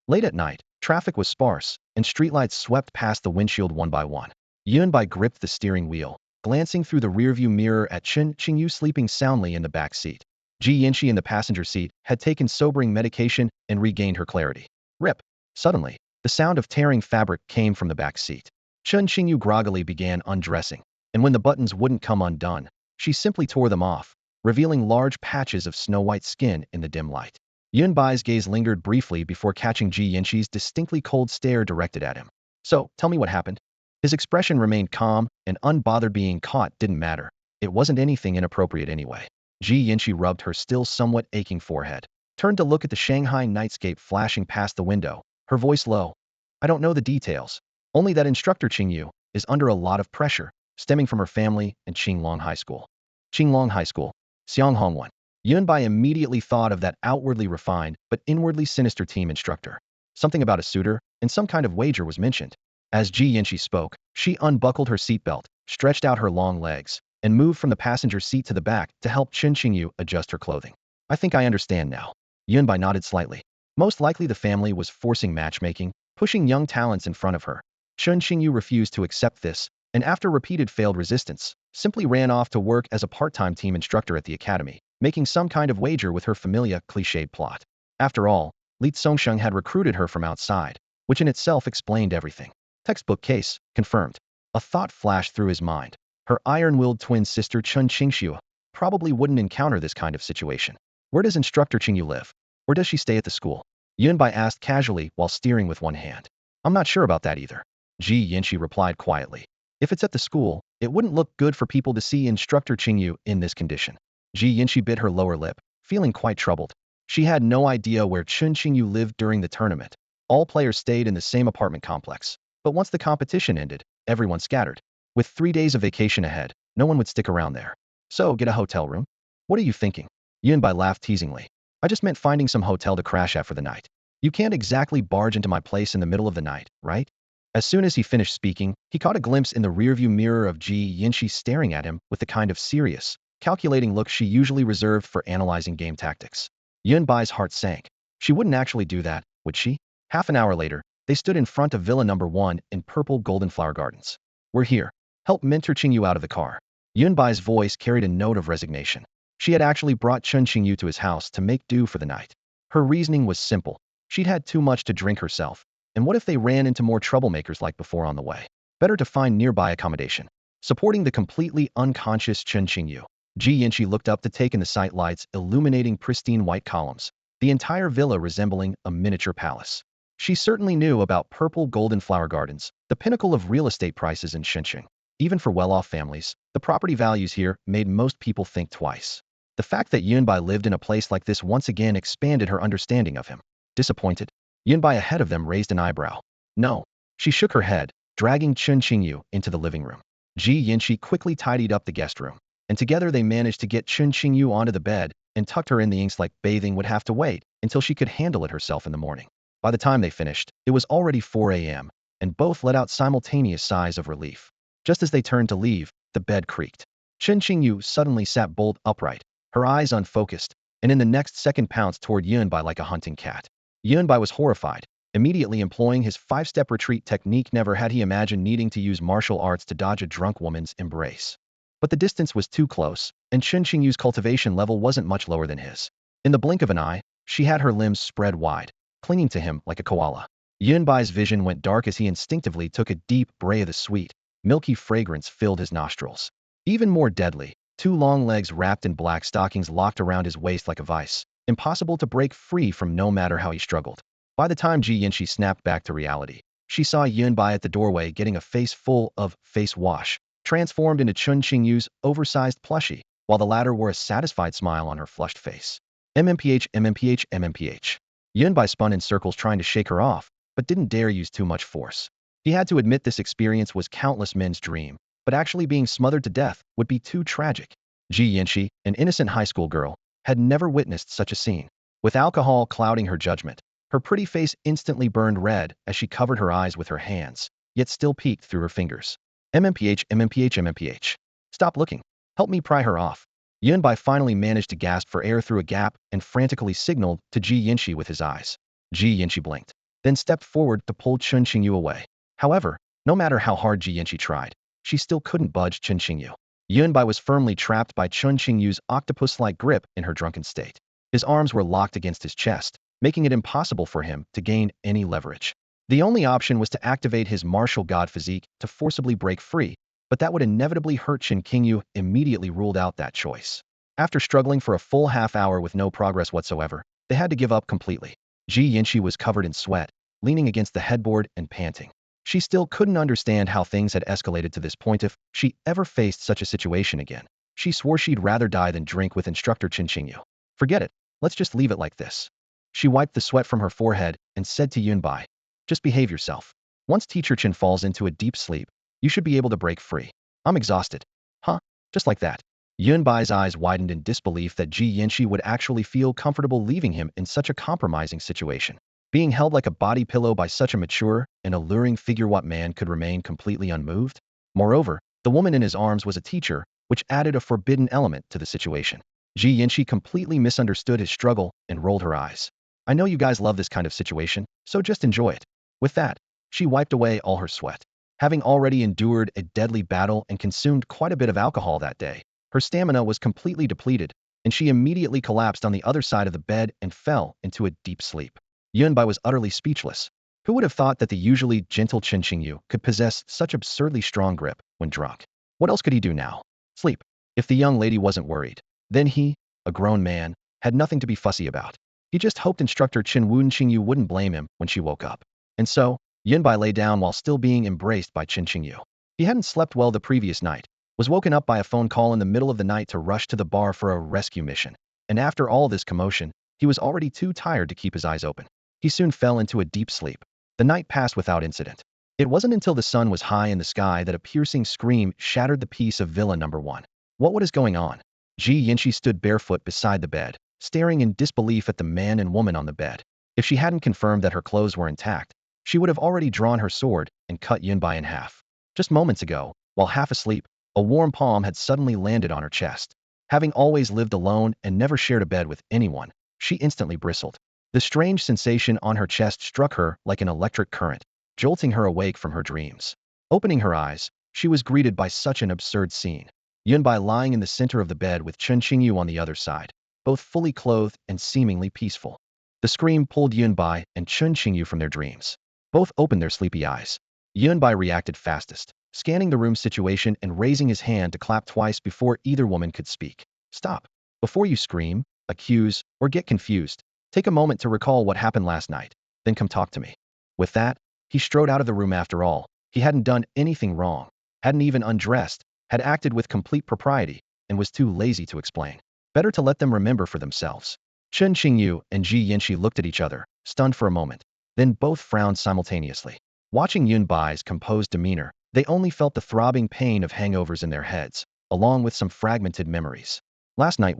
Late at night, traffic was sparse, and streetlights swept past the windshield one by one. Yunbai gripped the steering wheel, glancing through the rearview mirror at Chen Qingyu sleeping soundly in the back seat. Ji Yinshi in the passenger seat had taken sobering medication and regained her clarity. Rip. Suddenly, the sound of tearing fabric came from the back seat. Chen Qingyu groggily began undressing, and when the buttons wouldn't come undone, she simply tore them off, revealing large patches of snow-white skin in the dim light. Yunbai's gaze lingered briefly before catching Ji Yinshi's distinctly cold stare directed at him. So, tell me what happened? His expression remained calm, and unbothered. Being caught didn't matter. It wasn't anything inappropriate anyway. Ji Yinshi rubbed her still somewhat aching forehead, turned to look at the Shanghai nightscape flashing past the window, her voice low. I don't know the details. Only that instructor Qingyu is under a lot of pressure. stemming from her family and Qinglong High School. Qinglong High School, Xianghongwan. Yunbai immediately thought of that outwardly refined but inwardly sinister team instructor. Something about a suitor and some kind of wager was mentioned. As Ji Yinshi spoke, she unbuckled her seatbelt, stretched out her long legs, and moved from the passenger seat to the back to help Chen Qingyu adjust her clothing. I think I understand now. Yunbai nodded slightly. Most likely the family was forcing matchmaking, pushing young talents in front of her. Chen Qingyu refused to accept this, and after repeated failed resistance, simply ran off to work as a part-time team instructor at the academy, making some kind of wager with her familiar cliched plot. After all, Li Tsongsheng had recruited her from outside, which in itself explained everything. Textbook case, confirmed. A thought flashed through his mind. Her iron-willed twin sister Chen Qingxiu probably wouldn't encounter this kind of situation. Where does instructor Qingyu live? Or does she stay at the school? Yunbai asked casually while steering with one hand. I'm not sure about that either. Ji Yinshi replied quietly. If it's at the school, it wouldn't look good for people to see instructor Qingyu in this condition. Ji Yinshi bit her lower lip, feeling quite troubled. She had no idea where Chen Qingyu lived during the tournament. All players stayed in the same apartment complex. But once the competition ended, everyone scattered. With 3 days of vacation ahead, no one would stick around there. So, get a hotel room? What are you thinking? Yunbai laughed teasingly. I just meant finding some hotel to crash at for the night. You can't exactly barge into my place in the middle of the night, right? As soon as he finished speaking, he caught a glimpse in the rearview mirror of Ji Yinshi staring at him with the kind of serious, calculating look she usually reserved for analyzing game tactics. Yunbai's heart sank. She wouldn't actually do that, would she? Half an hour later, they stood in front of Villa Number 1 in purple golden flower gardens. We're here. Help mentor Qingyu out of the car. Yunbai's voice carried a note of resignation. She had actually brought Chen Qingyu to his house to make do for the night. Her reasoning was simple. She'd had too much to drink herself. And what if they ran into more troublemakers like before on the way? Better to find nearby accommodation. Supporting the completely unconscious Chen Qingyu, Ji Yinshi looked up to take in the sight lights illuminating pristine white columns, the entire villa resembling a miniature palace. She certainly knew about purple golden flower gardens, the pinnacle of real estate prices in Shenzhen. Even for well-off families, the property values here made most people think twice. The fact that Yunbai lived in a place like this once again expanded her understanding of him. Disappointed, Yunbai ahead of them raised an eyebrow. No. She shook her head, dragging Chen Qingyu into the living room. Ji Yinshi quickly tidied up the guest room, and together they managed to get Chen Qingyu onto the bed and tucked her in the inks like bathing would have to wait until she could handle it herself in the morning. By the time they finished, it was already 4 a.m., and both let out simultaneous sighs of relief. Just as they turned to leave, the bed creaked. Chen Qingyu suddenly sat bolt upright, her eyes unfocused, and in the next second pounced toward Yunbai like a hunting cat. Yunbai was horrified, immediately employing his 5-step retreat technique. Never had he imagined needing to use martial arts to dodge a drunk woman's embrace. But the distance was too close, and Chen Qingyu's cultivation level wasn't much lower than his. In the blink of an eye, she had her limbs spread wide, clinging to him like a koala. Yunbai's vision went dark as he instinctively took a deep breath of the sweet, milky fragrance filled his nostrils. Even more deadly, 2 long legs wrapped in black stockings locked around his waist like a vice, impossible to break free from no matter how he struggled. By the time Ji Yinshi snapped back to reality, she saw Yunbai at the doorway getting a face full of face wash, transformed into Chen Qingyu's oversized plushie, while the latter wore a satisfied smile on her flushed face. MMPH, MMPH, MMPH. Yunbai spun in circles trying to shake her off, but didn't dare use too much force. He had to admit this experience was countless men's dream, but actually being smothered to death would be too tragic. Ji Yinshi, an innocent high school girl, had never witnessed such a scene. With alcohol clouding her judgment, her pretty face instantly burned red as she covered her eyes with her hands, yet still peeked through her fingers. MMPH, MMPH, MMPH. Stop looking. Help me pry her off. Yunbai finally managed to gasp for air through a gap and frantically signaled to Ji Yinshi with his eyes. Ji Yinshi blinked, then stepped forward to pull Chen Qingyu away. However, no matter how hard Ji Yinshi tried, she still couldn't budge Chen Qingyu. Yunbai was firmly trapped by Chen Qingyu's octopus-like grip in her drunken state. His arms were locked against his chest, making it impossible for him to gain any leverage. The only option was to activate his martial god physique to forcibly break free, but that would inevitably hurt Chen Qingyu. Immediately ruled out that choice. After struggling for a full half hour with no progress whatsoever, they had to give up completely. Ji Yinshi was covered in sweat, leaning against the headboard and panting. She still couldn't understand how things had escalated to this point. If she ever faced such a situation again, she swore she'd rather die than drink with instructor Chen Qingyu. Forget it, let's just leave it like this. She wiped the sweat from her forehead and said to Yunbai, just behave yourself. Once teacher Chen falls into a deep sleep, you should be able to break free. I'm exhausted. Huh? Just like that. Yunbai's eyes widened in disbelief that Ji Yinshi would actually feel comfortable leaving him in such a compromising situation. Being held like a body pillow by such a mature and alluring figure, what man could remain completely unmoved? Moreover, the woman in his arms was a teacher, which added a forbidden element to the situation. Ji Yinshi completely misunderstood his struggle and rolled her eyes. I know you guys love this kind of situation, so just enjoy it. With that, she wiped away all her sweat. Having already endured a deadly battle and consumed quite a bit of alcohol that day, her stamina was completely depleted, and she immediately collapsed on the other side of the bed and fell into a deep sleep. Yunbai was utterly speechless. Who would have thought that the usually gentle Chen Qingyu could possess such absurdly strong grip when drunk? What else could he do now? Sleep. If the young lady wasn't worried, then he, a grown man, had nothing to be fussy about. He just hoped instructor Chen Qingyu wouldn't blame him when she woke up. And so, Yunbai lay down while still being embraced by Chen Qingyu. He hadn't slept well the previous night, was woken up by a phone call in the middle of the night to rush to the bar for a rescue mission, and after all this commotion, he was already too tired to keep his eyes open. He soon fell into a deep sleep. The night passed without incident. It wasn't until the sun was high in the sky that a piercing scream shattered the peace of Villa Number 1. What is going on? Ji Yinshi stood barefoot beside the bed, staring in disbelief at the man and woman on the bed. If she hadn't confirmed that her clothes were intact, she would have already drawn her sword and cut Yunbai in half. Just moments ago, while half asleep, a warm palm had suddenly landed on her chest. Having always lived alone and never shared a bed with anyone, she instantly bristled. The strange sensation on her chest struck her like an electric current, jolting her awake from her dreams. Opening her eyes, she was greeted by such an absurd scene. Yunbai lying in the center of the bed with Chen Qingyu on the other side, both fully clothed and seemingly peaceful. The scream pulled Yunbai and Chen Qingyu from their dreams. Both opened their sleepy eyes. Yunbai reacted fastest, scanning the room situation and raising his hand to clap twice before either woman could speak. Stop. Before you scream, accuse, or get confused, take a moment to recall what happened last night, then come talk to me. With that, he strode out of the room. After all, he hadn't done anything wrong, hadn't even undressed, had acted with complete propriety, and was too lazy to explain. Better to let them remember for themselves. Chen Qingyu and Ji Yinshi looked at each other, stunned for a moment, then both frowned simultaneously. Watching Yunbai's composed demeanor, they only felt the throbbing pain of hangovers in their heads, along with some fragmented memories. Last night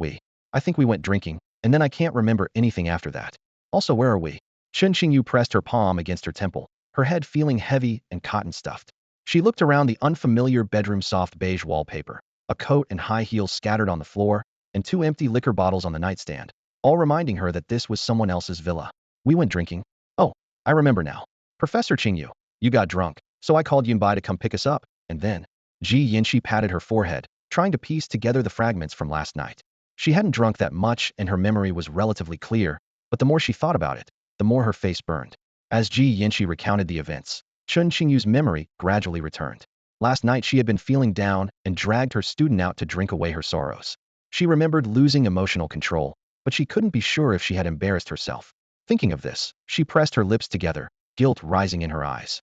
I think we went drinking, and then I can't remember anything after that. Also, where are we? Chen Qingyu pressed her palm against her temple, her head feeling heavy and cotton-stuffed. She looked around the unfamiliar bedroom, soft beige wallpaper, a coat and high heels scattered on the floor, and 2 empty liquor bottles on the nightstand, all reminding her that this was someone else's villa. We went drinking. Oh, I remember now. Professor Qingyu, you got drunk, so I called Yunbai to come pick us up, and then... Ji Yinshi patted her forehead, trying to piece together the fragments from last night. She hadn't drunk that much and her memory was relatively clear, but the more she thought about it, the more her face burned. As Ji Yinshi recounted the events, Chen Qingyu's memory gradually returned. Last night she had been feeling down and dragged her student out to drink away her sorrows. She remembered losing emotional control, but she couldn't be sure if she had embarrassed herself. Thinking of this, she pressed her lips together, guilt rising in her eyes.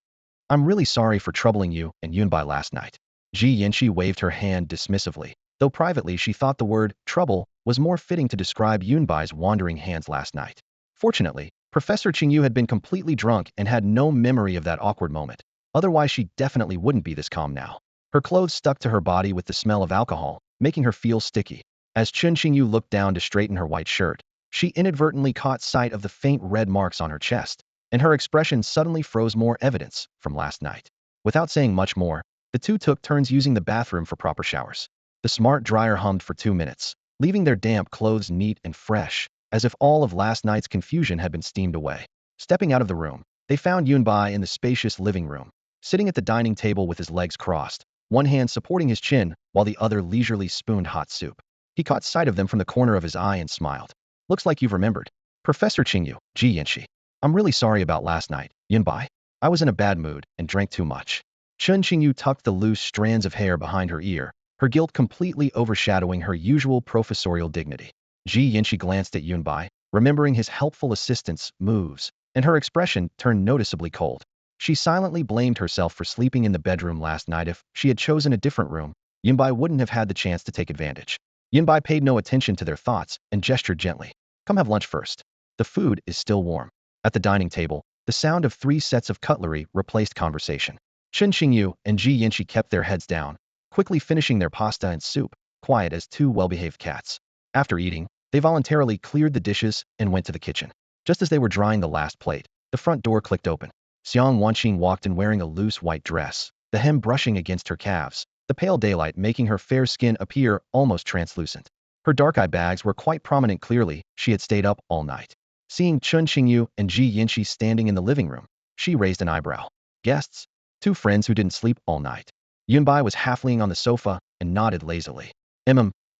I'm really sorry for troubling you and Yunbai last night. Ji Yinshi waved her hand dismissively, though privately she thought the word trouble was more fitting to describe Yunbai's wandering hands last night. Fortunately, Professor Qingyu had been completely drunk and had no memory of that awkward moment. Otherwise, she definitely wouldn't be this calm now. Her clothes stuck to her body with the smell of alcohol, making her feel sticky. As Chen Qingyu looked down to straighten her white shirt, she inadvertently caught sight of the faint red marks on her chest, and her expression suddenly froze, more evidence from last night. Without saying much more, the two took turns using the bathroom for proper showers. The smart dryer hummed for 2 minutes, leaving their damp clothes neat and fresh, as if all of last night's confusion had been steamed away. Stepping out of the room, they found Yunbai in the spacious living room, sitting at the dining table with his legs crossed, one hand supporting his chin while the other leisurely spooned hot soup. He caught sight of them from the corner of his eye and smiled. Looks like you've remembered. Professor Qingyu, Ji Yinshi. I'm really sorry about last night, Yunbai. I was in a bad mood and drank too much. Chen Qingyu tucked the loose strands of hair behind her ear, her guilt completely overshadowing her usual professorial dignity. Ji Yinshi glanced at Yunbai, remembering his helpful assistant's moves, and her expression turned noticeably cold. She silently blamed herself for sleeping in the bedroom last night. If she had chosen a different room, Yunbai wouldn't have had the chance to take advantage. Yunbai paid no attention to their thoughts and gestured gently. Come have lunch first. The food is still warm. At the dining table, the sound of 3 sets of cutlery replaced conversation. Chen Qingyu and Ji Yinshi kept their heads down, quickly finishing their pasta and soup, quiet as two well-behaved cats. After eating, they voluntarily cleared the dishes and went to the kitchen. Just as they were drying the last plate, the front door clicked open. Xiang Wanqing walked in wearing a loose white dress, the hem brushing against her calves, the pale daylight making her fair skin appear almost translucent. Her dark eye bags were quite prominent. Clearly, she had stayed up all night. Seeing Chun Xingyu and Ji Yinxi standing in the living room, she raised an eyebrow. Guests? Two friends who didn't sleep all night. Yunbai was half leaning on the sofa and nodded lazily.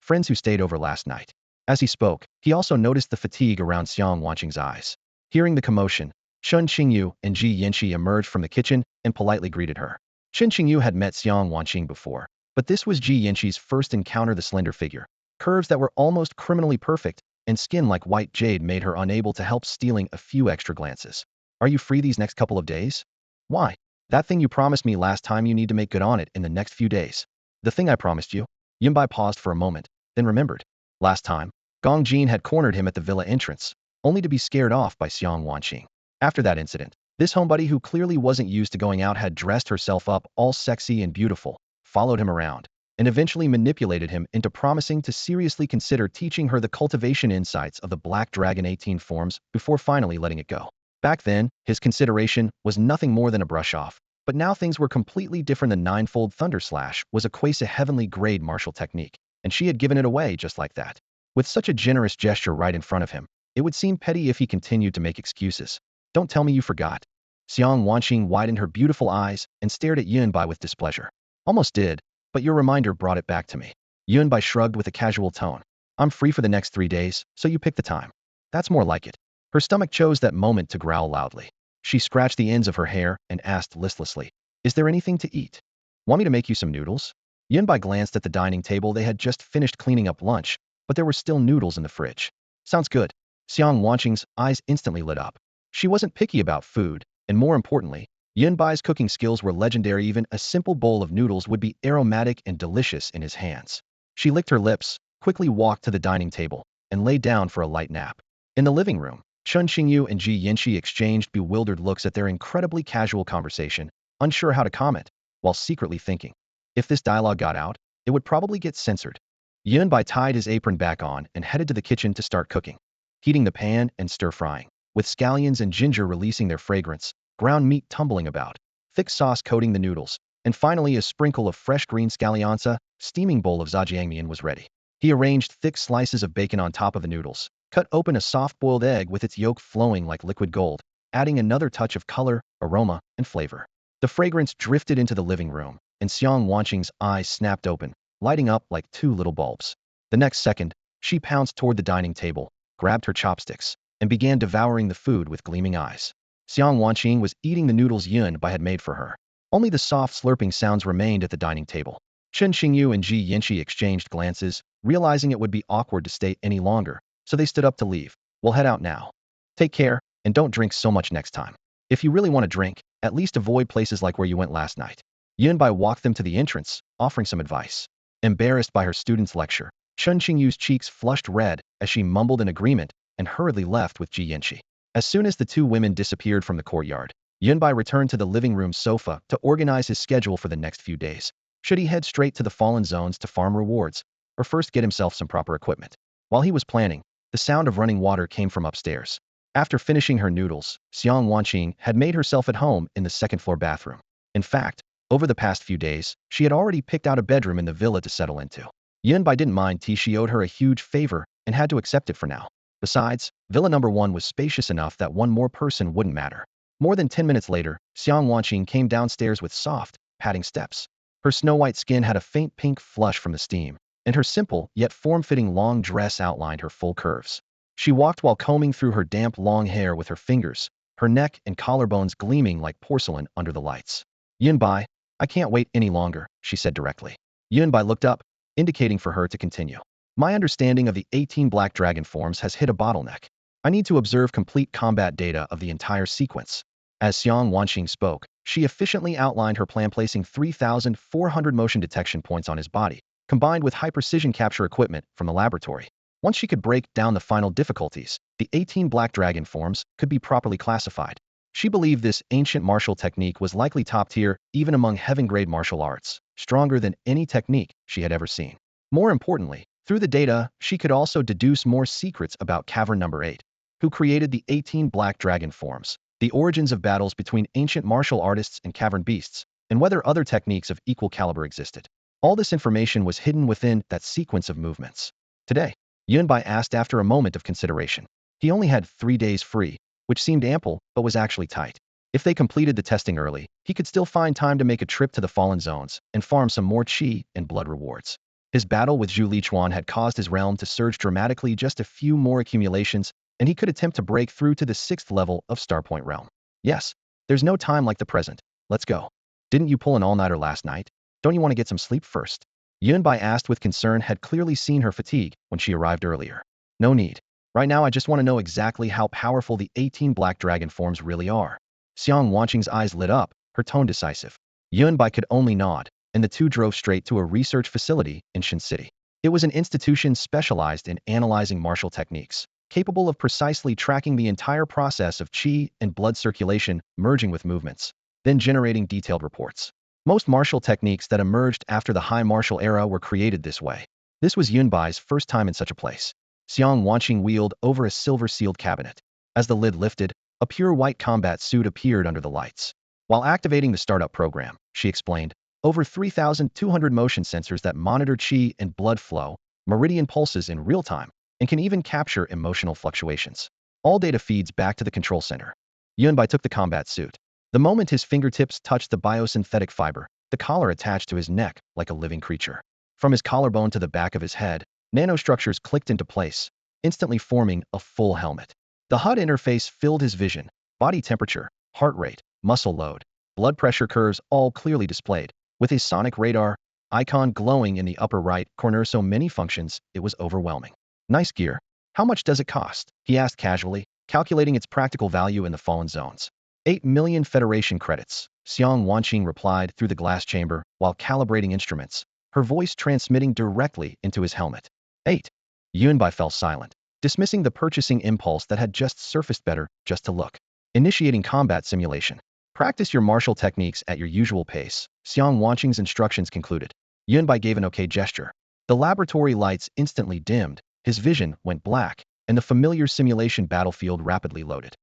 Friends who stayed over last night. As he spoke, he also noticed the fatigue around Xiang Wanqing's eyes. Hearing the commotion, Chun Xingyu and Ji Yinxi emerged from the kitchen and politely greeted her. Chun Xingyu had met Xiang Wanqing before, but this was Ji Yinxi's first encounter. The slender figure, curves that were almost criminally perfect, and skin like white jade made her unable to help stealing a few extra glances. Are you free these next couple of days? Why? That thing you promised me last time, you need to make good on it in the next few days. The thing I promised you? Yunbai paused for a moment, then remembered. Last time, Gong Jin had cornered him at the villa entrance, only to be scared off by Xiang Wanqing. After that incident, this homebody who clearly wasn't used to going out had dressed herself up all sexy and beautiful, followed him around, and eventually manipulated him into promising to seriously consider teaching her the cultivation insights of the Black Dragon 18 forms before finally letting it go. Back then, his consideration was nothing more than a brush-off, but now things were completely different. The Ninefold Thunder Slash was a quasi heavenly grade martial technique, and she had given it away just like that. With such a generous gesture right in front of him, it would seem petty if he continued to make excuses. Don't tell me you forgot. Xiang Wanqing widened her beautiful eyes and stared at Yunbai with displeasure. Almost did, but your reminder brought it back to me. Yunbai shrugged with a casual tone. I'm free for the next 3 days, so you pick the time. That's more like it. Her stomach chose that moment to growl loudly. She scratched the ends of her hair and asked listlessly, is there anything to eat? Want me to make you some noodles? Yunbai glanced at the dining table. They had just finished cleaning up lunch, but there were still noodles in the fridge. Sounds good. Xiang Wanqing's eyes instantly lit up. She wasn't picky about food, and more importantly, Yunbai's cooking skills were legendary. Even a simple bowl of noodles would be aromatic and delicious in his hands. She licked her lips, quickly walked to the dining table, and lay down for a light nap. In the living room, Chun Xingyu and Ji Yinxi exchanged bewildered looks at their incredibly casual conversation, unsure how to comment, while secretly thinking, if this dialogue got out, it would probably get censored. Yunbai tied his apron back on and headed to the kitchen to start cooking. Heating the pan and stir-frying, with scallions and ginger releasing their fragrance, ground meat tumbling about, thick sauce coating the noodles, and finally a sprinkle of fresh green scallions. Steaming bowl of zhajiangmian was ready. He arranged thick slices of bacon on top of the noodles, cut open a soft-boiled egg with its yolk flowing like liquid gold, adding another touch of color, aroma, and flavor. The fragrance drifted into the living room, and Xiang Wanqing's eyes snapped open, lighting up like two little bulbs. The next second, she pounced toward the dining table, grabbed her chopsticks, and began devouring the food with gleaming eyes. Xiang Wanqing was eating the noodles Yunbai had made for her. Only the soft slurping sounds remained at the dining table. Chun Xingyu and Ji Yinxi exchanged glances, realizing it would be awkward to stay any longer, so they stood up to leave. We'll head out now. Take care, and don't drink so much next time. If you really want to drink, at least avoid places like where you went last night. Yunbai walked them to the entrance, offering some advice. Embarrassed by her student's lecture, Chun Xingyu's cheeks flushed red as she mumbled an agreement and hurriedly left with Ji Yinxi. As soon as the two women disappeared from the courtyard, Yunbai returned to the living room sofa to organize his schedule for the next few days. Should he head straight to the Fallen Zones to farm rewards, or first get himself some proper equipment? While he was planning, the sound of running water came from upstairs. After finishing her noodles, Xiang Wanqing had made herself at home in the second-floor bathroom. In fact, over the past few days, she had already picked out a bedroom in the villa to settle into. Yunbai didn't mind tea. She owed her a huge favor and had to accept it for now. Besides, Villa Number 1 was spacious enough that one more person wouldn't matter. More than 10 minutes later, Xiang Wanqing came downstairs with soft, padding steps. Her snow-white skin had a faint pink flush from the steam, and her simple yet form-fitting long dress outlined her full curves. She walked while combing through her damp long hair with her fingers, her neck and collarbones gleaming like porcelain under the lights. Yunbai, I can't wait any longer, she said directly. Yunbai looked up, indicating for her to continue. My understanding of the 18 Black Dragon forms has hit a bottleneck. I need to observe complete combat data of the entire sequence. As Xiang Wanqing spoke, she efficiently outlined her plan, placing 3,400 motion detection points on his body, combined with high-precision capture equipment from the laboratory. Once she could break down the final difficulties, the 18 Black Dragon forms could be properly classified. She believed this ancient martial technique was likely top tier even among heaven-grade martial arts. stronger than any technique she had ever seen. More importantly, through the data, she could also deduce more secrets about Cavern Number 8, who created the 18 Black Dragon forms, the origins of battles between ancient martial artists and cavern beasts, and whether other techniques of equal caliber existed. All this information was hidden within that sequence of movements. Today, Yunbai asked after a moment of consideration. He only had 3 days free, which seemed ample but was actually tight. If they completed the testing early, he could still find time to make a trip to the Fallen Zones and farm some more chi and blood rewards. His battle with Zhu Lichuan had caused his realm to surge dramatically, just a few more accumulations, and he could attempt to break through to the 6th level of Starpoint realm. Yes, there's no time like the present. Let's go. Didn't you pull an all-nighter last night? Don't you want to get some sleep first? Yunbai asked with concern, had clearly seen her fatigue when she arrived earlier. No need. Right now I just want to know exactly how powerful the 18 Black Dragon forms really are. Xiang Wanqing's eyes lit up, her tone decisive. Yunbai could only nod, and the two drove straight to a research facility in Shin City. It was an institution specialized in analyzing martial techniques, capable of precisely tracking the entire process of qi and blood circulation merging with movements, then generating detailed reports. Most martial techniques that emerged after the High Martial Era were created this way. This was Yunbai's first time in such a place. Xiang Wanqing wheeled over a silver-sealed cabinet. As the lid lifted, a pure white combat suit appeared under the lights. While activating the startup program, she explained, over 3,200 motion sensors that monitor qi and blood flow, meridian pulses in real time, and can even capture emotional fluctuations. All data feeds back to the control center. Yunbai took the combat suit. The moment his fingertips touched the biosynthetic fiber, the collar attached to his neck like a living creature. From his collarbone to the back of his head, nanostructures clicked into place, instantly forming a full helmet. The HUD interface filled his vision, body temperature, heart rate, muscle load, blood pressure curves all clearly displayed, with his sonic radar icon glowing in the upper right corner. So many functions, it was overwhelming. Nice gear. How much does it cost? He asked casually, calculating its practical value in the Fallen Zones. 8 million Federation credits, Xiang Wanqing replied through the glass chamber while calibrating instruments, her voice transmitting directly into his helmet. 8. Yunbai fell silent, dismissing the purchasing impulse that had just surfaced. Better just to look. Initiating combat simulation. Practice your martial techniques at your usual pace, Xiang Wanqing's instructions concluded. Yunbai gave an okay gesture. The laboratory lights instantly dimmed, his vision went black, and the familiar simulation battlefield rapidly loaded.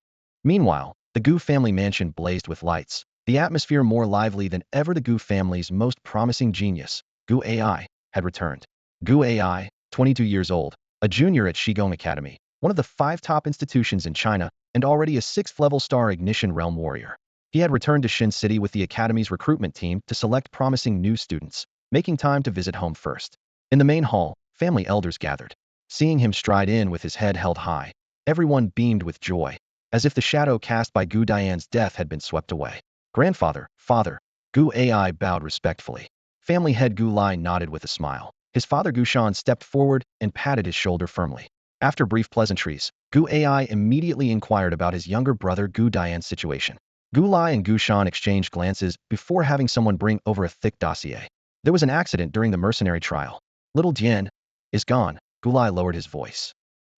Meanwhile, the Gu family mansion blazed with lights, the atmosphere more lively than ever. The Gu family's most promising genius, Gu AI, had returned. Gu AI, 22 years old, a junior at Shigong Academy, one of the 5 top institutions in China, and already a 6th-level star Ignition Realm warrior. He had returned to Shin City with the Academy's recruitment team to select promising new students, making time to visit home first. In the main hall, family elders gathered. Seeing him stride in with his head held high, everyone beamed with joy, as if the shadow cast by Gu Dian's death had been swept away. Grandfather, father, Gu Ai bowed respectfully. Family head Gu Lai nodded with a smile. His father Gu Shan stepped forward and patted his shoulder firmly. After brief pleasantries, Gu Ai immediately inquired about his younger brother Gu Dian's situation. Gu Lai and Gu Shan exchanged glances before having someone bring over a thick dossier. There was an accident during the mercenary trial. Little Dian is gone. Gu Lai lowered his voice.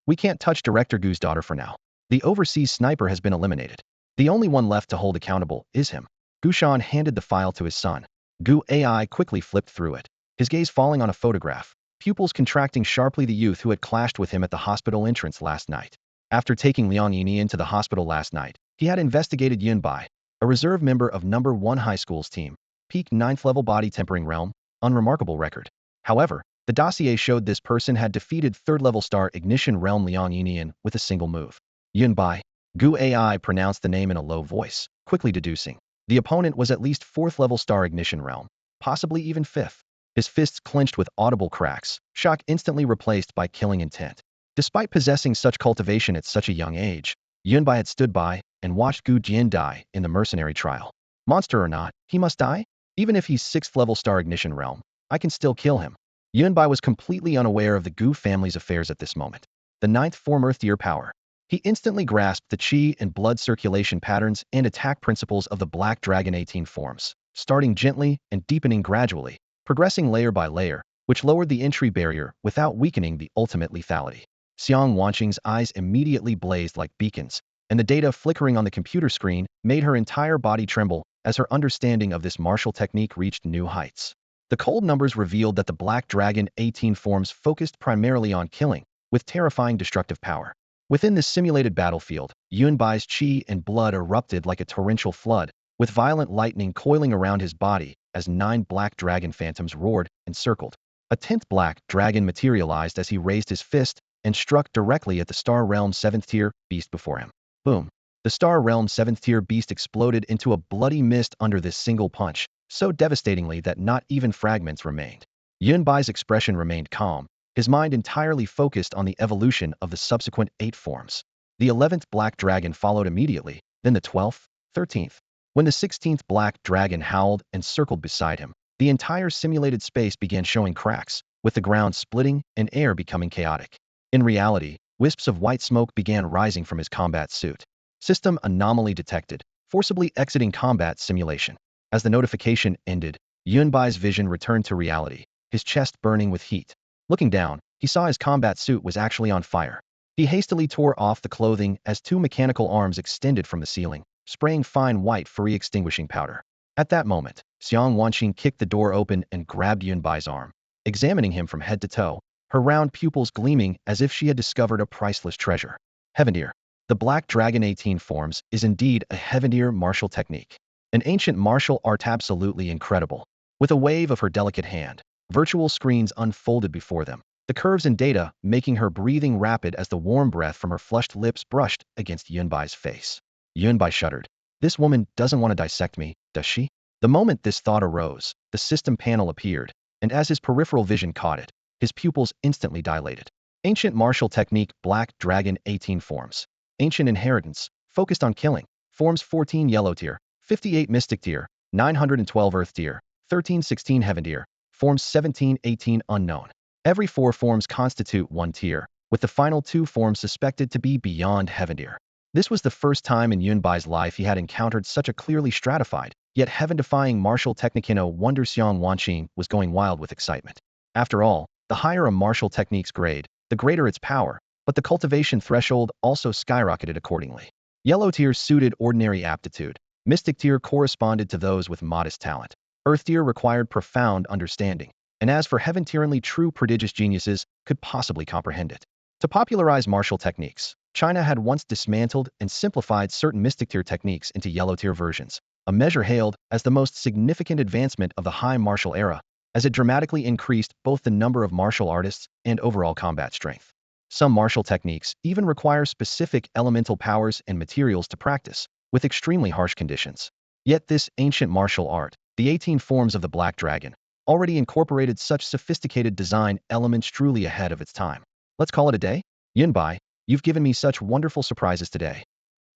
We can't touch Director Gu's daughter for now. The overseas sniper has been eliminated. The only one left to hold accountable is him. Gu Shan handed the file to his son. Gu Ai quickly flipped through it, his gaze falling on a photograph, pupils contracting sharply. The youth who had clashed with him at the hospital entrance last night. After taking Liang Yinian to the hospital last night, he had investigated Yunbai, a reserve member of No. 1 high school's team, peak 9th level body tempering realm, unremarkable record. However, the dossier showed this person had defeated 3rd level star Ignition Realm Liang Yinian with a single move. Yunbai. Gu Ai pronounced the name in a low voice, quickly deducing. The opponent was at least 4th level star Ignition Realm, possibly even 5th. His fists clenched with audible cracks, shock instantly replaced by killing intent. Despite possessing such cultivation at such a young age, Yunbai had stood by and watched Gu Jian die in the mercenary trial. Monster or not, he must die? Even if he's 6th level star Ignition Realm, I can still kill him. Yunbai was completely unaware of the Gu family's affairs at this moment. The 9th form Earth Year power. He instantly grasped the qi and blood circulation patterns and attack principles of the Black Dragon 18 forms, starting gently and deepening gradually, progressing layer by layer, which lowered the entry barrier without weakening the ultimate lethality. Xiang Wanqing's eyes immediately blazed like beacons, and the data flickering on the computer screen made her entire body tremble as her understanding of this martial technique reached new heights. The cold numbers revealed that the Black Dragon 18 forms focused primarily on killing, with terrifying destructive power. Within this simulated battlefield, Yunbai's chi and blood erupted like a torrential flood, with violent lightning coiling around his body as 9 black dragon phantoms roared and circled. A 10th black dragon materialized as he raised his fist and struck directly at the Star Realm 7th tier beast before him. Boom! The Star Realm 7th tier beast exploded into a bloody mist under this single punch, so devastatingly that not even fragments remained. Yunbai's expression remained calm, his mind entirely focused on the evolution of the subsequent 8 forms. The 11th black dragon followed immediately, then the 12th, 13th. When the 16th black dragon howled and circled beside him, the entire simulated space began showing cracks, with the ground splitting and air becoming chaotic. In reality, wisps of white smoke began rising from his combat suit. System anomaly detected, forcibly exiting combat simulation. As the notification ended, Yunbai's vision returned to reality, his chest burning with heat. Looking down, he saw his combat suit was actually on fire. He hastily tore off the clothing as 2 mechanical arms extended from the ceiling, spraying fine white furry extinguishing powder. At that moment, Xiang Wanqing kicked the door open and grabbed Yunbai's arm, examining him from head to toe, her round pupils gleaming as if she had discovered a priceless treasure. Heavendeer. The Black Dragon 18 forms is indeed a Heavendeer martial technique. An ancient martial art absolutely incredible. With a wave of her delicate hand, virtual screens unfolded before them, the curves and data making her breathing rapid as the warm breath from her flushed lips brushed against Yunbai's face. Yunbai shuddered. This woman doesn't want to dissect me, does she? The moment this thought arose, the system panel appeared, and as his peripheral vision caught it, his pupils instantly dilated. Ancient martial technique Black Dragon 18 forms. Ancient inheritance, focused on killing. Forms 14 yellow tier, 58 mystic tier, 912 earth tier, 1316 heaven tier. Forms 17-18 unknown. Every 4 forms constitute 1 tier, with the final 2 forms suspected to be beyond heaven tier. This was the first time in Yunbai's life he had encountered such a clearly stratified, yet heaven-defying martial technique. No wonder Xiang Wanqing was going wild with excitement. After all, the higher a martial technique's grade, the greater its power, but the cultivation threshold also skyrocketed accordingly. Yellow tier suited ordinary aptitude. Mystic tier corresponded to those with modest talent. Earth tier required profound understanding. And as for heaven tier, only true prodigious geniuses could possibly comprehend it. To popularize martial techniques, China had once dismantled and simplified certain mystic tier techniques into yellow tier versions, a measure hailed as the most significant advancement of the high martial era, as it dramatically increased both the number of martial artists and overall combat strength. Some martial techniques even require specific elemental powers and materials to practice, with extremely harsh conditions. Yet this ancient martial art, the 18 forms of the Black Dragon, already incorporated such sophisticated design elements truly ahead of its time. Let's call it a day? Yunbai, you've given me such wonderful surprises today.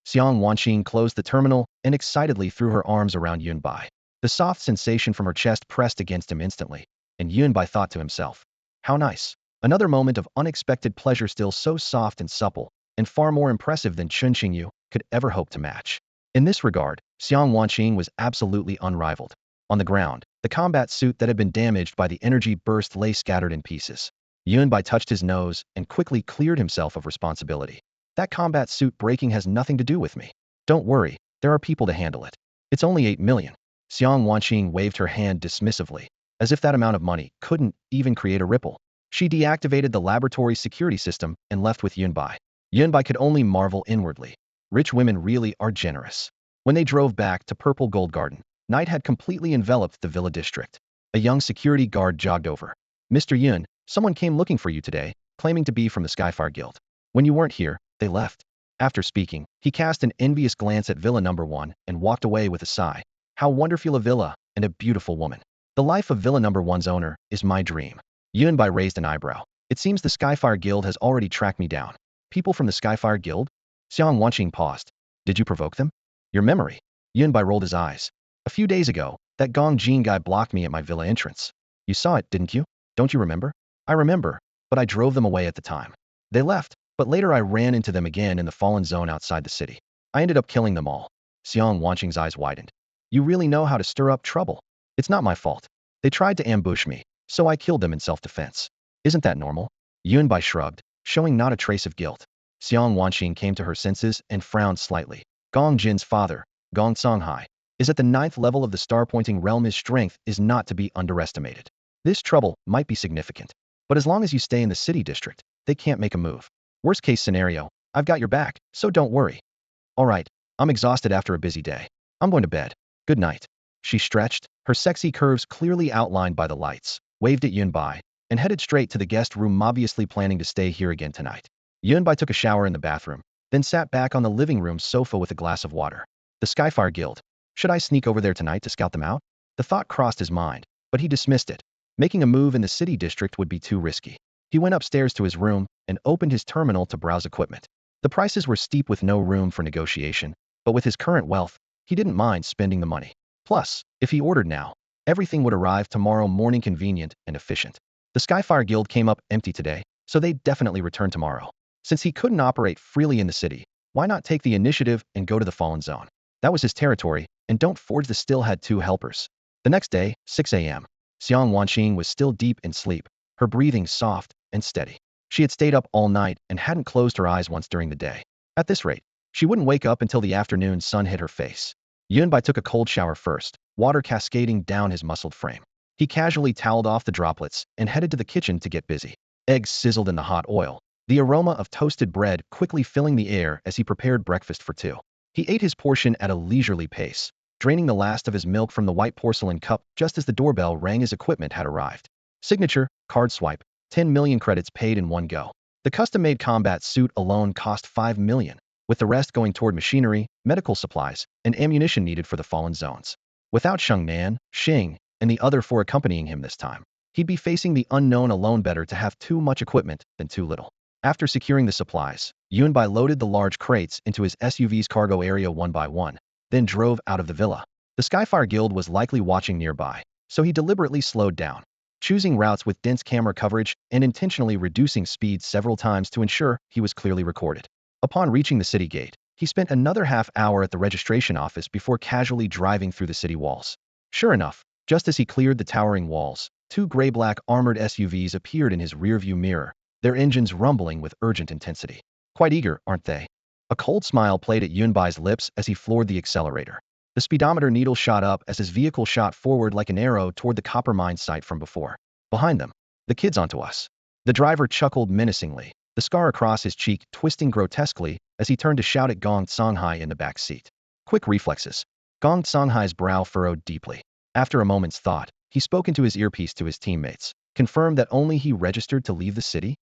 Xiang Wanqing closed the terminal and excitedly threw her arms around Yunbai. The soft sensation from her chest pressed against him instantly, and Yunbai thought to himself, how nice. Another moment of unexpected pleasure, still so soft and supple, and far more impressive than Chunqingyu could ever hope to match. In this regard, Xiang Wanqing was absolutely unrivaled. On the ground, the combat suit that had been damaged by the energy burst lay scattered in pieces. Yunbai touched his nose and quickly cleared himself of responsibility. That combat suit breaking has nothing to do with me. Don't worry, there are people to handle it. It's only 8 million. Xiang Wanqing waved her hand dismissively, as if that amount of money couldn't even create a ripple. She deactivated the laboratory security system and left with Yunbai. Yunbai could only marvel inwardly. Rich women really are generous. When they drove back to Purple Gold Garden, night had completely enveloped the villa district. A young security guard jogged over. Mr. Yun, someone came looking for you today, claiming to be from the Skyfire Guild. When you weren't here, they left. After speaking, he cast an envious glance at Villa Number 1 and walked away with a sigh. How wonderful a villa, and a beautiful woman. The life of Villa Number 1's owner is my dream. Yunbai raised an eyebrow. It seems the Skyfire Guild has already tracked me down. People from the Skyfire Guild? Xiang Wanqing paused. Did you provoke them? Your memory. Yunbai rolled his eyes. A few days ago, that Gong Jin guy blocked me at my villa entrance. You saw it, didn't you? Don't you remember? I remember, but I drove them away at the time. They left, but later I ran into them again in the fallen zone outside the city. I ended up killing them all. Xiang Wanqing's eyes widened. You really know how to stir up trouble. It's not my fault. They tried to ambush me, so I killed them in self-defense. Isn't that normal? Yunbai shrugged, showing not a trace of guilt. Xiang Wanqing came to her senses and frowned slightly. Gong Jin's father, Gong Songhai. is at the ninth level of the star-pointing realm. His strength is not to be underestimated. This trouble might be significant, but as long as you stay in the city district, they can't make a move. Worst case scenario, I've got your back, so don't worry. All right, I'm exhausted after a busy day. I'm going to bed. Good night. She stretched, her sexy curves clearly outlined by the lights, waved at Yunbai, and headed straight to the guest room, obviously planning to stay here again tonight. Yunbai took a shower in the bathroom, then sat back on the living room sofa with a glass of water. The Skyfire Guild. Should I sneak over there tonight to scout them out? The thought crossed his mind, but he dismissed it. Making a move in the city district would be too risky. He went upstairs to his room and opened his terminal to browse equipment. The prices were steep with no room for negotiation, but with his current wealth, he didn't mind spending the money. Plus, if he ordered now, everything would arrive tomorrow morning, convenient and efficient. The Skyfire Guild came up empty today, so they'd definitely return tomorrow. Since he couldn't operate freely in the city, why not take the initiative and go to the Fallen Zone? That was his territory, and Don't Forge the still had 2 helpers. The next day, 6 a.m., Xiang Wanqing was still deep in sleep, her breathing soft and steady. She had stayed up all night and hadn't closed her eyes once during the day. At this rate, she wouldn't wake up until the afternoon sun hit her face. Yunbai took a cold shower first, water cascading down his muscled frame. He casually toweled off the droplets and headed to the kitchen to get busy. Eggs sizzled in the hot oil, the aroma of toasted bread quickly filling the air as he prepared breakfast for 2. He ate his portion at a leisurely pace, draining the last of his milk from the white porcelain cup just as the doorbell rang. His equipment had arrived. Signature, card swipe, 10 million credits paid in one go. The custom-made combat suit alone cost 5 million, with the rest going toward machinery, medical supplies, and ammunition needed for the Fallen Zones. Without Shengnan, Xing, and the other 4 accompanying him this time, he'd be facing the unknown alone. Better to have too much equipment than too little. After securing the supplies, Yunbai loaded the large crates into his SUV's cargo area one by one, then drove out of the villa. The Skyfire Guild was likely watching nearby, so he deliberately slowed down, choosing routes with dense camera coverage and intentionally reducing speed several times to ensure he was clearly recorded. Upon reaching the city gate, he spent another half-hour at the registration office before casually driving through the city walls. Sure enough, just as he cleared the towering walls, 2 gray-black armored SUVs appeared in his rearview mirror, their engines rumbling with urgent intensity. Quite eager, aren't they? A cold smile played at Yunbai's lips as he floored the accelerator. The speedometer needle shot up as his vehicle shot forward like an arrow toward the copper mine site from before. Behind them, the kids onto us. The driver chuckled menacingly, the scar across his cheek twisting grotesquely as he turned to shout at Gong Songhai in the back seat. Quick reflexes. Gong Songhai's brow furrowed deeply. After a moment's thought, he spoke into his earpiece to his teammates, confirmed that only he registered to leave the city.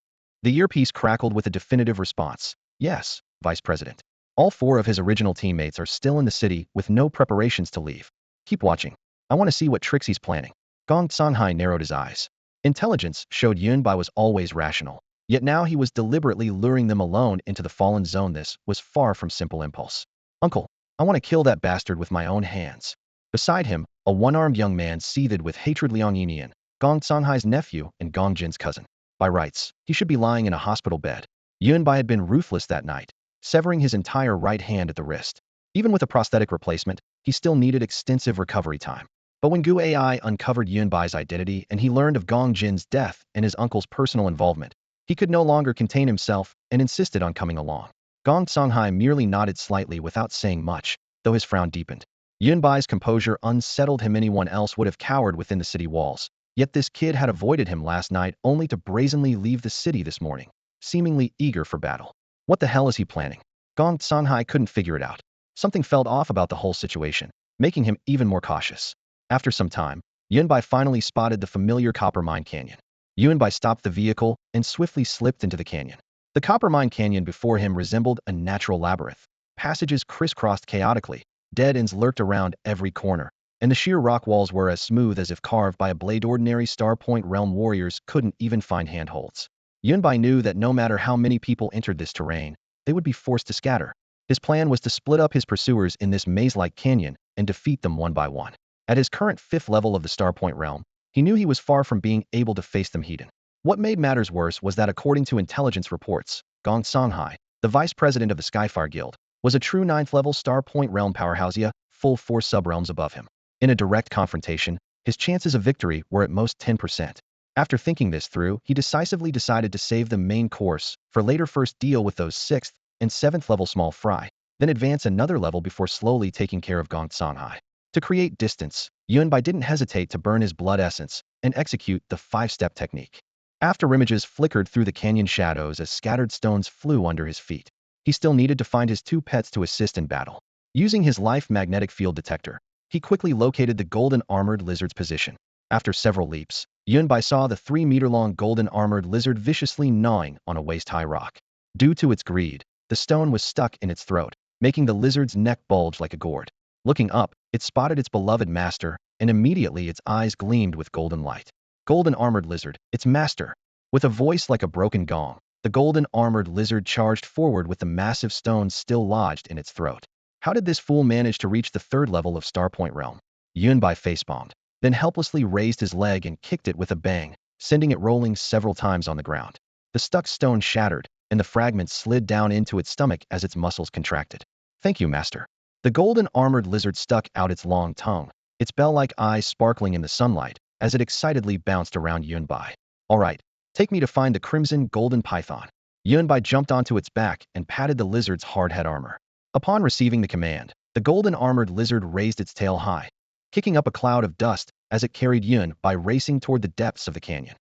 The earpiece crackled with a definitive response. Yes, Vice President. All 4 of his original teammates are still in the city with no preparations to leave. Keep watching. I want to see what tricks he's planning. Gong Songhai narrowed his eyes. Intelligence showed Yunbai was always rational, yet now he was deliberately luring them alone into the Fallen Zone. This was far from simple impulse. Uncle, I want to kill that bastard with my own hands. Beside him, a one-armed young man seethed with hatred. Liang Yinian, Gong Songhai's nephew and Gong Jin's cousin. By rights, he should be lying in a hospital bed. Yunbai had been ruthless that night, severing his entire right hand at the wrist. Even with a prosthetic replacement, he still needed extensive recovery time. But when Gu AI uncovered Yunbai's identity and he learned of Gong Jin's death and his uncle's personal involvement, he could no longer contain himself and insisted on coming along. Gong Songhai merely nodded slightly without saying much, though his frown deepened. Yunbai's composure unsettled him. Anyone else would have cowered within the city walls. Yet this kid had avoided him last night only to brazenly leave the city this morning, seemingly eager for battle. What the hell is he planning? Gong Songhai couldn't figure it out. Something felt off about the whole situation, making him even more cautious. After some time, Yunbai finally spotted the familiar copper mine canyon. Yunbai stopped the vehicle and swiftly slipped into the canyon. The copper mine canyon before him resembled a natural labyrinth. Passages crisscrossed chaotically, dead ends lurked around every corner, and the sheer rock walls were as smooth as if carved by a blade. Ordinary Starpoint Realm warriors couldn't even find handholds. Yunbai knew that no matter how many people entered this terrain, they would be forced to scatter. His plan was to split up his pursuers in this maze-like canyon and defeat them one by one. At his current 5th level of the Starpoint Realm, he knew he was far from being able to face them head-on. What made matters worse was that according to intelligence reports, Gong Songhai, the vice president of the Skyfire Guild, was a true 9th level Starpoint Realm powerhouse, full 4 sub-realms above him. In a direct confrontation, his chances of victory were at most 10%. After thinking this through, he decisively decided to save the main course for later. First deal with those 6th and 7th level small fry, then advance another level before slowly taking care of Gong Songhai. To create distance, Yunbai didn't hesitate to burn his blood essence and execute the five-step technique. After images flickered through the canyon shadows as scattered stones flew under his feet, he still needed to find his two pets to assist in battle. Using his life magnetic field detector, he quickly located the golden armored lizard's position. After several leaps, Yunbai saw the 3-meter-long golden armored lizard viciously gnawing on a waist-high rock. Due to its greed, the stone was stuck in its throat, making the lizard's neck bulge like a gourd. Looking up, it spotted its beloved master, and immediately its eyes gleamed with golden light. Golden armored lizard, its master. With a voice like a broken gong, the golden armored lizard charged forward with the massive stone still lodged in its throat. How did this fool manage to reach the third level of Starpoint Realm? Yunbai facepalmed, then helplessly raised his leg and kicked it with a bang, sending it rolling several times on the ground. The stuck stone shattered, and the fragments slid down into its stomach as its muscles contracted. Thank you, master. The golden armored lizard stuck out its long tongue, its bell-like eyes sparkling in the sunlight, as it excitedly bounced around Yunbai. All right, take me to find the crimson golden python. Yunbai jumped onto its back and patted the lizard's hard head armor. Upon receiving the command, the golden armored lizard raised its tail high, kicking up a cloud of dust as it carried Yunbai racing toward the depths of the canyon.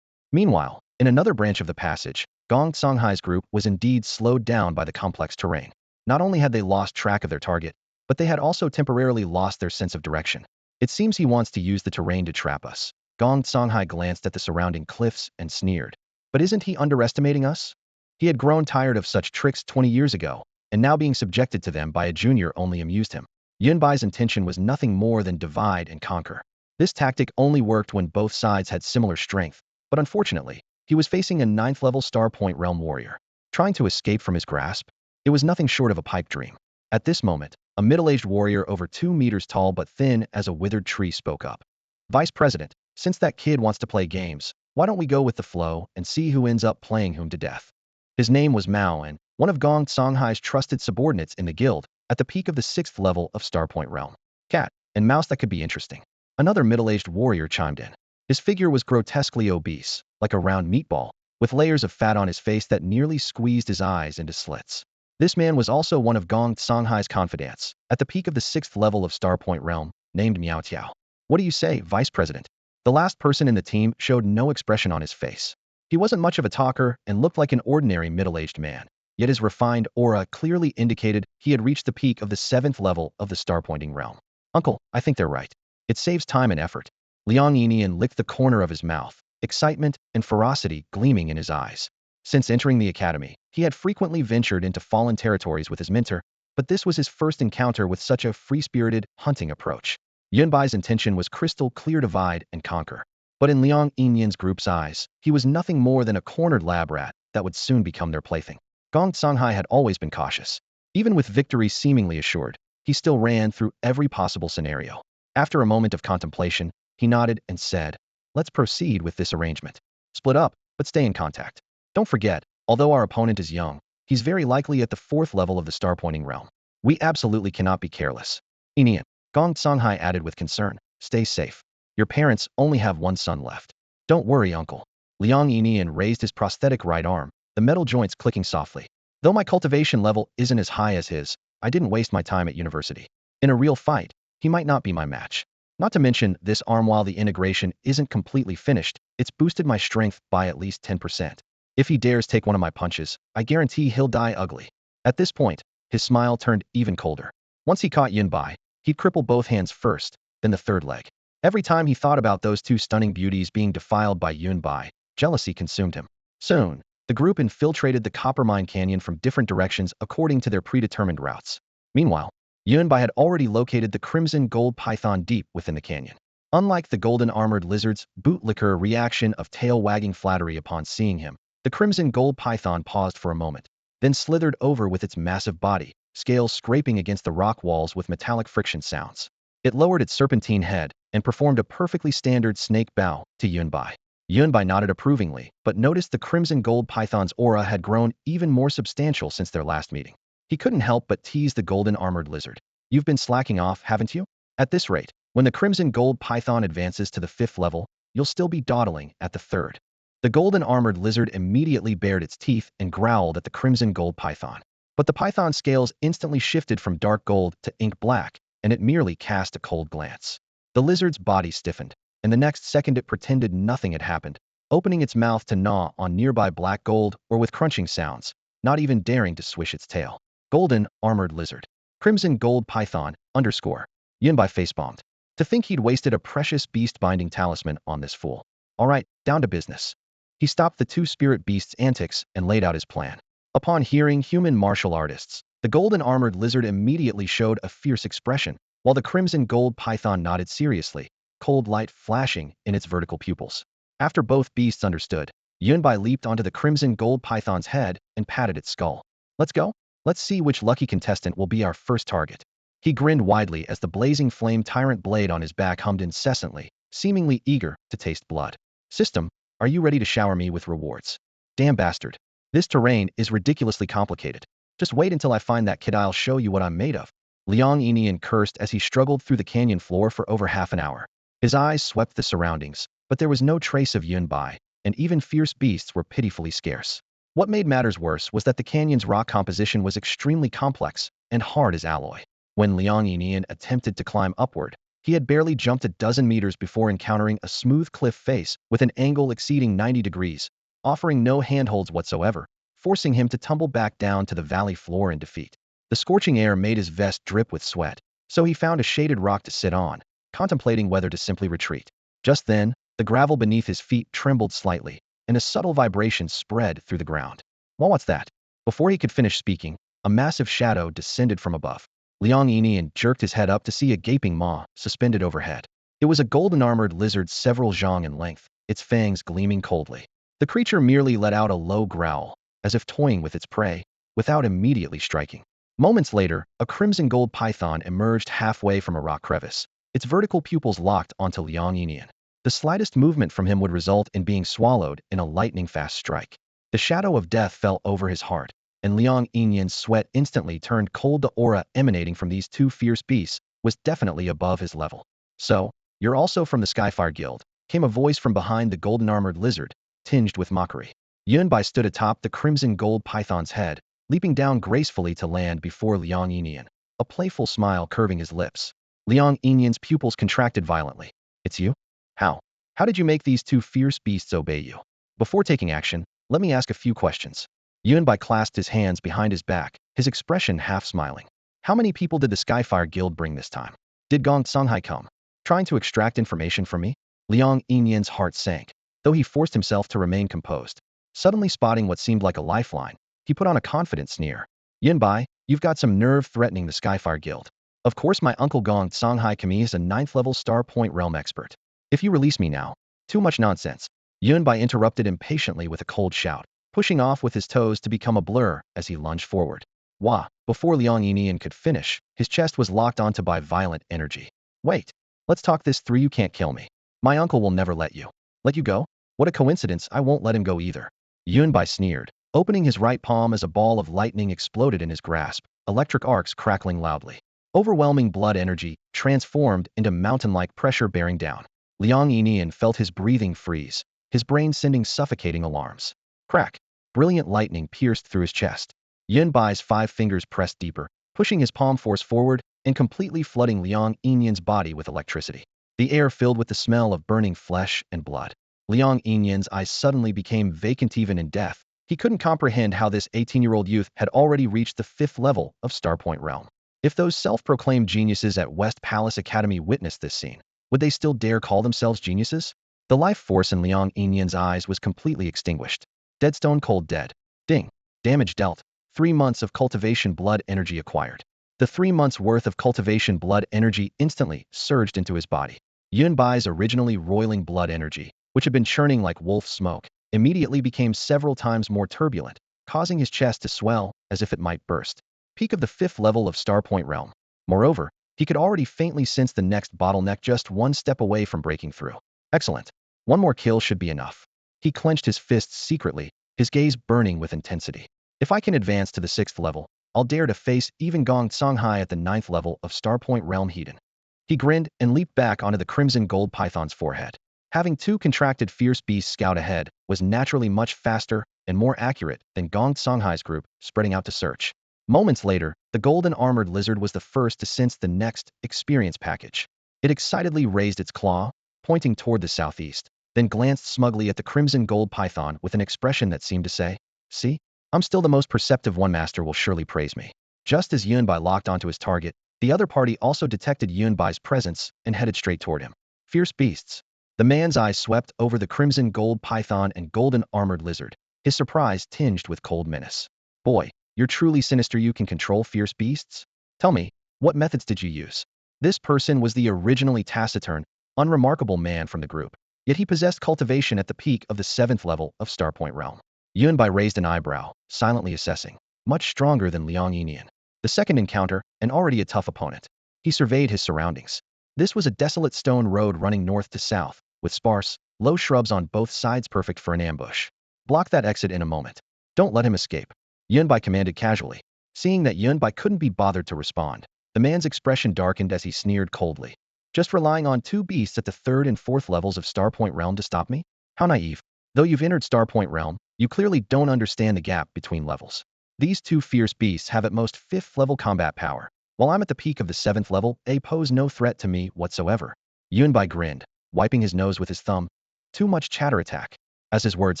Meanwhile, in another branch of the passage, Gong Songhai's group was indeed slowed down by the complex terrain. Not only had they lost track of their target, but they had also temporarily lost their sense of direction. It seems he wants to use the terrain to trap us. Gong Songhai glanced at the surrounding cliffs and sneered. But isn't he underestimating us? He had grown tired of such tricks 20 years ago, and now being subjected to them by a junior only amused him. Yunbai's intention was nothing more than divide and conquer. This tactic only worked when both sides had similar strength, but unfortunately, he was facing a 9th-level Starpoint Realm warrior. Trying to escape from his grasp? It was nothing short of a pipe dream. At this moment, a middle-aged warrior over 2 meters tall but thin as a withered tree spoke up. Vice President, since that kid wants to play games, why don't we go with the flow and see who ends up playing whom to death? His name was Mao and, one of Gong Songhai's trusted subordinates in the guild, at the peak of the 6th level of Starpoint Realm. Cat and mouse, that could be interesting. Another middle-aged warrior chimed in. His figure was grotesquely obese, like a round meatball, with layers of fat on his face that nearly squeezed his eyes into slits. This man was also one of Gong Songhai's confidants, at the peak of the 6th level of Starpoint Realm, named Miao Tiao. What do you say, Vice President? The last person in the team showed no expression on his face. He wasn't much of a talker and looked like an ordinary middle-aged man, yet his refined aura clearly indicated he had reached the peak of the 7th level of the Starpointing Realm. Uncle, I think they're right. It saves time and effort. Liang Yinian licked the corner of his mouth, excitement and ferocity gleaming in his eyes. Since entering the academy, he had frequently ventured into fallen territories with his mentor, but this was his first encounter with such a free-spirited, hunting approach. Yunbai's intention was crystal clear: divide and conquer. But in Liang Yinyan's group's eyes, he was nothing more than a cornered lab rat that would soon become their plaything. Gong Songhai had always been cautious. Even with victory seemingly assured, he still ran through every possible scenario. After a moment of contemplation, he nodded and said, "Let's proceed with this arrangement. Split up, but stay in contact. Don't forget, although our opponent is young, he's very likely at the 4th level of the Starpointing Realm. We absolutely cannot be careless." Inian, Gong Songhai added with concern, "Stay safe. Your parents only have one son left." "Don't worry, uncle." Liang Yinian raised his prosthetic right arm, the metal joints clicking softly. "Though my cultivation level isn't as high as his, I didn't waste my time at university. In a real fight, he might not be my match. Not to mention, this arm, while the integration isn't completely finished, it's boosted my strength by at least 10%. If he dares take one of my punches, I guarantee he'll die ugly." At this point, his smile turned even colder. Once he caught Yunbai, he'd cripple both hands first, then the third leg. Every time he thought about those two stunning beauties being defiled by Yunbai, jealousy consumed him. Soon, the group infiltrated the Coppermine Canyon from different directions according to their predetermined routes. Meanwhile, Yunbai had already located the crimson gold python deep within the canyon. Unlike the golden armored lizard's bootlicker reaction of tail-wagging flattery upon seeing him, the crimson gold python paused for a moment, then slithered over with its massive body, scales scraping against the rock walls with metallic friction sounds. It lowered its serpentine head and performed a perfectly standard snake bow to Yunbai. Yunbai nodded approvingly, but noticed the crimson gold python's aura had grown even more substantial since their last meeting. He couldn't help but tease the golden armored lizard. "You've been slacking off, haven't you? At this rate, when the crimson gold python advances to the 5th level, you'll still be dawdling at the 3rd. The golden armored lizard immediately bared its teeth and growled at the crimson gold python. But the python's scales instantly shifted from dark gold to ink black, and it merely cast a cold glance. The lizard's body stiffened, and the next second it pretended nothing had happened, opening its mouth to gnaw on nearby black gold or with crunching sounds, not even daring to swish its tail. Golden, armored lizard. Crimson gold python, underscore. Yunbai facepalmed. To think he'd wasted a precious beast-binding talisman on this fool. All right, down to business. He stopped the two spirit beasts' antics and laid out his plan. Upon hearing human martial artists, the golden armored lizard immediately showed a fierce expression, while the crimson gold python nodded seriously, cold light flashing in its vertical pupils. After both beasts understood, Yunbai leaped onto the crimson gold python's head and patted its skull. Let's go. Let's see which lucky contestant will be our first target. He grinned widely as the blazing flame tyrant blade on his back hummed incessantly, seemingly eager to taste blood. System, are you ready to shower me with rewards? Damn bastard. This terrain is ridiculously complicated. Just wait until I find that kid, I'll show you what I'm made of. Liang Yinian cursed as he struggled through the canyon floor for over half an hour. His eyes swept the surroundings, but there was no trace of Yunbai, and even fierce beasts were pitifully scarce. What made matters worse was that the canyon's rock composition was extremely complex and hard as alloy. When Liang Yinian attempted to climb upward, he had barely jumped a dozen meters before encountering a smooth cliff face with an angle exceeding 90 degrees, offering no handholds whatsoever, forcing him to tumble back down to the valley floor in defeat. The scorching air made his vest drip with sweat, so he found a shaded rock to sit on, contemplating whether to simply retreat. Just then, the gravel beneath his feet trembled slightly, and a subtle vibration spread through the ground. Well, what's that? Before he could finish speaking, a massive shadow descended from above. Liang Yinian jerked his head up to see a gaping maw suspended overhead. It was a golden-armored lizard several zhang in length, its fangs gleaming coldly. The creature merely let out a low growl, as if toying with its prey, without immediately striking. Moments later, a crimson gold python emerged halfway from a rock crevice, its vertical pupils locked onto Liang Yinian. The slightest movement from him would result in being swallowed in a lightning-fast strike. The shadow of death fell over his heart, and Liang Yinian's sweat instantly turned cold. The aura emanating from these two fierce beasts was definitely above his level. So, you're also from the Skyfire Guild, came a voice from behind the golden-armored lizard, tinged with mockery. Yunbai stood atop the crimson gold python's head, leaping down gracefully to land before Liang Yinian, a playful smile curving his lips. Liang Yinian's pupils contracted violently. It's you? How? How did you make these two fierce beasts obey you? Before taking action, let me ask a few questions. Yunbai clasped his hands behind his back, his expression half smiling. How many people did the Skyfire Guild bring this time? Did Gong Songhai come, trying to extract information from me? Liang Yinian's heart sank, though he forced himself to remain composed. Suddenly spotting what seemed like a lifeline, he put on a confident sneer. Yunbai, you've got some nerve threatening the Skyfire Guild. Of course my uncle Gong Songhai Kami is a 9th-level Star Point Realm expert. If you release me now, too much nonsense. Yunbai interrupted impatiently with a cold shout, pushing off with his toes to become a blur as he lunged forward. Wah! Before Liang Yinian could finish, his chest was locked onto by violent energy. Wait! Let's talk this through. You can't kill me. My uncle will never let you. Let you go? What a coincidence. I won't let him go either. Yunbai sneered, opening his right palm as a ball of lightning exploded in his grasp, electric arcs crackling loudly. Overwhelming blood energy transformed into mountain-like pressure bearing down. Liang Yinian felt his breathing freeze, his brain sending suffocating alarms. Crack! Brilliant lightning pierced through his chest. Yunbai's 5 fingers pressed deeper, pushing his palm force forward and completely flooding Liang Yinian's body with electricity. The air filled with the smell of burning flesh and blood. Liang Yinian's eyes suddenly became vacant. Even in death, he couldn't comprehend how this 18-year-old youth had already reached the 5th level of Starpoint Realm. If those self-proclaimed geniuses at West Palace Academy witnessed this scene, would they still dare call themselves geniuses? The life force in Liang Yinian's eyes was completely extinguished. Dead, stone cold dead. Ding. Damage dealt. 3 months of cultivation blood energy acquired. The 3 months' worth of cultivation blood energy instantly surged into his body. Yunbai's originally roiling blood energy, which had been churning like wolf smoke, immediately became several times more turbulent, causing his chest to swell as if it might burst. Peak of the 5th level of Starpoint Realm. Moreover, he could already faintly sense the next bottleneck just one step away from breaking through. Excellent. One more kill should be enough. He clenched his fists secretly, his gaze burning with intensity. If I can advance to the 6th level, I'll dare to face even Gong Songhai at the 9th level of Starpoint Realm Hedon. He grinned and leaped back onto the crimson gold python's forehead. Having 2 contracted fierce beasts scout ahead was naturally much faster and more accurate than Gong Songhai's group spreading out to search. Moments later, the golden armored lizard was the first to sense the next experience package. It excitedly raised its claw, pointing toward the southeast, then glanced smugly at the crimson gold python with an expression that seemed to say, "See? I'm still the most perceptive one. Master will surely praise me." Just as Yunbai locked onto his target, the other party also detected Yunbai's presence and headed straight toward him. Fierce beasts. The man's eyes swept over the crimson gold python and golden armored lizard, his surprise tinged with cold menace. "Boy, you're truly sinister. You can control fierce beasts? Tell me, what methods did you use?" This person was the originally taciturn, unremarkable man from the group, yet he possessed cultivation at the peak of the 7th level of Starpoint Realm. Yunbai raised an eyebrow, silently assessing. Much stronger than Liang Yinian. The second encounter, and already a tough opponent. He surveyed his surroundings. This was a desolate stone road running north to south, with sparse, low shrubs on both sides perfect for an ambush. "Block that exit in a moment. Don't let him escape," Yunbai commanded casually. Seeing that Yunbai couldn't be bothered to respond, the man's expression darkened as he sneered coldly. "Just relying on two beasts at the 3rd and 4th levels of Starpoint Realm to stop me? How naive. Though you've entered Starpoint Realm, you clearly don't understand the gap between levels. These two fierce beasts have at most 5th level combat power, while I'm at the peak of the 7th level. They pose no threat to me whatsoever." Yunbai grinned, wiping his nose with his thumb. "Too much chatter. Attack." As his words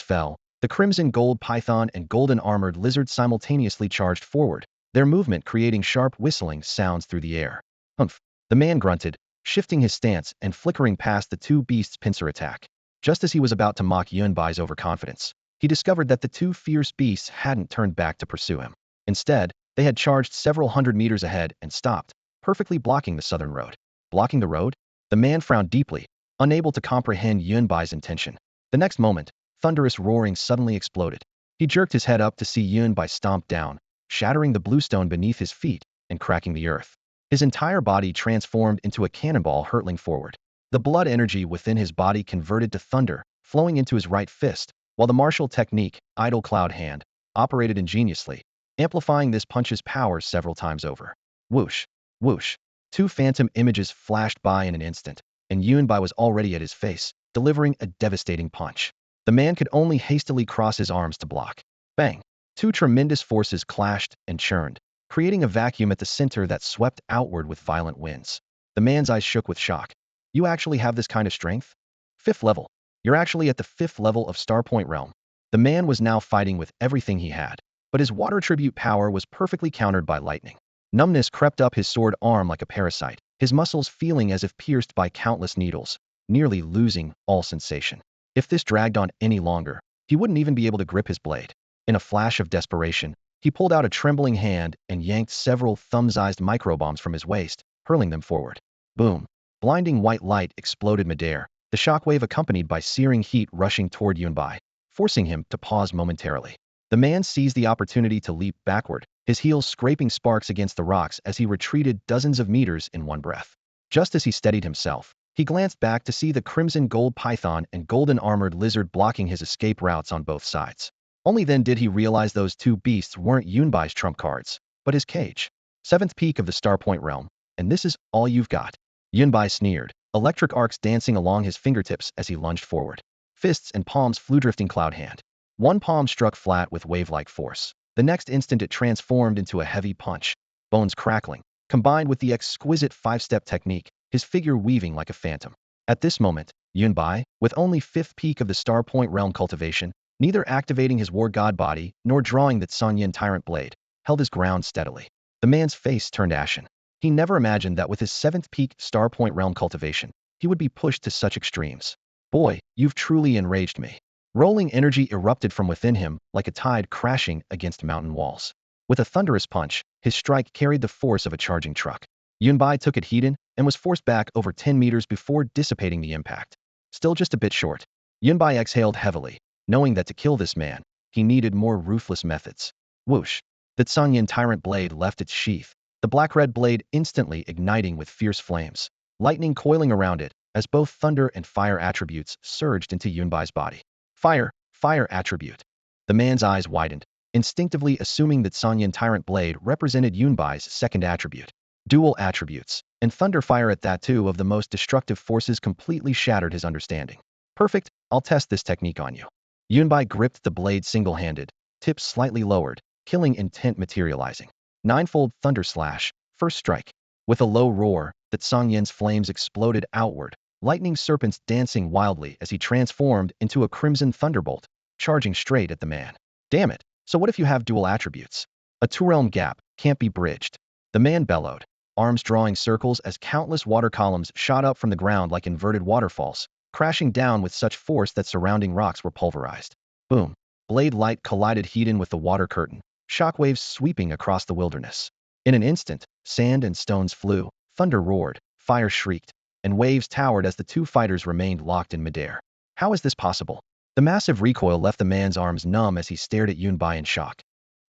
fell, the crimson gold python and golden armored lizard simultaneously charged forward, their movement creating sharp whistling sounds through the air. "Humph," the man grunted, shifting his stance and flickering past the two beasts' pincer attack. Just as he was about to mock Yunbai's overconfidence, he discovered that the two fierce beasts hadn't turned back to pursue him. Instead, they had charged several hundred meters ahead and stopped, perfectly blocking the southern road. Blocking the road? The man frowned deeply, unable to comprehend Yunbai's intention. The next moment, thunderous roaring suddenly exploded. He jerked his head up to see Yunbai stomp down, shattering the bluestone beneath his feet and cracking the earth. His entire body transformed into a cannonball hurtling forward. The blood energy within his body converted to thunder, flowing into his right fist, while the martial technique, idle cloud hand, operated ingeniously, amplifying this punch's power several times over. Whoosh, whoosh. Two phantom images flashed by in an instant, and Yunbai was already at his face, delivering a devastating punch. The man could only hastily cross his arms to block. Bang! Two tremendous forces clashed and churned, creating a vacuum at the center that swept outward with violent winds. The man's eyes shook with shock. "You actually have this kind of strength? 5th level. You're actually at the 5th level of Starpoint Realm." The man was now fighting with everything he had, but his water tribute power was perfectly countered by lightning. Numbness crept up his sword arm like a parasite, his muscles feeling as if pierced by countless needles, nearly losing all sensation. If this dragged on any longer, he wouldn't even be able to grip his blade. In a flash of desperation, he pulled out a trembling hand and yanked several thumb-sized microbombs from his waist, hurling them forward. Boom! Blinding white light exploded midair, the shockwave accompanied by searing heat rushing toward Yunbai, forcing him to pause momentarily. The man seized the opportunity to leap backward, his heels scraping sparks against the rocks as he retreated dozens of meters in one breath. Just as he steadied himself, he glanced back to see the crimson gold python and golden armored lizard blocking his escape routes on both sides. Only then did he realize those two beasts weren't Yunbai's trump cards, but his cage. 7th peak of the Starpoint Realm, and this is all you've got. Yunbai sneered, electric arcs dancing along his fingertips as he lunged forward. Fists and palms flew drifting cloud hand. One palm struck flat with wave-like force. The next instant it transformed into a heavy punch, bones crackling, combined with the exquisite 5-step technique, his figure weaving like a phantom. At this moment, Yunbai, with only 5th peak of the Starpoint Realm cultivation, neither activating his war god body nor drawing the Tsunyan tyrant blade, held his ground steadily. The man's face turned ashen. He never imagined that with his 7th peak Starpoint Realm cultivation, he would be pushed to such extremes. "Boy, you've truly enraged me." Rolling energy erupted from within him like a tide crashing against mountain walls. With a thunderous punch, his strike carried the force of a charging truck. Yunbai took it heated and was forced back over 10 meters before dissipating the impact. Still just a bit short. Yunbai exhaled heavily, knowing that to kill this man, he needed more ruthless methods. Whoosh! The Tsunyan tyrant blade left its sheath, the black-red blade instantly igniting with fierce flames, lightning coiling around it as both thunder and fire attributes surged into Yunbai's body. Fire, fire attribute. The man's eyes widened, instinctively assuming that Tsunyan tyrant blade represented Yunbai's second attribute. Dual attributes, and thunder fire at that two of the most destructive forces completely shattered his understanding. Perfect, I'll test this technique on you. Yunbai gripped the blade single-handed, tip slightly lowered, killing intent materializing. Ninefold Thunder Slash, first strike. With a low roar, that Song Yin's flames exploded outward, lightning serpents dancing wildly as he transformed into a crimson thunderbolt, charging straight at the man. Damn it, so what if you have dual attributes? A two-realm gap can't be bridged. The man bellowed, arms drawing circles as countless water columns shot up from the ground like inverted waterfalls, crashing down with such force that surrounding rocks were pulverized. Boom. Blade light collided heat-in with the water curtain, shockwaves sweeping across the wilderness. In an instant, sand and stones flew, thunder roared, fire shrieked, and waves towered as the two fighters remained locked in midair. How is this possible? The massive recoil left the man's arms numb as he stared at Yunbai in shock.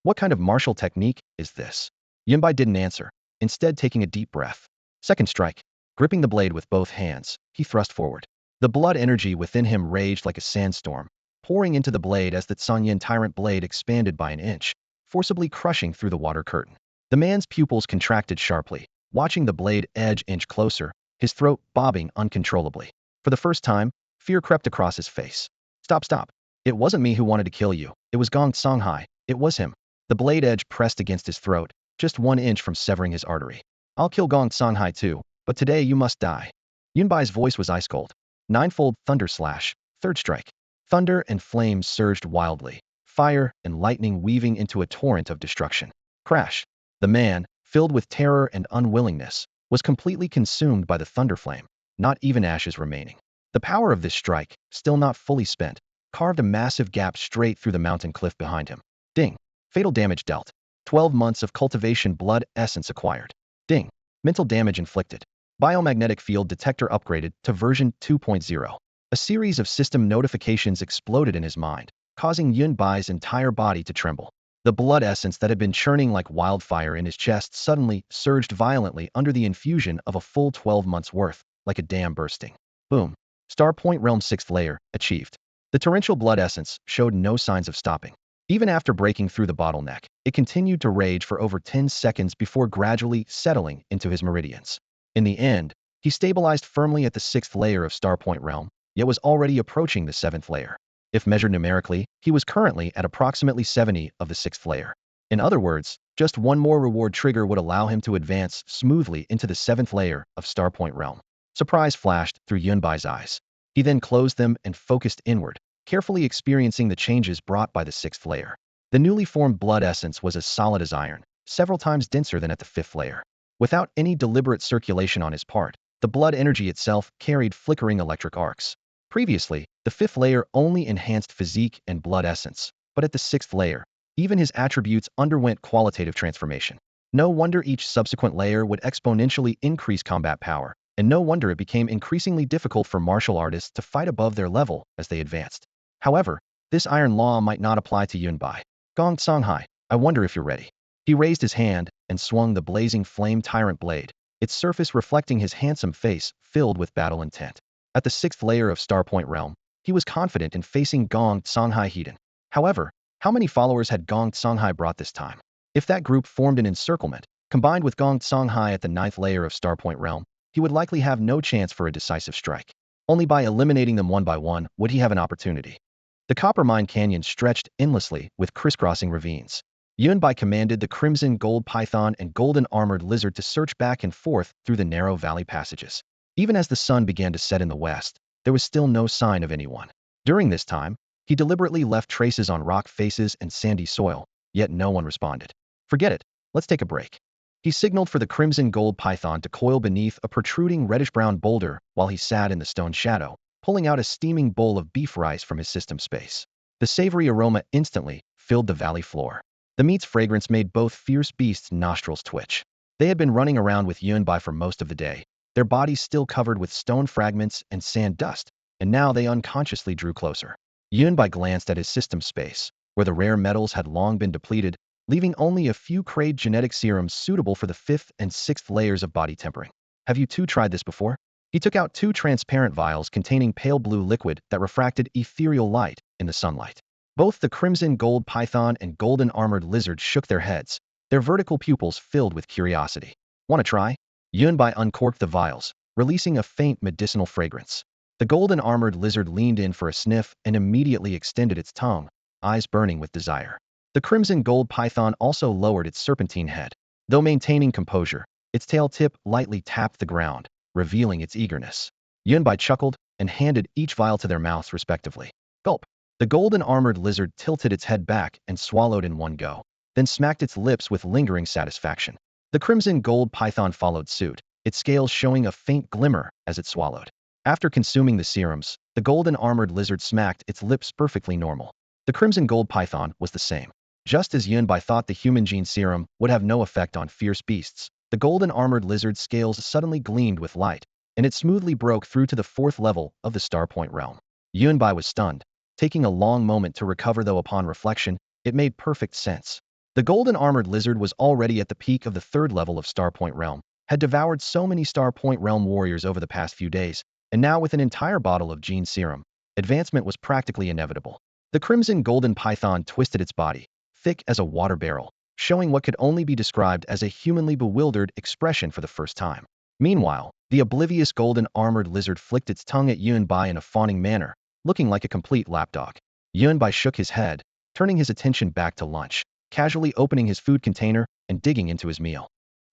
What kind of martial technique is this? Yunbai didn't answer, instead taking a deep breath. Second strike. Gripping the blade with both hands, he thrust forward. The blood energy within him raged like a sandstorm, pouring into the blade as the Tsangyin tyrant blade expanded by an inch, forcibly crushing through the water curtain. The man's pupils contracted sharply, watching the blade edge inch closer, his throat bobbing uncontrollably. For the first time, fear crept across his face. Stop, stop. It wasn't me who wanted to kill you. It was Gong Songhai. It was him. The blade edge pressed against his throat, just 1 inch from severing his artery. I'll kill Gong Songhai too, but today you must die. Yunbai's voice was ice cold. Ninefold Thunder Slash, third strike. Thunder and flames surged wildly, fire and lightning weaving into a torrent of destruction. Crash. The man, filled with terror and unwillingness, was completely consumed by the thunder flame, not even ashes remaining. The power of this strike, still not fully spent, carved a massive gap straight through the mountain cliff behind him. Ding. Fatal damage dealt. 12 months of cultivation blood essence acquired. Ding. Mental damage inflicted. Biomagnetic field detector upgraded to version 2.0. A series of system notifications exploded in his mind, causing Yunbai's entire body to tremble. The blood essence that had been churning like wildfire in his chest suddenly surged violently under the infusion of a full 12 months' worth, like a dam bursting. Boom. Star Point Realm 6th layer, achieved. The torrential blood essence showed no signs of stopping. Even after breaking through the bottleneck, it continued to rage for over 10 seconds before gradually settling into his meridians. In the end, he stabilized firmly at the 6th layer of Star Point Realm, yet was already approaching the 7th layer. If measured numerically, he was currently at approximately 70 of the 6th layer. In other words, just one more reward trigger would allow him to advance smoothly into the 7th layer of Star Point Realm. Surprise flashed through Yunbai's eyes. He then closed them and focused inward, carefully experiencing the changes brought by the 6th layer. The newly formed blood essence was as solid as iron, several times denser than at the 5th layer. Without any deliberate circulation on his part, the blood energy itself carried flickering electric arcs. Previously, the 5th layer only enhanced physique and blood essence, but at the 6th layer, even his attributes underwent qualitative transformation. No wonder each subsequent layer would exponentially increase combat power, and no wonder it became increasingly difficult for martial artists to fight above their level as they advanced. However, this iron law might not apply to Yunbai. Gong Songhai, I wonder if you're ready. He raised his hand and swung the blazing flame tyrant blade, its surface reflecting his handsome face filled with battle intent. At the 6th layer of Star Point Realm, he was confident in facing Gong Songhai Heaton. However, how many followers had Gong Songhai brought this time? If that group formed an encirclement, combined with Gong Songhai at the 9th layer of Star Point Realm, he would likely have no chance for a decisive strike. Only by eliminating them one by one would he have an opportunity. The Coppermine Canyon stretched endlessly with crisscrossing ravines. Yunbai commanded the Crimson Gold Python and Golden Armored Lizard to search back and forth through the narrow valley passages. Even as the sun began to set in the west, there was still no sign of anyone. During this time, he deliberately left traces on rock faces and sandy soil, yet no one responded. Forget it, let's take a break. He signaled for the Crimson Gold Python to coil beneath a protruding reddish-brown boulder while he sat in the stone shadow, pulling out a steaming bowl of beef rice from his system space. The savory aroma instantly filled the valley floor. The meat's fragrance made both fierce beasts' nostrils twitch. They had been running around with Yunbai for most of the day, their bodies still covered with stone fragments and sand dust, and now they unconsciously drew closer. Yunbai glanced at his system space, where the rare metals had long been depleted, leaving only a few crate genetic serums suitable for the 5th and 6th layers of body tempering. Have you two tried this before? He took out 2 transparent vials containing pale blue liquid that refracted ethereal light in the sunlight. Both the Crimson Gold Python and Golden Armored Lizard shook their heads, their vertical pupils filled with curiosity. Want to try? Yunbai uncorked the vials, releasing a faint medicinal fragrance. The Golden Armored Lizard leaned in for a sniff and immediately extended its tongue, eyes burning with desire. The Crimson Gold Python also lowered its serpentine head, Though maintaining composure, its tail tip lightly tapped the ground, revealing its eagerness. Yunbai chuckled and handed each vial to their mouths respectively. Gulp. The golden armored lizard tilted its head back and swallowed in one go, then smacked its lips with lingering satisfaction. The crimson gold python followed suit, its scales showing a faint glimmer as it swallowed. After consuming the serums, the golden armored lizard smacked its lips perfectly normal. The crimson gold python was the same. Just as Yunbai thought the human gene serum would have no effect on fierce beasts, the golden armored lizard's scales suddenly gleamed with light, and it smoothly broke through to the 4th level of the Star Point realm. Yunbai was stunned, taking a long moment to recover, though upon reflection, it made perfect sense. The golden armored lizard was already at the peak of the 3rd level of Star Point realm, had devoured so many Star Point realm warriors over the past few days, and now with an entire bottle of gene serum, advancement was practically inevitable. The crimson golden python twisted its body, thick as a water barrel, showing what could only be described as a humanly bewildered expression for the first time. Meanwhile, the oblivious golden armored lizard flicked its tongue at Yunbai in a fawning manner, looking like a complete lapdog. Yunbai shook his head, turning his attention back to lunch, casually opening his food container and digging into his meal.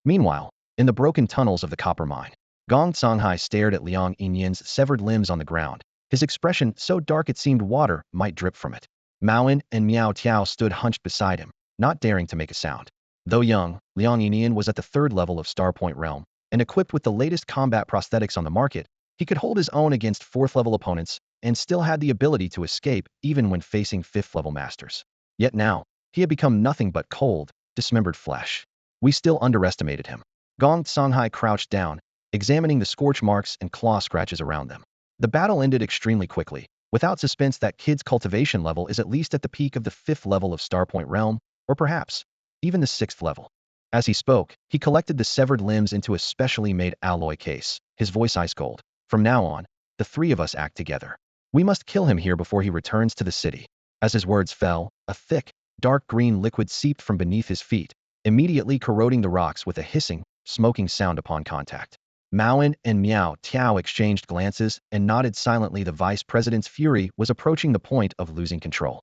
Meanwhile, in the broken tunnels of the copper mine, Gong Songhai stared at Liang Yinyan's severed limbs on the ground, his expression so dark it seemed water might drip from it. Maoan and Miao Tiao stood hunched beside him, not daring to make a sound. Though young, Liang Yinyan was at the 3rd level of Star Point realm, and equipped with the latest combat prosthetics on the market, he could hold his own against 4th level opponents and still had the ability to escape even when facing 5th level masters. Yet now, he had become nothing but cold, dismembered flesh. We still underestimated him. Gong Songhai crouched down, examining the scorch marks and claw scratches around them. The battle ended extremely quickly, without suspense. That kid's cultivation level is at least at the peak of the 5th level of Star Point realm, or perhaps even the 6th level. As he spoke, he collected the severed limbs into a specially made alloy case, his voice ice cold. From now on, the 3 of us act together. We must kill him here before he returns to the city. As his words fell, a thick, dark green liquid seeped from beneath his feet, immediately corroding the rocks with a hissing, smoking sound upon contact. Maoan and Miao Tiao exchanged glances and nodded silently. The vice president's fury was approaching the point of losing control.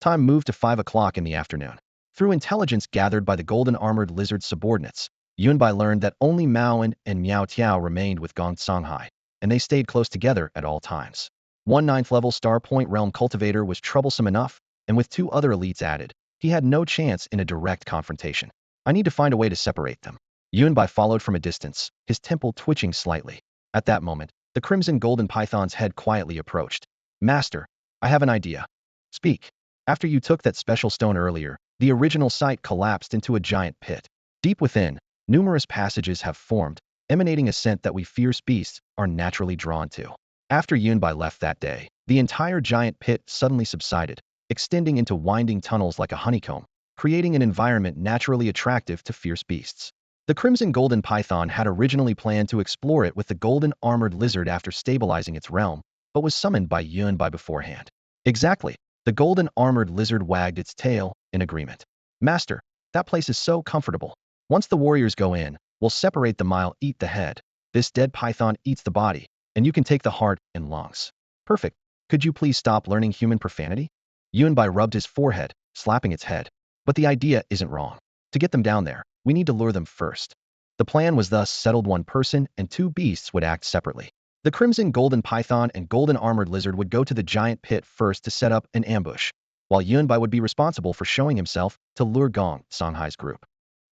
Time moved to 5 o'clock in the afternoon. Through intelligence gathered by the golden armored lizard's subordinates, Yunbai learned that only Maoan and Miao Tiao remained with Gong Songhai, and they stayed close together at all times. One 9th level Star Point realm cultivator was troublesome enough, and with 2 other elites added, he had no chance in a direct confrontation. I need to find a way to separate them. Yunbai followed from a distance, his temple twitching slightly. At that moment, the crimson golden python's head quietly approached. Master, I have an idea. Speak. After you took that special stone earlier, the original site collapsed into a giant pit. Deep within, numerous passages have formed, emanating a scent that we fierce beasts are naturally drawn to. After Yunbai left that day, the entire giant pit suddenly subsided, extending into winding tunnels like a honeycomb, creating an environment naturally attractive to fierce beasts. The crimson golden python had originally planned to explore it with the golden armored lizard after stabilizing its realm, but was summoned by Yunbai beforehand. Exactly. The golden armored lizard wagged its tail in agreement. Master, that place is so comfortable. Once the warriors go in, we'll separate the mile, eat the head. This dead python eats the body, and you can take the heart and lungs. Perfect. Could you please stop learning human profanity? Yunbai rubbed his forehead, slapping its head. But the idea isn't wrong. To get them down there, we need to lure them first. The plan was thus settled. 1 person and 2 beasts would act separately. The crimson golden python and golden armored lizard would go to the giant pit first to set up an ambush, while Yunbai would be responsible for showing himself to lure Gong Songhai's group.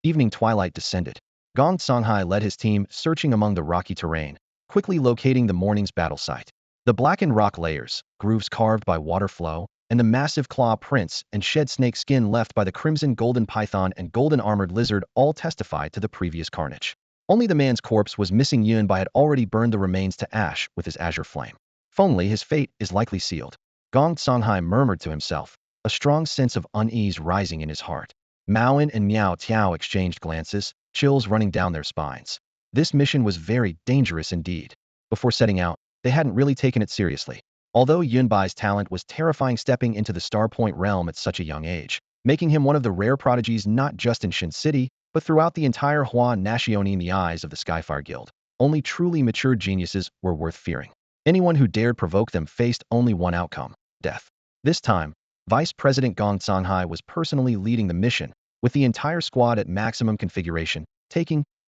Evening twilight descended. Gong Songhai led his team searching among the rocky terrain, quickly locating the morning's battle site. The blackened rock layers, grooves carved by water flow, and the massive claw prints and shed snake skin left by the crimson golden python and golden armored lizard all testified to the previous carnage. Only the man's corpse was missing. Yunbai had already burned the remains to ash with his azure flame. If only his fate is likely sealed. Gong Songhai murmured to himself, a strong sense of unease rising in his heart. Maoan and Miao Tiao exchanged glances, chills running down their spines. This mission was very dangerous indeed. Before setting out, they hadn't really taken it seriously. Although Yunbai's talent was terrifying, stepping into the Star Point realm at such a young age, making him one of the rare prodigies not just in Shin City, but throughout the entire Hua Nation. In the eyes of the Skyfire Guild, only truly matured geniuses were worth fearing. Anyone who dared provoke them faced only one outcome: death. This time, Vice President Gong Songhai was personally leading the mission, with the entire squad at maximum configuration,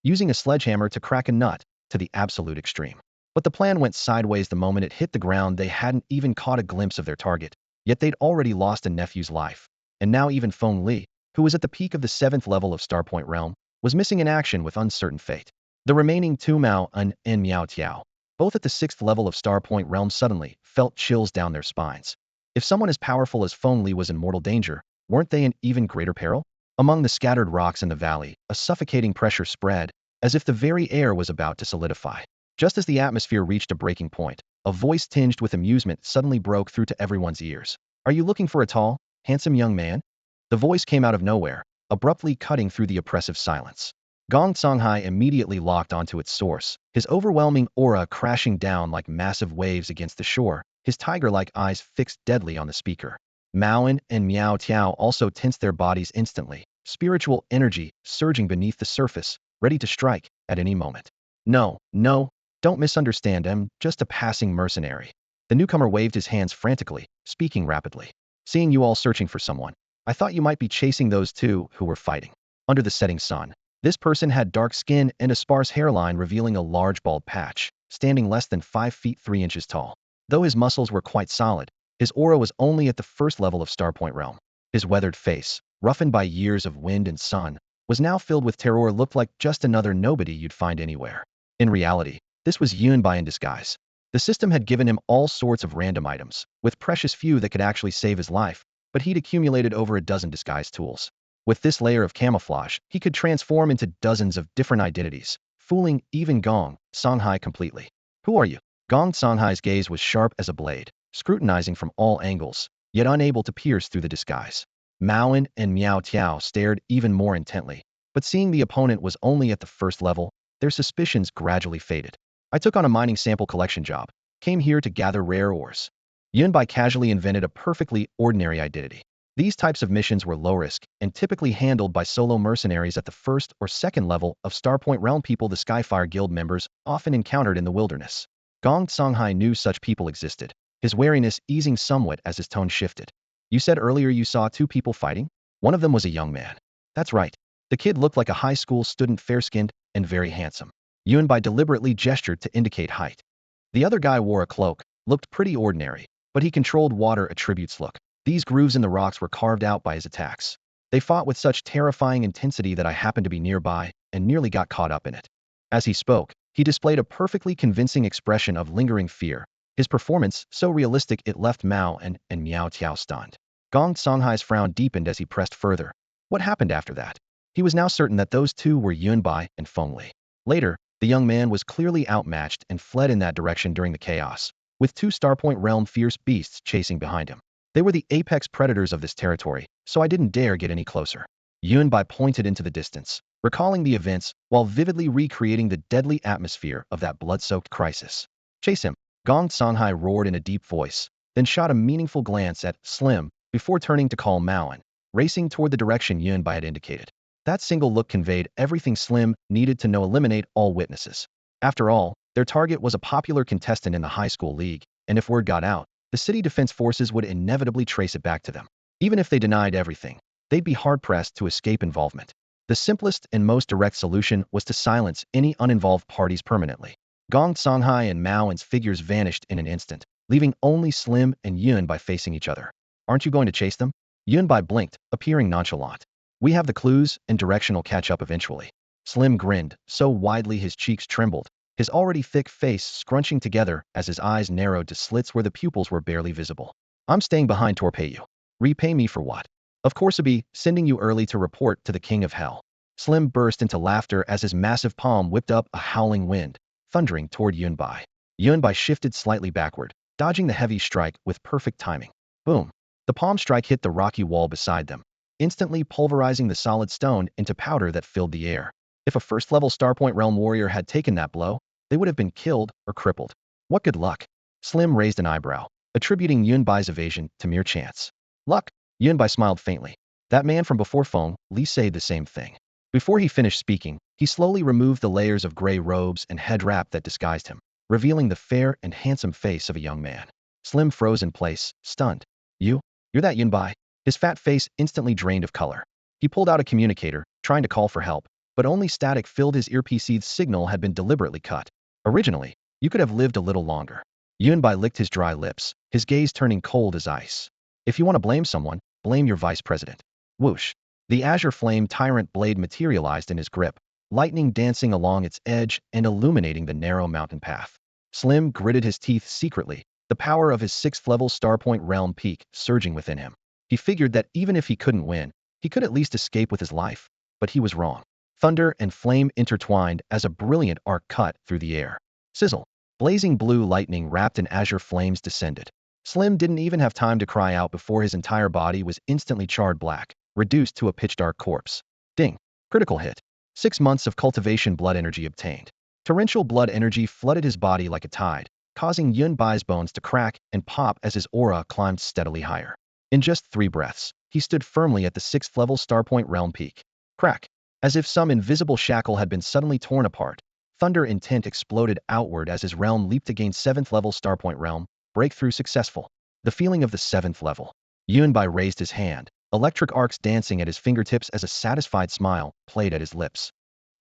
using a sledgehammer to crack a nut to the absolute extreme. But the plan went sideways the moment it hit the ground. They hadn't even caught a glimpse of their target, yet they'd already lost a nephew's life. And now even Feng Li, who was at the peak of the 7th level of Starpoint Realm, was missing in action with uncertain fate. The remaining two Mao Un and Miao Tiao, both at the 6th level of Starpoint Realm, suddenly felt chills down their spines. If someone as powerful as Feng Li was in mortal danger, weren't they in even greater peril? Among the scattered rocks in the valley, a suffocating pressure spread, as if the very air was about to solidify. Just as the atmosphere reached a breaking point, a voice tinged with amusement suddenly broke through to everyone's ears. "Are you looking for a tall, handsome young man?" The voice came out of nowhere, abruptly cutting through the oppressive silence. Gong Songhai immediately locked onto its source, his overwhelming aura crashing down like massive waves against the shore, his tiger-like eyes fixed deadly on the speaker. Maoan and Miao Tiao also tensed their bodies instantly, spiritual energy surging beneath the surface, ready to strike at any moment. "No, no, don't misunderstand, I'm just a passing mercenary." The newcomer waved his hands frantically, speaking rapidly. "Seeing you all searching for someone, I thought you might be chasing those two who were fighting." Under the setting sun, this person had dark skin and a sparse hairline revealing a large bald patch, standing less than 5 feet 3 inches tall. Though his muscles were quite solid, his aura was only at the 1st level of Starpoint Realm. His weathered face, roughened by years of wind and sun, was now filled with terror. Looked like just another nobody you'd find anywhere. In reality, this was Yunbai in disguise. The system had given him all sorts of random items, with precious few that could actually save his life, but he'd accumulated over a dozen disguise tools. With this layer of camouflage, he could transform into dozens of different identities, fooling even Gong Songhai completely. "Who are you?" Gong Songhai's gaze was sharp as a blade, scrutinizing from all angles, yet unable to pierce through the disguise. Maoan and Miao Tiao stared even more intently, but seeing the opponent was only at the 1st level, their suspicions gradually faded. "I took on a mining sample collection job, came here to gather rare ores." Yunbai casually invented a perfectly ordinary identity. These types of missions were low risk and typically handled by solo mercenaries at the 1st or 2nd level of Starpoint Realm, people the Skyfire Guild members often encountered in the wilderness. Gong Songhai knew such people existed, his wariness easing somewhat as his tone shifted. "You said earlier you saw two people fighting? One of them was a young man." "That's right. The kid looked like a high school student, fair-skinned and very handsome." Yunbai deliberately gestured to indicate height. "The other guy wore a cloak, looked pretty ordinary, but he controlled water attributes. Look, these grooves in the rocks were carved out by his attacks. They fought with such terrifying intensity that I happened to be nearby and nearly got caught up in it." As he spoke, he displayed a perfectly convincing expression of lingering fear, his performance so realistic it left Mao and Miao Tiao stunned. Gong Songhai's frown deepened as he pressed further. What happened after that? He was now certain that those two were Yunbai and Feng Li. Later, the young man was clearly outmatched and fled in that direction during the chaos, with two Starpoint Realm fierce beasts chasing behind him. They were the apex predators of this territory, so I didn't dare get any closer. Yunbai pointed into the distance, recalling the events while vividly recreating the deadly atmosphere of that blood-soaked crisis. "Chase him," Gong Songhai roared in a deep voice, then shot a meaningful glance at Slim before turning to call Maoan, racing toward the direction Yunbai had indicated. That single look conveyed everything Slim needed to know: eliminate all witnesses. After all, their target was a popular contestant in the high school league, and if word got out, the city defense forces would inevitably trace it back to them. Even if they denied everything, they'd be hard-pressed to escape involvement. The simplest and most direct solution was to silence any uninvolved parties permanently. Gong Songhai and Maoan's figures vanished in an instant, leaving only Slim and Yunbai facing each other. "Aren't you going to chase them?" Yunbai blinked, appearing nonchalant. "We have the clues, and direction will catch up eventually." Slim grinned, so widely his cheeks trembled, his already thick face scrunching together as his eyes narrowed to slits where the pupils were barely visible. "I'm staying behind to repay you." "Repay me for what?" "Of course, be sending you early to report to the King of Hell." Slim burst into laughter as his massive palm whipped up a howling wind, thundering toward Yunbai. Yunbai shifted slightly backward, dodging the heavy strike with perfect timing. Boom! The palm strike hit the rocky wall beside them, instantly pulverizing the solid stone into powder that filled the air. If a 1st-level Starpoint Realm warrior had taken that blow, they would have been killed or crippled. What good luck? Slim raised an eyebrow, attributing Yunbai's evasion to mere chance. "Luck?" Yunbai smiled faintly. "That man from before Feng Li said the same thing." Before he finished speaking, he slowly removed the layers of gray robes and head wrap that disguised him, revealing the fair and handsome face of a young man. Slim froze in place, stunned. You're that Yunbai?" His fat face instantly drained of color. He pulled out a communicator, trying to call for help, but only static filled his earpiece's signal had been deliberately cut. Originally, you could have lived a little longer. Yunbai licked his dry lips, his gaze turning cold as ice. If you want to blame someone, blame your vice president. Whoosh. The azure flame tyrant blade materialized in his grip, lightning dancing along its edge and illuminating the narrow mountain path. Slim gritted his teeth secretly, the power of his 6th-level Starpoint realm peak surging within him. He figured that even if he couldn't win, he could at least escape with his life. But he was wrong. Thunder and flame intertwined as a brilliant arc cut through the air. Sizzle. Blazing blue lightning wrapped in azure flames descended. Slim didn't even have time to cry out before his entire body was instantly charred black, reduced to a pitch-dark corpse. Ding. Critical hit. 6 months of cultivation blood energy obtained. Torrential blood energy flooded his body like a tide, causing Yunbai's bones to crack and pop as his aura climbed steadily higher. In just 3 breaths, he stood firmly at the 6th-level Starpoint realm peak. Crack. As if some invisible shackle had been suddenly torn apart, thunder intent exploded outward as his realm leaped to gain 7th-level Starpoint realm, breakthrough successful. The feeling of the 7th level. Yunbai raised his hand, electric arcs dancing at his fingertips as a satisfied smile played at his lips.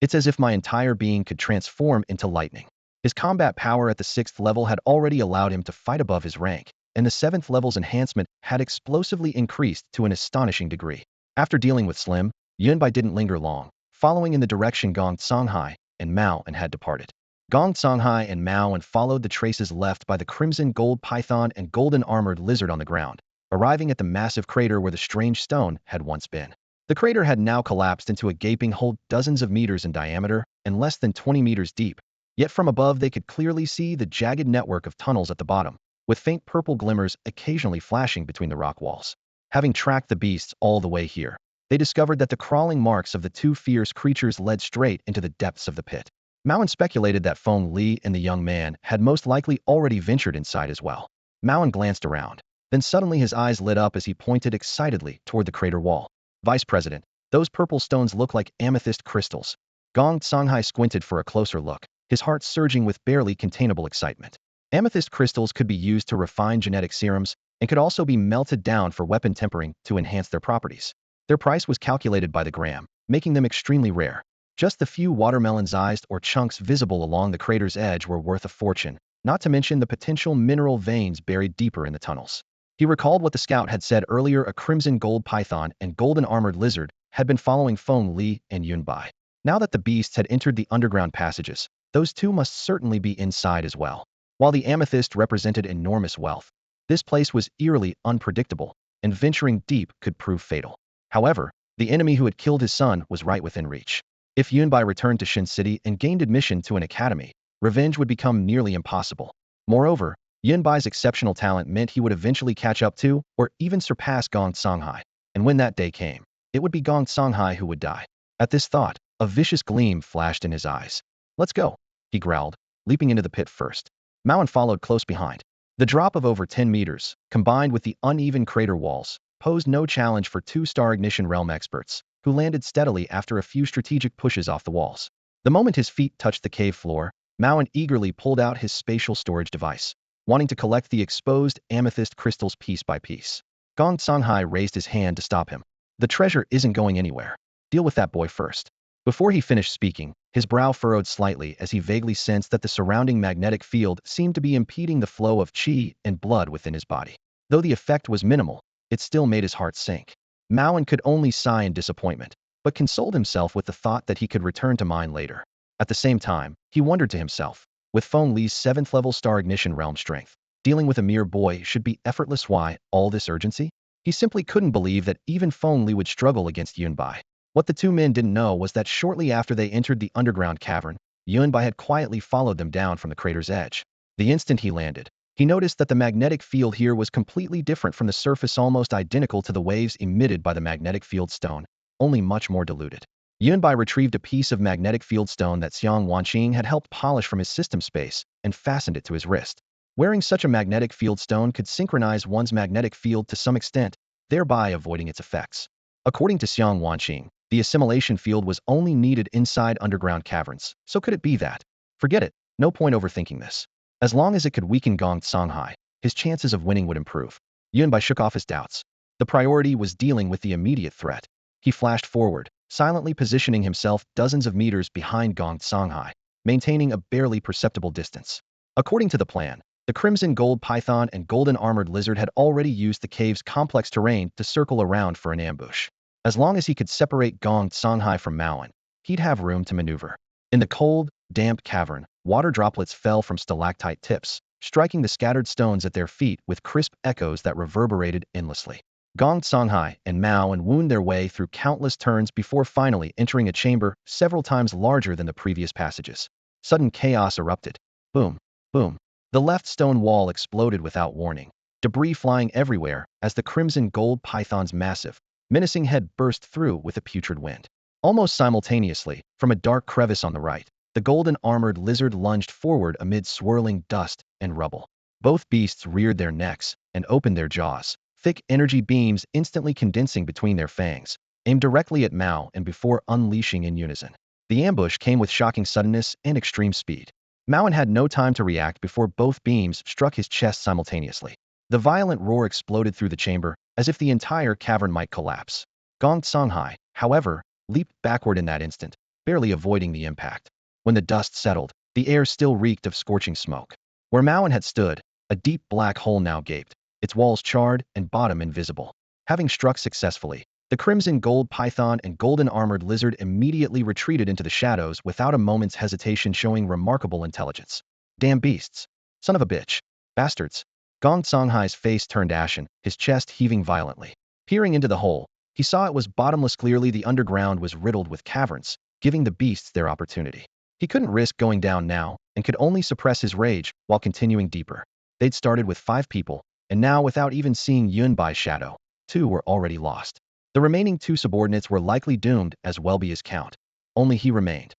It's as if my entire being could transform into lightning. His combat power at the 6th level had already allowed him to fight above his rank, and the 7th level's enhancement had explosively increased to an astonishing degree. After dealing with Slim, Yunbai didn't linger long, following in the direction Gong Songhai and Mao and had departed. Gong Songhai and Mao and followed the traces left by the crimson gold python and golden armored lizard on the ground, arriving at the massive crater where the strange stone had once been. The crater had now collapsed into a gaping hole dozens of meters in diameter and less than 20 meters deep, yet from above they could clearly see the jagged network of tunnels at the bottom, with faint purple glimmers occasionally flashing between the rock walls. Having tracked the beasts all the way here, they discovered that the crawling marks of the 2 fierce creatures led straight into the depths of the pit. Maoan speculated that Feng Li and the young man had most likely already ventured inside as well. Maoan glanced around. Then suddenly his eyes lit up as he pointed excitedly toward the crater wall. Vice President, those purple stones look like amethyst crystals. Gong Songhai squinted for a closer look, his heart surging with barely containable excitement. Amethyst crystals could be used to refine genetic serums and could also be melted down for weapon tempering to enhance their properties. Their price was calculated by the gram, making them extremely rare. Just the few watermelon-sized or chunks visible along the crater's edge were worth a fortune, not to mention the potential mineral veins buried deeper in the tunnels. He recalled what the scout had said earlier: a crimson gold python and golden armored lizard had been following Feng Li and Yunbai. Now that the beasts had entered the underground passages, those 2 must certainly be inside as well. While the amethyst represented enormous wealth, this place was eerily unpredictable, and venturing deep could prove fatal. However, the enemy who had killed his son was right within reach. If Yunbai returned to Shin City and gained admission to an academy, revenge would become nearly impossible. Moreover, Yunbai's exceptional talent meant he would eventually catch up to, or even surpass Gong Songhai. And when that day came, it would be Gong Songhai who would die. At this thought, a vicious gleam flashed in his eyes. Let's go, he growled, leaping into the pit first. Maoan followed close behind. The drop of over 10 meters, combined with the uneven crater walls, posed no challenge for 2-star Ignition Realm experts, who landed steadily after a few strategic pushes off the walls. The moment his feet touched the cave floor, Maoan eagerly pulled out his spatial storage device, wanting to collect the exposed amethyst crystals piece by piece. Gong Songhai raised his hand to stop him. The treasure isn't going anywhere. Deal with that boy first. Before he finished speaking, his brow furrowed slightly as he vaguely sensed that the surrounding magnetic field seemed to be impeding the flow of qi and blood within his body. Though the effect was minimal, it still made his heart sink. Maoan could only sigh in disappointment, but consoled himself with the thought that he could return to mine later. At the same time, he wondered to himself, with Feng Li's 7th-level Star Ignition Realm strength, dealing with a mere boy should be effortless. Why all this urgency? He simply couldn't believe that even Feng Li would struggle against Yunbai. What the 2 men didn't know was that shortly after they entered the underground cavern, Yunbai had quietly followed them down from the crater's edge. The instant he landed, he noticed that the magnetic field here was completely different from the surface, almost identical to the waves emitted by the magnetic field stone, only much more diluted. Yunbai retrieved a piece of magnetic field stone that Xiang Wanqing had helped polish from his system space and fastened it to his wrist. Wearing such a magnetic field stone could synchronize one's magnetic field to some extent, thereby avoiding its effects. According to Xiang Wanqing, the assimilation field was only needed inside underground caverns, so could it be that? Forget it, no point overthinking this. As long as it could weaken Gong Songhai, his chances of winning would improve. Yunbai shook off his doubts. The priority was dealing with the immediate threat. He flashed forward, silently positioning himself dozens of meters behind Gong Songhai, maintaining a barely perceptible distance. According to the plan, the crimson gold python and golden armored lizard had already used the cave's complex terrain to circle around for an ambush. As long as he could separate Gong Songhai from Maoan, he'd have room to maneuver. In the cold, damp cavern, water droplets fell from stalactite tips, striking the scattered stones at their feet with crisp echoes that reverberated endlessly. Gong Songhai and Maoan wound their way through countless turns before finally entering a chamber several times larger than the previous passages. Sudden chaos erupted. Boom, boom. The left stone wall exploded without warning, debris flying everywhere as the crimson gold python's massive, menacing head burst through with a putrid wind. Almost simultaneously, from a dark crevice on the right, the golden armored lizard lunged forward amid swirling dust and rubble. Both beasts reared their necks and opened their jaws, thick energy beams instantly condensing between their fangs, aimed directly at Mao and before unleashing in unison. The ambush came with shocking suddenness and extreme speed. Maoan had no time to react before both beams struck his chest simultaneously. The violent roar exploded through the chamber, as if the entire cavern might collapse. Gong Songhai, however, leaped backward in that instant, barely avoiding the impact. When the dust settled, the air still reeked of scorching smoke. Where Maoan had stood, a deep black hole now gaped, its walls charred and bottom invisible. Having struck successfully, the crimson gold python and golden armored lizard immediately retreated into the shadows without a moment's hesitation, showing remarkable intelligence. Damn beasts. Son of a bitch. Bastards. Gong Songhai's face turned ashen, his chest heaving violently. Peering into the hole, he saw it was bottomless. Clearly the underground was riddled with caverns, giving the beasts their opportunity. He couldn't risk going down now, and could only suppress his rage while continuing deeper. They'd started with 5 people, and now without even seeing Yunbai's shadow, 2 were already lost. The remaining 2 subordinates were likely doomed as well be his count. Only he remained.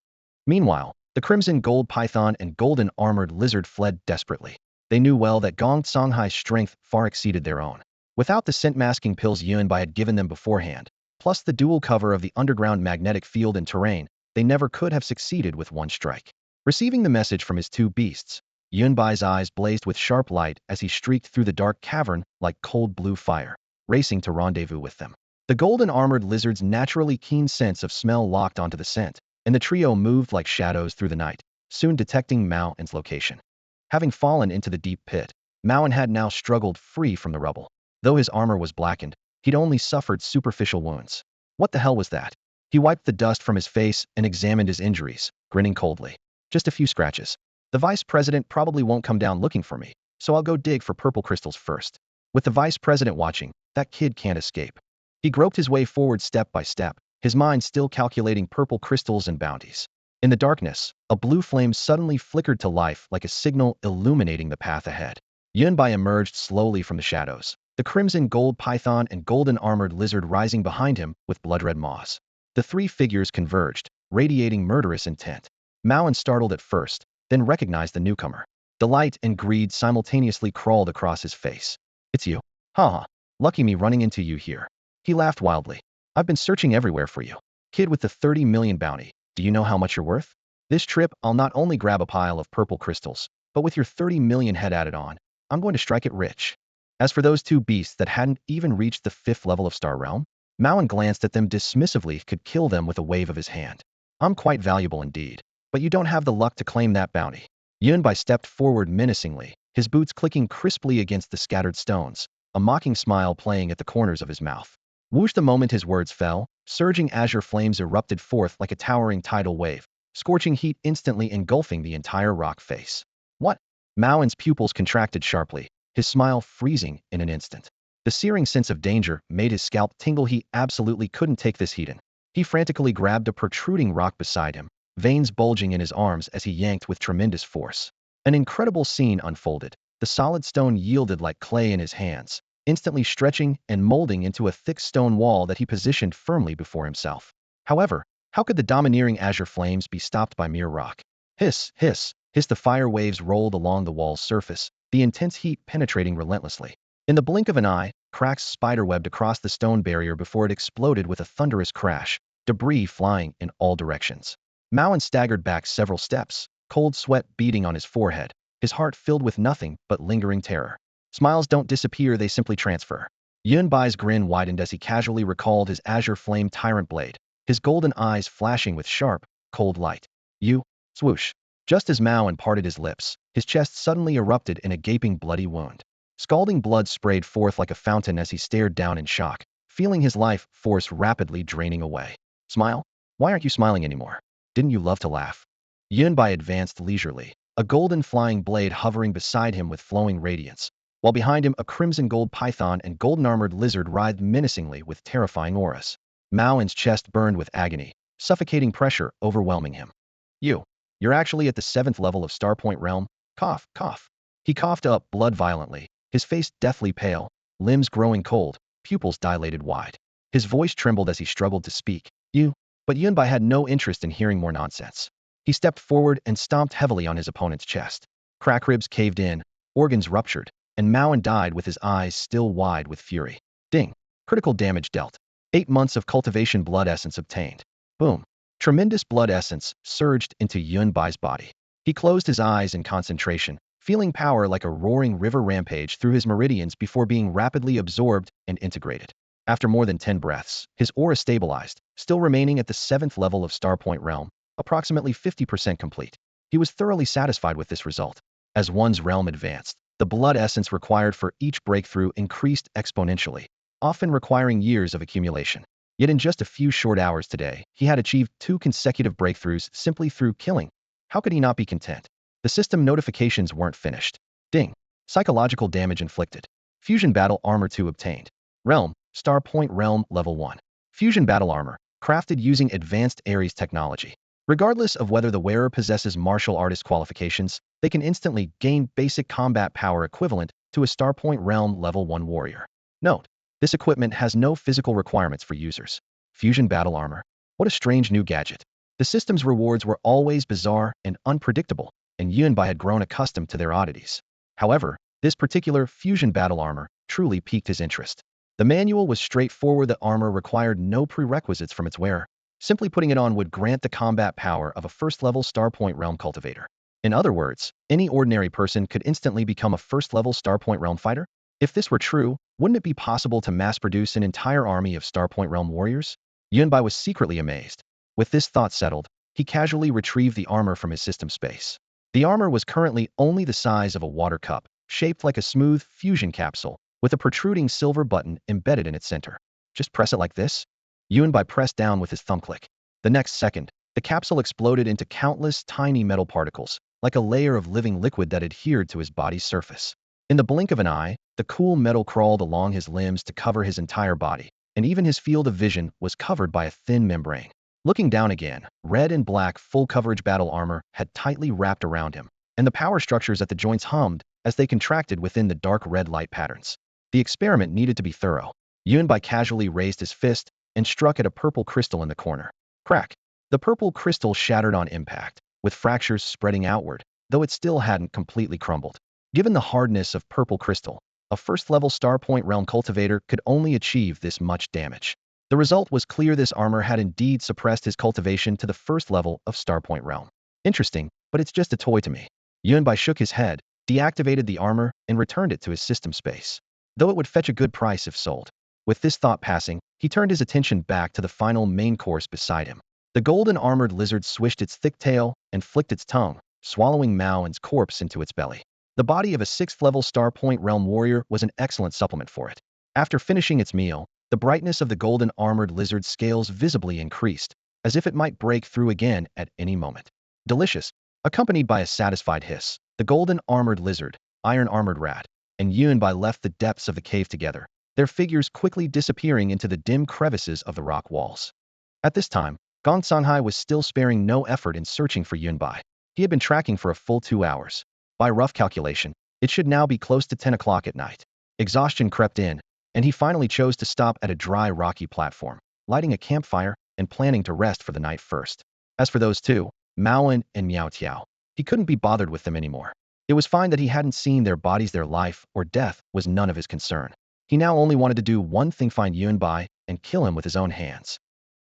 Meanwhile, the crimson gold python and golden armored lizard fled desperately. They knew well that Gong Songhai's strength far exceeded their own. Without the scent-masking pills Yunbai had given them beforehand, plus the dual cover of the underground magnetic field and terrain, they never could have succeeded with one strike. Receiving the message from his 2 beasts, Yunbai's eyes blazed with sharp light as he streaked through the dark cavern like cold blue fire, racing to rendezvous with them. The golden armored lizard's naturally keen sense of smell locked onto the scent, and the trio moved like shadows through the night, soon detecting Maoan's location. Having fallen into the deep pit, Maoan had now struggled free from the rubble. Though his armor was blackened, he'd only suffered superficial wounds. What the hell was that? He wiped the dust from his face and examined his injuries, grinning coldly. Just a few scratches. The vice president probably won't come down looking for me, so I'll go dig for purple crystals first. With the vice president watching, that kid can't escape. He groped his way forward step by step, his mind still calculating purple crystals and bounties. In the darkness, a blue flame suddenly flickered to life like a signal illuminating the path ahead. Yunbai emerged slowly from the shadows, the crimson gold python and golden armored lizard rising behind him with blood-red maws. The 3 figures converged, radiating murderous intent. Maoan startled at first, then recognized the newcomer. Delight and greed simultaneously crawled across his face. It's you. Haha. Lucky me running into you here. He laughed wildly. I've been searching everywhere for you. Kid with the 30 million bounty, do you know how much you're worth? This trip, I'll not only grab a pile of purple crystals, but with your 30 million head added on, I'm going to strike it rich. As for those 2 beasts that hadn't even reached the 5th level of Star Realm, Maoan glanced at them dismissively, could kill them with a wave of his hand. I'm quite valuable indeed, but you don't have the luck to claim that bounty. Yunbai stepped forward menacingly, his boots clicking crisply against the scattered stones, a mocking smile playing at the corners of his mouth. Whoosh! The moment his words fell, surging azure flames erupted forth like a towering tidal wave, scorching heat instantly engulfing the entire rock face. What? Maoan's pupils contracted sharply, his smile freezing in an instant. The searing sense of danger made his scalp tingle. He absolutely couldn't take this heat in. He frantically grabbed a protruding rock beside him, veins bulging in his arms as he yanked with tremendous force. An incredible scene unfolded. The solid stone yielded like clay in his hands, instantly stretching and molding into a thick stone wall that he positioned firmly before himself. However, how could the domineering azure flames be stopped by mere rock? Hiss, hiss, hiss! The fire waves rolled along the wall's surface, the intense heat penetrating relentlessly. In the blink of an eye, cracks spiderwebbed across the stone barrier before it exploded with a thunderous crash, debris flying in all directions. Maoan staggered back several steps, cold sweat beading on his forehead, his heart filled with nothing but lingering terror. Smiles don't disappear, they simply transfer. Yunbai's grin widened as he casually recalled his azure flame tyrant blade, his golden eyes flashing with sharp, cold light. You, swoosh. Just as Mao parted his lips, his chest suddenly erupted in a gaping bloody wound. Scalding blood sprayed forth like a fountain as he stared down in shock, feeling his life force rapidly draining away. Smile? Why aren't you smiling anymore? Didn't you love to laugh? Yunbai advanced leisurely, a golden flying blade hovering beside him with flowing radiance, while behind him a crimson gold python and golden armored lizard writhed menacingly with terrifying auras. Mao's chest burned with agony, suffocating pressure overwhelming him. You're actually at the 7th level of Starpoint Realm? Cough, cough. He coughed up blood violently, his face deathly pale, limbs growing cold, pupils dilated wide. His voice trembled as he struggled to speak. But Yunbai had no interest in hearing more nonsense. He stepped forward and stomped heavily on his opponent's chest. Crack ribs caved in, organs ruptured, and Maoan died with his eyes still wide with fury. Ding. Critical damage dealt. 8 months of cultivation blood essence obtained. Boom. Tremendous blood essence surged into Yunbai's body. He closed his eyes in concentration, feeling power like a roaring river rampage through his meridians before being rapidly absorbed and integrated. After more than 10 breaths, his aura stabilized, still remaining at the 7th level of Starpoint Realm, approximately 50% complete. He was thoroughly satisfied with this result. As one's realm advanced, the blood essence required for each breakthrough increased exponentially, often requiring years of accumulation. Yet in just a few short hours today, he had achieved 2 consecutive breakthroughs simply through killing. How could he not be content? The system notifications weren't finished. Ding. Psychological damage inflicted. Fusion Battle Armor 2 obtained. Realm, Starpoint Realm Level 1. Fusion Battle Armor, crafted using advanced Ares technology. Regardless of whether the wearer possesses martial artist qualifications, they can instantly gain basic combat power equivalent to a Starpoint Realm Level 1 warrior. Note: this equipment has no physical requirements for users. Fusion Battle Armor. What a strange new gadget. The system's rewards were always bizarre and unpredictable, and Yunbai had grown accustomed to their oddities. However, this particular Fusion Battle Armor truly piqued his interest. The manual was straightforward. The armor required no prerequisites from its wearer. Simply putting it on would grant the combat power of a first-level Starpoint Realm cultivator. In other words, any ordinary person could instantly become a first-level Starpoint Realm fighter? If this were true, wouldn't it be possible to mass-produce an entire army of Starpoint Realm warriors? Yunbai was secretly amazed. With this thought settled, he casually retrieved the armor from his system space. The armor was currently only the size of a water cup, shaped like a smooth fusion capsule, with a protruding silver button embedded in its center. Just press it like this? Yunbai pressed down with his thumb click. The next second, the capsule exploded into countless tiny metal particles, like a layer of living liquid that adhered to his body's surface. In the blink of an eye, the cool metal crawled along his limbs to cover his entire body, and even his field of vision was covered by a thin membrane. Looking down again, red and black full-coverage battle armor had tightly wrapped around him, and the power structures at the joints hummed as they contracted within the dark red light patterns. The experiment needed to be thorough. Yunbai casually raised his fist and struck at a purple crystal in the corner. Crack! The purple crystal shattered on impact, with fractures spreading outward, though it still hadn't completely crumbled. Given the hardness of purple crystal, a first-level Starpoint Realm cultivator could only achieve this much damage. The result was clear. This armor had indeed suppressed his cultivation to the first level of Starpoint Realm. Interesting, but it's just a toy to me. Yunbai shook his head, deactivated the armor, and returned it to his system space. Though it would fetch a good price if sold. With this thought passing, he turned his attention back to the final main course beside him. The golden armored lizard swished its thick tail and flicked its tongue, swallowing Maoan's corpse into its belly. The body of a 6th-level Starpoint Realm warrior was an excellent supplement for it. After finishing its meal, the brightness of the golden armored lizard's scales visibly increased, as if it might break through again at any moment. Delicious. Accompanied by a satisfied hiss, the golden armored lizard, iron armored rat, and Yunbai left the depths of the cave together, their figures quickly disappearing into the dim crevices of the rock walls. At this time, Gong Sanghai was still sparing no effort in searching for Yunbai. He had been tracking for a full 2 hours. By rough calculation, it should now be close to 10 o'clock at night. Exhaustion crept in, and he finally chose to stop at a dry, rocky platform, lighting a campfire and planning to rest for the night first. As for those two, Maoan and Miao Tiao, he couldn't be bothered with them anymore. It was fine that he hadn't seen their bodies. Their life or death was none of his concern. He now only wanted to do one thing: find Yunbai and kill him with his own hands.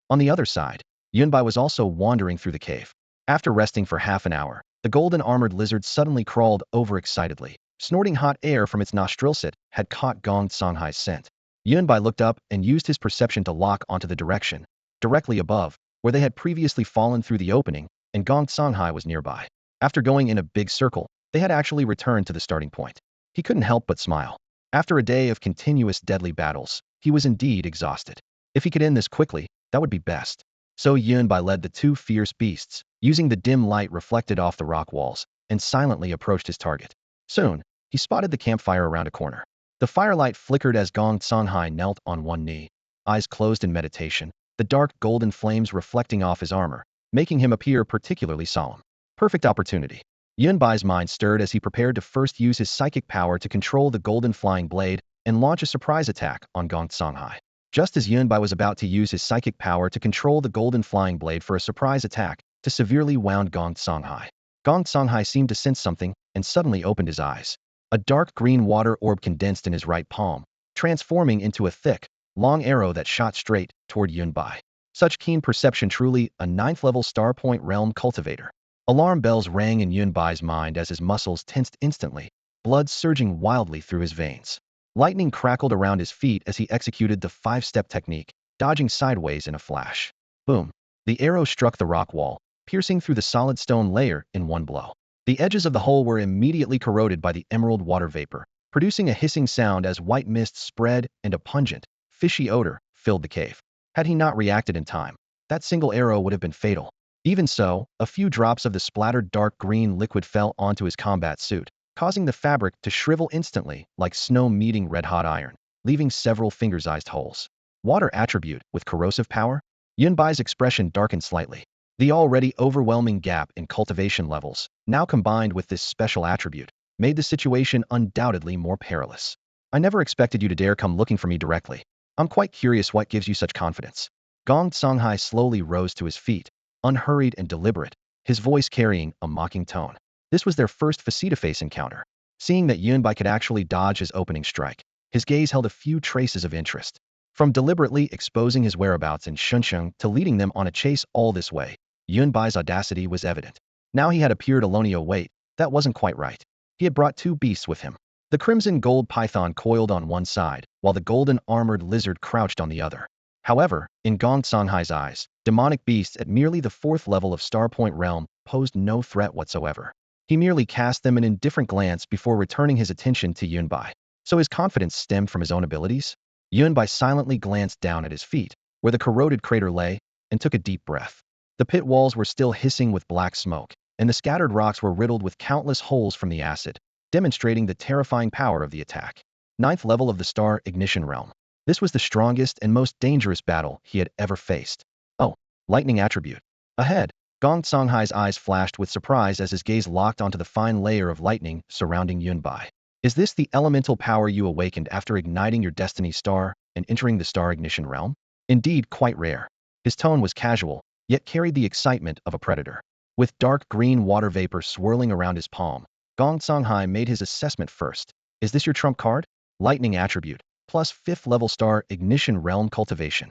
On the other side, Yunbai was also wandering through the cave. After resting for half an hour, the golden armored lizard suddenly crawled over excitedly, snorting hot air from its nostrils. It had caught Gong Sanghai's scent. Yunbai looked up and used his perception to lock onto the direction, directly above, where they had previously fallen through the opening, and Gong Songhai was nearby. After going in a big circle, they had actually returned to the starting point. He couldn't help but smile. After a day of continuous deadly battles, he was indeed exhausted. If he could end this quickly, that would be best. So Yunbai led the two fierce beasts, using the dim light reflected off the rock walls, and silently approached his target. Soon, he spotted the campfire around a corner. The firelight flickered as Gong Songhai knelt on one knee, eyes closed in meditation, the dark golden flames reflecting off his armor, making him appear particularly solemn. Perfect opportunity. Yunbai's mind stirred as he prepared to first use his psychic power to control the golden flying blade and launch a surprise attack on Gong Songhai. Just as Yunbai was about to use his psychic power to control the golden flying blade for a surprise attack to severely wound Gong Songhai, Gong Songhai seemed to sense something and suddenly opened his eyes. A dark green water orb condensed in his right palm, transforming into a thick, long arrow that shot straight toward Yunbai. Such keen perception, truly a 9th-level Star Point Realm cultivator. Alarm bells rang in Yunbai's mind as his muscles tensed instantly, blood surging wildly through his veins. Lightning crackled around his feet as he executed the 5-step technique, dodging sideways in a flash. Boom! The arrow struck the rock wall, piercing through the solid stone layer in one blow. The edges of the hole were immediately corroded by the emerald water vapor, producing a hissing sound as white mist spread and a pungent, fishy odor filled the cave. Had he not reacted in time, that single arrow would have been fatal. Even so, a few drops of the splattered dark green liquid fell onto his combat suit, causing the fabric to shrivel instantly like snow meeting red-hot iron, leaving several finger-sized holes. Water attribute with corrosive power? Yunbai's expression darkened slightly. The already overwhelming gap in cultivation levels, now combined with this special attribute, made the situation undoubtedly more perilous. I never expected you to dare come looking for me directly. I'm quite curious what gives you such confidence. Gong Songhai slowly rose to his feet, unhurried and deliberate, his voice carrying a mocking tone. This was their first face-to-face encounter. Seeing that Yunbai could actually dodge his opening strike, his gaze held a few traces of interest. From deliberately exposing his whereabouts in Shunsheng to leading them on a chase all this way, Yunbai's audacity was evident. Now he had appeared alone. Wait, that wasn't quite right. He had brought two beasts with him. The crimson gold python coiled on one side, while the golden armored lizard crouched on the other. However, in Gong Songhai's eyes, demonic beasts at merely the 4th level of Star Point Realm posed no threat whatsoever. He merely cast them an indifferent glance before returning his attention to Yunbai. So his confidence stemmed from his own abilities? Yunbai silently glanced down at his feet, where the corroded crater lay, and took a deep breath. The pit walls were still hissing with black smoke, and the scattered rocks were riddled with countless holes from the acid, demonstrating the terrifying power of the attack. 9th level of the Star Ignition Realm. This was the strongest and most dangerous battle he had ever faced. Oh, lightning attribute. Ahead, Gong Songhai's eyes flashed with surprise as his gaze locked onto the fine layer of lightning surrounding Yunbai. Is this the elemental power you awakened after igniting your destiny star and entering the Star Ignition Realm? Indeed, quite rare. His tone was casual, yet carried the excitement of a predator. With dark green water vapor swirling around his palm, Gong Songhai made his assessment first. Is this your trump card? Lightning attribute, plus 5th level Star Ignition Realm Cultivation.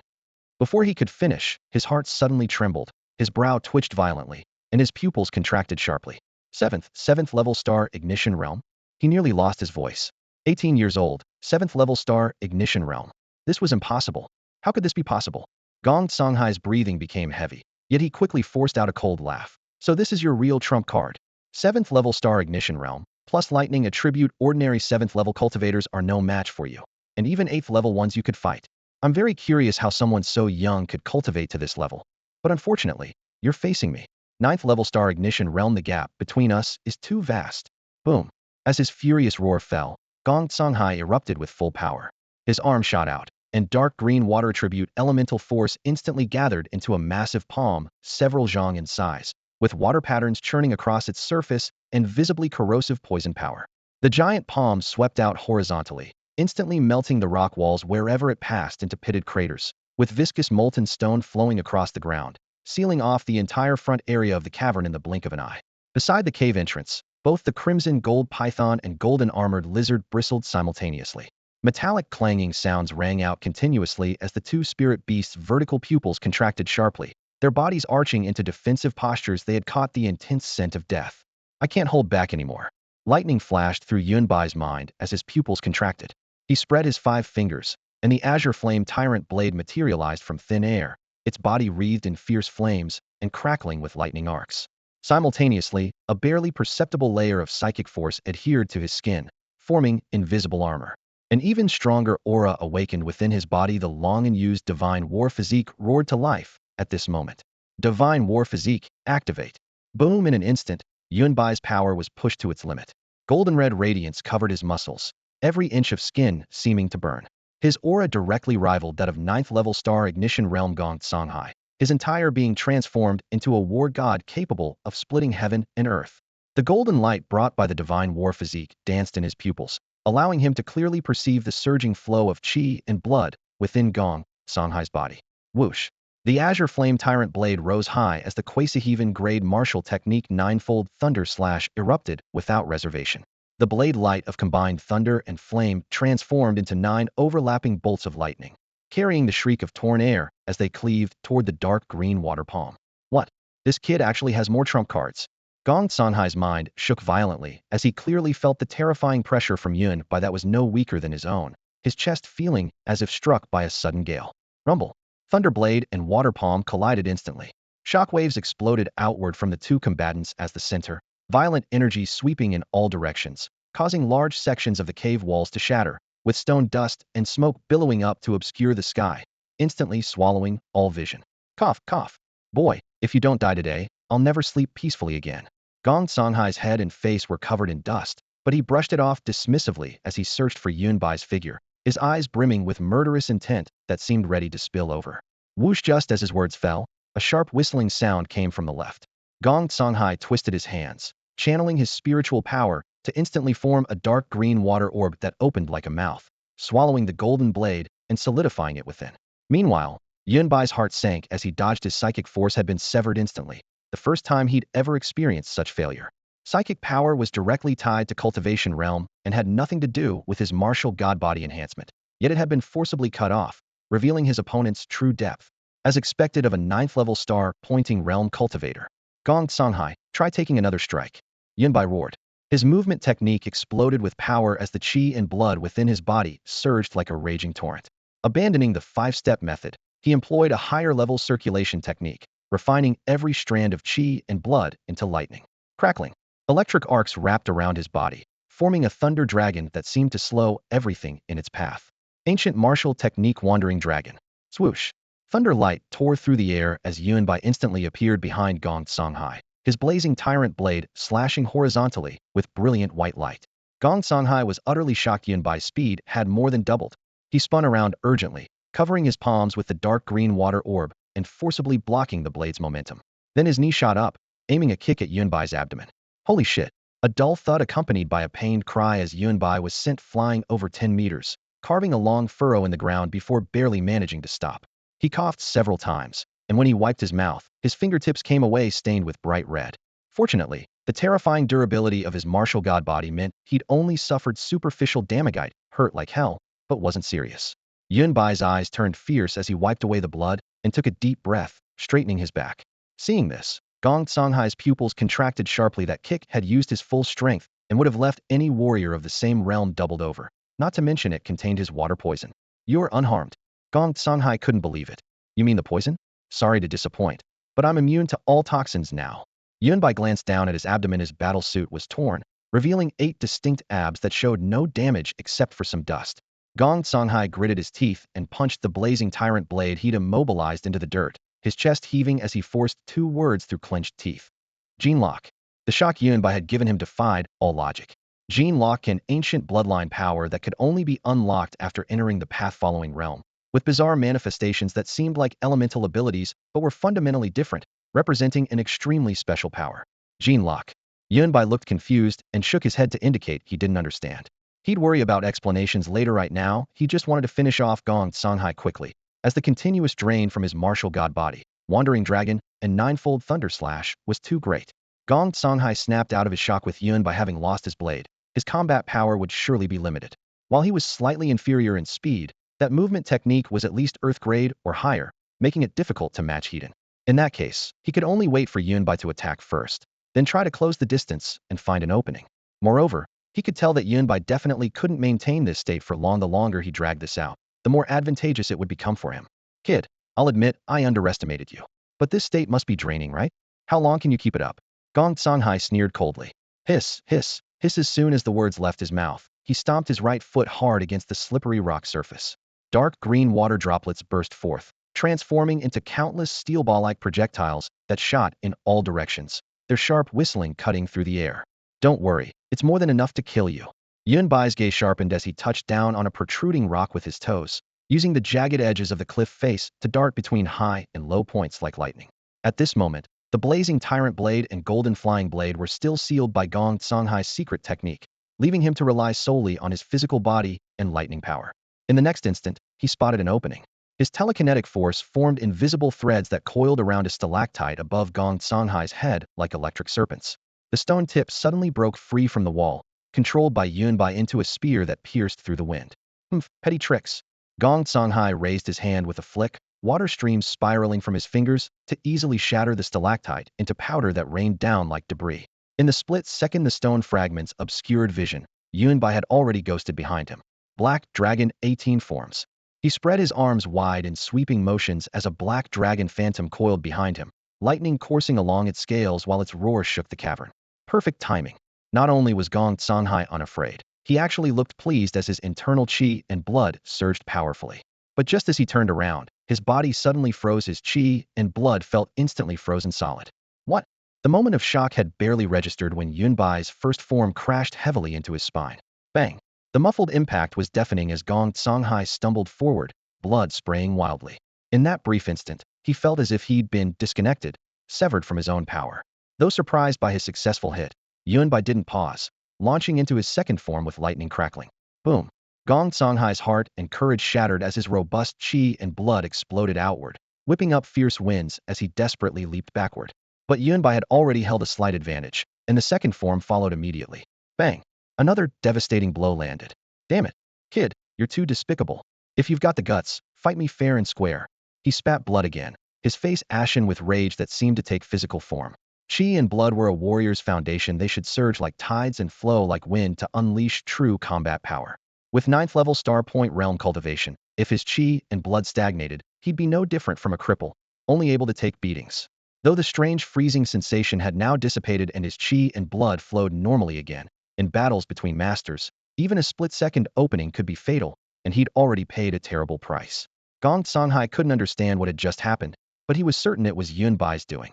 Before he could finish, his heart suddenly trembled, his brow twitched violently, and his pupils contracted sharply. 7th level Star Ignition Realm? He nearly lost his voice. 18 years old, 7th level Star Ignition Realm. This was impossible. How could this be possible? Gong Songhai's breathing became heavy, yet he quickly forced out a cold laugh. So this is your real trump card. 7th level Star Ignition Realm, plus lightning attribute. Ordinary 7th level cultivators are no match for you, and even 8th level ones you could fight. I'm very curious how someone so young could cultivate to this level. But unfortunately, you're facing me. 9th level Star Ignition Realm. The gap between us is too vast. Boom. As his furious roar fell, Gong Songhai erupted with full power. His arm shot out, and dark green water attribute elemental force instantly gathered into a massive palm, several zhang in size, with water patterns churning across its surface and visibly corrosive poison power. The giant palm swept out horizontally, instantly melting the rock walls wherever it passed into pitted craters, with viscous molten stone flowing across the ground, sealing off the entire front area of the cavern in the blink of an eye. Beside the cave entrance, both the crimson gold python and golden armored lizard bristled simultaneously. Metallic clanging sounds rang out continuously as the two spirit beasts' vertical pupils contracted sharply, their bodies arching into defensive postures. They had caught the intense scent of death. I can't hold back anymore. Lightning flashed through Yunbai's mind as his pupils contracted. He spread his 5 fingers, and the azure flame tyrant blade materialized from thin air, its body wreathed in fierce flames and crackling with lightning arcs. Simultaneously, a barely perceptible layer of psychic force adhered to his skin, forming invisible armor. An even stronger aura awakened within his body. The long-unused divine war physique roared to life at this moment. Divine war physique, activate. Boom! In an instant, Yunbai's power was pushed to its limit. Golden red radiance covered his muscles, every inch of skin seeming to burn. His aura directly rivaled that of ninth-level star ignition realm Gong Songhai, his entire being transformed into a war god capable of splitting heaven and earth. The golden light brought by the divine war physique danced in his pupils, allowing him to clearly perceive the surging flow of qi and blood within Gong Songhai's body. Whoosh! The azure flame tyrant blade rose high as the Quasiheven grade martial technique ninefold thunder slash erupted without reservation. The blade light of combined thunder and flame transformed into 9 overlapping bolts of lightning, carrying the shriek of torn air as they cleaved toward the dark green water palm. What? This kid actually has more trump cards. Gong Sanhai's mind shook violently as he clearly felt the terrifying pressure from Yun Bai that was no weaker than his own, his chest feeling as if struck by a sudden gale. Rumble. Thunderblade and water palm collided instantly. Shockwaves exploded outward from the two combatants as the center, violent energy sweeping in all directions, causing large sections of the cave walls to shatter, with stone dust and smoke billowing up to obscure the sky, instantly swallowing all vision. Cough, cough. Boy, if you don't die today, I'll never sleep peacefully again. Gong Songhai's head and face were covered in dust, but he brushed it off dismissively as he searched for Yunbai's figure, his eyes brimming with murderous intent that seemed ready to spill over. Whoosh! Just as his words fell, a sharp whistling sound came from the left. Gong Songhai twisted his hands, channeling his spiritual power to instantly form a dark green water orb that opened like a mouth, swallowing the golden blade and solidifying it within. Meanwhile, Yunbai's heart sank as he dodged. His psychic force had been severed instantly, the first time he'd ever experienced such failure. Psychic power was directly tied to Cultivation realm and had nothing to do with his martial god body enhancement, yet it had been forcibly cut off, revealing his opponent's true depth. As expected of a 9th-level star pointing realm cultivator. Gong Songhai, try taking another strike. Yunbai roared. His movement technique exploded with power as the qi and blood within his body surged like a raging torrent. Abandoning the 5-step method, he employed a higher-level circulation technique, refining every strand of qi and blood into lightning. Crackling. Electric arcs wrapped around his body, forming a thunder dragon that seemed to slow everything in its path. Ancient martial technique wandering dragon. Swoosh. Thunder light tore through the air as Yunbai instantly appeared behind Gong Songhai, his blazing tyrant blade slashing horizontally with brilliant white light. Gong Songhai was utterly shocked. Yunbai's speed had more than doubled. He spun around urgently, covering his palms with the dark green water orb and forcibly blocking the blade's momentum. Then his knee shot up, aiming a kick at Yunbai's abdomen. Holy shit! A dull thud accompanied by a pained cry as Yunbai was sent flying over 10 meters, carving a long furrow in the ground before barely managing to stop. He coughed several times, and when he wiped his mouth, his fingertips came away stained with bright red. Fortunately, the terrifying durability of his martial god body meant he'd only suffered superficial damage, hurt like hell, but wasn't serious. Yunbai's eyes turned fierce as he wiped away the blood and took a deep breath, straightening his back. Seeing this, Gong Songhai's pupils contracted sharply. That kick had used his full strength and would have left any warrior of the same realm doubled over, not to mention it contained his water poison. You're unharmed. Gong Songhai couldn't believe it. You mean the poison? Sorry to disappoint, but I'm immune to all toxins now. Yunbai glanced down at his abdomen. His battle suit was torn, revealing 8 distinct abs that showed no damage except for some dust. Gong Songhai gritted his teeth and punched the blazing tyrant blade he'd immobilized into the dirt, his chest heaving as he forced 2 words through clenched teeth. Gene Lock. The shock Yunbai had given him defied all logic. Gene Lock, an ancient bloodline power that could only be unlocked after entering the path-following realm, with bizarre manifestations that seemed like elemental abilities but were fundamentally different, representing an extremely special power. Gene Lock. Yunbai looked confused and shook his head to indicate he didn't understand. He'd worry about explanations later. Right now, he just wanted to finish off Gong Songhai quickly, as the continuous drain from his martial god body, Wandering Dragon, and ninefold Thunder Slash was too great. Gong Songhai snapped out of his shock with Yunbai having lost his blade. His combat power would surely be limited. While he was slightly inferior in speed, that movement technique was at least Earth grade or higher, making it difficult to match Hedon. In that case, he could only wait for Yunbai to attack first, then try to close the distance and find an opening. Moreover, he could tell that Yunbai definitely couldn't maintain this state for long. The longer he dragged this out, the more advantageous it would become for him. Kid, I'll admit I underestimated you. But this state must be draining, right? How long can you keep it up? Gong Songhai sneered coldly. Hiss, hiss, hiss. As soon as the words left his mouth, he stomped his right foot hard against the slippery rock surface. Dark green water droplets burst forth, transforming into countless steel ball-like projectiles that shot in all directions, their sharp whistling cutting through the air. Don't worry, it's more than enough to kill you. Yun Bai's gaze sharpened as he touched down on a protruding rock with his toes, using the jagged edges of the cliff face to dart between high and low points like lightning. At this moment, the blazing tyrant blade and golden flying blade were still sealed by Gong Songhai's secret technique, leaving him to rely solely on his physical body and lightning power. In the next instant, he spotted an opening. His telekinetic force formed invisible threads that coiled around a stalactite above Gong Songhai's head like electric serpents. The stone tip suddenly broke free from the wall, controlled by Yun Bai into a spear that pierced through the wind. Petty tricks. Gong Songhai raised his hand with a flick, water streams spiraling from his fingers to easily shatter the stalactite into powder that rained down like debris. In the split second the stone fragments obscured vision, Yun Bai had already ghosted behind him. Black Dragon 18 forms. He spread his arms wide in sweeping motions as a black dragon phantom coiled behind him, lightning coursing along its scales while its roar shook the cavern. Perfect timing. Not only was Gong Songhai unafraid, he actually looked pleased as his internal chi and blood surged powerfully. But just as he turned around, his body suddenly froze. His chi and blood felt instantly frozen solid. What? The moment of shock had barely registered when Yun Bai's first form crashed heavily into his spine. Bang! The muffled impact was deafening as Gong Songhai stumbled forward, blood spraying wildly. In that brief instant, he felt as if he'd been disconnected, severed from his own power. Though surprised by his successful hit, Yun Bai didn't pause, launching into his second form with lightning crackling. Boom! Gong Songhai's heart and courage shattered as his robust chi and blood exploded outward, whipping up fierce winds as he desperately leaped backward. But Yun Bai had already held a slight advantage, and the second form followed immediately. Bang! Another devastating blow landed. Damn it, kid, you're too despicable. If you've got the guts, fight me fair and square. He spat blood again, his face ashen with rage that seemed to take physical form. Chi and blood were a warrior's foundation. They should surge like tides and flow like wind to unleash true combat power. With 9th level Star Point Realm Cultivation, if his chi and blood stagnated, he'd be no different from a cripple, only able to take beatings. Though the strange freezing sensation had now dissipated and his chi and blood flowed normally again, in battles between masters, even a split-second opening could be fatal, and he'd already paid a terrible price. Gong Songhai couldn't understand what had just happened, but he was certain it was Yun Bai's doing.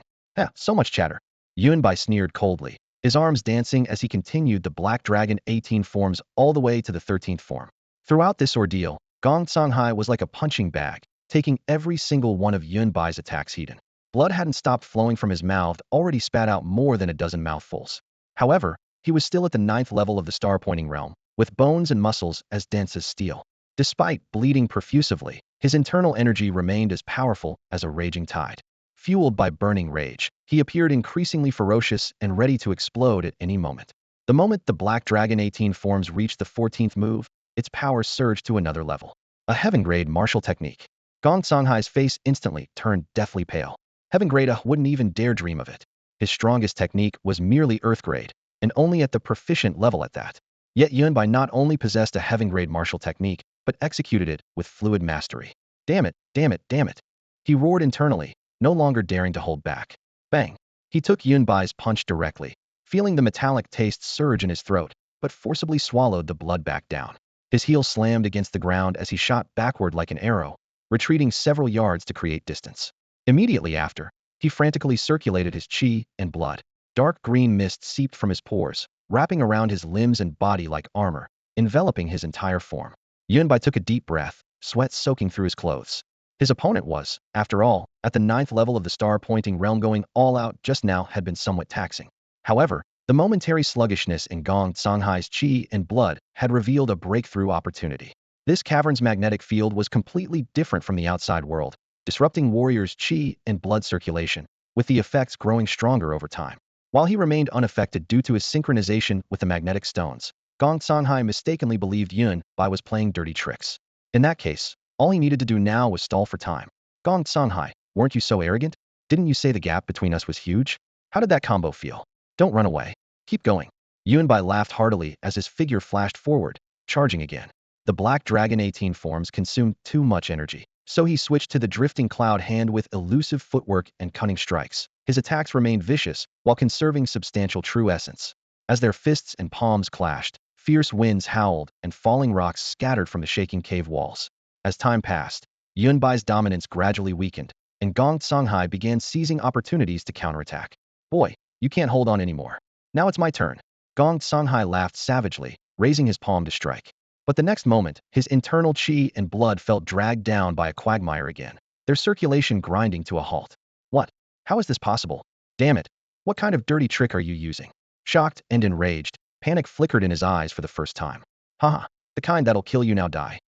So much chatter. Yun Bai sneered coldly, his arms dancing as he continued the Black Dragon 18 forms all the way to the 13th form. Throughout this ordeal, Gong Songhai was like a punching bag, taking every single one of Yun Bai's attacks heated. Blood hadn't stopped flowing from his mouth, already spat out more than a dozen mouthfuls. However, he was still at the 9th level of the star-pointing realm, with bones and muscles as dense as steel. Despite bleeding profusively, his internal energy remained as powerful as a raging tide. Fueled by burning rage, he appeared increasingly ferocious and ready to explode at any moment. The moment the Black Dragon 18 forms reached the 14th move, its power surged to another level. A heaven-grade martial technique. Gong Songhai's face instantly turned deathly pale. Heaven-grade wouldn't even dare dream of it. His strongest technique was merely earth-grade, and only at the proficient level at that. Yet Yun Bai not only possessed a heaven-grade martial technique, but executed it with fluid mastery. Damn it, damn it, damn it. He roared internally, no longer daring to hold back. Bang! He took Yun Bai's punch directly, feeling the metallic taste surge in his throat, but forcibly swallowed the blood back down. His heel slammed against the ground as he shot backward like an arrow, retreating several yards to create distance. Immediately after, he frantically circulated his chi and blood. Dark green mist seeped from his pores, wrapping around his limbs and body like armor, enveloping his entire form. Yun Bai took a deep breath, sweat soaking through his clothes. His opponent was, after all, at the 9th level of the star-pointing realm. Going all out just now had been somewhat taxing. However, the momentary sluggishness in Gong Songhai's chi and blood had revealed a breakthrough opportunity. This cavern's magnetic field was completely different from the outside world, disrupting warriors' chi and blood circulation, with the effects growing stronger over time. While he remained unaffected due to his synchronization with the magnetic stones, Gong Songhai mistakenly believed Yun Bai was playing dirty tricks. In that case, all he needed to do now was stall for time. Gong Songhai, weren't you so arrogant? Didn't you say the gap between us was huge? How did that combo feel? Don't run away. Keep going. Yun Bai laughed heartily as his figure flashed forward, charging again. The Black Dragon 18 forms consumed too much energy, so he switched to the Drifting Cloud hand with elusive footwork and cunning strikes. His attacks remained vicious, while conserving substantial true essence. As their fists and palms clashed, fierce winds howled, and falling rocks scattered from the shaking cave walls. As time passed, Yunbai's dominance gradually weakened, and Gong Songhai began seizing opportunities to counterattack. Boy, you can't hold on anymore. Now it's my turn. Gong Songhai laughed savagely, raising his palm to strike. But the next moment, his internal chi and blood felt dragged down by a quagmire again, their circulation grinding to a halt. What? How is this possible? Damn it. What kind of dirty trick are you using? Shocked and enraged, panic flickered in his eyes for the first time. Haha, the kind that'll kill you now die.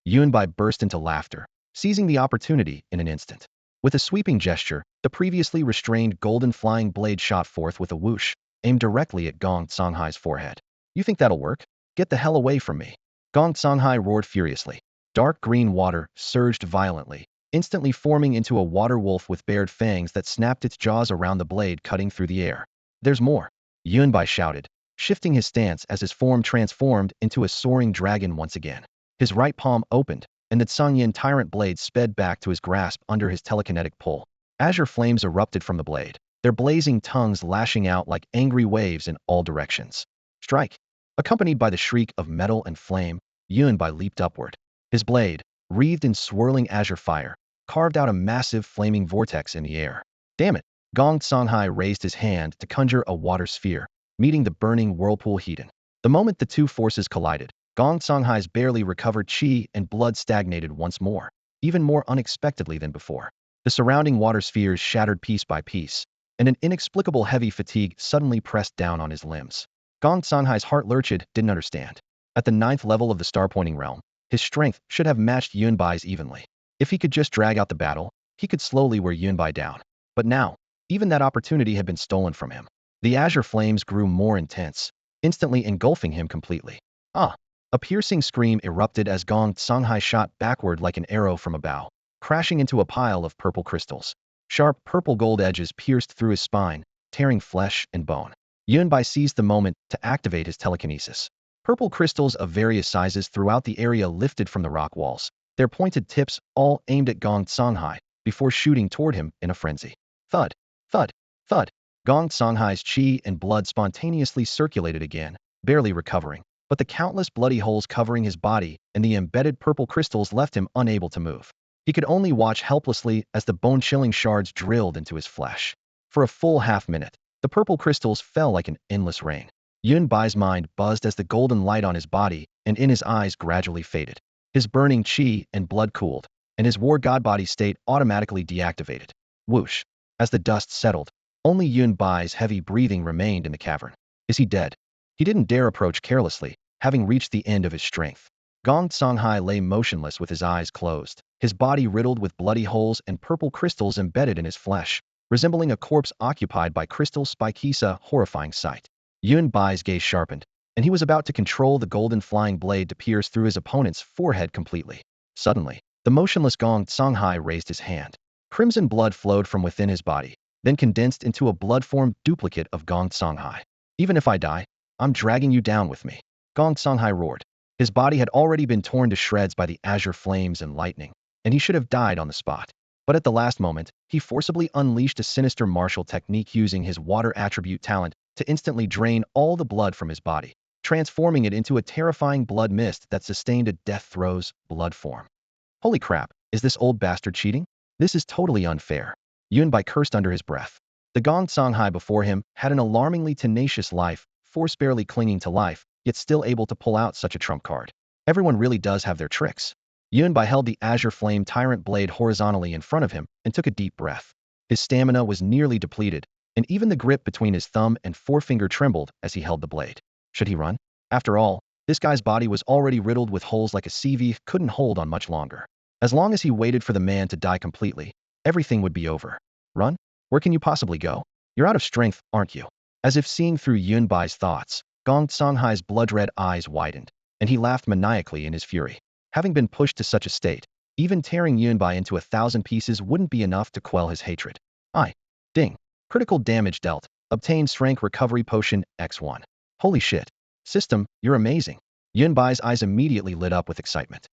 Yunbai burst into laughter, seizing the opportunity in an instant. With a sweeping gesture, the previously restrained golden flying blade shot forth with a whoosh, aimed directly at Gong Songhai's forehead. You think that'll work? Get the hell away from me. Gong Songhai roared furiously. Dark green water surged violently, instantly forming into a water wolf with bared fangs that snapped its jaws around the blade, cutting through the air. There's more, Yunbai shouted, shifting his stance as his form transformed into a soaring dragon once again. His right palm opened, and the Tsangyin tyrant blade sped back to his grasp under his telekinetic pull. Azure flames erupted from the blade, their blazing tongues lashing out like angry waves in all directions. Strike! Accompanied by the shriek of metal and flame, Yunbai leaped upward. His blade, wreathed in swirling azure fire, carved out a massive flaming vortex in the air. Damn it! Gong Songhai raised his hand to conjure a water sphere, meeting the burning whirlpool heat-in. The moment the two forces collided, Gong Songhai's barely recovered chi and blood stagnated once more, even more unexpectedly than before. The surrounding water spheres shattered piece by piece, and an inexplicable heavy fatigue suddenly pressed down on his limbs. Gong Songhai's heart lurched, didn't understand. At the 9th level of the star-pointing realm, his strength should have matched Yunbai's evenly. If he could just drag out the battle, he could slowly wear Yunbai down. But now, even that opportunity had been stolen from him. The azure flames grew more intense, instantly engulfing him completely. Ah! A piercing scream erupted as Gong Songhai shot backward like an arrow from a bow, crashing into a pile of purple crystals. Sharp purple gold edges pierced through his spine, tearing flesh and bone. Yunbai seized the moment to activate his telekinesis. Purple crystals of various sizes throughout the area lifted from the rock walls, their pointed tips all aimed at Gong Songhai, before shooting toward him in a frenzy. Thud! Thud! Thud! Gong Songhai's chi and blood spontaneously circulated again, barely recovering, but the countless bloody holes covering his body and the embedded purple crystals left him unable to move. He could only watch helplessly as the bone-chilling shards drilled into his flesh. For a full half-minute, the purple crystals fell like an endless rain. Yunbai's mind buzzed as the golden light on his body and in his eyes gradually faded. His burning chi and blood cooled, and his war god body state automatically deactivated. Whoosh! As the dust settled, only Yunbai's heavy breathing remained in the cavern. Is he dead? He didn't dare approach carelessly, having reached the end of his strength. Gong Songhai lay motionless with his eyes closed, his body riddled with bloody holes and purple crystals embedded in his flesh, resembling a corpse occupied by crystal spikes, a horrifying sight. Yunbai's gaze sharpened, and he was about to control the golden flying blade to pierce through his opponent's forehead completely. Suddenly, the motionless Gong Songhai raised his hand. Crimson blood flowed from within his body, then condensed into a blood-formed duplicate of Gong Songhai. Even if I die, I'm dragging you down with me. Gong Songhai roared. His body had already been torn to shreds by the azure flames and lightning, and he should have died on the spot. But at the last moment, he forcibly unleashed a sinister martial technique using his water attribute talent to instantly drain all the blood from his body, transforming it into a terrifying blood mist that sustained a death throes blood form. Holy crap, is this old bastard cheating? This is totally unfair. Yunbai cursed under his breath. The Gong Songhai before him had an alarmingly tenacious life, force barely clinging to life, yet still able to pull out such a trump card. Everyone really does have their tricks. Yunbai held the azure flame tyrant blade horizontally in front of him and took a deep breath. His stamina was nearly depleted, and even the grip between his thumb and forefinger trembled as he held the blade. Should he run? After all, this guy's body was already riddled with holes like a CV couldn't hold on much longer. As long as he waited for the man to die completely, everything would be over. Run? Where can you possibly go? You're out of strength, aren't you? As if seeing through Yunbai's thoughts, Gong Songhai's blood-red eyes widened, and he laughed maniacally in his fury. Having been pushed to such a state, even tearing Yunbai into 1,000 pieces wouldn't be enough to quell his hatred. Ding. Critical damage dealt. Obtained strength recovery potion X1. Holy shit. System, you're amazing. Yunbai's eyes immediately lit up with excitement.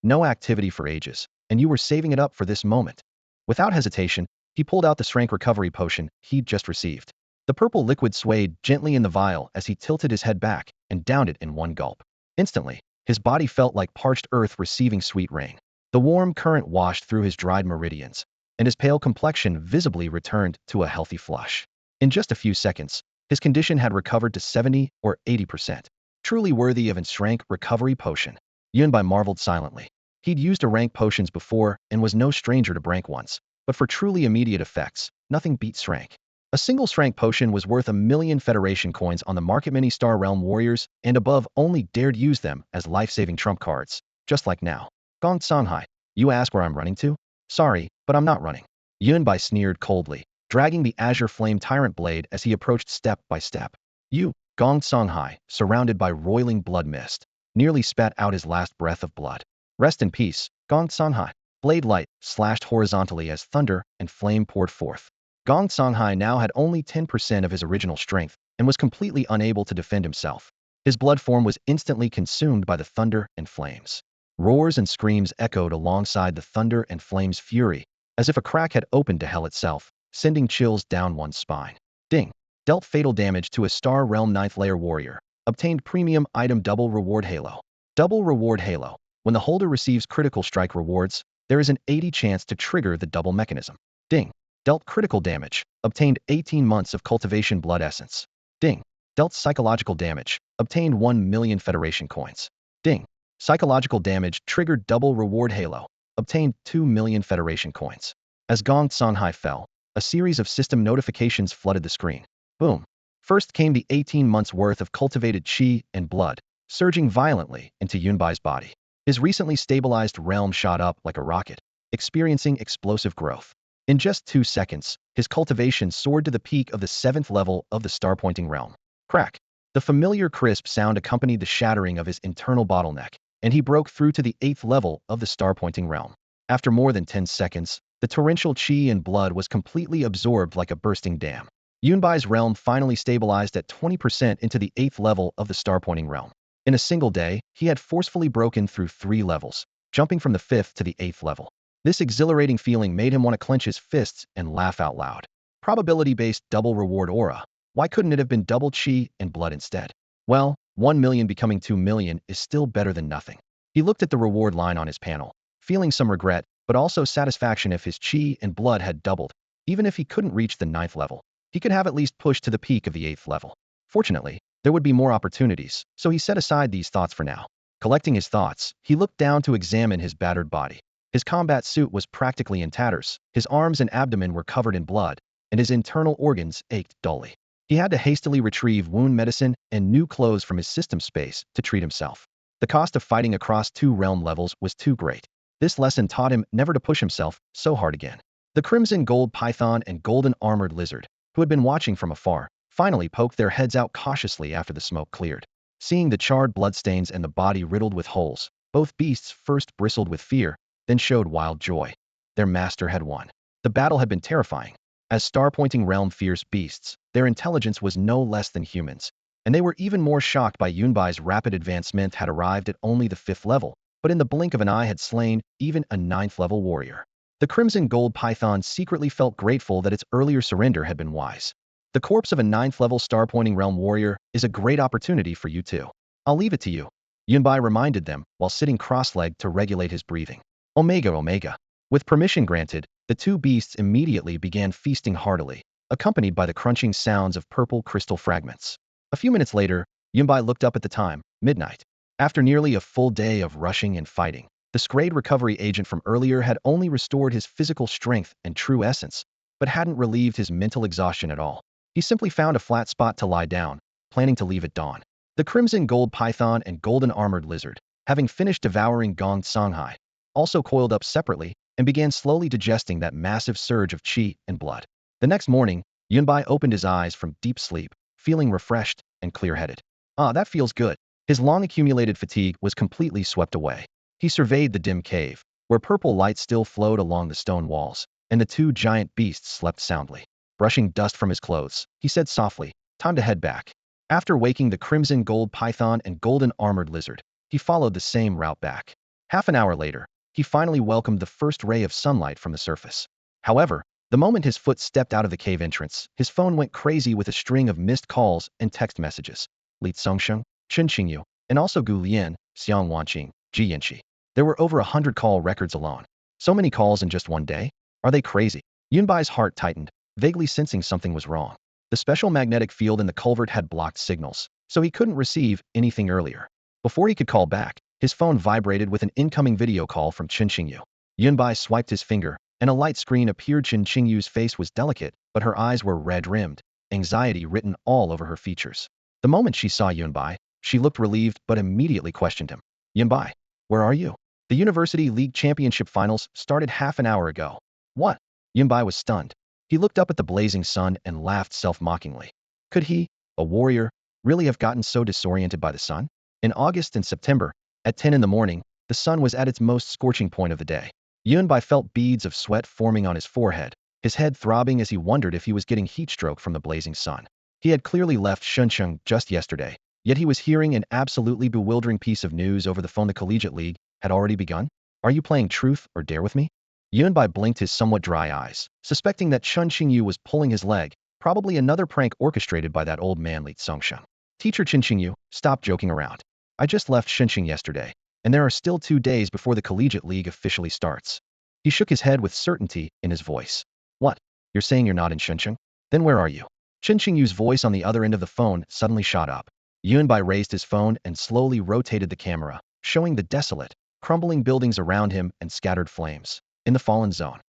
No activity for ages, and you were saving it up for this moment. Without hesitation, he pulled out the strength recovery potion he'd just received. The purple liquid swayed gently in the vial as he tilted his head back and downed it in one gulp. Instantly, his body felt like parched earth receiving sweet rain. The warm current washed through his dried meridians, and his pale complexion visibly returned to a healthy flush. In just a few seconds, his condition had recovered to 70 or 80%. Truly worthy of a strength recovery potion. Yunbai marveled silently. He'd used a rank potions before and was no stranger to rank ones, but for truly immediate effects, nothing beat strength. A single strength potion was worth 1,000,000 Federation coins on the market. Many Star Realm warriors and above only dared use them as life-saving trump cards, just like now. Gong Songhai, you ask where I'm running to? Sorry, but I'm not running. Yunbai sneered coldly, dragging the azure flame tyrant blade as he approached step by step. You, Gong Songhai, surrounded by roiling blood mist, nearly spat out his last breath of blood. Rest in peace, Gong Songhai. Blade light slashed horizontally as thunder and flame poured forth. Gong Songhai now had only 10% of his original strength and was completely unable to defend himself. His blood form was instantly consumed by the thunder and flames. Roars and screams echoed alongside the thunder and flames' fury, as if a crack had opened to hell itself, sending chills down one's spine. Ding! Dealt fatal damage to a Star Realm 9th layer warrior. Obtained premium item double reward halo. Double reward halo. When the holder receives critical strike rewards, there is an 80 chance to trigger the double mechanism. Ding! Dealt critical damage. Obtained 18 months of cultivation blood essence. Ding! Dealt psychological damage. Obtained 1,000,000 Federation coins. Ding! Psychological damage triggered double reward halo. Obtained 2,000,000 Federation coins. As Gong Songhai fell, a series of system notifications flooded the screen. Boom. First came the 18 months worth of cultivated chi and blood, surging violently into Yunbai's body. His recently stabilized realm shot up like a rocket, experiencing explosive growth. In just 2 seconds, his cultivation soared to the peak of the 7th level of the star-pointing realm. Crack! The familiar crisp sound accompanied the shattering of his internal bottleneck, and he broke through to the 8th level of the star-pointing realm. After more than 10 seconds, the torrential chi and blood was completely absorbed like a bursting dam. Yunbai's realm finally stabilized at 20% into the 8th level of the star-pointing realm. In a single day, he had forcefully broken through 3 levels, jumping from the 5th to the 8th level. This exhilarating feeling made him want to clench his fists and laugh out loud. Probability-based double reward aura. Why couldn't it have been double chi and blood instead? Well, 1,000,000 becoming 2,000,000 is still better than nothing. He looked at the reward line on his panel, feeling some regret, but also satisfaction if his chi and blood had doubled. Even if he couldn't reach the 9th level, he could have at least pushed to the peak of the 8th level. Fortunately, there would be more opportunities, so he set aside these thoughts for now. Collecting his thoughts, he looked down to examine his battered body. His combat suit was practically in tatters, his arms and abdomen were covered in blood, and his internal organs ached dully. He had to hastily retrieve wound medicine and new clothes from his system space to treat himself. The cost of fighting across 2 realm levels was too great. This lesson taught him never to push himself so hard again. The crimson gold python and golden armored lizard, who had been watching from afar, finally poked their heads out cautiously after the smoke cleared. Seeing the charred bloodstains and the body riddled with holes, both beasts first bristled with fear, then showed wild joy. Their master had won. The battle had been terrifying. As star-pointing realm fierce beasts, their intelligence was no less than humans, and they were even more shocked by Yunbai's rapid advancement had arrived at only the 5th level, but in the blink of an eye had slain even a 9th level warrior. The crimson gold python secretly felt grateful that its earlier surrender had been wise. The corpse of a 9th level star-pointing realm warrior is a great opportunity for you too. I'll leave it to you. Yunbai reminded them while sitting cross-legged to regulate his breathing. Omega Omega. With permission granted, the 2 beasts immediately began feasting heartily, accompanied by the crunching sounds of purple crystal fragments. A few minutes later, Yunbai looked up at the time, midnight. After nearly a full day of rushing and fighting, the Scrade recovery agent from earlier had only restored his physical strength and true essence, but hadn't relieved his mental exhaustion at all. He simply found a flat spot to lie down, planning to leave at dawn. The crimson gold python and golden armored lizard, having finished devouring Gong Songhai, also coiled up separately and began slowly digesting that massive surge of chi and blood. The next morning, Yunbai opened his eyes from deep sleep, feeling refreshed and clear-headed. Ah, that feels good. His long-accumulated fatigue was completely swept away. He surveyed the dim cave, where purple light still flowed along the stone walls, and the 2 giant beasts slept soundly. Brushing dust from his clothes, he said softly, "Time to head back." After waking the crimson gold python and golden armored lizard, he followed the same route back. Half an hour later, he finally welcomed the first ray of sunlight from the surface. However, the moment his foot stepped out of the cave entrance, his phone went crazy with a string of missed calls and text messages. Li Tsongsheng, Chen Qingyu, and also Gu Lian, Xiang Wanqing, Ji Yanqi. There were over 100 call records alone. So many calls in just one day? Are they crazy? Yunbai's heart tightened, vaguely sensing something was wrong. The special magnetic field in the culvert had blocked signals, so he couldn't receive anything earlier. Before he could call back, his phone vibrated with an incoming video call from Chen Qingyu. Yunbai swiped his finger, and a light screen appeared. Chen Qingyu's face was delicate, but her eyes were red-rimmed, anxiety written all over her features. The moment she saw Yunbai, she looked relieved but immediately questioned him. Yunbai, where are you? The University League Championship Finals started half an hour ago. What? Yunbai was stunned. He looked up at the blazing sun and laughed self-mockingly. Could he, a warrior, really have gotten so disoriented by the sun? In August and September, at 10 in the morning, the sun was at its most scorching point of the day. Yunbai felt beads of sweat forming on his forehead, his head throbbing as he wondered if he was getting heat stroke from the blazing sun. He had clearly left Shuncheng just yesterday, yet he was hearing an absolutely bewildering piece of news over the phone. The Collegiate League had already begun? Are you playing truth or dare with me? Yunbai blinked his somewhat dry eyes, suspecting that Chen Qingyu was pulling his leg, probably another prank orchestrated by that old man Li Tsongsheng. Teacher Chen Qingyu, stop joking around. I just left Shenzhen yesterday, and there are still 2 days before the Collegiate League officially starts. He shook his head with certainty in his voice. What? You're saying you're not in Shenzhen? Then where are you? Chen Qingyu's voice on the other end of the phone suddenly shot up. Yunbai raised his phone and slowly rotated the camera, showing the desolate, crumbling buildings around him and scattered flames. In the fallen zone.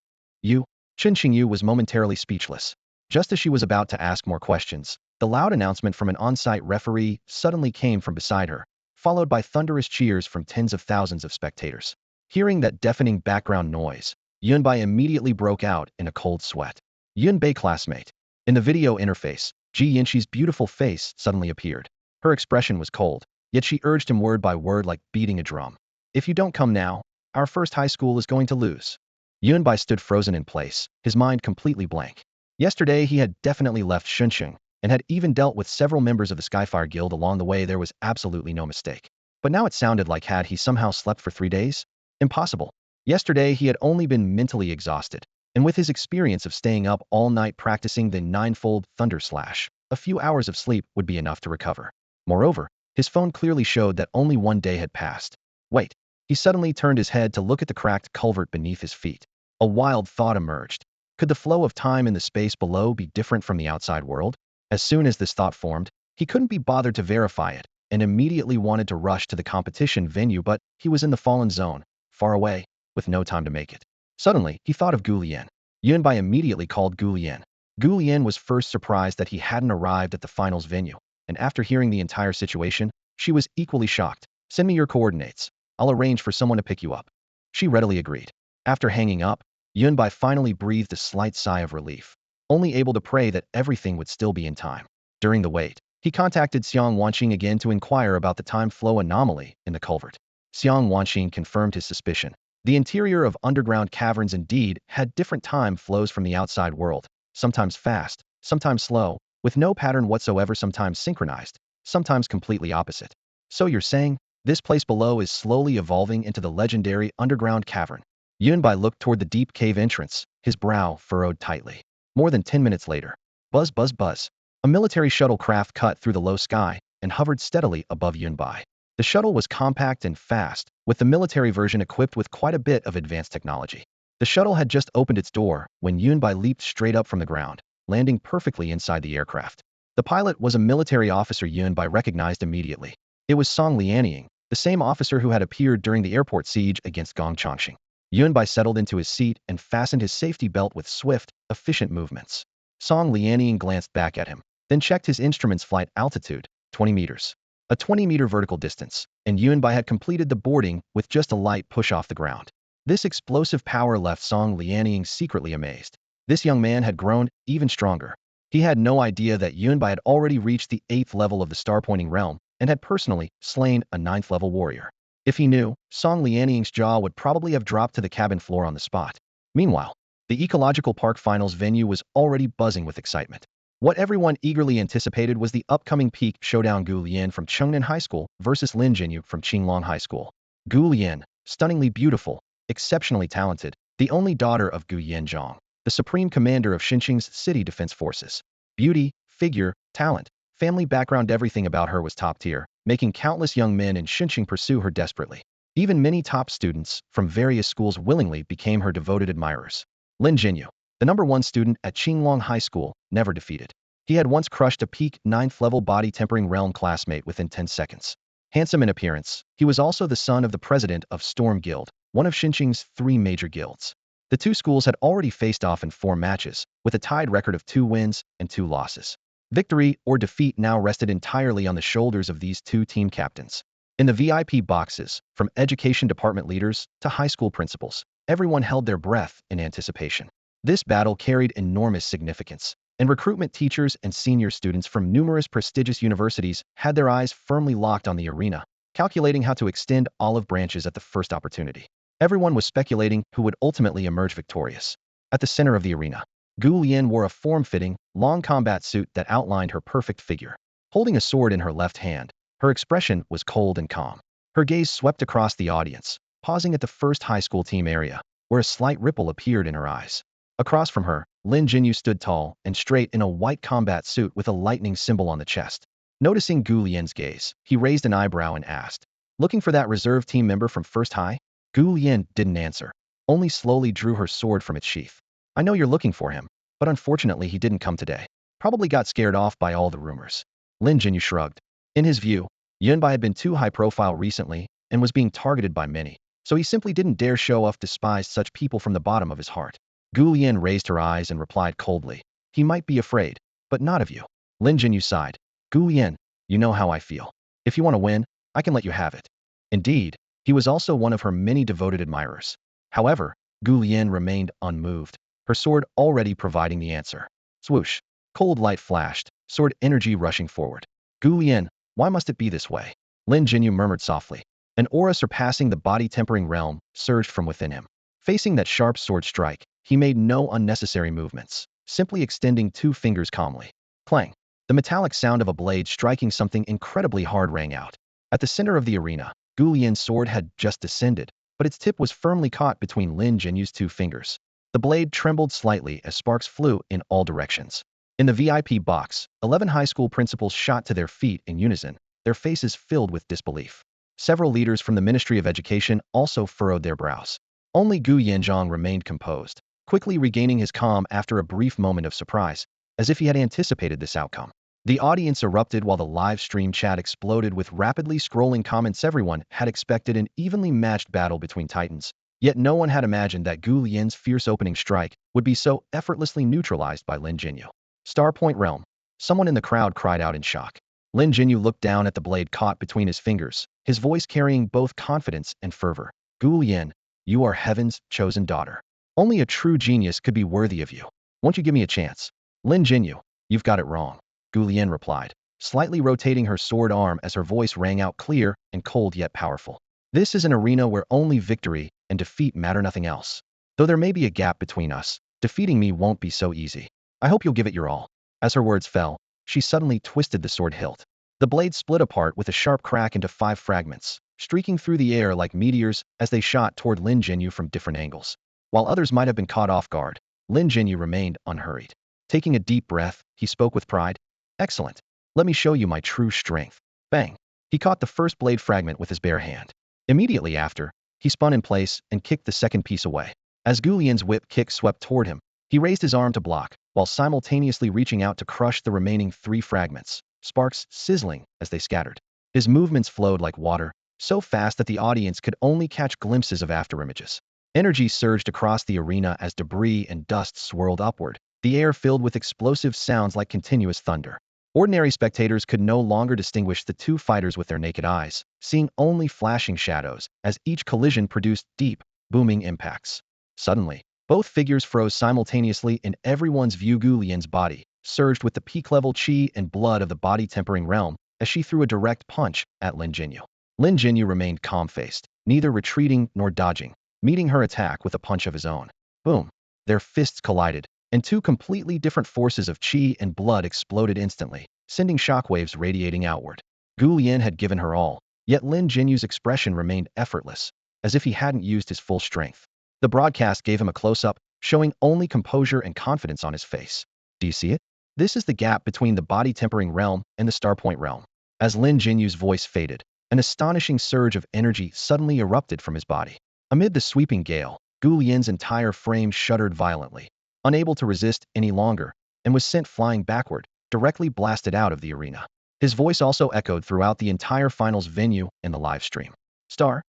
Chen Qingyu was momentarily speechless. Just as she was about to ask more questions, the loud announcement from an on-site referee suddenly came from beside her, followed by thunderous cheers from tens of thousands of spectators. Hearing that deafening background noise, Yunbai immediately broke out in a cold sweat. Yunbai classmate. In the video interface, Ji Yanqi's beautiful face suddenly appeared. Her expression was cold, yet she urged him word by word like beating a drum. If you don't come now, our first high school is going to lose. Yunbai stood frozen in place, his mind completely blank. Yesterday he had definitely left Shuncheng, and had even dealt with several members of the Skyfire Guild along the way. There was absolutely no mistake. But now it sounded like had he somehow slept for 3 days? Impossible. Yesterday he had only been mentally exhausted, and with his experience of staying up all night practicing the ninefold thunder slash, a few hours of sleep would be enough to recover. Moreover, his phone clearly showed that only 1 day had passed. Wait. He suddenly turned his head to look at the cracked culvert beneath his feet. A wild thought emerged. Could the flow of time in the space below be different from the outside world? As soon as this thought formed, he couldn't be bothered to verify it, and immediately wanted to rush to the competition venue, but he was in the fallen zone, far away, with no time to make it. Suddenly, he thought of Gu Lian. Yunbai immediately called Gu Lian. Gu Lian was first surprised that he hadn't arrived at the finals venue, and after hearing the entire situation, she was equally shocked. Send me your coordinates. I'll arrange for someone to pick you up. She readily agreed. After hanging up, Yunbai finally breathed a slight sigh of relief, only able to pray that everything would still be in time. During the wait, he contacted Xiang Wanqing again to inquire about the time flow anomaly in the culvert. Xiang Wanqing confirmed his suspicion. The interior of underground caverns indeed had different time flows from the outside world, sometimes fast, sometimes slow, with no pattern whatsoever, sometimes synchronized, sometimes completely opposite. So you're saying, this place below is slowly evolving into the legendary underground cavern. Yunbai looked toward the deep cave entrance, his brow furrowed tightly. More than 10 minutes later, buzz buzz buzz, a military shuttle craft cut through the low sky and hovered steadily above Yunbai. The shuttle was compact and fast, with the military version equipped with quite a bit of advanced technology. The shuttle had just opened its door when Yunbai leaped straight up from the ground, landing perfectly inside the aircraft. The pilot was a military officer Yunbai recognized immediately. It was Song Lianying, the same officer who had appeared during the airport siege against Gong Chongqing. Yunbai settled into his seat and fastened his safety belt with swift, efficient movements. Song Lianying glanced back at him, then checked his instrument's flight altitude, 20 meters. A 20-meter vertical distance, and Yunbai had completed the boarding with just a light push off the ground. This explosive power left Song Lianying secretly amazed. This young man had grown even stronger. He had no idea that Yunbai had already reached the 8th level of the star-pointing realm, and had personally slain a 9th-level warrior. If he knew, Song Lianying's jaw would probably have dropped to the cabin floor on the spot. Meanwhile, the Ecological Park Finals venue was already buzzing with excitement. What everyone eagerly anticipated was the upcoming peak showdown: Gu Lian from Chengnan High School versus Lin Jinyu from Qinglong High School. Gu Lian, stunningly beautiful, exceptionally talented, the only daughter of Gu Yanzhong, the supreme commander of Xinjiang's city defense forces. Beauty, figure, talent, family background, everything about her was top tier, making countless young men in Xinjiang pursue her desperately. Even many top students from various schools willingly became her devoted admirers. Lin Jinyu, the #1 student at Qinglong High School, never defeated. He had once crushed a peak 9th level body tempering realm classmate within 10 seconds. Handsome in appearance, he was also the son of the president of Storm Guild, one of Xinjiang's 3 major guilds. The two schools had already faced off in 4 matches, with a tied record of 2 wins and 2 losses. Victory or defeat now rested entirely on the shoulders of these two team captains. In the VIP boxes, from education department leaders to high school principals, everyone held their breath in anticipation. This battle carried enormous significance, and recruitment teachers and senior students from numerous prestigious universities had their eyes firmly locked on the arena, calculating how to extend olive branches at the first opportunity. Everyone was speculating who would ultimately emerge victorious. At the center of the arena, Gu Lian wore a form-fitting, long combat suit that outlined her perfect figure. Holding a sword in her left hand, her expression was cold and calm. Her gaze swept across the audience, pausing at the first high school team area, where a slight ripple appeared in her eyes. Across from her, Lin Jinyu stood tall and straight in a white combat suit with a lightning symbol on the chest. Noticing Gu Lian's gaze, he raised an eyebrow and asked, "Looking for that reserve team member from First High?" Gu Lian didn't answer, only slowly drew her sword from its sheath. "I know you're looking for him, but unfortunately he didn't come today. Probably got scared off by all the rumors." Lin Jinyu shrugged. In his view, Yunbai had been too high profile recently and was being targeted by many, so he simply didn't dare show off, despised such people from the bottom of his heart. Gu Lian raised her eyes and replied coldly, "He might be afraid, but not of you." Lin Jinyu sighed. "Gu Lian, you know how I feel. If you want to win, I can let you have it." Indeed, he was also one of her many devoted admirers. However, Gu Lian remained unmoved, her sword already providing the answer. Swoosh. Cold light flashed, sword energy rushing forward. "Gu Lian, why must it be this way?" Lin Jinyu murmured softly. An aura surpassing the body-tempering realm surged from within him. Facing that sharp sword strike, he made no unnecessary movements, simply extending 2 fingers calmly. Clang! The metallic sound of a blade striking something incredibly hard rang out. At the center of the arena, Gu Lian's sword had just descended, but its tip was firmly caught between Lin Jinyu's 2 fingers. The blade trembled slightly as sparks flew in all directions. In the VIP box, 11 high school principals shot to their feet in unison, their faces filled with disbelief. Several leaders from the Ministry of Education also furrowed their brows. Only Gu Yanzhong remained composed, quickly regaining his calm after a brief moment of surprise, as if he had anticipated this outcome. The audience erupted while the live stream chat exploded with rapidly scrolling comments. Everyone had expected an evenly matched battle between titans, yet no one had imagined that Gu Lian's fierce opening strike would be so effortlessly neutralized by Lin Jinyu. "Star Point Realm." Someone in the crowd cried out in shock. Lin Jinyu looked down at the blade caught between his fingers, his voice carrying both confidence and fervor. "Gu Lian, you are heaven's chosen daughter. Only a true genius could be worthy of you. Won't you give me a chance?" "Lin Jinyu, you've got it wrong," Gu Lian replied, slightly rotating her sword arm as her voice rang out clear and cold yet powerful. "This is an arena where only victory and defeat matter, nothing else. Though there may be a gap between us, defeating me won't be so easy. I hope you'll give it your all." As her words fell, she suddenly twisted the sword hilt. The blade split apart with a sharp crack into 5 fragments, streaking through the air like meteors as they shot toward Lin Jinyu from different angles. While others might have been caught off guard, Lin Jinyu remained unhurried. Taking a deep breath, he spoke with pride. "Excellent. Let me show you my true strength." Bang! He caught the first blade fragment with his bare hand. Immediately after, he spun in place and kicked the second piece away. As Gu Lian's whip kick swept toward him, he raised his arm to block, while simultaneously reaching out to crush the remaining 3 fragments, sparks sizzling as they scattered. His movements flowed like water, so fast that the audience could only catch glimpses of afterimages. Energy surged across the arena as debris and dust swirled upward, the air filled with explosive sounds like continuous thunder. Ordinary spectators could no longer distinguish the 2 fighters with their naked eyes, seeing only flashing shadows as each collision produced deep, booming impacts. Suddenly, both figures froze simultaneously in everyone's view. Gu Lian's body surged with the peak-level qi and blood of the body-tempering realm as she threw a direct punch at Lin Jinyu. Lin Jinyu remained calm-faced, neither retreating nor dodging, meeting her attack with a punch of his own. Boom! Their fists collided, and two completely different forces of qi and blood exploded instantly, sending shockwaves radiating outward. Gu Yin had given her all, yet Lin Jinyu's expression remained effortless, as if he hadn't used his full strength. The broadcast gave him a close-up, showing only composure and confidence on his face. Do you see it? This is the gap between the body-tempering realm and the Starpoint realm. As Lin Jinyu's voice faded, an astonishing surge of energy suddenly erupted from his body. Amid the sweeping gale, Gu Yin's entire frame shuddered violently, unable to resist any longer, and was sent flying backward, directly blasted out of the arena. His voice also echoed throughout the entire finals venue and the live stream. Star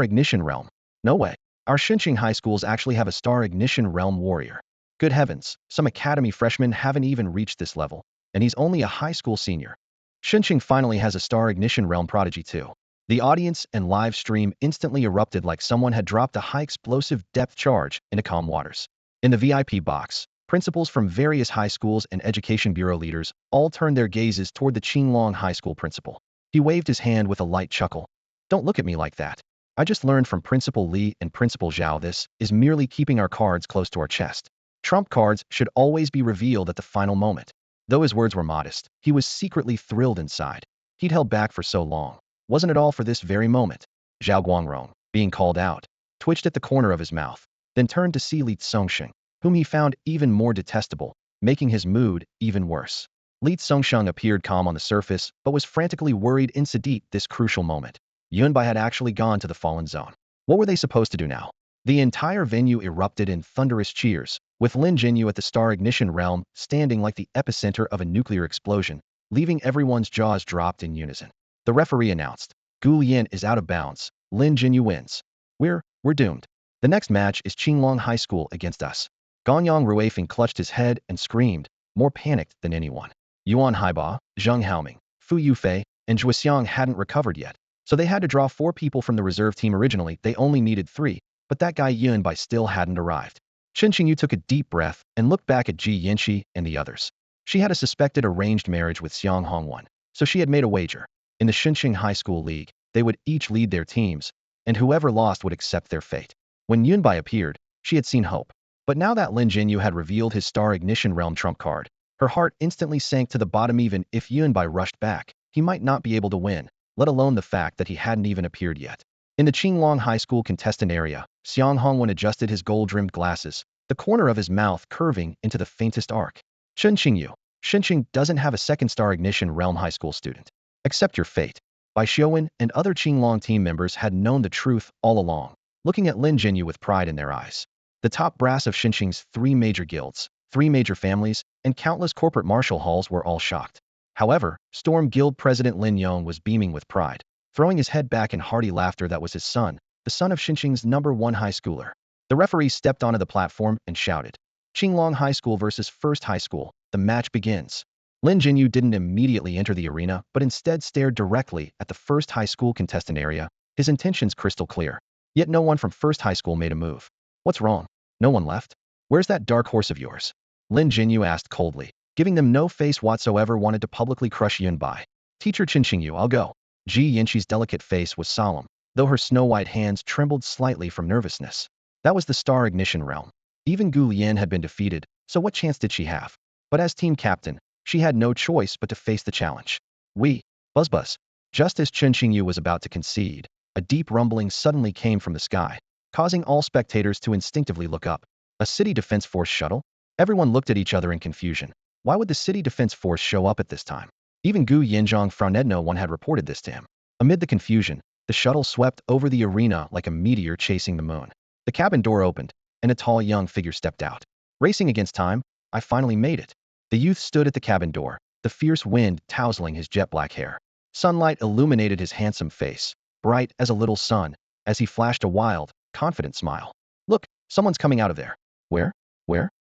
Ignition Realm. No way. Our Shinching High Schools actually have a Star Ignition Realm warrior. Good heavens, some academy freshmen haven't even reached this level, and he's only a high school senior. Shinching finally has a Star Ignition Realm prodigy too. The audience and live stream instantly erupted like someone had dropped a high-explosive depth charge into calm waters. In the VIP box, principals from various high schools and education bureau leaders all turned their gazes toward the Qinglong High School principal. He waved his hand with a light chuckle. Don't look at me like that. I just learned from Principal Li and Principal Zhao this is merely keeping our cards close to our chest. Trump cards should always be revealed at the final moment. Though his words were modest, he was secretly thrilled inside. He'd held back for so long. Wasn't it all for this very moment? Zhao Guangrong, being called out, twitched at the corner of his mouth, then turned to see Li Tsongsheng, whom he found even more detestable, making his mood even worse. Li Tsongsheng appeared calm on the surface, but was frantically worried in Sedit this crucial moment. Yunbai had actually gone to the fallen zone. What were they supposed to do now? The entire venue erupted in thunderous cheers, with Lin Jinyu at the Star Ignition Realm standing like the epicenter of a nuclear explosion, leaving everyone's jaws dropped in unison. The referee announced, Gu Yin is out of bounds, Lin Jinyu wins. We're doomed. The next match is Qinglong High School against us. Ganyang Ruifeng clutched his head and screamed, more panicked than anyone. Yuan Haiba, Zheng Haoming, Fu Yufei, and Zhuxiang hadn't recovered yet, so they had to draw 4 people from the reserve team. Originally, they only needed 3, but that guy Yunbai still hadn't arrived. Chen Qingyu took a deep breath and looked back at Ji Yinshi and the others. She had a suspected arranged marriage with Xiang Hongwan, so she had made a wager. In the Shinching High School League, they would each lead their teams, and whoever lost would accept their fate. When Yunbai appeared, she had seen hope. But now that Lin Jinyu had revealed his Star Ignition Realm trump card, her heart instantly sank to the bottom. Even if Yunbai rushed back, he might not be able to win, let alone the fact that he hadn't even appeared yet. In the Qinglong High School contestant area, Xiang Hongwan adjusted his gold-rimmed glasses, the corner of his mouth curving into the faintest arc. Chen Qingyu, Shinching doesn't have a second Star Ignition Realm high school student. Accept your fate. Bai Xiaowen and other Qinglong team members had known the truth all along, looking at Lin Jinyu with pride in their eyes. The top brass of Shinching's 3 major guilds, 3 major families, and countless corporate martial halls were all shocked. However, Storm Guild President Lin Yong was beaming with pride, throwing his head back in hearty laughter. That was his son, the son of Shinching's #1 high schooler. The referee stepped onto the platform and shouted, Qinglong High School versus First High School, the match begins. Lin Jinyu didn't immediately enter the arena, but instead stared directly at the First High School contestant area, his intentions crystal clear. Yet no one from First High School made a move. What's wrong? No one left? Where's that dark horse of yours? Lin Jinyu asked coldly, giving them no face whatsoever. Wanted to publicly crush Yunbai. Teacher Chen Qingyu, I'll go. Ji Yinshi's delicate face was solemn, though her snow-white hands trembled slightly from nervousness. That was the Star Ignition Realm. Even Gu Lian had been defeated, so what chance did she have? But as team captain, she had no choice but to face the challenge. Buzz. Just as Chen Qingyu was about to concede, a deep rumbling suddenly came from the sky, causing all spectators to instinctively look up. A City Defense Force shuttle? Everyone looked at each other in confusion. Why would the City Defense Force show up at this time? Even Gu Yinzhong Frauned no one had reported this to him. Amid the confusion, the shuttle swept over the arena like a meteor chasing the moon. The cabin door opened, and a tall young figure stepped out. Racing against time, I finally made it. The youth stood at the cabin door, the fierce wind tousling his jet-black hair. Sunlight illuminated his handsome face, bright as a little sun, as he flashed a wild, confident smile. Look, someone's coming out of there. Where?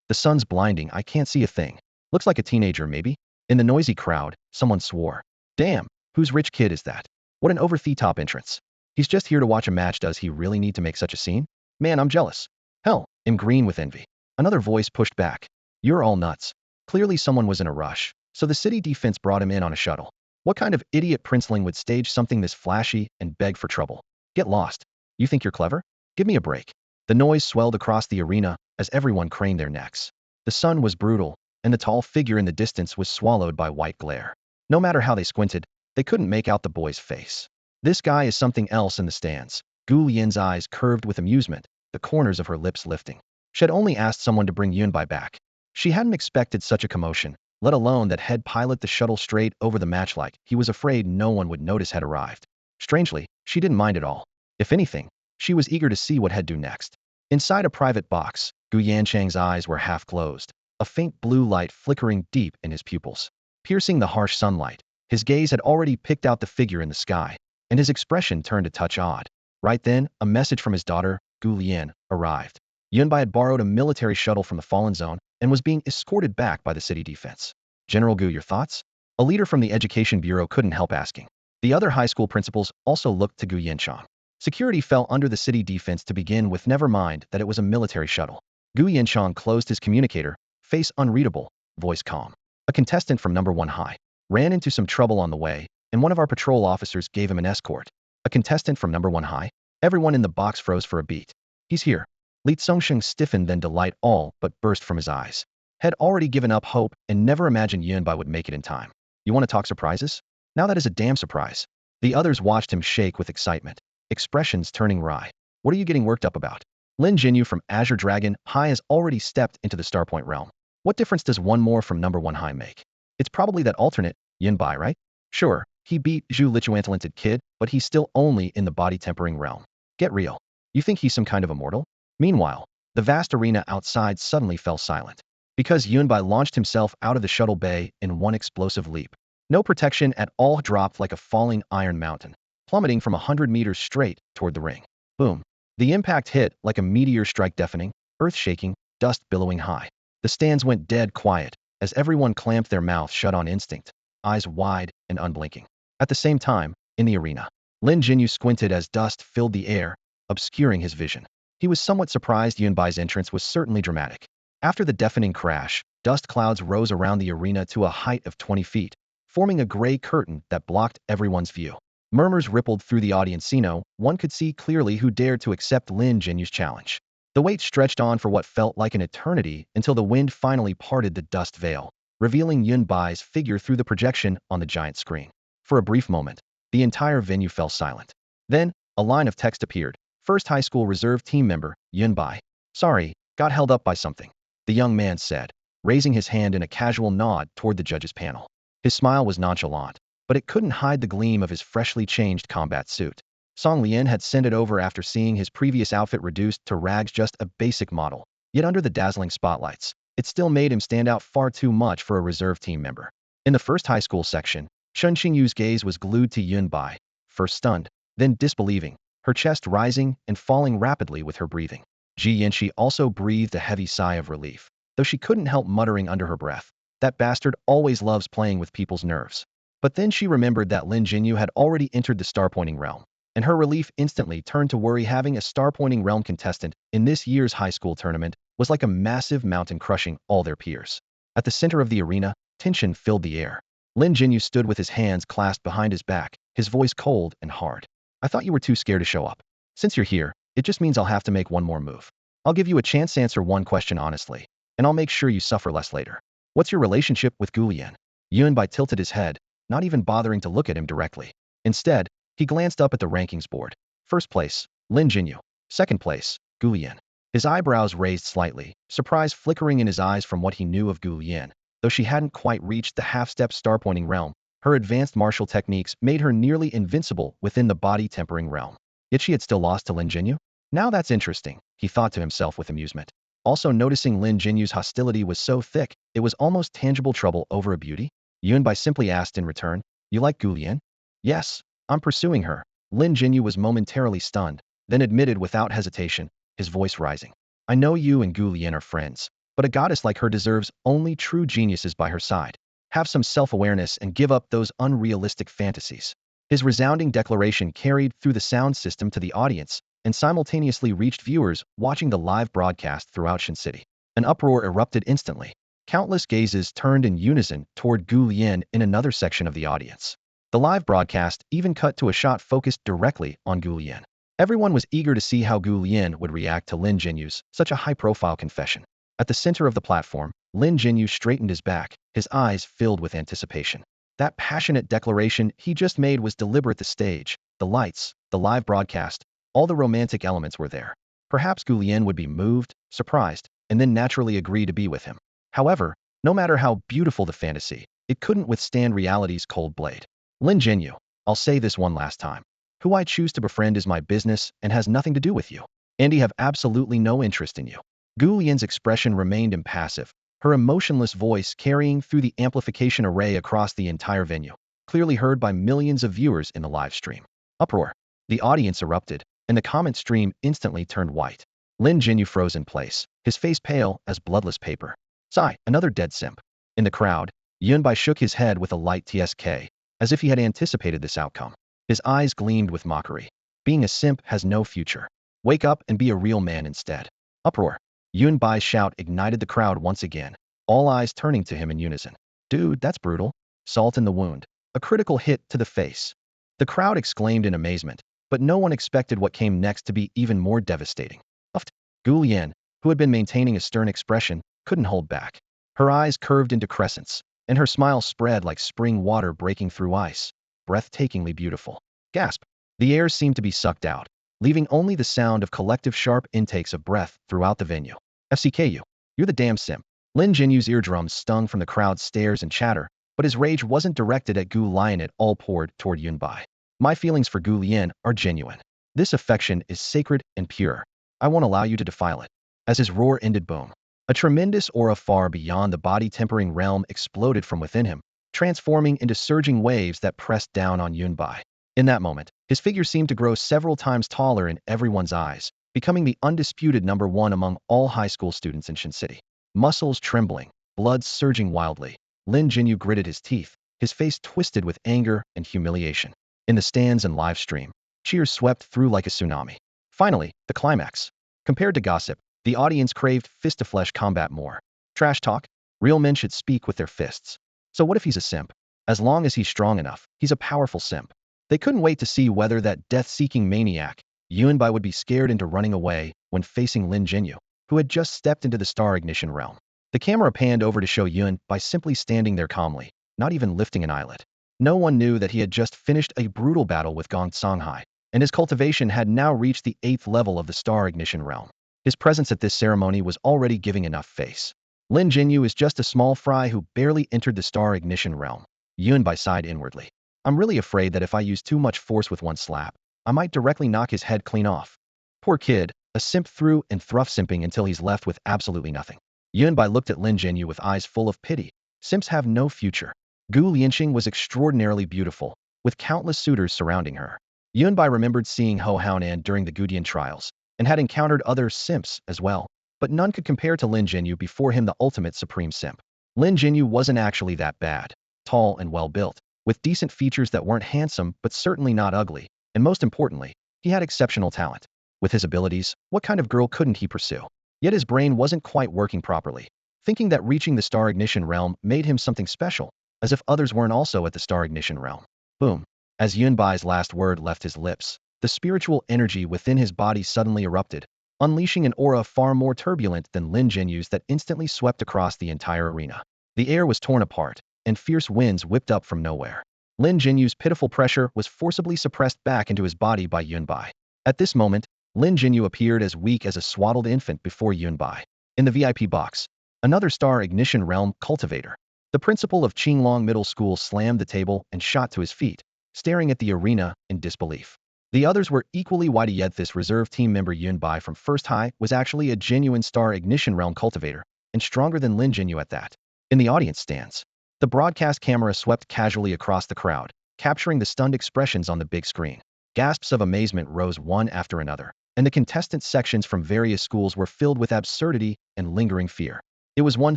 The sun's blinding, I can't see a thing. Looks like a teenager, maybe? In the noisy crowd, someone swore. Damn, whose rich kid is that? What an over-the-top entrance. He's just here to watch a match. Does he really need to make such a scene? Man, I'm jealous. Hell, I'm green with envy. Another voice pushed back. You're all nuts. Clearly someone was in a rush, so the city defense brought him in on a shuttle. What kind of idiot princeling would stage something this flashy and beg for trouble? Get lost. You think you're clever? Give me a break. The noise swelled across the arena as everyone craned their necks. The sun was brutal, and the tall figure in the distance was swallowed by white glare. No matter how they squinted, they couldn't make out the boy's face. This guy is something else in the stands. Gu Yin's eyes curved with amusement, the corners of her lips lifting. She had only asked someone to bring Yunbai back. She hadn't expected such a commotion, let alone that head pilot the shuttle straight over the match like he was afraid no one would notice had arrived. Strangely, she didn't mind at all. If anything, she was eager to see what he'd do next. Inside a private box, Gu Yanchang's eyes were half closed, a faint blue light flickering deep in his pupils. Piercing the harsh sunlight, his gaze had already picked out the figure in the sky, and his expression turned a touch odd. Right then, a message from his daughter, Gu Lian, arrived. Yunbai had borrowed a military shuttle from the Fallen Zone and was being escorted back by the city defense. General Gu, your thoughts? A leader from the Education Bureau couldn't help asking. The other high school principals also looked to Gu Yanchang. Security fell under the city defense to begin with, never mind that it was a military shuttle. Gu Yanchang closed his communicator, face unreadable, voice calm. A contestant from number 1 high ran into some trouble on the way, and one of our patrol officers gave him an escort. A contestant from number 1 high? Everyone in the box froze for a beat. He's here. Li Zongsheng stiffened, then delight all but burst from his eyes. Had already given up hope and never imagined Yunbai would make it in time. You want to talk surprises? Now that is a damn surprise. The others watched him shake with excitement, expressions turning wry. What are you getting worked up about? Lin Jinyu from Azure Dragon High has already stepped into the Starpoint realm. What difference does one more from number 1 high make? It's probably that alternate, Yunbai, right? Sure, he beat Zhu Lichuan talented kid, but he's still only in the body tempering realm. Get real. You think he's some kind of immortal? Meanwhile, the vast arena outside suddenly fell silent. Because Yunbai launched himself out of the shuttle bay in one explosive leap. No protection at all, dropped like a falling iron mountain, plummeting from 100 meters straight toward the ring. Boom. The impact hit like a meteor strike, deafening, earth-shaking, dust billowing high. The stands went dead quiet, as everyone clamped their mouths shut on instinct, eyes wide and unblinking. At the same time, in the arena, Lin Jinyu squinted as dust filled the air, obscuring his vision. He was somewhat surprised. Yunbai's entrance was certainly dramatic. After the deafening crash, dust clouds rose around the arena to a height of 20 feet, forming a gray curtain that blocked everyone's view. Murmurs rippled through the audience. One could see clearly who dared to accept Lin Jinyu's challenge. The wait stretched on for what felt like an eternity until the wind finally parted the dust veil, revealing Yunbai's figure through the projection on the giant screen. For a brief moment, the entire venue fell silent. Then, a line of text appeared. First high school reserve team member, Yunbai. Sorry, got held up by something, the young man said, raising his hand in a casual nod toward the judges' panel. His smile was nonchalant, but it couldn't hide the gleam of his freshly changed combat suit. Song Lian had sent it over after seeing his previous outfit reduced to rags, just a basic model. Yet under the dazzling spotlights, it still made him stand out far too much for a reserve team member. In the first high school section, Chen Xingyu's gaze was glued to Yunbai, first stunned, then disbelieving, her chest rising and falling rapidly with her breathing. Ji Yanxi also breathed a heavy sigh of relief, though she couldn't help muttering under her breath, that bastard always loves playing with people's nerves. But then she remembered that Lin Jinyu had already entered the star-pointing realm, and her relief instantly turned to worry. Having a star-pointing realm contestant in this year's high school tournament was like a massive mountain crushing all their peers. At the center of the arena, tension filled the air. Lin Jinyu stood with his hands clasped behind his back, his voice cold and hard. I thought you were too scared to show up. Since you're here, it just means I'll have to make one more move. I'll give you a chance to answer one question honestly, and I'll make sure you suffer less later. What's your relationship with Gu Lian? Yunbai tilted his head, not even bothering to look at him directly. Instead, he glanced up at the rankings board. First place, Lin Jinyu. Second place, Gu Lian. His eyebrows raised slightly, surprise flickering in his eyes from what he knew of Gu Lian. Though she hadn't quite reached the half-step star-pointing realm, her advanced martial techniques made her nearly invincible within the body-tempering realm. Yet she had still lost to Lin Jinyu? Now that's interesting, he thought to himself with amusement. Also noticing Lin Jinyu's hostility was so thick, it was almost tangible. Trouble over a beauty? Yunbai simply asked in return, you like Gu Lian? Yes, I'm pursuing her. Lin Jinyu was momentarily stunned, then admitted without hesitation, his voice rising. I know you and Gu Lian are friends, but a goddess like her deserves only true geniuses by her side. Have some self-awareness and give up those unrealistic fantasies. His resounding declaration carried through the sound system to the audience and simultaneously reached viewers watching the live broadcast throughout Shin City. An uproar erupted instantly. Countless gazes turned in unison toward Gu Lian in another section of the audience. The live broadcast even cut to a shot focused directly on Gu Lian. Everyone was eager to see how Gu Lian would react to Lin Jinyu's such a high-profile confession. At the center of the platform, Lin Jinyu straightened his back, his eyes filled with anticipation. That passionate declaration he just made was deliberate. The stage, the lights, the live broadcast, all the romantic elements were there. Perhaps Gu Lian would be moved, surprised, and then naturally agree to be with him. However, no matter how beautiful the fantasy, it couldn't withstand reality's cold blade. Lin Jinyu, I'll say this one last time. Who I choose to befriend is my business and has nothing to do with you. Andy have absolutely no interest in you. Gu Lian's expression remained impassive, her emotionless voice carrying through the amplification array across the entire venue, clearly heard by millions of viewers in the live stream. Uproar. The audience erupted, and the comment stream instantly turned white. Lin Jinyu froze in place, his face pale as bloodless paper. Sigh, another dead simp. In the crowd, Yunbai shook his head with a light tsk, as if he had anticipated this outcome. His eyes gleamed with mockery. Being a simp has no future. Wake up and be a real man instead. Uproar. Yunbai's shout ignited the crowd once again, all eyes turning to him in unison. Dude, that's brutal. Salt in the wound. A critical hit to the face. The crowd exclaimed in amazement, but no one expected what came next to be even more devastating. Uffed. Gu Lian, who had been maintaining a stern expression, couldn't hold back. Her eyes curved into crescents, and her smile spread like spring water breaking through ice. Breathtakingly beautiful. Gasp. The air seemed to be sucked out, leaving only the sound of collective sharp intakes of breath throughout the venue. FCKU. You're the damn simp. Lin Jinyu's eardrums stung from the crowd's stares and chatter, but his rage wasn't directed at Gu Lian, it all poured toward Yunbai. My feelings for Gu Lian are genuine. This affection is sacred and pure. I won't allow you to defile it. As his roar ended, boom. A tremendous aura far beyond the body-tempering realm exploded from within him, transforming into surging waves that pressed down on Yunbai. In that moment, his figure seemed to grow several times taller in everyone's eyes, becoming the undisputed number one among all high school students in Shin City. Muscles trembling, blood surging wildly, Lin Jinyu gritted his teeth, his face twisted with anger and humiliation. In the stands and live stream, cheers swept through like a tsunami. Finally, the climax. Compared to gossip, the audience craved fist-to-flesh combat more. Trash talk? Real men should speak with their fists. So what if he's a simp? As long as he's strong enough, he's a powerful simp. They couldn't wait to see whether that death-seeking maniac, Yunbai, would be scared into running away when facing Lin Jinyu, who had just stepped into the star ignition realm. The camera panned over to show Yunbai simply standing there calmly, not even lifting an eyelid. No one knew that he had just finished a brutal battle with Gong Songhai, and his cultivation had now reached the 8th level of the star ignition realm. His presence at this ceremony was already giving enough face. Lin Jinyu is just a small fry who barely entered the star ignition realm. Yunbai sighed inwardly. I'm really afraid that if I use too much force with one slap, I might directly knock his head clean off. Poor kid, a simp through and through simping until he's left with absolutely nothing. Yunbai looked at Lin Jinyu with eyes full of pity. Simps have no future. Gu Lianxing was extraordinarily beautiful, with countless suitors surrounding her. Yunbai remembered seeing Ho Haonan during the Gudian trials, and had encountered other simps as well, but none could compare to Lin Jinyu, before him the ultimate supreme simp. Lin Jinyu wasn't actually that bad. Tall and well-built, with decent features that weren't handsome but certainly not ugly, and most importantly, he had exceptional talent. With his abilities, what kind of girl couldn't he pursue? Yet his brain wasn't quite working properly, thinking that reaching the star ignition realm made him something special, as if others weren't also at the star ignition realm. Boom. As Yunbai's last word left his lips, the spiritual energy within his body suddenly erupted, unleashing an aura far more turbulent than Lin Jinyu's that instantly swept across the entire arena. The air was torn apart, and fierce winds whipped up from nowhere. Lin Jinyu's pitiful pressure was forcibly suppressed back into his body by Yunbai. At this moment, Lin Jinyu appeared as weak as a swaddled infant before Yunbai. In the VIP box, another star ignition realm cultivator. The principal of Qinglong Middle School slammed the table and shot to his feet, staring at the arena in disbelief. The others were equally wide, yet this reserve team member Yunbai from First High was actually a genuine star ignition realm cultivator, and stronger than Lin Jinyu at that. In the audience stands, the broadcast camera swept casually across the crowd, capturing the stunned expressions on the big screen. Gasps of amazement rose one after another, and the contestant sections from various schools were filled with absurdity and lingering fear. It was one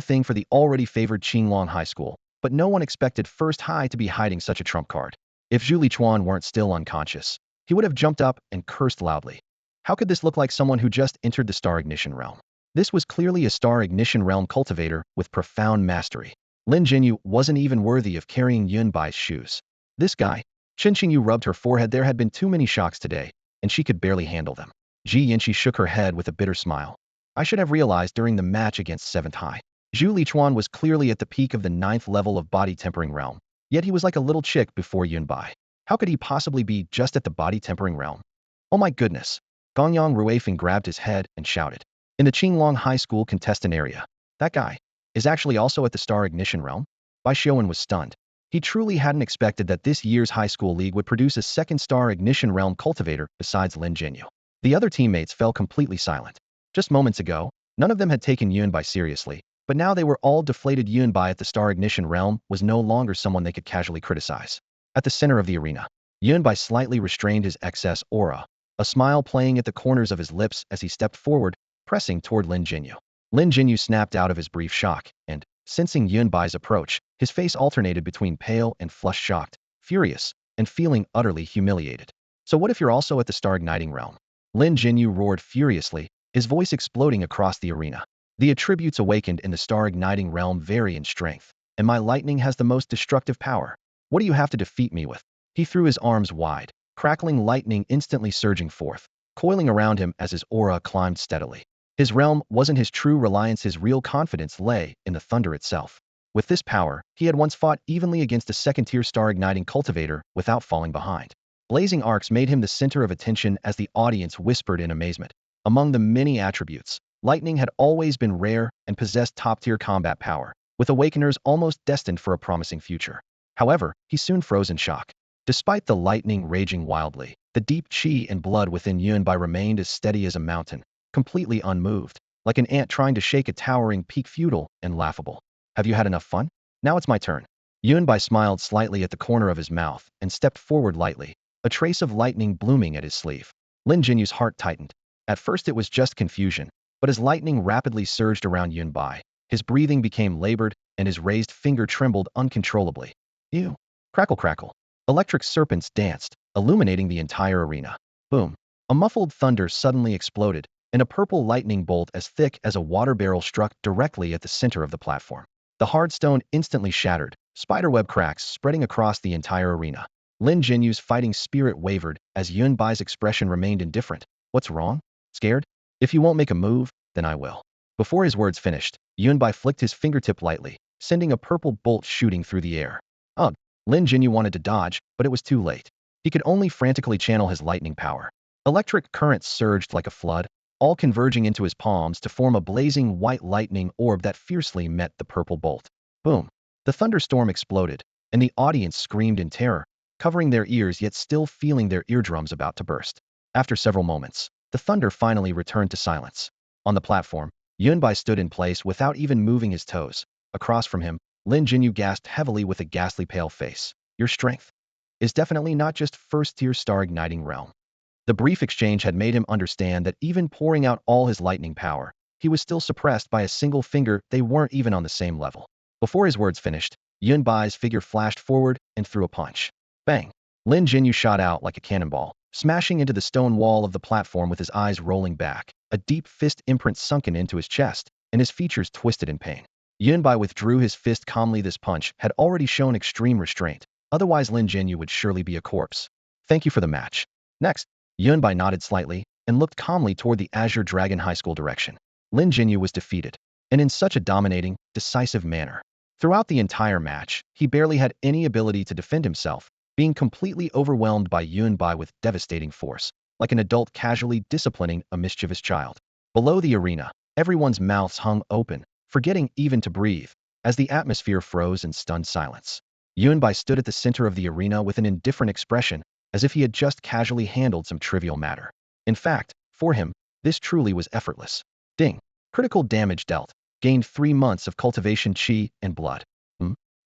thing for the already favored Qinglong High School, but no one expected First High to be hiding such a trump card. If Zhu Lichuan weren't still unconscious, he would have jumped up and cursed loudly. How could this look like someone who just entered the star ignition realm? This was clearly a star ignition realm cultivator with profound mastery. Lin Jinyu wasn't even worthy of carrying Yunbai's shoes. This guy, Chen Qingyu rubbed her forehead. There had been too many shocks today, and she could barely handle them. Ji Yinchi shook her head with a bitter smile. I should have realized during the match against 7th High. Zhu Lichuan was clearly at the peak of the 9th level of body tempering realm, yet he was like a little chick before Yunbai. How could he possibly be just at the body tempering realm? Oh my goodness. Gongyang Ruifeng grabbed his head and shouted. In the Qinglong High School contestant area, that guy is actually also at the Star Ignition realm? Bai Xiaowen was stunned. He truly hadn't expected that this year's high school league would produce a second Star Ignition realm cultivator besides Lin Jinyu. The other teammates fell completely silent. Just moments ago, none of them had taken Yunbai seriously, but now they were all deflated. Yunbai at the Star Ignition realm was no longer someone they could casually criticize. At the center of the arena, Yunbai slightly restrained his excess aura, a smile playing at the corners of his lips as he stepped forward, pressing toward Lin Jinyu. Lin Jinyu snapped out of his brief shock, and, sensing Yunbai's approach, his face alternated between pale and flushed, shocked, furious, and feeling utterly humiliated. So what if you're also at the Star Igniting realm? Lin Jinyu roared furiously, his voice exploding across the arena. The attributes awakened in the Star Igniting realm vary in strength, and my lightning has the most destructive power. What do you have to defeat me with? He threw his arms wide, crackling lightning instantly surging forth, coiling around him as his aura climbed steadily. His realm wasn't his true reliance, his real confidence lay in the thunder itself. With this power, he had once fought evenly against a second-tier star-igniting cultivator without falling behind. Blazing arcs made him the center of attention as the audience whispered in amazement. Among the many attributes, lightning had always been rare and possessed top-tier combat power, with awakeners almost destined for a promising future. However, he soon froze in shock. Despite the lightning raging wildly, the deep chi and blood within Yunbai remained as steady as a mountain, completely unmoved, like an ant trying to shake a towering peak, futile and laughable. Have you had enough fun? Now it's my turn. Yunbai smiled slightly at the corner of his mouth and stepped forward lightly, a trace of lightning blooming at his sleeve. Lin Jinyu's heart tightened. At first it was just confusion, but as lightning rapidly surged around Yunbai, his breathing became labored and his raised finger trembled uncontrollably. Ew. Crackle crackle. Electric serpents danced, illuminating the entire arena. Boom. A muffled thunder suddenly exploded, and a purple lightning bolt as thick as a water barrel struck directly at the center of the platform. The hard stone instantly shattered, spiderweb cracks spreading across the entire arena. Lin Jinyu's fighting spirit wavered as Yunbai's expression remained indifferent. What's wrong? Scared? If you won't make a move, then I will. Before his words finished, Yunbai flicked his fingertip lightly, sending a purple bolt shooting through the air. Ugh! Lin Jinyu wanted to dodge, but it was too late. He could only frantically channel his lightning power. Electric currents surged like a flood, all converging into his palms to form a blazing white lightning orb that fiercely met the purple bolt. Boom! The thunderstorm exploded, and the audience screamed in terror, covering their ears yet still feeling their eardrums about to burst. After several moments, the thunder finally returned to silence. On the platform, Yunbai stood in place without even moving his toes. Across from him, Lin Jinyu gasped heavily with a ghastly pale face. Your strength is definitely not just first-tier star-igniting realm. The brief exchange had made him understand that even pouring out all his lightning power, he was still suppressed by a single finger. They weren't even on the same level. Before his words finished, Yunbai's figure flashed forward and threw a punch. Bang! Lin Jinyu shot out like a cannonball, smashing into the stone wall of the platform with his eyes rolling back, a deep fist imprint sunken into his chest, and his features twisted in pain. Yunbai withdrew his fist calmly. This punch had already shown extreme restraint, otherwise Lin Jinyu would surely be a corpse. Thank you for the match. Next, Yunbai nodded slightly and looked calmly toward the Azure Dragon High School direction. Lin Jinyu was defeated, and in such a dominating, decisive manner. Throughout the entire match, he barely had any ability to defend himself, being completely overwhelmed by Yunbai with devastating force, like an adult casually disciplining a mischievous child. Below the arena, everyone's mouths hung open, forgetting even to breathe, as the atmosphere froze in stunned silence. Yunbai stood at the center of the arena with an indifferent expression, as if he had just casually handled some trivial matter. In fact, for him, this truly was effortless. Ding. Critical damage dealt. Gained 3 months of cultivation chi and blood.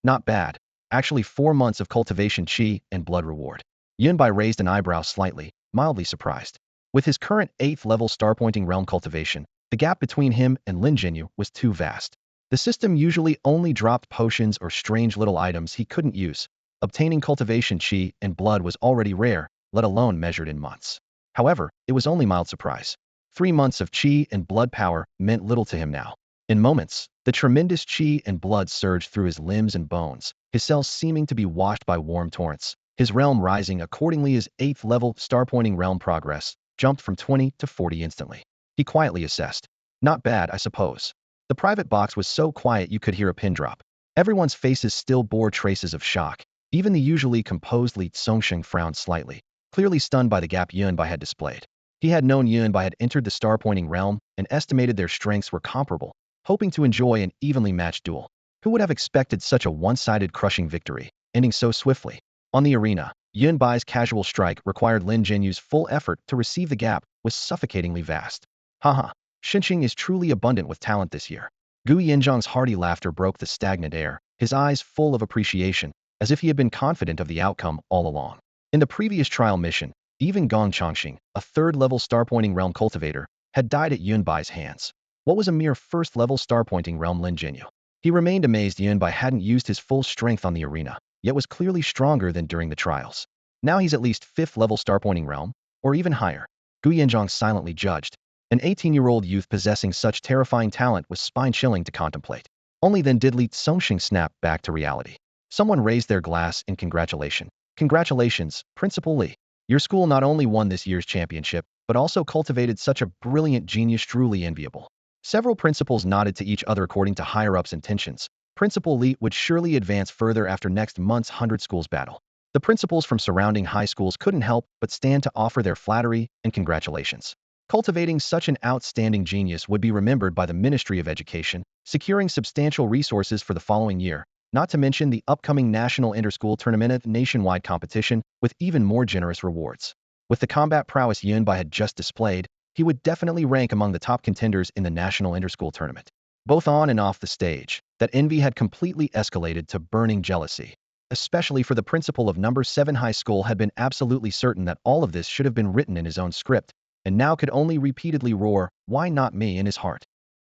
Not bad. Actually 4 months of cultivation chi and blood reward. Yunbai raised an eyebrow slightly, mildly surprised. With his current 8th level star-pointing realm cultivation, the gap between him and Lin Jinyu was too vast. The system usually only dropped potions or strange little items he couldn't use. Obtaining cultivation chi and blood was already rare, let alone measured in months. However, it was only mild surprise. 3 months of chi and blood power meant little to him now. In moments, the tremendous chi and blood surged through his limbs and bones, his cells seeming to be washed by warm torrents. His realm rising accordingly. His 8th level star-pointing realm progress jumped from 20 to 40 instantly. He quietly assessed. Not bad, I suppose. The private box was so quiet you could hear a pin drop. Everyone's faces still bore traces of shock. Even the usually composed Li Zongsheng frowned slightly, clearly stunned by the gap Yunbai had displayed. He had known Yunbai had entered the star-pointing realm and estimated their strengths were comparable, hoping to enjoy an evenly matched duel. Who would have expected such a one-sided crushing victory, ending so swiftly? On the arena, Yunbai's casual strike required Lin Jinyu's full effort to receive the gap was suffocatingly vast. Haha, Xinqing is truly abundant with talent this year. Gu Yinzhang's hearty laughter broke the stagnant air, his eyes full of appreciation, as if he had been confident of the outcome all along. In the previous trial mission, even Gong Changxing, a third-level star-pointing realm cultivator, had died at Yunbai's hands. What was a mere first-level star-pointing realm Lin Jinyu? He remained amazed Yunbai hadn't used his full strength on the arena, yet was clearly stronger than during the trials. Now he's at least 5th-level star-pointing realm, or even higher. Gu Yanzhang silently judged. An 18-year-old youth possessing such terrifying talent was spine-chilling to contemplate. Only then did Li Zongxing snap back to reality. Someone raised their glass in congratulation. Congratulations, Principal Li. Your school not only won this year's championship, but also cultivated such a brilliant genius, truly enviable. Several principals nodded to each other according to higher-ups' intentions. Principal Li would surely advance further after next month's 100 schools battle. The principals from surrounding high schools couldn't help but stand to offer their flattery and congratulations. Cultivating such an outstanding genius would be remembered by the Ministry of Education, securing substantial resources for the following year, not to mention the upcoming National Interschool Tournament nationwide competition with even more generous rewards. With the combat prowess Yunbai had just displayed, he would definitely rank among the top contenders in the National Interschool Tournament. Both on and off the stage, that envy had completely escalated to burning jealousy. Especially for the principal of number 7 high school had been absolutely certain that all of this should have been written in his own script, and now could only repeatedly roar, "Why not me?" in his heart.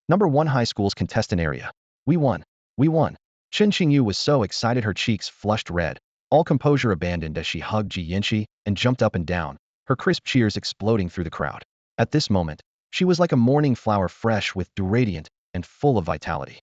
Number 1 high school's contestant area. We won. We won. Chen Qingyu was so excited her cheeks flushed red. All composure abandoned as she hugged Ji Yanxi and jumped up and down, her crisp cheers exploding through the crowd. At this moment, she was like a morning flower fresh with dew, radiant and full of vitality.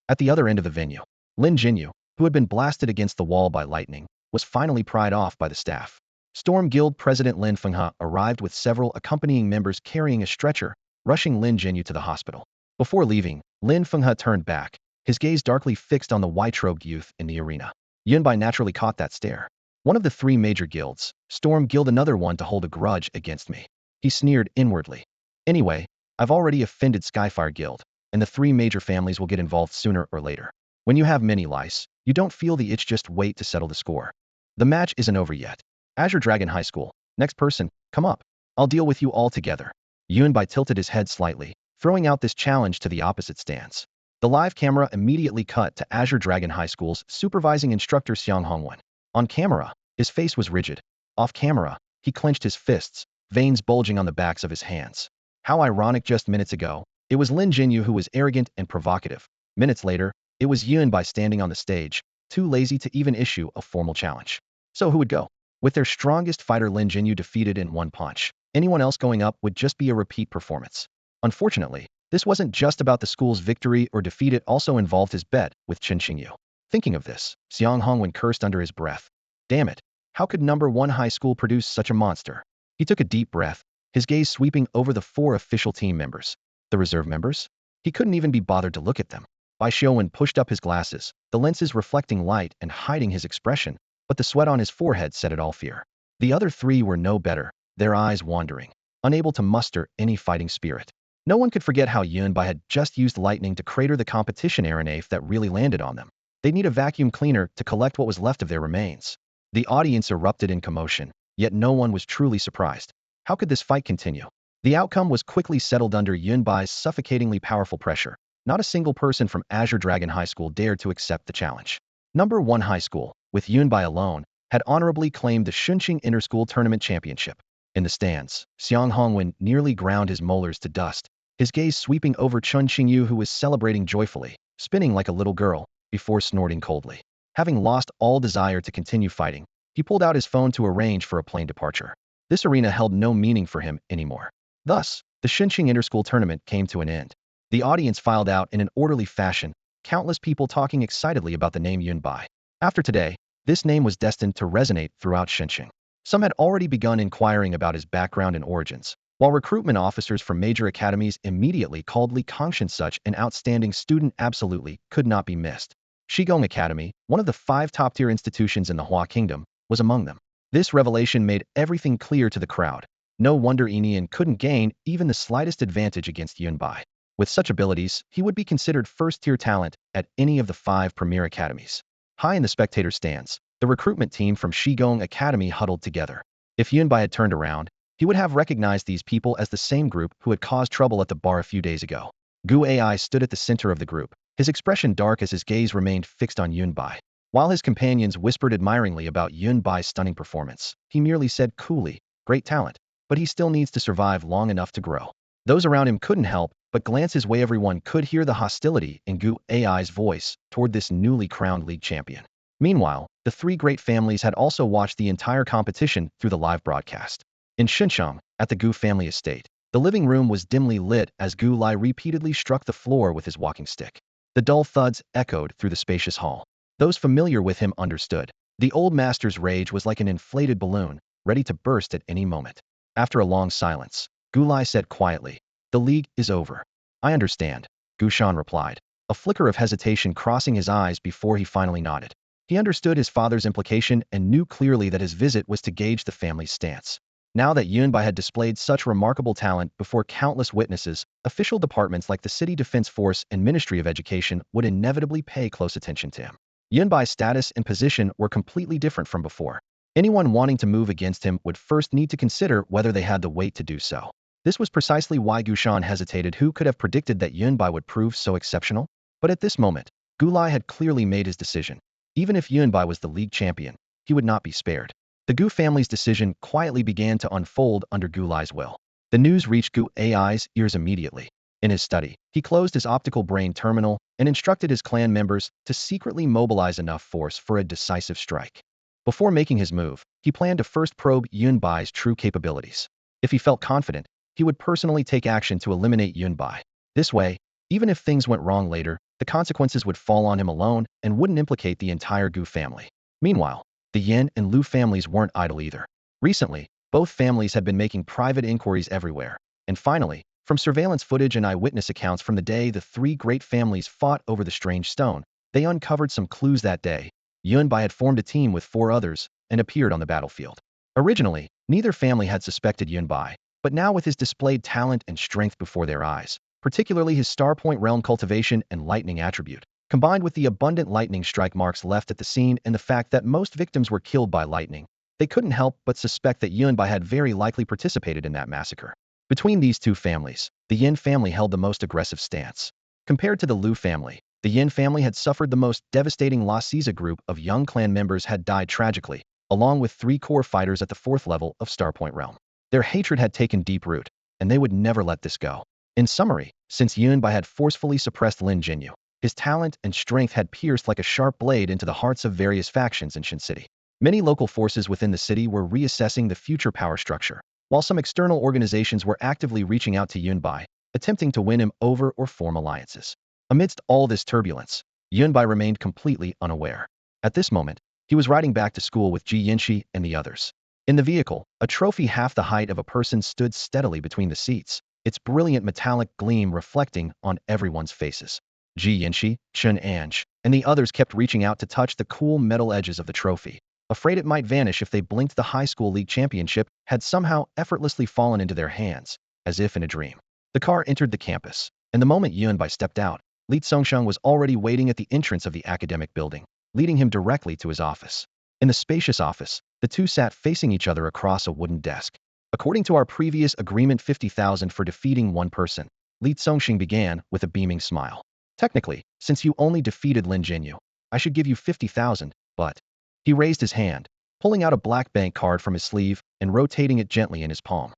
At the other end of the venue, Lin Jinyu, who had been blasted against the wall by lightning, was finally pried off by the staff. Storm Guild President Lin Fenghe arrived with several accompanying members carrying a stretcher, rushing Lin Jinyu to the hospital. Before leaving, Lin Fenghe turned back, his gaze darkly fixed on the white-robed youth in the arena. Yunbai naturally caught that stare. One of the 3 major guilds, Storm Guild, another one to hold a grudge against me. He sneered inwardly. Anyway, I've already offended Skyfire Guild, and the 3 major families will get involved sooner or later. When you have many lice, you don't feel the itch, just wait to settle the score. The match isn't over yet. Azure Dragon High School, next person, come up. I'll deal with you all together. Yunbai tilted his head slightly, throwing out this challenge to the opposite stands. The live camera immediately cut to Azure Dragon High School's supervising instructor Xiang Hongwen. On camera, his face was rigid. Off camera, he clenched his fists, veins bulging on the backs of his hands. How ironic, just minutes ago, it was Lin Jinyu who was arrogant and provocative. Minutes later, it was Yunbai standing on the stage, too lazy to even issue a formal challenge. So who would go? With their strongest fighter Lin Jinyu defeated in one punch, anyone else going up would just be a repeat performance. Unfortunately, this wasn't just about the school's victory or defeat, it also involved his bet with Chen Qingyu. Thinking of this, Xiang Hongwen cursed under his breath. Damn it, how could number 1 high school produce such a monster? He took a deep breath, his gaze sweeping over the 4 official team members. The reserve members? He couldn't even be bothered to look at them. Bai Xiaowen pushed up his glasses, the lenses reflecting light and hiding his expression, but the sweat on his forehead said it all. Fear. The other 3 were no better, their eyes wandering, unable to muster any fighting spirit. No one could forget how Yunbai had just used lightning to crater the competition aeronave that really landed on them. They'd need a vacuum cleaner to collect what was left of their remains. The audience erupted in commotion, yet no one was truly surprised. How could this fight continue? The outcome was quickly settled under Yunbai's suffocatingly powerful pressure. Not a single person from Azure Dragon High School dared to accept the challenge. Number 1 high school, with Yunbai alone, had honorably claimed the Xunqing Interschool Tournament Championship. In the stands, Xiang Hongwen nearly ground his molars to dust, his gaze sweeping over Chen Qingyu, who was celebrating joyfully, spinning like a little girl, before snorting coldly. Having lost all desire to continue fighting, he pulled out his phone to arrange for a plane departure. This arena held no meaning for him anymore. Thus, the Xunqing Interschool Tournament came to an end. The audience filed out in an orderly fashion, countless people talking excitedly about the name Yunbai. After today, this name was destined to resonate throughout Xunqing. Some had already begun inquiring about his background and origins, While recruitment officers from major academies immediately called Li Kongshan such an outstanding student absolutely could not be missed. Shigong Academy, one of the 5 top-tier institutions in the Hua Kingdom, was among them. This revelation made everything clear to the crowd. No wonder Enian couldn't gain even the slightest advantage against Yunbai. With such abilities, he would be considered first-tier talent at any of the 5 premier academies. High in the spectator stands, the recruitment team from Shigong Academy huddled together. If Yunbai had turned around, he would have recognized these people as the same group who had caused trouble at the bar a few days ago. Gu Ai stood at the center of the group, his expression dark as his gaze remained fixed on Yunbai. While his companions whispered admiringly about Yunbai's stunning performance, he merely said coolly, "Great talent, but he still needs to survive long enough to grow." Those around him couldn't help but glance his way. Everyone could hear the hostility in Gu Ai's voice toward this newly crowned league champion. Meanwhile, the 3 great families had also watched the entire competition through the live broadcast. In Xincheng, at the Gu family estate, the living room was dimly lit as Gu Lai repeatedly struck the floor with his walking stick. The dull thuds echoed through the spacious hall. Those familiar with him understood. The old master's rage was like an inflated balloon, ready to burst at any moment. After a long silence, Gu Lai said quietly, "The league is over." "I understand," Gu Shan replied, a flicker of hesitation crossing his eyes before he finally nodded. He understood his father's implication and knew clearly that his visit was to gauge the family's stance. Now that Yunbai had displayed such remarkable talent before countless witnesses, official departments like the City Defense Force and Ministry of Education would inevitably pay close attention to him. Yunbai's status and position were completely different from before. Anyone wanting to move against him would first need to consider whether they had the weight to do so. This was precisely why Gushan hesitated. Who could have predicted that Yunbai would prove so exceptional? But at this moment, Gulai had clearly made his decision. Even if Yunbai was the league champion, he would not be spared. The Gu family's decision quietly began to unfold under Gulai's will. The news reached Gu Ai's ears immediately. In his study, he closed his optical brain terminal and instructed his clan members to secretly mobilize enough force for a decisive strike. Before making his move, he planned to first probe Yunbai's true capabilities. If he felt confident, he would personally take action to eliminate Yunbai. This way, even if things went wrong later, the consequences would fall on him alone and wouldn't implicate the entire Gu family. Meanwhile, the Yin and Lu families weren't idle either. Recently, both families had been making private inquiries everywhere. And finally, from surveillance footage and eyewitness accounts from the day the 3 great families fought over the strange stone, they uncovered some clues. That day, Yunbai had formed a team with 4 others and appeared on the battlefield. Originally, neither family had suspected Yunbai, but now with his displayed talent and strength before their eyes, particularly his Star Point Realm cultivation and lightning attribute, combined with the abundant lightning strike marks left at the scene and the fact that most victims were killed by lightning, they couldn't help but suspect that Yunbai had very likely participated in that massacre. Between these 2 families, the Yin family held the most aggressive stance. Compared to the Lu family, the Yin family had suffered the most devastating loss. A group of young clan members had died tragically, along with 3 core fighters at the 4th level of Starpoint Realm. Their hatred had taken deep root, and they would never let this go. In summary, since Yunbai had forcefully suppressed Lin Jinyu, his talent and strength had pierced like a sharp blade into the hearts of various factions in Shin City. Many local forces within the city were reassessing the future power structure, while some external organizations were actively reaching out to Yunbai, attempting to win him over or form alliances. Amidst all this turbulence, Yunbai remained completely unaware. At this moment, he was riding back to school with Ji Yinshi and the others. In the vehicle, a trophy half the height of a person stood steadily between the seats, its brilliant metallic gleam reflecting on everyone's faces. Ji Yinshi, Chun Ange, and the others kept reaching out to touch the cool metal edges of the trophy, afraid it might vanish if they blinked. The high school league championship had somehow effortlessly fallen into their hands, as if in a dream. The car entered the campus, and the moment Yunbai stepped out, Li Tsongsheng was already waiting at the entrance of the academic building, leading him directly to his office. In the spacious office, the 2 sat facing each other across a wooden desk. "According to our previous agreement, 50,000 for defeating 1 person, Li Tsongxing began with a beaming smile. "Technically, since you only defeated Lin Jinyu, I should give you 50,000, but..." He raised his hand, pulling out a black bank card from his sleeve and rotating it gently in his palm.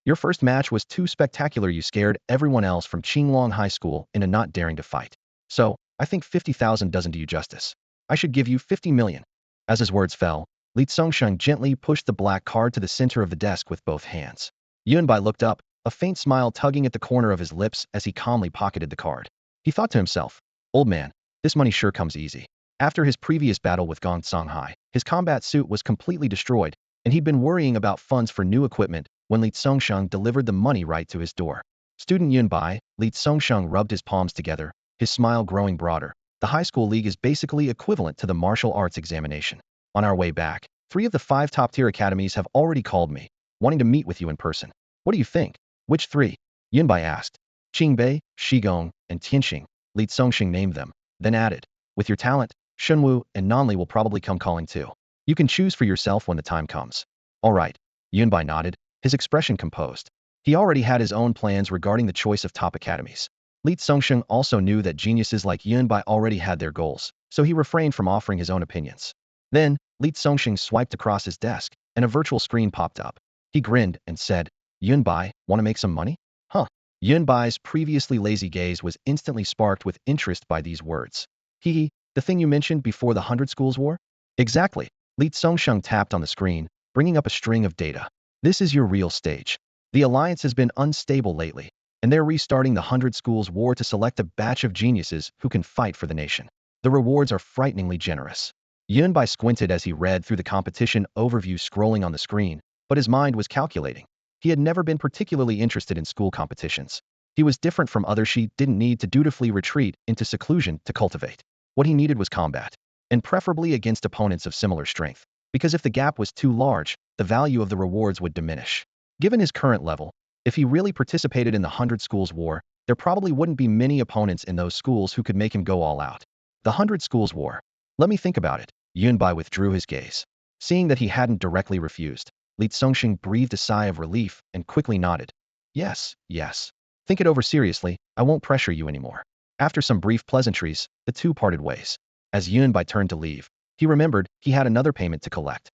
"Your first match was too spectacular. You scared everyone else from Qinglong High School into not daring to fight. So, I think 50,000 doesn't do you justice. I should give you 50 million. As his words fell, Li Tsongsheng gently pushed the black card to the center of the desk with both hands. Yunbai looked up, a faint smile tugging at the corner of his lips as he calmly pocketed the card. He thought to himself, "Old man, this money sure comes easy." After his previous battle with Gong Songhai, his combat suit was completely destroyed, and he'd been worrying about funds for new equipment when Li Tsongsheng delivered the money right to his door. Student Yunbai, Li Tsongsheng rubbed his palms together, his smile growing broader. The high school league is basically equivalent to the martial arts examination. On our way back, 3 of the 5 top-tier academies have already called me, wanting to meet with you in person. What do you think? Which 3? Yunbai asked. Qingbei, Shigong, and Tianxing. Li Tsongxing named them, then added, with your talent, Shunwu and Nanli will probably come calling too. You can choose for yourself when the time comes. All right. Yunbai nodded, his expression composed. He already had his own plans regarding the choice of top academies. Li Tsongsheng also knew that geniuses like Yunbai already had their goals, so he refrained from offering his own opinions. Then, Li Tsongsheng swiped across his desk, and a virtual screen popped up. He grinned and said, Yunbai, want to make some money? Huh. Yunbai's previously lazy gaze was instantly sparked with interest by these words. Hee, the thing you mentioned before the 100 Schools War? Exactly. Li Tsongsheng tapped on the screen, bringing up a string of data. This is your real stage. The alliance has been unstable lately, and they're restarting the 100 Schools War to select a batch of geniuses who can fight for the nation. The rewards are frighteningly generous. Yunbai squinted as he read through the competition overview scrolling on the screen, but his mind was calculating. He had never been particularly interested in school competitions. He was different from others. She didn't need to dutifully retreat into seclusion to cultivate. What he needed was combat, and preferably against opponents of similar strength, because if the gap was too large, the value of the rewards would diminish. Given his current level, if he really participated in the 100 Schools War, there probably wouldn't be many opponents in those schools who could make him go all out. The 100 Schools War. Let me think about it. Yunbai withdrew his gaze. Seeing that he hadn't directly refused, Li Tsongxing breathed a sigh of relief and quickly nodded. Yes, yes. Think it over seriously, I won't pressure you anymore. After some brief pleasantries, the two parted ways. As Yunbai turned to leave, he remembered he had another payment to collect.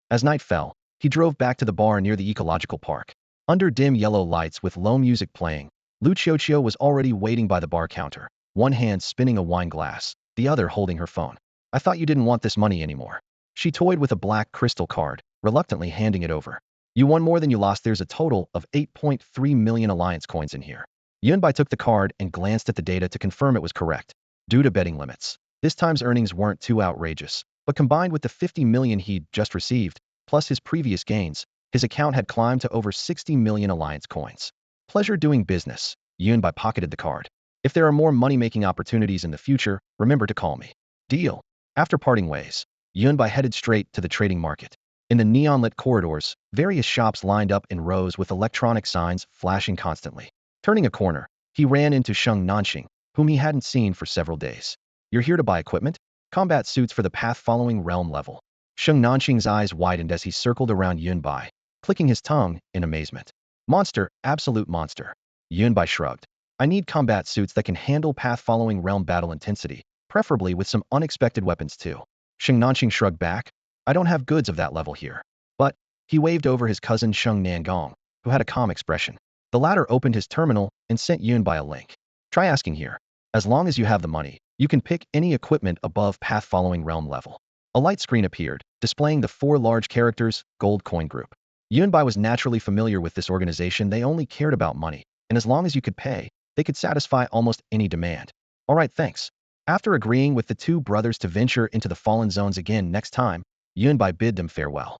As night fell, he drove back to the bar near the ecological park. Under dim yellow lights with low music playing, Lu Qiuqiu was already waiting by the bar counter, one hand spinning a wine glass, the other holding her phone. I thought you didn't want this money anymore. She toyed with a black crystal card, reluctantly handing it over. You won more than you lost. There's a total of 8.3 million alliance coins in here. Yunbai took the card and glanced at the data to confirm it was correct. Due to betting limits, this time's earnings weren't too outrageous, but combined with the 50 million he'd just received, plus his previous gains, his account had climbed to over 60 million alliance coins. Pleasure doing business. Yunbai pocketed the card. If there are more money-making opportunities in the future, remember to call me. Deal. After parting ways, Yunbai headed straight to the trading market. In the neon-lit corridors, various shops lined up in rows with electronic signs flashing constantly. Turning a corner, he ran into Sheng Nanxing, whom he hadn't seen for several days. You're here to buy equipment? Combat suits for the path-following realm level. Sheng Nanxing's eyes widened as he circled around Yunbai, clicking his tongue in amazement. Monster, absolute monster. Yunbai shrugged. I need combat suits that can handle path-following realm battle intensity, preferably with some unexpected weapons too. Sheng Nanxing shrugged back. I don't have goods of that level here. But, he waved over his cousin Sheng Nangong, who had a calm expression. The latter opened his terminal and sent Yunbai a link. Try asking here. As long as you have the money, you can pick any equipment above path-following realm level. A light screen appeared, displaying the 4 large characters, Gold Coin Group. Yunbai was naturally familiar with this organization. They only cared about money, and as long as you could pay, they could satisfy almost any demand. All right, thanks. After agreeing with the 2 brothers to venture into the Fallen Zones again next time, Yunbai bid them farewell.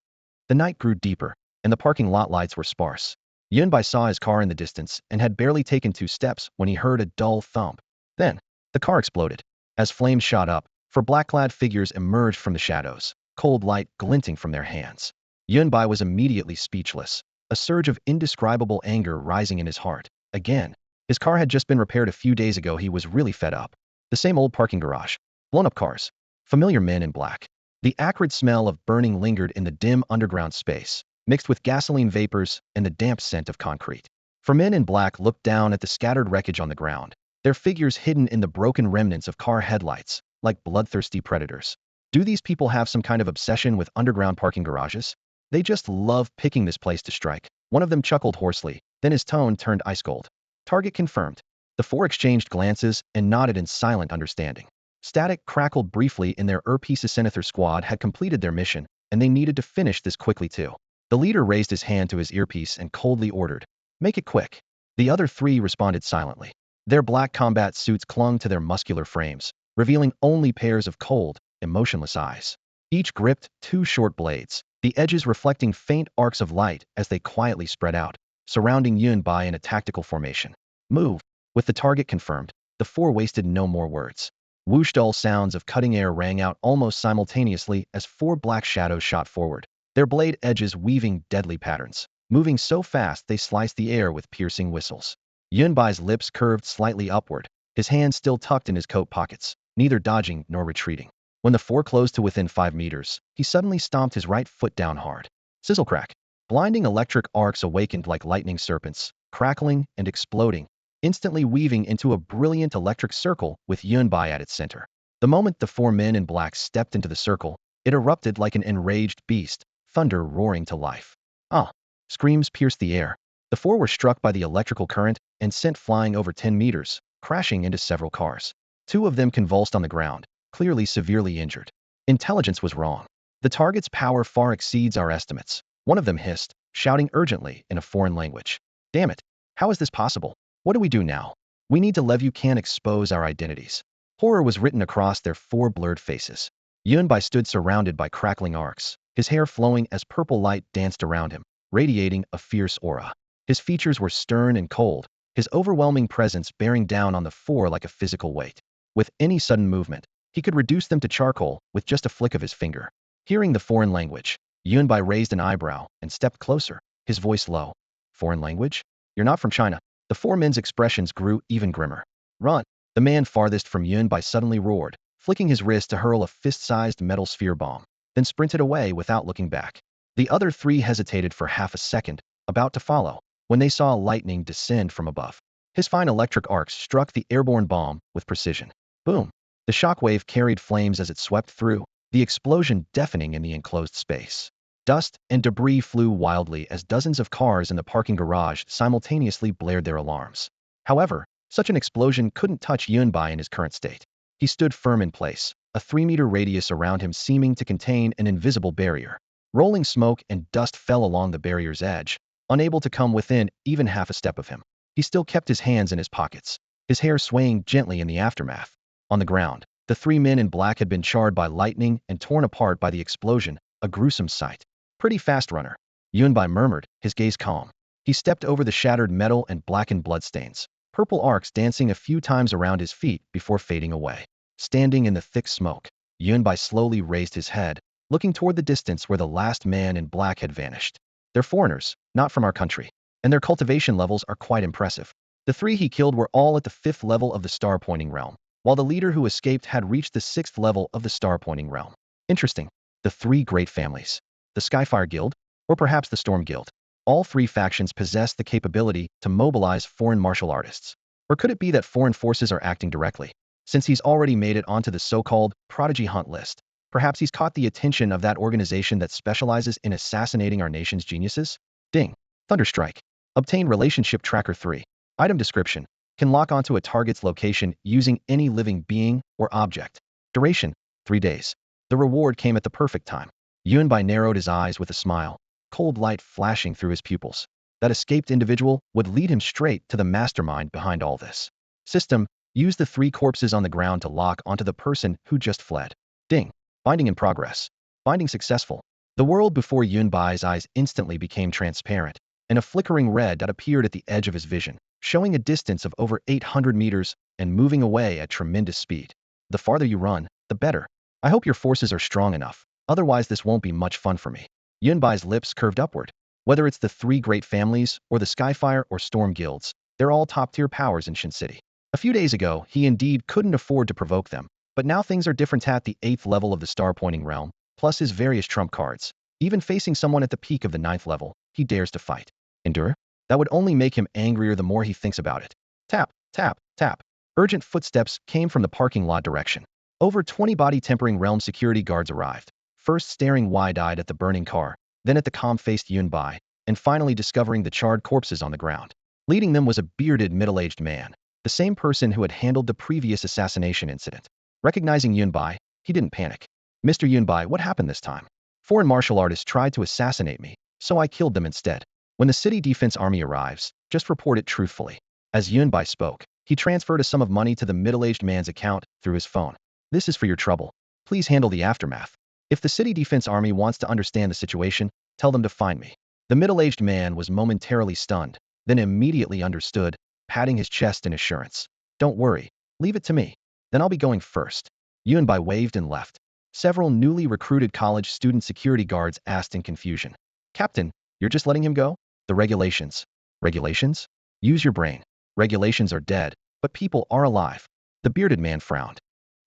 The night grew deeper, and the parking lot lights were sparse. Yunbai saw his car in the distance and had barely taken 2 steps when he heard a dull thump. Then, the car exploded. As flames shot up, 4 black-clad figures emerged from the shadows, cold light glinting from their hands. Yunbai was immediately speechless, a surge of indescribable anger rising in his heart. Again, his car had just been repaired a few days ago. He was really fed up. The same old parking garage, blown-up cars, familiar men in black. The acrid smell of burning lingered in the dim underground space, mixed with gasoline vapors and the damp scent of concrete. 4 men in black looked down at the scattered wreckage on the ground, their figures hidden in the broken remnants of car headlights, like bloodthirsty predators. Do these people have some kind of obsession with underground parking garages? They just love picking this place to strike. One of them chuckled hoarsely, then his tone turned ice cold. Target confirmed. The 4 exchanged glances and nodded in silent understanding. Static crackled briefly in their Senator squad had completed their mission, and they needed to finish this quickly too. The leader raised his hand to his earpiece and coldly ordered, "Make it quick." The other 3 responded silently. Their black combat suits clung to their muscular frames, revealing only pairs of cold, emotionless eyes. Each gripped 2 short blades, the edges reflecting faint arcs of light as they quietly spread out, surrounding Yunbai in a tactical formation. Move. With the target confirmed, the four wasted no more words. Whoosh, dull sounds of cutting air rang out almost simultaneously as four black shadows shot forward, their blade edges weaving deadly patterns, moving so fast they sliced the air with piercing whistles. Yunbai's lips curved slightly upward, his hands still tucked in his coat pockets, neither dodging nor retreating. When the four closed to within 5 meters, he suddenly stomped his right foot down hard. Sizzle crack. Blinding electric arcs awakened like lightning serpents, crackling and exploding, instantly weaving into a brilliant electric circle with Yunbai at its center. The moment the four men in black stepped into the circle, it erupted like an enraged beast, thunder roaring to life. Ah! Screams pierced the air. The four were struck by the electrical current and sent flying over 10 meters, crashing into several cars. 2 of them convulsed on the ground, clearly severely injured. Intelligence was wrong. The target's power far exceeds our estimates. One of them hissed, shouting urgently in a foreign language. Damn it! How is this possible? What do we do now? We need to leave. You can't expose our identities. Horror was written across their four blurred faces. Yunbai stood surrounded by crackling arcs, his hair flowing as purple light danced around him, radiating a fierce aura. His features were stern and cold, his overwhelming presence bearing down on the four like a physical weight. With any sudden movement, he could reduce them to charcoal with just a flick of his finger. Hearing the foreign language, Yunbai raised an eyebrow and stepped closer, his voice low. Foreign language? You're not from China. The four men's expressions grew even grimmer. Run! The man farthest from Yunbai suddenly roared, flicking his wrist to hurl a fist-sized metal sphere bomb, then sprinted away without looking back. The other 3 hesitated for half a second, about to follow, when they saw lightning descend from above. His fine electric arcs struck the airborne bomb with precision. Boom! The shockwave carried flames as it swept through, the explosion deafening in the enclosed space. Dust and debris flew wildly as dozens of cars in the parking garage simultaneously blared their alarms. However, such an explosion couldn't touch Yunbai in his current state. He stood firm in place, a 3-meter radius around him seeming to contain an invisible barrier. Rolling smoke and dust fell along the barrier's edge, unable to come within even half a step of him. He still kept his hands in his pockets, his hair swaying gently in the aftermath. On the ground, the 3 men in black had been charred by lightning and torn apart by the explosion, a gruesome sight. Pretty fast, runner, Yunbai murmured, his gaze calm. He stepped over the shattered metal and blackened bloodstains, purple arcs dancing a few times around his feet before fading away. Standing in the thick smoke, Yunbai slowly raised his head, looking toward the distance where the last man in black had vanished. They're foreigners, not from our country, and their cultivation levels are quite impressive. The 3 he killed were all at the 5th level of the star-pointing realm, while the leader who escaped had reached the 6th level of the star-pointing realm. Interesting. The 3 great families. The Skyfire Guild, or perhaps the Storm Guild. All 3 factions possess the capability to mobilize foreign martial artists. Or could it be that foreign forces are acting directly? Since he's already made it onto the so-called prodigy hunt list, perhaps he's caught the attention of that organization that specializes in assassinating our nation's geniuses? Ding. Thunderstrike. Obtain Relationship Tracker 3. Item description. Can lock onto a target's location using any living being or object. Duration. 3 days. The reward came at the perfect time. Yunbai narrowed his eyes with a smile, cold light flashing through his pupils. That escaped individual would lead him straight to the mastermind behind all this. System. Use the 3 corpses on the ground to lock onto the person who just fled. Ding. Binding in progress. Binding successful. The world before Yunbai's eyes instantly became transparent, and a flickering red dot appeared at the edge of his vision, showing a distance of over 800 meters and moving away at tremendous speed. The farther you run, the better. I hope your forces are strong enough. Otherwise, this won't be much fun for me. Yunbai's lips curved upward. Whether it's the 3 great families or the Skyfire or Storm Guilds, they're all top-tier powers in Shin City. A few days ago, he indeed couldn't afford to provoke them, but now things are different at the 8th level of the star-pointing realm, plus his various trump cards. Even facing someone at the peak of the 9th level, he dares to fight. Endure? That would only make him angrier the more he thinks about it. Tap, tap, tap. Urgent footsteps came from the parking lot direction. Over 20 body-tempering realm security guards arrived, first staring wide-eyed at the burning car, then at the calm-faced Yunbai, and finally discovering the charred corpses on the ground. Leading them was a bearded, middle-aged man, the same person who had handled the previous assassination incident. Recognizing Yunbai, he didn't panic. Mr. Yunbai, what happened this time? Foreign martial artists tried to assassinate me, so I killed them instead. When the city defense army arrives, just report it truthfully. As Yunbai spoke, he transferred a sum of money to the middle-aged man's account through his phone. This is for your trouble. Please handle the aftermath. If the city defense army wants to understand the situation, tell them to find me. The middle-aged man was momentarily stunned, then immediately understood, patting his chest in assurance. Don't worry, leave it to me. Then I'll be going first. Yunbai waved and left. Several newly recruited college student security guards asked in confusion. Captain, you're just letting him go? The regulations. Regulations? Use your brain. Regulations are dead, but people are alive. The bearded man frowned.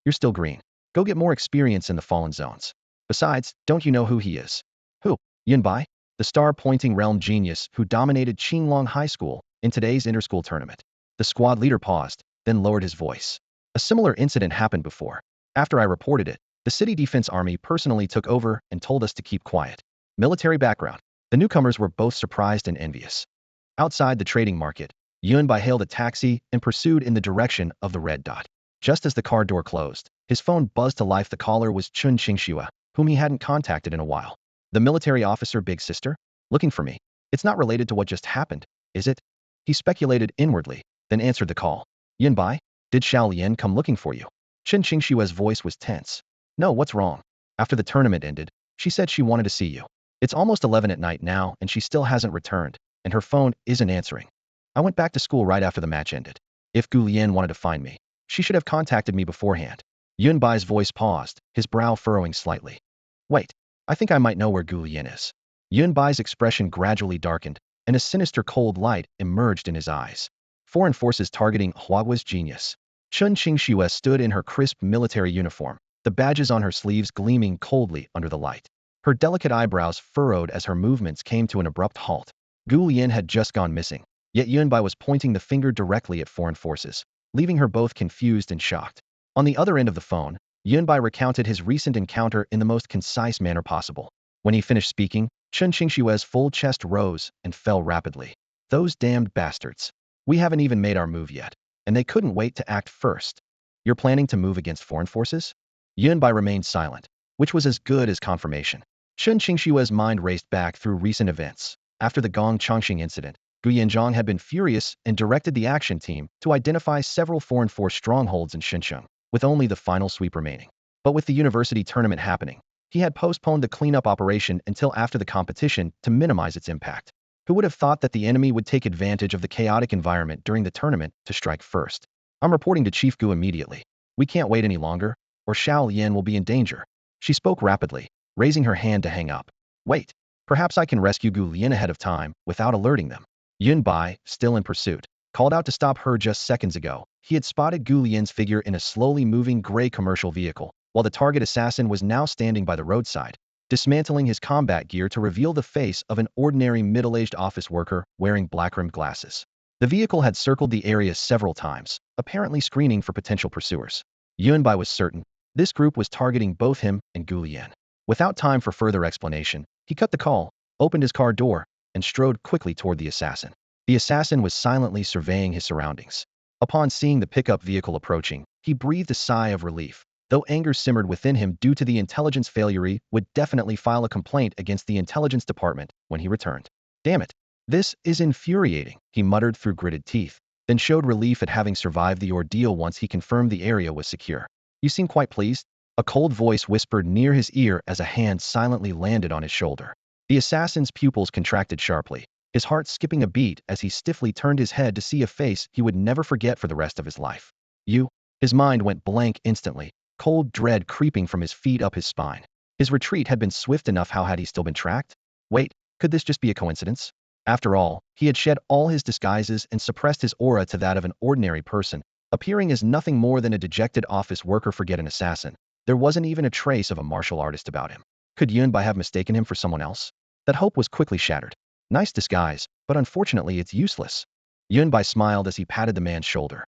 You're still green. Go get more experience in the fallen zones. Besides, don't you know who he is? Who? Yunbai? The star-pointing realm genius who dominated Qinglong High School in today's inter-school tournament. The squad leader paused, then lowered his voice. A similar incident happened before. After I reported it, the city defense army personally took over and told us to keep quiet. Military background. The newcomers were both surprised and envious. Outside the trading market, Yunbai hailed a taxi and pursued in the direction of the red dot. Just as the car door closed, his phone buzzed to life. The caller was Chun Qingxue, whom he hadn't contacted in a while. The military officer, big sister? Looking for me. It's not related to what just happened, is it? He speculated inwardly, then answered the call. Yunbai, did Xiao Lian come looking for you? Chun Qingxue's voice was tense. No, what's wrong? After the tournament ended, she said she wanted to see you. It's almost 11 at night now and she still hasn't returned, and her phone isn't answering. I went back to school right after the match ended. If Gu Lian wanted to find me, she should have contacted me beforehand. Yunbai's voice paused, his brow furrowing slightly. Wait, I think I might know where Gu Lian is. Yunbai's expression gradually darkened, and a sinister cold light emerged in his eyes. Foreign forces targeting Huagua's genius. Chun Qingxue stood in her crisp military uniform, the badges on her sleeves gleaming coldly under the light. Her delicate eyebrows furrowed as her movements came to an abrupt halt. Gu Lian had just gone missing, yet Yunbai was pointing the finger directly at foreign forces, leaving her both confused and shocked. On the other end of the phone, Yunbai recounted his recent encounter in the most concise manner possible. When he finished speaking, Chun Qingxue's full chest rose and fell rapidly. Those damned bastards. We haven't even made our move yet, and they couldn't wait to act first. You're planning to move against foreign forces? Yunbai remained silent, which was as good as confirmation. Chun Qingxue's mind raced back through recent events. After the Gong Chongqing incident, Gu Yanzhong had been furious and directed the action team to identify several foreign force strongholds in Xinjiang, with only the final sweep remaining. But with the university tournament happening, he had postponed the cleanup operation until after the competition to minimize its impact. Who would have thought that the enemy would take advantage of the chaotic environment during the tournament to strike first? I'm reporting to Chief Gu immediately. We can't wait any longer, or Xiao Lian will be in danger. She spoke rapidly, raising her hand to hang up. Wait, perhaps I can rescue Gu Lian ahead of time without alerting them. Yunbai, still in pursuit, called out to stop her just seconds ago. He had spotted Gu Lian's figure in a slowly moving gray commercial vehicle, while the target assassin was now standing by the roadside, dismantling his combat gear to reveal the face of an ordinary middle-aged office worker wearing black-rimmed glasses. The vehicle had circled the area several times, apparently screening for potential pursuers. Yunbai was certain this group was targeting both him and Gu Lian. Without time for further explanation, he cut the call, opened his car door, and strode quickly toward the assassin. The assassin was silently surveying his surroundings. Upon seeing the pickup vehicle approaching, he breathed a sigh of relief. Though anger simmered within him due to the intelligence failure, he would definitely file a complaint against the intelligence department when he returned. Damn it. This is infuriating, he muttered through gritted teeth, then showed relief at having survived the ordeal once he confirmed the area was secure. You seem quite pleased? A cold voice whispered near his ear as a hand silently landed on his shoulder. The assassin's pupils contracted sharply, his heart skipping a beat as he stiffly turned his head to see a face he would never forget for the rest of his life. You? His mind went blank instantly, cold dread creeping from his feet up his spine. His retreat had been swift enough. How had he still been tracked? Wait, could this just be a coincidence? After all, he had shed all his disguises and suppressed his aura to that of an ordinary person, appearing as nothing more than a dejected office worker. Forget an assassin. There wasn't even a trace of a martial artist about him. Could Yunbai have mistaken him for someone else? That hope was quickly shattered. Nice disguise, but unfortunately it's useless. Yunbai smiled as he patted the man's shoulder.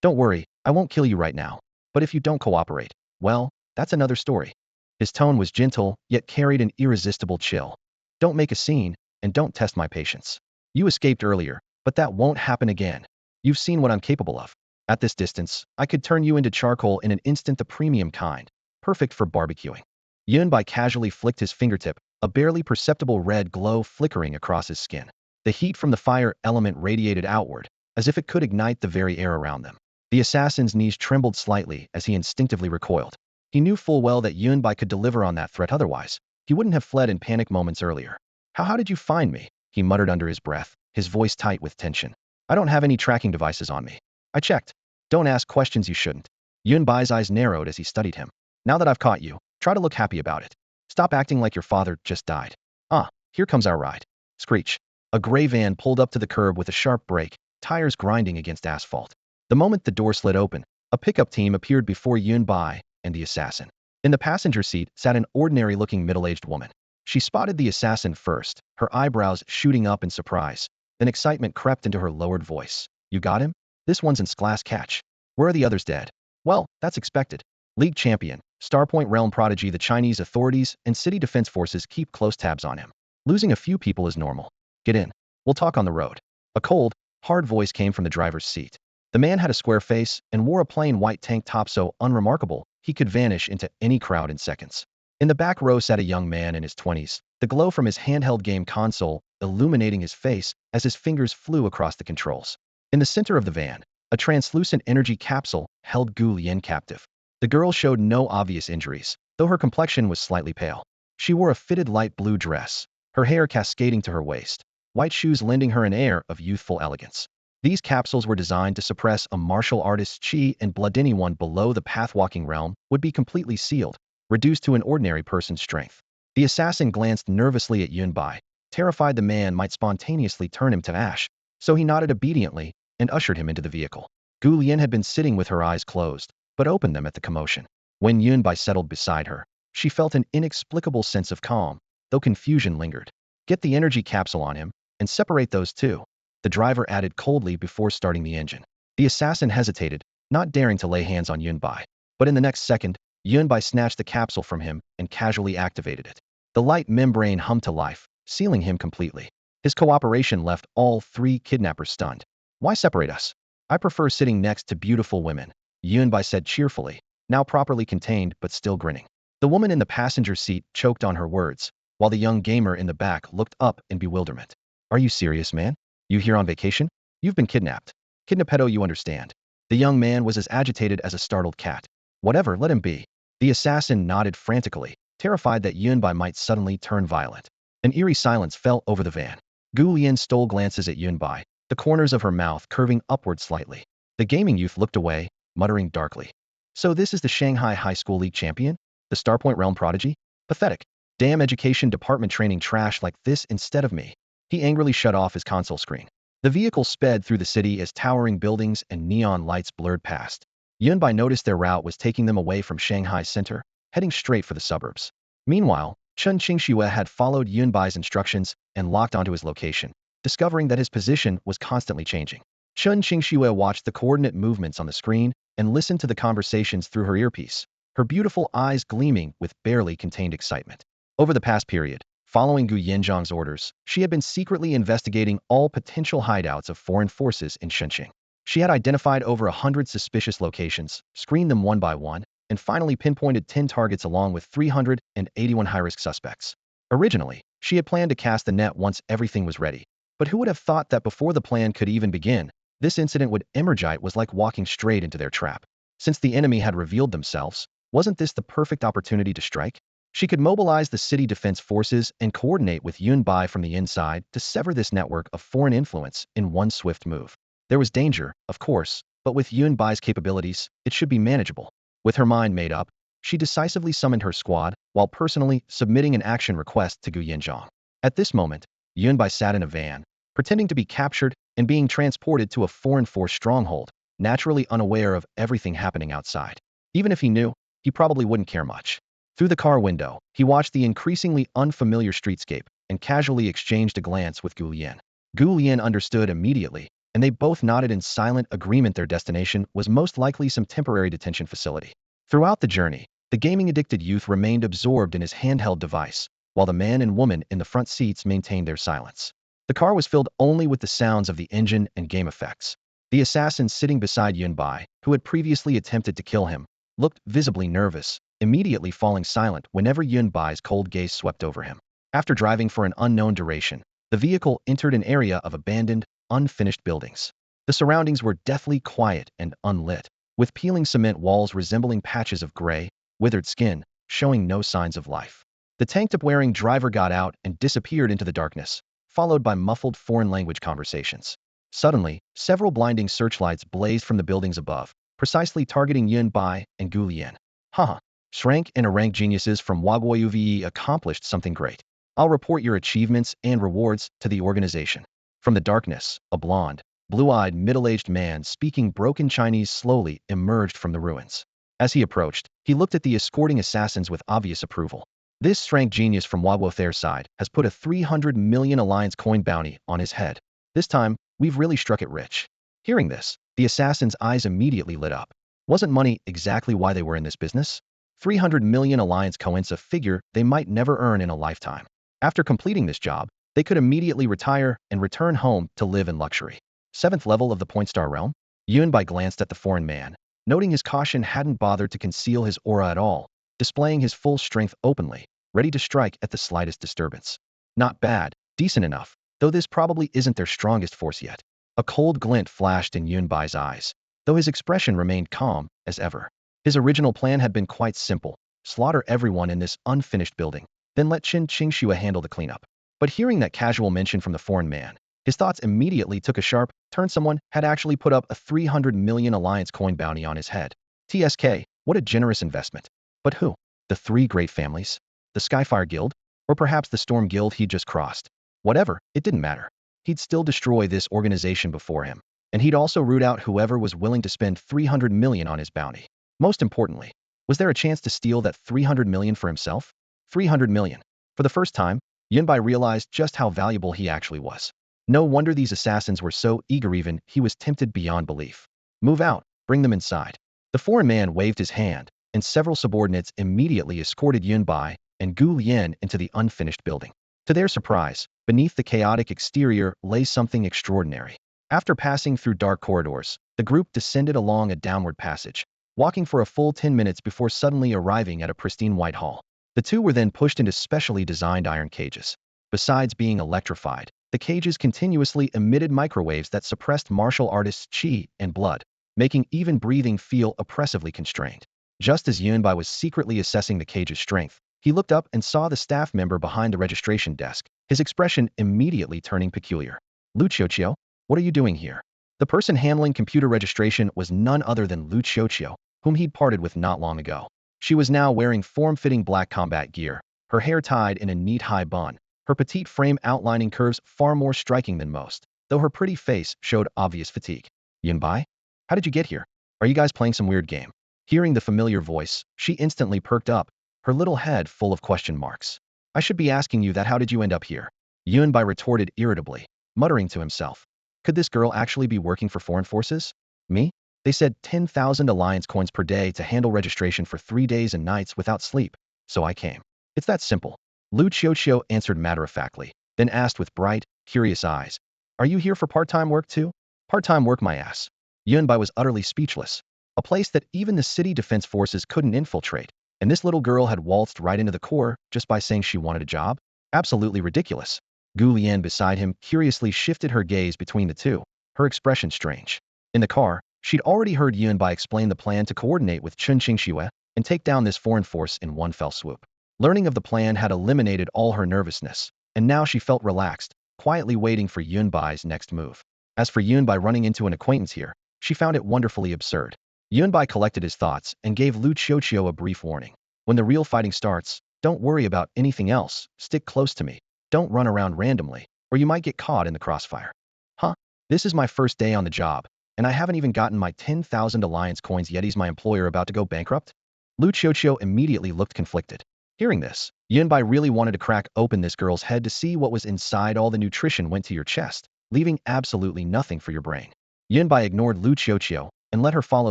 Don't worry, I won't kill you right now. But if you don't cooperate, well, that's another story. His tone was gentle, yet carried an irresistible chill. Don't make a scene, and don't test my patience. You escaped earlier, but that won't happen again. You've seen what I'm capable of. At this distance, I could turn you into charcoal in an instant, the premium kind, perfect for barbecuing. Yunbai casually flicked his fingertip, a barely perceptible red glow flickering across his skin. The heat from the fire element radiated outward, as if it could ignite the very air around them. The assassin's knees trembled slightly as he instinctively recoiled. He knew full well that Yunbai could deliver on that threat otherwise. He wouldn't have fled in panic moments earlier. How did you find me? He muttered under his breath, his voice tight with tension. I don't have any tracking devices on me. I checked. Don't ask questions you shouldn't. Yunbai's eyes narrowed as he studied him. Now that I've caught you, try to look happy about it. Stop acting like your father just died. Ah, here comes our ride. Screech. A gray van pulled up to the curb with a sharp brake, tires grinding against asphalt. The moment the door slid open, a pickup team appeared before Yunbai and the assassin. In the passenger seat sat an ordinary-looking middle-aged woman. She spotted the assassin first, her eyebrows shooting up in surprise. Then excitement crept into her lowered voice. You got him? This one's in class catch. Where are the others dead? Well, that's expected. League champion, Starpoint realm prodigy. The Chinese authorities and city defense forces keep close tabs on him. Losing a few people is normal. Get in. We'll talk on the road. A cold, hard voice came from the driver's seat. The man had a square face and wore a plain white tank top so unremarkable he could vanish into any crowd in seconds. In the back row sat a young man in his 20s, the glow from his handheld game console illuminating his face as his fingers flew across the controls. In the center of the van, a translucent energy capsule held Gu Lian captive. The girl showed no obvious injuries, though her complexion was slightly pale. She wore a fitted light blue dress, her hair cascading to her waist, white shoes lending her an air of youthful elegance. These capsules were designed to suppress a martial artist's chi and blood. Anyone below the pathwalking realm would be completely sealed, reduced to an ordinary person's strength. The assassin glanced nervously at Yunbai, terrified the man might spontaneously turn him to ash, so he nodded obediently and ushered him into the vehicle. Gu Lian had been sitting with her eyes closed, but opened them at the commotion. When Yunbai settled beside her, she felt an inexplicable sense of calm, though confusion lingered. Get the energy capsule on him, and separate those two, the driver added coldly before starting the engine. The assassin hesitated, not daring to lay hands on Yunbai. But in the next second, Yunbai snatched the capsule from him and casually activated it. The light membrane hummed to life, sealing him completely. His cooperation left all three kidnappers stunned. Why separate us? I prefer sitting next to beautiful women, Yunbai said cheerfully, now properly contained but still grinning. The woman in the passenger seat choked on her words, while the young gamer in the back looked up in bewilderment. Are you serious, man? You here on vacation? You've been kidnapped. Kidnapedo, you understand. The young man was as agitated as a startled cat. Whatever, let him be. The assassin nodded frantically, terrified that Yunbai might suddenly turn violent. An eerie silence fell over the van. Gu Lian stole glances at Yunbai, the corners of her mouth curving upward slightly. The gaming youth looked away, muttering darkly. So this is the Shanghai High School League champion? The Starpoint realm prodigy? Pathetic. Damn education department training trash like this instead of me. He angrily shut off his console screen. The vehicle sped through the city as towering buildings and neon lights blurred past. Yunbai noticed their route was taking them away from Shanghai's center, heading straight for the suburbs. Meanwhile, Chen Qingxue had followed Yunbai's instructions and locked onto his location, discovering that his position was constantly changing. Chen Qingxue watched the coordinate movements on the screen and listened to the conversations through her earpiece, her beautiful eyes gleaming with barely contained excitement. Over the past period, following Gu Yanzhang's orders, she had been secretly investigating all potential hideouts of foreign forces in Shenzhen. She had identified over 100 suspicious locations, screened them one by one, and finally pinpointed 10 targets along with 381 high-risk suspects. Originally, she had planned to cast the net once everything was ready. But who would have thought that before the plan could even begin, this incident would emerge was like walking straight into their trap. Since the enemy had revealed themselves, wasn't this the perfect opportunity to strike? She could mobilize the city defense forces and coordinate with Yunbai from the inside to sever this network of foreign influence in one swift move. There was danger, of course, but with Yunbai's capabilities, it should be manageable. With her mind made up, she decisively summoned her squad while personally submitting an action request to Gu Yanzhang. At this moment, Yunbai sat in a van, pretending to be captured and being transported to a foreign force stronghold, naturally unaware of everything happening outside. Even if he knew, he probably wouldn't care much. Through the car window, he watched the increasingly unfamiliar streetscape and casually exchanged a glance with Gu Lian. Gu Lian understood immediately, and they both nodded in silent agreement. Their destination was most likely some temporary detention facility. Throughout the journey, the gaming-addicted youth remained absorbed in his handheld device, while the man and woman in the front seats maintained their silence. The car was filled only with the sounds of the engine and game effects. The assassin sitting beside Yunbai, who had previously attempted to kill him, looked visibly nervous, immediately falling silent whenever Yunbai's cold gaze swept over him. After driving for an unknown duration, the vehicle entered an area of abandoned, unfinished buildings. The surroundings were deathly quiet and unlit, with peeling cement walls resembling patches of gray, withered skin, showing no signs of life. The tank-top-wearing driver got out and disappeared into the darkness, followed by muffled foreign language conversations. Suddenly, several blinding searchlights blazed from the buildings above, precisely targeting Yun Bai and Gu Lian. Haha, Shrank and Rank geniuses from Wagwayuve accomplished something great. I'll report your achievements and rewards to the organization. From the darkness, a blonde, blue-eyed, middle-aged man speaking broken Chinese slowly emerged from the ruins. As he approached, he looked at the escorting assassins with obvious approval. This Shrank genius from Wagwothair's side has put a 300 million alliance coin bounty on his head. This time, we've really struck it rich. Hearing this, the assassin's eyes immediately lit up. Wasn't money exactly why they were in this business? 300 million alliance coins, a figure they might never earn in a lifetime. After completing this job, they could immediately retire and return home to live in luxury. 7th level of the Point Star realm? Yunbai glanced at the foreign man, noting his caution hadn't bothered to conceal his aura at all, displaying his full strength openly, ready to strike at the slightest disturbance. Not bad, decent enough, though this probably isn't their strongest force yet. A cold glint flashed in Yunbai's eyes, though his expression remained calm as ever. His original plan had been quite simple: slaughter everyone in this unfinished building, then let Qin Qingxue handle the cleanup. But hearing that casual mention from the foreign man, his thoughts immediately took a sharp turn. Someone had actually put up a 300 million alliance coin bounty on his head. TSK, what a generous investment. But who? The 3 great families? The Skyfire Guild? Or perhaps the Storm Guild he'd just crossed? Whatever, it didn't matter. He'd still destroy this organization before him, and he'd also root out whoever was willing to spend 300 million on his bounty. Most importantly, was there a chance to steal that 300 million for himself? 300 million. For the first time, Yunbai realized just how valuable he actually was. No wonder these assassins were so eager, even he was tempted beyond belief. Move out, bring them inside. The foreign man waved his hand, and several subordinates immediately escorted Yunbai and Gu Lian into the unfinished building. To their surprise, beneath the chaotic exterior lay something extraordinary. After passing through dark corridors, the group descended along a downward passage, walking for a full 10 minutes before suddenly arriving at a pristine white hall. The two were then pushed into specially designed iron cages. Besides being electrified, the cages continuously emitted microwaves that suppressed martial artists' chi and blood, making even breathing feel oppressively constrained. Just as Yunbai was secretly assessing the cage's strength, he looked up and saw the staff member behind the registration desk, his expression immediately turning peculiar. Lu Qiuqiu, what are you doing here? The person handling computer registration was none other than Lu Qiuqiu, whom he'd parted with not long ago. She was now wearing form-fitting black combat gear, her hair tied in a neat high bun, her petite frame outlining curves far more striking than most, though her pretty face showed obvious fatigue. Yunbai? How did you get here? Are you guys playing some weird game? Hearing the familiar voice, she instantly perked up, her little head full of question marks. I should be asking you that. How did you end up here? Yunbai retorted irritably, muttering to himself. Could this girl actually be working for foreign forces? Me? They said 10,000 alliance coins per day to handle registration for 3 days and nights without sleep, so I came. It's that simple. Lu Qiuqiu answered matter-of-factly, then asked with bright, curious eyes. Are you here for part-time work too? Part-time work, my ass. Yunbai was utterly speechless. A place that even the city defense forces couldn't infiltrate, and this little girl had waltzed right into the core just by saying she wanted a job? Absolutely ridiculous. Gu Lian beside him curiously shifted her gaze between the two, her expression strange. In the car, she'd already heard Yunbai explain the plan to coordinate with Qin Qingxue and take down this foreign force in one fell swoop. Learning of the plan had eliminated all her nervousness, and now she felt relaxed, quietly waiting for Yunbai's next move. As for Yunbai running into an acquaintance here, she found it wonderfully absurd. Yunbai collected his thoughts and gave Lu Qiuqiu a brief warning. When the real fighting starts, don't worry about anything else, stick close to me. Don't run around randomly, or you might get caught in the crossfire. Huh? This is my first day on the job, and I haven't even gotten my 10,000 alliance coins yet. Is my employer about to go bankrupt? Lu Qiuqiu immediately looked conflicted. Hearing this, Yunbai really wanted to crack open this girl's head to see what was inside. All the nutrition went to your chest, leaving absolutely nothing for your brain. Yunbai ignored Lu Qiuqiu and let her follow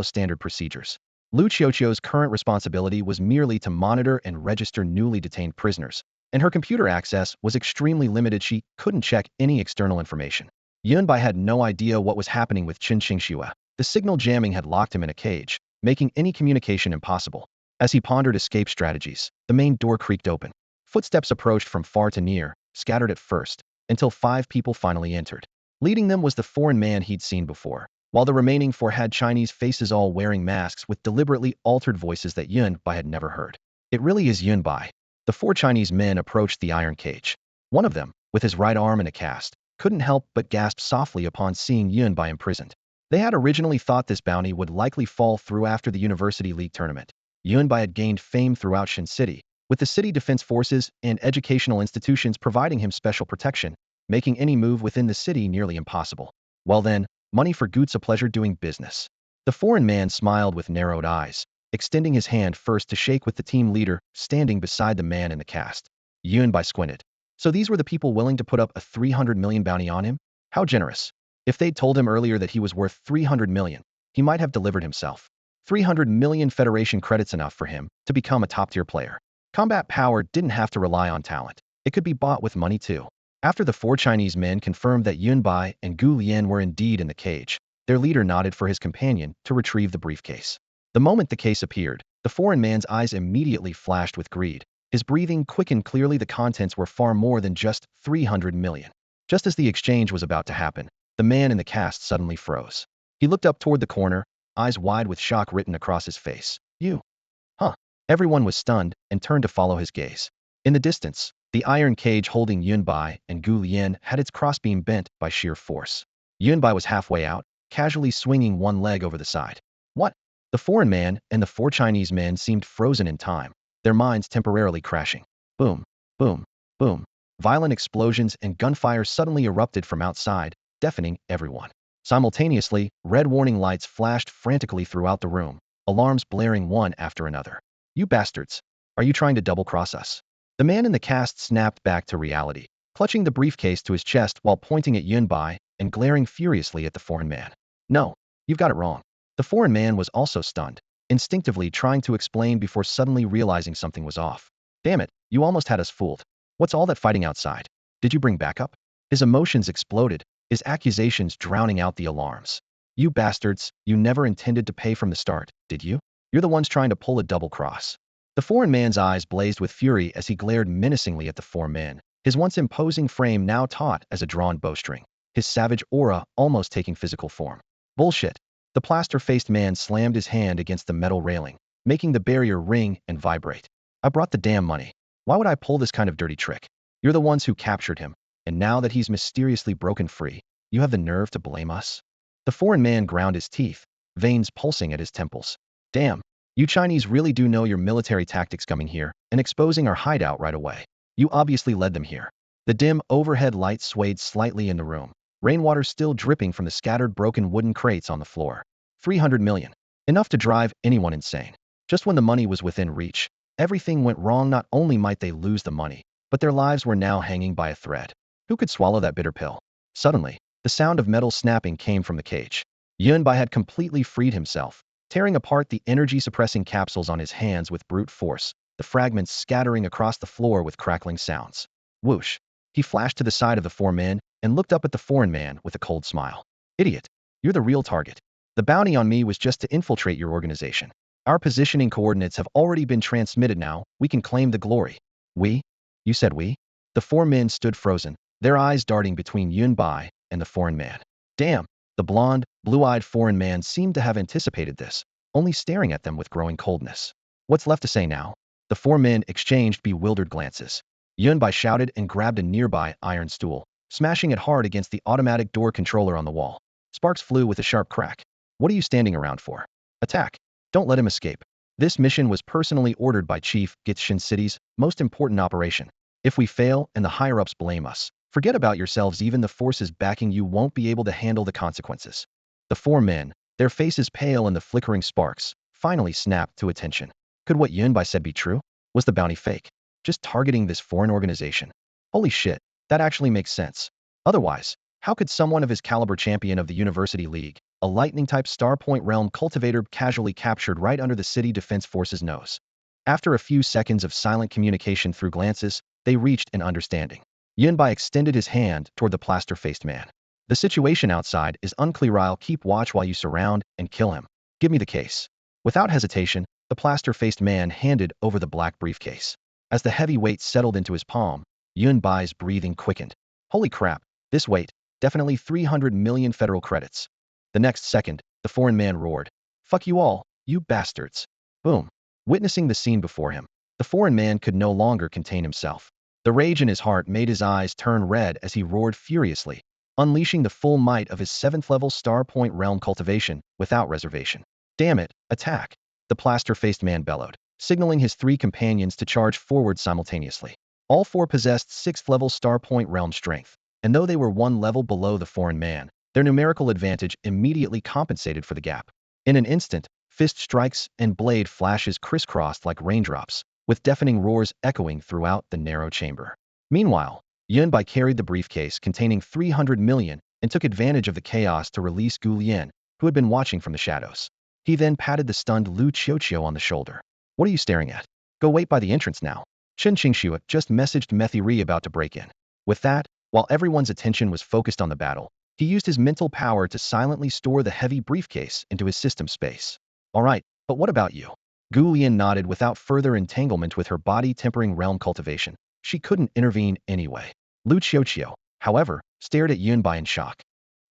standard procedures. Lu Qiuqiu's current responsibility was merely to monitor and register newly detained prisoners, and her computer access was extremely limited. She couldn't check any external information. Yunbai had no idea what was happening with Qin Qingxue. The signal jamming had locked him in a cage, making any communication impossible. As he pondered escape strategies, the main door creaked open. Footsteps approached from far to near, scattered at first, until 5 people finally entered. Leading them was the foreign man he'd seen before, while the remaining four had Chinese faces, all wearing masks with deliberately altered voices that Yunbai had never heard. It really is Yunbai. The four Chinese men approached the iron cage. One of them, with his right arm in a cast, couldn't help but gasp softly upon seeing Yunbai imprisoned. They had originally thought this bounty would likely fall through after the University League tournament. Yunbai had gained fame throughout Shin City, with the city defense forces and educational institutions providing him special protection, making any move within the city nearly impossible. Well then, money for Goot's a pleasure doing business. The foreign man smiled with narrowed eyes, extending his hand first to shake with the team leader standing beside the man in the cast. Yunbai squinted. So these were the people willing to put up a 300 million bounty on him? How generous. If they'd told him earlier that he was worth 300 million, he might have delivered himself. 300 million Federation credits enough for him to become a top-tier player. Combat power didn't have to rely on talent. It could be bought with money too. After the four Chinese men confirmed that Yunbai and Gu Lian were indeed in the cage, their leader nodded for his companion to retrieve the briefcase. The moment the case appeared, the foreign man's eyes immediately flashed with greed. His breathing quickened. Clearly the contents were far more than just 300 million. Just as the exchange was about to happen, the man in the cast suddenly froze. He looked up toward the corner, eyes wide with shock written across his face. You? Huh. Everyone was stunned and turned to follow his gaze. In the distance, the iron cage holding Yunbai and Gu Lian had its crossbeam bent by sheer force. Yunbai was halfway out, casually swinging one leg over the side. What? The foreign man and the four Chinese men seemed frozen in time, their minds temporarily crashing. Boom, boom, boom. Violent explosions and gunfire suddenly erupted from outside, deafening everyone. Simultaneously, red warning lights flashed frantically throughout the room, alarms blaring one after another. You bastards! Are you trying to double-cross us? The man in the cast snapped back to reality, clutching the briefcase to his chest while pointing at Yunbai and glaring furiously at the foreign man. No, you've got it wrong. The foreign man was also stunned, instinctively trying to explain before suddenly realizing something was off. Damn it, you almost had us fooled. What's all that fighting outside? Did you bring backup? His emotions exploded, his accusations drowning out the alarms. You bastards, you never intended to pay from the start, did you? You're the ones trying to pull a double cross. The foreign man's eyes blazed with fury as he glared menacingly at the four men, his once imposing frame now taut as a drawn bowstring, his savage aura almost taking physical form. Bullshit. The plaster-faced man slammed his hand against the metal railing, making the barrier ring and vibrate. I brought the damn money. Why would I pull this kind of dirty trick? You're the ones who captured him, and now that he's mysteriously broken free, you have the nerve to blame us? The foreign man ground his teeth, veins pulsing at his temples. Damn. You Chinese really do know your military tactics, coming here and exposing our hideout right away. You obviously led them here. The dim overhead lights swayed slightly in the room, rainwater still dripping from the scattered broken wooden crates on the floor. 300 million. Enough to drive anyone insane. Just when the money was within reach, everything went wrong. Not only might they lose the money, but their lives were now hanging by a thread. Who could swallow that bitter pill? Suddenly, the sound of metal snapping came from the cage. Yunbai had completely freed himself, tearing apart the energy-suppressing capsules on his hands with brute force, the fragments scattering across the floor with crackling sounds. Whoosh! He flashed to the side of the four men and looked up at the foreign man with a cold smile. Idiot! You're the real target. The bounty on me was just to infiltrate your organization. Our positioning coordinates have already been transmitted. Now we can claim the glory. We? You said we? The four men stood frozen, their eyes darting between Yunbai and the foreign man. Damn! The blonde, blue-eyed foreign man seemed to have anticipated this, only staring at them with growing coldness. What's left to say now? The four men exchanged bewildered glances. Yunbai shouted and grabbed a nearby iron stool, smashing it hard against the automatic door controller on the wall. Sparks flew with a sharp crack. What are you standing around for? Attack! Don't let him escape. This mission was personally ordered by Chief Gitshin City's most important operation. If we fail and the higher-ups blame us, forget about yourselves. Even the forces backing you won't be able to handle the consequences. The four men, their faces pale in the flickering sparks, finally snapped to attention. Could what Yunbai said be true? Was the bounty fake? Just targeting this foreign organization? Holy shit, that actually makes sense. Otherwise, how could someone of his caliber, champion of the University League, a lightning-type Starpoint realm cultivator, casually captured right under the city defense force's nose? After a few seconds of silent communication through glances, they reached an understanding. Yunbai extended his hand toward the plaster-faced man. The situation outside is unclear. I'll keep watch while you surround and kill him. Give me the case. Without hesitation, the plaster-faced man handed over the black briefcase. As the heavy weight settled into his palm, Yunbai's breathing quickened. Holy crap, this weight, definitely 300 million federal credits. The next second, the foreign man roared, "Fuck you all, you bastards." Boom. Witnessing the scene before him, the foreign man could no longer contain himself. The rage in his heart made his eyes turn red as he roared furiously, unleashing the full might of his 7th-level Star Point realm cultivation without reservation. "Damn it, attack!" the plaster-faced man bellowed, signaling his 3 companions to charge forward simultaneously. All 4 possessed 6th-level Star Point realm strength, and though they were 1 level below the foreign man, their numerical advantage immediately compensated for the gap. In an instant, fist strikes and blade flashes crisscrossed like raindrops, with deafening roars echoing throughout the narrow chamber. Meanwhile, Yunbai carried the briefcase containing 300 million and took advantage of the chaos to release Gu Lian, who had been watching from the shadows. He then patted the stunned Lu Qiuqiu on the shoulder. "What are you staring at? Go wait by the entrance now." Chen Qingxue just messaged Methi Ri about to break in. With that, while everyone's attention was focused on the battle, he used his mental power to silently store the heavy briefcase into his system space. "All right, but what about you?" Gu Lian nodded without further entanglement with her body-tempering realm cultivation. She couldn't intervene anyway. Lu Qiuqiu, however, stared at Yunbai in shock.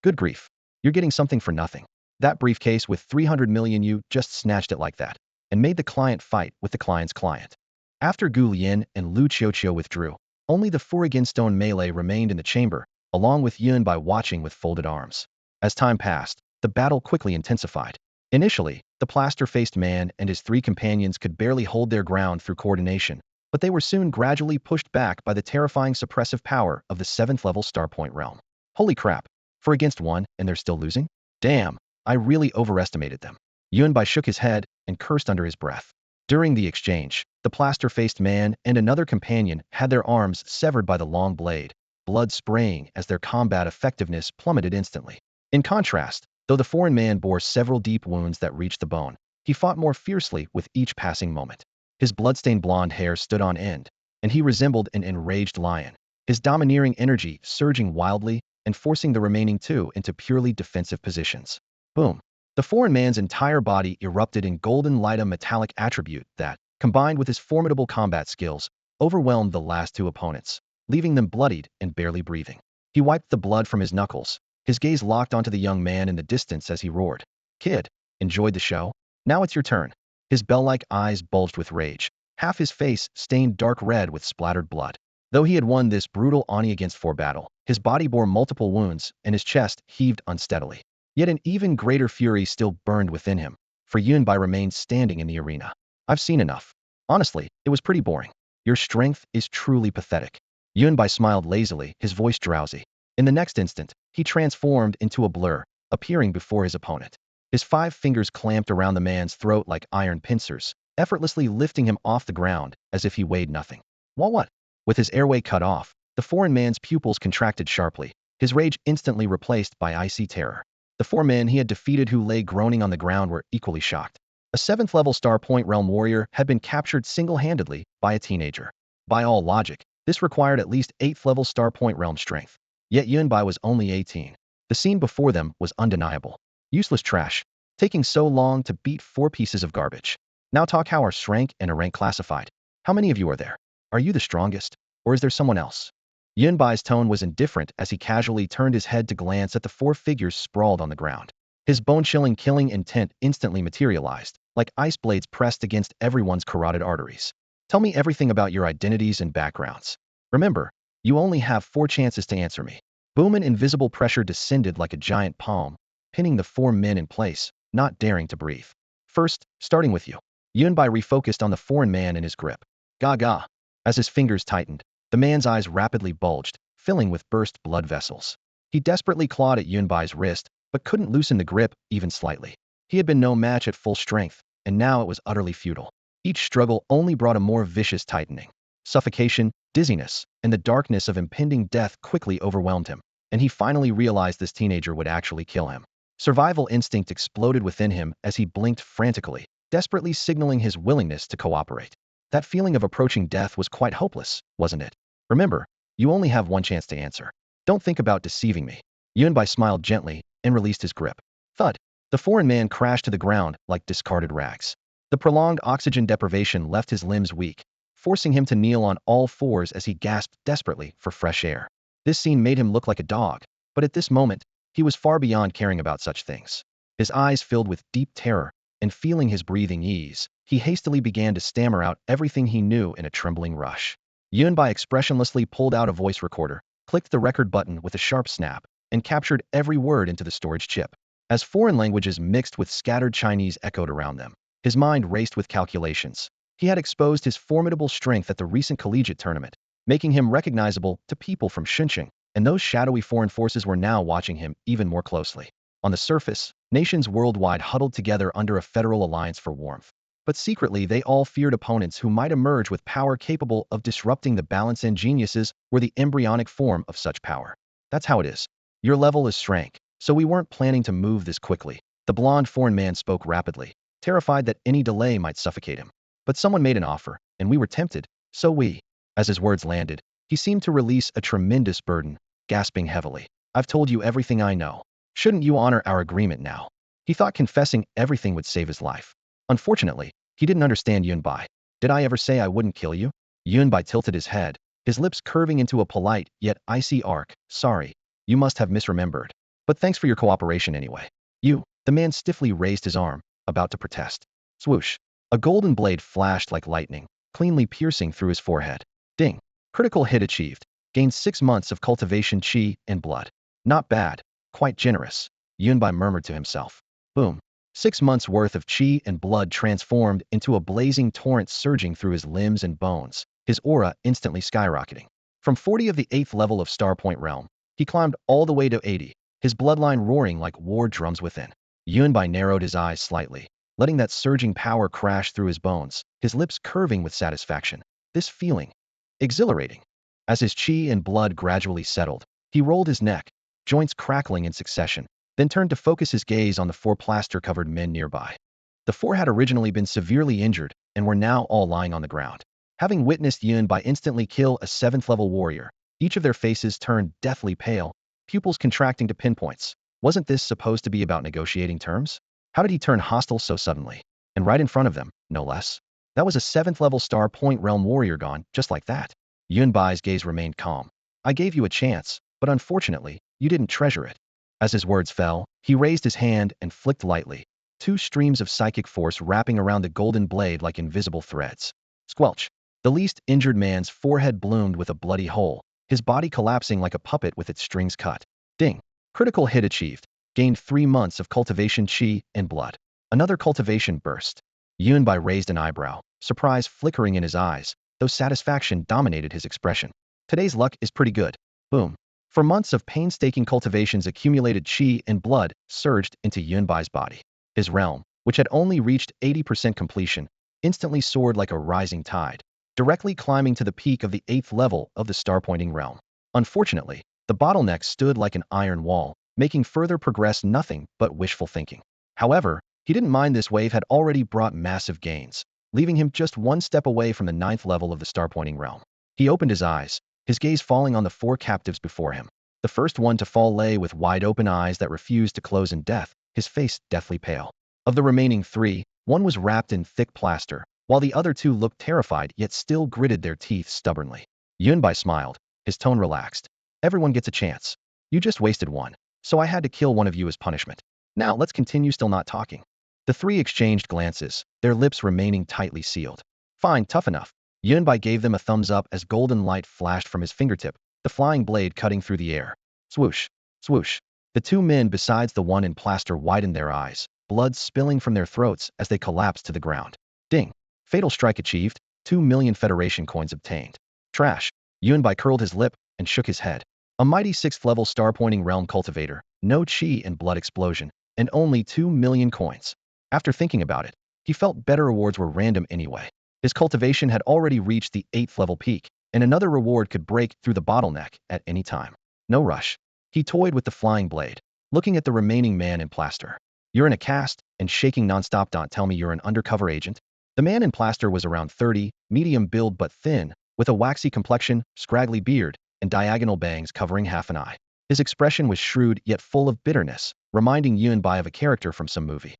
"Good grief. You're getting something for nothing. That briefcase with 300 million, you just snatched it like that, and made the client fight with the client's client." After Gu Lian and Lu Qiuqiu withdrew, only the Furigan stone melee remained in the chamber, along with Yunbai watching with folded arms. As time passed, the battle quickly intensified. Initially, the plaster-faced man and his 3 companions could barely hold their ground through coordination, but they were soon gradually pushed back by the terrifying suppressive power of the 7th-level Starpoint realm. Holy crap, 4 against 1 and they're still losing? Damn, I really overestimated them. Yunbai shook his head and cursed under his breath. During the exchange, the plaster-faced man and another companion had their arms severed by the long blade, blood spraying as their combat effectiveness plummeted instantly. In contrast, though the foreign man bore several deep wounds that reached the bone, he fought more fiercely with each passing moment. His blood-stained blonde hair stood on end, and he resembled an enraged lion, his domineering energy surging wildly and forcing the remaining 2 into purely defensive positions. Boom. The foreign man's entire body erupted in golden light, a metallic attribute that, combined with his formidable combat skills, overwhelmed the last 2 opponents, leaving them bloodied and barely breathing. He wiped the blood from his knuckles, his gaze locked onto the young man in the distance as he roared, "Kid, enjoyed the show? Now it's your turn." His bell-like eyes bulged with rage, half his face stained dark red with splattered blood. Though he had won this brutal Oni against 4 battle, his body bore multiple wounds and his chest heaved unsteadily. Yet an even greater fury still burned within him, for Yunbai remained standing in the arena. "I've seen enough. Honestly, it was pretty boring. Your strength is truly pathetic." Yunbai smiled lazily, his voice drowsy. In the next instant, he transformed into a blur, appearing before his opponent. His 5 fingers clamped around the man's throat like iron pincers, effortlessly lifting him off the ground as if he weighed nothing. What? With his airway cut off, the foreign man's pupils contracted sharply, his rage instantly replaced by icy terror. The 4 men he had defeated who lay groaning on the ground were equally shocked. A 7th-level Star Point realm warrior had been captured single-handedly by a teenager. By all logic, this required at least 8th-level Star Point realm strength. Yet Yunbai was only 18. The scene before them was undeniable. Useless trash, taking so long to beat 4 pieces of garbage. Now talk, how are rank and a rank classified? How many of you are there? Are you the strongest? Or is there someone else? Yunbai's tone was indifferent as he casually turned his head to glance at the 4 figures sprawled on the ground. His bone-chilling killing intent instantly materialized, like ice blades pressed against everyone's carotid arteries. "Tell me everything about your identities and backgrounds. Remember, you only have 4 chances to answer me." Boom, and invisible pressure descended like a giant palm, pinning the 4 men in place, not daring to breathe. "First, starting with you." Yunbai refocused on the foreign man in his grip. Gaga. As his fingers tightened, the man's eyes rapidly bulged, filling with burst blood vessels. He desperately clawed at Yunbai's wrist, but couldn't loosen the grip even slightly. He had been no match at full strength, and now it was utterly futile. Each struggle only brought a more vicious tightening. Suffocation, dizziness, and the darkness of impending death quickly overwhelmed him, and he finally realized this teenager would actually kill him. Survival instinct exploded within him as he blinked frantically, desperately signaling his willingness to cooperate. That feeling of approaching death was quite hopeless, wasn't it? "Remember, you only have 1 chance to answer. Don't think about deceiving me." Yunbai smiled gently and released his grip. Thud. The foreign man crashed to the ground like discarded rags. The prolonged oxygen deprivation left his limbs weak, forcing him to kneel on all 4s as he gasped desperately for fresh air. This scene made him look like a dog, but at this moment, He was far beyond caring about such things. His eyes filled with deep terror, and feeling his breathing ease, he hastily began to stammer out everything he knew in a trembling rush. Yunbai expressionlessly pulled out a voice recorder, clicked the record button with a sharp snap, and captured every word into the storage chip. As foreign languages mixed with scattered Chinese echoed around them, his mind raced with calculations. He had exposed his formidable strength at the recent collegiate tournament, making him recognizable to people from Xinjiang, and those shadowy foreign forces were now watching him even more closely. On the surface, nations worldwide huddled together under a federal alliance for warmth. But secretly, they all feared opponents who might emerge with power capable of disrupting the balance, and geniuses were the embryonic form of such power. That's how it is. Your level is shrank, so we weren't planning to move this quickly. The blond foreign man spoke rapidly, terrified that any delay might suffocate him. But someone made an offer, and we were tempted, so we. As his words landed, he seemed to release a tremendous burden, gasping heavily. I've told you everything I know. Shouldn't you honor our agreement now? He thought confessing everything would save his life. Unfortunately, he didn't understand Yunbai. Did I ever say I wouldn't kill you? Yunbai tilted his head, his lips curving into a polite yet icy arc. Sorry, you must have misremembered. But thanks for your cooperation anyway. The man stiffly raised his arm, about to protest. Swoosh. A golden blade flashed like lightning, cleanly piercing through his forehead. Ding. Critical hit achieved. Gained 6 months of cultivation chi and blood. Not bad. Quite generous. Yunbai murmured to himself. Boom. 6 months worth of chi and blood transformed into a blazing torrent surging through his limbs and bones, his aura instantly skyrocketing. From 40 of the 8th level of Star Point Realm, he climbed all the way to 80, his bloodline roaring like war drums within. Yunbai narrowed his eyes slightly, letting that surging power crash through his bones, his lips curving with satisfaction. This feeling. Exhilarating. As his chi and blood gradually settled, he rolled his neck, joints crackling in succession, then turned to focus his gaze on the 4 plaster-covered men nearby. The 4 had originally been severely injured and were now all lying on the ground. Having witnessed Yunbai instantly kill a 7th-level warrior, each of their faces turned deathly pale, pupils contracting to pinpoints. Wasn't this supposed to be about negotiating terms? How did he turn hostile so suddenly? And right in front of them, no less. That was a 7th-level Star Point Realm warrior gone, just like that. Yunbai's gaze remained calm. I gave you a chance, but unfortunately, you didn't treasure it. As his words fell, he raised his hand and flicked lightly, 2 streams of psychic force wrapping around the golden blade like invisible threads. Squelch. The least injured man's forehead bloomed with a bloody hole, his body collapsing like a puppet with its strings cut. Ding. Critical hit achieved. Gained 3 months of cultivation chi and blood. Another cultivation burst. Yunbai raised an eyebrow, surprise flickering in his eyes, though satisfaction dominated his expression. Today's luck is pretty good. Boom. For months of painstaking cultivations, accumulated chi and blood surged into Yunbai's body. His realm, which had only reached 80% completion, instantly soared like a rising tide, directly climbing to the peak of the 8th level of the star-pointing realm. Unfortunately, the bottleneck stood like an iron wall, making further progress nothing but wishful thinking. However, he didn't mind. This wave had already brought massive gains, leaving him just 1 step away from the 9th level of the star-pointing realm. He opened his eyes, his gaze falling on the 4 captives before him. The first one to fall lay with wide-open eyes that refused to close in death, his face deathly pale. Of the remaining 3, one was wrapped in thick plaster, while the other 2 looked terrified yet still gritted their teeth stubbornly. Yunbai smiled, his tone relaxed. Everyone gets a chance. You just wasted one, so I had to kill one of you as punishment. Now let's continue still not talking. The 3 exchanged glances, their lips remaining tightly sealed. Fine, tough enough. Yunbai gave them a thumbs up as golden light flashed from his fingertip, the flying blade cutting through the air. Swoosh, swoosh. The 2 men besides the one in plaster widened their eyes, blood spilling from their throats as they collapsed to the ground. Ding. Fatal strike achieved, 2 million Federation coins obtained. Trash. Yunbai curled his lip and shook his head. A mighty 6th-level star-pointing realm cultivator, no chi and blood explosion, and only 2 million coins. After thinking about it, he felt better rewards were random anyway. His cultivation had already reached the 8th-level peak, and another reward could break through the bottleneck at any time. No rush. He toyed with the flying blade, looking at the remaining man in plaster. You're in a cast, and shaking nonstop. Don't tell me you're an undercover agent. The man in plaster was around 30, medium build but thin, with a waxy complexion, scraggly beard, and diagonal bangs covering half an eye. His expression was shrewd yet full of bitterness, reminding Yunbai of a character from some movie.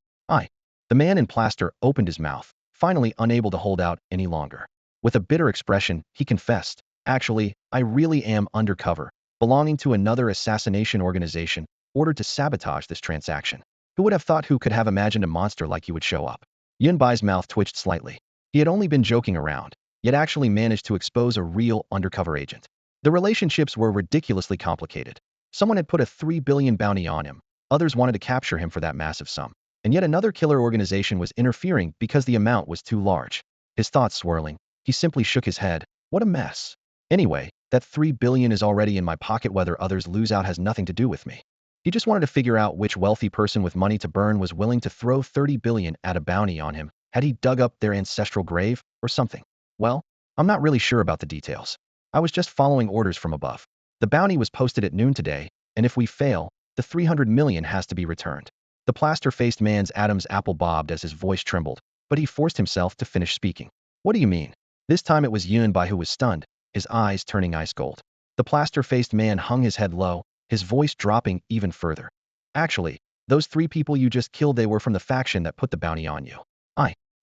The man in plaster opened his mouth, finally unable to hold out any longer. With a bitter expression, he confessed, actually, I really am undercover, belonging to another assassination organization, ordered to sabotage this transaction. Who would have thought who could have imagined a monster like you would show up? Yunbai's mouth twitched slightly. He had only been joking around, yet actually managed to expose a real undercover agent. The relationships were ridiculously complicated. Someone had put a 3 billion bounty on him, others wanted to capture him for that massive sum, and yet another killer organization was interfering because the amount was too large. His thoughts swirling, he simply shook his head. What a mess. Anyway, that 3 billion is already in my pocket. Whether others lose out has nothing to do with me. He just wanted to figure out which wealthy person with money to burn was willing to throw 30 billion at a bounty on him. Had he dug up their ancestral grave or something? Well, I'm not really sure about the details. I was just following orders from above. The bounty was posted at noon today, and if we fail, the 300 million has to be returned. The plaster-faced man's Adam's apple bobbed as his voice trembled, but he forced himself to finish speaking. What do you mean? This time it was Yunbai who was stunned, his eyes turning ice cold. The plaster-faced man hung his head low, his voice dropping even further. Actually, those 3 people you just killed, they were from the faction that put the bounty on you.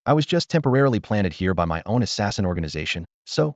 I was just temporarily planted here by my own assassin organization, so.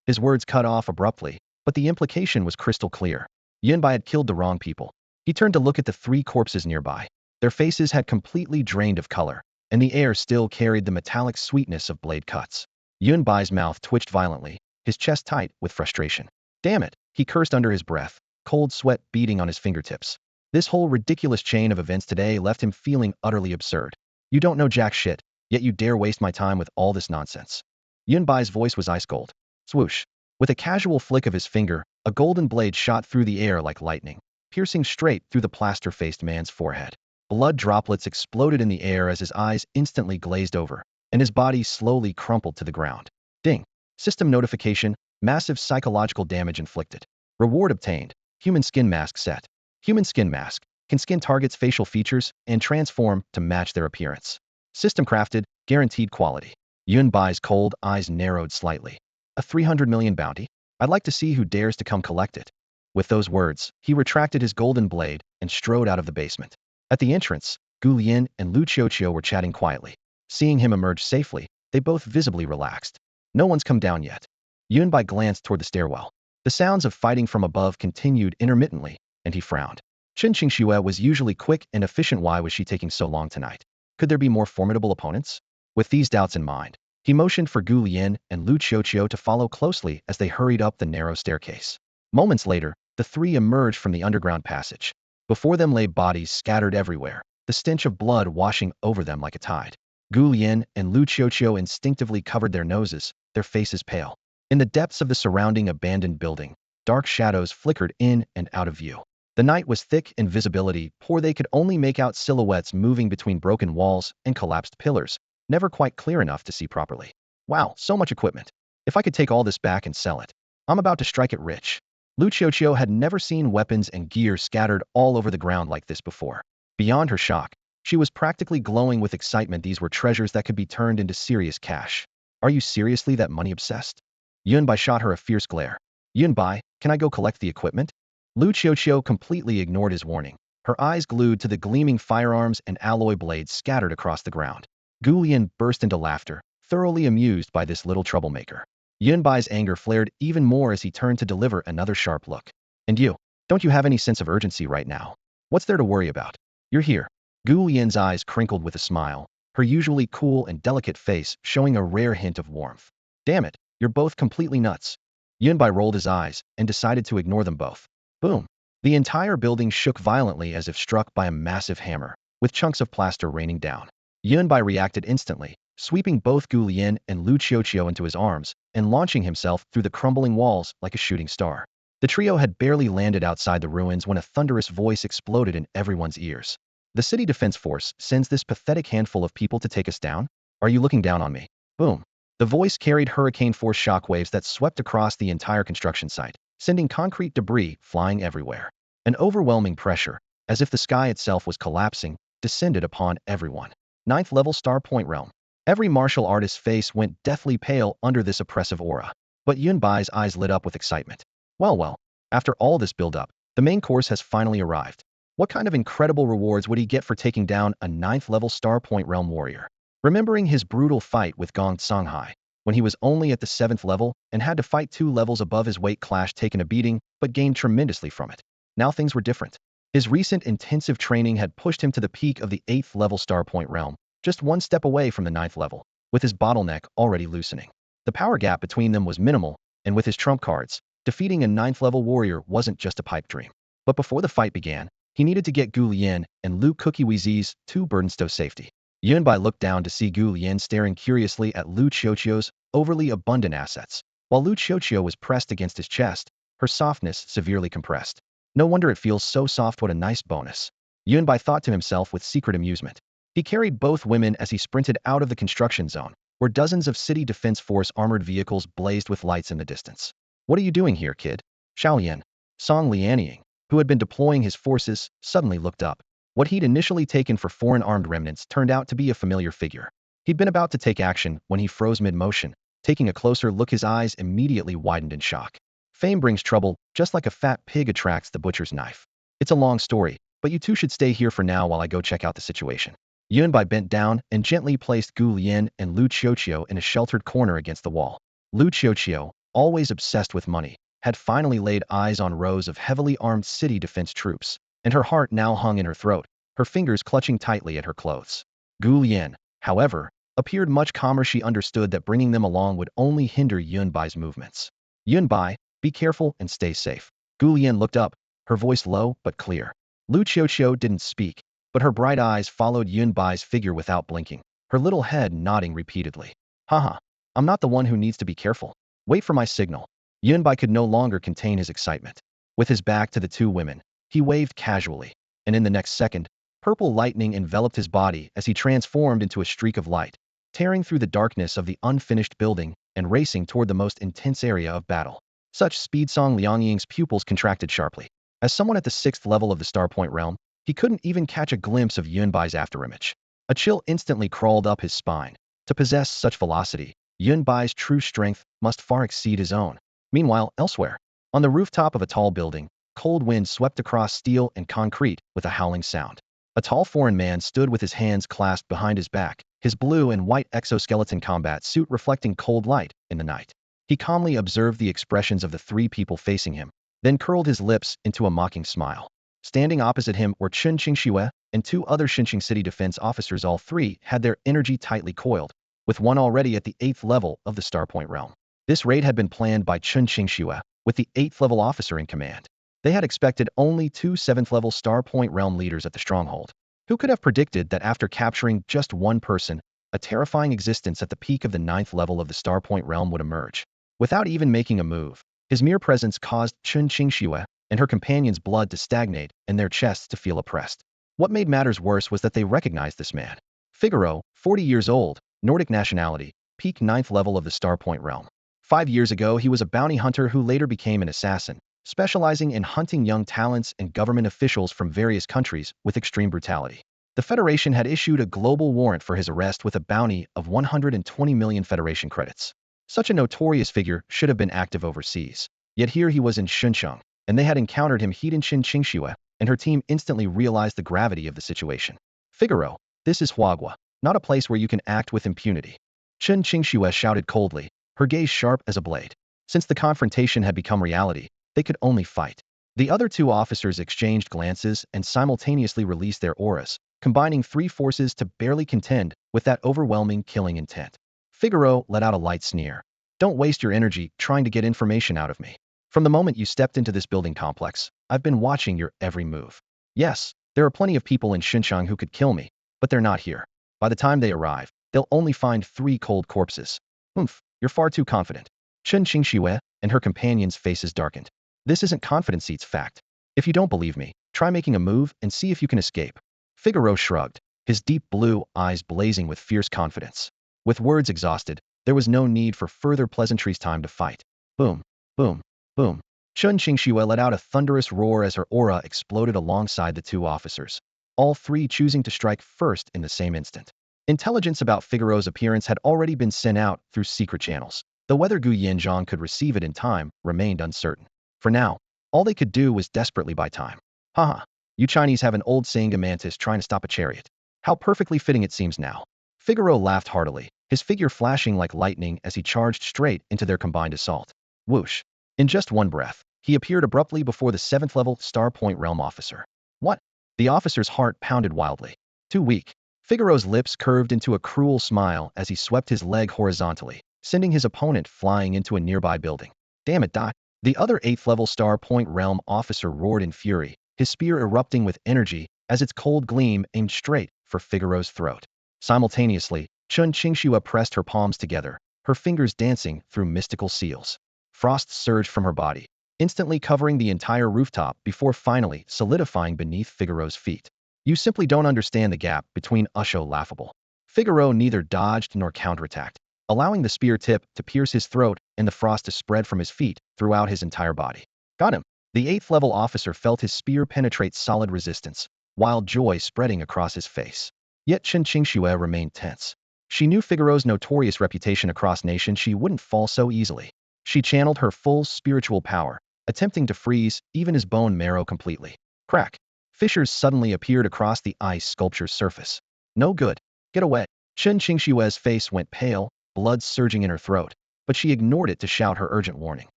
His words cut off abruptly, but the implication was crystal clear. Yunbai had killed the wrong people. He turned to look at the 3 corpses nearby. Their faces had completely drained of color, and the air still carried the metallic sweetness of blade cuts. Yunbai's mouth twitched violently, his chest tight with frustration. Damn it, he cursed under his breath, cold sweat beading on his fingertips. This whole ridiculous chain of events today left him feeling utterly absurd. You don't know jack shit, yet you dare waste my time with all this nonsense. Yunbai's voice was ice cold. Swoosh. With a casual flick of his finger, a golden blade shot through the air like lightning, piercing straight through the plaster-faced man's forehead. Blood droplets exploded in the air as his eyes instantly glazed over, and his body slowly crumpled to the ground. Ding. System notification, massive psychological damage inflicted. Reward obtained, human skin mask set. Human skin mask can skin targets' facial features and transform to match their appearance. System crafted, guaranteed quality. Yunbai's cold eyes narrowed slightly. A 300 million bounty? I'd like to see who dares to come collect it. With those words, he retracted his golden blade and strode out of the basement. At the entrance, Gu Lian and Lu Qiuqiu were chatting quietly. Seeing him emerge safely, they both visibly relaxed. No one's come down yet. Yunbai glanced toward the stairwell. The sounds of fighting from above continued intermittently, and he frowned. Chen Qingxue was usually quick and efficient. Why was she taking so long tonight? Could there be more formidable opponents? With these doubts in mind, he motioned for Gu Lian and Lu Qiuqiu to follow closely as they hurried up the narrow staircase. Moments later, the 3 emerged from the underground passage. Before them lay bodies scattered everywhere, the stench of blood washing over them like a tide. Gu Lian and Lu Qiuqiu instinctively covered their noses, their faces pale. In the depths of the surrounding abandoned building, dark shadows flickered in and out of view. The night was thick and visibility poor. They could only make out silhouettes moving between broken walls and collapsed pillars, never quite clear enough to see properly. Wow, so much equipment. If I could take all this back and sell it, I'm about to strike it rich. Lu Qiuqiu had never seen weapons and gear scattered all over the ground like this before. Beyond her shock, she was practically glowing with excitement. These were treasures that could be turned into serious cash. Are you seriously that money-obsessed? Yunbai shot her a fierce glare. Yunbai, can I go collect the equipment? Lu Qiuqiu completely ignored his warning, her eyes glued to the gleaming firearms and alloy blades scattered across the ground. Gu Lian burst into laughter, thoroughly amused by this little troublemaker. Yunbai's anger flared even more as he turned to deliver another sharp look. And you, don't you have any sense of urgency right now? What's there to worry about? You're here. Gu Lian's eyes crinkled with a smile, her usually cool and delicate face showing a rare hint of warmth. Damn it, you're both completely nuts. Yunbai rolled his eyes and decided to ignore them both. Boom. The entire building shook violently as if struck by a massive hammer, with chunks of plaster raining down. Yunbai reacted instantly, sweeping both Gu Lian and Lu Qiuqiu into his arms and launching himself through the crumbling walls like a shooting star. The trio had barely landed outside the ruins when a thunderous voice exploded in everyone's ears. The city defense force sends this pathetic handful of people to take us down? Are you looking down on me? Boom. The voice carried hurricane-force shockwaves that swept across the entire construction site, sending concrete debris flying everywhere. An overwhelming pressure, as if the sky itself was collapsing, descended upon everyone. 9th level Star Point Realm. Every martial artist's face went deathly pale under this oppressive aura. But Yunbai's eyes lit up with excitement. Well, after all this build-up, the main course has finally arrived. What kind of incredible rewards would he get for taking down a 9th level Star Point Realm warrior? Remembering his brutal fight with Gong Songhai, when he was only at the 7th level and had to fight 2 levels above his weight class, taken a beating, but gained tremendously from it. Now things were different. His recent intensive training had pushed him to the peak of the 8th level Star Point realm, just one step away from the 9th level, with his bottleneck already loosening. The power gap between them was minimal, and with his trump cards, defeating a 9th level warrior wasn't just a pipe dream. But before the fight began, he needed to get Gu Lian and Lu Kukiwizi's 2 burdens to safety. Yunbai looked down to see Gu Lian staring curiously at Lu Qiuqiu's overly abundant assets, while Lu Qiuqiu was pressed against his chest, her softness severely compressed. No wonder it feels so soft, what a nice bonus. Yunbai thought to himself with secret amusement. He carried both women as he sprinted out of the construction zone, where dozens of City Defense Force armored vehicles blazed with lights in the distance. What are you doing here, kid? Xiaolian, Song Lianying, who had been deploying his forces, suddenly looked up. What he'd initially taken for foreign armed remnants turned out to be a familiar figure. He'd been about to take action when he froze mid-motion. Taking a closer look, his eyes immediately widened in shock. Fame brings trouble, just like a fat pig attracts the butcher's knife. It's a long story, but you two should stay here for now while I go check out the situation. Yunbai bent down and gently placed Gu Lian and Lu Qiuqiu in a sheltered corner against the wall. Lu Qiuqiu, always obsessed with money, had finally laid eyes on rows of heavily armed city defense troops, and her heart now hung in her throat, her fingers clutching tightly at her clothes. Gu Lian, however, appeared much calmer. She understood that bringing them along would only hinder Yunbai's movements. Yunbai, be careful and stay safe. Gu Lian looked up, her voice low but clear. Lu Qiuqiu didn't speak, but her bright eyes followed Yunbai's figure without blinking, her little head nodding repeatedly. Haha, I'm not the one who needs to be careful. Wait for my signal. Yunbai could no longer contain his excitement. With his back to the 2 women, he waved casually, and in the next second, purple lightning enveloped his body as he transformed into a streak of light, tearing through the darkness of the unfinished building and racing toward the most intense area of battle. Such speed, Song Lianying's pupils contracted sharply. As someone at the 6th level of the Star Point realm, he couldn't even catch a glimpse of Yunbai's afterimage. A chill instantly crawled up his spine. To possess such velocity, Yunbai's true strength must far exceed his own. Meanwhile, elsewhere, on the rooftop of a tall building, cold wind swept across steel and concrete with a howling sound. A tall foreign man stood with his hands clasped behind his back, his blue and white exoskeleton combat suit reflecting cold light in the night. He calmly observed the expressions of the 3 people facing him, then curled his lips into a mocking smile. Standing opposite him were Chen Qingxue and 2 other Xinjiang City Defense officers. All 3 had their energy tightly coiled, with one already at the 8th level of the Star Point realm. This raid had been planned by Chen Qingxue, with the 8th level officer in command. They had expected only 2 7th level Star Point realm leaders at the stronghold. Who could have predicted that after capturing just one person, a terrifying existence at the peak of the 9th level of the Star Point realm would emerge? Without even making a move, his mere presence caused Chen Qingxue and her companions' blood to stagnate and their chests to feel oppressed. What made matters worse was that they recognized this man. Figaro, 40 years old, Nordic nationality, peak 9th level of the Star Point realm. 5 years ago, he was a bounty hunter who later became an assassin, specializing in hunting young talents and government officials from various countries with extreme brutality. The Federation had issued a global warrant for his arrest with a bounty of 120 million Federation credits. Such a notorious figure should have been active overseas. Yet here he was in Shuncheng, and they had encountered him. Chen Qingxue and her team instantly realized the gravity of the situation. Figaro, this is Huagua, not a place where you can act with impunity. Chen Qingxue shouted coldly, her gaze sharp as a blade. Since the confrontation had become reality, they could only fight. The other 2 officers exchanged glances and simultaneously released their auras, combining 3 forces to barely contend with that overwhelming killing intent. Figaro let out a light sneer. Don't waste your energy trying to get information out of me. From the moment you stepped into this building complex, I've been watching your every move. Yes, there are plenty of people in Xinjiang who could kill me, but they're not here. By the time they arrive, they'll only find 3 cold corpses. Oomph, you're far too confident. Chen Qingxue and her companions' faces darkened. This isn't confidence, it's fact. If you don't believe me, try making a move and see if you can escape. Figaro shrugged, his deep blue eyes blazing with fierce confidence. With words exhausted, there was no need for further pleasantries. Time to fight. Boom, boom, boom. Chen Qingxue let out a thunderous roar as her aura exploded alongside the 2 officers, all 3 choosing to strike first in the same instant. Intelligence about Figaro's appearance had already been sent out through secret channels, though whether Gu Yanzhang could receive it in time remained uncertain. For now, all they could do was desperately buy time. Haha, you Chinese have an old saying, a mantis trying to stop a chariot. How perfectly fitting it seems now. Figaro laughed heartily, his figure flashing like lightning as he charged straight into their combined assault. Whoosh! In just one breath, he appeared abruptly before the 7th level Star Point realm officer. What? The officer's heart pounded wildly. Too weak. Figaro's lips curved into a cruel smile as he swept his leg horizontally, sending his opponent flying into a nearby building. Damn it, Doc. The other 8th level Star Point Realm officer roared in fury, his spear erupting with energy as its cold gleam aimed straight for Figaro's throat. Simultaneously, Chun Qingxua pressed her palms together, her fingers dancing through mystical seals. Frost surged from her body, instantly covering the entire rooftop before finally solidifying beneath Figaro's feet. You simply don't understand the gap between Usho laughable. Figaro neither dodged nor counterattacked, allowing the spear tip to pierce his throat and the frost to spread from his feet throughout his entire body. Got him. The 8th level officer felt his spear penetrate solid resistance, wild joy spreading across his face. Yet Chen Qingxue remained tense. She knew Figaro's notorious reputation across nations. She wouldn't fall so easily. She channeled her full spiritual power, attempting to freeze even his bone marrow completely. Crack. Fissures suddenly appeared across the ice sculpture's surface. No good. Get away. Chen Qingxue's face went pale, blood surging in her throat, but she ignored it to shout her urgent warning.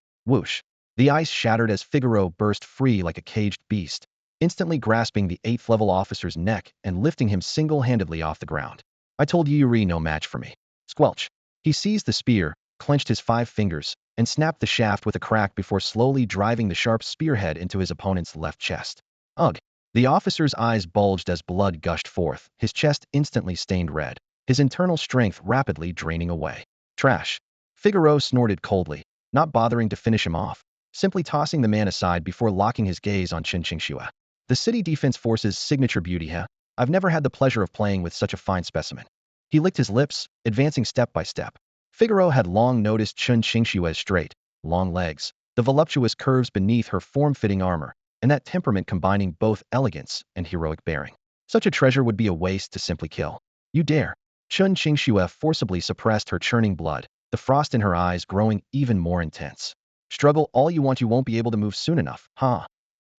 Whoosh. The ice shattered as Figaro burst free like a caged beast, instantly grasping the 8th level officer's neck and lifting him single-handedly off the ground. I told you you're no match for me. Squelch. He seized the spear, clenched his 5 fingers, and snapped the shaft with a crack before slowly driving the sharp spearhead into his opponent's left chest. Ugh. The officer's eyes bulged as blood gushed forth, his chest instantly stained red, his internal strength rapidly draining away. Trash. Figaro snorted coldly, not bothering to finish him off, simply tossing the man aside before locking his gaze on Chen Qingxue. The City Defense Force's signature beauty, huh? I've never had the pleasure of playing with such a fine specimen. He licked his lips, advancing step by step. Figaro had long noticed Chen Qingxue's straight, long legs, the voluptuous curves beneath her form-fitting armor, and that temperament combining both elegance and heroic bearing. Such a treasure would be a waste to simply kill. You dare. Chen Qingxue forcibly suppressed her churning blood, the frost in her eyes growing even more intense. Struggle all you want, you won't be able to move soon enough, huh?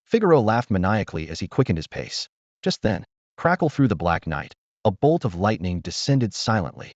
Figaro laughed maniacally as he quickened his pace. Just then, crackle through the black night, a bolt of lightning descended silently.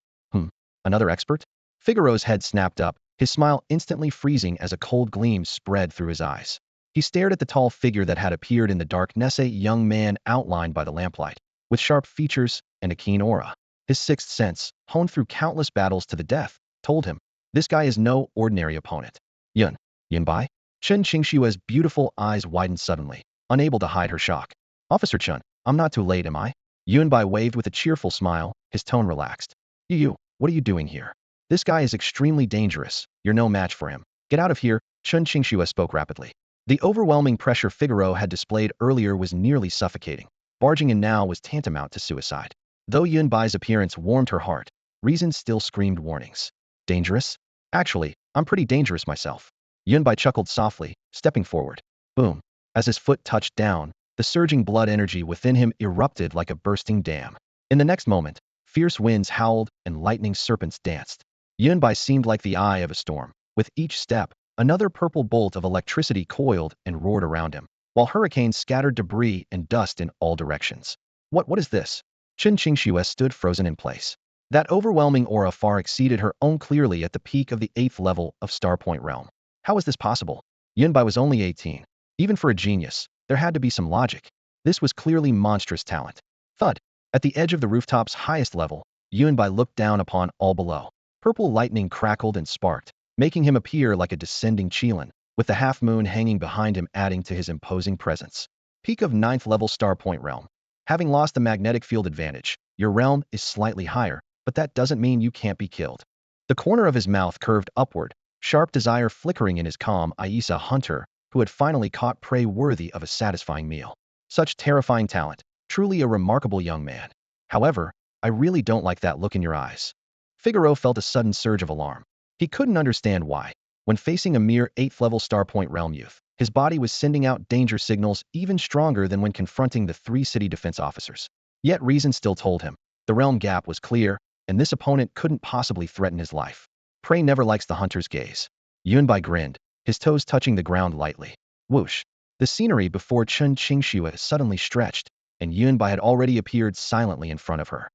Another expert? Figaro's head snapped up, his smile instantly freezing as a cold gleam spread through his eyes. He stared at the tall figure that had appeared in the darkness, a young man outlined by the lamplight, with sharp features and a keen aura. His sixth sense, honed through countless battles to the death, told him, this guy is no ordinary opponent. Yunbai? Chen Qingxue's beautiful eyes widened suddenly, unable to hide her shock. Officer Chen, I'm not too late, am I? Yunbai waved with a cheerful smile, his tone relaxed. What are you doing here? This guy is extremely dangerous. You're no match for him. Get out of here, Chen Qingxue spoke rapidly. The overwhelming pressure Figaro had displayed earlier was nearly suffocating. Barging in now was tantamount to suicide. Though Yunbai's appearance warmed her heart, reason still screamed warnings. Dangerous? Actually, I'm pretty dangerous myself. Yunbai chuckled softly, stepping forward. Boom. As his foot touched down, the surging blood energy within him erupted like a bursting dam. In the next moment, fierce winds howled and lightning serpents danced. Yunbai seemed like the eye of a storm. With each step, another purple bolt of electricity coiled and roared around him, while hurricanes scattered debris and dust in all directions. What is this? Chen Qingxue stood frozen in place. That overwhelming aura far exceeded her own, clearly at the peak of the 8th level of Starpoint Realm. How was this possible? Yunbai was only 18. Even for a genius, there had to be some logic. This was clearly monstrous talent. Thud. At the edge of the rooftop's highest level, Yunbai looked down upon all below. Purple lightning crackled and sparked, making him appear like a descending Qilin, with the half-moon hanging behind him adding to his imposing presence. Peak of 9th level Starpoint Realm. Having lost the magnetic field advantage, your realm is slightly higher, but that doesn't mean you can't be killed. The corner of his mouth curved upward, sharp desire flickering in his calm eyes, a hunter who had finally caught prey worthy of a satisfying meal. Such terrifying talent, truly a remarkable young man. However, I really don't like that look in your eyes. Figaro felt a sudden surge of alarm. He couldn't understand why. When facing a mere 8th level Starpoint Realm youth, his body was sending out danger signals even stronger than when confronting the 3 city defense officers. Yet reason still told him, the realm gap was clear, and this opponent couldn't possibly threaten his life. Prey never likes the hunter's gaze. Yunbai grinned, his toes touching the ground lightly. Whoosh. The scenery before Chen Qingxue suddenly stretched, and Yunbai had already appeared silently in front of her.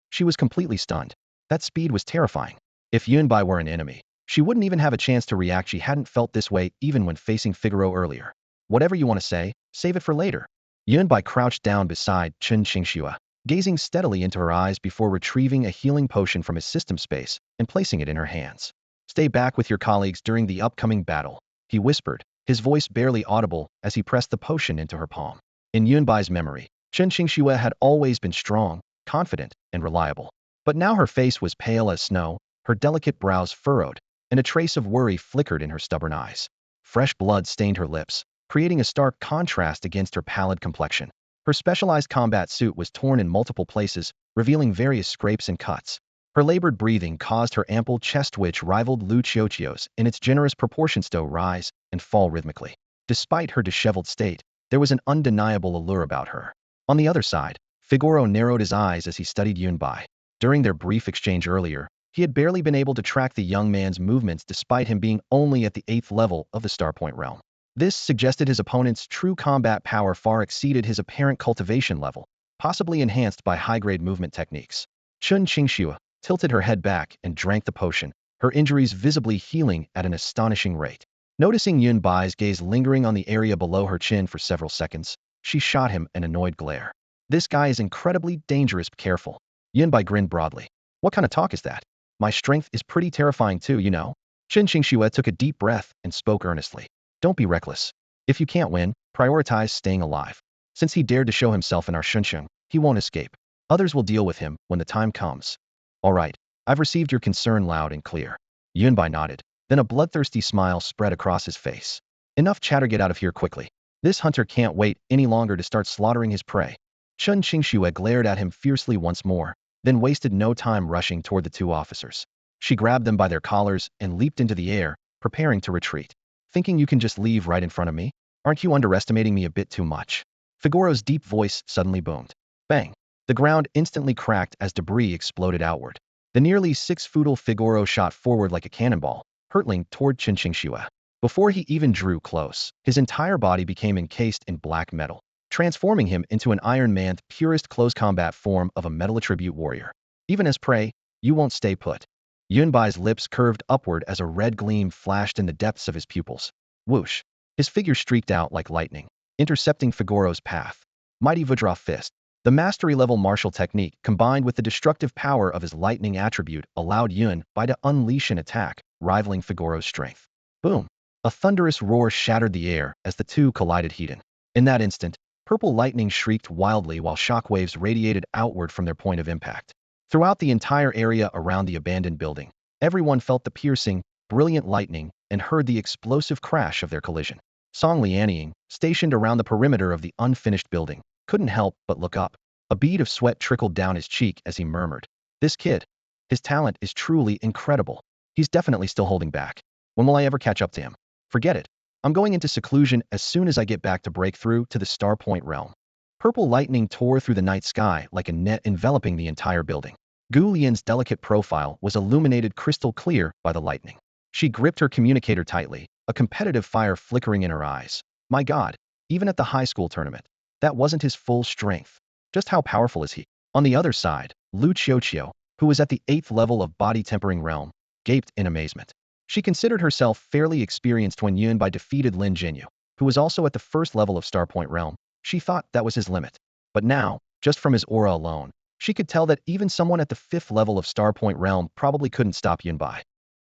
She was completely stunned. That speed was terrifying. If Yunbai were an enemy, she wouldn't even have a chance to react. She hadn't felt this way even when facing Figaro earlier. Whatever you want to say, save it for later. Yunbai crouched down beside Chen Qingxue, gazing steadily into her eyes before retrieving a healing potion from his system space and placing it in her hands. Stay back with your colleagues during the upcoming battle, he whispered, his voice barely audible as he pressed the potion into her palm. In Yunbai's memory, Chen Qingxue had always been strong, confident, and reliable. But now her face was pale as snow, her delicate brows furrowed, and a trace of worry flickered in her stubborn eyes. Fresh blood stained her lips, creating a stark contrast against her pallid complexion. Her specialized combat suit was torn in multiple places, revealing various scrapes and cuts. Her labored breathing caused her ample chest, which rivaled Lu Qiuqiu's in its generous proportions, to rise and fall rhythmically. Despite her disheveled state, there was an undeniable allure about her. On the other side, Figuro narrowed his eyes as he studied Yunbai. During their brief exchange earlier, he had barely been able to track the young man's movements despite him being only at the 8th level of the Starpoint realm. This suggested his opponent's true combat power far exceeded his apparent cultivation level, possibly enhanced by high-grade movement techniques. Chen Qingxue tilted her head back and drank the potion, her injuries visibly healing at an astonishing rate. Noticing Yunbai's gaze lingering on the area below her chin for several seconds, she shot him an annoyed glare. This guy is incredibly dangerous, careful. Yunbai grinned broadly. What kind of talk is that? My strength is pretty terrifying too, you know. Chen Qingxue took a deep breath and spoke earnestly. Don't be reckless. If you can't win, prioritize staying alive. Since he dared to show himself in our Shunsheng, he won't escape. Others will deal with him when the time comes. All right, I've received your concern loud and clear. Yunbai nodded. Then a bloodthirsty smile spread across his face. Enough chatter, get out of here quickly. This hunter can't wait any longer to start slaughtering his prey. Chen Qingxue glared at him fiercely once more, then wasted no time rushing toward the two officers. She grabbed them by their collars and leaped into the air, preparing to retreat. Thinking you can just leave right in front of me? Aren't you underestimating me a bit too much? Figuro's deep voice suddenly boomed. Bang! The ground instantly cracked as debris exploded outward. The nearly 6-foot Figuro shot forward like a cannonball, hurtling toward Chen Qingxue. Before he even drew close, his entire body became encased in black metal, transforming him into an Iron Man's purest close combat form of a metal attribute warrior. Even as prey, you won't stay put. Yunbai's lips curved upward as a red gleam flashed in the depths of his pupils. Whoosh! His figure streaked out like lightning, intercepting Figuro's path. Mighty Vajra Fist. The mastery-level martial technique, combined with the destructive power of his lightning attribute, allowed Yunbai to unleash an attack, rivaling Figuro's strength. Boom! A thunderous roar shattered the air as the two collided head-on. In that instant, purple lightning shrieked wildly while shockwaves radiated outward from their point of impact. Throughout the entire area around the abandoned building, everyone felt the piercing, brilliant lightning and heard the explosive crash of their collision. Song Lianying, stationed around the perimeter of the unfinished building, couldn't help but look up. A bead of sweat trickled down his cheek as he murmured, "This kid, his talent is truly incredible. He's definitely still holding back. When will I ever catch up to him? Forget it. I'm going into seclusion as soon as I get back to break through to the Starpoint realm." Purple lightning tore through the night sky like a net enveloping the entire building. Gu Lian's delicate profile was illuminated crystal clear by the lightning. She gripped her communicator tightly, a competitive fire flickering in her eyes. My God, even at the high school tournament, that wasn't his full strength. Just how powerful is he? On the other side, Lu Qiuqiu, who was at the 8th level of body tempering realm, gaped in amazement. She considered herself fairly experienced when Yunbai defeated Lin Jinyu, who was also at the 1st level of Starpoint realm. She thought that was his limit. But now, just from his aura alone, she could tell that even someone at the 5th level of Starpoint realm probably couldn't stop Yunbai.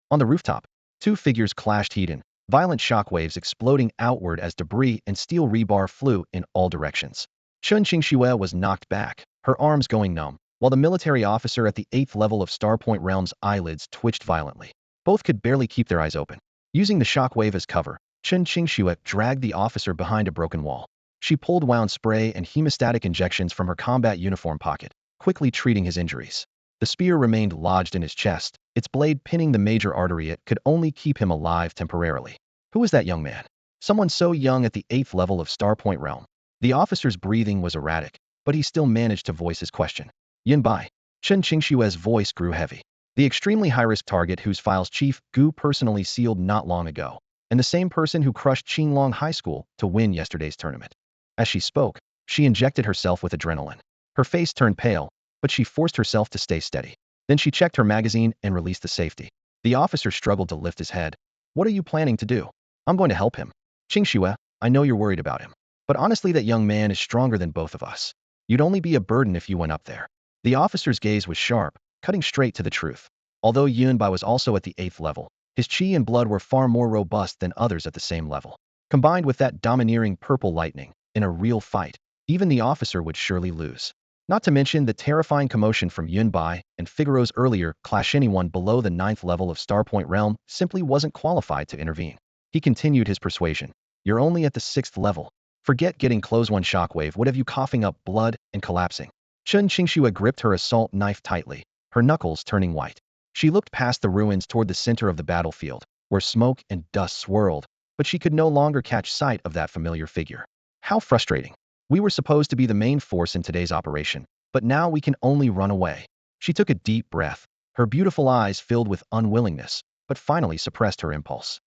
On the rooftop, two figures clashed head-on, violent shockwaves exploding outward as debris and steel rebar flew in all directions. Chen Qingxue was knocked back, her arms going numb, while the military officer at the 8th level of Starpoint realm's eyelids twitched violently. Both could barely keep their eyes open. Using the shockwave as cover, Chen Qingxue dragged the officer behind a broken wall. She pulled wound spray and hemostatic injections from her combat uniform pocket, quickly treating his injuries. The spear remained lodged in his chest, its blade pinning the major artery. It could only keep him alive temporarily. Who was that young man? Someone so young at the 8th level of Starpoint realm. The officer's breathing was erratic, but he still managed to voice his question. Yunbai. Chen Qingxue's voice grew heavy. The extremely high-risk target whose files Chief Gu personally sealed not long ago, and the same person who crushed Qinglong High School to win yesterday's tournament. As she spoke, she injected herself with adrenaline. Her face turned pale, but she forced herself to stay steady. Then she checked her magazine and released the safety. The officer struggled to lift his head. What are you planning to do? I'm going to help him. Qingxue, I know you're worried about him. But honestly, that young man is stronger than both of us. You'd only be a burden if you went up there. The officer's gaze was sharp, cutting straight to the truth. Although Yunbai was also at the 8th level, his chi and blood were far more robust than others at the same level. Combined with that domineering purple lightning, in a real fight, even the officer would surely lose. Not to mention the terrifying commotion from Yunbai and Figaro's earlier clash. Anyone below the 9th level of Starpoint Realm simply wasn't qualified to intervene. He continued his persuasion. You're only at the 6th level. Forget getting close. One shockwave would have you coughing up blood and collapsing. Chen Qingxue gripped her assault knife tightly, her knuckles turning white. She looked past the ruins toward the center of the battlefield, where smoke and dust swirled, but she could no longer catch sight of that familiar figure. How frustrating. We were supposed to be the main force in today's operation, but now we can only run away. She took a deep breath, her beautiful eyes filled with unwillingness, but finally suppressed her impulse.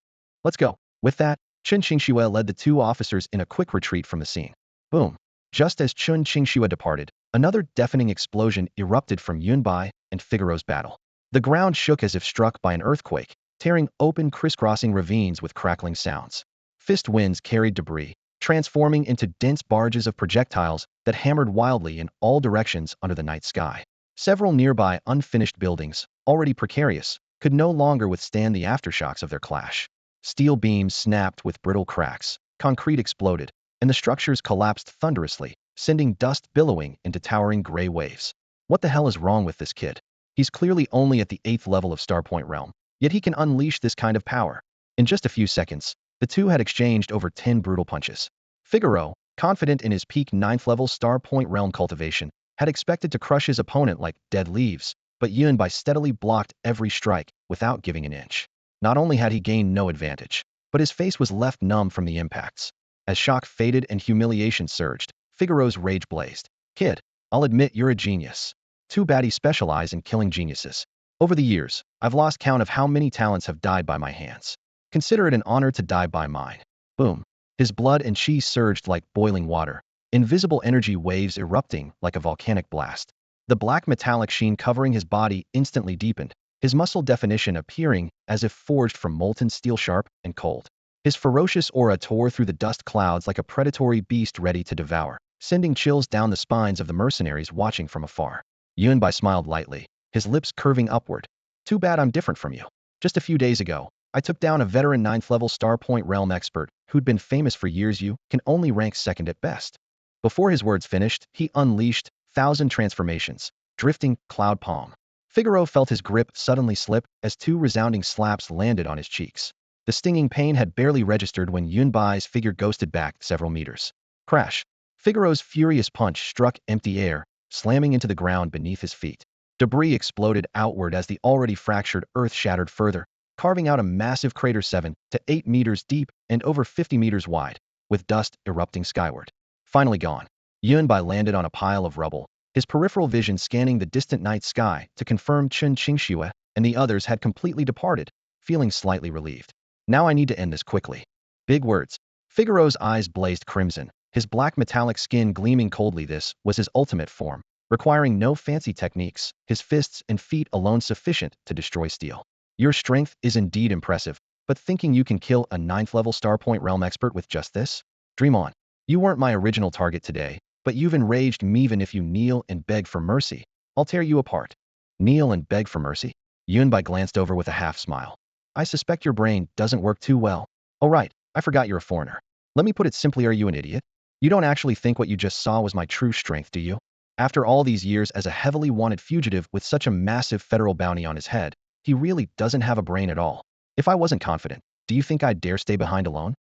Let's go. With that, Chen Qingxue led the two officers in a quick retreat from the scene. Boom. Just as Chen Qingxue departed, another deafening explosion erupted from Yunbai and Figaro's battle. The ground shook as if struck by an earthquake, tearing open crisscrossing ravines with crackling sounds. Fist winds carried debris, transforming into dense barges of projectiles that hammered wildly in all directions under the night sky. Several nearby unfinished buildings, already precarious, could no longer withstand the aftershocks of their clash. Steel beams snapped with brittle cracks, concrete exploded, and the structures collapsed thunderously, sending dust billowing into towering gray waves. What the hell is wrong with this kid? He's clearly only at the 8th level of Starpoint Realm, yet he can unleash this kind of power. In just a few seconds, the two had exchanged over 10 brutal punches. Figaro, confident in his peak 9th level Starpoint Realm cultivation, had expected to crush his opponent like dead leaves, but Yunbai steadily blocked every strike without giving an inch. Not only had he gained no advantage, but his face was left numb from the impacts. As shock faded and humiliation surged, Figaro's rage blazed. Kid, I'll admit you're a genius. Too bad he specialized in killing geniuses. Over the years, I've lost count of how many talents have died by my hands. Consider it an honor to die by mine. Boom. His blood and chi surged like boiling water, invisible energy waves erupting like a volcanic blast. The black metallic sheen covering his body instantly deepened, his muscle definition appearing as if forged from molten steel, sharp and cold. His ferocious aura tore through the dust clouds like a predatory beast ready to devour, sending chills down the spines of the mercenaries watching from afar. Yunbai smiled lightly, his lips curving upward. Too bad I'm different from you. Just a few days ago, I took down a veteran 9th level Starpoint Realm expert who'd been famous for years. You can only rank 2nd at best. Before his words finished, he unleashed 1,000 transformations, drifting cloud palm. Figaro felt his grip suddenly slip as two resounding slaps landed on his cheeks. The stinging pain had barely registered when Yunbai's figure ghosted back several meters. Crash. Figaro's furious punch struck empty air, slamming into the ground beneath his feet. Debris exploded outward as the already fractured earth shattered further, carving out a massive crater 7 to 8 meters deep and over 50 meters wide, with dust erupting skyward. Finally gone, Yunbai landed on a pile of rubble, his peripheral vision scanning the distant night sky to confirm Chen Qingxue and the others had completely departed, feeling slightly relieved. Now I need to end this quickly. Big words. Figaro's eyes blazed crimson, his black metallic skin gleaming coldly. This was his ultimate form, requiring no fancy techniques, his fists and feet alone sufficient to destroy steel. Your strength is indeed impressive, but thinking you can kill a 9th level Starpoint Realm expert with just this? Dream on. You weren't my original target today, but you've enraged me. Even if you kneel and beg for mercy, I'll tear you apart. Kneel and beg for mercy? Yunbai glanced over with a half smile. I suspect your brain doesn't work too well. Oh right, I forgot you're a foreigner. Let me put it simply, are you an idiot? You don't actually think what you just saw was my true strength, do you? After all these years as a heavily wanted fugitive with such a massive federal bounty on his head, he really doesn't have a brain at all. If I wasn't confident, do you think I'd dare stay behind alone?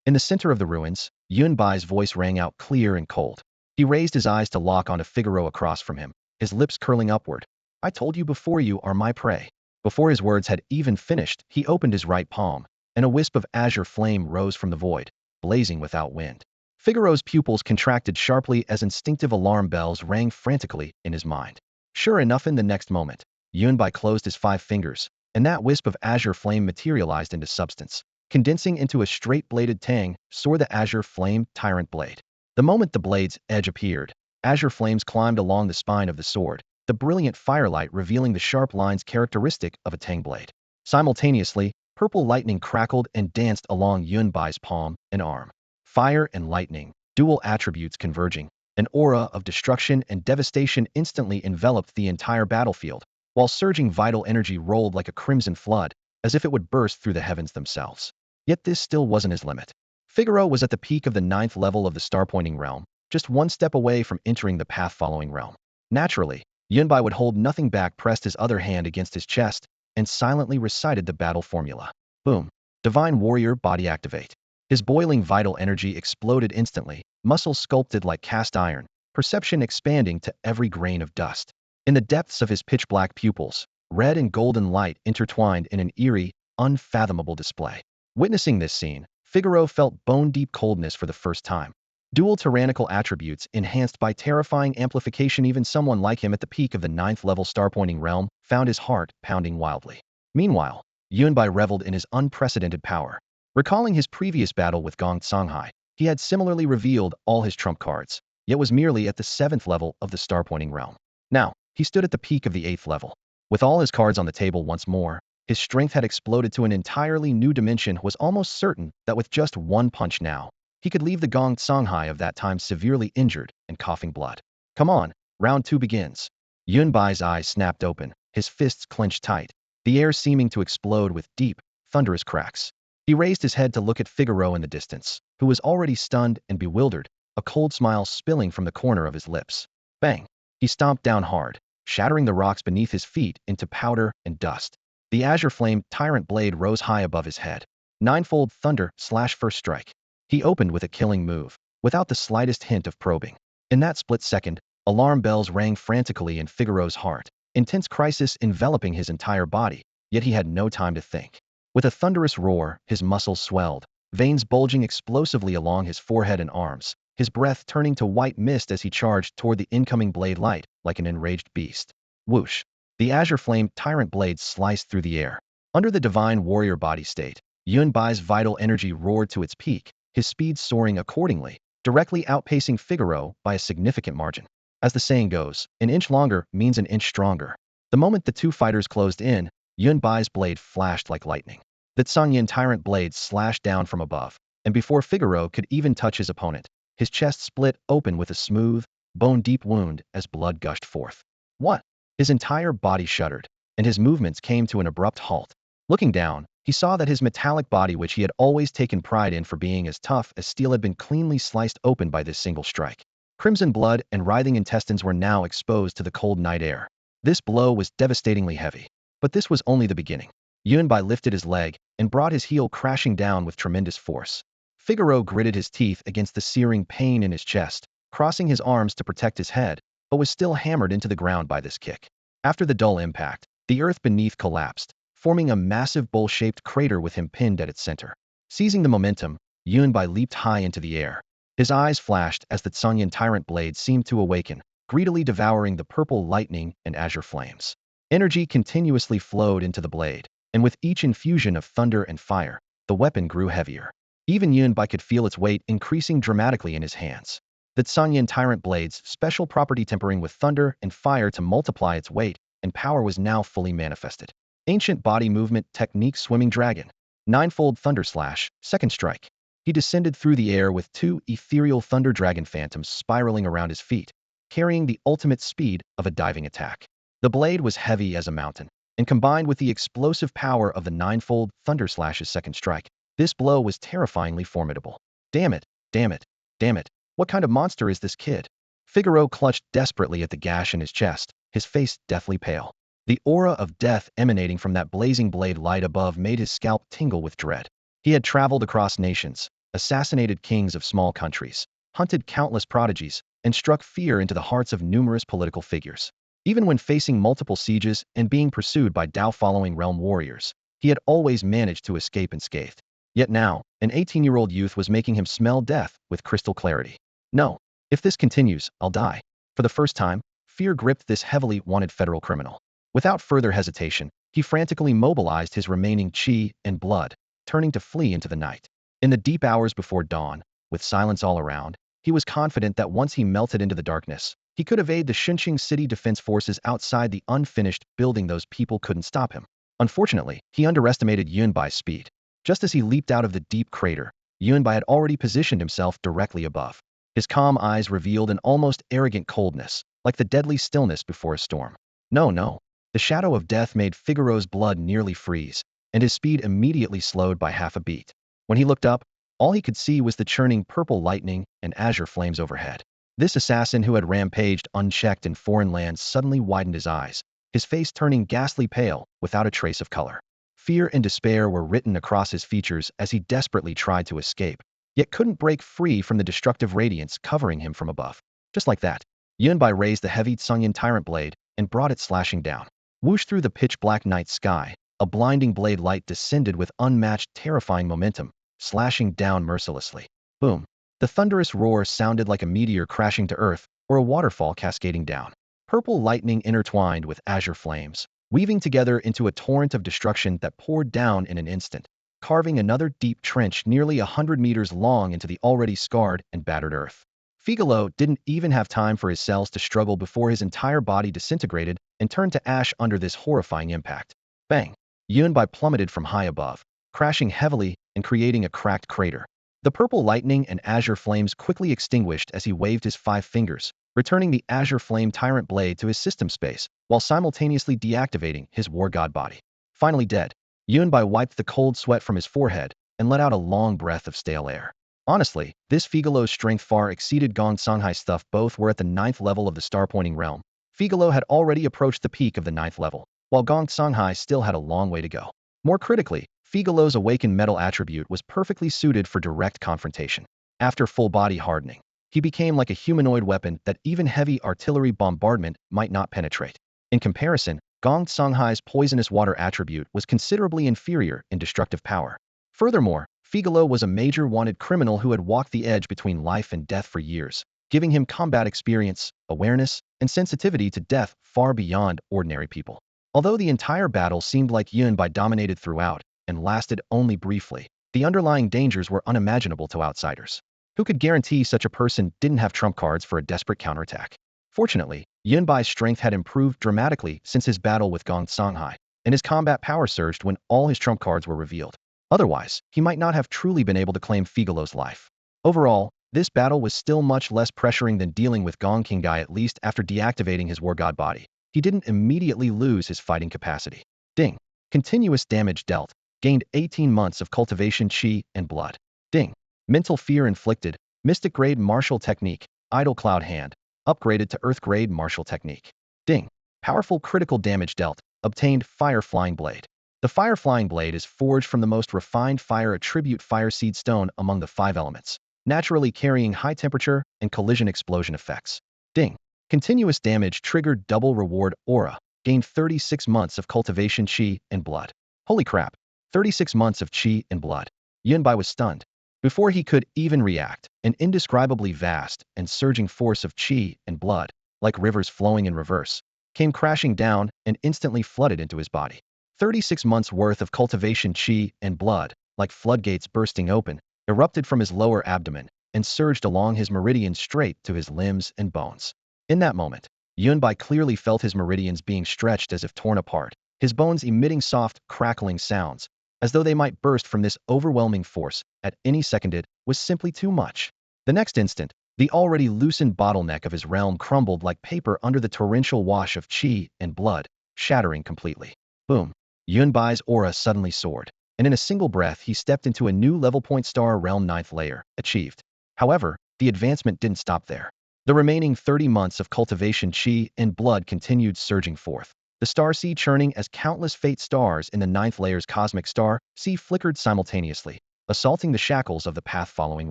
In the center of the ruins, Yunbai's voice rang out clear and cold. He raised his eyes to lock onto Figaro across from him, his lips curling upward. I told you before, you are my prey. Before his words had even finished, he opened his right palm, and a wisp of azure flame rose from the void, blazing without wind. Figaro's pupils contracted sharply as instinctive alarm bells rang frantically in his mind. Sure enough, in the next moment, Yunbai closed his 5 fingers, and that wisp of azure flame materialized into substance. Condensing into a straight-bladed tang, soared the azure flame tyrant blade. The moment the blade's edge appeared, azure flames climbed along the spine of the sword, the brilliant firelight revealing the sharp lines characteristic of a tang blade. Simultaneously, purple lightning crackled and danced along Yunbai's palm and arm. Fire and lightning, dual attributes converging. An aura of destruction and devastation instantly enveloped the entire battlefield, while surging vital energy rolled like a crimson flood, as if it would burst through the heavens themselves. Yet this still wasn't his limit. Figaro was at the peak of the 9th level of the star-pointing realm, just one step away from entering the path-following realm. Naturally, Yunbai would hold nothing back, pressed his other hand against his chest, and silently recited the battle formula. Boom. Divine Warrior Body Activate. His boiling vital energy exploded instantly, muscles sculpted like cast iron, perception expanding to every grain of dust. In the depths of his pitch-black pupils, red and golden light intertwined in an eerie, unfathomable display. Witnessing this scene, Figaro felt bone-deep coldness for the first time. Dual tyrannical attributes enhanced by terrifying amplification. Even someone like him at the peak of the 9th level star-pointing realm found his heart pounding wildly. Meanwhile, Yunbai reveled in his unprecedented power. Recalling his previous battle with Gong Songhai, he had similarly revealed all his trump cards, yet was merely at the 7th level of the star-pointing realm. Now, he stood at the peak of the 8th level. With all his cards on the table once more, his strength had exploded to an entirely new dimension. Was almost certain that with just one punch now, he could leave the Gong Songhai of that time severely injured and coughing blood. Come on, round 2 begins. Yunbai's eyes snapped open, his fists clenched tight, the air seeming to explode with deep, thunderous cracks. He raised his head to look at Figaro in the distance, who was already stunned and bewildered, a cold smile spilling from the corner of his lips. Bang! He stomped down hard, shattering the rocks beneath his feet into powder and dust. The azure flame tyrant blade rose high above his head. Ninefold thunder slash first strike. He opened with a killing move, without the slightest hint of probing. In that split second, alarm bells rang frantically in Figaro's heart, intense crisis enveloping his entire body, yet he had no time to think. With a thunderous roar, his muscles swelled, veins bulging explosively along his forehead and arms, his breath turning to white mist as he charged toward the incoming blade light like an enraged beast. Whoosh! The azure flame tyrant blade sliced through the air. Under the divine warrior body state, Yunbai's vital energy roared to its peak, his speed soaring accordingly, directly outpacing Figaro by a significant margin. As the saying goes, an inch longer means an inch stronger. The moment the two fighters closed in, Yunbai's blade flashed like lightning. The Tsangyan tyrant blade slashed down from above, and before Figaro could even touch his opponent, his chest split open with a smooth, bone-deep wound as blood gushed forth. What? His entire body shuddered, and his movements came to an abrupt halt. Looking down, he saw that his metallic body, which he had always taken pride in for being as tough as steel, had been cleanly sliced open by this single strike. Crimson blood and writhing intestines were now exposed to the cold night air. This blow was devastatingly heavy. But this was only the beginning. Yunbai lifted his leg and brought his heel crashing down with tremendous force. Figaro gritted his teeth against the searing pain in his chest, crossing his arms to protect his head, but was still hammered into the ground by this kick. After the dull impact, the earth beneath collapsed, forming a massive bowl-shaped crater with him pinned at its center. Seizing the momentum, Yunbai leaped high into the air. His eyes flashed as the Tsangyan tyrant blade seemed to awaken, greedily devouring the purple lightning and azure flames. Energy continuously flowed into the blade, and with each infusion of thunder and fire, the weapon grew heavier. Even Yunbai could feel its weight increasing dramatically in his hands. The Tsangyan tyrant blade's special property tempering with thunder and fire to multiply its weight and power was now fully manifested. Ancient body movement technique swimming dragon. Ninefold thunder slash, second strike. He descended through the air with 2 ethereal thunder dragon phantoms spiraling around his feet, carrying the ultimate speed of a diving attack. The blade was heavy as a mountain, and combined with the explosive power of the ninefold thunder slash's second strike, this blow was terrifyingly formidable. Damn it, damn it, damn it. What kind of monster is this kid? Figaro clutched desperately at the gash in his chest, his face deathly pale. The aura of death emanating from that blazing blade light above made his scalp tingle with dread. He had traveled across nations, assassinated kings of small countries, hunted countless prodigies, and struck fear into the hearts of numerous political figures. Even when facing multiple sieges and being pursued by Tao-following realm warriors, he had always managed to escape unscathed. Yet now, an 18-year-old youth was making him smell death with crystal clarity. No, if this continues, I'll die. For the first time, fear gripped this heavily wanted federal criminal. Without further hesitation, he frantically mobilized his remaining chi and blood, turning to flee into the night. In the deep hours before dawn, with silence all around, he was confident that once he melted into the darkness, he could evade the Xinjiang city defense forces outside the unfinished building. Those people couldn't stop him. Unfortunately, he underestimated Yunbai's speed. Just as he leaped out of the deep crater, Yunbai had already positioned himself directly above. His calm eyes revealed an almost arrogant coldness, like the deadly stillness before a storm. No, no. The shadow of death made Figaro's blood nearly freeze, and his speed immediately slowed by half a beat. When he looked up, all he could see was the churning purple lightning and azure flames overhead. This assassin who had rampaged unchecked in foreign lands suddenly widened his eyes, his face turning ghastly pale, without a trace of color. Fear and despair were written across his features as he desperately tried to escape, yet couldn't break free from the destructive radiance covering him from above. Just like that, Yunbai raised the heavy Tsungyan tyrant blade and brought it slashing down. Whoosh through the pitch-black night sky, a blinding blade light descended with unmatched terrifying momentum, slashing down mercilessly. Boom. The thunderous roar sounded like a meteor crashing to earth or a waterfall cascading down. Purple lightning intertwined with azure flames, weaving together into a torrent of destruction that poured down in an instant, carving another deep trench nearly 100 meters long into the already scarred and battered earth. Figaro didn't even have time for his cells to struggle before his entire body disintegrated and turned to ash under this horrifying impact. Bang! Yunbai plummeted from high above, crashing heavily and creating a cracked crater. The purple lightning and azure flames quickly extinguished as he waved his 5 fingers, returning the azure flame tyrant blade to his system space, while simultaneously deactivating his war god body. Finally dead, Yunbai wiped the cold sweat from his forehead and let out a long breath of stale air. Honestly, this Figaro's strength far exceeded Gong Songhai's stuff. Both were at the 9th level of the star-pointing realm. Figaro had already approached the peak of the 9th level, while Gong Songhai still had a long way to go. More critically, Figaro's awakened metal attribute was perfectly suited for direct confrontation. After full body hardening, he became like a humanoid weapon that even heavy artillery bombardment might not penetrate. In comparison, Gong Songhai's poisonous water attribute was considerably inferior in destructive power. Furthermore, Figaro was a major wanted criminal who had walked the edge between life and death for years, giving him combat experience, awareness, and sensitivity to death far beyond ordinary people. Although the entire battle seemed like Yunbai dominated throughout and lasted only briefly, the underlying dangers were unimaginable to outsiders. Who could guarantee such a person didn't have trump cards for a desperate counterattack? Fortunately, Yunbai's strength had improved dramatically since his battle with Gong Songhai, and his combat power surged when all his trump cards were revealed. Otherwise, he might not have truly been able to claim Figaro's life. Overall, this battle was still much less pressuring than dealing with Gong Qinghai. At least after deactivating his war god body, he didn't immediately lose his fighting capacity. Ding. Continuous damage dealt. Gained 18 months of cultivation chi and blood. Ding. Mental fear inflicted. Mystic grade martial technique. Idle cloud hand. Upgraded to earth grade martial technique. Ding. Powerful critical damage dealt. Obtained fire flying blade. The fire flying blade is forged from the most refined fire attribute fire seed stone among the 5 elements, naturally carrying high temperature and collision explosion effects. Ding. Continuous damage triggered double reward aura. Gained 36 months of cultivation chi and blood. Holy crap. 36 months of chi and blood. Yunbai was stunned. Before he could even react, an indescribably vast and surging force of chi and blood, like rivers flowing in reverse, came crashing down and instantly flooded into his body. 36 months worth of cultivation chi and blood, like floodgates bursting open, erupted from his lower abdomen and surged along his meridians straight to his limbs and bones. In that moment, Yunbai clearly felt his meridians being stretched as if torn apart, his bones emitting soft, crackling sounds, as though they might burst from this overwhelming force at any second. It was simply too much. The next instant, the already loosened bottleneck of his realm crumbled like paper under the torrential wash of chi and blood, shattering completely. Boom. Yunbai's aura suddenly soared, and in a single breath he stepped into a new level point star realm 9th layer, achieved. However, the advancement didn't stop there. The remaining 30 months of cultivation chi and blood continued surging forth, the star sea churning as countless fate stars in the 9th layer's cosmic star sea flickered simultaneously, assaulting the shackles of the path-following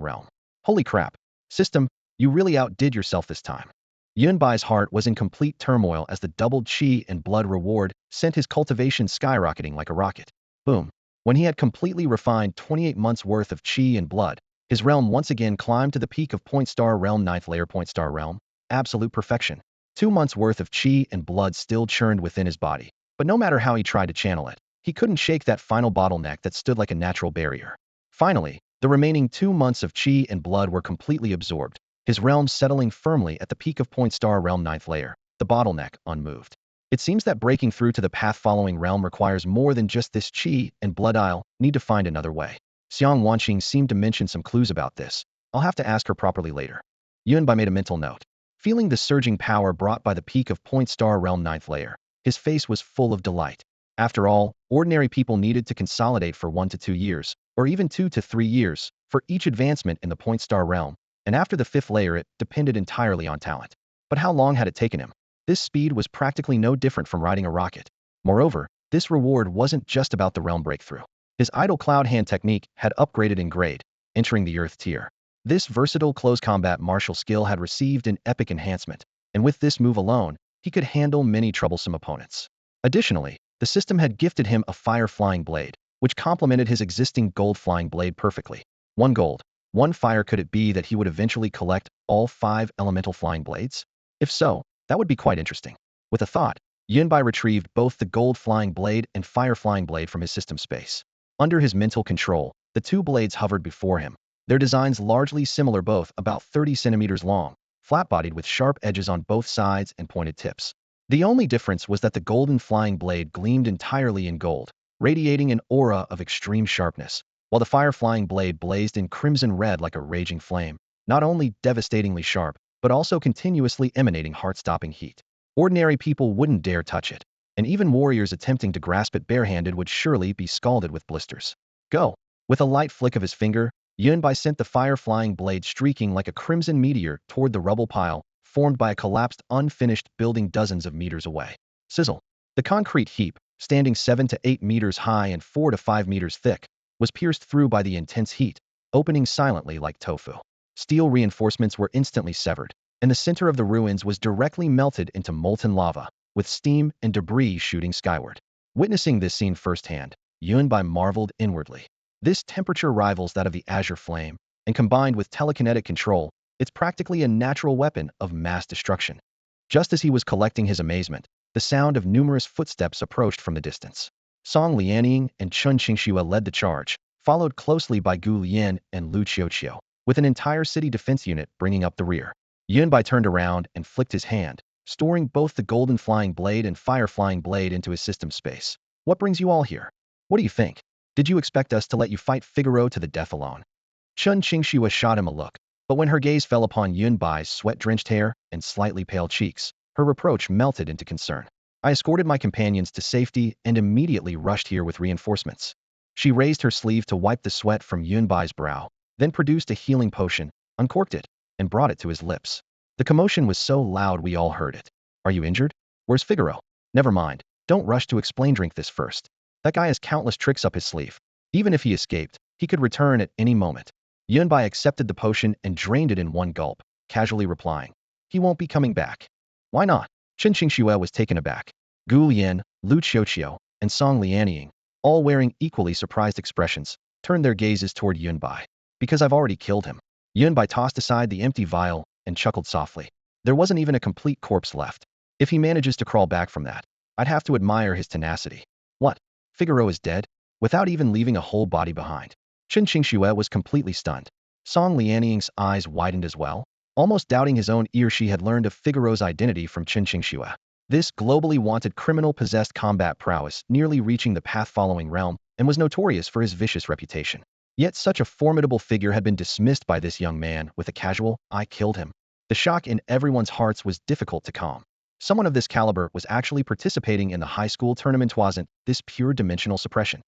realm. Holy crap. System, you really outdid yourself this time. Yunbai's heart was in complete turmoil as the doubled chi and blood reward sent his cultivation skyrocketing like a rocket. Boom. When he had completely refined 28 months worth of chi and blood, his realm once again climbed to the peak of Point Star Realm 9th layer Point Star Realm. Absolute perfection. 2 months worth of chi and blood still churned within his body, but no matter how he tried to channel it, he couldn't shake that final bottleneck that stood like a natural barrier. Finally, the remaining 2 months of chi and blood were completely absorbed, his realm settling firmly at the peak of Point Star Realm 9th layer, the bottleneck unmoved. It seems that breaking through to the path-following realm requires more than just this chi and blood. I'll need to find another way. Xiang Wanqing seemed to mention some clues about this. I'll have to ask her properly later. Yunbai made a mental note. Feeling the surging power brought by the peak of Point Star Realm ninth layer, his face was full of delight. After all, ordinary people needed to consolidate for 1 to 2 years, or even 2 to 3 years, for each advancement in the Point Star realm, and after the 5th layer it depended entirely on talent. But how long had it taken him? This speed was practically no different from riding a rocket. Moreover, this reward wasn't just about the realm breakthrough. His idle cloud hand technique had upgraded in grade, entering the Earth tier. This versatile close combat martial skill had received an epic enhancement, and with this move alone, he could handle many troublesome opponents. Additionally, the system had gifted him a fire flying blade, which complemented his existing gold flying blade perfectly. 1 gold, 1 fire. Could it be that he would eventually collect all 5 elemental flying blades? If so, that would be quite interesting. With a thought, Yunbai retrieved both the gold flying blade and fire flying blade from his system space. Under his mental control, the 2 blades hovered before him, their designs largely similar, both about 30 centimeters long, flat-bodied with sharp edges on both sides and pointed tips. The only difference was that the golden flying blade gleamed entirely in gold, radiating an aura of extreme sharpness, while the fire flying blade blazed in crimson red like a raging flame, not only devastatingly sharp, but also continuously emanating heart-stopping heat. Ordinary people wouldn't dare touch it, and even warriors attempting to grasp it barehanded would surely be scalded with blisters. Go! With a light flick of his finger, Yunbai sent the fire-flying blade streaking like a crimson meteor toward the rubble pile, formed by a collapsed, unfinished building dozens of meters away. Sizzle! The concrete heap, standing 7 to 8 meters high and 4 to 5 meters thick, was pierced through by the intense heat, opening silently like tofu. Steel reinforcements were instantly severed, and the center of the ruins was directly melted into molten lava, with steam and debris shooting skyward. Witnessing this scene firsthand, Yunbai marveled inwardly. This temperature rivals that of the Azure Flame, and combined with telekinetic control, it's practically a natural weapon of mass destruction. Just as he was collecting his amazement, the sound of numerous footsteps approached from the distance. Song Lianying and Chun Qingxue led the charge, followed closely by Gu Lian and Lu Qiuqiu, with an entire city defense unit bringing up the rear. Yunbai turned around and flicked his hand, storing both the golden flying blade and fire flying blade into his system space. What brings you all here? What do you think? Did you expect us to let you fight Figaro to the death alone? Chun Qingxue shot him a look, but when her gaze fell upon Yunbai's sweat-drenched hair and slightly pale cheeks, her reproach melted into concern. I escorted my companions to safety and immediately rushed here with reinforcements. She raised her sleeve to wipe the sweat from Yunbai's brow, then produced a healing potion, uncorked it, and brought it to his lips. The commotion was so loud we all heard it. Are you injured? Where's Figaro? Never mind. Don't rush to explain. Drink this first. That guy has countless tricks up his sleeve. Even if he escaped, he could return at any moment. Yunbai accepted the potion and drained it in one gulp, casually replying, he won't be coming back. Why not? Chun Qingxue was taken aback. Gu Lian, Lu Qiuqiu, and Song Lianying, all wearing equally surprised expressions, turned their gazes toward Yunbai. Because I've already killed him. Yunbai tossed aside the empty vial and chuckled softly. There wasn't even a complete corpse left. If he manages to crawl back from that, I'd have to admire his tenacity. What? Figaro is dead? Without even leaving a whole body behind. Chun Qingxue was completely stunned. Song Lianying's eyes widened as well. Almost doubting his own ear, she had learned of Figaro's identity from Chun Qingxue. This globally wanted criminal possessed combat prowess, nearly reaching the path-following realm, and was notorious for his vicious reputation. Yet such a formidable figure had been dismissed by this young man with a casual, I killed him. The shock in everyone's hearts was difficult to calm. Someone of this caliber was actually participating in the high school tournament. Wasn't this pure dimensional suppression?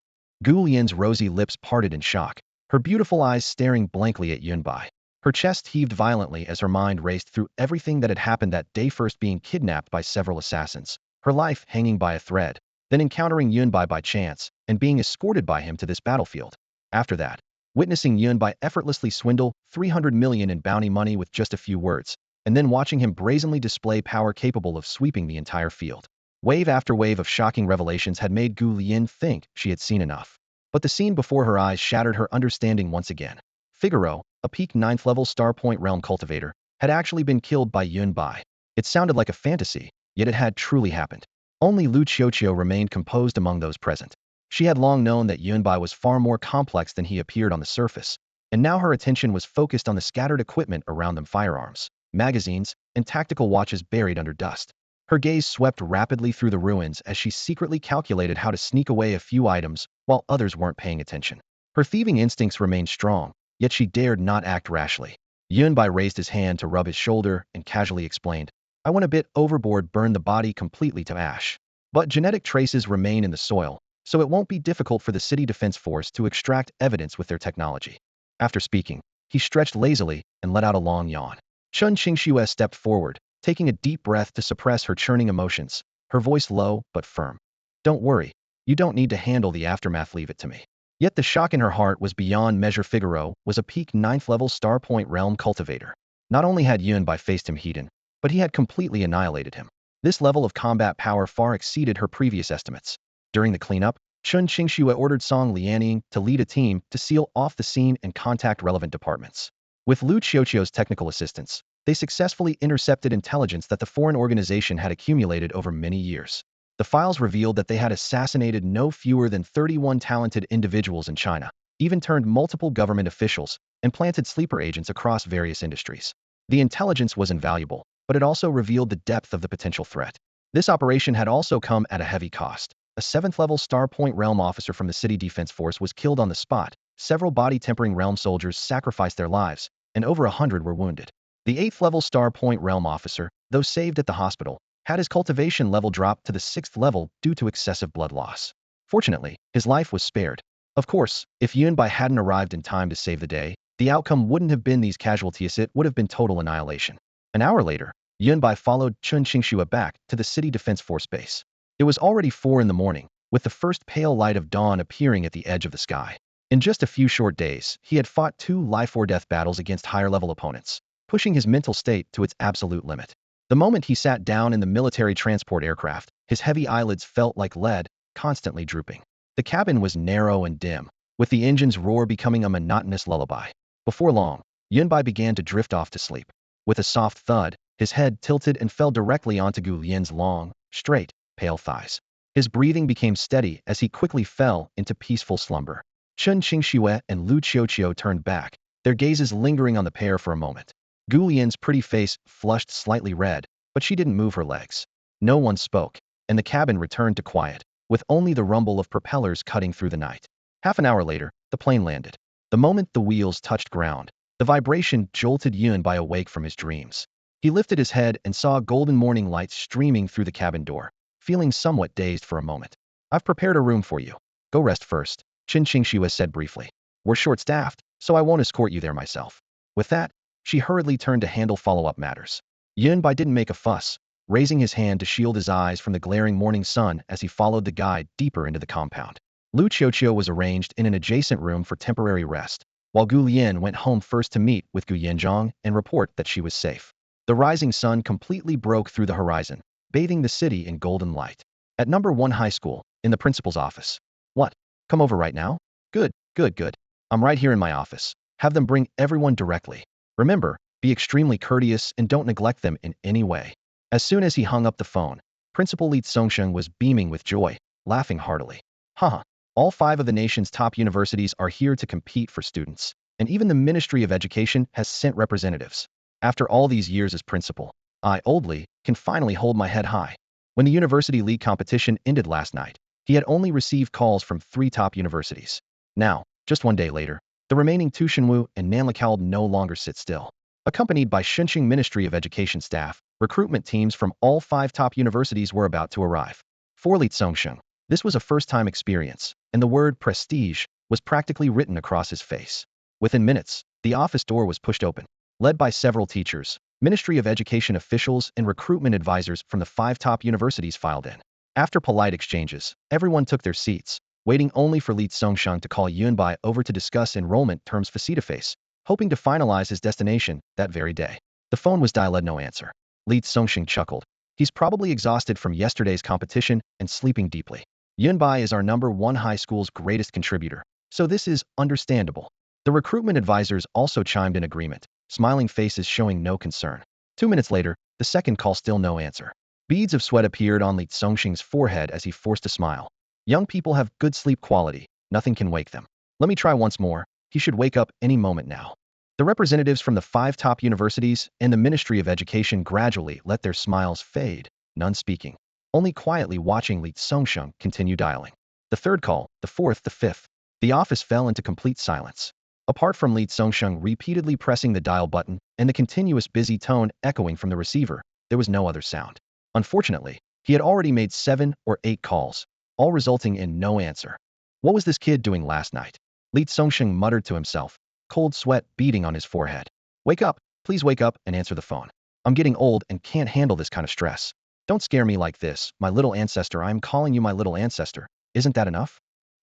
Gu Lian's rosy lips parted in shock, her beautiful eyes staring blankly at Yunbai. Her chest heaved violently as her mind raced through everything that had happened that day, first being kidnapped by several assassins, her life hanging by a thread, then encountering Yunbai by chance, and being escorted by him to this battlefield. After that, witnessing Yunbai effortlessly swindle 300 million in bounty money with just a few words, and then watching him brazenly display power capable of sweeping the entire field. Wave after wave of shocking revelations had made Gu Lian think she had seen enough. But the scene before her eyes shattered her understanding once again. Figaro, a peak 9th level Star Point Realm cultivator, had actually been killed by Yunbai. It sounded like a fantasy, yet it had truly happened. Only Lu Qiuqiu remained composed among those present. She had long known that Yunbai was far more complex than he appeared on the surface, and now her attention was focused on the scattered equipment around them: firearms, magazines, and tactical watches buried under dust. Her gaze swept rapidly through the ruins as she secretly calculated how to sneak away a few items while others weren't paying attention. Her thieving instincts remained strong, yet she dared not act rashly. Yunbai raised his hand to rub his shoulder and casually explained, I went a bit overboard, burned the body completely to ash. But genetic traces remain in the soil, so it won't be difficult for the city defense force to extract evidence with their technology. After speaking, he stretched lazily and let out a long yawn. Chun Qingxue stepped forward, taking a deep breath to suppress her churning emotions, her voice low but firm. Don't worry, you don't need to handle the aftermath, leave it to me. Yet the shock in her heart was beyond measure. Figaro was a peak 9th level Star Point Realm cultivator. Not only had Yunbai faced him heated, but he had completely annihilated him. This level of combat power far exceeded her previous estimates. During the cleanup, Chun Qingxue ordered Song Lianing to lead a team to seal off the scene and contact relevant departments. With Lu Qiuqiu's technical assistance, they successfully intercepted intelligence that the foreign organization had accumulated over many years. The files revealed that they had assassinated no fewer than 31 talented individuals in China, even turned multiple government officials, and planted sleeper agents across various industries. The intelligence was invaluable, but it also revealed the depth of the potential threat. This operation had also come at a heavy cost. A 7th level Star Point Realm officer from the city defense force was killed on the spot, several body-tempering realm soldiers sacrificed their lives, and over 100 were wounded. The 8th level Star Point Realm officer, though saved at the hospital, had his cultivation level dropped to the 6th level due to excessive blood loss. Fortunately, his life was spared. Of course, if Yunbai hadn't arrived in time to save the day, the outcome wouldn't have been these casualties, it would have been total annihilation. An hour later, Yunbai followed Chun Qingxue back to the city defense force base. It was already 4 in the morning, with the first pale light of dawn appearing at the edge of the sky. In just a few short days, he had fought 2 life-or-death battles against higher-level opponents, pushing his mental state to its absolute limit. The moment he sat down in the military transport aircraft, his heavy eyelids felt like lead, constantly drooping. The cabin was narrow and dim, with the engine's roar becoming a monotonous lullaby. Before long, Yunbai began to drift off to sleep. With a soft thud, his head tilted and fell directly onto Gu Lian's long, straight, pale thighs. His breathing became steady as he quickly fell into peaceful slumber. Chun Qingxue and Lu Qiuqiu turned back, their gazes lingering on the pair for a moment. Gu Lian's pretty face flushed slightly red, but she didn't move her legs. No one spoke, and the cabin returned to quiet, with only the rumble of propellers cutting through the night. Half an hour later, the plane landed. The moment the wheels touched ground, the vibration jolted Yunbai awake from his dreams. He lifted his head and saw golden morning lights streaming through the cabin door, feeling somewhat dazed for a moment. I've prepared a room for you. Go rest first, Chun Qingxue said briefly. We're short-staffed, so I won't escort you there myself. With that, she hurriedly turned to handle follow-up matters. Yunbai didn't make a fuss, raising his hand to shield his eyes from the glaring morning sun as he followed the guide deeper into the compound. Lu Qiuqiu was arranged in an adjacent room for temporary rest, while Gu Lian went home first to meet with Gu Yanzhong and report that she was safe. The rising sun completely broke through the horizon, bathing the city in golden light. At number 1 high school, in the principal's office. What? Come over right now? Good, good, good. I'm right here in my office. Have them bring everyone directly. Remember, be extremely courteous and don't neglect them in any way. As soon as he hung up the phone, Principal Li Tsongsheng was beaming with joy, laughing heartily. Haha, all 5 of the nation's top universities are here to compete for students, and even the Ministry of Education has sent representatives. After all these years as principal, I, Old Li, can finally hold my head high. When the University League competition ended last night, he had only received calls from 3 top universities. Now, just 1 day later, the remaining Tushinwu and Nanlikao no longer sit still. Accompanied by Shunqing Ministry of Education staff, recruitment teams from all 5 top universities were about to arrive. For Li Tsongsheng, this was a first-time experience, and the word prestige was practically written across his face. Within minutes, the office door was pushed open. Led by several teachers, Ministry of Education officials and recruitment advisors from the 5 top universities filed in. After polite exchanges, everyone took their seats, waiting only for Li Tsongsheng to call Yunbai over to discuss enrollment terms face-to-face, hoping to finalize his destination that very day. The phone was dialed, no answer. Li Tsongsheng chuckled. He's probably exhausted from yesterday's competition and sleeping deeply. Yunbai is our number 1 high school's greatest contributor, so this is understandable. The recruitment advisors also chimed in agreement, smiling faces showing no concern. 2 minutes later, the second call, still no answer. Beads of sweat appeared on Li Tsongsheng's forehead as he forced a smile. Young people have good sleep quality, nothing can wake them. Let me try once more, he should wake up any moment now. The representatives from the 5 top universities and the Ministry of Education gradually let their smiles fade, none speaking, only quietly watching Li Tsongsheng continue dialing. The third call, the fourth, the fifth. The office fell into complete silence. Apart from Li Tsongsheng repeatedly pressing the dial button and the continuous busy tone echoing from the receiver, there was no other sound. Unfortunately, he had already made 7 or 8 calls, all resulting in no answer. What was this kid doing last night? Li Tsongsheng muttered to himself, cold sweat beading on his forehead. Wake up, please wake up and answer the phone. I'm getting old and can't handle this kind of stress. Don't scare me like this, my little ancestor. I'm calling you my little ancestor. Isn't that enough?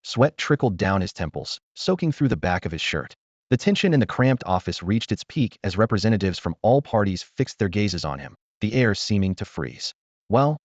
Sweat trickled down his temples, soaking through the back of his shirt. The tension in the cramped office reached its peak as representatives from all parties fixed their gazes on him, the air seeming to freeze. Well,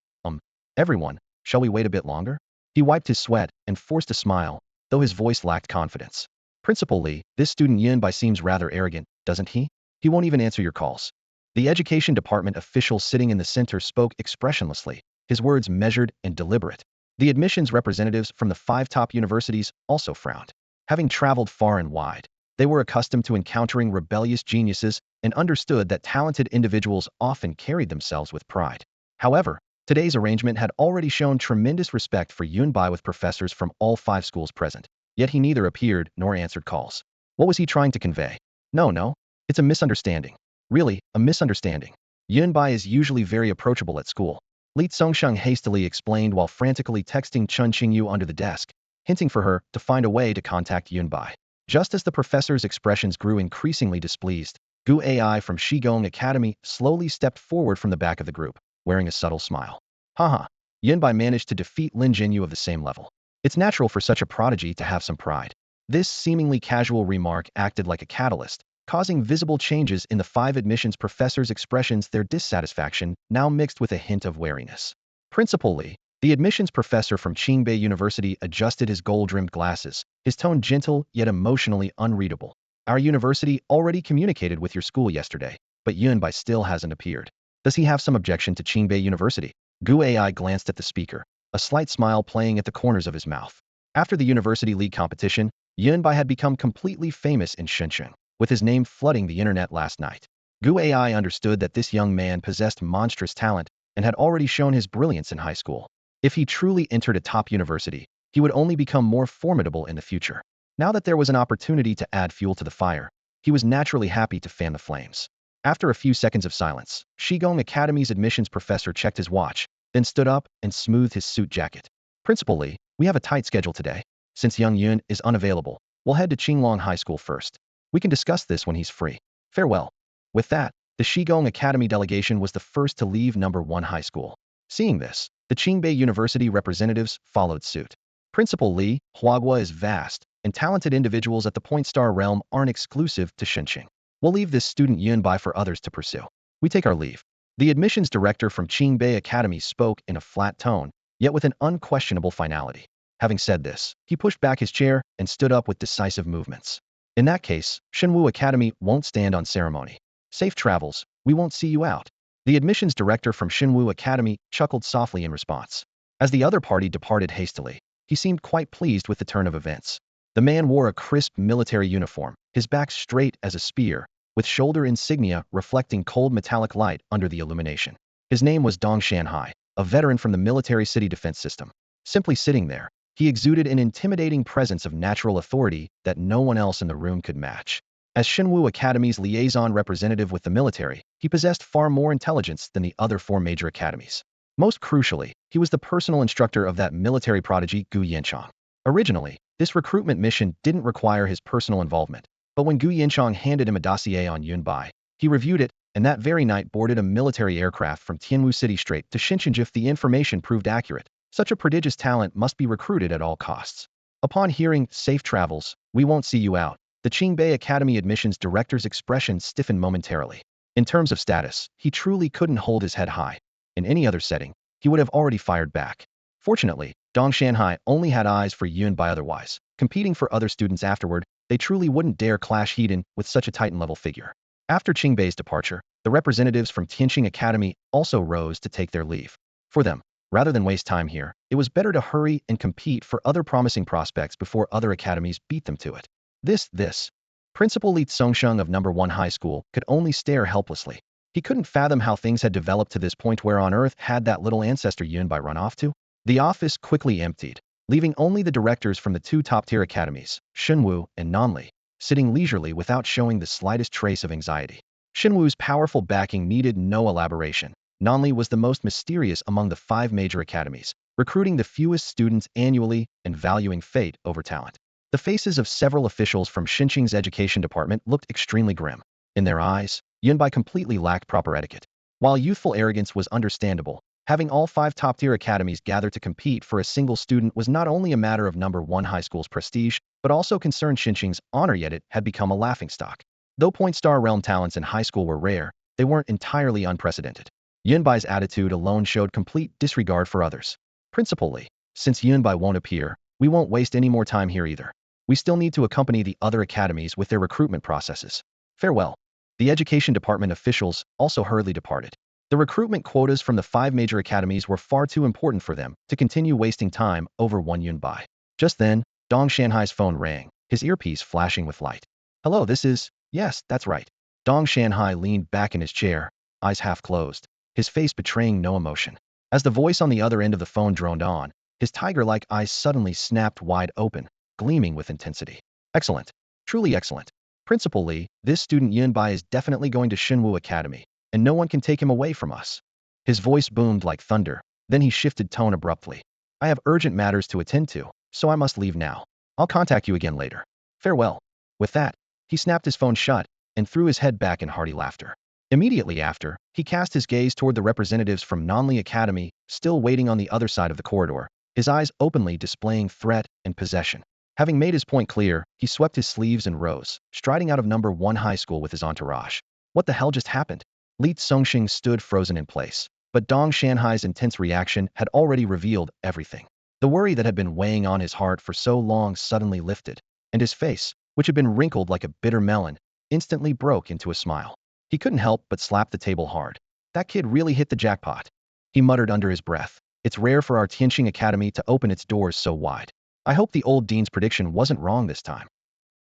everyone, shall we wait a bit longer? He wiped his sweat and forced a smile, though his voice lacked confidence. Principal Li, this student Yunbai seems rather arrogant, doesn't he? He won't even answer your calls. The education department official sitting in the center spoke expressionlessly, his words measured and deliberate. The admissions representatives from the 5 top universities also frowned. Having traveled far and wide, they were accustomed to encountering rebellious geniuses and understood that talented individuals often carried themselves with pride. However, today's arrangement had already shown tremendous respect for Yunbai with professors from all 5 schools present, yet he neither appeared nor answered calls. What was he trying to convey? No, it's a misunderstanding. Really, a misunderstanding. Yunbai is usually very approachable at school. Li Tsongsheng hastily explained while frantically texting Chun Qingyu under the desk, hinting for her to find a way to contact Yunbai. Just as the professor's expressions grew increasingly displeased, Gu Ai from Shigong Academy slowly stepped forward from the back of the group, wearing a subtle smile. Haha, Yunbai managed to defeat Lin Jinyu of the same level. It's natural for such a prodigy to have some pride. This seemingly casual remark acted like a catalyst, causing visible changes in the 5 admissions professors' expressions, their dissatisfaction now mixed with a hint of wariness. Principal Li, the admissions professor from Qingbei University, adjusted his gold-rimmed glasses, his tone gentle yet emotionally unreadable. Our university already communicated with your school yesterday, but Yunbai still hasn't appeared. Does he have some objection to Qingbei University? Gu Ai glanced at the speaker, a slight smile playing at the corners of his mouth. After the University League competition, Yunbai had become completely famous in Shenzhen, with his name flooding the internet last night. Gu Ai understood that this young man possessed monstrous talent and had already shown his brilliance in high school. If he truly entered a top university, he would only become more formidable in the future. Now that there was an opportunity to add fuel to the fire, he was naturally happy to fan the flames. After a few seconds of silence, Shigong Academy's admissions professor checked his watch, then stood up and smoothed his suit jacket. Principal Li, we have a tight schedule today. Since Young Yun is unavailable, we'll head to Qinglong High School first. We can discuss this when he's free. Farewell. With that, the Shigong Academy delegation was the first to leave number 1 high school. Seeing this, the Qingbei University representatives followed suit. Principal Li, Huagua is vast, and talented individuals at the Point Star realm aren't exclusive to Shenzhen. We'll leave this student Yunbai for others to pursue. We take our leave. The admissions director from Qingbei Academy spoke in a flat tone, yet with an unquestionable finality. Having said this, he pushed back his chair and stood up with decisive movements. In that case, Shenwu Academy won't stand on ceremony. Safe travels, we won't see you out. The admissions director from Shenwu Academy chuckled softly in response. As the other party departed hastily, he seemed quite pleased with the turn of events. The man wore a crisp military uniform, his back straight as a spear, with shoulder insignia reflecting cold metallic light under the illumination. His name was Dong Shanhai, a veteran from the military city defense system. Simply sitting there, he exuded an intimidating presence of natural authority that no one else in the room could match. As Shenwu Academy's liaison representative with the military, he possessed far more intelligence than the other 4 major academies. Most crucially, he was the personal instructor of that military prodigy Gu Yanchang. Originally, this recruitment mission didn't require his personal involvement, but when Gu Yanchang handed him a dossier on Yunbai, he reviewed it, and that very night boarded a military aircraft from Tianwu City straight to Shenzhen. If the information proved accurate, such a prodigious talent must be recruited at all costs. Upon hearing "safe travels, we won't see you out," the Qingbei Academy admissions director's expression stiffened momentarily. In terms of status, he truly couldn't hold his head high. In any other setting, he would have already fired back. Fortunately, Dong Shanhai only had eyes for Yunbai. Otherwise, competing for other students afterward, they truly wouldn't dare clash head-on with such a Titan-level figure. After Qingbei's departure, the representatives from Tianqing Academy also rose to take their leave. For them, rather than waste time here, it was better to hurry and compete for other promising prospects before other academies beat them to it. This. Principal Li Tsongsheng of number 1 high school could only stare helplessly. He couldn't fathom how things had developed to this point. Where on earth had that little ancestor Yunbai run off to? The office quickly emptied, leaving only the directors from the 2 top-tier academies, Shenwu and Nanli. sitting leisurely without showing the slightest trace of anxiety. Xinwu's powerful backing needed no elaboration. Nanli was the most mysterious among the 5 major academies, recruiting the fewest students annually and valuing fate over talent. The faces of several officials from Xinqing's education department looked extremely grim. In their eyes, Yunbai completely lacked proper etiquette. While youthful arrogance was understandable, having all 5 top-tier academies gather to compete for a single student was not only a matter of number 1 high school's prestige, but also concerned Xinqing's honor, yet it had become a laughingstock. Though Point Star realm talents in high school were rare, they weren't entirely unprecedented. Yunbai's attitude alone showed complete disregard for others. Principal Li, since Yunbai won't appear, we won't waste any more time here either. We still need to accompany the other academies with their recruitment processes. Farewell. The education department officials also hurriedly departed. The recruitment quotas from the 5 major academies were far too important for them to continue wasting time over one Yunbai. Just then, Dong Shanhai's phone rang, his earpiece flashing with light. Hello, this is... Yes, that's right. Dong Shanhai leaned back in his chair, eyes half closed, his face betraying no emotion. As the voice on the other end of the phone droned on, his tiger-like eyes suddenly snapped wide open, gleaming with intensity. Excellent. Truly excellent. Principal Li, this student Yunbai is definitely going to Xinwu Academy, and no one can take him away from us. His voice boomed like thunder, then he shifted tone abruptly. I have urgent matters to attend to, so I must leave now. I'll contact you again later. Farewell. With that, he snapped his phone shut and threw his head back in hearty laughter. Immediately after, he cast his gaze toward the representatives from Nanli Academy, still waiting on the other side of the corridor, his eyes openly displaying threat and possession. Having made his point clear, he swept his sleeves and rose, striding out of number 1 high school with his entourage. What the hell just happened? Li Songxing stood frozen in place, but Dong Shanhai's intense reaction had already revealed everything. The worry that had been weighing on his heart for so long suddenly lifted, and his face, which had been wrinkled like a bitter melon, instantly broke into a smile. He couldn't help but slap the table hard. That kid really hit the jackpot. He muttered under his breath. It's rare for our Tianqing Academy to open its doors so wide. I hope the old dean's prediction wasn't wrong this time.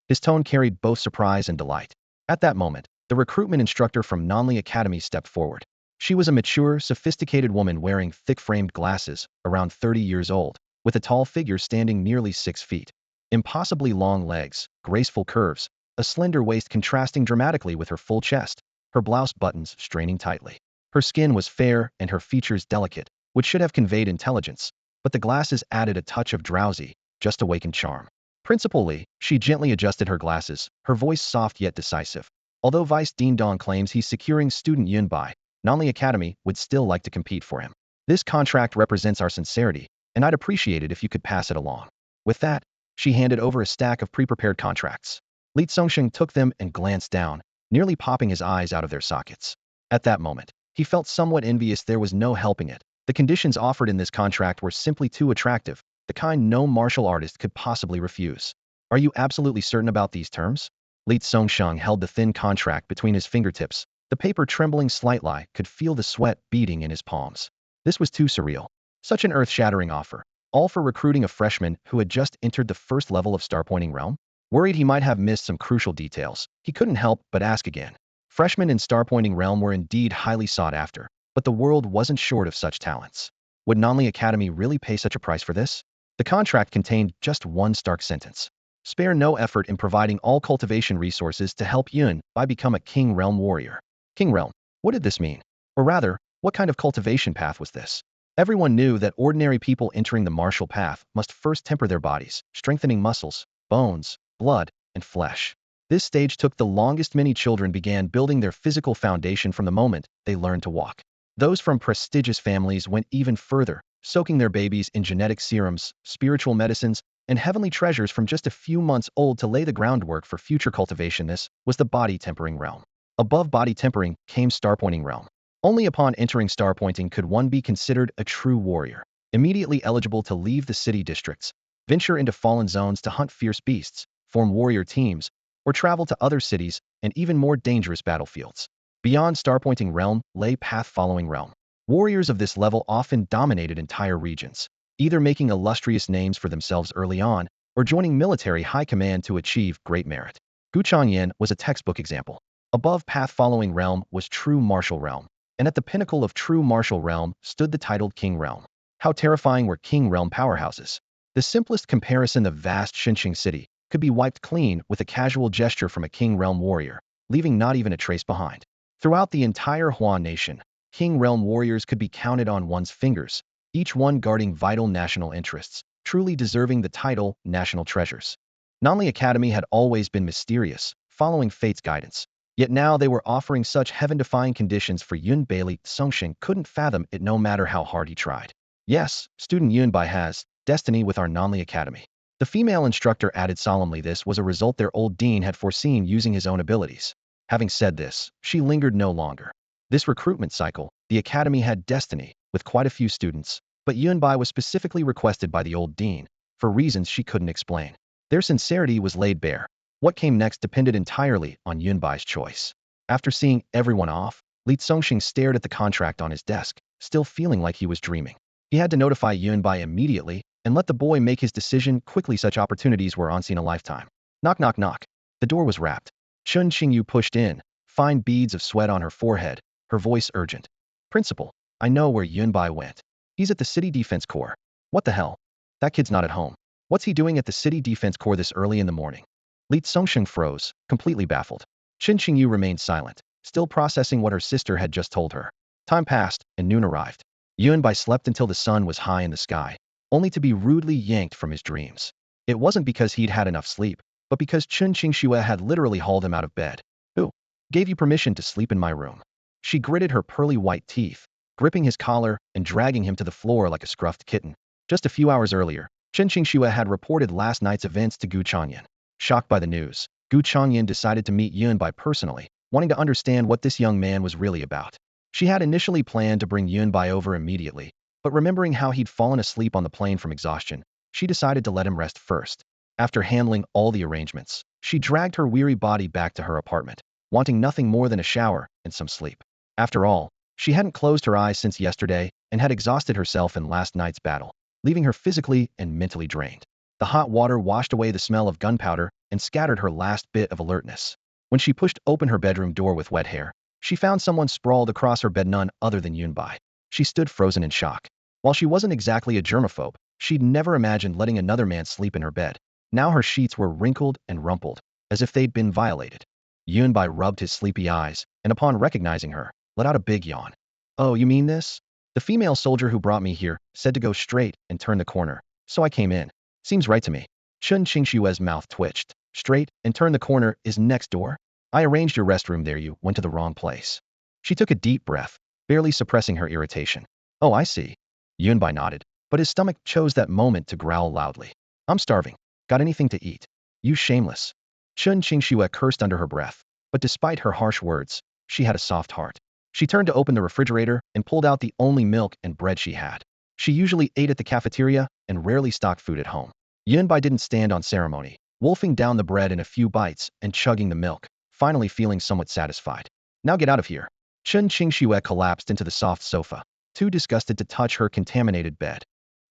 His tone carried both surprise and delight. At that moment, the recruitment instructor from Nanli Academy stepped forward. She was a mature, sophisticated woman wearing thick-framed glasses, around 30 years old, with a tall figure standing nearly 6 feet. Impossibly long legs, graceful curves, a slender waist contrasting dramatically with her full chest, her blouse buttons straining tightly. Her skin was fair and her features delicate, which should have conveyed intelligence, but the glasses added a touch of drowsy, just awakened charm. Principal Li, she gently adjusted her glasses, her voice soft yet decisive. Although Vice Dean Dong claims he's securing student Yunbai, Nanli Academy would still like to compete for him. This contract represents our sincerity, and I'd appreciate it if you could pass it along. With that, she handed over a stack of pre-prepared contracts. Li Songxing took them and glanced down, nearly popping his eyes out of their sockets. At that moment, he felt somewhat envious. There was no helping it. The conditions offered in this contract were simply too attractive, the kind no martial artist could possibly refuse. Are you absolutely certain about these terms? Li Songxing held the thin contract between his fingertips, the paper trembling slightly, could feel the sweat beading in his palms. This was too surreal. Such an earth-shattering offer, all for recruiting a freshman who had just entered the first level of Starpointing Realm? Worried he might have missed some crucial details, he couldn't help but ask again. Freshmen in Starpointing Realm were indeed highly sought after, but the world wasn't short of such talents. Would Nanli Academy really pay such a price for this? The contract contained just one stark sentence. Spare no effort in providing all cultivation resources to help Yun by become a King Realm warrior. King Realm, what did this mean? Or rather, what kind of cultivation path was this? Everyone knew that ordinary people entering the martial path must first temper their bodies, strengthening muscles, bones, blood, and flesh. This stage took the longest. Many children began building their physical foundation from the moment they learned to walk. Those from prestigious families went even further, soaking their babies in genetic serums, spiritual medicines, and heavenly treasures from just a few months old to lay the groundwork for future cultivation. This was the body tempering realm. Above body tempering came Starpointing Realm. Only upon entering Starpointing could one be considered a true warrior, immediately eligible to leave the city districts, venture into fallen zones to hunt fierce beasts, form warrior teams, or travel to other cities and even more dangerous battlefields. Beyond Starpointing Realm lay Path-Following Realm. Warriors of this level often dominated entire regions, either making illustrious names for themselves early on or joining military high command to achieve great merit. Gu Changyan was a textbook example. Above Path-Following Realm was True Martial Realm, and at the pinnacle of True Martial Realm stood the titled King Realm. How terrifying were King Realm powerhouses! The simplest comparison: the vast Xinqing city could be wiped clean with a casual gesture from a King Realm warrior, leaving not even a trace behind. Throughout the entire Huan nation, King Realm warriors could be counted on one's fingers, each one guarding vital national interests, truly deserving the title National Treasures. Nanli Academy had always been mysterious, following fate's guidance. Yet now they were offering such heaven-defying conditions for Yun Bailey. Songsheng couldn't fathom it no matter how hard he tried. Yes, student Yunbai has destiny with our Nanli Academy. The female instructor added solemnly this was a result their old dean had foreseen using his own abilities. Having said this, she lingered no longer. This recruitment cycle, the academy had destiny, with quite a few students, but Yunbai was specifically requested by the old dean, for reasons she couldn't explain. Their sincerity was laid bare. What came next depended entirely on Yunbai's choice. After seeing everyone off, Li Zongxing stared at the contract on his desk, still feeling like he was dreaming. He had to notify Yunbai immediately and let the boy make his decision quickly. Such opportunities were unseen a lifetime. Knock, knock, knock. The door was rapped. Chun Qingyu pushed in, fine beads of sweat on her forehead, her voice urgent. Principal, I know where Yunbai went. He's at the City Defense Corps. What the hell? That kid's not at home. What's he doing at the City Defense Corps this early in the morning? Li Zongxing froze, completely baffled. Qin Qingyu remained silent, still processing what her sister had just told her. Time passed, and noon arrived. Yunbai slept until the sun was high in the sky, only to be rudely yanked from his dreams. It wasn't because he'd had enough sleep, but because Chun Qingxue had literally hauled him out of bed. Who gave you permission to sleep in my room? She gritted her pearly white teeth, gripping his collar and dragging him to the floor like a scruffed kitten. Just a few hours earlier, Chen Qingxue had reported last night's events to Gu Changyan. Shocked by the news, Gu Changyan decided to meet Yunbai personally, wanting to understand what this young man was really about. She had initially planned to bring Yunbai over immediately, but remembering how he'd fallen asleep on the plane from exhaustion, she decided to let him rest first. After handling all the arrangements, she dragged her weary body back to her apartment, wanting nothing more than a shower and some sleep. After all, she hadn't closed her eyes since yesterday and had exhausted herself in last night's battle, leaving her physically and mentally drained. The hot water washed away the smell of gunpowder and scattered her last bit of alertness. When she pushed open her bedroom door with wet hair, she found someone sprawled across her bed, none other than Yunbai. She stood frozen in shock. While she wasn't exactly a germaphobe, she'd never imagined letting another man sleep in her bed. Now her sheets were wrinkled and rumpled, as if they'd been violated. Yunbai rubbed his sleepy eyes, and upon recognizing her, let out a big yawn. Oh, you mean this? The female soldier who brought me here said to go straight and turn the corner, so I came in. Seems right to me. Chun Qingxue's mouth twitched. Straight and turn the corner is next door? I arranged your restroom there. You went to the wrong place. She took a deep breath, barely suppressing her irritation. Oh, I see. Yunbai nodded, but his stomach chose that moment to growl loudly. I'm starving. Got anything to eat? You shameless. Chun Qingxue cursed under her breath, but despite her harsh words, she had a soft heart. She turned to open the refrigerator and pulled out the only milk and bread she had. She usually ate at the cafeteria and rarely stocked food at home. Yunbai didn't stand on ceremony, wolfing down the bread in a few bites and chugging the milk, finally feeling somewhat satisfied. Now get out of here. Chun Qingxue collapsed into the soft sofa, too disgusted to touch her contaminated bed.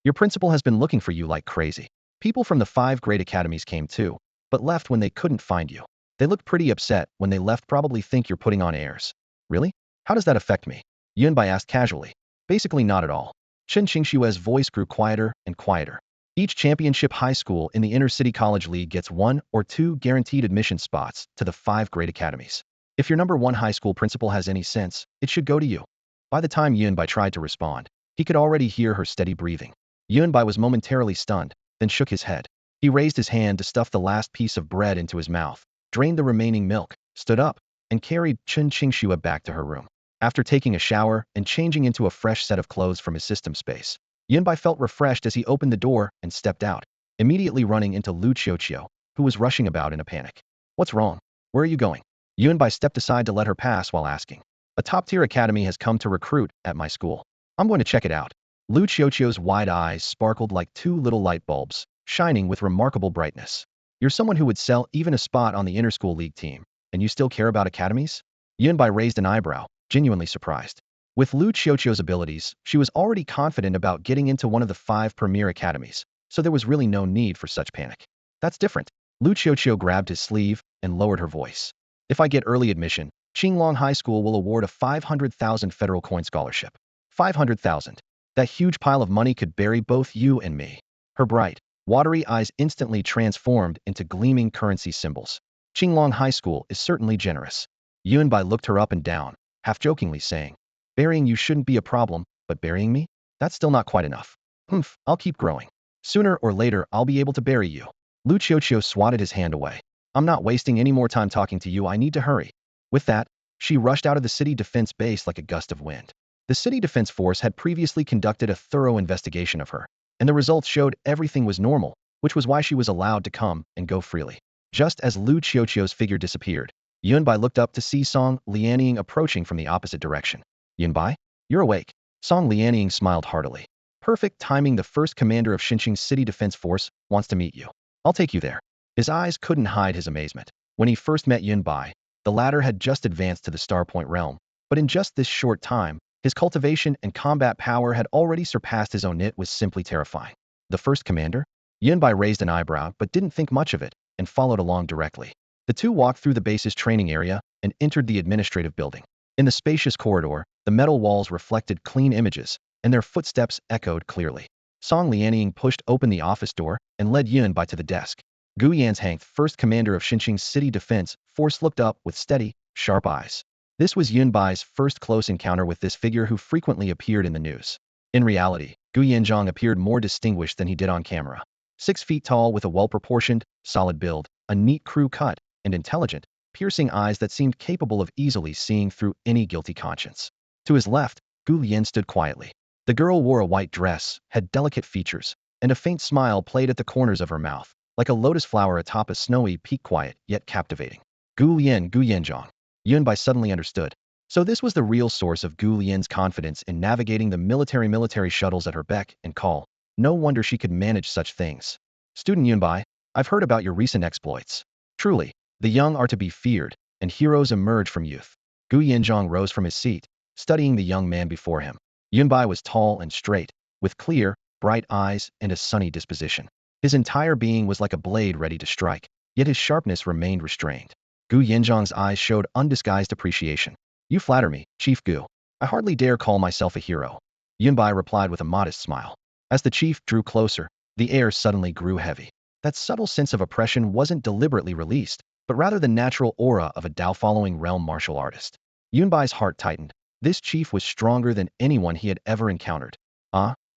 Your principal has been looking for you like crazy. People from the 5 great academies came too, but left when they couldn't find you. They looked pretty upset when they left, probably think you're putting on airs. Really? How does that affect me? Yunbai asked casually. Basically not at all. Chen Qingxue's voice grew quieter and quieter. Each championship high school in the Inner-City College League gets 1 or 2 guaranteed admission spots to the 5 great academies. If your number 1 high school principal has any sense, it should go to you. By the time Yunbai tried to respond, he could already hear her steady breathing. Yunbai was momentarily stunned, then shook his head. He raised his hand to stuff the last piece of bread into his mouth, drained the remaining milk, stood up, and carried Chen Qingxue back to her room. After taking a shower and changing into a fresh set of clothes from his system space, Yunbai felt refreshed as he opened the door and stepped out, immediately running into Lu Qiuqiu, who was rushing about in a panic. What's wrong? Where are you going? Yunbai stepped aside to let her pass while asking. A top-tier academy has come to recruit at my school. I'm going to check it out. Lu Qiuqiu's wide eyes sparkled like 2 little light bulbs, shining with remarkable brightness. You're someone who would sell even a spot on the inter-school league team, and you still care about academies? Yunbai raised an eyebrow, genuinely surprised. With Lu Qiuqiu's abilities, she was already confident about getting into one of the 5 premier academies, so there was really no need for such panic. That's different. Lu Qiuqiu grabbed his sleeve and lowered her voice. If I get early admission, Qinglong High School will award a 500,000 federal coin scholarship. 500,000. That huge pile of money could bury both you and me. Her bright, watery eyes instantly transformed into gleaming currency symbols. Qinglong High School is certainly generous. Yunbai looked her up and down, half-jokingly saying, burying you shouldn't be a problem, but burying me? That's still not quite enough. Humph, I'll keep growing. Sooner or later, I'll be able to bury you. Lu Qiuqiu swatted his hand away. I'm not wasting any more time talking to you, I need to hurry. With that, she rushed out of the city defense base like a gust of wind. The city defense force had previously conducted a thorough investigation of her, and the results showed everything was normal, which was why she was allowed to come and go freely. Just as Lu Qiuqiu's figure disappeared, Yunbai looked up to see Song Lianying approaching from the opposite direction. Yunbai? You're awake. Song Lianying smiled heartily. Perfect timing, the first commander of Xinqing's city defense force wants to meet you. I'll take you there. His eyes couldn't hide his amazement. When he first met Yunbai, the latter had just advanced to the Star Point realm, but in just this short time, his cultivation and combat power had already surpassed his own. It was simply terrifying. The first commander? Yunbai raised an eyebrow but didn't think much of it and followed along directly. The two walked through the base's training area and entered the administrative building. In the spacious corridor, the metal walls reflected clean images, and their footsteps echoed clearly. Song Lianying pushed open the office door and led Yunbai to the desk. Gu Yanzhang, first commander of Xinqing's city defense force, looked up with steady, sharp eyes. This was Yunbai's first close encounter with this figure who frequently appeared in the news. In reality, Gu Yanzhang appeared more distinguished than he did on camera. 6 feet tall with a well-proportioned, solid build, a neat crew cut, and intelligent, piercing eyes that seemed capable of easily seeing through any guilty conscience. To his left, Gu Yan stood quietly. The girl wore a white dress, had delicate features, and a faint smile played at the corners of her mouth, like a lotus flower atop a snowy peak, quiet yet captivating. Gu Yanzhang. Yunbai suddenly understood. So this was the real source of Gu Lian's confidence in navigating the military shuttles at her beck and call. No wonder she could manage such things. Student Yunbai, I've heard about your recent exploits. Truly, the young are to be feared, and heroes emerge from youth. Gu Yanzhang rose from his seat, studying the young man before him. Yunbai was tall and straight, with clear, bright eyes and a sunny disposition. His entire being was like a blade ready to strike, yet his sharpness remained restrained. Gu Yanzhang's eyes showed undisguised appreciation. You flatter me, Chief Gu. I hardly dare call myself a hero. Yunbai replied with a modest smile. As the chief drew closer, the air suddenly grew heavy. That subtle sense of oppression wasn't deliberately released, but rather the natural aura of a Dao-following realm martial artist. Yunbai's heart tightened. This chief was stronger than anyone he had ever encountered.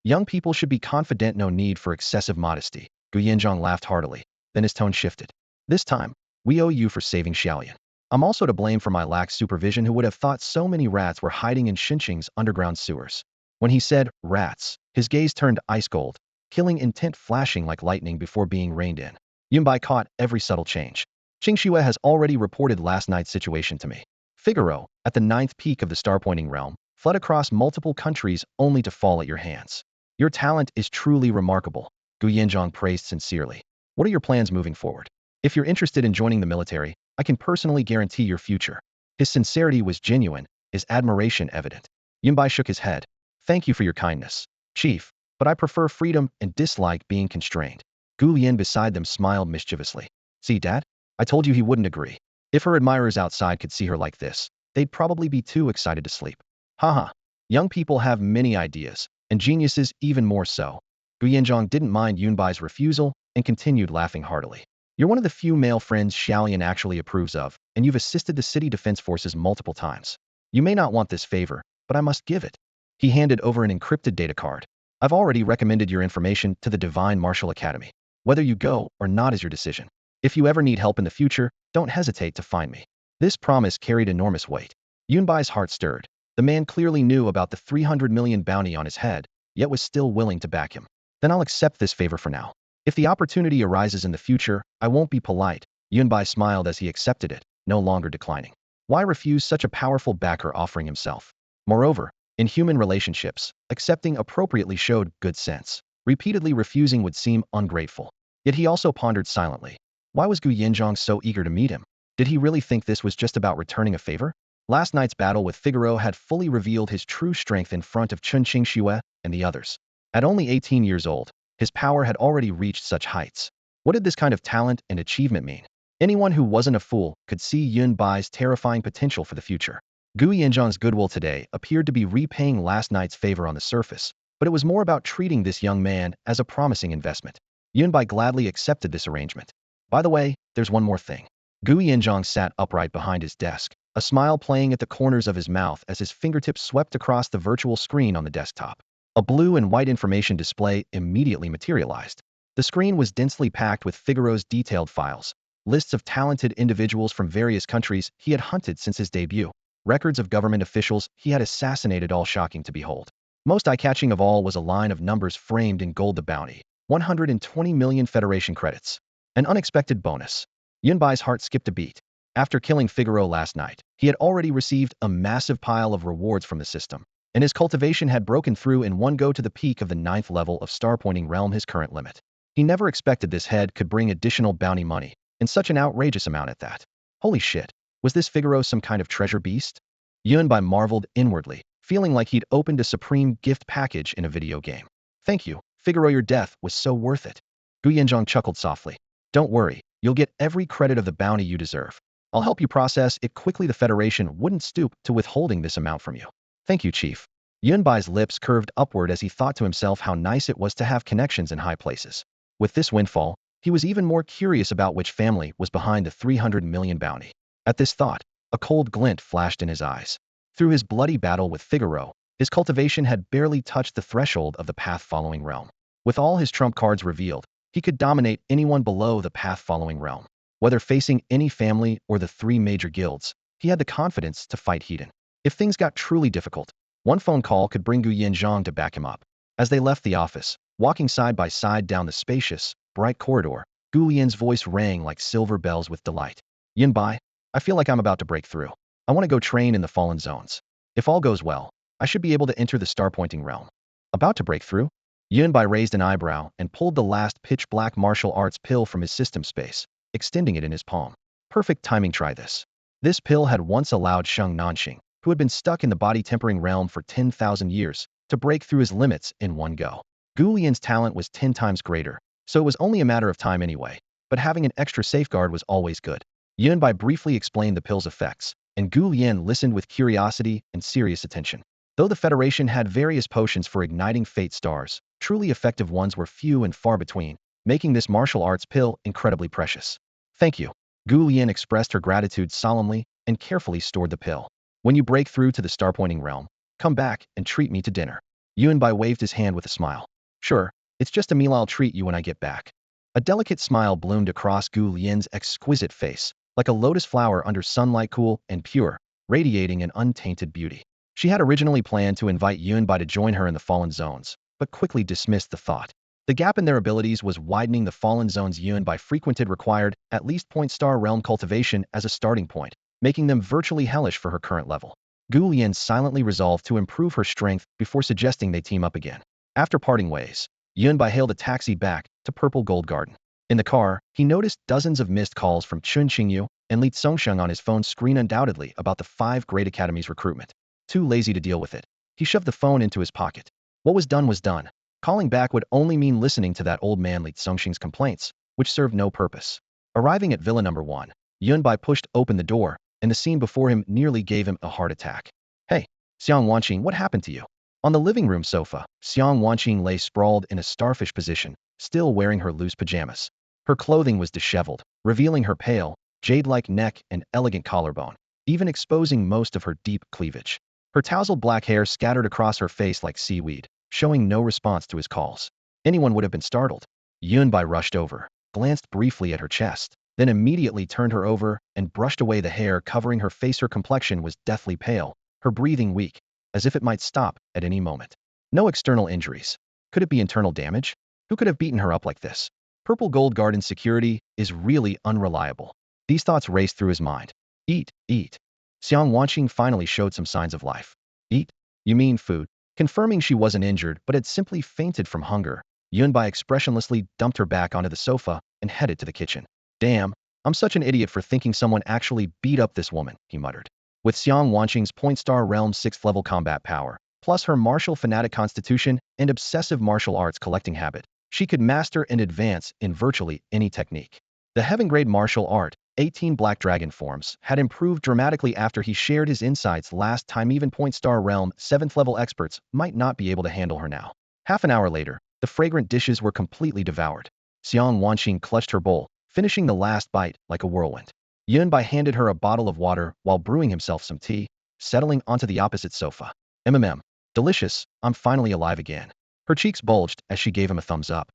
Young people should be confident, no need for excessive modesty. Gu Yanzhang laughed heartily. Then his tone shifted. This time, we owe you for saving Xiaoyan. I'm also to blame for my lax supervision. Who would have thought so many rats were hiding in Xinqing's underground sewers? When he said, rats, his gaze turned ice gold, killing intent flashing like lightning before being reined in. Yunbai caught every subtle change. Qingxue has already reported last night's situation to me. Figaro, at the 9th peak of the star-pointing realm, fled across multiple countries only to fall at your hands. Your talent is truly remarkable, Gu Yanzhang praised sincerely. What are your plans moving forward? If you're interested in joining the military, I can personally guarantee your future. His sincerity was genuine, his admiration evident. Yunbai shook his head. Thank you for your kindness, Chief, but I prefer freedom and dislike being constrained. Gu Lian beside them smiled mischievously. See, Dad? I told you he wouldn't agree. If her admirers outside could see her like this, they'd probably be too excited to sleep. Haha. Young people have many ideas, and geniuses even more so. Gu Yanzhang didn't mind Yunbai's refusal and continued laughing heartily. You're one of the few male friends Xiaoyan actually approves of, and you've assisted the city defense forces multiple times. You may not want this favor, but I must give it. He handed over an encrypted data card. I've already recommended your information to the Divine Martial Academy. Whether you go or not is your decision. If you ever need help in the future, don't hesitate to find me. This promise carried enormous weight. Yunbai's heart stirred. The man clearly knew about the 300 million bounty on his head, yet was still willing to back him. Then I'll accept this favor for now. If the opportunity arises in the future, I won't be polite. Yunbai smiled as he accepted it, no longer declining. Why refuse such a powerful backer offering himself? Moreover, in human relationships, accepting appropriately showed good sense. Repeatedly refusing would seem ungrateful. Yet he also pondered silently. Why was Gu Yanzhang so eager to meet him? Did he really think this was just about returning a favor? Last night's battle with Figaro had fully revealed his true strength in front of Chun Qingxue and the others. At only 18 years old, his power had already reached such heights. What did this kind of talent and achievement mean? Anyone who wasn't a fool could see Yun Bai's terrifying potential for the future. Gu Yanzhang's goodwill today appeared to be repaying last night's favor on the surface, but it was more about treating this young man as a promising investment. Yunbai gladly accepted this arrangement. By the way, there's one more thing. Gu Yanzhong sat upright behind his desk, a smile playing at the corners of his mouth as his fingertips swept across the virtual screen on the desktop. A blue and white information display immediately materialized. The screen was densely packed with Figaro's detailed files, lists of talented individuals from various countries he had hunted since his debut, records of government officials he had assassinated, all shocking to behold. Most eye-catching of all was a line of numbers framed in gold: the bounty, 120 million Federation credits. An unexpected bonus. Yunbai's heart skipped a beat. After killing Figaro last night, he had already received a massive pile of rewards from the system, and his cultivation had broken through in one go to the peak of the 9th level of star-pointing realm, his current limit. He never expected this head could bring additional bounty money, and such an outrageous amount at that. Holy shit, was this Figaro some kind of treasure beast? Yunbai marveled inwardly, feeling like he'd opened a supreme gift package in a video game. Thank you, Figaro, your death was so worth it. Gu Yanzhong chuckled softly. Don't worry, you'll get every credit of the bounty you deserve. I'll help you process it quickly. The Federation wouldn't stoop to withholding this amount from you. Thank you, Chief. Yunbai's lips curved upward as he thought to himself how nice it was to have connections in high places. With this windfall, he was even more curious about which family was behind the 300 million bounty. At this thought, a cold glint flashed in his eyes. Through his bloody battle with Figaro, his cultivation had barely touched the threshold of the path-following realm. With all his trump cards revealed, he could dominate anyone below the path-following realm. Whether facing any family or the 3 major guilds, he had the confidence to fight Hedon. If things got truly difficult, one phone call could bring Gu Yanzhong to back him up. As they left the office, walking side by side down the spacious, bright corridor, Gu Yan's voice rang like silver bells with delight. Yunbai, I feel like I'm about to break through. I want to go train in the Fallen Zones. If all goes well, I should be able to enter the star-pointing realm. About to break through? Yunbai raised an eyebrow and pulled the last pitch-black martial arts pill from his system space, extending it in his palm. Perfect timing, try this. This pill had once allowed Sheng Nanxing, who had been stuck in the body-tempering realm for 10,000 years, to break through his limits in one go. Gu Yan's talent was 10 times greater, so it was only a matter of time anyway, but having an extra safeguard was always good. Yunbai briefly explained the pill's effects, and Gu Yan listened with curiosity and serious attention. Though the Federation had various potions for igniting fate stars, truly effective ones were few and far between, making this martial arts pill incredibly precious. Thank you. Gu Yan expressed her gratitude solemnly and carefully stored the pill. When you break through to the star-pointing realm, come back and treat me to dinner. Yunbai waved his hand with a smile. Sure, it's just a meal. I'll treat you when I get back. A delicate smile bloomed across Gu Yan's exquisite face, like a lotus flower under sunlight, cool and pure, radiating an untainted beauty. She had originally planned to invite Yunbai to join her in the Fallen Zones, but quickly dismissed the thought. The gap in their abilities was widening. The Fallen Zones Yunbai frequented required at least point-star realm cultivation as a starting point, making them virtually hellish for her current level. Gu Yan silently resolved to improve her strength before suggesting they team up again. After parting ways, Yunbai hailed a taxi back to Purple Gold Garden. In the car, he noticed dozens of missed calls from Chun Qingyu and Li Tsongsheng on his phone screen, undoubtedly about the 5 Great Academies recruitment. Too lazy to deal with it, he shoved the phone into his pocket. What was done was done. Calling back would only mean listening to that old man Li Tsongsheng's complaints, which served no purpose. Arriving at Villa Number 1, Yunbai pushed open the door, and the scene before him nearly gave him a heart attack. Hey, Xiang Wanqing, what happened to you? On the living room sofa, Xiang Wanqing lay sprawled in a starfish position, still wearing her loose pajamas. Her clothing was disheveled, revealing her pale, jade-like neck and elegant collarbone, even exposing most of her deep cleavage. Her tousled black hair scattered across her face like seaweed, showing no response to his calls. Anyone would have been startled. Yunbai rushed over, glanced briefly at her chest, then immediately turned her over and brushed away the hair covering her face. Her complexion was deathly pale, her breathing weak, as if it might stop at any moment. No external injuries. Could it be internal damage? Who could have beaten her up like this? Purple Gold Garden security is really unreliable. These thoughts raced through his mind. Eat, eat. Xiang Wanqing finally showed some signs of life. Eat? You mean food? Confirming she wasn't injured but had simply fainted from hunger, Yunbai expressionlessly dumped her back onto the sofa and headed to the kitchen. Damn, I'm such an idiot for thinking someone actually beat up this woman, he muttered. With Xiang Wanqing's point-star realm 6th level combat power, plus her martial fanatic constitution and obsessive martial arts collecting habit, she could master and advance in virtually any technique. The heaven-grade martial art, 18 Black Dragon forms, had improved dramatically after he shared his insights last time. Even point-star realm 7th level experts might not be able to handle her now. Half an hour later, the fragrant dishes were completely devoured. Xiang Wanqing clutched her bowl, finishing the last bite like a whirlwind. Yunbai handed her a bottle of water while brewing himself some tea, settling onto the opposite sofa. MMM. Delicious, I'm finally alive again. Her cheeks bulged as she gave him a thumbs up.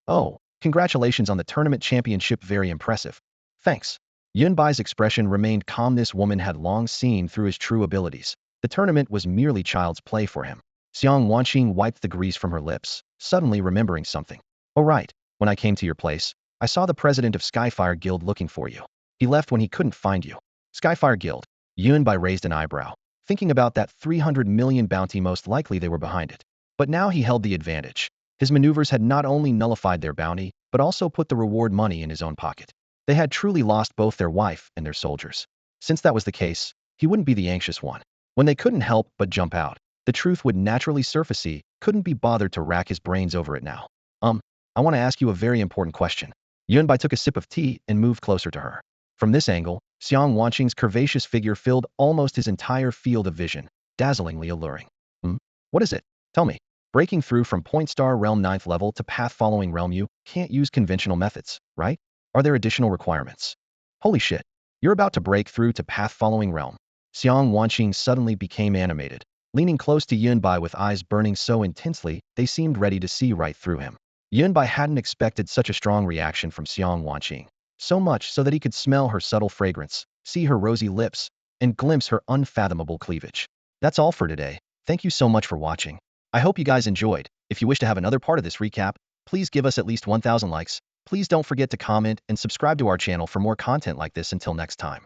Oh, congratulations on the tournament championship, very impressive. Thanks. Yunbai's expression remained calm. This woman had long seen through his true abilities. The tournament was merely child's play for him. Xiang Wanqing wiped the grease from her lips, suddenly remembering something. Oh right, when I came to your place, I saw the president of Skyfire Guild looking for you. He left when he couldn't find you. Skyfire Guild. Yunbai raised an eyebrow. Thinking about that 300 million bounty, most likely they were behind it. But now he held the advantage. His maneuvers had not only nullified their bounty, but also put the reward money in his own pocket. They had truly lost both their wife and their soldiers. Since that was the case, he wouldn't be the anxious one. When they couldn't help but jump out, the truth would naturally surface. He couldn't be bothered to rack his brains over it now. I want to ask you a very important question. Yunbai took a sip of tea and moved closer to her. From this angle, Xiang Wanqing's curvaceous figure filled almost his entire field of vision, dazzlingly alluring. What is it? Tell me. Breaking through from Point Star Realm 9th level to Path Following Realm, you can't use conventional methods, right? Are there additional requirements? Holy shit. You're about to break through to Path Following Realm. Xiang Wanqing suddenly became animated, leaning close to Yunbai with eyes burning so intensely they seemed ready to see right through him. Yunbai hadn't expected such a strong reaction from Xiang Wanqing, so much so that he could smell her subtle fragrance, see her rosy lips, and glimpse her unfathomable cleavage. That's all for today. Thank you so much for watching. I hope you guys enjoyed. If you wish to have another part of this recap, please give us at least 1,000 likes. Please don't forget to comment and subscribe to our channel for more content like this. Until next time.